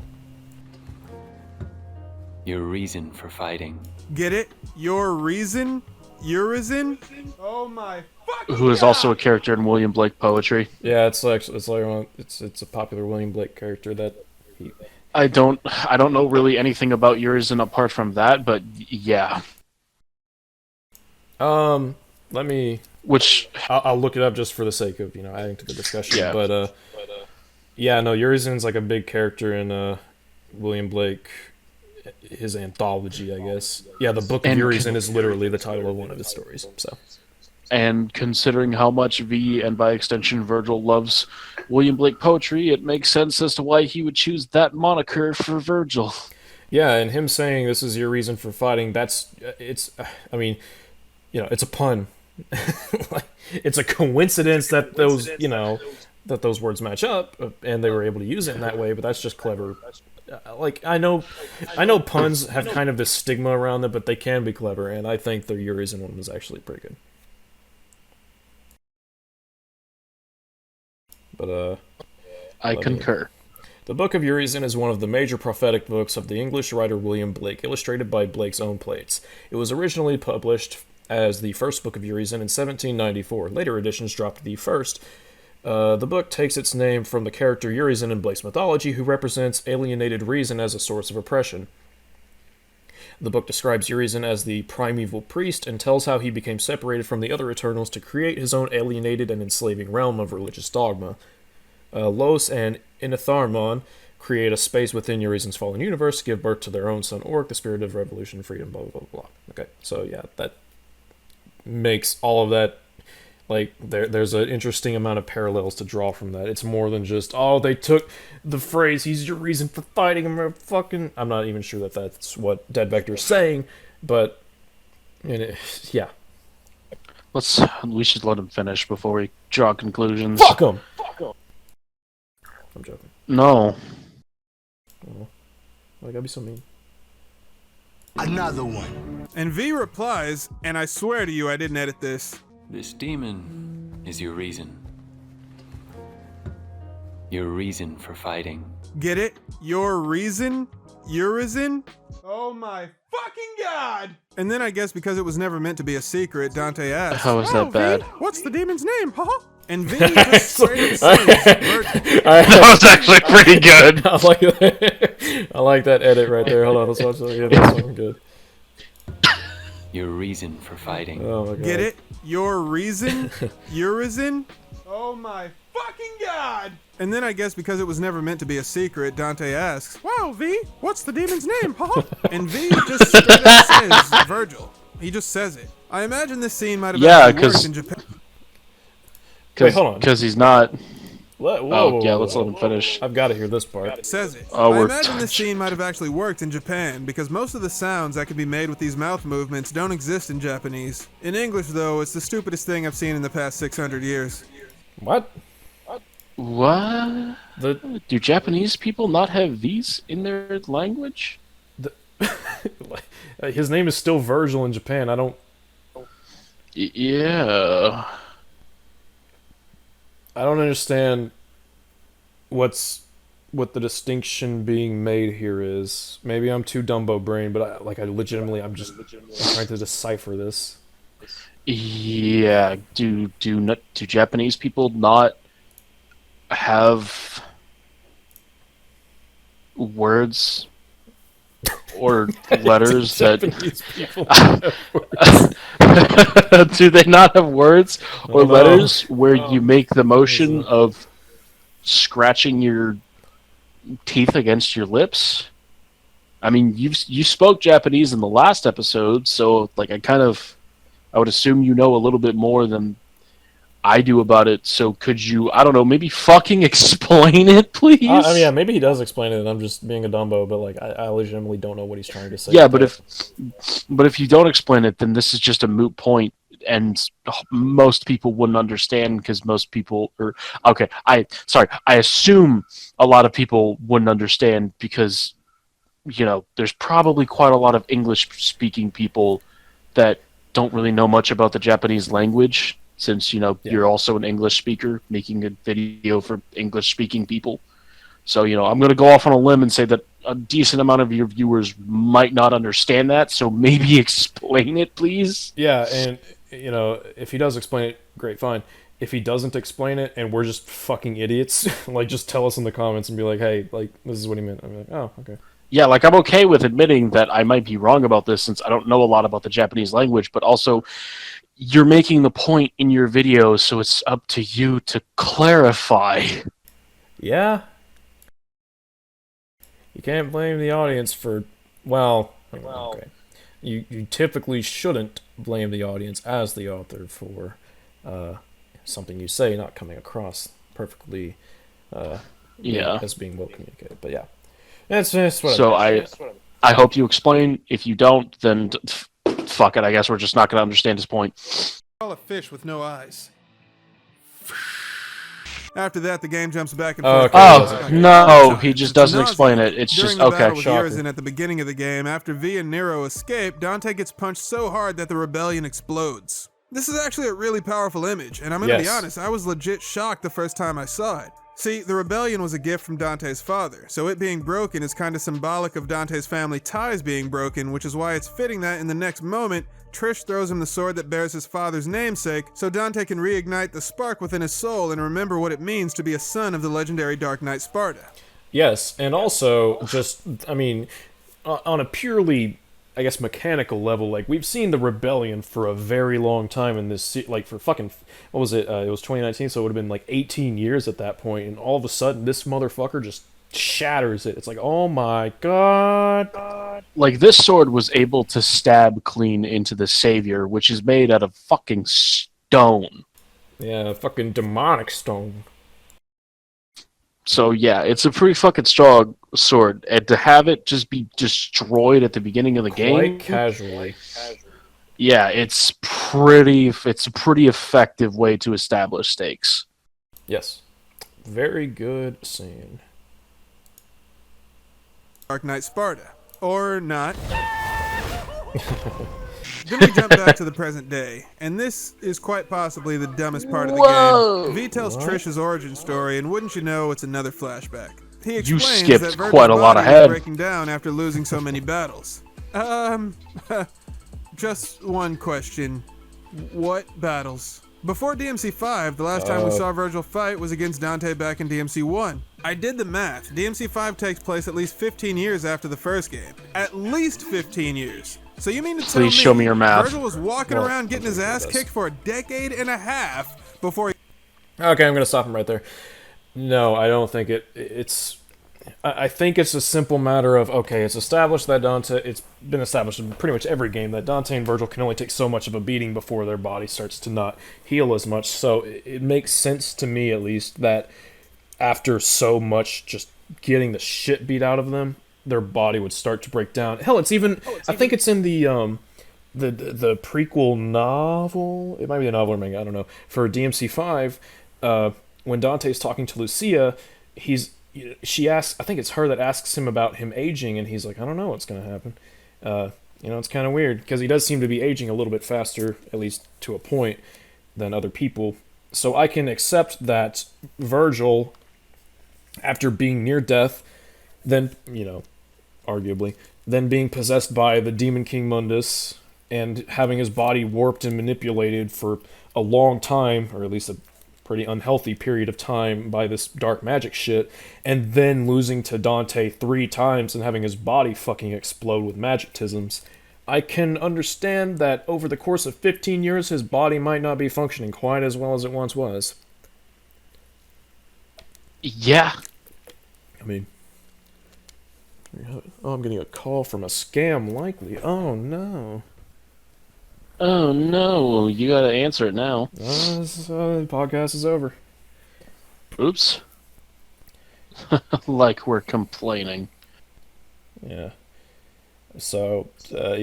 Your reason for fighting." Get it? Your reason? Urizen? Oh my fucking Who is also a character in William Blake poetry. Yeah, it's a popular William Blake character that he... I don't know really anything about Urizen apart from that, but yeah. Let me... I'll look it up just for the sake of, adding to the discussion. Yeah. But, yeah, no, Urizen's like a big character in William Blake, his anthology, I guess. Yeah, the Book of Urizen is literally the title of one of his stories, so... And considering how much V, and by extension Virgil, loves William Blake poetry, it makes sense as to why he would choose that moniker for Virgil. Yeah, and him saying this is your reason for fighting, it's a pun. Like, it's a coincidence that those words match up, and they were able to use it in that way, but that's just clever like I know puns have kind of this stigma around them, but they can be clever, and I think the Urizen one was actually pretty good. But I concur. The Book of Urizen is one of the major prophetic books of the English writer William Blake, illustrated by Blake's own plates. It was originally published as the first Book of Urizen in 1794. Later editions dropped the first. The book takes its name from the character Urizen in Blake's mythology, who represents alienated reason as a source of oppression. The book describes Urizen as the primeval priest and tells how he became separated from the other Eternals to create his own alienated and enslaving realm of religious dogma. Los and Inatharmon create a space within Urizen's fallen universe to give birth to their own son Orc, the spirit of revolution, freedom, blah, blah, blah, blah. Okay, so yeah, that makes all of that, like, there's an interesting amount of parallels to draw from that. It's more than just, oh, they took the phrase, he's your reason for fighting him, fucking... I'm not even sure that that's what Dead Vector is saying, but, yeah. We should let him finish before we draw conclusions. Fuck him! I'm joking. No. Oh, I gotta be so mean. Another one. And V replies, and I swear to you I didn't edit this. This demon is your reason. Your reason for fighting. Get it? Your reason? Urizen? Oh my fucking god! And then I guess because it was never meant to be a secret, Dante asks, how is that bad? V, what's the demon's name, huh? And V just straight up says, that was actually pretty good. I like that. I like that edit right there. Hold on, let's watch that. Yeah, that's fucking good. Your reason for fighting. Oh my god. Get it? Your reason? Urizen? Oh my fucking god! And then I guess because it was never meant to be a secret, Dante asks, wow, V, what's the demon's name, huh? And V just straight up says, Virgil. He just says it. I imagine this scene might have actually worked in Japan. Wait, hold on. Because he's not... let's let him finish. I've got to hear this part. Says it. Oh, I imagine this scene might have actually worked in Japan, because most of the sounds that can be made with these mouth movements don't exist in Japanese. In English, though, it's the stupidest thing I've seen in the past 600 years. What? What? Do Japanese people not have these in their language? His name is still Virgil in Japan. I don't... Yeah... I don't understand what the distinction being made here is. Maybe I'm too Dumbo brain, but I'm just trying to decipher this. Yeah, do Japanese people not have words or letters that do they not have words or letters where you make the motion of scratching your teeth against your lips? I mean, you spoke Japanese in the last episode, so like I would assume you know a little bit more than I do about it, so could you, I don't know, maybe fucking explain it, please? I mean, yeah, maybe he does explain it, and I'm just being a Dumbo, but like, I legitimately don't know what he's trying to say. Yeah, but if you don't explain it, then this is just a moot point, and most people wouldn't understand, because most people, I assume a lot of people wouldn't understand, because, you know, there's probably quite a lot of English-speaking people that don't really know much about the Japanese language, since, you know, you're also an English speaker making a video for English-speaking people. So, you know, I'm going to go off on a limb and say that a decent amount of your viewers might not understand that, so maybe explain it, please. Yeah, and, you know, if he does explain it, great, fine. If he doesn't explain it and we're just fucking idiots, like, just tell us in the comments and be like, hey, like, this is what he meant. I'm like, oh, okay. Yeah, like, I'm okay with admitting that I might be wrong about this since I don't know a lot about the Japanese language, but also... you're making the point in your video, so it's up to you to clarify. Yeah. You can't blame the audience for... Well, okay. You typically shouldn't blame the audience as the author for something you say not coming across perfectly as being well communicated. But yeah. That's what so I hope you explain. If you don't, then... fuck it, I guess we're just not going to understand his point. Call a fish with no eyes. After that, the game jumps back and Oh, forth. okay. Oh, no, he just doesn't explain it. It's During just, the okay. battle with shocker. Urizen at the beginning of the game, after V and Nero escape, Dante gets punched so hard that the rebellion explodes. This is actually a really powerful image, and I'm gonna be Yes. honest, I was legit shocked the first time I saw it. See, the rebellion was a gift from Dante's father, so it being broken is kind of symbolic of Dante's family ties being broken, which is why it's fitting that in the next moment, Trish throws him the sword that bears his father's namesake, so Dante can reignite the spark within his soul and remember what it means to be a son of the legendary Dark Knight Sparta. Yes, and also, just, I mean, on a purely, I guess, mechanical level, like, we've seen the Rebellion for a very long time in this, like, for fucking, what was it, it was 2019, so it would have been, like, 18 years at that point, and all of a sudden, this motherfucker just shatters it. It's like, oh my god. Like, this sword was able to stab clean into the Savior, which is made out of fucking stone. Yeah, fucking demonic stone. So, yeah, it's a pretty fucking strong sword. And to have it just be destroyed at the beginning of the game... Quite casually. Yeah, it's a pretty effective way to establish stakes. Yes. Very good scene. Dark Knight Sparta. Or not. Then we jump back to the present day, and this is quite possibly the dumbest part of the game. V tells Trish's origin story, and wouldn't you know, it's another flashback. He explains skipped that Virgil's quite a lot body was ahead. breaking down after losing so many battles. Just one question. What battles? Before DMC 5, the last time we saw Virgil fight was against Dante back in DMC 1. I did the math. DMC 5 takes place at least 15 years after the first game. At least 15 years. So you mean to tell me, Please show me your math. Virgil was walking around getting his ass kicked for a decade and a half before he... Okay, I'm gonna stop him right there. No, I don't think it's... I think it's a simple matter of, okay, it's established that Dante... It's been established in pretty much every game that Dante and Virgil can only take so much of a beating before their body starts to not heal as much. So it makes sense to me, at least, that after so much just getting the shit beat out of them, their body would start to break down. Hell, it's even... I think it's in the prequel novel. It might be a novel or manga, I don't know. For DMC 5, when Dante's talking to Lucia, she asks, I think it's her that asks him about him aging, and he's like, I don't know what's going to happen. It's kind of weird, because he does seem to be aging a little bit faster, at least to a point, than other people. So I can accept that Virgil, after being near death, then, arguably, then being possessed by the Demon King Mundus, and having his body warped and manipulated for a long time, or at least a pretty unhealthy period of time by this dark magic shit, and then losing to Dante 3 times and having his body fucking explode with magicisms. I can understand that over the course of 15 years, his body might not be functioning quite as well as it once was. Yeah. I mean... Oh, I'm getting a call from a scam, likely. Oh, no. Oh, no. You gotta answer it now. The podcast is over. Oops. Like we're complaining. Yeah. So, I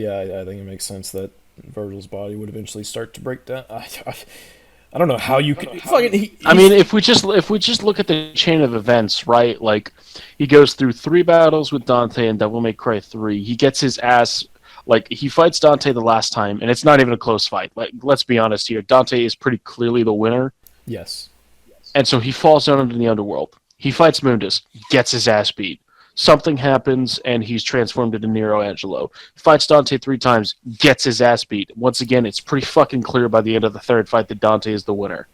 think it makes sense that Virgil's body would eventually start to break down. I don't know how you could... I mean, if we just look at the chain of events, right? Like, he goes through 3 battles with Dante in Devil May Cry 3. He gets his ass... Like, he fights Dante the last time, and it's not even a close fight. Like, let's be honest here. Dante is pretty clearly the winner. Yes. And so he falls down into the underworld. He fights Mundus, gets his ass beat. Something happens, and he's transformed into Nero Angelo. Fights Dante 3 times, gets his ass beat. Once again, it's pretty fucking clear by the end of the 3rd fight that Dante is the winner.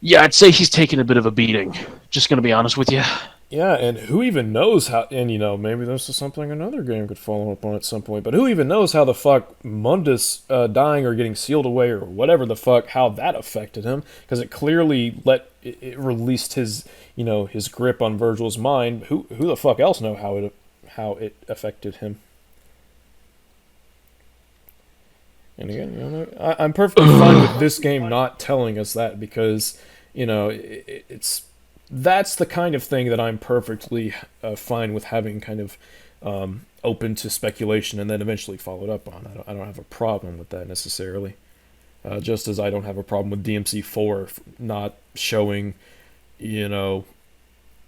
Yeah, I'd say he's taken a bit of a beating. Just gonna be honest with you. Yeah, and who even knows how... And, maybe this is something another game could follow up on at some point, but who even knows how the fuck Mundus dying or getting sealed away or whatever the fuck, how that affected him, because it clearly it released his, his grip on Virgil's mind. Who the fuck else know how it affected him? And again, I'm perfectly fine with this game not telling us that, because, it's... That's the kind of thing that I'm perfectly fine with having kind of open to speculation and then eventually followed up on. I don't have a problem with that necessarily. Just as I don't have a problem with DMC4 not showing you know,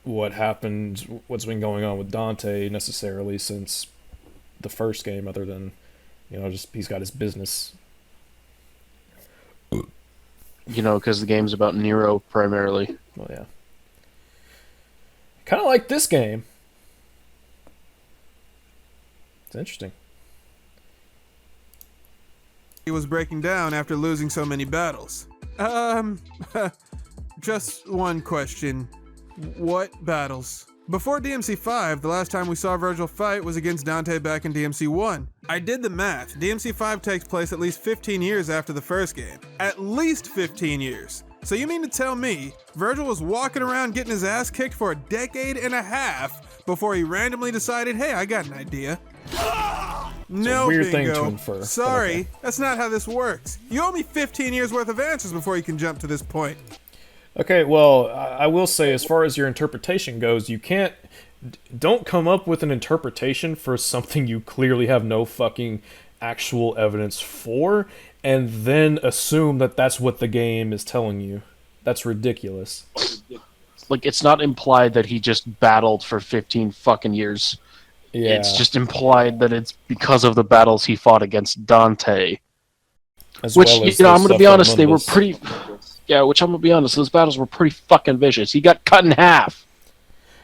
what happened, what's been going on with Dante necessarily since the first game, other than, you know, just he's got his business. You know, because the game's about Nero primarily. Well, yeah. Kind of like this game. It's interesting. He was breaking down after losing so many battles. Just one question. What battles? Before DMC 5, the last time we saw Virgil fight was against Dante back in DMC 1. I did the math. DMC 5 takes place at least 15 years after the first game. At least 15 years. So you mean to tell me Virgil was walking around getting his ass kicked for a decade and a half before he randomly decided, hey, I got an idea? No, weird bingo. thing to infer. Sorry, Okay. that's not how this works. You owe me 15 years worth of answers before you can jump to this point. Okay, well, I will say, as far as your interpretation goes, you don't come up with an interpretation for something you clearly have no fucking actual evidence for, and then assume that that's what the game is telling you. That's ridiculous. Like, it's not implied that he just battled for 15 fucking years. Yeah. It's just implied that it's because of the battles he fought against Dante. As Which, well as you know, the I'm going to stuff be on honest, they were Mundus. pretty... Yeah, which I'm going to be honest, those battles were pretty fucking vicious. He got cut in half.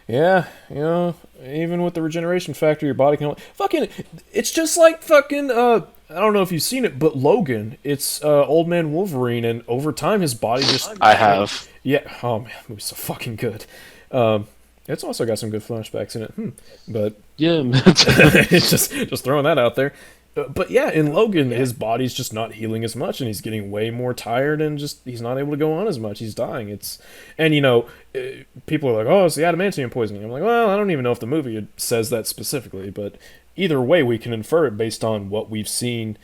Yeah, you know, even with the regeneration factor, your body can... Fucking... It's just like fucking, I don't know if you've seen it, but Logan. It's Old Man Wolverine, and over time his body just... I have. Yeah, oh man, that movie's so fucking good. It's also got some good flashbacks in it, but... Yeah, it's just throwing that out there. But yeah, in Logan, his body's just not healing as much, and he's getting way more tired, and just he's not able to go on as much. He's dying. And you know, people are like, "Oh, it's the adamantium poisoning." I'm like, well, I don't even know if the movie says that specifically, but either way, we can infer it based on what we've seen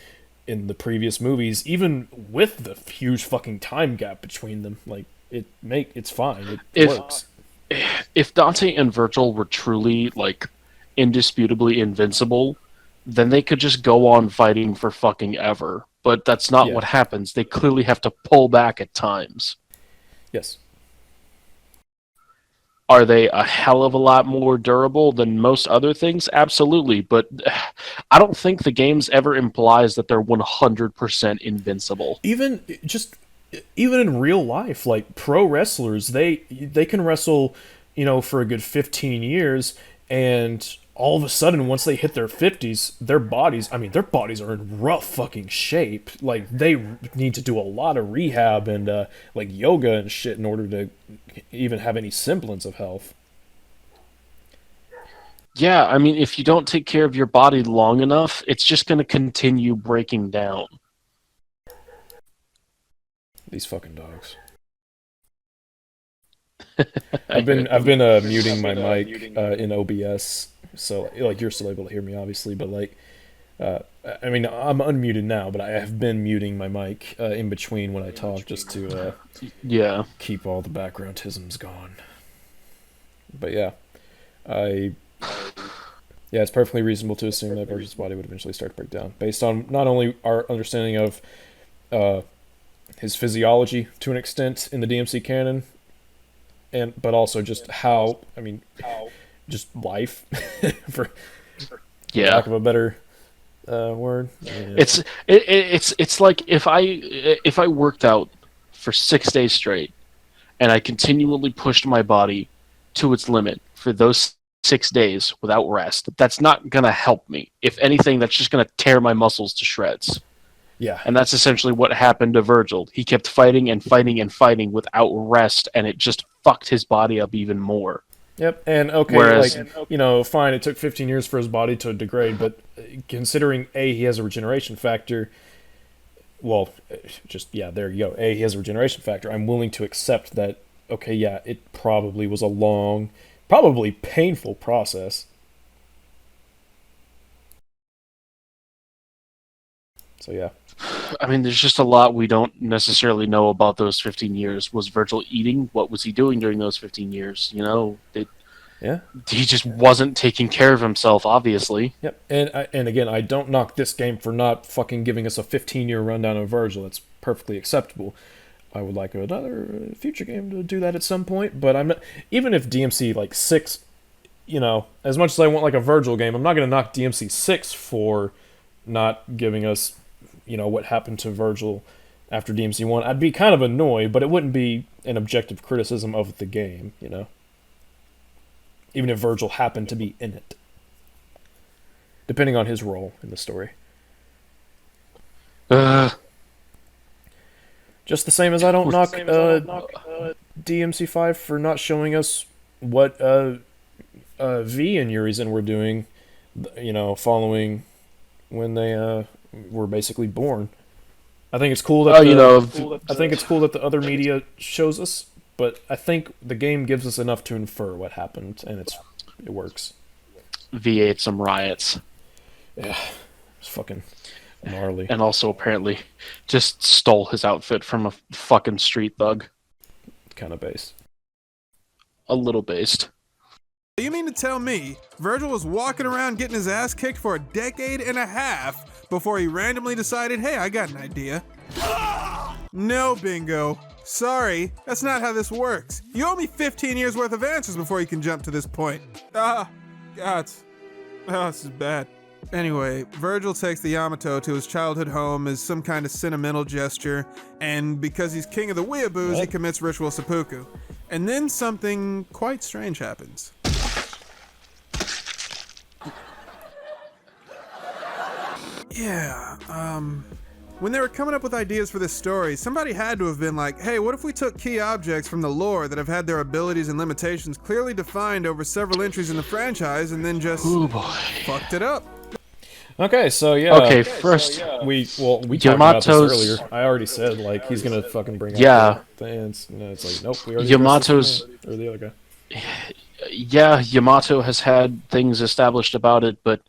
in the previous movies, even with the huge fucking time gap between them. Like, it's fine. It works. If Dante and Virgil were truly, like, indisputably invincible, then they could just go on fighting for fucking ever. But that's not what happens. They clearly have to pull back at times. Yes. Are they a hell of a lot more durable than most other things? Absolutely. But I don't think the games ever implies that they're 100% invincible. Even in real life, like pro wrestlers, they can wrestle, you know, for a good 15 years, and all of a sudden, once they hit their 50s, their bodies are in rough fucking shape. Like, they need to do a lot of rehab and like yoga and shit in order to even have any semblance of health. Yeah, I mean, if you don't take care of your body long enough, it's just going to continue breaking down. These fucking dogs. I've been muting my mic in OBS, so like you're still able to hear me, obviously. But like, I mean, I'm unmuted now, but I have been muting my mic in between when I talk, just to keep all the background tisms gone. But yeah, it's perfectly reasonable to assume that Virgil's body would eventually start to break down, based on not only our understanding of his physiology to an extent in the DMC canon, but also just how, just life, for lack of a better word. Yeah. It's like if I worked out for 6 days straight, and I continually pushed my body to its limit for those 6 days without rest, that's not gonna help me. If anything, that's just gonna tear my muscles to shreds. Yeah. And that's essentially what happened to Virgil. He kept fighting and fighting and fighting without rest, and it just fucked his body up even more. Yep, and okay, you know, fine, it took 15 years for his body to degrade, but considering, A, he has a regeneration factor, well, there you go, A, he has a regeneration factor, I'm willing to accept that, okay, yeah, it probably was a long, probably painful process. So yeah. I mean, there's just a lot we don't necessarily know about those 15 years. Was Virgil eating? What was he doing during those 15 years? You know, he just wasn't taking care of himself, obviously. Yep, and again, I don't knock this game for not fucking giving us a 15-year rundown of Virgil. That's perfectly acceptable. I would like another future game to do that at some point, but I'm not, even if DMC like 6, you know, as much as I want like a Virgil game, I'm not going to knock DMC 6 for not giving us, you know, what happened to Virgil after DMC 1. I'd be kind of annoyed, but it wouldn't be an objective criticism of the game, you know, even if Virgil happened to be in it, depending on his role in the story. Just the same as I don't knock DMC5 for not showing us what V and Urizen were doing, you know, following when they were basically born. I think it's cool that I think it's cool that the other media shows us, but I think the game gives us enough to infer what happened, and it works. V8 some riots. Yeah, it's fucking gnarly. And also apparently just stole his outfit from a fucking street thug. Kind of based. A little based. You mean to tell me Virgil was walking around getting his ass kicked for a decade and a half before he randomly decided, hey, I got an idea? No, Bingo. Sorry, that's not how this works. You owe me 15 years worth of answers before you can jump to this point. God. Oh, this is bad. Anyway, Virgil takes the Yamato to his childhood home as some kind of sentimental gesture, and because he's king of the weeaboos, he commits ritual seppuku. And then something quite strange happens. Yeah, when they were coming up with ideas for this story, somebody had to have been like, hey, what if we took key objects from the lore that have had their abilities and limitations clearly defined over several entries in the franchise and then just fucked it up? Okay, so yeah. Okay, first we talked about this earlier. I already said like he's gonna fucking bring out the fans. And it's like nope, we already Yamato's or the other guy. Yeah, Yamato has had things established about it, but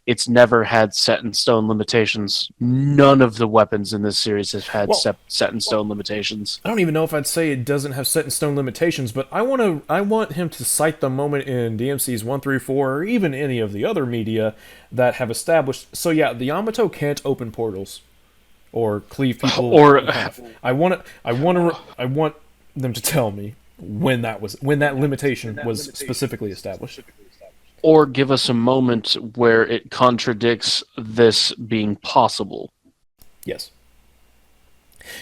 it's never had set in stone limitations. None of the weapons in this series have had set in stone limitations. I don't even know if I'd say it doesn't have set in stone limitations, but I want him to cite the moment in DMC's 1 through 4 or even any of the other media that have established. So yeah, the Yamato can't open portals or cleave people or in half. I want them to tell me when that limitation was specifically established. Or give us a moment where it contradicts this being possible. Yes.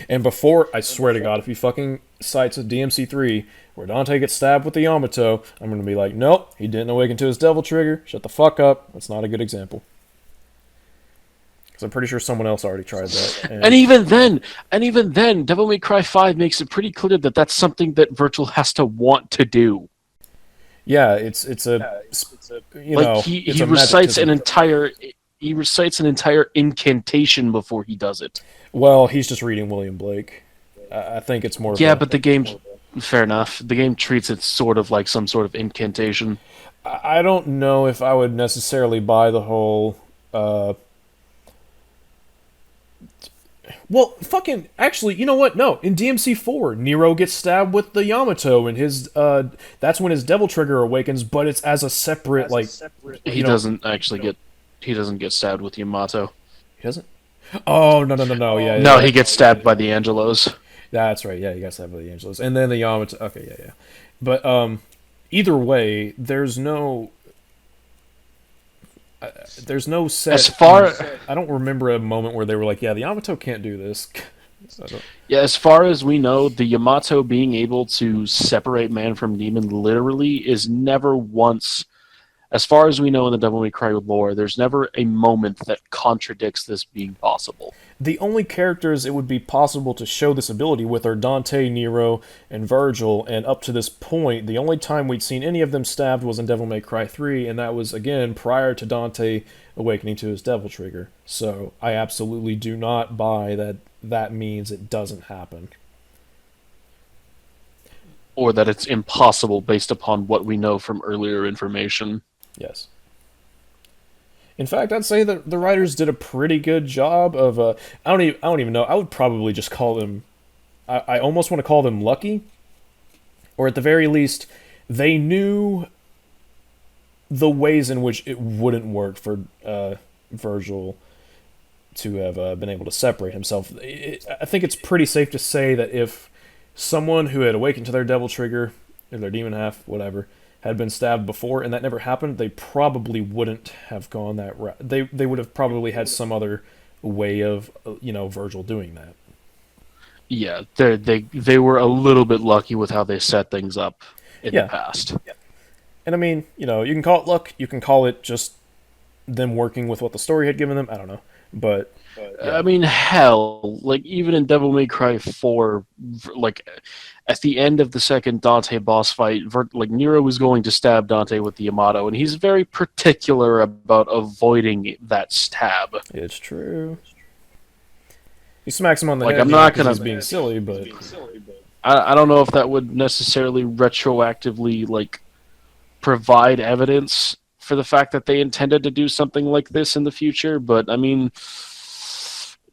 And before, I swear to God, if he fucking cites a DMC3 where Dante gets stabbed with the Yamato, I'm going to be like, nope, he didn't awaken to his devil trigger. Shut the fuck up. That's not a good example. Because I'm pretty sure someone else already tried that. And even then, Devil May Cry 5 makes it pretty clear that that's something that Virgil has to want to do. Yeah, it's a you like know, he recites an entire incantation before he does it. Well, he's just reading William Blake. I think it's more. But the game, fair enough. The game treats it sort of like some sort of incantation. I don't know if I would necessarily buy the whole. Well, fucking, actually, you know what? No, in DMC4, Nero gets stabbed with the Yamato, and his, that's when his devil trigger awakens, but it's as a separate, He doesn't get stabbed with Yamato. He doesn't? Oh, no, yeah. No, he gets stabbed by the Angelos. That's right, yeah, he got stabbed by the Angelos. And then the Yamato, okay, yeah. But, either way, there's no set. I don't remember a moment where they were like, "Yeah, the Yamato can't do this." Yeah, as far as we know, the Yamato being able to separate man from demon literally is never once. As far as we know in the Devil May Cry lore, there's never a moment that contradicts this being possible. The only characters it would be possible to show this ability with are Dante, Nero, and Virgil, and up to this point, the only time we'd seen any of them stabbed was in Devil May Cry 3, and that was, again, prior to Dante awakening to his devil trigger. So I absolutely do not buy that that means it doesn't happen. Or that it's impossible based upon what we know from earlier information. Yes. In fact, I'd say that the writers did a pretty good job of. I don't even know. I would probably just call them. I almost want to call them lucky, or at the very least, they knew the ways in which it wouldn't work for Virgil to have been able to separate himself. I think it's pretty safe to say that if someone who had awakened to their devil trigger, or their demon half, whatever, had been stabbed before and that never happened, they probably wouldn't have gone that route. They would have probably had some other way of, Virgil doing that. Yeah, they were a little bit lucky with how they set things up in the past. Yeah. And I mean, you can call it luck, you can call it just them working with what the story had given them, I don't know. But I mean, hell, like even in Devil May Cry 4, like at the end of the second Dante boss fight, like Nero was going to stab Dante with the Yamato, and he's very particular about avoiding that stab. It's true. He smacks him on the head. I'm not gonna. He's being silly, but I don't know if that would necessarily retroactively like provide evidence for the fact that they intended to do something like this in the future, but I mean,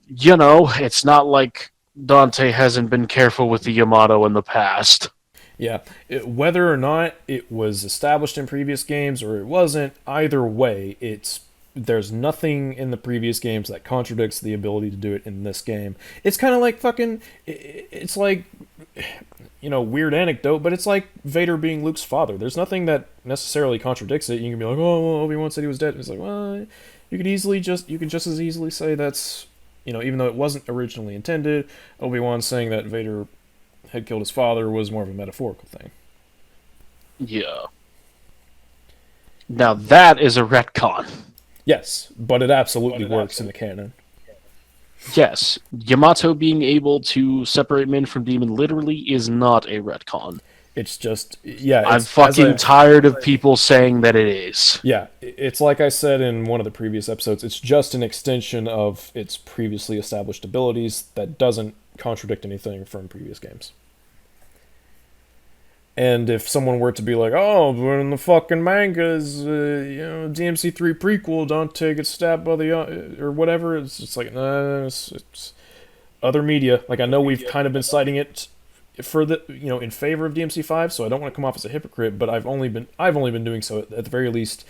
it's not like Dante hasn't been careful with the Yamato in the past. Yeah, whether or not it was established in previous games or it wasn't, either way, there's nothing in the previous games that contradicts the ability to do it in this game. It's kind of like it's like, weird anecdote, but it's like Vader being Luke's father. There's nothing that necessarily contradicts it. You can be like, oh, well, Obi-Wan said he was dead. It's like, well, you could just as easily say that's, even though it wasn't originally intended, Obi-Wan saying that Vader had killed his father was more of a metaphorical thing. Yeah. Now that is a retcon. Yes, but it absolutely works in the canon. Yes, Yamato being able to separate men from demon literally is not a retcon. It's just, yeah. I'm fucking tired of people saying that it is. Yeah, it's like I said in one of the previous episodes, it's just an extension of its previously established abilities that doesn't contradict anything from previous games. And if someone were to be like, oh, but in the fucking mangas, DMC3 prequel, Dante gets stabbed by the, or whatever, it's just like, nah, it's other media. Like, I know we've kind of been citing it for in favor of DMC5, so I don't want to come off as a hypocrite, but I've only been doing so at the very least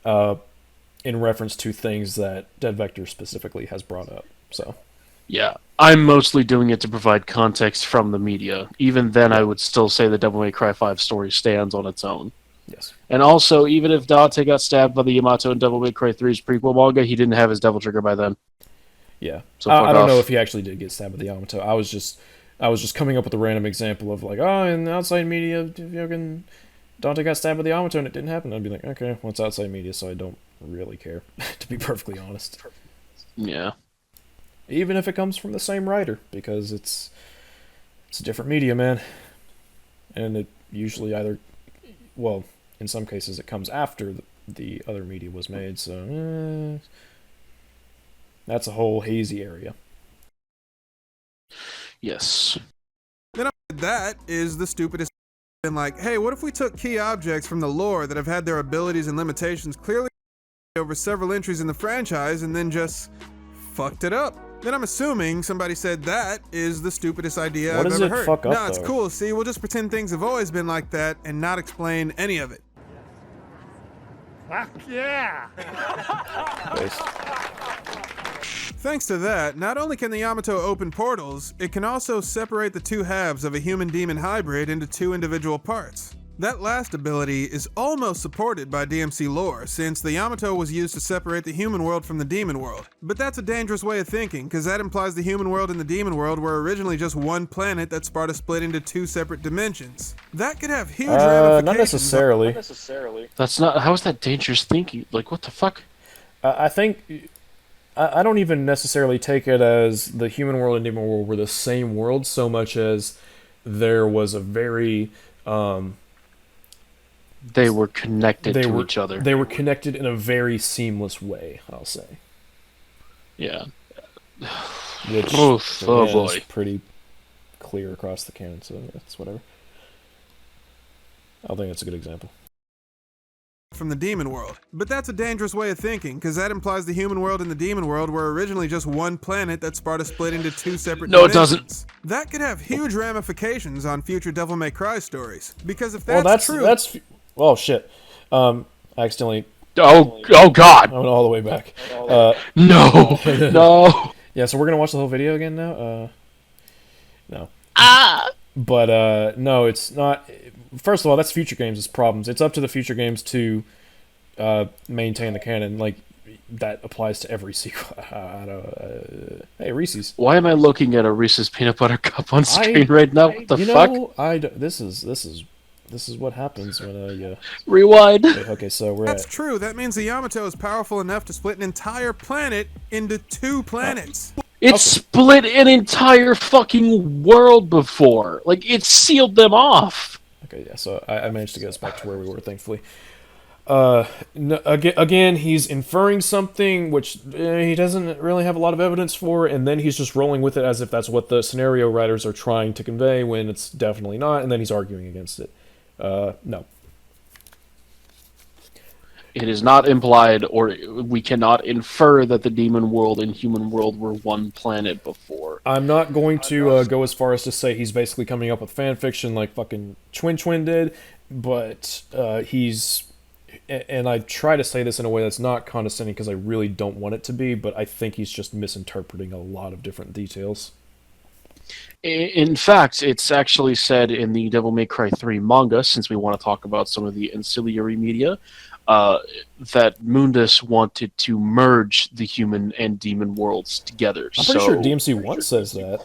in reference to things that Dead Vector specifically has brought up, so. Yeah, I'm mostly doing it to provide context from the media. Even then, I would still say the Devil May Cry 5 story stands on its own. Yes. And also, even if Dante got stabbed by the Yamato in Devil May Cry 3's prequel manga, he didn't have his Devil Trigger by then. Yeah. So I don't know if he actually did get stabbed by the Yamato. I was just coming up with a random example of like, oh, in the outside media, Dante got stabbed by the Yamato and it didn't happen. I'd be like, okay, well, it's outside media, so I don't really care, to be perfectly honest. Yeah. Even if it comes from the same writer, because it's a different media, man. And it usually in some cases it comes after the other media was made, so that's a whole hazy area. Yes. Then that is the stupidest. And like, hey, what if we took key objects from the lore that have had their abilities and limitations clearly over several entries in the franchise and then just fucked it up? Then I'm assuming somebody said that is the stupidest idea I've ever heard. Fuck up, no, it's though? cool. See, we'll just pretend things have always been like that and not explain any of it. Fuck yeah! Thanks to that, not only can the Yamato open portals, it can also separate the two halves of a human-demon hybrid into two individual parts. That last ability is almost supported by DMC lore, since the Yamato was used to separate the human world from the demon world. But that's a dangerous way of thinking, because that implies the human world and the demon world were originally just one planet that Sparta split into two separate dimensions. That could have huge ramifications. Not necessarily. That's not. How is that dangerous thinking? Like, what the fuck? I think I don't even necessarily take it as the human world and demon world were the same world, so much as there was a very they were connected to each other. They were connected in a very seamless way, I'll say. Yeah. Which boy. is pretty clear across the canon, so that's whatever. I think that's a good example. From the demon world. But that's a dangerous way of thinking, because that implies the human world and the demon world were originally just one planet that Sparta split into two separate dimensions. No, it doesn't. That could have huge ramifications on future Devil May Cry stories. Because if that's true... Well, shit. I accidentally Oh God! I went all the way back. No, no. Yeah, so we're gonna watch the whole video again now. No. Ah. But no, it's not. First of all, that's Future Games' problems. It's up to the Future Games to maintain the canon. Like that applies to every sequel. Hey, Reese's. Why am I looking at a Reese's peanut butter cup on screen right now? What the fuck? This is what happens when you rewind. Wait, okay, so That's true. That means the Yamato is powerful enough to split an entire planet into 2 planets. It's split an entire fucking world before. Like, it sealed them off. Okay, yeah, so I managed to get us back to where we were, thankfully. No, again, he's inferring something which he doesn't really have a lot of evidence for, and then he's just rolling with it as if that's what the scenario writers are trying to convey, when it's definitely not, and then he's arguing against it. No. It is not implied, or we cannot infer that the demon world and human world were one planet before. I'm not going to go as far as to say he's basically coming up with fan fiction like fucking Twin did, but he's... And I try to say this in a way that's not condescending because I really don't want it to be, but I think he's just misinterpreting a lot of different details. In fact, it's actually said in the Devil May Cry 3 manga, since we want to talk about some of the ancillary media, that Mundus wanted to merge the human and demon worlds together. I'm pretty sure DMC1 says that.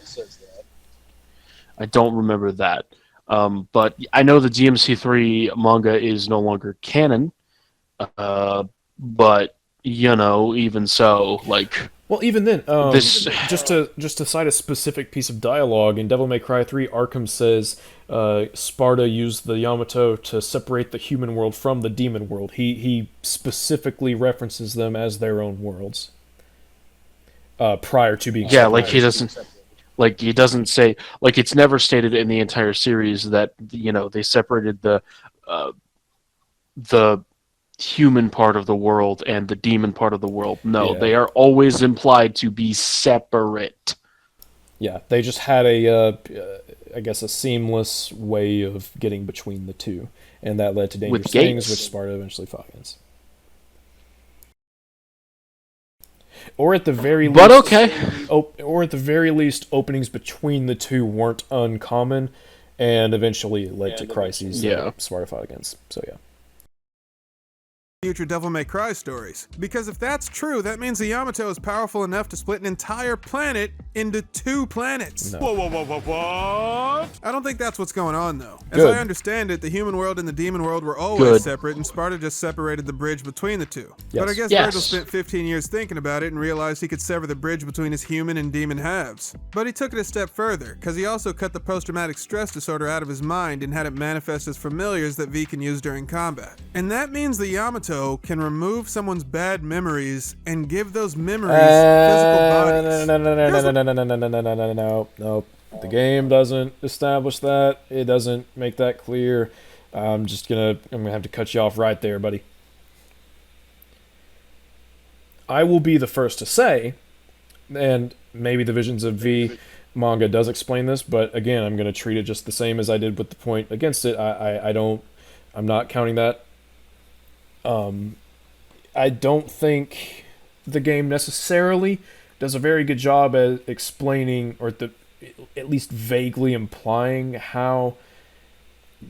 I don't remember that. But I know the DMC3 manga is no longer canon. But, you know, even so, like... Well, even then, just to cite a specific piece of dialogue, in Devil May Cry 3, Arkham says Sparta used the Yamato to separate the human world from the demon world. He specifically references them as their own worlds prior to being separated. Like he doesn't say, like, it's never stated in the entire series that, you know, they separated the human part of the world and the demon part of the world. No, they are always implied to be separate. Yeah, they just had I guess a seamless way of getting between the two, and that led to Dangerous Things, which Sparta eventually fought against. Or at the very least, or at the very least, openings between the two weren't uncommon, and eventually led to crises that Sparta fought against. So yeah. Future Devil May Cry stories. Because if that's true, that means the Yamato is powerful enough to split an entire planet into 2 planets. No. What? I don't think that's what's going on, though. As I understand it, the human world and the demon world were always separate, and Sparta just separated the bridge between the two. Yes. But I guess Virgil spent 15 years thinking about it and realized he could sever the bridge between his human and demon halves. But he took it a step further, because he also cut the post-traumatic stress disorder out of his mind and had it manifest as familiars that V can use during combat. And that means the Yamato can remove someone's bad memories and give those memories physical bodies. No. The game doesn't establish that. It doesn't make that clear. I'm gonna have to cut you off right there, buddy. I will be the first to say, and maybe the Visions of V manga does explain this, but again, I'm gonna treat it just the same as I did with the point against it. I'm not counting that. I don't think the game necessarily does a very good job at explaining, or at least vaguely implying, how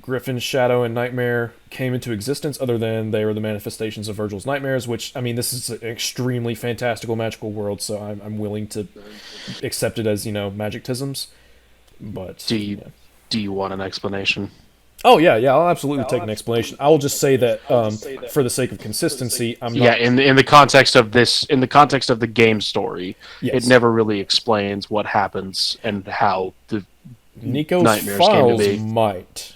Griffin's Shadow and Nightmare came into existence, other than they were the manifestations of Virgil's nightmares, which, I mean, this is an extremely fantastical, magical world, so I'm willing to accept it as, magic-tisms. But do you want an explanation? Oh yeah, I'll absolutely take an explanation. I will just say that for the sake of consistency, I'm not... Yeah, in the context of the game story, it never really explains what happens and how the Nico's nightmares files came to be. Might.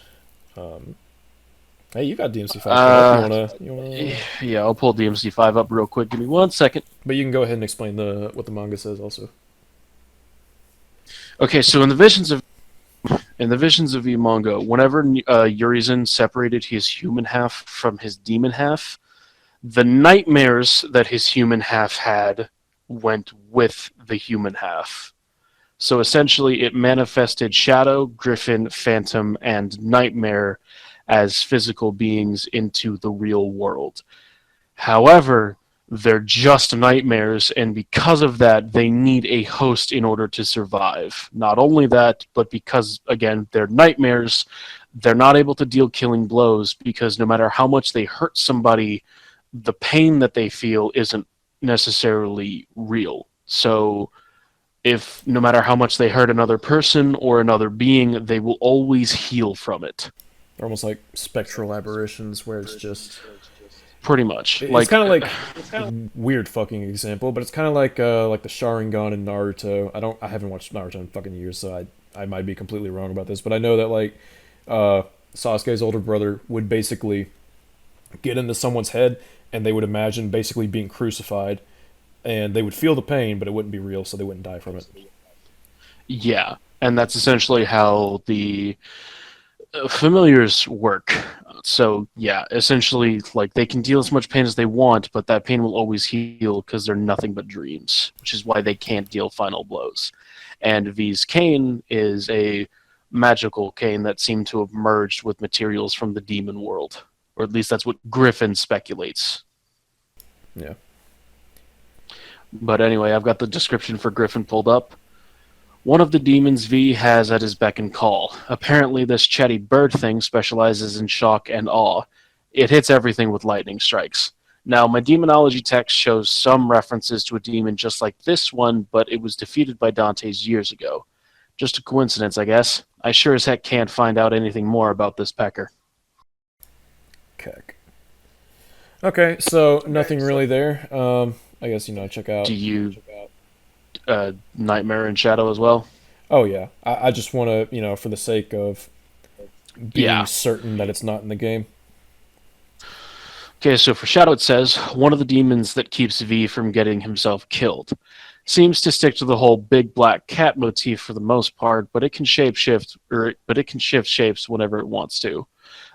Hey, you got DMC5. You wanna... Yeah, I'll pull DMC5 up real quick. Give me 1 second. But you can go ahead and explain what the manga says also. Okay, so in the Visions of V manga, whenever Urizen separated his human half from his demon half, the nightmares that his human half had went with the human half. So essentially, it manifested Shadow, Griffin, Phantom, and Nightmare as physical beings into the real world. However, they're just nightmares, and because of that, they need a host in order to survive. Not only that, but because, again, they're nightmares, they're not able to deal killing blows because no matter how much they hurt somebody, the pain that they feel isn't necessarily real. So, if no matter how much they hurt another person or another being, they will always heal from it. They're almost like spectral aberrations where it's just... Pretty much. It's kind of like a weird fucking example, but it's kind of like the Sharingan in Naruto. I haven't watched Naruto in fucking years, so I might be completely wrong about this, but I know that like Sasuke's older brother would basically get into someone's head and they would imagine basically being crucified, and they would feel the pain, but it wouldn't be real, so they wouldn't die from it. Yeah, and that's essentially how the familiars work. So yeah, essentially, like, they can deal as much pain as they want, but that pain will always heal because they're nothing but dreams, which is why they can't deal final blows. And V's cane is a magical cane that seemed to have merged with materials from the demon world, or at least that's what Griffin speculates. Yeah. But anyway, I've got the description for Griffin pulled up. One of the demons V has at his beck and call. Apparently this chatty bird thing specializes in shock and awe. It hits everything with lightning strikes. Now, my demonology text shows some references to a demon just like this one, but it was defeated by Dante's years ago. Just a coincidence, I guess. I sure as heck can't find out anything more about this pecker. Keck. Okay, so nothing really there. I guess, check out... Do you... Nightmare and Shadow as well? Oh yeah, I just want to, for the sake of being certain that it's not in the game. Okay, so for Shadow it says, one of the demons that keeps V from getting himself killed. Seems to stick to the whole big black cat motif for the most part, but it can shift shapes whenever it wants to.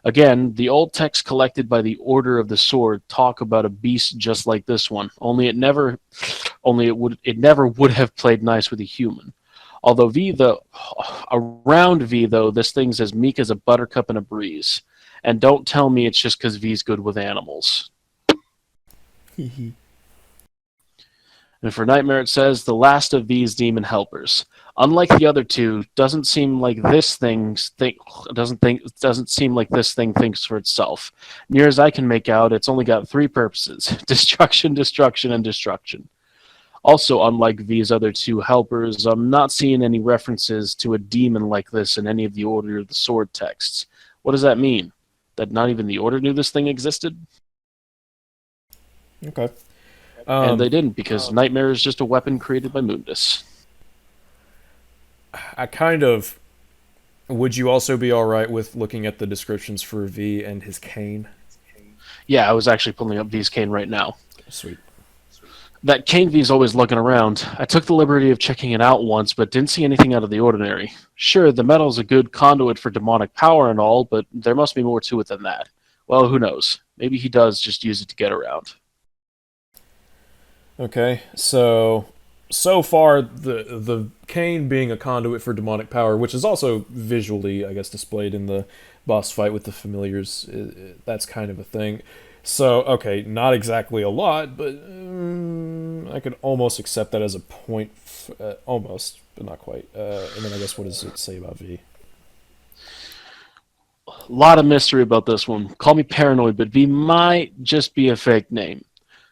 Again, the old texts collected by the Order of the Sword talk about a beast just like this one, only it never would have played nice with a human. Although around V though, this thing's as meek as a buttercup in a breeze. And don't tell me it's just because V's good with animals. And for Nightmare it says, the last of V's demon helpers. Unlike the other two, doesn't seem like this thing thinks for itself. Near as I can make out, it's only got three purposes: destruction, destruction, and destruction. Also, unlike V's other two helpers, I'm not seeing any references to a demon like this in any of the Order of the Sword texts. What does that mean? That not even the Order knew this thing existed? Okay. And they didn't, because Nightmare is just a weapon created by Mundus. Would you also be alright with looking at the descriptions for V and his cane? Yeah, I was actually pulling up V's cane right now. Sweet. That cane V's always looking around. I took the liberty of checking it out once, but didn't see anything out of the ordinary. Sure, the metal's a good conduit for demonic power and all, but there must be more to it than that. Well, who knows? Maybe he does just use it to get around. Okay, so far the cane being a conduit for demonic power, which is also visually, I guess, displayed in the boss fight with the familiars, that's kind of a thing. So, okay, not exactly a lot, but I could almost accept that as a point, almost, but not quite. And then I guess what does it say about V? A lot of mystery about this one. Call me paranoid, but V might just be a fake name.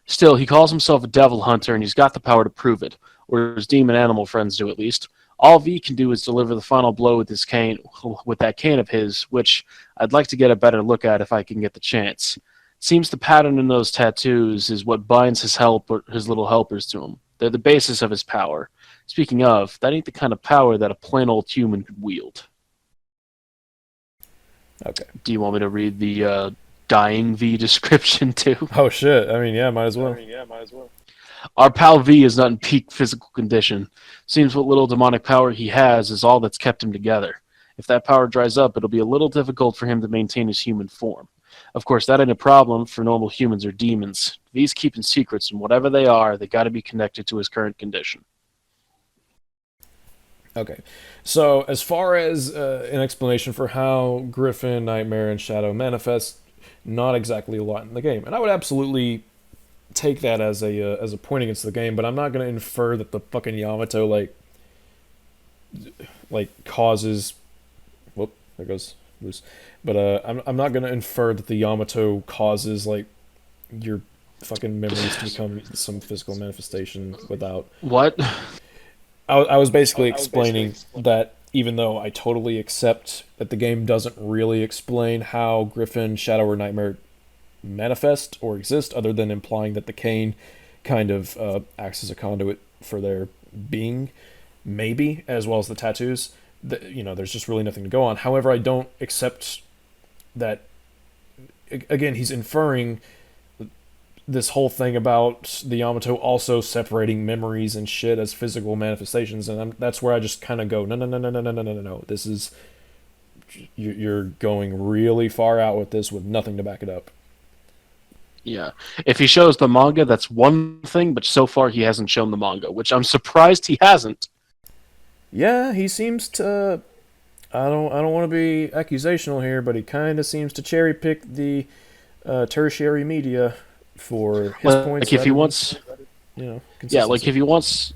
Still, he calls himself a devil hunter, and he's got the power to prove it, or his demon animal friends do at least. All V can do is deliver the final blow with his cane, with that cane of his, which I'd like to get a better look at if I can get the chance. Seems the pattern in those tattoos is what binds his little helpers to him. They're the basis of his power. Speaking of, that ain't the kind of power that a plain old human could wield. Okay. Do you want me to read the dying V description too? Oh shit, I mean, yeah, might as well. Our pal V is not in peak physical condition. Seems what little demonic power he has is all that's kept him together. If that power dries up, it'll be a little difficult for him to maintain his human form. Of course, that ain't a problem for normal humans or demons. V's keeping secrets, and whatever they are, they gotta be connected to his current condition. Okay, so as far as an explanation for how Griffin, Nightmare, and Shadow manifest, not exactly a lot in the game. And I would absolutely take that as a point against the game, but I'm not gonna infer that the fucking Yamato like causes. Whoop, there goes loose. But I'm not gonna infer that the Yamato causes like your fucking memories to become some physical manifestation without. What? I was basically explaining that even though I totally accept that the game doesn't really explain how Griffin, Shadow, or Nightmare manifest or exist, other than implying that the cane kind of acts as a conduit for their being, maybe, as well as the tattoos. There's just really nothing to go on. However, I don't accept that. Again, he's inferring this whole thing about the Yamato also separating memories and shit as physical manifestations, and that's where I just kind of go, no. This is, you're going really far out with this with nothing to back it up. Yeah. If he shows the manga, that's one thing, but so far he hasn't shown the manga, which I'm surprised he hasn't. Yeah, he seems to. I don't want to be accusational here, but he kind of seems to cherry pick the tertiary media for his points. Like if he wants, yeah, like if he wants.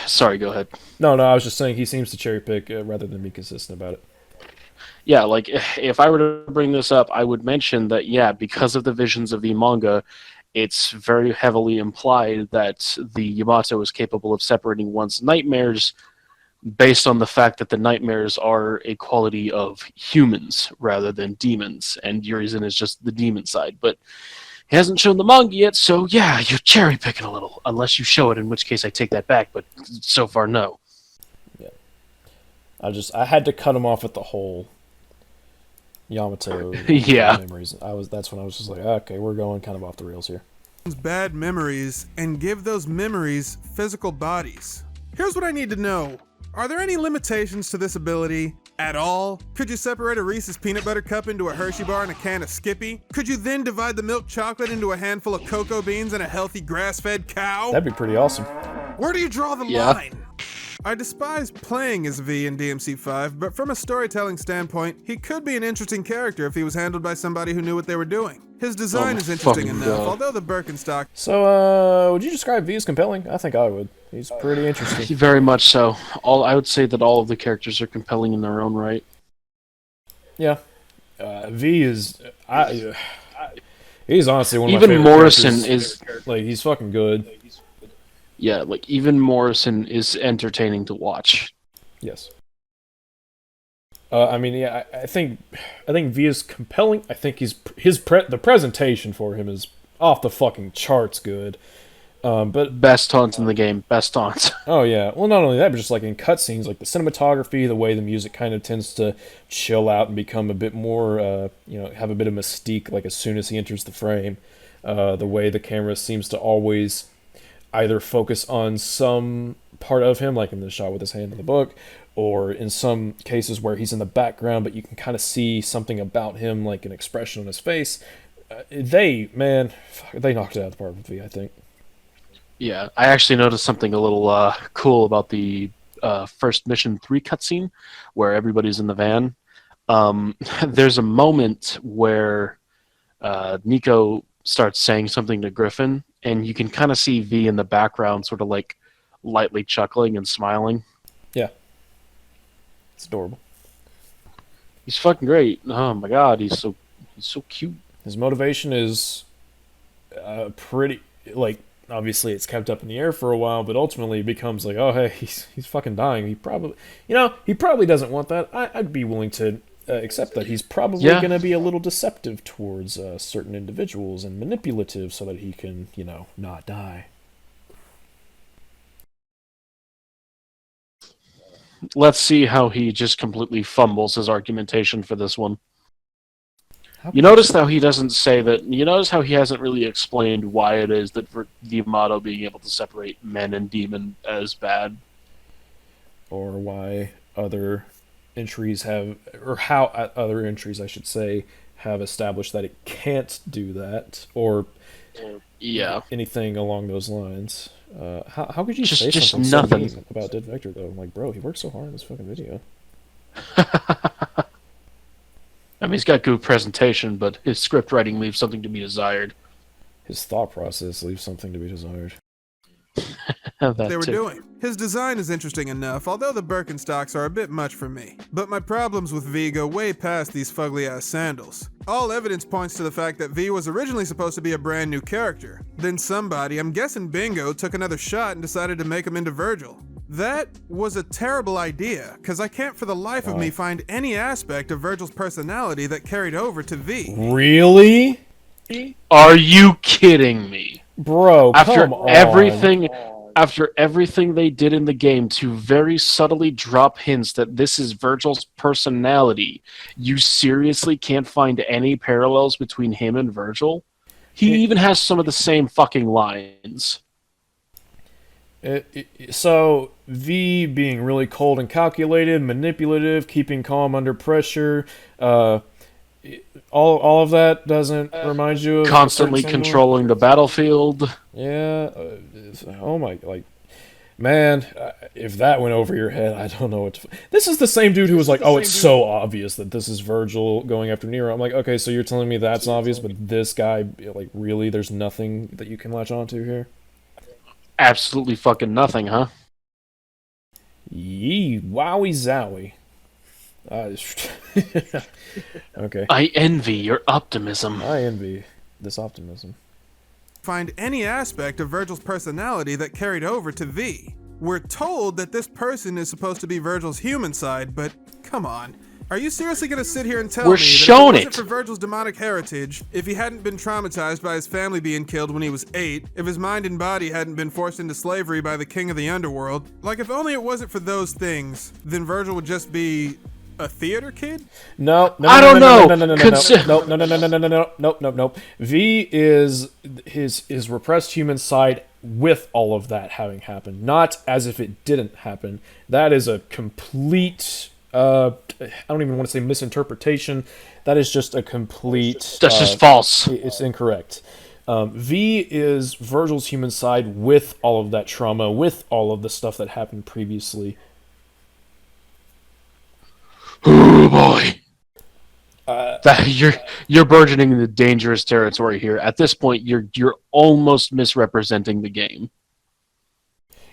Sorry, go ahead. No, I was just saying he seems to cherry pick rather than be consistent about it. Yeah, like if I were to bring this up, I would mention that because of the visions of the manga, it's very heavily implied that the Yamato is capable of separating one's nightmares based on the fact that the nightmares are a quality of humans rather than demons, and Urizen is just the demon side. But he hasn't shown the manga yet, so yeah, you're cherry picking a little. Unless you show it, in which case I take that back. But so far, no. Yeah, I had to cut him off at the whole Yamato memories. That's when I was just like, okay, we're going kind of off the rails here. Bad memories and give those memories physical bodies. Here's what I need to know. Are there any limitations to this ability at all? Could you separate a Reese's peanut butter cup into a Hershey bar and a can of Skippy? Could you then divide the milk chocolate into a handful of cocoa beans and a healthy grass-fed cow? That'd be pretty awesome. Where do you draw the line? I despise playing as V in DMC5, but from a storytelling standpoint, he could be an interesting character if he was handled by somebody who knew what they were doing. His design is interesting enough, although the Birkenstock... So, would you describe V as compelling? I think I would. He's pretty interesting. Very much so. I would say that all of the characters are compelling in their own right. Yeah. V is... he's honestly one of my even favorite Morrison characters. is... Like, he's fucking good. Yeah, like, even Morrison is entertaining to watch. Yes. I think V is compelling. I think the presentation for him is off the fucking charts good. But best taunts in the game, best taunts. Oh yeah, well not only that, but just like in cutscenes, like the cinematography, the way the music kind of tends to chill out and become a bit more, have a bit of mystique. Like as soon as he enters the frame, the way the camera seems to always either focus on some part of him, like in the shot with his hand in the book, or in some cases where he's in the background, but you can kind of see something about him, like an expression on his face. They knocked it out of the park with V, I think. Yeah, I actually noticed something a little cool about the first Mission 3 cutscene, where everybody's in the van. There's a moment where Nico starts saying something to Griffin, and you can kind of see V in the background sort of like lightly chuckling and smiling. Yeah. It's adorable. He's fucking great. Oh my god, he's so cute. His motivation is pretty, like, obviously it's kept up in the air for a while, but ultimately it becomes like, oh hey, he's fucking dying. He probably doesn't want that. I'd be willing to accept that he's probably going to be a little deceptive towards certain individuals and manipulative so that he can, not die. Let's see how he just completely fumbles his argumentation for this one. You notice how he doesn't say that. You notice how he hasn't really explained why it is that for the Yamato being able to separate men and demon as bad, or why other entries have, or how other entries, I should say, have established that it can't do that, or anything along those lines. How could you say just something nothing so mean about Dead Vector though? Like, bro, he worked so hard on this fucking video. I mean, he's got good presentation, but his script writing leaves something to be desired. His thought process leaves something to be desired. They were doing. His design is interesting enough, although the Birkenstocks are a bit much for me. But my problems with V go way past these fugly-ass sandals. All evidence points to the fact that V was originally supposed to be a brand new character. Then somebody, I'm guessing Bingo, took another shot and decided to make him into Virgil. That was a terrible idea, because I can't for the life of me find any aspect of Virgil's personality that carried over to V. Really? Are you kidding me? Bro, come on. After everything they did in the game to very subtly drop hints that this is Virgil's personality, you seriously can't find any parallels between him and Virgil? He even has some of the same fucking lines. So, V being really cold and calculated, manipulative, keeping calm under pressure, all of that doesn't remind you of constantly controlling the battlefield. Yeah. Oh my, man, if that went over your head, I don't know what to... This is the same dude who was like, oh, it's so obvious that this is Virgil going after Nero. I'm like, okay, so you're telling me that's obvious, but this guy, like, really, there's nothing that you can latch onto here? Absolutely fucking nothing, huh? Yee, wowie zowie. Okay. I envy your optimism. I envy this optimism. Find any aspect of Virgil's personality that carried over to V. We're told that this person is supposed to be Virgil's human side, but come on. Are you seriously going to sit here and tell me that if it wasn't for Virgil's demonic heritage, if he hadn't been traumatized by his family being killed when he was 8, if his mind and body hadn't been forced into slavery by the king of the underworld, like if only it wasn't for those things, then Virgil would just be a theater kid? No. I don't know. No. V is his repressed human side with all of that having happened, not as if it didn't happen. That is a complete... I don't even want to say misinterpretation. That is just a complete... That's just false. It's incorrect. V is Virgil's human side with all of that trauma, with all of the stuff that happened previously. Oh boy. You're burgeoning into dangerous territory here. At this point, you're almost misrepresenting the game.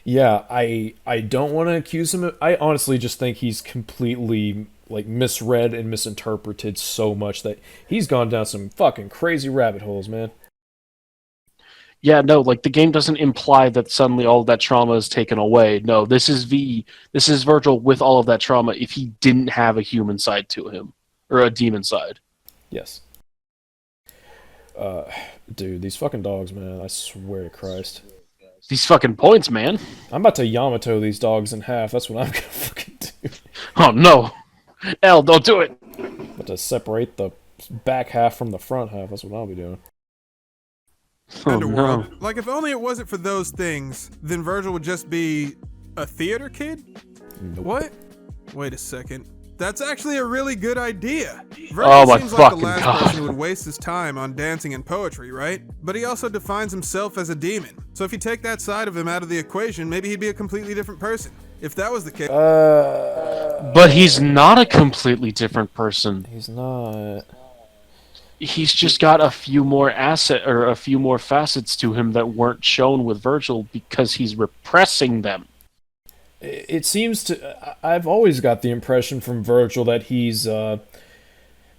Yeah, I don't want to accuse him of... I honestly just think he's completely, like, misread and misinterpreted so much that he's gone down some fucking crazy rabbit holes, man. Yeah, no, like, the game doesn't imply that suddenly all of that trauma is taken away. No, this is Virgil with all of that trauma if he didn't have a human side to him. Or a demon side. Yes. Dude, these fucking dogs, man, I swear to Christ. These fucking points, man. I'm about to Yamato these dogs in half. That's what I'm gonna fucking do. Oh no, L, don't do it. I'm about to separate the back half from the front half. That's what I'll be doing. Oh no. Like if only it wasn't for those things, then Virgil would just be a theater kid? Nope. What? Wait a second. That's actually a really good idea. Virgil Oh my seems like the fucking last God. person who would waste his time on dancing and poetry, right? But he also defines himself as a demon. So if you take that side of him out of the equation, maybe he'd be a completely different person. If that was the case... But he's not a completely different person. He's not. He's just got a few more a few more facets to him that weren't shown with Virgil because he's repressing them. It seems to... I've always got the impression from Virgil that he's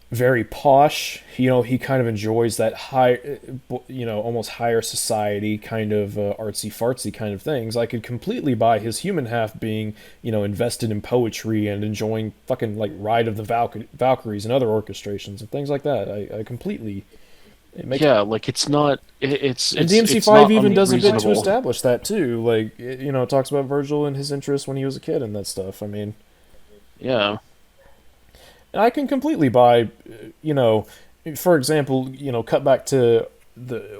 very posh. You know, he kind of enjoys that high, almost higher society kind of artsy-fartsy kind of things. I could completely buy his human half being, invested in poetry and enjoying fucking, like, Ride of the Valkyries and other orchestrations and things like that. I completely... Like it's not. And DMC5 even does a bit to establish that too. Like it talks about Virgil and his interests when he was a kid and that stuff. I mean, yeah. And I can completely buy, for example, cut back to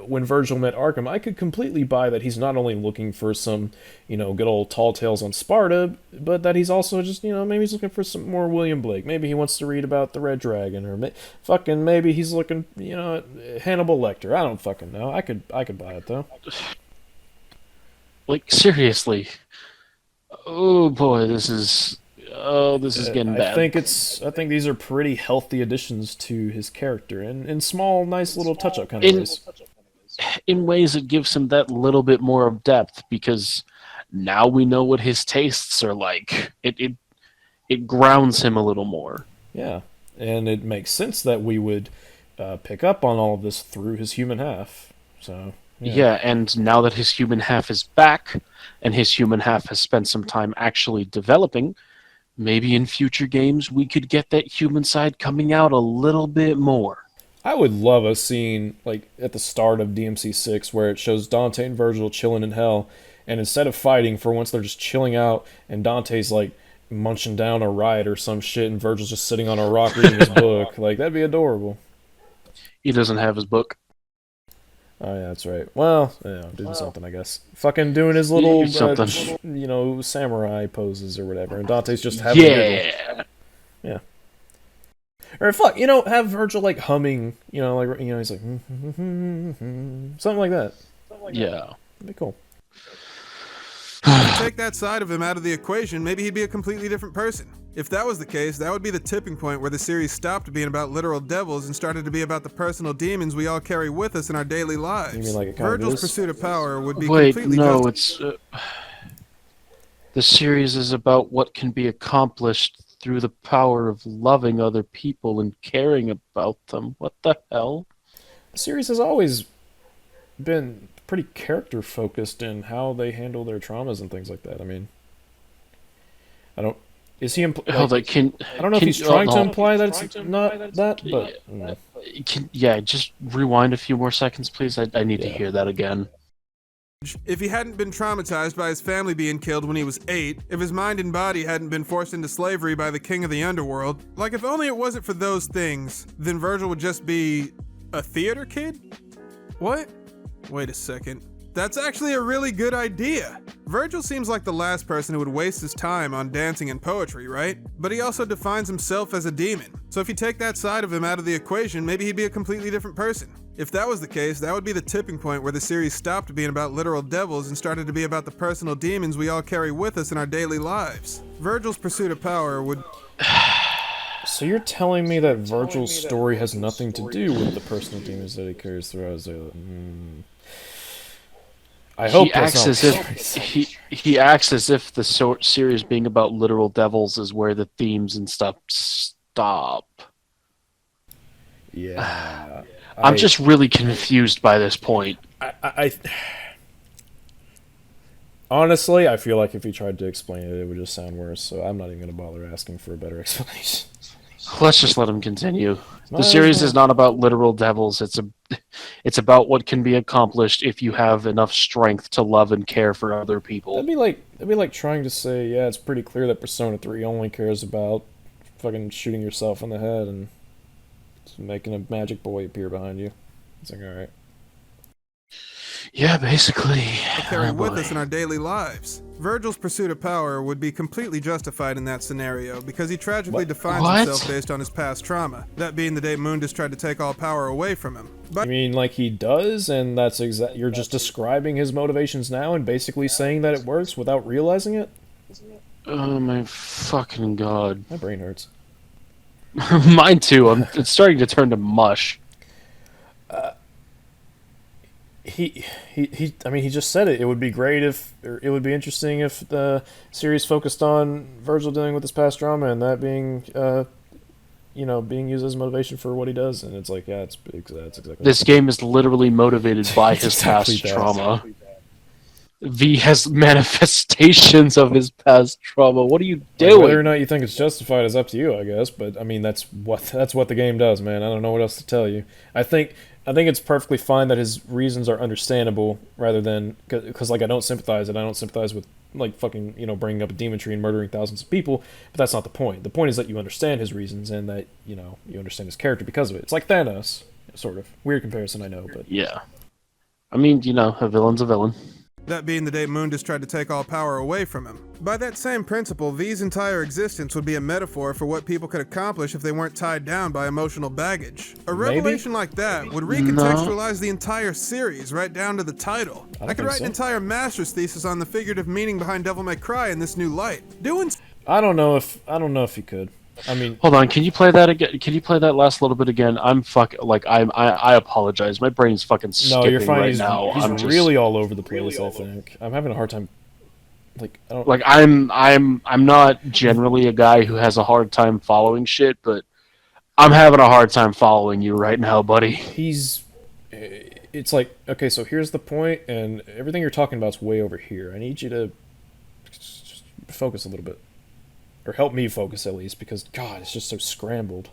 when Virgil met Arkham. I could completely buy that he's not only looking for some, good old tall tales on Sparta, but that he's also just, maybe he's looking for some more William Blake. Maybe he wants to read about the Red Dragon, or maybe he's looking, at Hannibal Lecter. I don't fucking know. I could buy it though. Like seriously. Oh boy, this is getting bad. I think these are pretty healthy additions to his character, and in small, nice little touch-up kind of ways. in ways it gives him that little bit more of depth, because now we know what his tastes are like. It grounds him a little more. Yeah, and it makes sense that we would pick up on all of this through his human half. So yeah, and now that his human half is back, and his human half has spent some time actually developing, maybe in future games we could get that human side coming out a little bit more. I would love a scene like at the start of DMC6 where it shows Dante and Virgil chilling in hell, and instead of fighting, for once they're just chilling out, and Dante's like munching down a riot or some shit, and Virgil's just sitting on a rock reading his book. Like, that'd be adorable. He doesn't have his book. Oh yeah, that's right. Well, yeah, doing something, I guess. Fucking doing his little, samurai poses or whatever, and Dante's just having a giggle. Yeah. Or fuck, have Virgil like humming, he's like something like that. Yeah. That'd be cool. Take that side of him out of the equation, maybe he'd be a completely different person. If that was the case, that would be the tipping point where the series stopped being about literal devils and started to be about the personal demons we all carry with us in our daily lives. You mean like it Virgil's pursuit of power would be Wait, completely no, it's... the series is about what can be accomplished through the power of loving other people and caring about them. What the hell? The series has always been pretty character focused in how they handle their traumas and things like that. I mean, I don't. Is he? I don't know if he's trying to imply that it's not that, but just rewind a few more seconds, please. I need to hear that again. If he hadn't been traumatized by his family being killed when he was 8, if his mind and body hadn't been forced into slavery by the king of the underworld, like if only it wasn't for those things, then Virgil would just be a theater kid? What? Wait a second. That's actually a really good idea. Virgil seems like the last person who would waste his time on dancing and poetry, right? But he also defines himself as a demon. So if you take that side of him out of the equation, maybe he'd be a completely different person. If that was the case, that would be the tipping point where the series stopped being about literal devils and started to be about the personal demons we all carry with us in our daily lives. Virgil's pursuit of power would... So you're telling me that Virgil's story has nothing to do with the personal demons that he carries throughout? I hope he acts as if the series being about literal devils is where the themes and stuff stop. Yeah. I'm just really confused by this point. Honestly, I feel like if he tried to explain it, it would just sound worse, so I'm not even going to bother asking for a better explanation. Let's just let him continue. The series is not about literal devils. It's about what can be accomplished if you have enough strength to love and care for other people. That'd be like trying to say, yeah, it's pretty clear that Persona 3 only cares about fucking shooting yourself in the head and making a magic boy appear behind you. It's like, alright. Yeah, basically. Carry with us in our daily lives. Virgil's pursuit of power would be completely justified in that scenario because he tragically defines himself based on his past trauma. That being the day Mundus tried to take all power away from him. You mean like he does, and that's you're just describing his motivations now and basically saying that it works without realizing it? Oh my fucking god. My brain hurts. Mine too. It's starting to turn to mush. I mean, he just said it. It would be great it would be interesting if the series focused on Virgil dealing with his past trauma and that being, being used as motivation for what he does. And it's like, yeah, that's exactly. This game is literally motivated by his past trauma. V has manifestations of his past trauma. What are you doing? Whether or not you think it's justified is up to you, I guess. But I mean, that's what the game does, man. I don't know what else to tell you. I think it's perfectly fine that his reasons are understandable, rather than because like I don't sympathize with like fucking bringing up a demon tree and murdering thousands of people. But that's not the point. The point is that you understand his reasons and that you understand his character because of it. It's like Thanos, sort of weird comparison, I know, but yeah. I mean, a villain's a villain. That being the day Mundus tried to take all power away from him. By that same principle, V's entire existence would be a metaphor for what people could accomplish if they weren't tied down by emotional baggage. A revelation like that would recontextualize the entire series, right down to the title. I could write an entire master's thesis on the figurative meaning behind Devil May Cry in this new light. I don't know if you could. I mean, hold on. Can you play that again? Can you play that last little bit again? I'm fucking like I apologize. My brain's fucking skipping no, you're fine. right now. He's I'm really all over the place. I think I'm having a hard time. Like, I don't. Like I'm not generally a guy who has a hard time following shit, but I'm having a hard time following you right now, buddy. It's like, okay, so here's the point, and everything you're talking about is way over here. I need you to just focus a little bit. Or help me focus, at least, because, God, it's just so scrambled.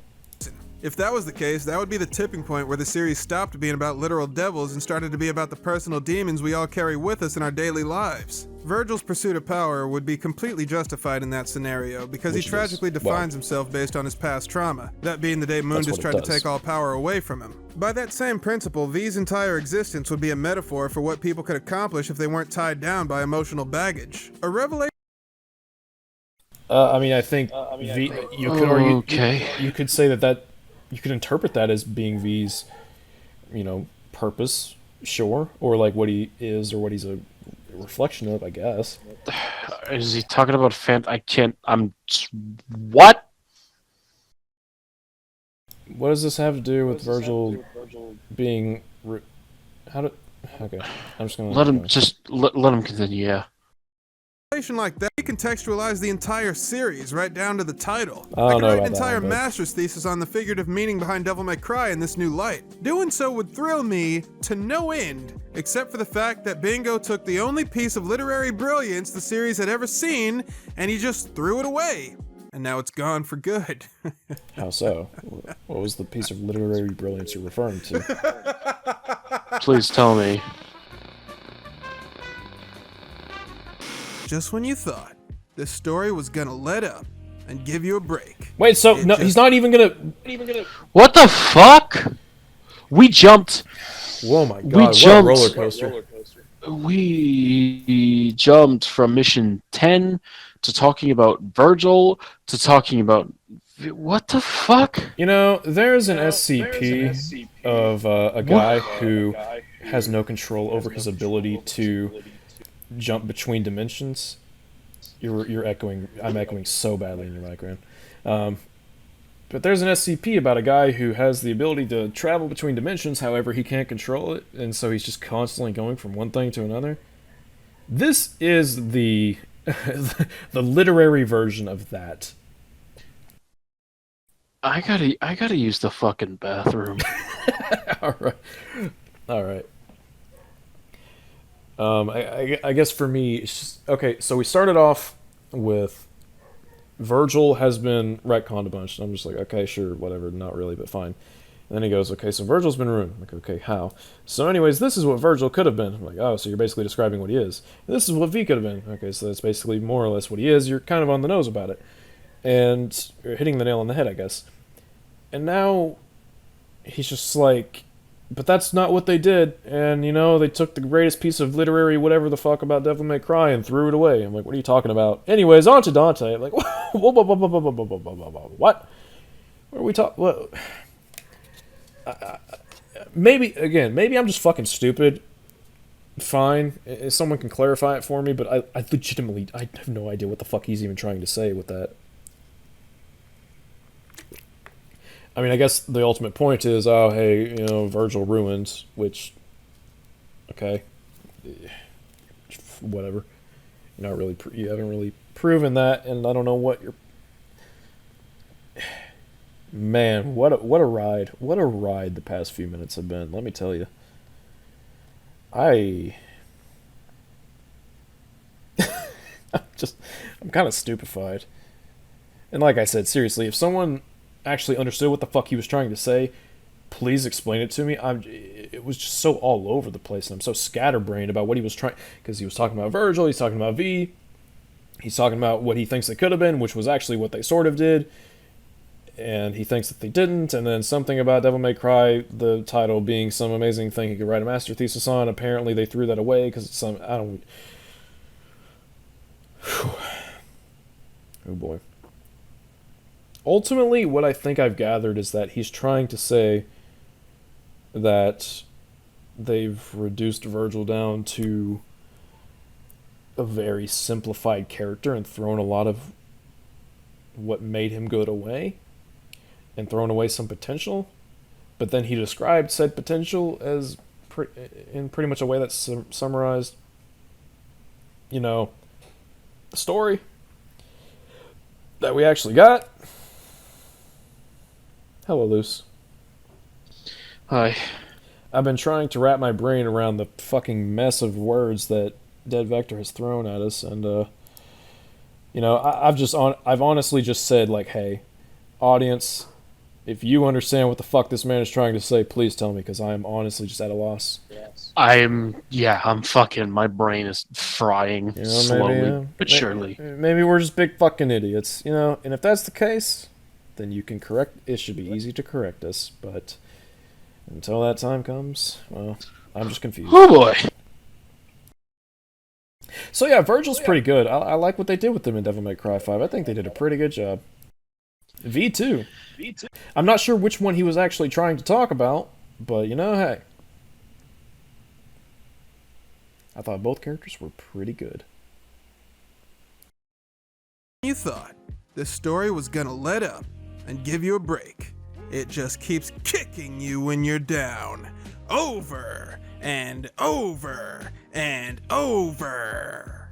If that was the case, that would be the tipping point where the series stopped being about literal devils and started to be about the personal demons we all carry with us in our daily lives. Virgil's pursuit of power would be completely justified in that scenario because he tragically defines himself based on his past trauma, that being the day Mundus tried to take all power away from him. By that same principle, V's entire existence would be a metaphor for what people could accomplish if they weren't tied down by emotional baggage. A revelation. I mean, I think V, you could argue, you could say that you could interpret that as being V's, purpose, sure, or like what he is or what he's a reflection of, I guess. Is he talking about what? What does this have to do with Virgil being? Okay, I'm just gonna let him continue. Yeah. Like that, you contextualize the entire series right down to the title. I could write an entire master's thesis on the figurative meaning behind Devil May Cry in this new light. Doing so would thrill me to no end, except for the fact that Bingo took the only piece of literary brilliance the series had ever seen, and he just threw it away. And now it's gone for good. How so? What was the piece of literary brilliance you're referring to? Please tell me. Just when you thought this story was gonna let up and give you a break. Wait, so no, he's not even gonna. What the fuck? We jumped. Whoa my God! What a roller coaster. We jumped from mission 10 to talking about Virgil to talking about what the fuck? There's an SCP of a guy who has no control over his ability to jump between dimensions. You're echoing. I'm echoing so badly in your background. But there's an SCP about a guy who has the ability to travel between dimensions. However, he can't control it, and so he's just constantly going from one thing to another. This is the the literary version of that. I gotta use the fucking bathroom. All right. I guess for me, it's just, okay, so we started off with Virgil has been retconned a bunch. And I'm just like, okay, sure, whatever, not really, but fine. And then he goes, okay, so Virgil's been ruined. I'm like, okay, how? So anyways, this is what Virgil could have been. I'm like, oh, so you're basically describing what he is. And this is what V could have been. Okay, so that's basically more or less what he is. You're kind of on the nose about it. And you're hitting the nail on the head, I guess. And now he's just like, but that's not what they did, and they took the greatest piece of literary whatever the fuck about Devil May Cry and threw it away. I'm like, what are you talking about? Anyways, on to Dante. I'm like, what? What are we talking? What? Maybe I'm just fucking stupid. Fine, if someone can clarify it for me, but I legitimately, I have no idea what the fuck he's even trying to say with that. I mean, I guess the ultimate point is, oh, hey, Virgil ruined, which, okay, whatever. You haven't really proven that, and I don't know what you're. Man, what a ride! What a ride the past few minutes have been. Let me tell you. I'm kind of stupefied. And like I said, seriously, if someone actually understood what the fuck he was trying to say, please explain it to me. It was just so all over the place, and I'm so scatterbrained about what he was trying, because he was talking about Virgil, he's talking about V, he's talking about what he thinks it could have been, which was actually what they sort of did, and he thinks that they didn't, and then something about Devil May Cry, the title being some amazing thing he could write a master thesis on. Apparently they threw that away because it's some, I don't. Oh boy. Ultimately, what I think I've gathered is that he's trying to say that they've reduced Virgil down to a very simplified character and thrown a lot of what made him go away and thrown away some potential, but then he described said potential as in pretty much a way that summarized, you know, the story that we actually got. Hello, Luce. Hi. I've been trying to wrap my brain around the fucking mess of words that Dead Vector has thrown at us, and you know, I've honestly just said, like, hey, audience, if you understand what the fuck this man is trying to say, please tell me, because I am honestly just at a loss. I'm fucking, my brain is frying, you know, slowly but surely. Maybe we're just big fucking idiots, you know, and if that's the case, then you can correct, it should be easy to correct us, but until that time comes, well, I'm just confused. Oh boy! So yeah, Virgil's pretty good. I like what they did with him in Devil May Cry 5. I think they did a pretty good job. V2. I'm not sure which one he was actually trying to talk about, but you know, hey. I thought both characters were pretty good. You thought this story was gonna let up and give you a break. It just keeps kicking you when you're down. Over and over and over.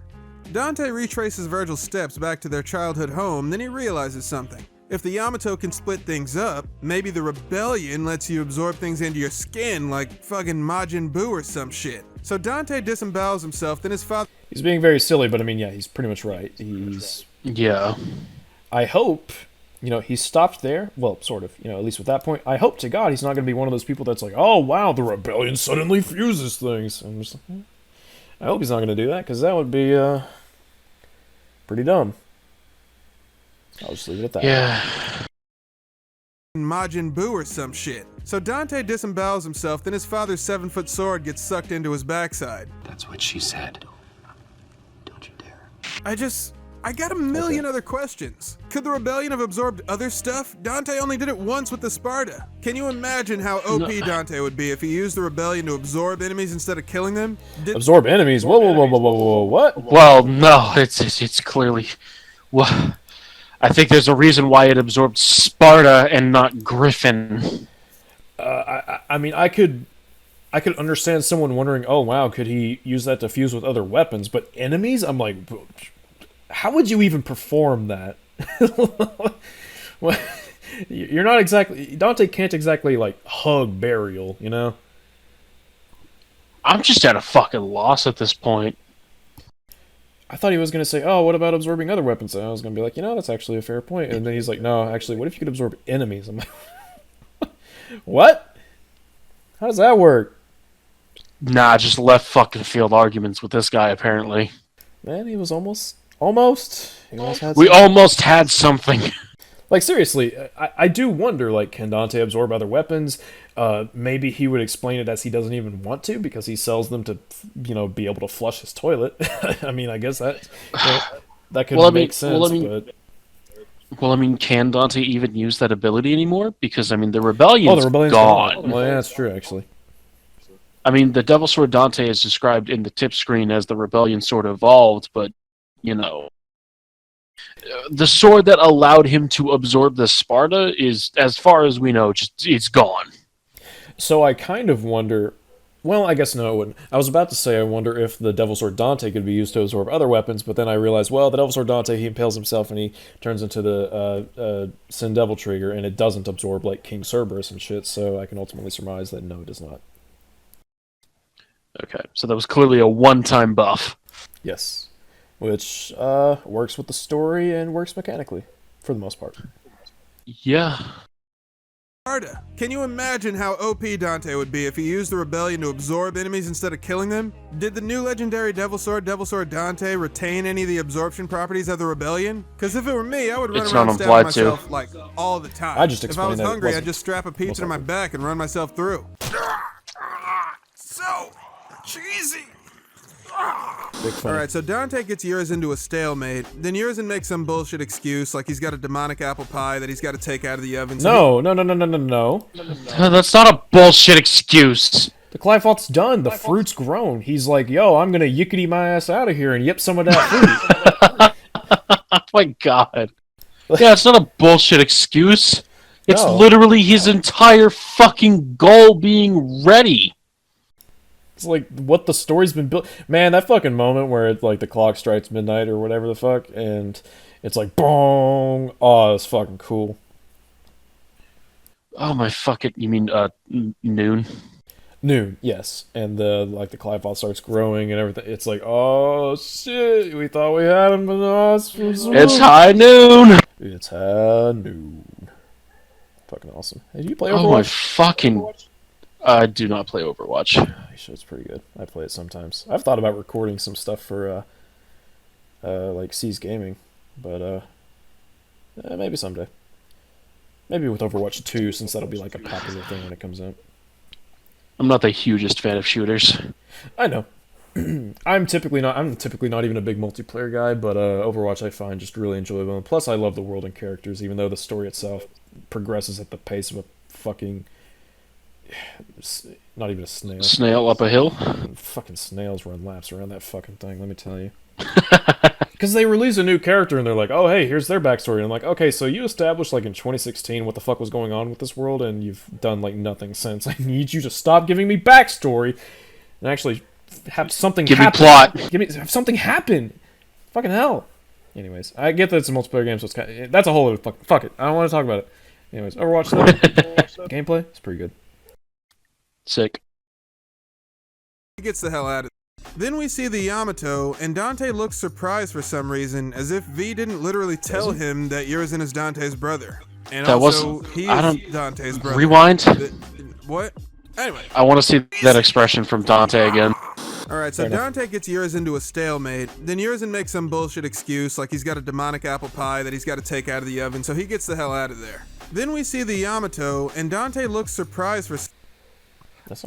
Dante retraces Virgil's steps back to their childhood home, then he realizes something. If the Yamato can split things up, maybe the rebellion lets you absorb things into your skin like fucking Majin Buu or some shit. So Dante disembowels himself, then his father... He's being very silly, but I mean, yeah, he's pretty much right. Yeah. I hope, you know, he stopped there. Well, sort of, you know, at least with that point. I hope to God he's not going to be one of those people that's like, oh, wow, the rebellion suddenly fuses things. I'm just like, I hope he's not going to do that, because that would be, pretty dumb. I'll just leave it at that. Yeah. Majin Buu or some shit. So Dante disembowels himself, then his father's 7-foot sword gets sucked into his backside. That's what she said. I got a million other questions. Could the rebellion have absorbed other stuff? Dante only did it once with the Sparta. Can you imagine how OP Dante would be if he used the rebellion to absorb enemies instead of killing them? Absorb enemies? Whoa, what? Well, no, it's clearly... Well, I think there's a reason why it absorbed Sparta and not Griffin. I mean, I could understand someone wondering, oh wow, could he use that to fuse with other weapons? But enemies? I'm like, how would you even perform that? Well, you're not exactly... Dante can't exactly, like, hug Burial, you know? I'm just at a fucking loss at this point. I thought he was going to say, oh, what about absorbing other weapons? And I was going to be like, you know, that's actually a fair point. And then he's like, no, actually, what if you could absorb enemies? I'm like, what? How does that work? Nah, just left fucking field arguments with this guy, apparently. Man, he was almost. We almost had something. Like, seriously, I do wonder, like, can Dante absorb other weapons? Maybe he would explain it as he doesn't even want to, because he sells them to, you know, be able to flush his toilet. I mean, I guess that, you know, that could make sense, but... Well, I mean, can Dante even use that ability anymore? Because, I mean, the rebellion's gone. Well, yeah, that's true, actually. I mean, the Devil Sword Dante is described in the tip screen as the rebellion sword evolved, but, you know... The sword that allowed him to absorb the Sparta is, as far as we know, it's gone. So I kind of wonder... Well, I guess no, it wouldn't. I was about to say I wonder if the Devil Sword Dante could be used to absorb other weapons, but then I realized, well, the Devil Sword Dante, he impales himself and he turns into the Sin Devil Trigger, and it doesn't absorb, like, King Cerberus and shit, so I can ultimately surmise that no, it does not. Okay, so that was clearly a one-time buff. Yes. Which works with the story and works mechanically, for the most part. Yeah. Sparta. Can you imagine how OP Dante would be if he used the rebellion to absorb enemies instead of killing them? Did the new legendary Devil Sword Dante, retain any of the absorption properties of the rebellion? Because if it were me, I would run around stabbing myself like all the time. I just if I was explained that it hungry, I'd wasn't. just strap a pizza to my back and run myself through. So cheesy. Alright, so Dante gets Urizen into a stalemate, then Urizen makes some bullshit excuse, like he's got a demonic apple pie that he's got to take out of the oven. No. That's not a bullshit excuse. The Clyfott's done. The fruit's grown. He's like, yo, I'm gonna yickety my ass out of here and yip some of that fruit. Oh my god. Yeah, it's not a bullshit excuse. It's No. literally his entire fucking goal being ready. It's like what the story's been built. Man, that fucking moment where it's like the clock strikes midnight or whatever the fuck, and it's like boom. Oh, it's fucking cool. Oh my fucking! You mean noon? Noon, yes, and the Clive ball starts growing and everything. It's like, oh shit, we thought we had him, but no, it's high noon. It's high noon. Fucking awesome. Hey, do you play Overwatch? Oh my fucking! I do not play Overwatch. It's pretty good. I play it sometimes. I've thought about recording some stuff for like S.E.E.S Gaming, but maybe someday. Maybe with Overwatch 2, since that'll be like a popular thing when it comes out. I'm not the hugest fan of shooters. I know. I'm typically not even a big multiplayer guy, but Overwatch I find just really enjoyable. And plus, I love the world and characters, even though the story itself progresses at the pace of a fucking not even a snail. Snail up a hill. Fucking snails run laps around that fucking thing. Let me tell you. Because they release a new character and they're like, oh hey, here's their backstory. And I'm like, okay, so you established like in 2016 what the fuck was going on with this world, and you've done like nothing since. I need you to stop giving me backstory and actually have something happen. Give me plot. Have something happen. Fucking hell. Anyways, I get that it's a multiplayer game, so it's kind of, that's a whole other fuck it. I don't want to talk about it. Anyways, Overwatch gameplay, it's pretty good. Sick. He gets the hell out of there. Then we see the Yamato, and Dante looks surprised for some reason, as if V didn't literally tell him that Urizen is Dante's brother. And that also, he is Dante's brother. Rewind? What? Anyway. I want to see that expression from Dante again. Alright, so Dante gets Urizen to a stalemate, then Urizen makes some bullshit excuse, like he's got a demonic apple pie that he's got to take out of the oven, so he gets the hell out of there. Then we see the Yamato, and Dante looks surprised for...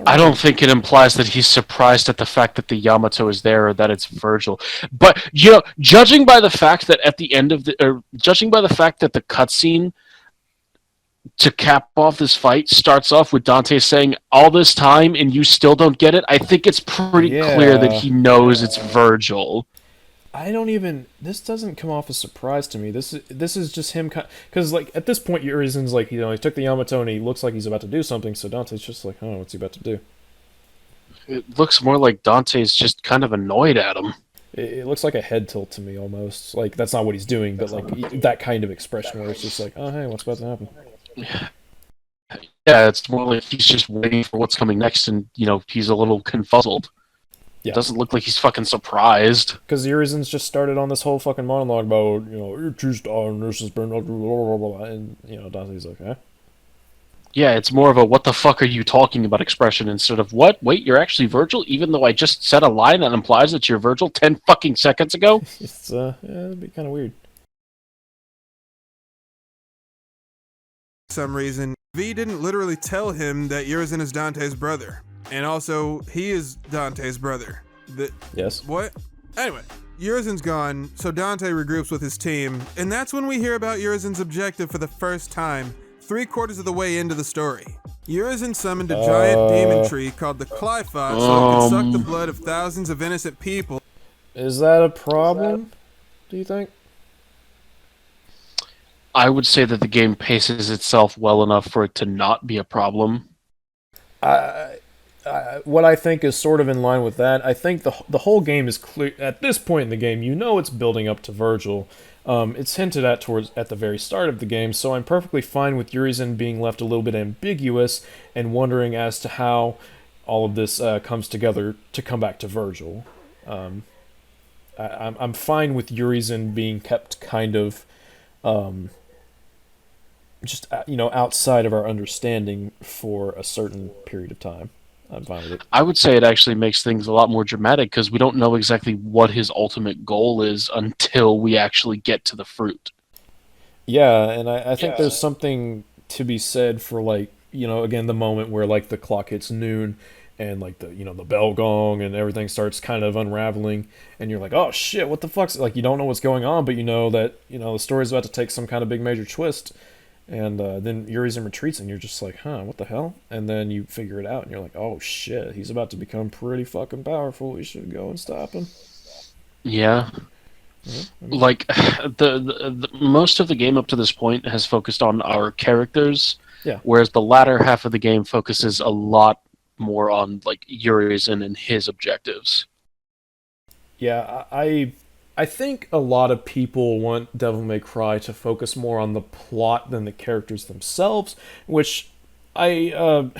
I don't think it implies that he's surprised at the fact that the Yamato is there or that it's Virgil. But, you know, judging by the fact that at the end of the... judging by the fact that the cutscene to cap off this fight starts off with Dante saying, all this time and you still don't get it, I think it's pretty clear that he knows it's Virgil. I don't even... This doesn't come off as surprise to me. This is just him... Because, like, at this point, Urizen's like, you know, he took the Yamato and he looks like he's about to do something, so Dante's just like, oh, what's he about to do? It looks more like Dante's just kind of annoyed at him. It looks like a head tilt to me, almost. Like, that's not what he's doing, but, like, that kind of expression where it's just like, oh, hey, what's about to happen? Yeah, it's more like he's just waiting for what's coming next, and, you know, he's a little confuzzled. Yeah. It doesn't look like he's fucking surprised. Because Urizen's just started on this whole fucking monologue about, you know, you're too strong, this has been, blah, blah, blah, and, you know, Dante's like, eh? Yeah, it's more of a what the fuck are you talking about expression instead of what? Wait, you're actually Virgil? Even though I just said a line that implies that you're Virgil 10 fucking seconds ago? It's, yeah, it'd be kind of weird. For some reason, V didn't literally tell him that Urizen is Dante's brother. And also, he is Dante's brother. Yes. What? Anyway, Urizen's gone, so Dante regroups with his team, and that's when we hear about Urizen's objective for the first time, 3/4 of the way into the story. Urizen summoned a giant demon tree called the Clyphot so it could suck the blood of thousands of innocent people. Is that a problem, do you think? I would say that the game paces itself well enough for it to not be a problem. What I think is sort of in line with that, I think the whole game is clear at this point in the game. You know it's building up to Virgil. It's hinted at at the very start of the game, so I'm perfectly fine with Urizen being left a little bit ambiguous and wondering as to how all of this comes together to come back to Virgil. I'm fine with Urizen being kept kind of just, you know, outside of our understanding for a certain period of time. I'm fine with it. I would say it actually makes things a lot more dramatic because we don't know exactly what his ultimate goal is until we actually get to the fruit. Yeah, and I think there's something to be said for, like, you know, again, the moment where, like, the clock hits noon and, like, the, you know, the bell gong and everything starts kind of unraveling and you're like, oh shit, what the fuck's, like, you don't know what's going on, but you know that, you know, the story's about to take some kind of big major twist. And then Urizen retreats, and you're just like, huh, what the hell? And then you figure it out, and you're like, oh shit, he's about to become pretty fucking powerful. We should go and stop him. Yeah. Like, the most of the game up to this point has focused on our characters, Yeah. whereas the latter half of the game focuses a lot more on like Urizen and his objectives. Yeah, I think a lot of people want Devil May Cry to focus more on the plot than the characters themselves, which I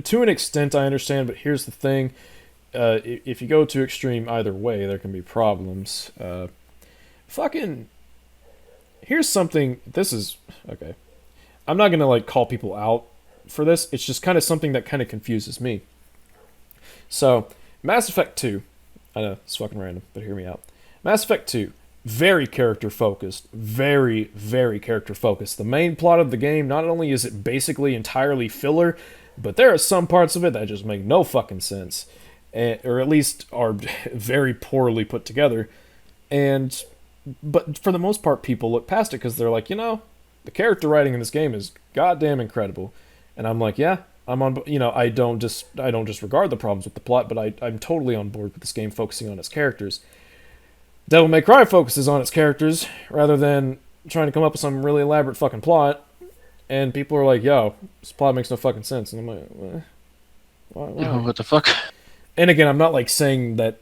to an extent I understand, but here's the thing. If you go too extreme either way, there can be problems. Fucking here's something. This is okay. I'm not gonna like call people out for this. It's just kind of something that kind of confuses me. So, Mass Effect 2. I know it's fucking random, but hear me out. Mass Effect 2, very character focused, very character focused. The main plot of the game, not only is it basically entirely filler, but there are some parts of it that just make no fucking sense, or at least are very poorly put together. But for the most part, people look past it because they're like, the character writing in this game is goddamn incredible, and I'm like, yeah. I'm on, I don't disregard the problems with the plot, but I'm totally on board with this game focusing on its characters. Devil May Cry focuses on its characters rather than trying to come up with some really elaborate fucking plot, and people are like, yo, this plot makes no fucking sense, and I'm like, why? What the fuck? And again, I'm not like saying that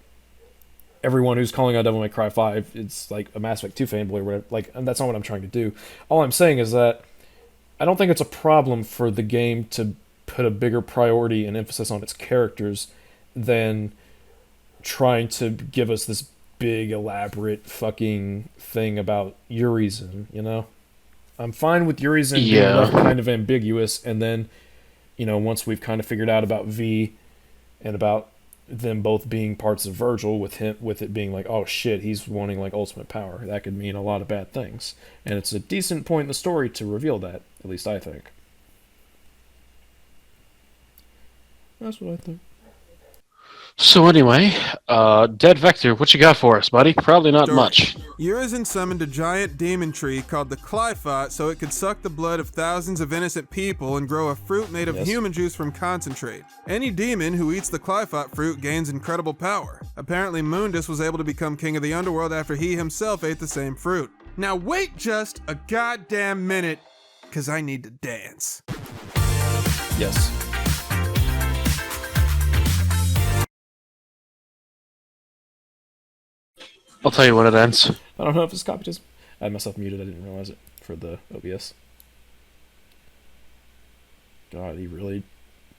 everyone who's calling out Devil May Cry 5 is like a Mass Effect 2 fanboy or whatever. Like, that's not what I'm trying to do. All I'm saying is that I don't think it's a problem for the game to put a bigger priority and emphasis on its characters than trying to give us this big elaborate fucking thing about Urizen, I'm fine with Urizen being kind of ambiguous, and then, once we've kind of figured out about V and about them both being parts of Virgil, with it being like, oh shit, he's wanting like ultimate power, that could mean a lot of bad things. And it's a decent point in the story to reveal that, at least I think. That's what I think. So anyway, Dead Vector, what you got for us, buddy? Probably not much. Urizen summoned a giant demon tree called the Clyphot so it could suck the blood of thousands of innocent people and grow a fruit made of human juice from concentrate. Any demon who eats the Clyphot fruit gains incredible power. Apparently Mundus was able to become king of the underworld after he himself ate the same fruit. Now wait just a goddamn minute, because I need to dance. Yes. I'll tell you when it ends. I don't know if it's copytism. I had myself muted, I didn't realize it for the OBS. God, he really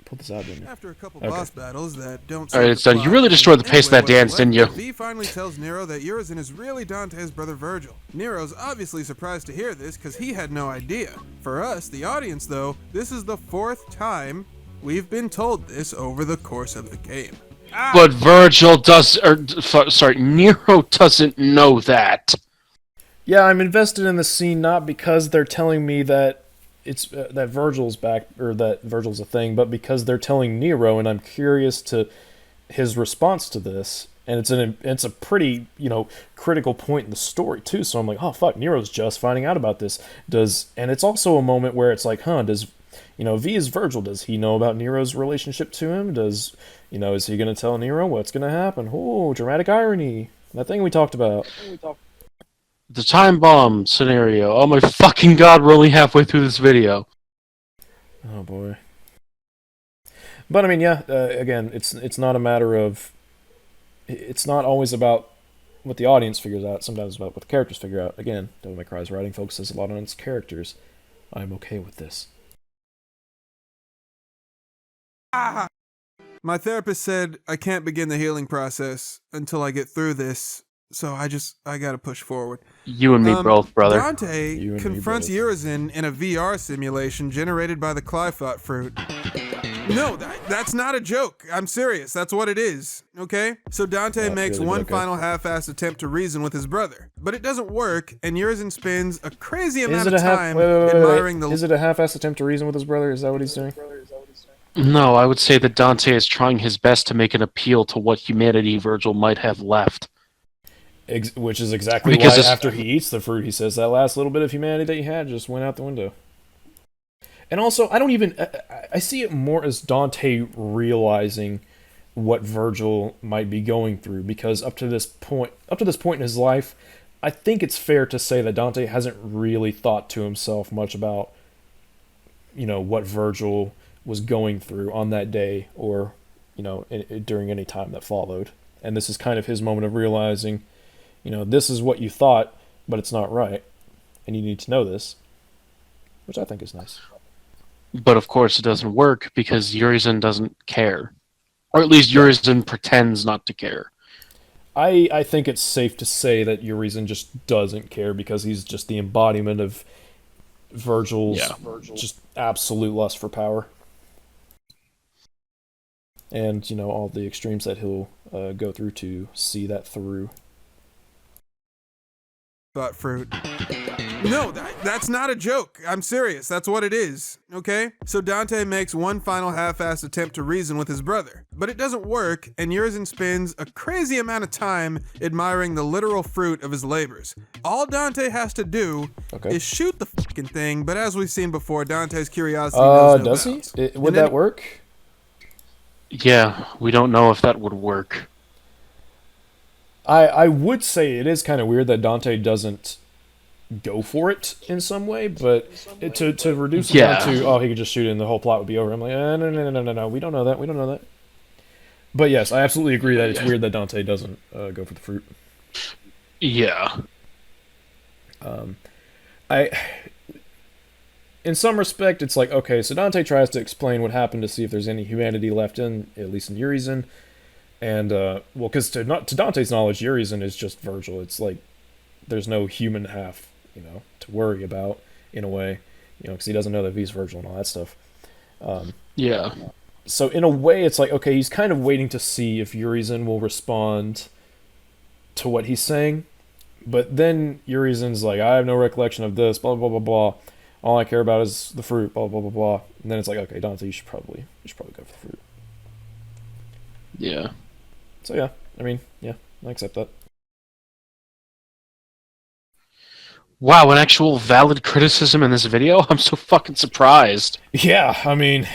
put this out, didn't he? After a couple boss battles that don't Alright, it's done. You really destroyed the pace of that dance, didn't you? V finally tells Nero that Urizen is really Dante's brother Virgil. Nero's obviously surprised to hear this because he had no idea. For us, the audience though, this is the 4th time we've been told this over the course of the game. But Virgil Nero doesn't know that. Yeah, I'm invested in the scene not because they're telling me that it's that Virgil's back or that Virgil's a thing, but because they're telling Nero, and I'm curious to his response to this. And it's a pretty critical point in the story too. So I'm like, oh fuck, Nero's just finding out about this. And it's also a moment where it's like, does V is Virgil? Does he know about Nero's relationship to him? Is he going to tell Nero what's going to happen? Oh, dramatic irony. That thing we talked about. The time bomb scenario. Oh my fucking god, we're only halfway through this video. Oh boy. But I mean, yeah, again, it's not a matter of... It's not always about what the audience figures out. Sometimes it's about what the characters figure out. Again, Devil May Cry's writing focuses a lot on its characters. I'm okay with this. My therapist said I can't begin the healing process until I get through this, so I gotta push forward. You and me both, brother. Dante confronts Urizen in a VR simulation generated by the Clyphot fruit. No, that's not a joke. I'm serious. That's what it is. Okay? So Dante makes one final half-assed attempt to reason with his brother. But it doesn't work, and Urizen spends a crazy amount of time admiring the... Is it a half-assed attempt to reason with his brother? Is that what he's doing? No, I would say that Dante is trying his best to make an appeal to what humanity Virgil might have left. Which is exactly why after he eats the fruit, he says that last little bit of humanity that you had just went out the window. And also, I see it more as Dante realizing what Virgil might be going through, because up to this point in his life, I think it's fair to say that Dante hasn't really thought to himself much about, what Virgil was going through on that day, or, during any time that followed. And this is kind of his moment of realizing, this is what you thought, but it's not right, and you need to know this, which I think is nice. But of course it doesn't work because Urizen doesn't care. Or at least Urizen pretends not to care. I think it's safe to say that Urizen just doesn't care, because he's just the embodiment of Virgil's just absolute lust for power. And, all the extremes that he'll go through to see that through. But fruit. No, that's not a joke. I'm serious. That's what it is. Okay? So Dante makes one final half-assed attempt to reason with his brother. But it doesn't work, and Urizen spends a crazy amount of time admiring the literal fruit of his labors. All Dante has to do is shoot the fucking thing, but as we've seen before, Dante's curiosity knows no does bounds. he? Would that work? Yeah, we don't know if that would work. I would say it is kind of weird that Dante doesn't go for it in some way, but to reduce it down to, he could just shoot it and the whole plot would be over. I'm like, no, we don't know that. But yes, I absolutely agree that it's weird that Dante doesn't go for the fruit. Yeah. In some respect, it's like, okay, so Dante tries to explain what happened to see if there's any humanity left in, at least in Urizen. And, because to Dante's knowledge, Urizen is just Virgil. It's like, there's no human half, to worry about, in a way, because he doesn't know that he's Virgil and all that stuff. Yeah. So in a way, it's like, okay, he's kind of waiting to see if Urizen will respond to what he's saying. But then Urizen's like, I have no recollection of this, blah, blah, blah, blah. All I care about is the fruit, blah, blah, blah, blah. And then it's like, okay, Dante, you should probably go for the fruit. Yeah. So yeah, I accept that. Wow, an actual valid criticism in this video? I'm so fucking surprised. Yeah, it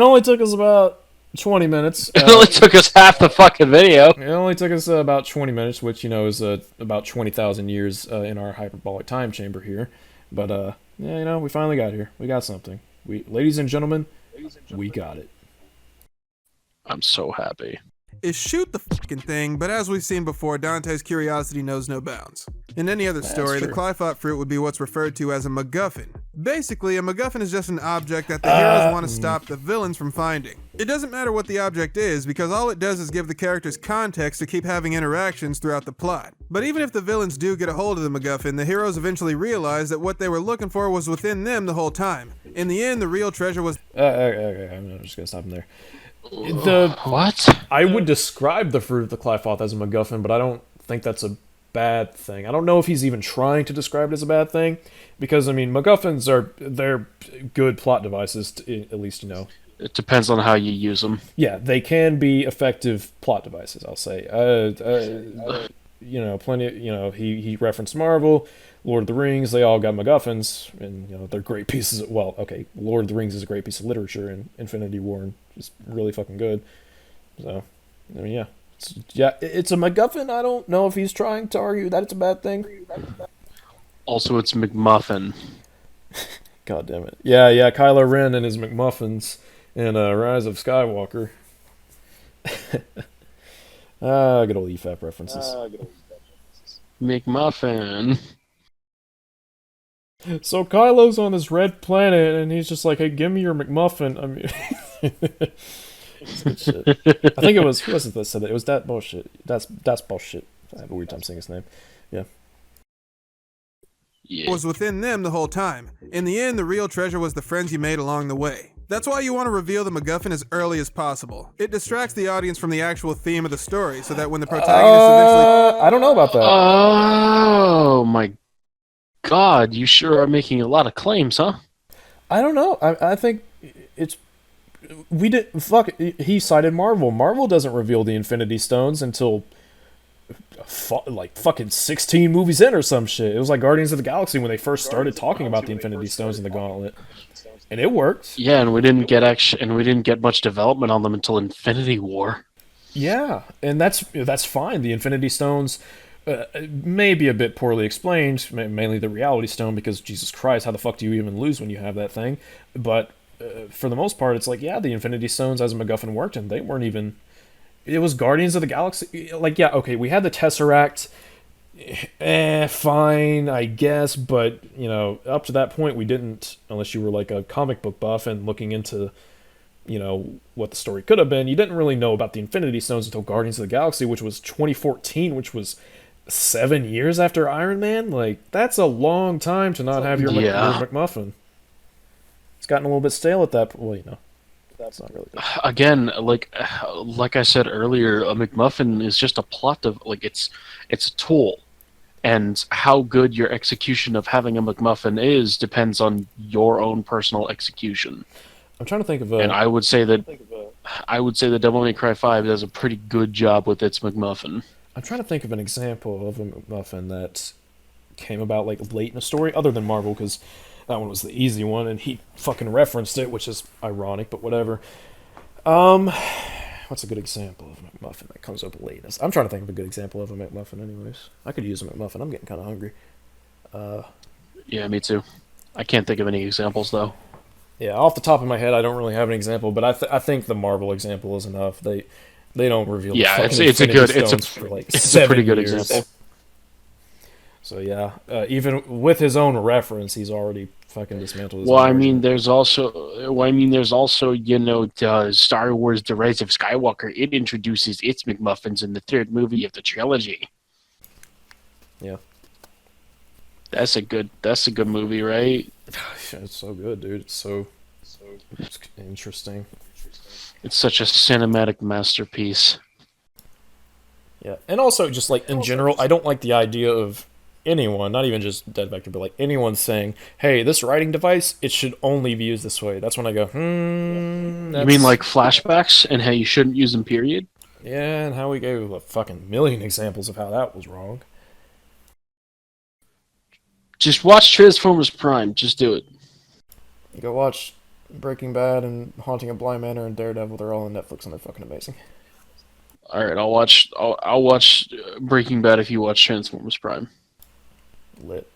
only took us about 20 minutes. It only took us half the fucking video. It only took us about 20 minutes, which, is about 20,000 years in our hyperbolic time chamber here. But, we finally got here. We got something. Ladies and gentlemen, we got it. I'm so happy. Is shoot the fucking thing, but as we've seen before, Dante's curiosity knows no bounds. In any other story, the Clyphot fruit would be what's referred to as a MacGuffin. Basically, a MacGuffin is just an object that the heroes want to stop the villains from finding. It doesn't matter what the object is, because all it does is give the characters context to keep having interactions throughout the plot. But even if the villains do get a hold of the MacGuffin, the heroes eventually realize that what they were looking for was within them the whole time. In the end, the real treasure was... Okay, I'm just gonna stop him there. What? I would describe the fruit of the Clyphoth as a MacGuffin, but I don't think that's a bad thing. I don't know if he's even trying to describe it as a bad thing, because MacGuffins they're good plot devices, at least It depends on how you use them. Yeah, they can be effective plot devices, I'll say. Plenty. He referenced Marvel, Lord of the Rings. They all got MacGuffins, and they're great pieces. Lord of the Rings is a great piece of literature, and Infinity War is really fucking good. So, it's a MacGuffin. I don't know if he's trying to argue that it's a bad thing. Also, it's McMuffin. God damn it! Yeah, Kylo Ren and his McMuffins in Rise of Skywalker. Good old EFAP references. McMuffin. So Kylo's on this red planet, and he's just like, "Hey, give me your McMuffin." I mean, it's good shit. I think it was who was it that said it? It was that bullshit. That's bullshit. I have a weird time saying his name. Yeah. Was within them the whole time. In the end, the real treasure was the friends you made along the way. That's why you want to reveal the MacGuffin as early as possible. It distracts the audience from the actual theme of the story, so that when the protagonist eventually... I don't know about that. Oh my god, you sure are making a lot of claims, huh? I don't know. I think it's... He cited Marvel. Marvel doesn't reveal the Infinity Stones until... like fucking 16 movies in or some shit. It was like Guardians of the Galaxy when they first started talking about the Infinity Stones and the Gauntlet, and it worked. Yeah, and we didn't get much development on them until Infinity War. Yeah, and that's fine. The Infinity Stones may be a bit poorly explained, mainly the Reality Stone, because Jesus Christ, how the fuck do you even lose when you have that thing? But for the most part, it's like, yeah, the Infinity Stones as a MacGuffin worked, and they weren't even... It was Guardians of the Galaxy. Like, yeah, okay, we had the Tesseract. Fine, I guess, but, you know, up to that point, we didn't, unless you were like a comic book buff and looking into, you know, what the story could have been, you didn't really know about the Infinity Stones until Guardians of the Galaxy, which was 2014, which was 7 years after Iron Man. Like, that's a long time to not have your McMuffin. It's gotten a little bit stale at that point. Well, you know, that's not really good. Again, like I said earlier, a McMuffin is just a plot of, like, it's a tool. And how good your execution of having a McMuffin is depends on your own personal execution. I'm trying to think of a... And I would say that Devil May Cry 5 does a pretty good job with its McMuffin. I'm trying to think of an example of a McMuffin that came about like late in a story, other than Marvel, because that one was the easy one, and he fucking referenced it, which is ironic, but whatever. What's a good example of a McMuffin that comes up late? I'm trying to think of a good example of a McMuffin, anyways. I could use a McMuffin. I'm getting kind of hungry. Yeah, me too. I can't think of any examples, though. Yeah, off the top of my head, I don't really have an example, but I think the Marvel example is enough. They don't reveal. Yeah, the it's a pretty good example. So yeah, even with his own reference, he's already fucking dismantled his Well, own I mean, version. there's also, you know, Star Wars: The Rise of Skywalker. It introduces its McMuffins in the third movie of the trilogy. Yeah, that's a good movie, right? It's so good, dude. It's so interesting. It's such a cinematic masterpiece. Yeah, and also just like in general, I don't like the idea of anyone, not even just Dead Vector, but like anyone saying, "Hey, this writing device, it should only be used this way." That's when I go, You mean like flashbacks and how you shouldn't use them, period? Yeah, and how we gave a fucking million examples of how that was wrong. Just watch Transformers Prime. Just do it. You go watch Breaking Bad and Haunting of Bly Manor and Daredevil. They're all on Netflix and they're fucking amazing. All right, I'll watch Breaking Bad if you watch Transformers Prime. Lit.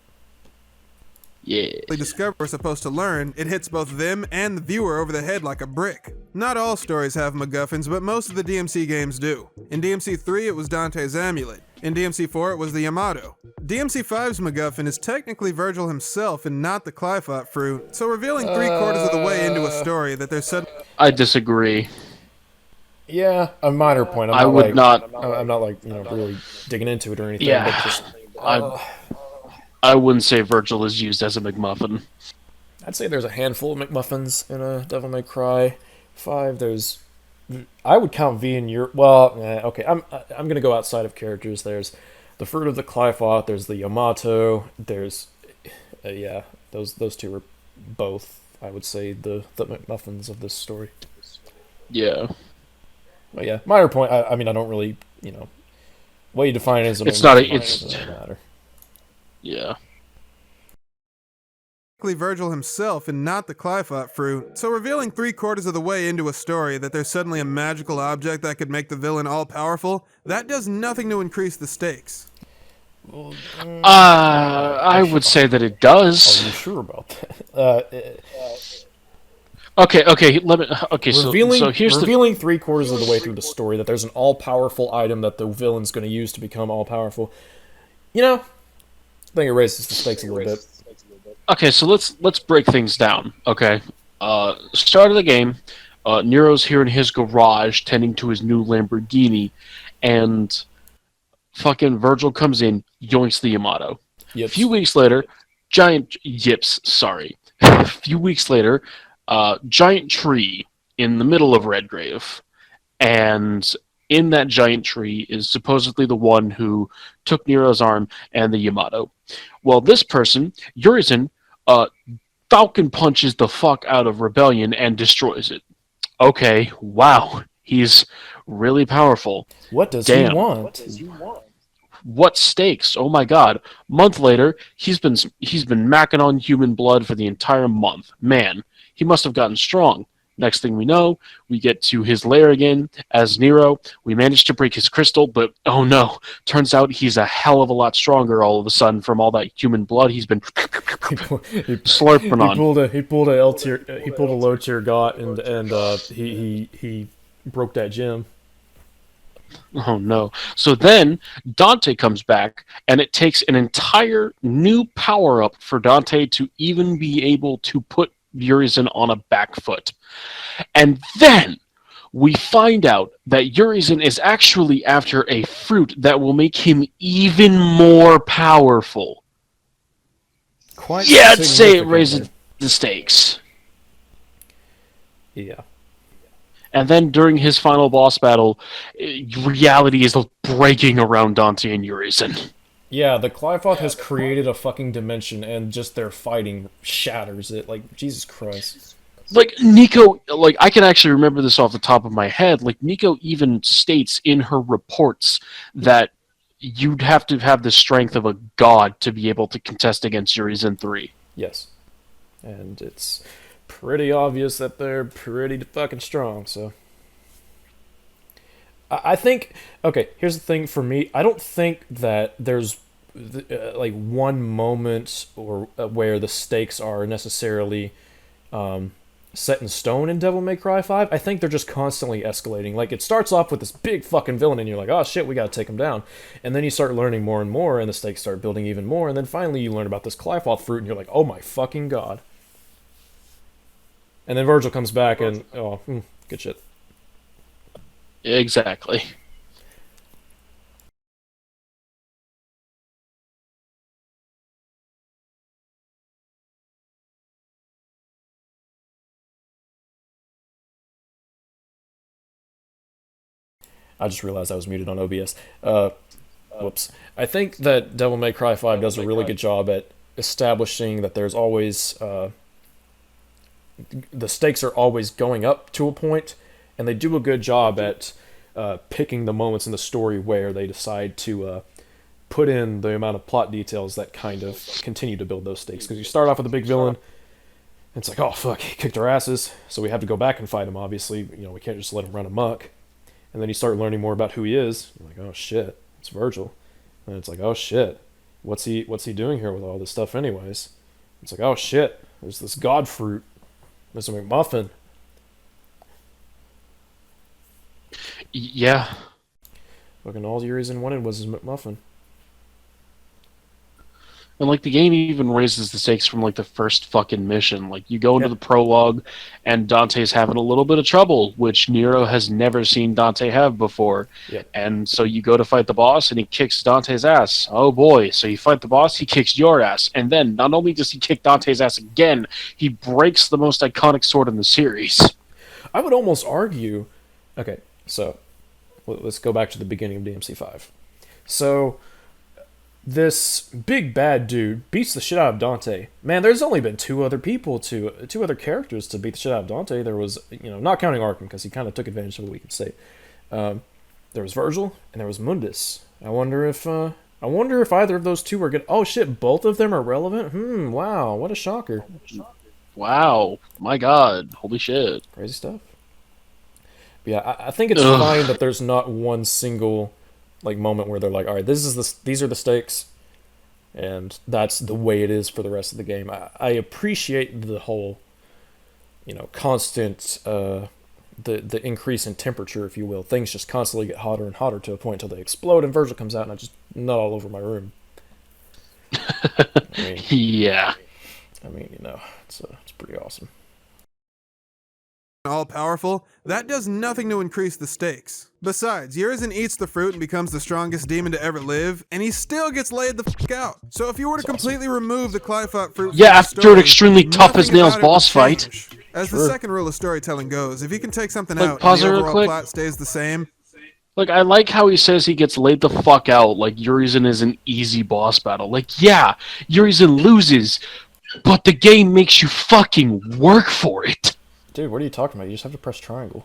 Yeah. They discover we're supposed to learn, it hits both them and the viewer over the head like a brick. Not all stories have MacGuffins, but most of the DMC games do. In DMC 3, it was Dante's Amulet. In DMC 4, it was the Yamato. DMC 5's MacGuffin is technically Virgil himself and not the Clyphot fruit, so revealing 3/4 of the way into a story that there's suddenly... I disagree. Yeah, a minor point. I'm not like, you know, really digging into it or anything. Yeah. But just, I wouldn't say Virgil is used as a McMuffin. I'd say there's a handful of McMuffins in a Devil May Cry 5. I would count V in your... Well, okay, I'm gonna go outside of characters. There's the Fruit of the Clyphot, there's the Yamato, there's... yeah, those two are both, I would say, the McMuffins of this story. Yeah. But yeah, minor point. I mean, I don't really, you know... What you define as a it's not a... McMuffin It's... doesn't matter. Yeah. Virgil himself and not the Clyphot fruit, so revealing 3/4 of the way into a story that there's suddenly a magical object that could make the villain all-powerful, that does nothing to increase the stakes. I would say that it does. Are you sure about that? Okay, let me... Okay, revealing, so here's revealing 3/4 of the way through the story that there's an all-powerful item that the villain's going to use to become all-powerful. You know, I think it raises the stakes a little bit. Okay, so let's break things down. Okay, start of the game, Nero's here in his garage tending to his new Lamborghini, and fucking Virgil comes in, yoinks the Yamato. Yips. A few weeks later, A few weeks later, giant tree in the middle of Redgrave, and in that giant tree is supposedly the one who took Nero's arm and the Yamato. Well, this person, Urizen, Falcon punches the fuck out of Rebellion and destroys it. Okay, wow, he's really powerful. What does he want? What stakes? Oh my god. Month later, he's been macking on human blood for the entire month. Man, he must have gotten strong. Next thing we know, we get to his lair again as Nero. We manage to break his crystal, but oh no. Turns out he's a hell of a lot stronger all of a sudden from all that human blood he's been slurping on. He pulled a low tier got and he broke that gem. Oh no. So then Dante comes back, and it takes an entire new power up for Dante to even be able to put Urizen on a back foot. And then we find out that Urizen is actually after a fruit that will make him even more powerful. Yeah, I'd say it raises the stakes. Yeah. And then during his final boss battle, reality is breaking around Dante and Urizen. Yeah, the Qliphoth has created a fucking dimension, and just their fighting shatters it. Like, Jesus Christ. Like, Nico, like, I can actually remember this off the top of my head. Like, Nico even states in her reports that you'd have to have the strength of a god to be able to contest against Urizen 3. Yes. And it's pretty obvious that they're pretty fucking strong, so... I think... Okay, here's the thing for me. I don't think that there's, like, one moment or where the stakes are necessarily set in stone in Devil May Cry 5. I think they're just constantly escalating. Like, it starts off with this big fucking villain, and you're like, oh shit, we gotta take him down. And then you start learning more and more, and the stakes start building even more, and then finally you learn about this Qliphoth fruit, and you're like, oh my fucking god. And then Virgil comes back, and, oh, good shit. Exactly. I just realized I was muted on OBS. Whoops. I think that Devil May Cry 5 does a really good job at establishing that there's always... the stakes are always going up to a point, and they do a good job at picking the moments in the story where they decide to put in the amount of plot details that kind of continue to build those stakes. Because you start off with a big villain, and it's like, oh fuck, he kicked our asses, so we have to go back and fight him, obviously. You know, we can't just let him run amok. And then you start learning more about who he is. You're like, oh shit, it's Virgil. And it's like, oh shit, what's he doing here with all this stuff anyways? It's like, oh shit, there's this god fruit. There's a McMuffin. Yeah. Fucking all Urizen wanted was his McMuffin. And, like, the game even raises the stakes from, like, the first fucking mission. Like, you go into the prologue, and Dante's having a little bit of trouble, which Nero has never seen Dante have before. Yep. And so you go to fight the boss, and he kicks Dante's ass. Oh, boy. So you fight the boss, he kicks your ass. And then, not only does he kick Dante's ass again, he breaks the most iconic sword in the series. I would almost argue... Okay, so, let's go back to the beginning of DMC5. So... this big bad dude beats the shit out of Dante. Man, there's only been two other characters to beat the shit out of Dante. There was, you know, not counting Arkham, because he kind of took advantage of what we can say. There was Virgil, and there was Mundus. I wonder if either of those two are good. Oh shit, both of them are relevant? Wow, what a shocker. Wow, my god, holy shit. Crazy stuff. But yeah, I think it's fine that there's not one single... like moment where they're like, all right, these are the stakes, and that's the way it is for the rest of the game. I appreciate the whole, you know, constant the increase in temperature, if you will. Things just constantly get hotter and hotter to a point until they explode, and Virgil comes out, and I just nut all over my room. Yeah. I mean, you know, it's pretty awesome. All-powerful, that does nothing to increase the stakes. Besides, Urizen eats the fruit and becomes the strongest demon to ever live, and he still gets laid the fuck out. So if you were to completely remove the Qliphoth fruit from the story, an extremely tough-as-nails boss fight. As the second rule of storytelling goes, if you can take something out pause and the real overall quick. plot stays the same... Like, I like how he says he gets laid the fuck out, like Urizen is an easy boss battle. Like, yeah, Urizen loses, but the game makes you fucking work for it. Dude, what are you talking about? You just have to press triangle.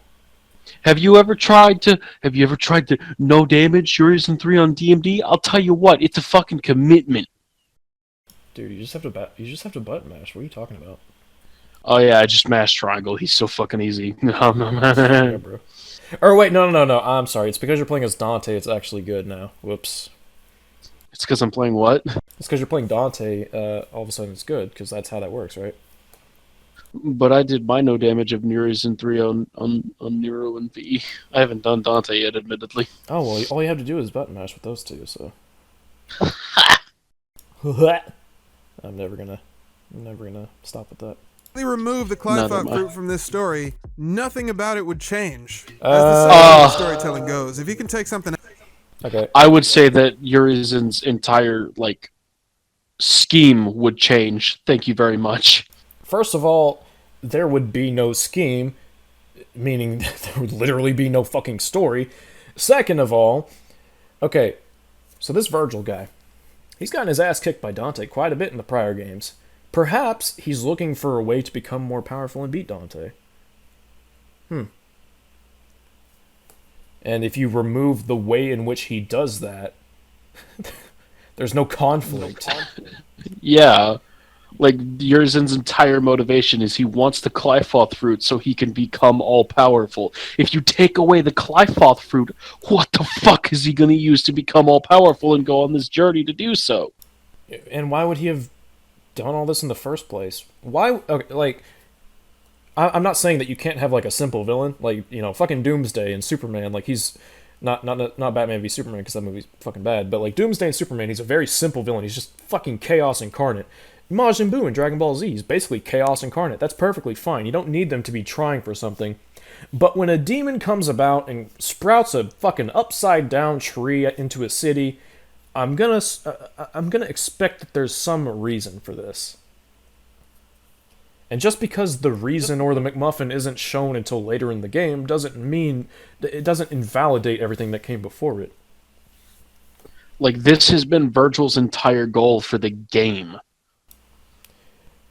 Have you ever tried to no damage Horizon 3 on DMD? I'll tell you what, it's a fucking commitment. Dude, you just have to button mash. What are you talking about? Oh yeah, I just mashed triangle. He's so fucking easy. Yeah, bro. Or wait, no. I'm sorry. It's because you're playing as Dante. It's actually good now. Whoops. It's because I'm playing what? It's because you're playing Dante. All of a sudden, it's good because that's how that works, right? But I did my no damage of Horizon 3 on Nero and V. I haven't done Dante yet, admittedly. Oh well, all you have to do is button mash with those two. So. I'm never gonna stop with that. They remove the Clive fruit from this story, nothing about it would change. As the storytelling goes, if you can take something. Okay. I would say that Urizen's entire scheme would change. Thank you very much. First of all, there would be no scheme, meaning there would literally be no fucking story. Second of all, okay, so this Virgil guy, he's gotten his ass kicked by Dante quite a bit in the prior games. Perhaps he's looking for a way to become more powerful and beat Dante. And if you remove the way in which he does that, there's no conflict. Yeah. Urizen's entire motivation is he wants the Qlifoth fruit so he can become all-powerful. If you take away the Qlifoth fruit, what the fuck is he going to use to become all-powerful and go on this journey to do so? And why would he have done all this in the first place? Why? Okay, I'm not saying that you can't have a simple villain, fucking Doomsday and Superman. He's not Batman v Superman because that movie's fucking bad. But Doomsday and Superman, he's a very simple villain. He's just fucking chaos incarnate. Majin Buu in Dragon Ball Z is basically chaos incarnate. That's perfectly fine. You don't need them to be trying for something. But when a demon comes about and sprouts a fucking upside down tree into a city, I'm gonna expect that there's some reason for this. And just because the reason or the McMuffin isn't shown until later in the game doesn't invalidate everything that came before it. This has been Virgil's entire goal for the game.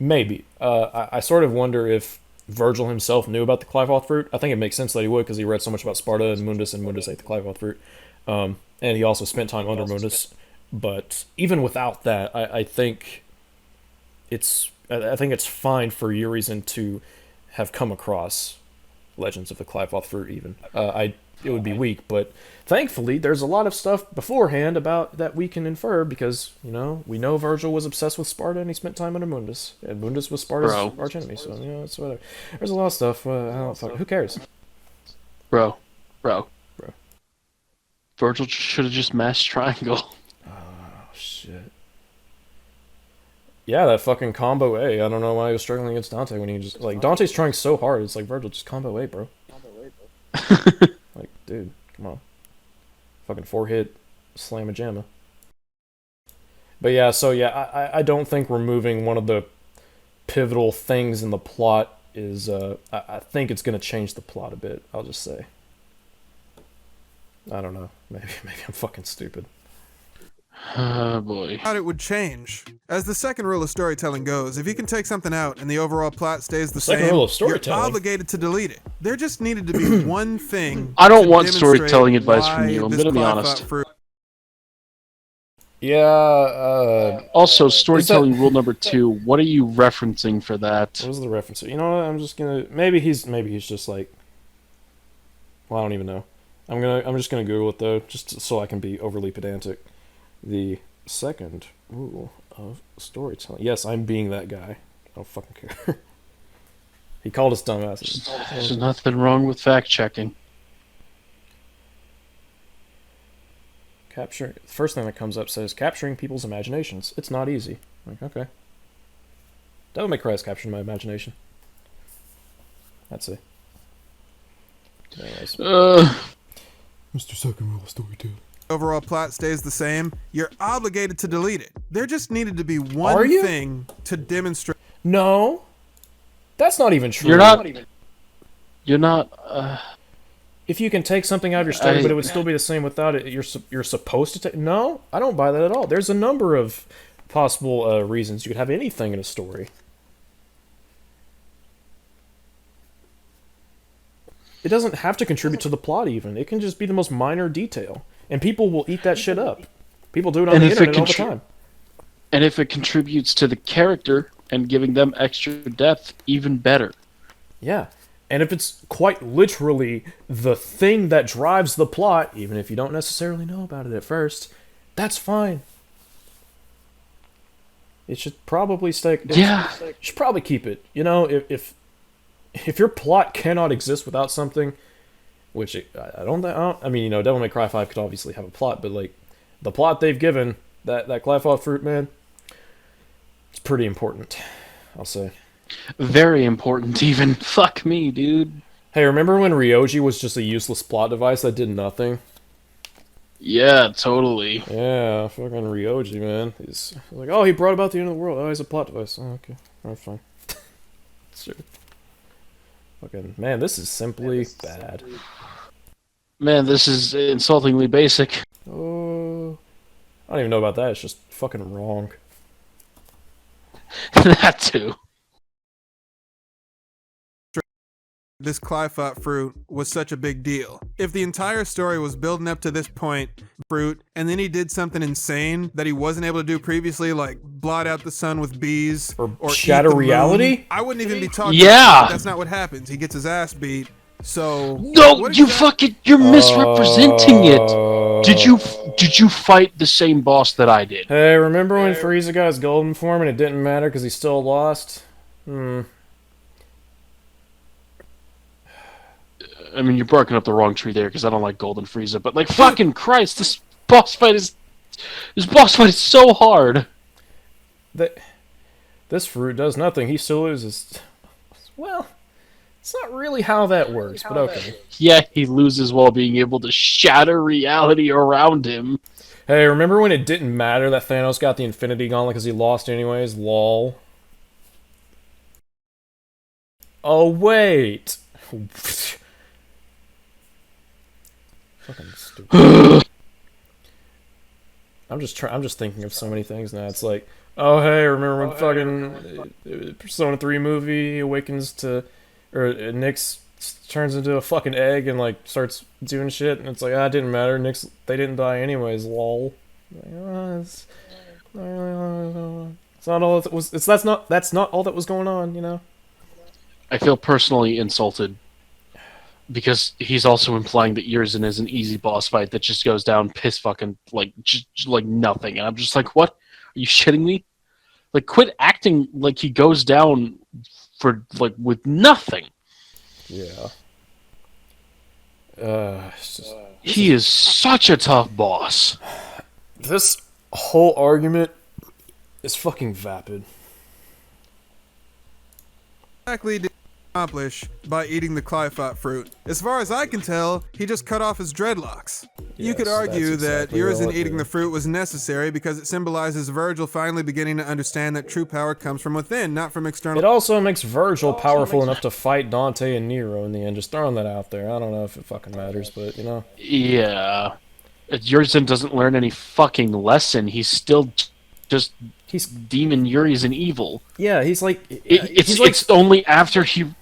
Maybe. I sort of wonder if Virgil himself knew about the Qlifoth fruit. I think it makes sense that he would because he read so much about Sparta and Mundus ate the Qlifoth fruit. And he also spent time under Mundus. But even without that, I think it's fine for Urizen to have come across Legends of the Qlifoth fruit even. It would be weak, but thankfully there's a lot of stuff beforehand about that we can infer because, we know Virgil was obsessed with Sparta and he spent time under Mundus. And Mundus was Sparta's archenemy, so, it's whatever. There's a lot of stuff. Who cares? Bro. Virgil should have just mashed triangle. Oh, shit. Yeah, that fucking combo A. I don't know why he was struggling against Dante when he just... Dante's trying so hard. It's Virgil, just combo A, bro. Dude, come on. Fucking 4-hit slam-a-jamma. But yeah, I don't think removing one of the pivotal things in the plot is... I think it's going to change the plot a bit, I'll just say. I don't know. Maybe I'm fucking stupid. Oh boy. How it would change. As the second rule of storytelling goes, if you can take something out and the overall plot stays the same, you're obligated to delete it. There just needed to be one thing. I don't want storytelling advice from you, I'm gonna be honest. Yeah, also, storytelling rule number 2, what are you referencing for that? What was the reference? You know what, I'm just gonna... Maybe he's just well, I don't even know. I'm just gonna Google it though, just so I can be overly pedantic. The second rule of storytelling. Yes, I'm being that guy. I don't fucking care. He called us dumbasses. There's nothing wrong with fact-checking. The first thing that comes up says, capturing people's imaginations. It's not easy. Okay. Devil May Cry is capturing my imagination. That's it. Anyways. Mr. Second Rule of Storytelling. Overall plot stays the same, you're obligated to delete it. There just needed to be one thing to demonstrate. No. That's not even true. You're not... If you can take something out of your story, but it would still be the same without it, you're supposed to take... No, I don't buy that at all. There's a number of possible reasons you could have anything in a story. It doesn't have to contribute to the plot even. It can just be the most minor detail. And people will eat that shit up. People do it on the internet all the time. And if it contributes to the character and giving them extra depth, even better. Yeah. And if it's quite literally the thing that drives the plot, even if you don't necessarily know about it at first, that's fine. It should probably stay. Yeah. You should probably keep it. You know, if your plot cannot exist without something, which I mean, you know, Devil May Cry 5 could obviously have a plot, but like the plot they've given, that Clifod fruit, man, it's pretty important, I'll say. Very important, even. Fuck me, dude. Hey, remember when Ryoji was just a useless plot device that did nothing? Yeah, totally. Yeah, fucking Ryoji, man. He's like, oh, he brought about the end of the world. Oh, he's a plot device. Oh, okay. Alright, fine. Sure. Fucking, man, this is simply bad. Man, this is insultingly basic. Oh, I don't even know about that. It's just fucking wrong. That too. This Clifot fruit was such a big deal. If the entire story was building up to this point, fruit, and then he did something insane that he wasn't able to do previously, like blot out the sun with bees or shatter reality, I wouldn't even be talking. Yeah, that's not what happens. He gets his ass beat. So no, you're misrepresenting it. Did you fight the same boss that I did? Hey, remember when Frieza got his golden form and it didn't matter because he still lost? I mean, you're barking up the wrong tree there because I don't like Golden Frieza, but like fucking Christ, this boss fight is so hard. This fruit does nothing. He still loses. Well, it's not really how that works, but okay. Yeah, he loses while being able to shatter reality around him. Hey, remember when it didn't matter that Thanos got the Infinity Gauntlet because he lost anyways? Lol. Oh, wait. Fucking stupid. I'm just thinking of so many things now. It's like, oh hey, remember when fucking Persona 3 movie awakens to, or Nyx turns into a fucking egg and like starts doing shit, and it's like, ah, it didn't matter. Nyx, they didn't die anyways. Lol. It's not all that was. That's not all that was going on. You know. I feel personally insulted. Because he's also implying that Urizen is an easy boss fight that just goes down piss fucking like just like nothing, and I'm just like, what? Are you shitting me? Like, quit acting like he goes down for like with nothing. Yeah. He is such a tough boss. This whole argument is fucking vapid. Exactly. Accomplish by eating the Clifot fruit. As far as I can tell, he just cut off his dreadlocks. You could argue that Urizen eating the fruit was necessary because it symbolizes Virgil finally beginning to understand that true power comes from within, not from external. It also makes Virgil powerful enough to fight Dante and Nero in the end. Just throwing that out there. I don't know if it fucking matters, but you know. Yeah. Urizen doesn't learn any fucking lesson. He's still just demon Urizen evil. Yeah, he's like it's only after he.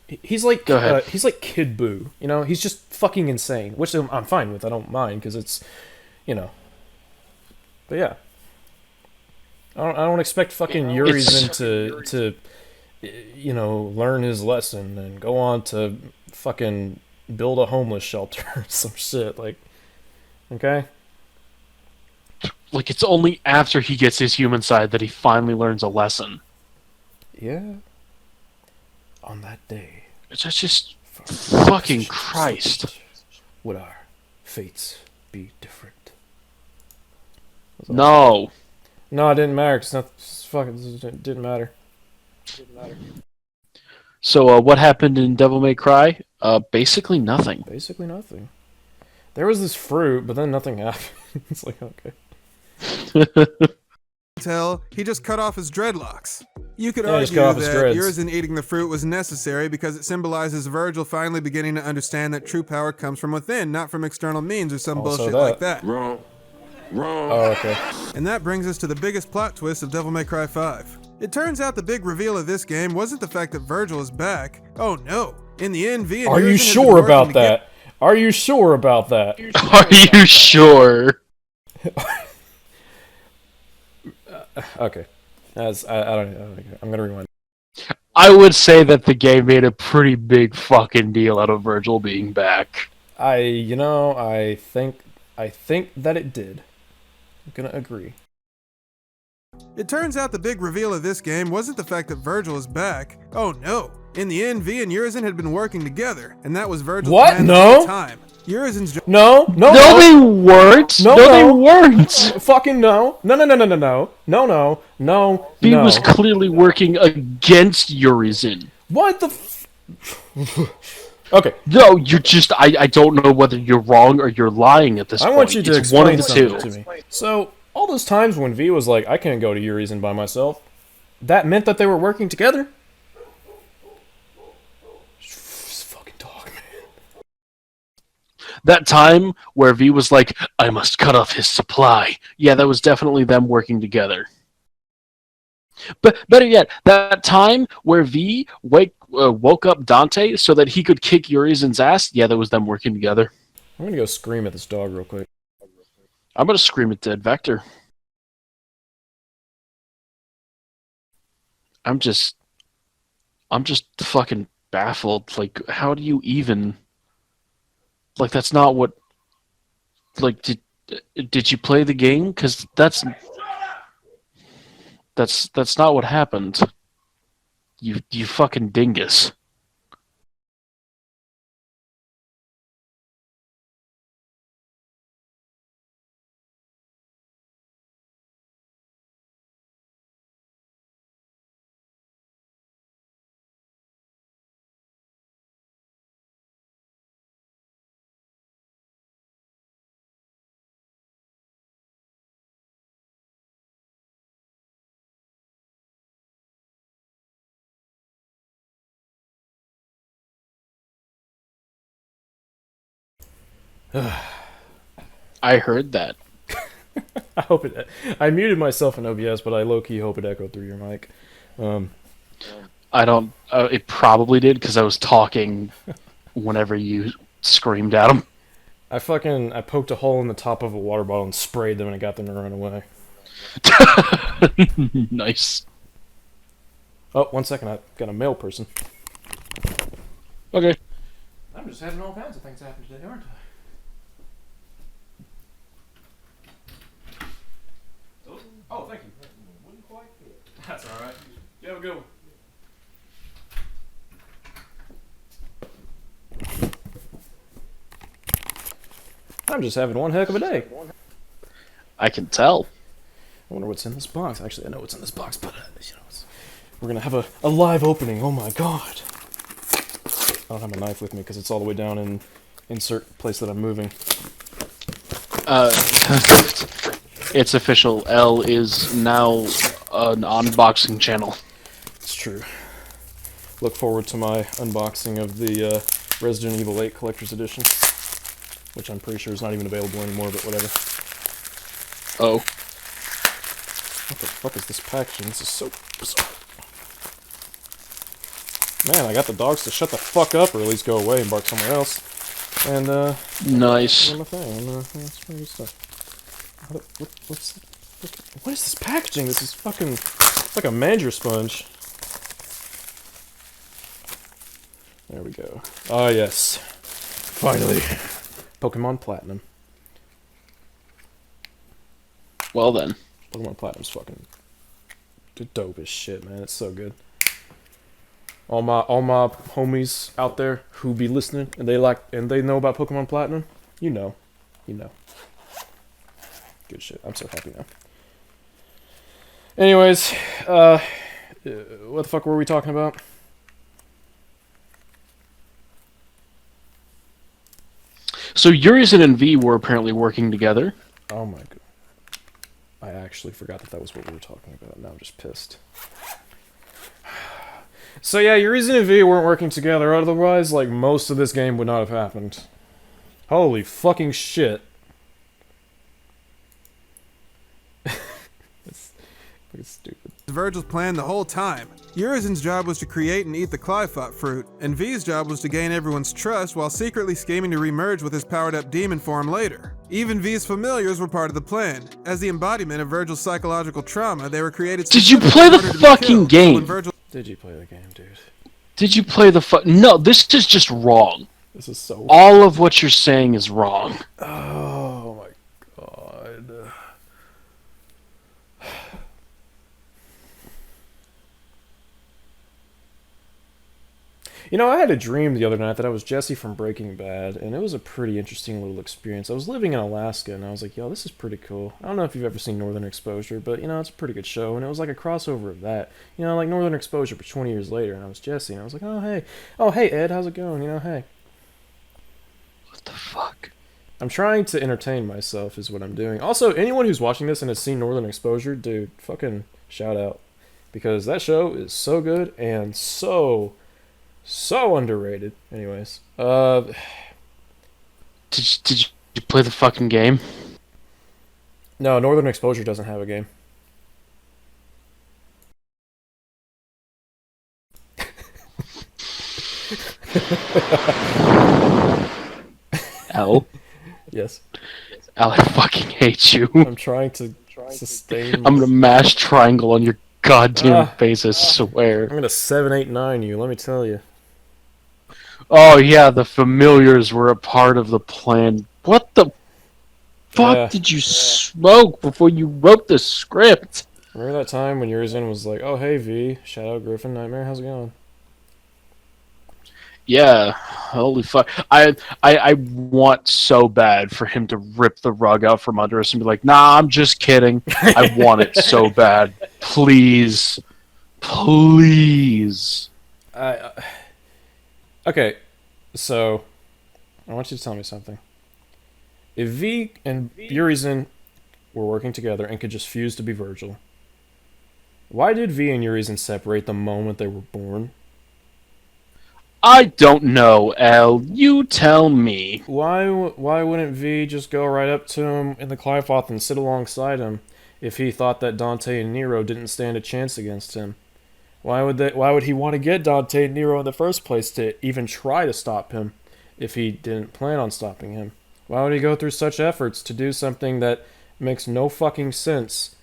He's like Go ahead. He's like Kid Buu, you know. He's just fucking insane, which I'm fine with. I don't mind because it's, you know. But yeah, I don't expect fucking Urizen to, you know, learn his lesson and go on to fucking build a homeless shelter or some shit. Like, okay. Like, it's only after he gets his human side that he finally learns a lesson. Yeah. On that day. That's just fucking Christ. Would our fates be different? No. No, it didn't matter. It didn't matter. So, what happened in Devil May Cry? Basically nothing. Basically nothing. There was this fruit, but then nothing happened. It's like, okay. He just cut off his dreadlocks. You could argue that Urizen eating the fruit was necessary because it symbolizes Virgil finally beginning to understand that true power comes from within, not from external means or some bullshit like that. Wrong. Oh, okay. And that brings us to the biggest plot twist of Devil May Cry 5. It turns out the big reveal of this game wasn't the fact that Virgil is back. Oh no. In the end, V and Are you Urizen have been sure working about together- that? Are you sure about that? Are you sure? Okay. I don't. I'm gonna rewind. I would say that the game made a pretty big fucking deal out of Virgil being back. I think that it did. I'm gonna agree. It turns out the big reveal of this game wasn't the fact that Virgil is back. Oh no. In the end, V and Urizen had been working together, and that was Virgil's What? plan the No? whole time. Urizen's job. No, they weren't. No, they no. weren't. Fucking no. No. He was clearly working against Urizen. What the Okay. No, you're just... I don't know whether you're wrong or you're lying at this point. I want you to It's one of explain the something two. to me. So, all those times when V was like, I can't go to Urizen by myself, that meant that they were working together? Just fucking talk, man. That time where V was like, I must cut off his supply. Yeah, that was definitely them working together. But better yet, that time where V woke up Dante so that he could kick Urizen's ass, yeah, that was them working together. I'm gonna go scream at this dog real quick. I'm gonna scream at Dead Vector. I'm just fucking baffled. Like, how do you even... Like, that's not what... Like, did you play the game? Because that's not what happened. You fucking dingus. I heard that. I hope it... I muted myself in OBS, but I low-key hope it echoed through your mic. I don't... it probably did, because I was talking whenever you screamed at him. I poked a hole in the top of a water bottle and sprayed them and it got them to run away. Nice. Oh, 1 second, I got a mail person. Okay. I'm just having all kinds of things happen today, aren't I? Oh, thank you. Wouldn't quite fit. That's alright. You have a good one. I'm just having one heck of a day. I can tell. I wonder what's in this box. Actually, I know what's in this box, but we're gonna have a live opening. Oh my god! I don't have my knife with me because it's all the way down in insert place that I'm moving. It's official. L is now an unboxing channel. It's true. Look forward to my unboxing of the Resident Evil 8 Collector's Edition, which I'm pretty sure is not even available anymore, but whatever. Oh. What the fuck is this packaging? This is so bizarre. Man, I got the dogs to shut the fuck up or at least go away and bark somewhere else. And, nice. My thing. And, that's pretty good stuff. What is this packaging? This is fucking... It's like a manger sponge. There we go. Ah, yes. Finally. Pokemon Platinum. Well then. Pokemon Platinum's fucking dope as shit, man. It's so good. All my homies out there who be listening and they know about Pokemon Platinum, you know. Good shit. I'm so happy now. Anyways, what the fuck were we talking about? So Urizen and V were apparently working together. Oh my god. I actually forgot that was what we were talking about. Now I'm just pissed. So yeah, Urizen and V weren't working together, otherwise, like, most of this game would not have happened. Holy fucking shit. It's stupid. Virgil's plan the whole time. Urizen's job was to create and eat the Clyphot fruit, and V's job was to gain everyone's trust while secretly scheming to remerge with his powered-up demon form later. Even V's familiars were part of the plan. As the embodiment of Virgil's psychological trauma, they were created. Did you play the fucking game? Did you play the game, dude? Did you play the No, this is just wrong. This is so. All of what you're saying is wrong. Oh my god. You know, I had a dream the other night that I was Jesse from Breaking Bad, and it was a pretty interesting little experience. I was living in Alaska, and I was like, yo, this is pretty cool. I don't know if you've ever seen Northern Exposure, but, you know, it's a pretty good show, and it was like a crossover of that. You know, like Northern Exposure, but 20 years later, and I was Jesse, and I was like, oh, hey, Ed, how's it going? You know, hey. What the fuck? I'm trying to entertain myself is what I'm doing. Also, anyone who's watching this and has seen Northern Exposure, dude, fucking shout out. Because that show is so good and so underrated. Anyways. Did you play the fucking game? No, Northern Exposure doesn't have a game. Al? Yes. Al, I fucking hate you. I'm trying to sustain. I'm gonna mash triangle on your goddamn face, I swear. I'm gonna 789 you, let me tell you. Oh yeah, the familiars were a part of the plan. What the fuck did you smoke before you wrote the script? Remember that time when Urizen was like, oh hey V, Shadow, Griffin, Nightmare, how's it going? Yeah, holy fuck. I want so bad for him to rip the rug out from under us and be like, nah, I'm just kidding. I want it so bad. Please. Please. Okay, so I want you to tell me something. If V and Urizen were working together and could just fuse to be Virgil, why did V and Urizen separate the moment they were born? I don't know, Al. You tell me. Why wouldn't V just go right up to him in the Clyfoth and sit alongside him if he thought that Dante and Nero didn't stand a chance against him? Why would he want to get Dante and Nero in the first place to even try to stop him if he didn't plan on stopping him? Why would he go through such efforts to do something that makes no fucking sense?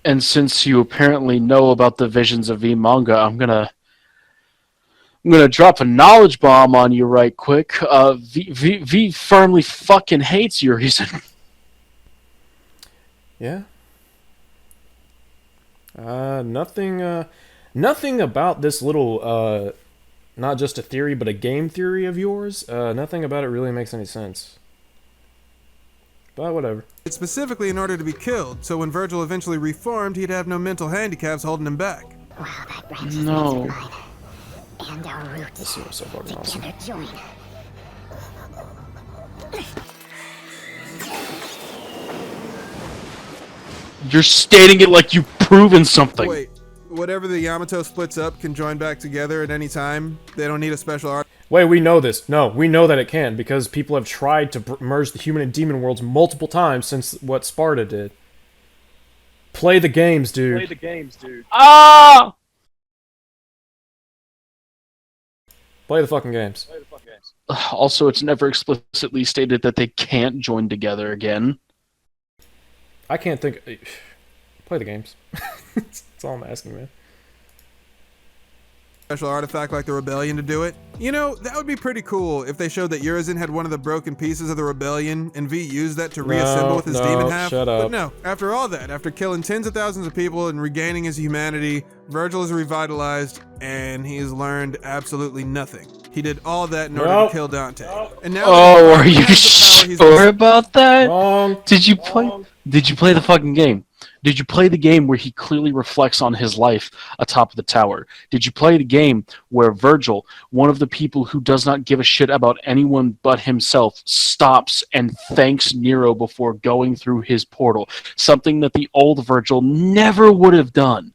And since you apparently know about the visions of V manga, I'm gonna drop a knowledge bomb on you right quick. V firmly fucking hates Urizen. Yeah. Nothing about this little, not just a theory, but a game theory of yours, nothing about it really makes any sense. But whatever. It's specifically in order to be killed, so when Virgil eventually reformed, he'd have no mental handicaps holding him back. No. And our roots this seems so fucking awesome. join. You're stating it like you've proven something. Wait, whatever the Yamato splits up can join back together at any time? They don't need a special art? Wait, we know this. No, we know that it can, because people have tried to merge the human and demon worlds multiple times since what Sparta did. Play the games, dude. Play the games, dude. Ah! Play the fucking games. Also, it's never explicitly stated that they can't join together again. I can't think... Play the games. That's all I'm asking, man. Special artifact like the Rebellion to do it? You know, that would be pretty cool if they showed that Urizen had one of the broken pieces of the Rebellion and V used that to reassemble with his demon half. Shut up. But no, after all that, after killing tens of thousands of people and regaining his humanity, Virgil is revitalized and he has learned absolutely nothing. He did all that in order to kill Dante. And now are you sure about that? Wrong. Did you play the fucking game? Did you play the game where he clearly reflects on his life atop of the tower? Did you play the game where Virgil, one of the people who does not give a shit about anyone but himself, stops and thanks Nero before going through his portal? Something that the old Virgil never would have done.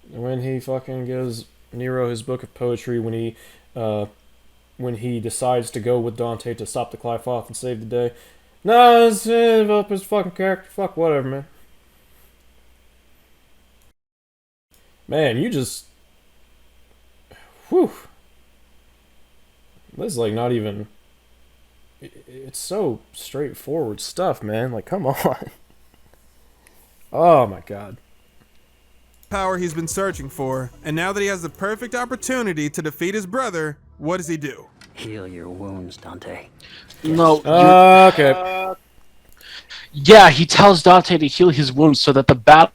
When he fucking gives Nero his book of poetry, when he decides to go with Dante to stop the Clyfoth and save the day. No, it's develop his fucking character. Fuck, whatever, man. Man, you just... Whew. This is like not even... It's so straightforward stuff, man. Like, come on. Oh my god. Power he's been searching for, and now that he has the perfect opportunity to defeat his brother, what does he do? Heal your wounds, Dante. No. Okay. Yeah, he tells Dante to heal his wounds so that the battle,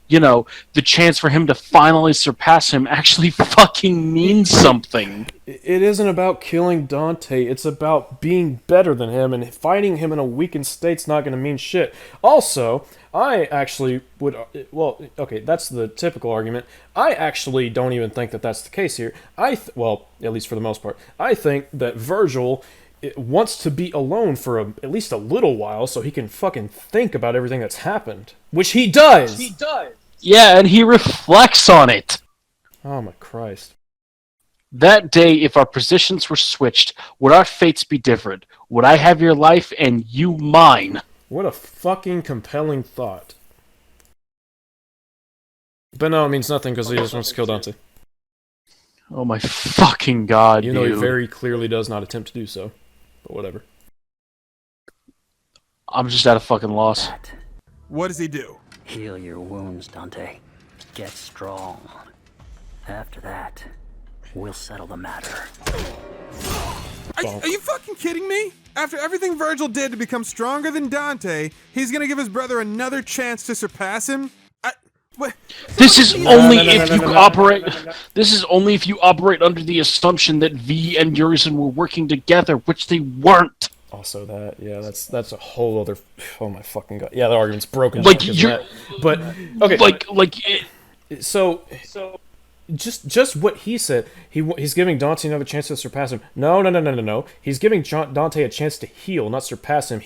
you know, the chance for him to finally surpass him actually fucking means something. It isn't about killing Dante, it's about being better than him, and fighting him in a weakened state's not going to mean shit. Also, I actually would... Well, okay, that's the typical argument. I actually don't even think that that's the case here. Well, at least for the most part. I think that Virgil wants to be alone for at least a little while so he can fucking think about everything that's happened. Which he does! Yeah, and he reflects on it. Oh my Christ. That day, if our positions were switched, would our fates be different? Would I have your life and you mine? What a fucking compelling thought. But no, it means nothing because he just wants to kill Dante. Oh my fucking god, Even though dude. he very clearly does not attempt to do so. But whatever. I'm just at a fucking loss. What does he do? Heal your wounds, Dante. Get strong. After that, we'll settle the matter. Are you fucking kidding me? After everything Virgil did to become stronger than Dante, he's gonna give his brother another chance to surpass him? This is only if you operate. This is only if you operate under the assumption that V and Urizen were working together, which they weren't. Also that, yeah, that's a whole other... Oh my fucking god. Yeah, the argument's broken. Like you're... But, okay. So... Just what he said. He's giving Dante another chance to surpass him. No. He's giving Dante a chance to heal, not surpass him.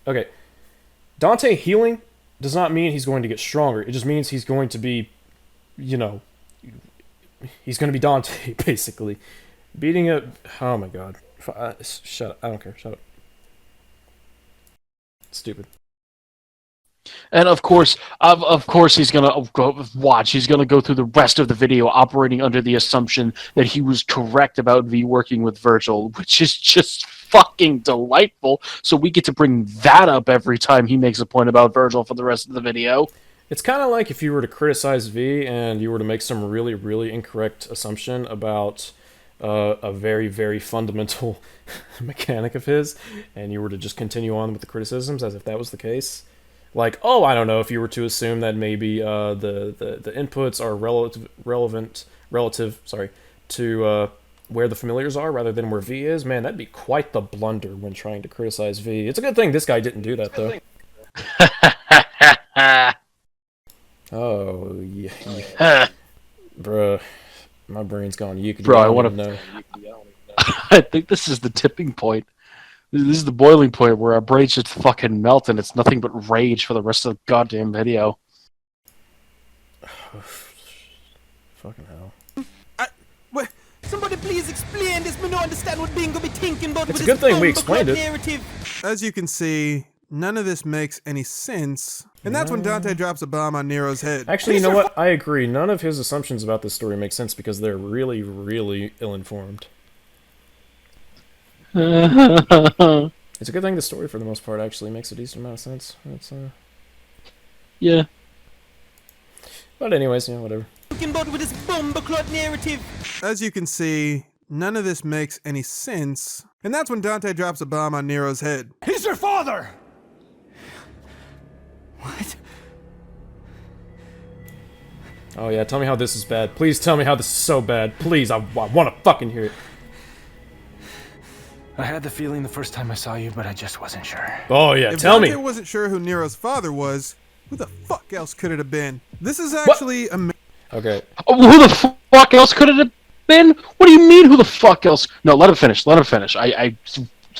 Okay. Dante healing does not mean he's going to get stronger. It just means he's going to be, you know, he's going to be Dante, basically. Beating a... Oh my god. Shut up. I don't care. Shut up. Stupid. And of course he's gonna watch. He's gonna go through the rest of the video operating under the assumption that he was correct about V working with Virgil, which is just fucking delightful. So we get to bring that up every time he makes a point about Virgil for the rest of the video. It's kind of like if you were to criticize V and you were to make some really, really incorrect assumption about a very, very fundamental mechanic of his, and you were to just continue on with the criticisms as if that was the case. Like, oh, I don't know, if you were to assume that maybe the inputs are relative to where the familiars are rather than where V is, man, that'd be quite the blunder when trying to criticize V. It's a good thing this guy didn't do that, though. Oh, yeah. Bruh, my brain's gone. Bro, I want to know. I think this is the tipping point. This is the boiling point where our brains just fucking melt and it's nothing but rage for the rest of the goddamn video. Fucking hell. Somebody please explain this. Me don't understand what Bingo be thinking about. It's a good thing we explained it. As you can see, none of this makes any sense. And that's when Dante drops a bomb on Nero's head. Actually, you know what? I agree. None of his assumptions about this story make sense because they're really, really ill-informed. It's a good thing the story, for the most part, actually makes a decent amount of sense. It's, yeah. But anyways, yeah, whatever. With this bumbleclot narrative. As you can see, none of this makes any sense. And that's when Dante drops a bomb on Nero's head. He's your father! What? Oh yeah, tell me how this is bad. Please tell me how this is so bad. Please, I want to fucking hear it. I had the feeling the first time I saw you, but I just wasn't sure. Oh yeah, tell me. If Dante wasn't sure who Nero's father was, who the fuck else could it have been? This is actually Okay. Oh, who the fuck else could it have been? What do you mean, who the fuck else? No, let him finish. Let him finish.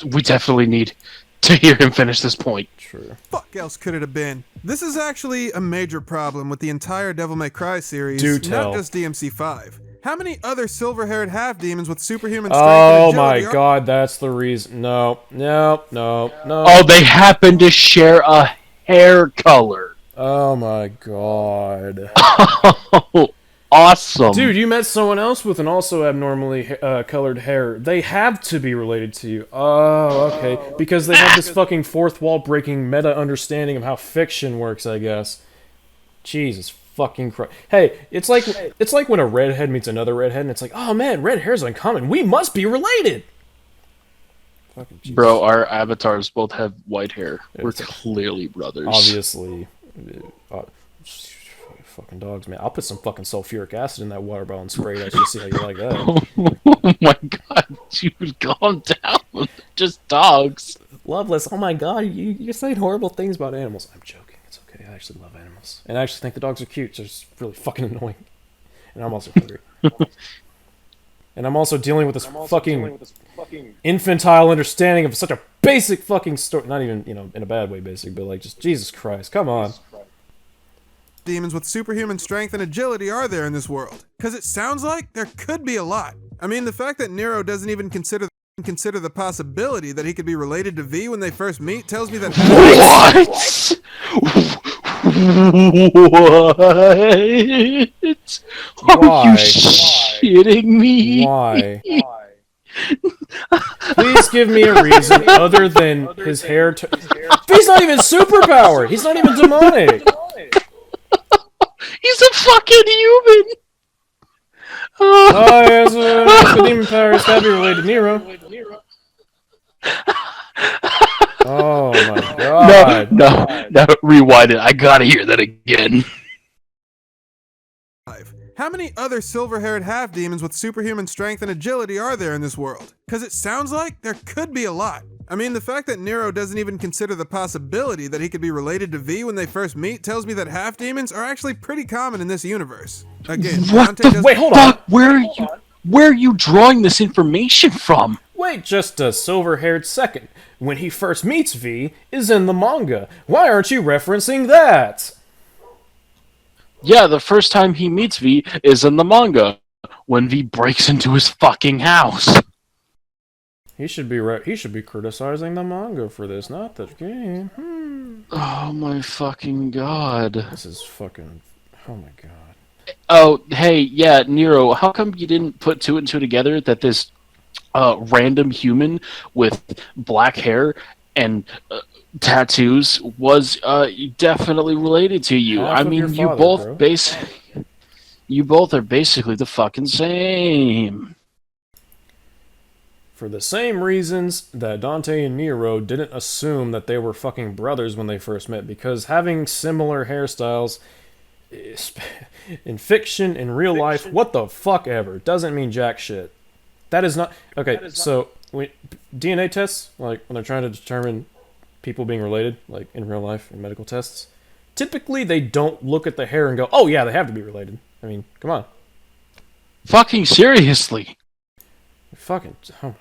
We definitely need to hear him finish this point. True. Fuck else could it have been? This is actually a major problem with the entire Devil May Cry series, Do tell. not just DMC5. How many other silver-haired half-demons with superhuman strength Oh and agility my god, that's the reason. No. Oh, they happen to share a hair color. Oh my god. Awesome. Dude, you met someone else with an also abnormally colored hair. They have to be related to you. Oh, okay. Because they have this fucking fourth wall breaking meta understanding of how fiction works, I guess. Jesus fucking Christ. Hey, it's like when a redhead meets another redhead and it's like, oh man, red hair's uncommon. We must be related. Fucking Jesus. Bro, our avatars both have white hair. We're clearly brothers. Obviously. Fucking dogs, man. I'll put some fucking sulfuric acid in that water bottle and spray it. I should see how you like that. Oh my god, dude, calm down. Just dogs. Loveless, oh my god, you're saying horrible things about animals. I'm joking. It's okay. I actually love animals. And I actually think the dogs are cute. They're just really fucking annoying. And I'm also hungry. And I'm also dealing with this fucking infantile understanding of such a basic fucking story. Not even, you know, in a bad way basic, but like just Jesus Christ. Come on. Demons with superhuman strength and agility are there in this world? Because it sounds like there could be a lot. I mean, the fact that Nero doesn't even consider the possibility that he could be related to V when they first meet tells me that... What? Are you shitting me? Why? Please give me a reason other than his hair... He's not even superpowered! He's not even demonic! He's a fucking human! Oh, yes, the demon power is gotta be related to Nero. Oh my god. No, rewind it. I gotta hear that again. How many other silver-haired half-demons with superhuman strength and agility are there in this world? Because it sounds like there could be a lot. I mean, the fact that Nero doesn't even consider the possibility that he could be related to V when they first meet tells me that half-demons are actually pretty common in this universe. Again, What the wait, hold on. Where are you drawing this information from? Wait just a silver-haired second. When he first meets V is in the manga. Why aren't you referencing that? Yeah, the first time he meets V is in the manga, when V breaks into his fucking house. He should be criticizing the manga for this, not the game. Oh my fucking god. This is fucking... Oh my god. Oh, hey, yeah, Nero, how come you didn't put two and two together that this random human with black hair and tattoos was definitely related to you? I mean, you both are basically the fucking same. For the same reasons that Dante and Nero didn't assume that they were fucking brothers when they first met, because having similar hairstyles in fiction, in real life, what the fuck ever, doesn't mean jack shit. That is not... Okay, so DNA tests, like when they're trying to determine people being related, like in real life, in medical tests, typically they don't look at the hair and go, oh yeah, they have to be related. I mean, come on. Fucking seriously. Fucking... Oh.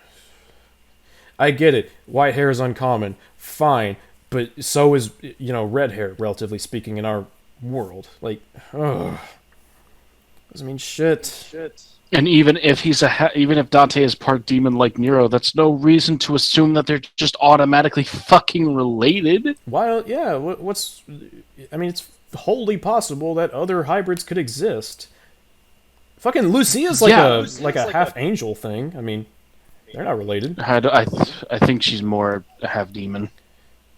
I get it. White hair is uncommon. Fine. But so is, you know, red hair, relatively speaking, in our world. Like, ugh. Doesn't mean shit. And even if even if Dante is part demon like Nero, that's no reason to assume that they're just automatically fucking related. Why? Yeah. What's? I mean, it's wholly possible that other hybrids could exist. Fucking Lucia's like a half angel thing. I mean, they're not related. I think she's more a half demon.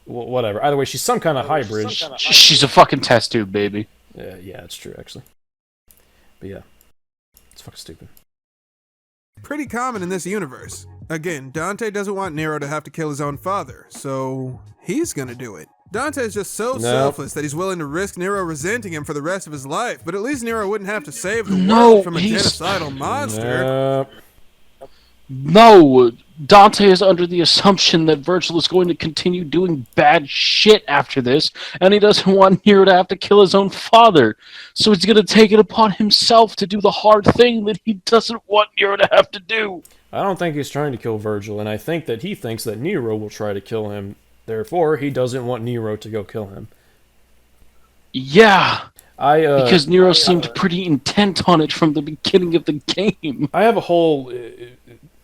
Well, whatever. Either way, she's some kind of hybrid. She's a fucking test tube, baby. Yeah, it's true actually. But yeah. It's fucking stupid. Pretty common in this universe. Again, Dante doesn't want Nero to have to kill his own father, so he's gonna do it. Dante is just so selfless that he's willing to risk Nero resenting him for the rest of his life, but at least Nero wouldn't have to save the world from a genocidal monster. No, Dante is under the assumption that Virgil is going to continue doing bad shit after this, and he doesn't want Nero to have to kill his own father. So he's going to take it upon himself to do the hard thing that he doesn't want Nero to have to do. I don't think he's trying to kill Virgil, and I think that he thinks that Nero will try to kill him. Therefore, he doesn't want Nero to go kill him. Yeah. Because Nero seemed pretty intent on it from the beginning of the game. I have a whole...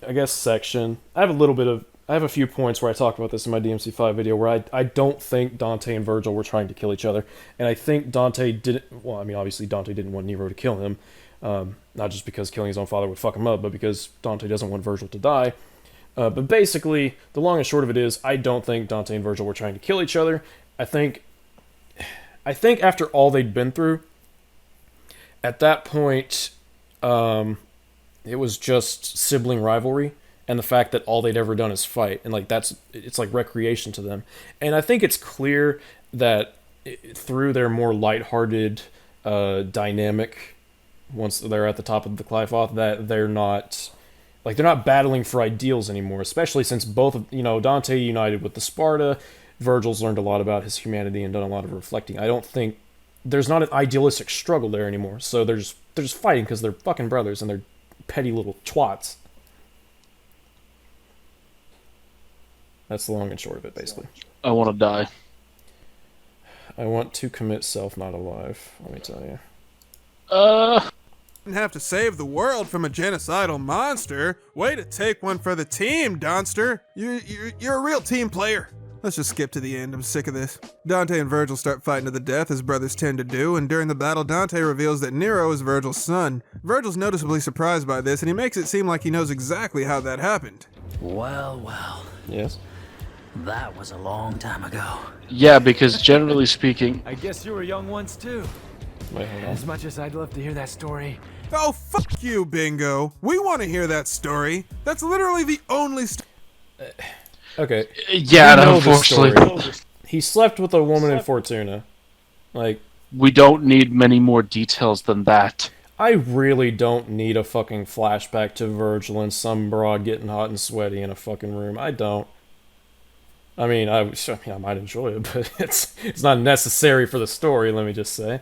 I guess section. I have a little bit of I have a few points where I talked about this in my DMC5 video where I don't think Dante and Virgil were trying to kill each other. And I think Dante didn't... Well, I mean, obviously Dante didn't want Nero to kill him. Not just because killing his own father would fuck him up, but because Dante doesn't want Virgil to die. But basically, the long and short of it is, I don't think Dante and Virgil were trying to kill each other. I think after all they'd been through, at that point, it was just sibling rivalry. And the fact that all they'd ever done is fight, and like it's like recreation to them. And I think it's clear that through their more lighthearted dynamic, once they're at the top of the Clifoth, that they're not battling for ideals anymore. Especially since both of Dante united with the Sparta, Virgil's learned a lot about his humanity and done a lot of reflecting. I don't think there's not an idealistic struggle there anymore. So they're just fighting because they're fucking brothers and they're petty little twats. That's the long and short of it, basically. I want to die. I want to commit self not alive, let me tell you. Didn't have to save the world from a genocidal monster. Way to take one for the team, Donster. You're a real team player. Let's just skip to the end. I'm sick of this. Dante and Virgil start fighting to the death, as brothers tend to do, and during the battle, Dante reveals that Nero is Virgil's son. Virgil's noticeably surprised by this, and he makes it seem like he knows exactly how that happened. Well, well. Yes? That was a long time ago. Yeah, because generally speaking... I guess you were young once, too. Wait, hold on. As much as I'd love to hear that story. Oh, fuck you, Bingo. We want to hear that story. That's literally the only Okay. Yeah, unfortunately. He slept with a woman in Fortuna. Like... We don't need many more details than that. I really don't need a fucking flashback to Virgil and some broad getting hot and sweaty in a fucking room. I don't. I mean, I might enjoy it, but it's not necessary for the story, let me just say.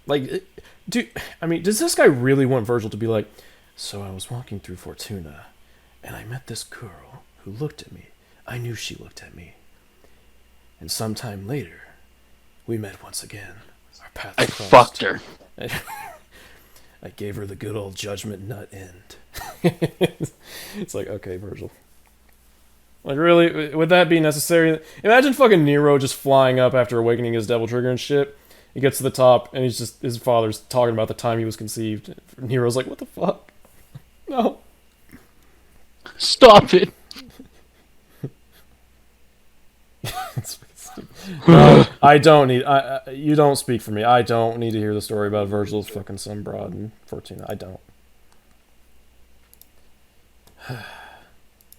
Like, does this guy really want Virgil to be like, so I was walking through Fortuna, and I met this girl who looked at me. I knew she looked at me. And sometime later, we met once again. Our paths I crossed. fucked her. I gave her the good old judgment nut end. It's like, okay, Virgil. Like, really? Would that be necessary? Imagine fucking Nero just flying up after awakening his devil trigger and shit. He gets to the top, and his father's talking about the time he was conceived. Nero's like, what the fuck? No. Stop it. No, I don't need... you don't speak for me. I don't need to hear the story about Virgil's fucking son, Broad, and Fortuna. I don't.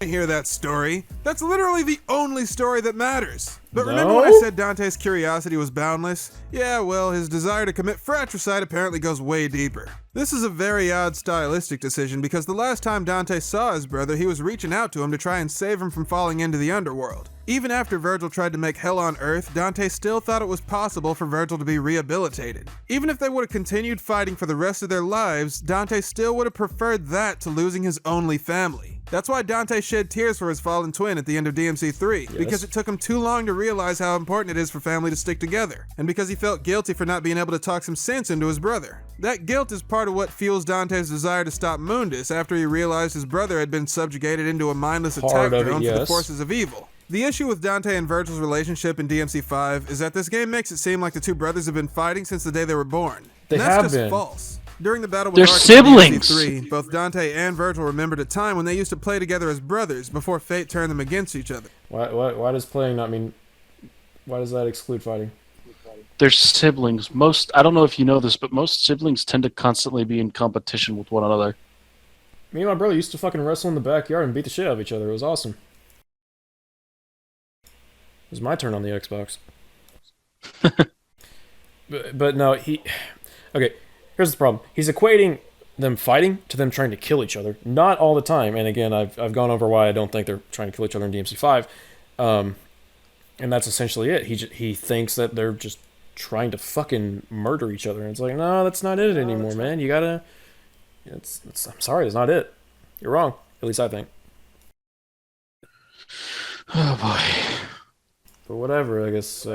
hear that story. That's literally the only story that matters. But remember when I said Dante's curiosity was boundless? Yeah, well, his desire to commit fratricide apparently goes way deeper. This is a very odd stylistic decision because the last time Dante saw his brother, he was reaching out to him to try and save him from falling into the underworld. Even after Virgil tried to make hell on earth, Dante still thought it was possible for Virgil to be rehabilitated. Even if they would have continued fighting for the rest of their lives, Dante still would have preferred that to losing his only family. That's why Dante shed tears for his fallen twin at the end of DMC3, because it took him too long to realize how important it is for family to stick together, and because he felt guilty for not being able to talk some sense into his brother. That guilt is part of what fuels Dante's desire to stop Mundus after he realized his brother had been subjugated into a mindless attack drone for the forces of evil. The issue with Dante and Virgil's relationship in DMC5 is that this game makes it seem like the two brothers have been fighting since the day they were born. They and that's have just been. false. During the battle with They're Arcus in siblings. DMC3, both Dante and Virgil remembered a time when they used to play together as brothers before fate turned them against each other. Why does playing not mean... Why does that exclude fighting? They're siblings. I don't know if you know this, but most siblings tend to constantly be in competition with one another. Me and my brother used to fucking wrestle in the backyard and beat the shit out of each other. It was awesome. It was my turn on the Xbox. but no, okay, here's the problem. He's equating them fighting to them trying to kill each other. Not all the time. And again, I've gone over why I don't think they're trying to kill each other in DMC5. And that's essentially it. He thinks that they're just trying to fucking murder each other. And it's like, no, that's not it anymore, man. You gotta... I'm sorry, it's not it. You're wrong. At least I think. Oh, boy. But whatever, I guess,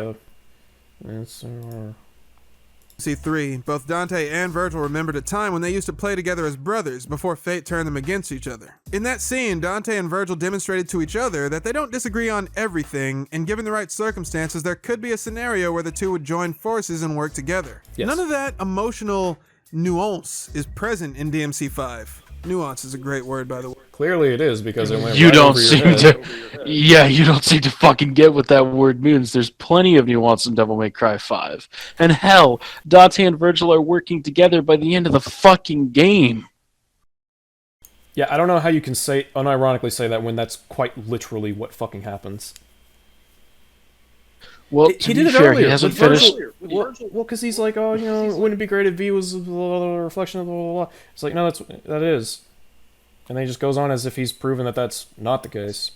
C3, both Dante and Virgil remembered a time when they used to play together as brothers before fate turned them against each other. In that scene, Dante and Virgil demonstrated to each other that they don't disagree on everything, and given the right circumstances, there could be a scenario where the two would join forces and work together. Yes. None of that emotional nuance is present in DMC5. Nuance is a great word, by the way. Clearly it is, because it went You right don't over your seem head. to. Yeah, you don't seem to fucking get what that word means. There's plenty of nuance in Devil May Cry 5. And hell, Dante and Virgil are working together by the end of the fucking game. Yeah, I don't know how you can say unironically say that when that's quite literally what fucking happens. Well, He to did be it fair, earlier. he hasn't with Virgil. finished. Well, because he's like, oh, you know, wouldn't it be great if V was a reflection of blah, blah, blah. It's like, no, that is. And then he just goes on as if he's proven that that's not the case.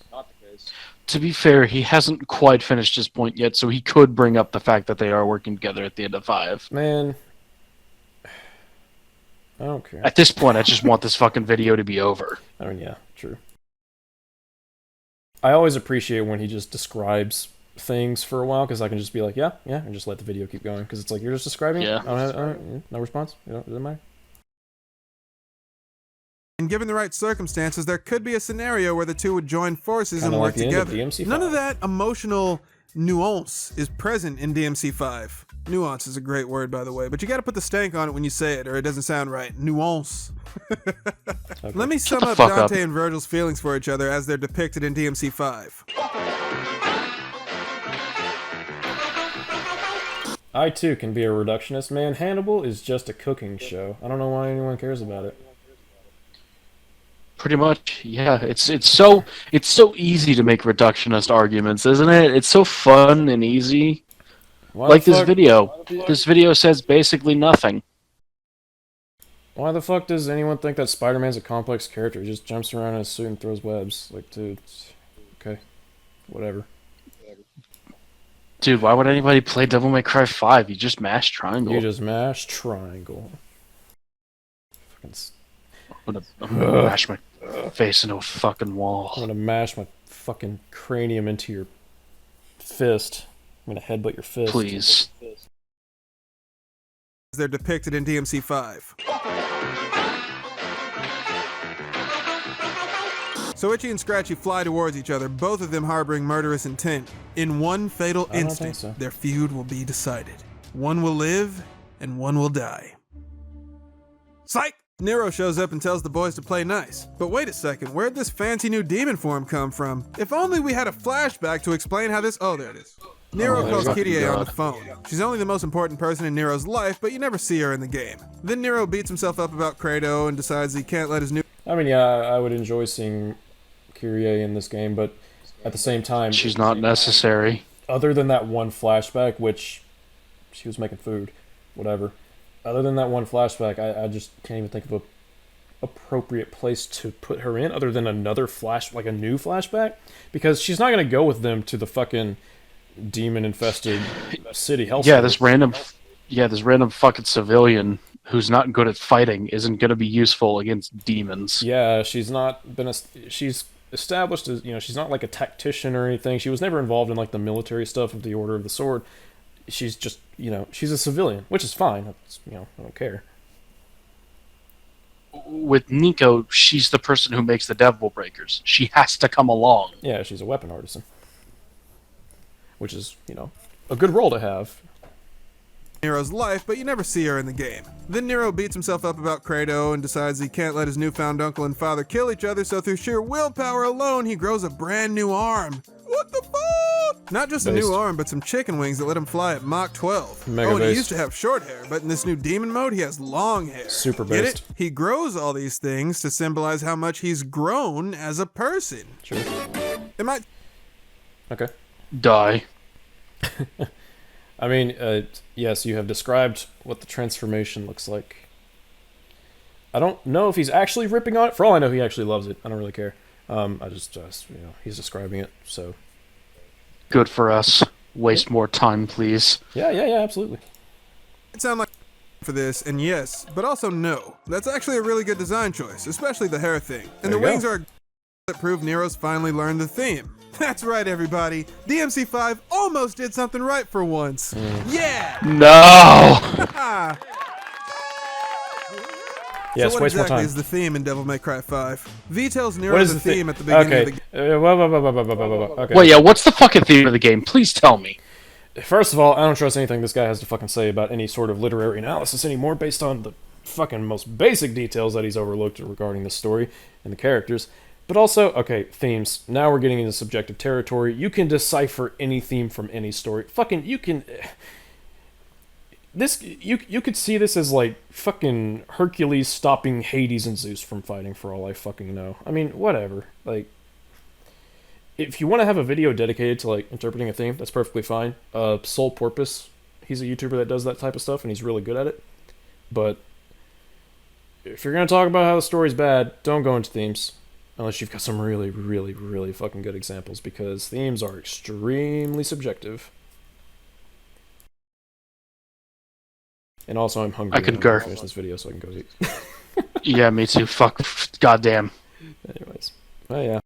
To be fair, he hasn't quite finished his point yet, so he could bring up the fact that they are working together at the end of 5. Man. I don't care. At this point, I just want this fucking video to be over. I mean, yeah, true. I always appreciate when he just describes things for a while, because I can just be like, yeah, and just let the video keep going, because it's like, you're just describing it? Yeah. No response? Doesn't matter? And given the right circumstances, there could be a scenario where the two would join forces Kinda and work like the end of together. DMC5. None of that emotional nuance is present in DMC5. Nuance is a great word, by the way, but you gotta put the stank on it when you say it, or it doesn't sound right. Nuance. Let me sum up Dante and Virgil's feelings for each other as they're depicted in DMC5. I, too, can be a reductionist. Man, Hannibal is just a cooking show. I don't know why anyone cares about it. Pretty much, yeah. It's so easy to make reductionist arguments, isn't it? It's so fun and easy. Like this video. This video says basically nothing. Why the fuck does anyone think that Spider-Man's a complex character? He just jumps around in a suit and throws webs. Like, dude, okay, whatever. Dude, why would anybody play Devil May Cry 5? You just mash triangle. You just mash triangle. I'm gonna mash my face into a fucking wall. I'm gonna mash my fucking cranium into your fist. I'm gonna headbutt your fist. Please. They're depicted in DMC5. So Itchy and Scratchy fly towards each other, both of them harboring murderous intent. In one fatal instant, their feud will be decided. One will live, and one will die. Psych! Nero shows up and tells the boys to play nice. But wait a second, where'd this fancy new demon form come from? If only we had a flashback to explain how this— oh, there it is. Nero calls Kyrie on the phone. She's only the most important person in Nero's life, but you never see her in the game. Then Nero beats himself up about Credo and decides he can't let his new— I mean, yeah, I would enjoy seeing Kyrie in this game, but at the same time... she's not necessary. Other than that one flashback, which she was making food, whatever. Other than that one flashback, I just can't even think of a appropriate place to put her in other than another like a new flashback, because she's not going to go with them to the fucking demon-infested city. Yeah, this random fucking civilian who's not good at fighting isn't going to be useful against demons. Yeah, she's not been she's established as, she's not like a tactician or anything. She was never involved in like the military stuff of the Order of the Sword. She's just, she's a civilian, which is fine. It's, I don't care. With Nico, she's the person who makes the Devil Breakers. She has to come along. Yeah, she's a weapon artisan. Which is, a good role to have. Nero's life, but you never see her in the game. Then Nero beats himself up about Credo and decides he can't let his newfound uncle and father kill each other, so through sheer willpower alone, he grows a brand new arm. What the fuck? Not just a new arm, but some chicken wings that let him fly at Mach 12. Mega and he based. used to have short hair, but in this new demon mode, he has long hair. Super Get based. it? He grows all these things to symbolize how much he's grown as a person. Sure. Am I... Okay. Die. I mean, yes, you have described what the transformation looks like. I don't know if he's actually ripping on it. For all I know, he actually loves it. I don't really care. I just he's describing it, so. Good for us. Waste more time, please. Yeah, absolutely. It sound like for this, and yes, but also no. That's actually a really good design choice, especially the hair thing. And the wings are that prove Nero's finally learned the theme. That's right, everybody. DMC5 almost did something right for once. Yeah! No! Yes, so what waste more exactly time. is the theme in Devil May Cry 5? V tells Nero What is the the theme at the beginning of the game. Okay. Wait, yeah, what's the fucking theme of the game? Please tell me. First of all, I don't trust anything this guy has to fucking say about any sort of literary analysis anymore based on the fucking most basic details that he's overlooked regarding the story and the characters. But also, okay, themes. Now we're getting into subjective territory. You can decipher any theme from any story. Fucking, you can... You could see this as like fucking Hercules stopping Hades and Zeus from fighting for all I fucking know. I mean, whatever. Like, if you want to have a video dedicated to like interpreting a theme, that's perfectly fine. Soul Porpoise, he's a YouTuber that does that type of stuff and he's really good at it. But if you're gonna talk about how the story's bad, don't go into themes unless you've got some really, really, really fucking good examples because themes are extremely subjective. And also, I'm hungry. I concur. I'm gonna finish this video so I can go eat. Yeah, me too. Fuck. Goddamn. Anyways. Oh, yeah.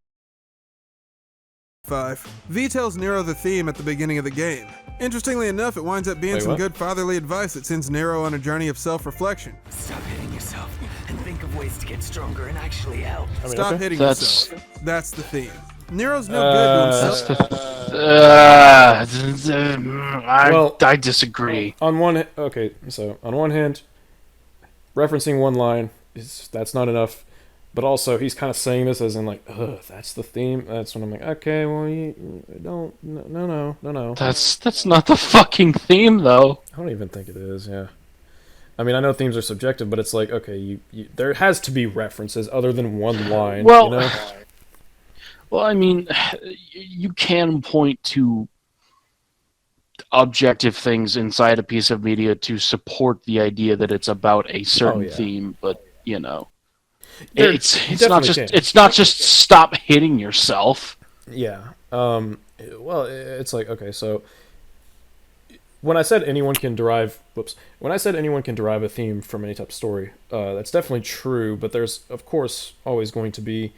5. V tells Nero the theme at the beginning of the game. Interestingly enough, it winds up being some good fatherly advice that sends Nero on a journey of self-reflection. Stop hitting yourself and think of ways to get stronger and actually help. Stop hitting yourself. That's the theme. Nero's no good to himself. I disagree. On one hand, referencing one line that's not enough, but also he's kind of saying this as in like, ugh, that's the theme. That's when I'm like, okay, well, no. That's not the fucking theme, though. I don't even think it is. Yeah. I mean, I know themes are subjective, but it's like, okay, there has to be references other than one line. Well, you know? Well, I mean, you can point to objective things inside a piece of media to support the idea that it's about a certain theme, but you know, it's not just stop hitting yourself. Yeah. Well, it's like, okay, so when I said anyone can derive a theme from any type of story, that's definitely true. But there's of course always going to be.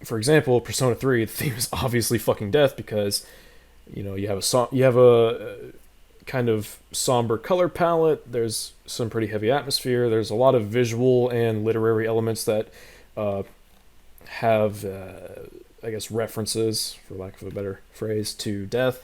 For example, Persona 3, the theme is obviously fucking death because, you know, you have a kind of somber color palette. There's some pretty heavy atmosphere. There's a lot of visual and literary elements that have, I guess, references, for lack of a better phrase, to death.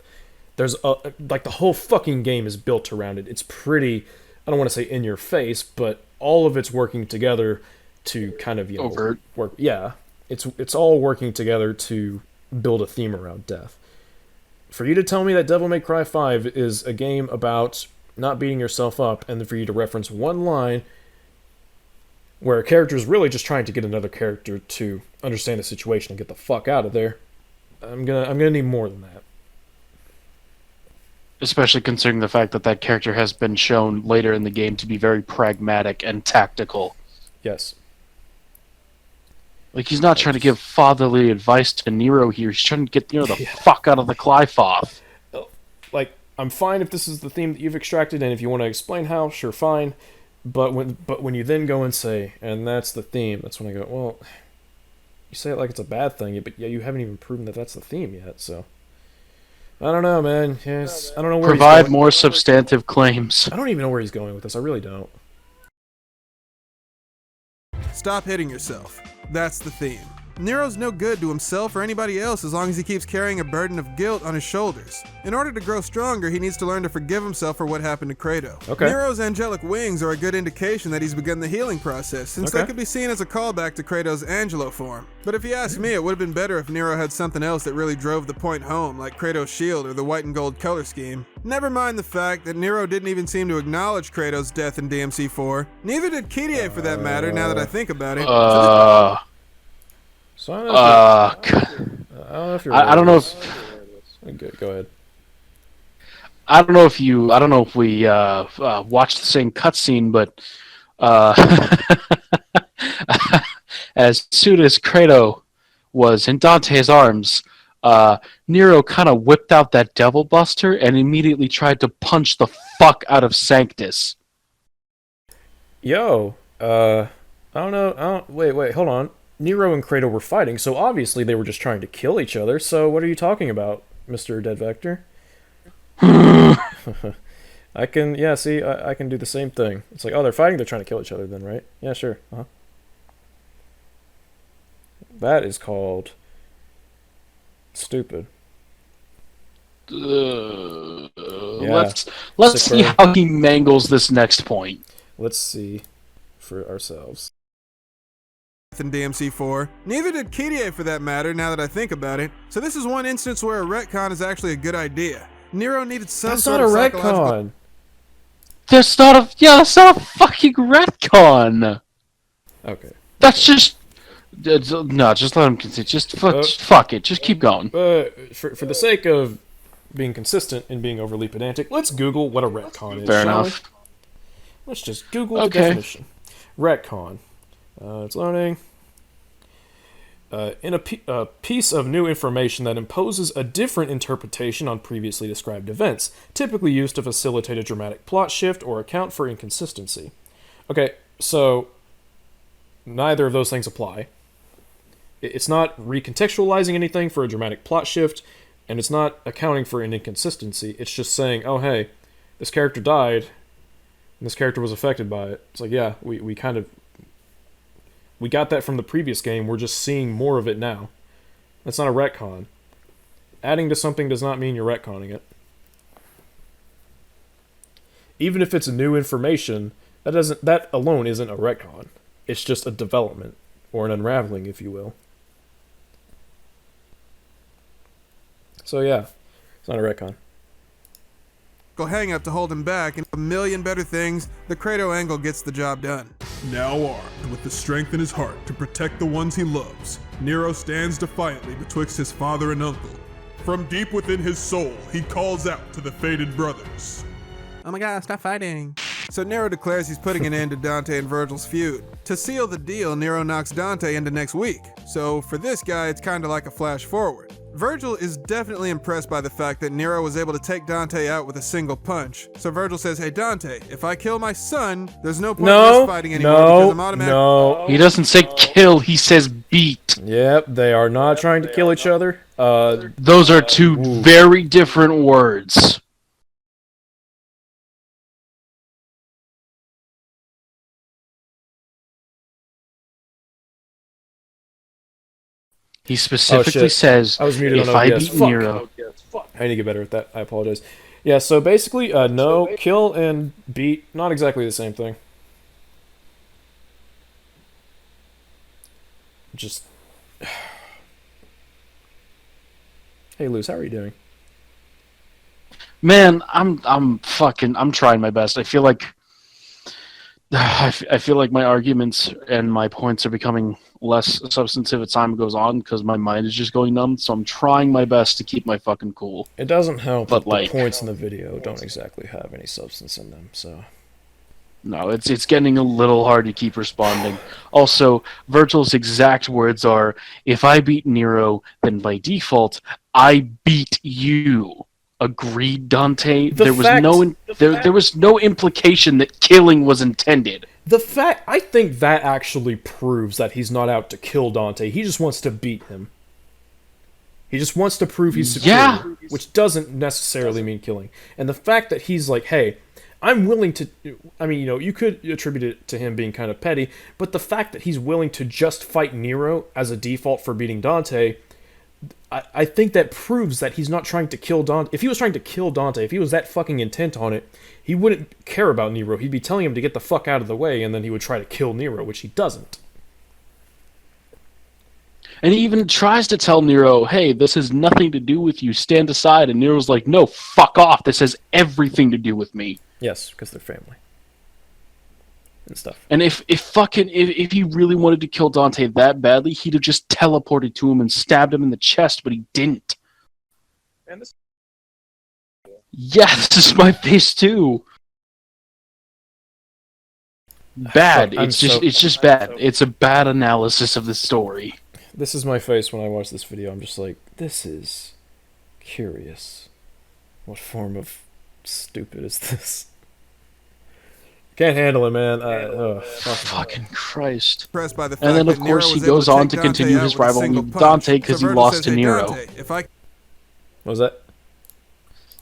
There's like the whole fucking game is built around it. It's pretty, I don't want to say in your face, but all of it's working together to kind of, you know, overt work. Yeah. It's all working together to build a theme around death. For you to tell me that Devil May Cry 5 is a game about not beating yourself up, and then for you to reference one line where a character is really just trying to get another character to understand the situation and get the fuck out of there, I'm gonna need more than that. Especially considering the fact that that character has been shown later in the game to be very pragmatic and tactical. Yes. Like, he's not trying to give fatherly advice to Nero here. He's trying to get Nero the fuck out of the Clyfoth. Like, I'm fine if this is the theme that you've extracted, and if you want to explain how, sure, fine. But when you then go and say, and that's the theme, that's when I go, well, you say it like it's a bad thing, but yeah, you haven't even proven that that's the theme yet, so. I don't know, man. Yes, I don't know where Provide he's going. more substantive claims. I don't even know where he's going with this. I really don't. Stop hitting yourself. That's the theme. Nero's no good to himself or anybody else as long as he keeps carrying a burden of guilt on his shoulders. In order to grow stronger, he needs to learn to forgive himself for what happened to Kratos. Okay. Nero's angelic wings are a good indication that he's begun the healing process, since they could be seen as a callback to Kratos' Angelo form. But if you ask me, it would have been better if Nero had something else that really drove the point home, like Kratos' shield or the white and gold color scheme. Never mind the fact that Nero didn't even seem to acknowledge Kratos' death in DMC4. Neither did Kyrie for that matter, now that I think about it. So I don't know if go ahead. I don't know if we watched the same cutscene, but as soon as Kratos was in Dante's arms, Nero kind of whipped out that Devil Buster and immediately tried to punch the fuck out of Sanctus. Yo, I don't know. Wait, hold on. Nero and Kratos were fighting, so obviously they were just trying to kill each other. So what are you talking about, Mr. Dead Vector? I can, yeah, see, I can do the same thing. It's like, oh, they're fighting, they're trying to kill each other then, right? Yeah, sure. That is called stupid. Yeah. Let's Sick see burn. how he mangles this next point. Let's see for ourselves. In DMC4. Neither did Kirie for that matter, now that I think about it. So this is one instance where a retcon is actually a good idea. Nero needed some That's sort not a of psychological... retcon. That's not a fucking retcon. Okay. That's just no. Just let him continue. Just fuck it. Just keep going. For the sake of being consistent and being overly pedantic, let's Google what a retcon is. Fair enough. Let's just Google the definition. Retcon. It's loading. In a piece of new information that imposes a different interpretation on previously described events, typically used to facilitate a dramatic plot shift or account for inconsistency. Okay, so neither of those things apply. It's not recontextualizing anything for a dramatic plot shift, and it's not accounting for an inconsistency. It's just saying, oh hey, this character died, and this character was affected by it. It's like, yeah, we kind of... We got that from the previous game, we're just seeing more of it now. That's not a retcon. Adding to something does not mean you're retconning it. Even if it's new information, that alone isn't a retcon. It's just a development, or an unraveling, if you will. So yeah, it's not a retcon. hang up to hold him back, and a million better things, the Kratos angle gets the job done. Now armed with the strength in his heart to protect the ones he loves, Nero stands defiantly betwixt his father and uncle. From deep within his soul, he calls out to the fated brothers. Oh my god, stop fighting. So Nero declares he's putting an end to Dante and Virgil's feud. To seal the deal, Nero knocks Dante into next week. So for this guy, it's kinda like a flash forward. Virgil is definitely impressed by the fact that Nero was able to take Dante out with a single punch. So Virgil says, hey Dante, if I kill my son, there's no point in us fighting anymore because I'm automatic. He doesn't say kill, he says beat. Yep, they are not trying to kill each other. Those are two very different words. He specifically says, I was muted if on I OBS. beat Nero... I need to get better at that. I apologize. Yeah, so basically, no, kill and beat, not exactly the same thing. Just... Hey, Luz, how are you doing? Man, I'm trying my best. I feel like my arguments and my points are becoming less substantive as time goes on because my mind is just going numb. So I'm trying my best to keep my fucking cool. It doesn't help but that the points in the video don't exactly have any substance in them. So no, it's getting a little hard to keep responding. Also, Virgil's exact words are, "If I beat Nero, then by default I beat you." Agreed, Dante. There was no implication that killing was intended. I think that actually proves that he's not out to kill Dante. He just wants to beat him. He just wants to prove he's superior, which doesn't necessarily mean killing. And the fact that he's like, hey, I'm willing to... I mean, you know, you could attribute it to him being kind of petty, but the fact that he's willing to just fight Nero as a default for beating Dante... I think that proves that he's not trying to kill Dante. If he was trying to kill Dante, if he was that fucking intent on it, he wouldn't care about Nero. He'd be telling him to get the fuck out of the way, and then he would try to kill Nero, which he doesn't. And he even tries to tell Nero, hey, this has nothing to do with you, stand aside. And Nero's like, no, fuck off, this has everything to do with me. Yes, because they're family. And stuff. And if he really wanted to kill Dante that badly, he'd have just teleported to him and stabbed him in the chest, but he didn't. And this... Yeah, this is my face too. Bad. It's just bad. It's a bad analysis of the story. This is my face when I watch this video. I'm just like, this is curious. What form of stupid is this? Can't handle it, man. Fucking Christ. By the fact and then, of course, he goes on to continue his rivalry with Dante because he lost to Nero. What was that?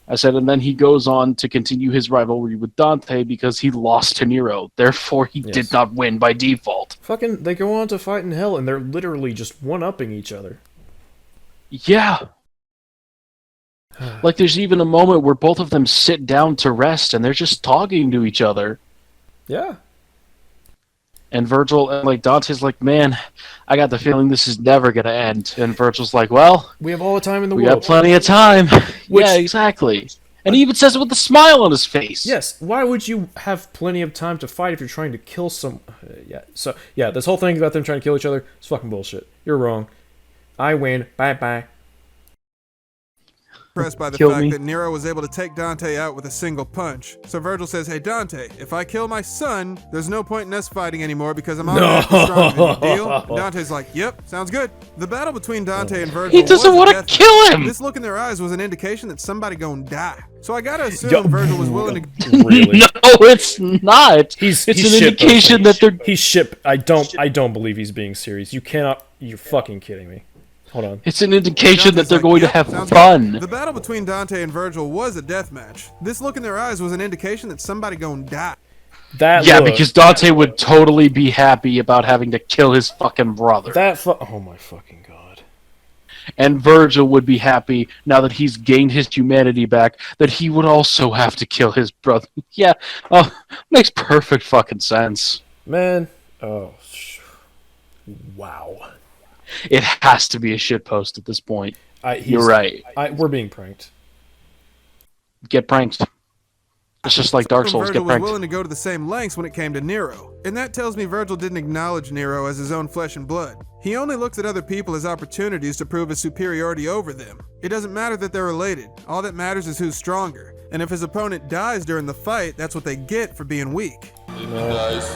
I said, and then he goes on to continue his rivalry with Dante because he lost to Nero. Therefore, he did not win by default. Fucking, they go on to fight in hell, and they're literally just one-upping each other. Yeah. Like, there's even a moment where both of them sit down to rest, and they're just talking to each other. Yeah. And Virgil, and like Dante's like, man, I got the feeling this is never gonna end. And Virgil's like, well, we have all the time in the world. world. We got plenty of time. Yeah, exactly. And he even says it with a smile on his face. Yes. Why would you have plenty of time to fight if you're trying to kill some? Yeah. So yeah, this whole thing about them trying to kill each other is fucking bullshit. You're wrong. I win. Bye bye. Impressed by the fact that Nero was able to take Dante out with a single punch. So Virgil says, hey Dante, if I kill my son, there's no point in us fighting anymore because I'm automatically stronger than you. Deal? And Dante's like, yep, sounds good. The battle between Dante and Virgil He doesn't want to kill him! This look in their eyes was an indication that somebody gonna die. So I gotta assume Virgil was willing to... Really? No, it's not! It's an indication that they're... He's ship. I don't believe he's being serious. You cannot... You're fucking kidding me. Hold on. It's an indication that they're like, going to have fun. The battle between Dante and Virgil was a death match. This look in their eyes was an indication that somebody gonna die. Because Dante would totally be happy about having to kill his fucking brother. Oh my fucking god. And Virgil would be happy, now that he's gained his humanity back, that he would also have to kill his brother. Yeah, makes perfect fucking sense. Man, wow. It has to be a shitpost at this point. You're right. We're being pranked. Get pranked. It's just like Dark Souls. Virgil Get pranked. was willing to go to the same lengths when it came to Nero. And that tells me Virgil didn't acknowledge Nero as his own flesh and blood. He only looks at other people as opportunities to prove his superiority over them. It doesn't matter that they're related. All that matters is who's stronger. And if his opponent dies during the fight, that's what they get for being weak. He dies.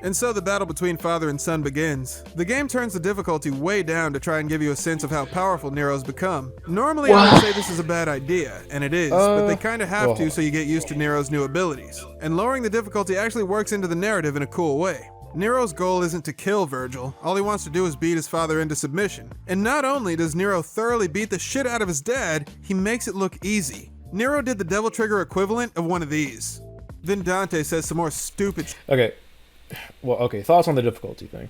And so the battle between father and son begins. The game turns the difficulty way down to try and give you a sense of how powerful Nero's become. Normally I would say this is a bad idea, and it is, but they kinda have to so you get used to Nero's new abilities. And lowering the difficulty actually works into the narrative in a cool way. Nero's goal isn't to kill Virgil, all he wants to do is beat his father into submission. And not only does Nero thoroughly beat the shit out of his dad, he makes it look easy. Nero did the Devil Trigger equivalent of one of these. Then Dante says some more stupid Okay. Well, okay, thoughts on the difficulty thing.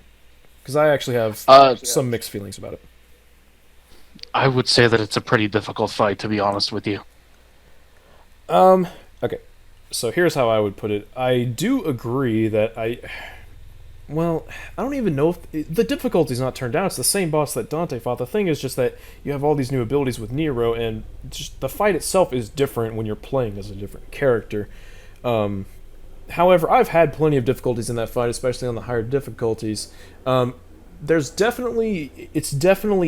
Because I actually have some mixed feelings about it. I would say that it's a pretty difficult fight, to be honest with you. Okay. So here's how I would put it. I do agree that well, I don't even know if... the difficulty's not turned down. It's the same boss that Dante fought. The thing is just that you have all these new abilities with Nero, and just the fight itself is different when you're playing as a different character. However, I've had plenty of difficulties in that fight, especially on the higher difficulties. It's definitely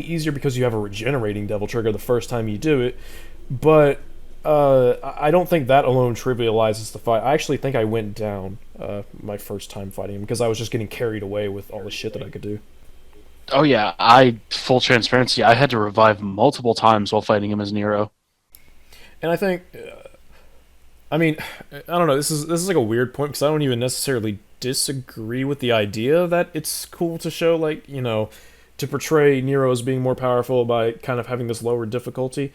easier because you have a regenerating Devil Trigger the first time you do it, but I don't think that alone trivializes the fight. I actually think I went down my first time fighting him because I was just getting carried away with all the shit that I could do. Oh yeah, full transparency, I had to revive multiple times while fighting him as Nero. And I think... I mean, I don't know, this is like a weird point because I don't even necessarily disagree with the idea that it's cool to show, like, you know, to portray Nero as being more powerful by kind of having this lower difficulty.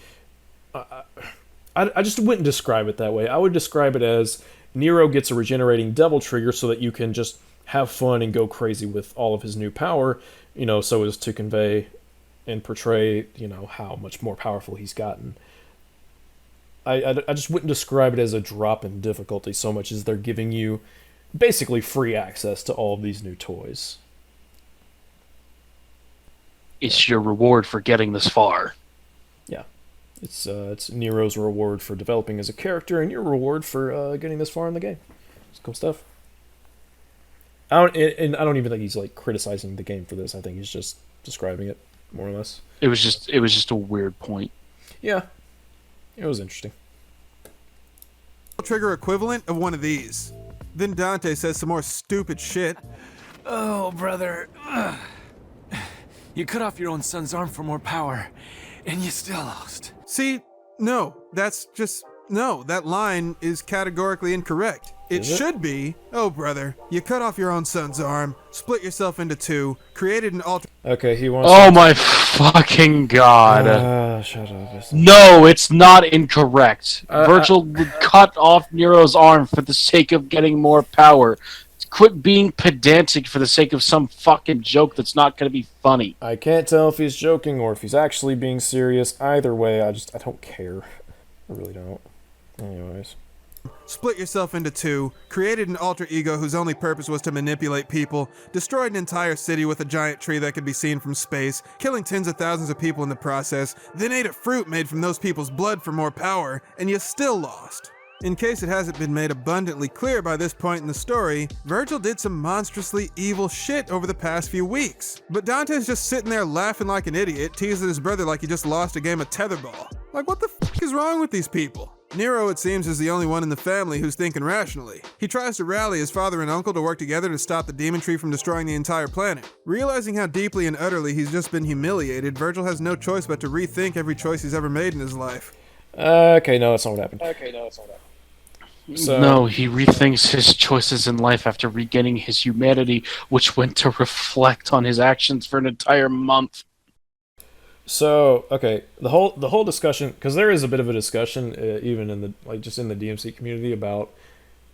I just wouldn't describe it that way. I would describe it as Nero gets a regenerating Devil Trigger so that you can just have fun and go crazy with all of his new power, you know, so as to convey and portray, you know, how much more powerful he's gotten. I just wouldn't describe it as a drop in difficulty so much as they're giving you basically free access to all of these new toys. It's your reward for getting this far. Yeah. It's Nero's reward for developing as a character and your reward for getting this far in the game. It's cool stuff. I don't even think he's like criticizing the game for this. I think he's just describing it more or less. It was just a weird point. Yeah. It was interesting. Trigger equivalent of one of these. Then Dante says some more stupid shit. Oh, brother. You cut off your own son's arm for more power, and you still lost. See, no, that line is categorically incorrect. It should be, oh brother, you cut off your own son's arm, split yourself into two, created an alter. Okay, he wants. Oh my fucking god! Shut up. No, it's not incorrect. Virgil would cut off Nero's arm for the sake of getting more power. Quit being pedantic for the sake of some fucking joke that's not going to be funny. I can't tell if he's joking or if he's actually being serious. Either way, I don't care. I really don't. Anyways. Split yourself into two, created an alter ego whose only purpose was to manipulate people, destroyed an entire city with a giant tree that could be seen from space, killing tens of thousands of people in the process, then ate a fruit made from those people's blood for more power, and you still lost. In case it hasn't been made abundantly clear by this point in the story, Virgil did some monstrously evil shit over the past few weeks. But Dante's just sitting there laughing like an idiot, teasing his brother like he just lost a game of tetherball. Like, what the f*** is wrong with these people? Nero, it seems, is the only one in the family who's thinking rationally. He tries to rally his father and uncle to work together to stop the demon tree from destroying the entire planet. Realizing how deeply and utterly he's just been humiliated, Virgil has no choice but to rethink every choice he's ever made in his life. Okay, no, that's not what happened. So, no, he rethinks his choices in life after regaining his humanity, which went to reflect on his actions for an entire month. So, okay, the whole discussion, because there is a bit of a discussion, even in the just in the DMC community about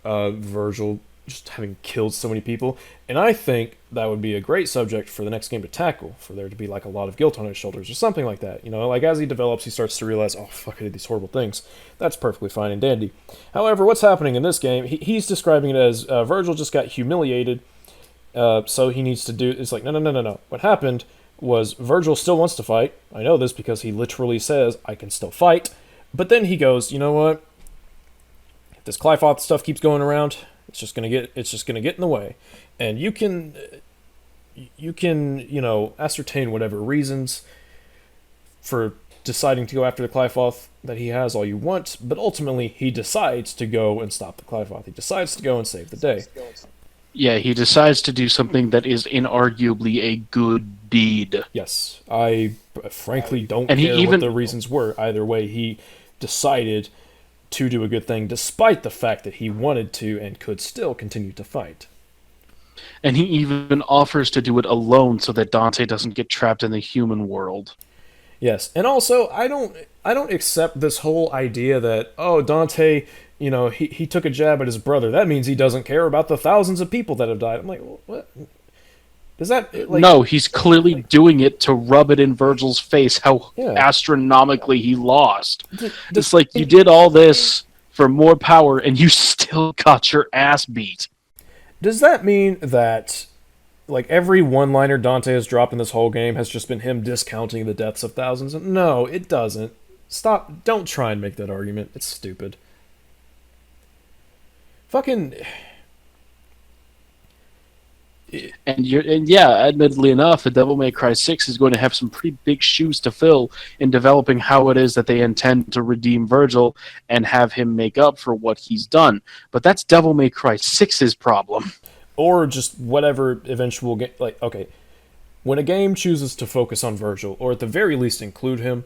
Virgil just having killed so many people, and I think that would be a great subject for the next game to tackle, for there to be like a lot of guilt on his shoulders or something like that. You know, like as he develops, he starts to realize, oh fuck, I did these horrible things. That's perfectly fine and dandy. However, what's happening in this game? He's describing it as Virgil just got humiliated, so he needs to do. It's like no. What happened was Virgil still wants to fight. I know this because he literally says, I can still fight. But then he goes, you know what? If this Clifoth stuff keeps going around, it's just gonna get in the way. And you can, you know, ascertain whatever reasons for deciding to go after the Clifoth that he has all you want, but ultimately he decides to go and stop the Clifoth. He decides to go and save the day. Yeah, he decides to do something that is inarguably a good deed. Yes, I frankly don't care what the reasons were. Either way, he decided to do a good thing despite the fact that he wanted to and could still continue to fight. And he even offers to do it alone so that Dante doesn't get trapped in the human world. Yes, and also I don't accept this whole idea that, oh, Dante, you know, he took a jab at his brother. That means he doesn't care about the thousands of people that have died. I'm like, what? Does that like? No, he's clearly doing it to rub it in Virgil's face how astronomically he lost. It's like you did all this for more power and you still got your ass beat. Does that mean that like every one-liner Dante has dropped in this whole game has just been him discounting the deaths of thousands? No, it doesn't. Stop. Don't try and make that argument. It's stupid. Fucking. And yeah, admittedly enough, the Devil May Cry 6 is going to have some pretty big shoes to fill in developing how it is that they intend to redeem Virgil and have him make up for what he's done. But that's Devil May Cry 6's problem. Or just whatever eventual game. Like, okay, when a game chooses to focus on Virgil, or at the very least include him,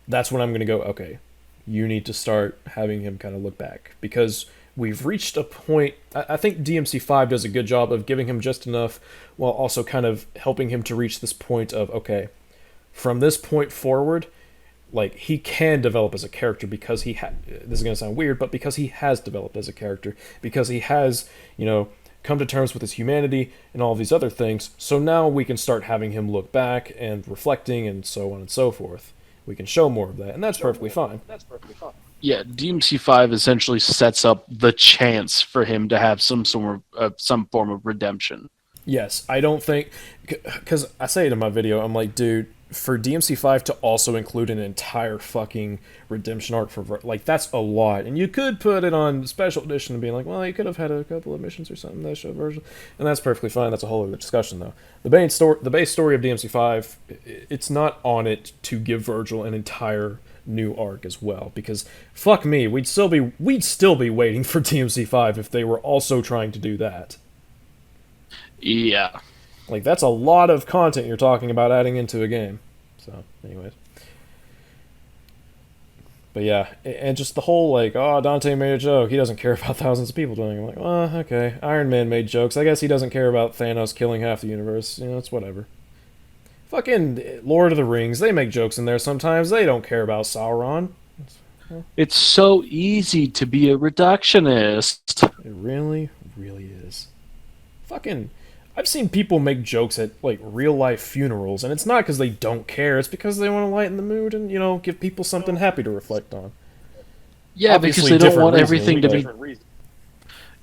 that's when I'm going to go, okay, you need to start having him kind of look back. Because we've reached a point, I think DMC5 does a good job of giving him just enough, while also kind of helping him to reach this point of, okay, from this point forward, like, he can develop as a character because this is going to sound weird, but because he has developed as a character, because he has, you know, come to terms with his humanity and all these other things, so now we can start having him look back and reflecting and so on and so forth. We can show more of that, and that's perfectly fine. Yeah, DMC5 essentially sets up the chance for him to have some form of redemption. Yes, I don't think... Because I say it in my video, I'm like, dude, for DMC5 to also include an entire fucking redemption arc for... Like, that's a lot. And you could put it on Special Edition and be like, well, you could have had a couple of missions or something that show version. And that's perfectly fine. That's a whole other discussion, though. The base story of DMC5, it's not on it to give Virgil an entire new arc as well, because fuck me, we'd still be waiting for DMC5 if they were also trying to do that. Yeah. Like, that's a lot of content you're talking about adding into a game. So, anyways. But yeah, and just the whole like, oh, Dante made a joke. He doesn't care about thousands of people doing it. I'm like, well, okay. Iron Man made jokes. I guess he doesn't care about Thanos killing half the universe. You know, it's whatever. Fucking Lord of the Rings. They make jokes in there sometimes. They don't care about Sauron. It's so easy to be a reductionist. It really, really is. Fucking... I've seen people make jokes at, like, real-life funerals, and it's not because they don't care, it's because they want to lighten the mood and, you know, give people something happy to reflect on. Yeah, Obviously, because they don't want different everything to reasons, be...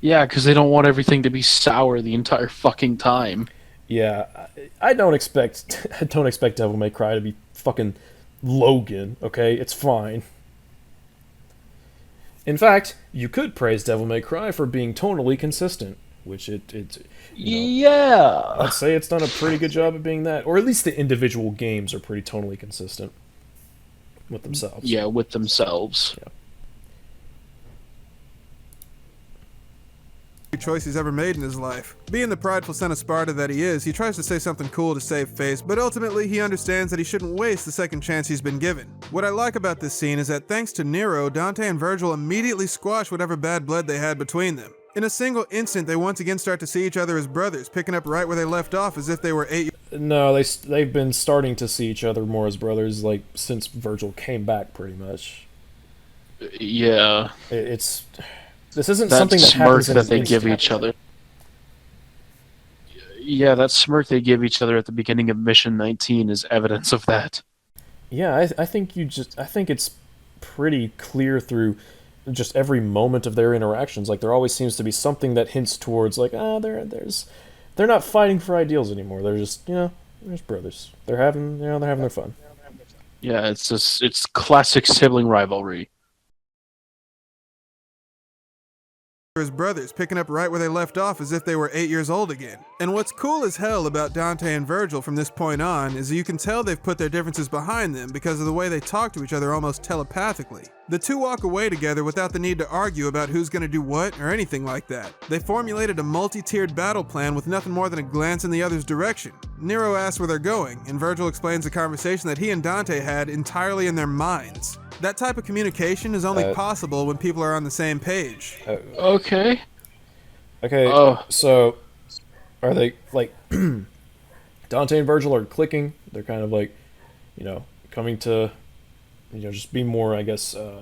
Yeah, because they don't want everything to be sour the entire fucking time. Yeah, I don't expect Devil May Cry to be fucking Logan, okay? It's fine. In fact, you could praise Devil May Cry for being tonally consistent, which you know, yeah. I'd say it's done a pretty good job of being that, or at least the individual games are pretty tonally consistent with themselves. Yeah, with themselves. Yeah. Choice he's ever made in his life. Being the prideful son of Sparta that he is, he tries to say something cool to save face, but ultimately he understands that he shouldn't waste the second chance he's been given. What I like about this scene is that thanks to Nero, Dante and Virgil immediately squash whatever bad blood they had between them. In a single instant, they once again start to see each other as brothers, picking up right where they left off as if they were 8 years. No, they've been starting to see each other more as brothers, like, since Virgil came back, pretty much. Yeah. This isn't that something that smirk happens in that they an give instant. each other. Yeah, that smirk they give each other at the beginning of Mission 19 is evidence of that. Yeah, I think it's pretty clear through just every moment of their interactions. Like, there always seems to be something that hints towards, like, they're not fighting for ideals anymore. They're just, you know, they're just brothers. They're having their fun. Yeah, it's classic sibling rivalry. As brothers, picking up right where they left off as if they were 8 years old again. And what's cool as hell about Dante and Virgil from this point on is you can tell they've put their differences behind them because of the way they talk to each other almost telepathically. The two walk away together without the need to argue about who's gonna do what or anything like that. They formulated a multi-tiered battle plan with nothing more than a glance in the other's direction. Nero asks where they're going, and Virgil explains a conversation that he and Dante had entirely in their minds. That type of communication is only possible when people are on the same page. Okay. Okay, so are they, like, Dante and Virgil are clicking? They're kind of like, you know, coming to, you know, just be more, I guess, I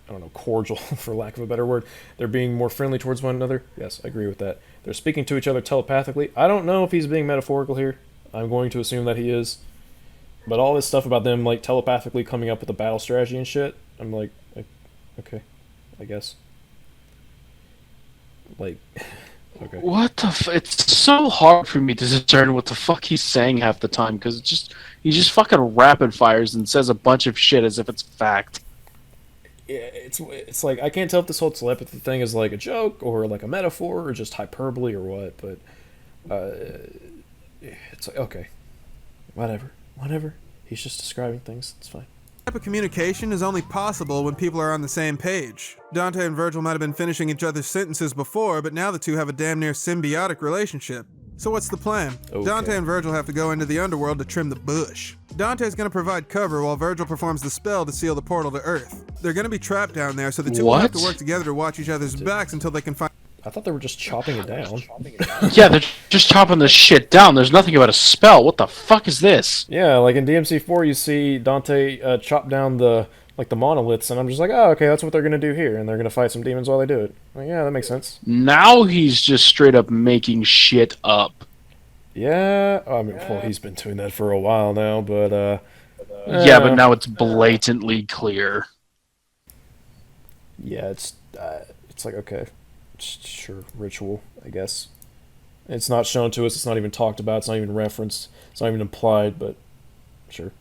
don't know, cordial, for lack of a better word. They're being more friendly towards one another. Yes, I agree with that. They're speaking to each other telepathically. I don't know if he's being metaphorical here. I'm going to assume that he is. But all this stuff about them, like, telepathically coming up with a battle strategy and shit, I'm like, okay, I guess. Like, okay. What the it's so hard for me to discern what the fuck he's saying half the time, because he just fucking rapid fires and says a bunch of shit as if it's fact. Yeah, it's like, I can't tell if this whole telepathy thing is like a joke, or like a metaphor, or just hyperbole, or what, but, it's like, okay, whatever. He's just describing things. It's fine. This type of communication is only possible when people are on the same page. Dante and Virgil might have been finishing each other's sentences before, but now the two have a damn near symbiotic relationship. So what's the plan? Okay. Dante and Virgil have to go into the underworld to trim the bush. Dante's gonna provide cover while Virgil performs the spell to seal the portal to Earth. They're gonna be trapped down there, so the two will have to work together to watch each other's backs until they can find... I thought they were just chopping it down. Yeah, they're just chopping this shit down. There's nothing about a spell. What the fuck is this? Yeah, like in DMC4, you see Dante chop down the monoliths, and I'm just like, oh, okay, that's what they're gonna do here, and they're gonna fight some demons while they do it. Like, yeah, that makes sense. Now he's just straight up making shit up. Yeah, I mean, well, he's been doing that for a while now, but yeah, but now it's blatantly clear. Yeah, it's like, okay, sure, ritual, I guess. It's not shown to us. It's not even talked about. It's not even referenced. It's not even implied. But sure.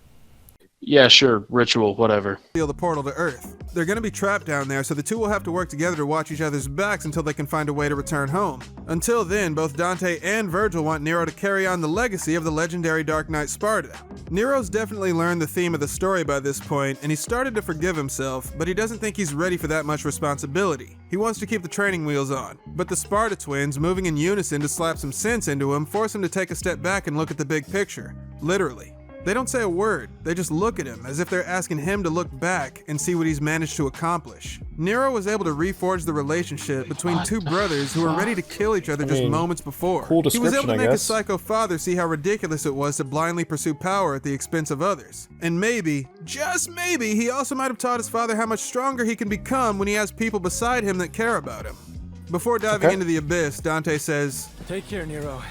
Yeah, sure, ritual, whatever. Seal the portal to Earth. They're gonna be trapped down there, so the two will have to work together to watch each other's backs until they can find a way to return home. Until then, both Dante and Virgil want Nero to carry on the legacy of the legendary Dark Knight Sparta. Nero's definitely learned the theme of the story by this point, and he's started to forgive himself, but he doesn't think he's ready for that much responsibility. He wants to keep the training wheels on, but the Sparta twins, moving in unison to slap some sense into him, force him to take a step back and look at the big picture. Literally. They don't say a word, they just look at him as if they're asking him to look back and see what he's managed to accomplish. Nero was able to reforge the relationship between two brothers who were ready to kill each other just moments before. Cool He was able to description, I make his guess. psycho father see how ridiculous it was to blindly pursue power at the expense of others. And maybe, just maybe, he also might have taught his father how much stronger he can become when he has people beside him that care about him. Before diving into the abyss, Dante says, Take care, Nero.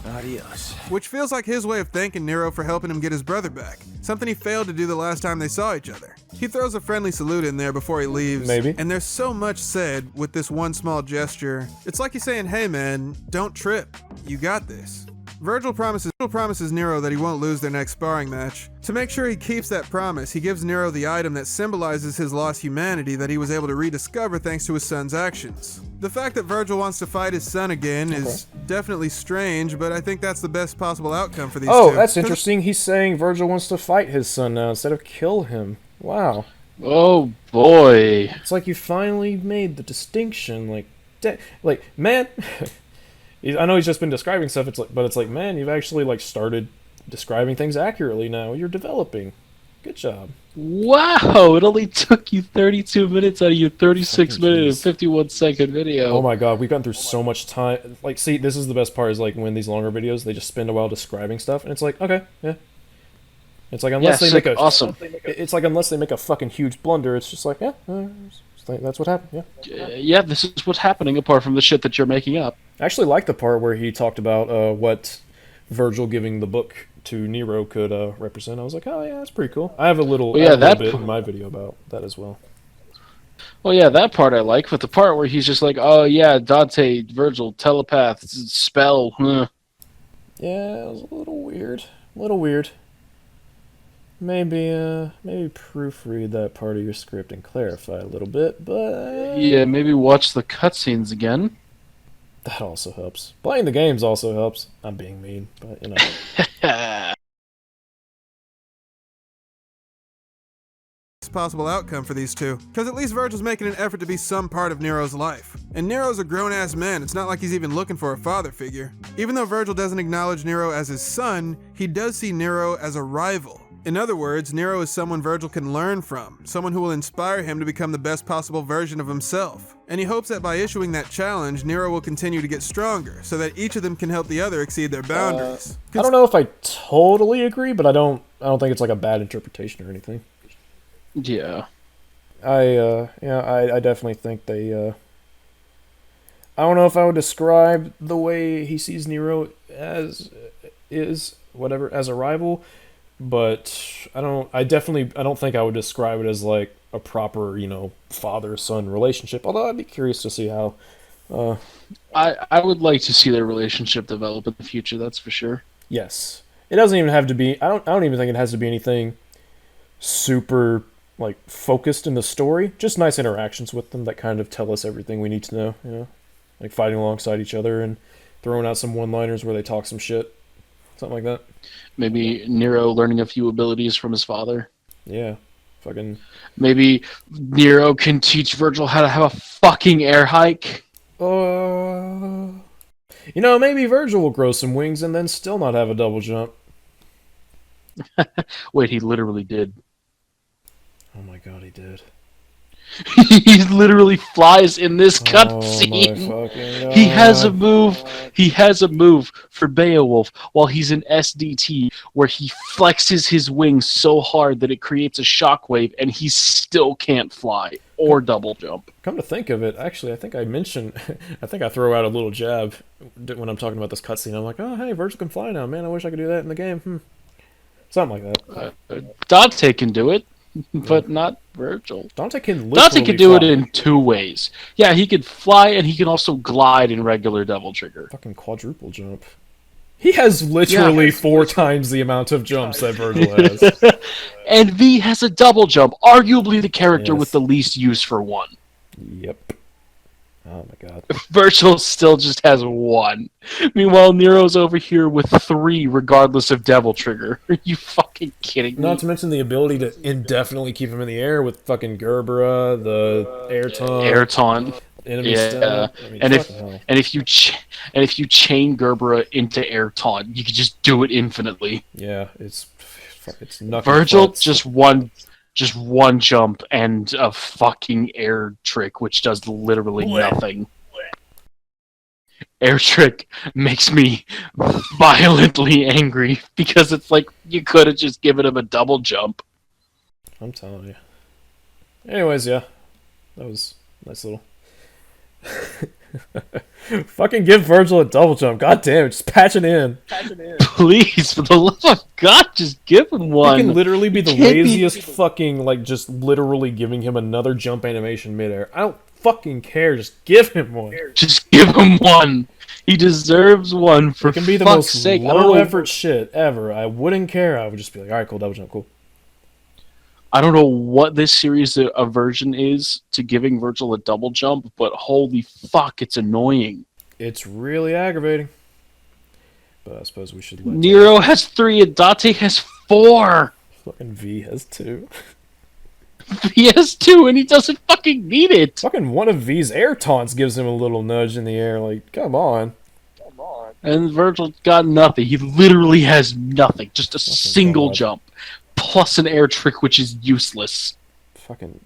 Adios. which feels like his way of thanking Nero for helping him get his brother back, something he failed to do the last time they saw each other. He throws a friendly salute in there before he leaves, Maybe. and there's so much said with this one small gesture. It's like he's saying, hey man, don't trip, you got this. Virgil promises Nero that he won't lose their next sparring match. To make sure he keeps that promise, he gives Nero the item that symbolizes his lost humanity that he was able to rediscover thanks to his son's actions. The fact that Virgil wants to fight his son again is definitely strange, but I think that's the best possible outcome for these two. Oh, that's interesting. He's saying Virgil wants to fight his son now instead of kill him. Wow. Oh boy. It's like you finally made the distinction. Like, man. I know he's just been describing stuff. But it's like, man, you've actually like started describing things accurately now. You're developing. Good job. Wow, it only took you 32 minutes out of your 36-minute and 51-second video. Oh my god, we've gone through so much time. Like, see, this is the best part, is like when these longer videos, they just spend a while describing stuff, and it's like, okay, yeah. It's like, unless they make a... awesome. It's like, unless they make a fucking huge blunder, it's just like, yeah, that's what happened, yeah. Yeah, this is what's happening apart from the shit that you're making up. I actually like the part where he talked about what Virgil giving the book to Nero could represent. I was like, oh yeah, that's pretty cool. I have a little, bit in my video about that as well. Well, yeah, that part I like, but the part where he's just like, oh yeah, Dante, Virgil, telepath, spell, huh. Yeah, it was a little weird. Maybe proofread that part of your script and clarify a little bit, but... Yeah, maybe watch the cutscenes again. That also helps. Playing the games also helps. I'm being mean, but you know. Possible outcome for these two, because at least Virgil's making an effort to be some part of Nero's life. And Nero's a grown-ass man, it's not like he's even looking for a father figure. Even though Virgil doesn't acknowledge Nero as his son, he does see Nero as a rival. In other words, Nero is someone Virgil can learn from, someone who will inspire him to become the best possible version of himself. And he hopes that by issuing that challenge, Nero will continue to get stronger, so that each of them can help the other exceed their boundaries. I don't know if I totally agree, but I don't think it's like a bad interpretation or anything. Yeah. I definitely think they, I don't know if I would describe the way he sees Nero as a rival, but I don't think I would describe it as like a proper, father-son relationship, although I'd be curious to see how, I would like to see their relationship develop in the future, that's for sure. Yes. It doesn't even have to be, I don't even think it has to be anything super like focused in the story, just nice interactions with them that kind of tell us everything we need to know, like fighting alongside each other and throwing out some one-liners where they talk some shit, something like that. Maybe Nero learning a few abilities from his father. Yeah, fucking. Maybe Nero can teach Virgil how to have a fucking air hike. Maybe Virgil will grow some wings and then still not have a double jump. Wait, he literally did. Oh my god, he did. He literally flies in this cutscene. He has a move. He has a move for Beowulf while he's in SDT where he flexes his wings so hard that it creates a shockwave and he still can't fly or double jump. Come to think of it, actually, I think I throw out a little jab when I'm talking about this cutscene. I'm like, oh hey, Virgil can fly now, man. I wish I could do that in the game. Something like that. Dante can do it. But not Virgil. Dante can do it in two ways. Yeah, he can fly and he can also glide in regular double trigger. Fucking quadruple jump. He has literally 4 times the amount of jumps that Virgil has. And V has a double jump, arguably the character with the least use for one. Yep. Oh my god. Virgil still just has 1. Meanwhile, Nero's over here with 3, regardless of Devil Trigger. Are you fucking kidding me? Not to mention the ability to indefinitely keep him in the air with fucking Gerbera, the air taunt. Air taunt. Enemy stun. I mean, and if you chain Gerbera into air taunt, you can just do it infinitely. Yeah, it's nothing. Virgil just one jump and a fucking air trick, which does literally nothing. Air trick makes me violently angry because it's like you could have just given him a double jump. I'm telling you. Anyways, yeah, that was a nice little. Fucking give Virgil a double jump. God damn it, just patch it in. Please, for the love of God, just give him one. He can literally be the laziest fucking, like, just literally giving him another jump animation midair. I don't fucking care, just give him one. Just give him one. He deserves one, for It can be the fuck's most sake. low effort shit ever. I wouldn't care. I would just be like, alright, cool, double jump, cool. I don't know what this series version is to giving Virgil a double jump, but holy fuck, it's annoying. It's really aggravating. But I suppose we should let Nero has 3 and Dante has 4. Fucking V has 2. He has 2 and he doesn't fucking need it. Fucking one of V's air taunts gives him a little nudge in the air. Like, come on. And Virgil got nothing. He literally has nothing. Just a single jump. Plus an air trick, which is useless. Fucking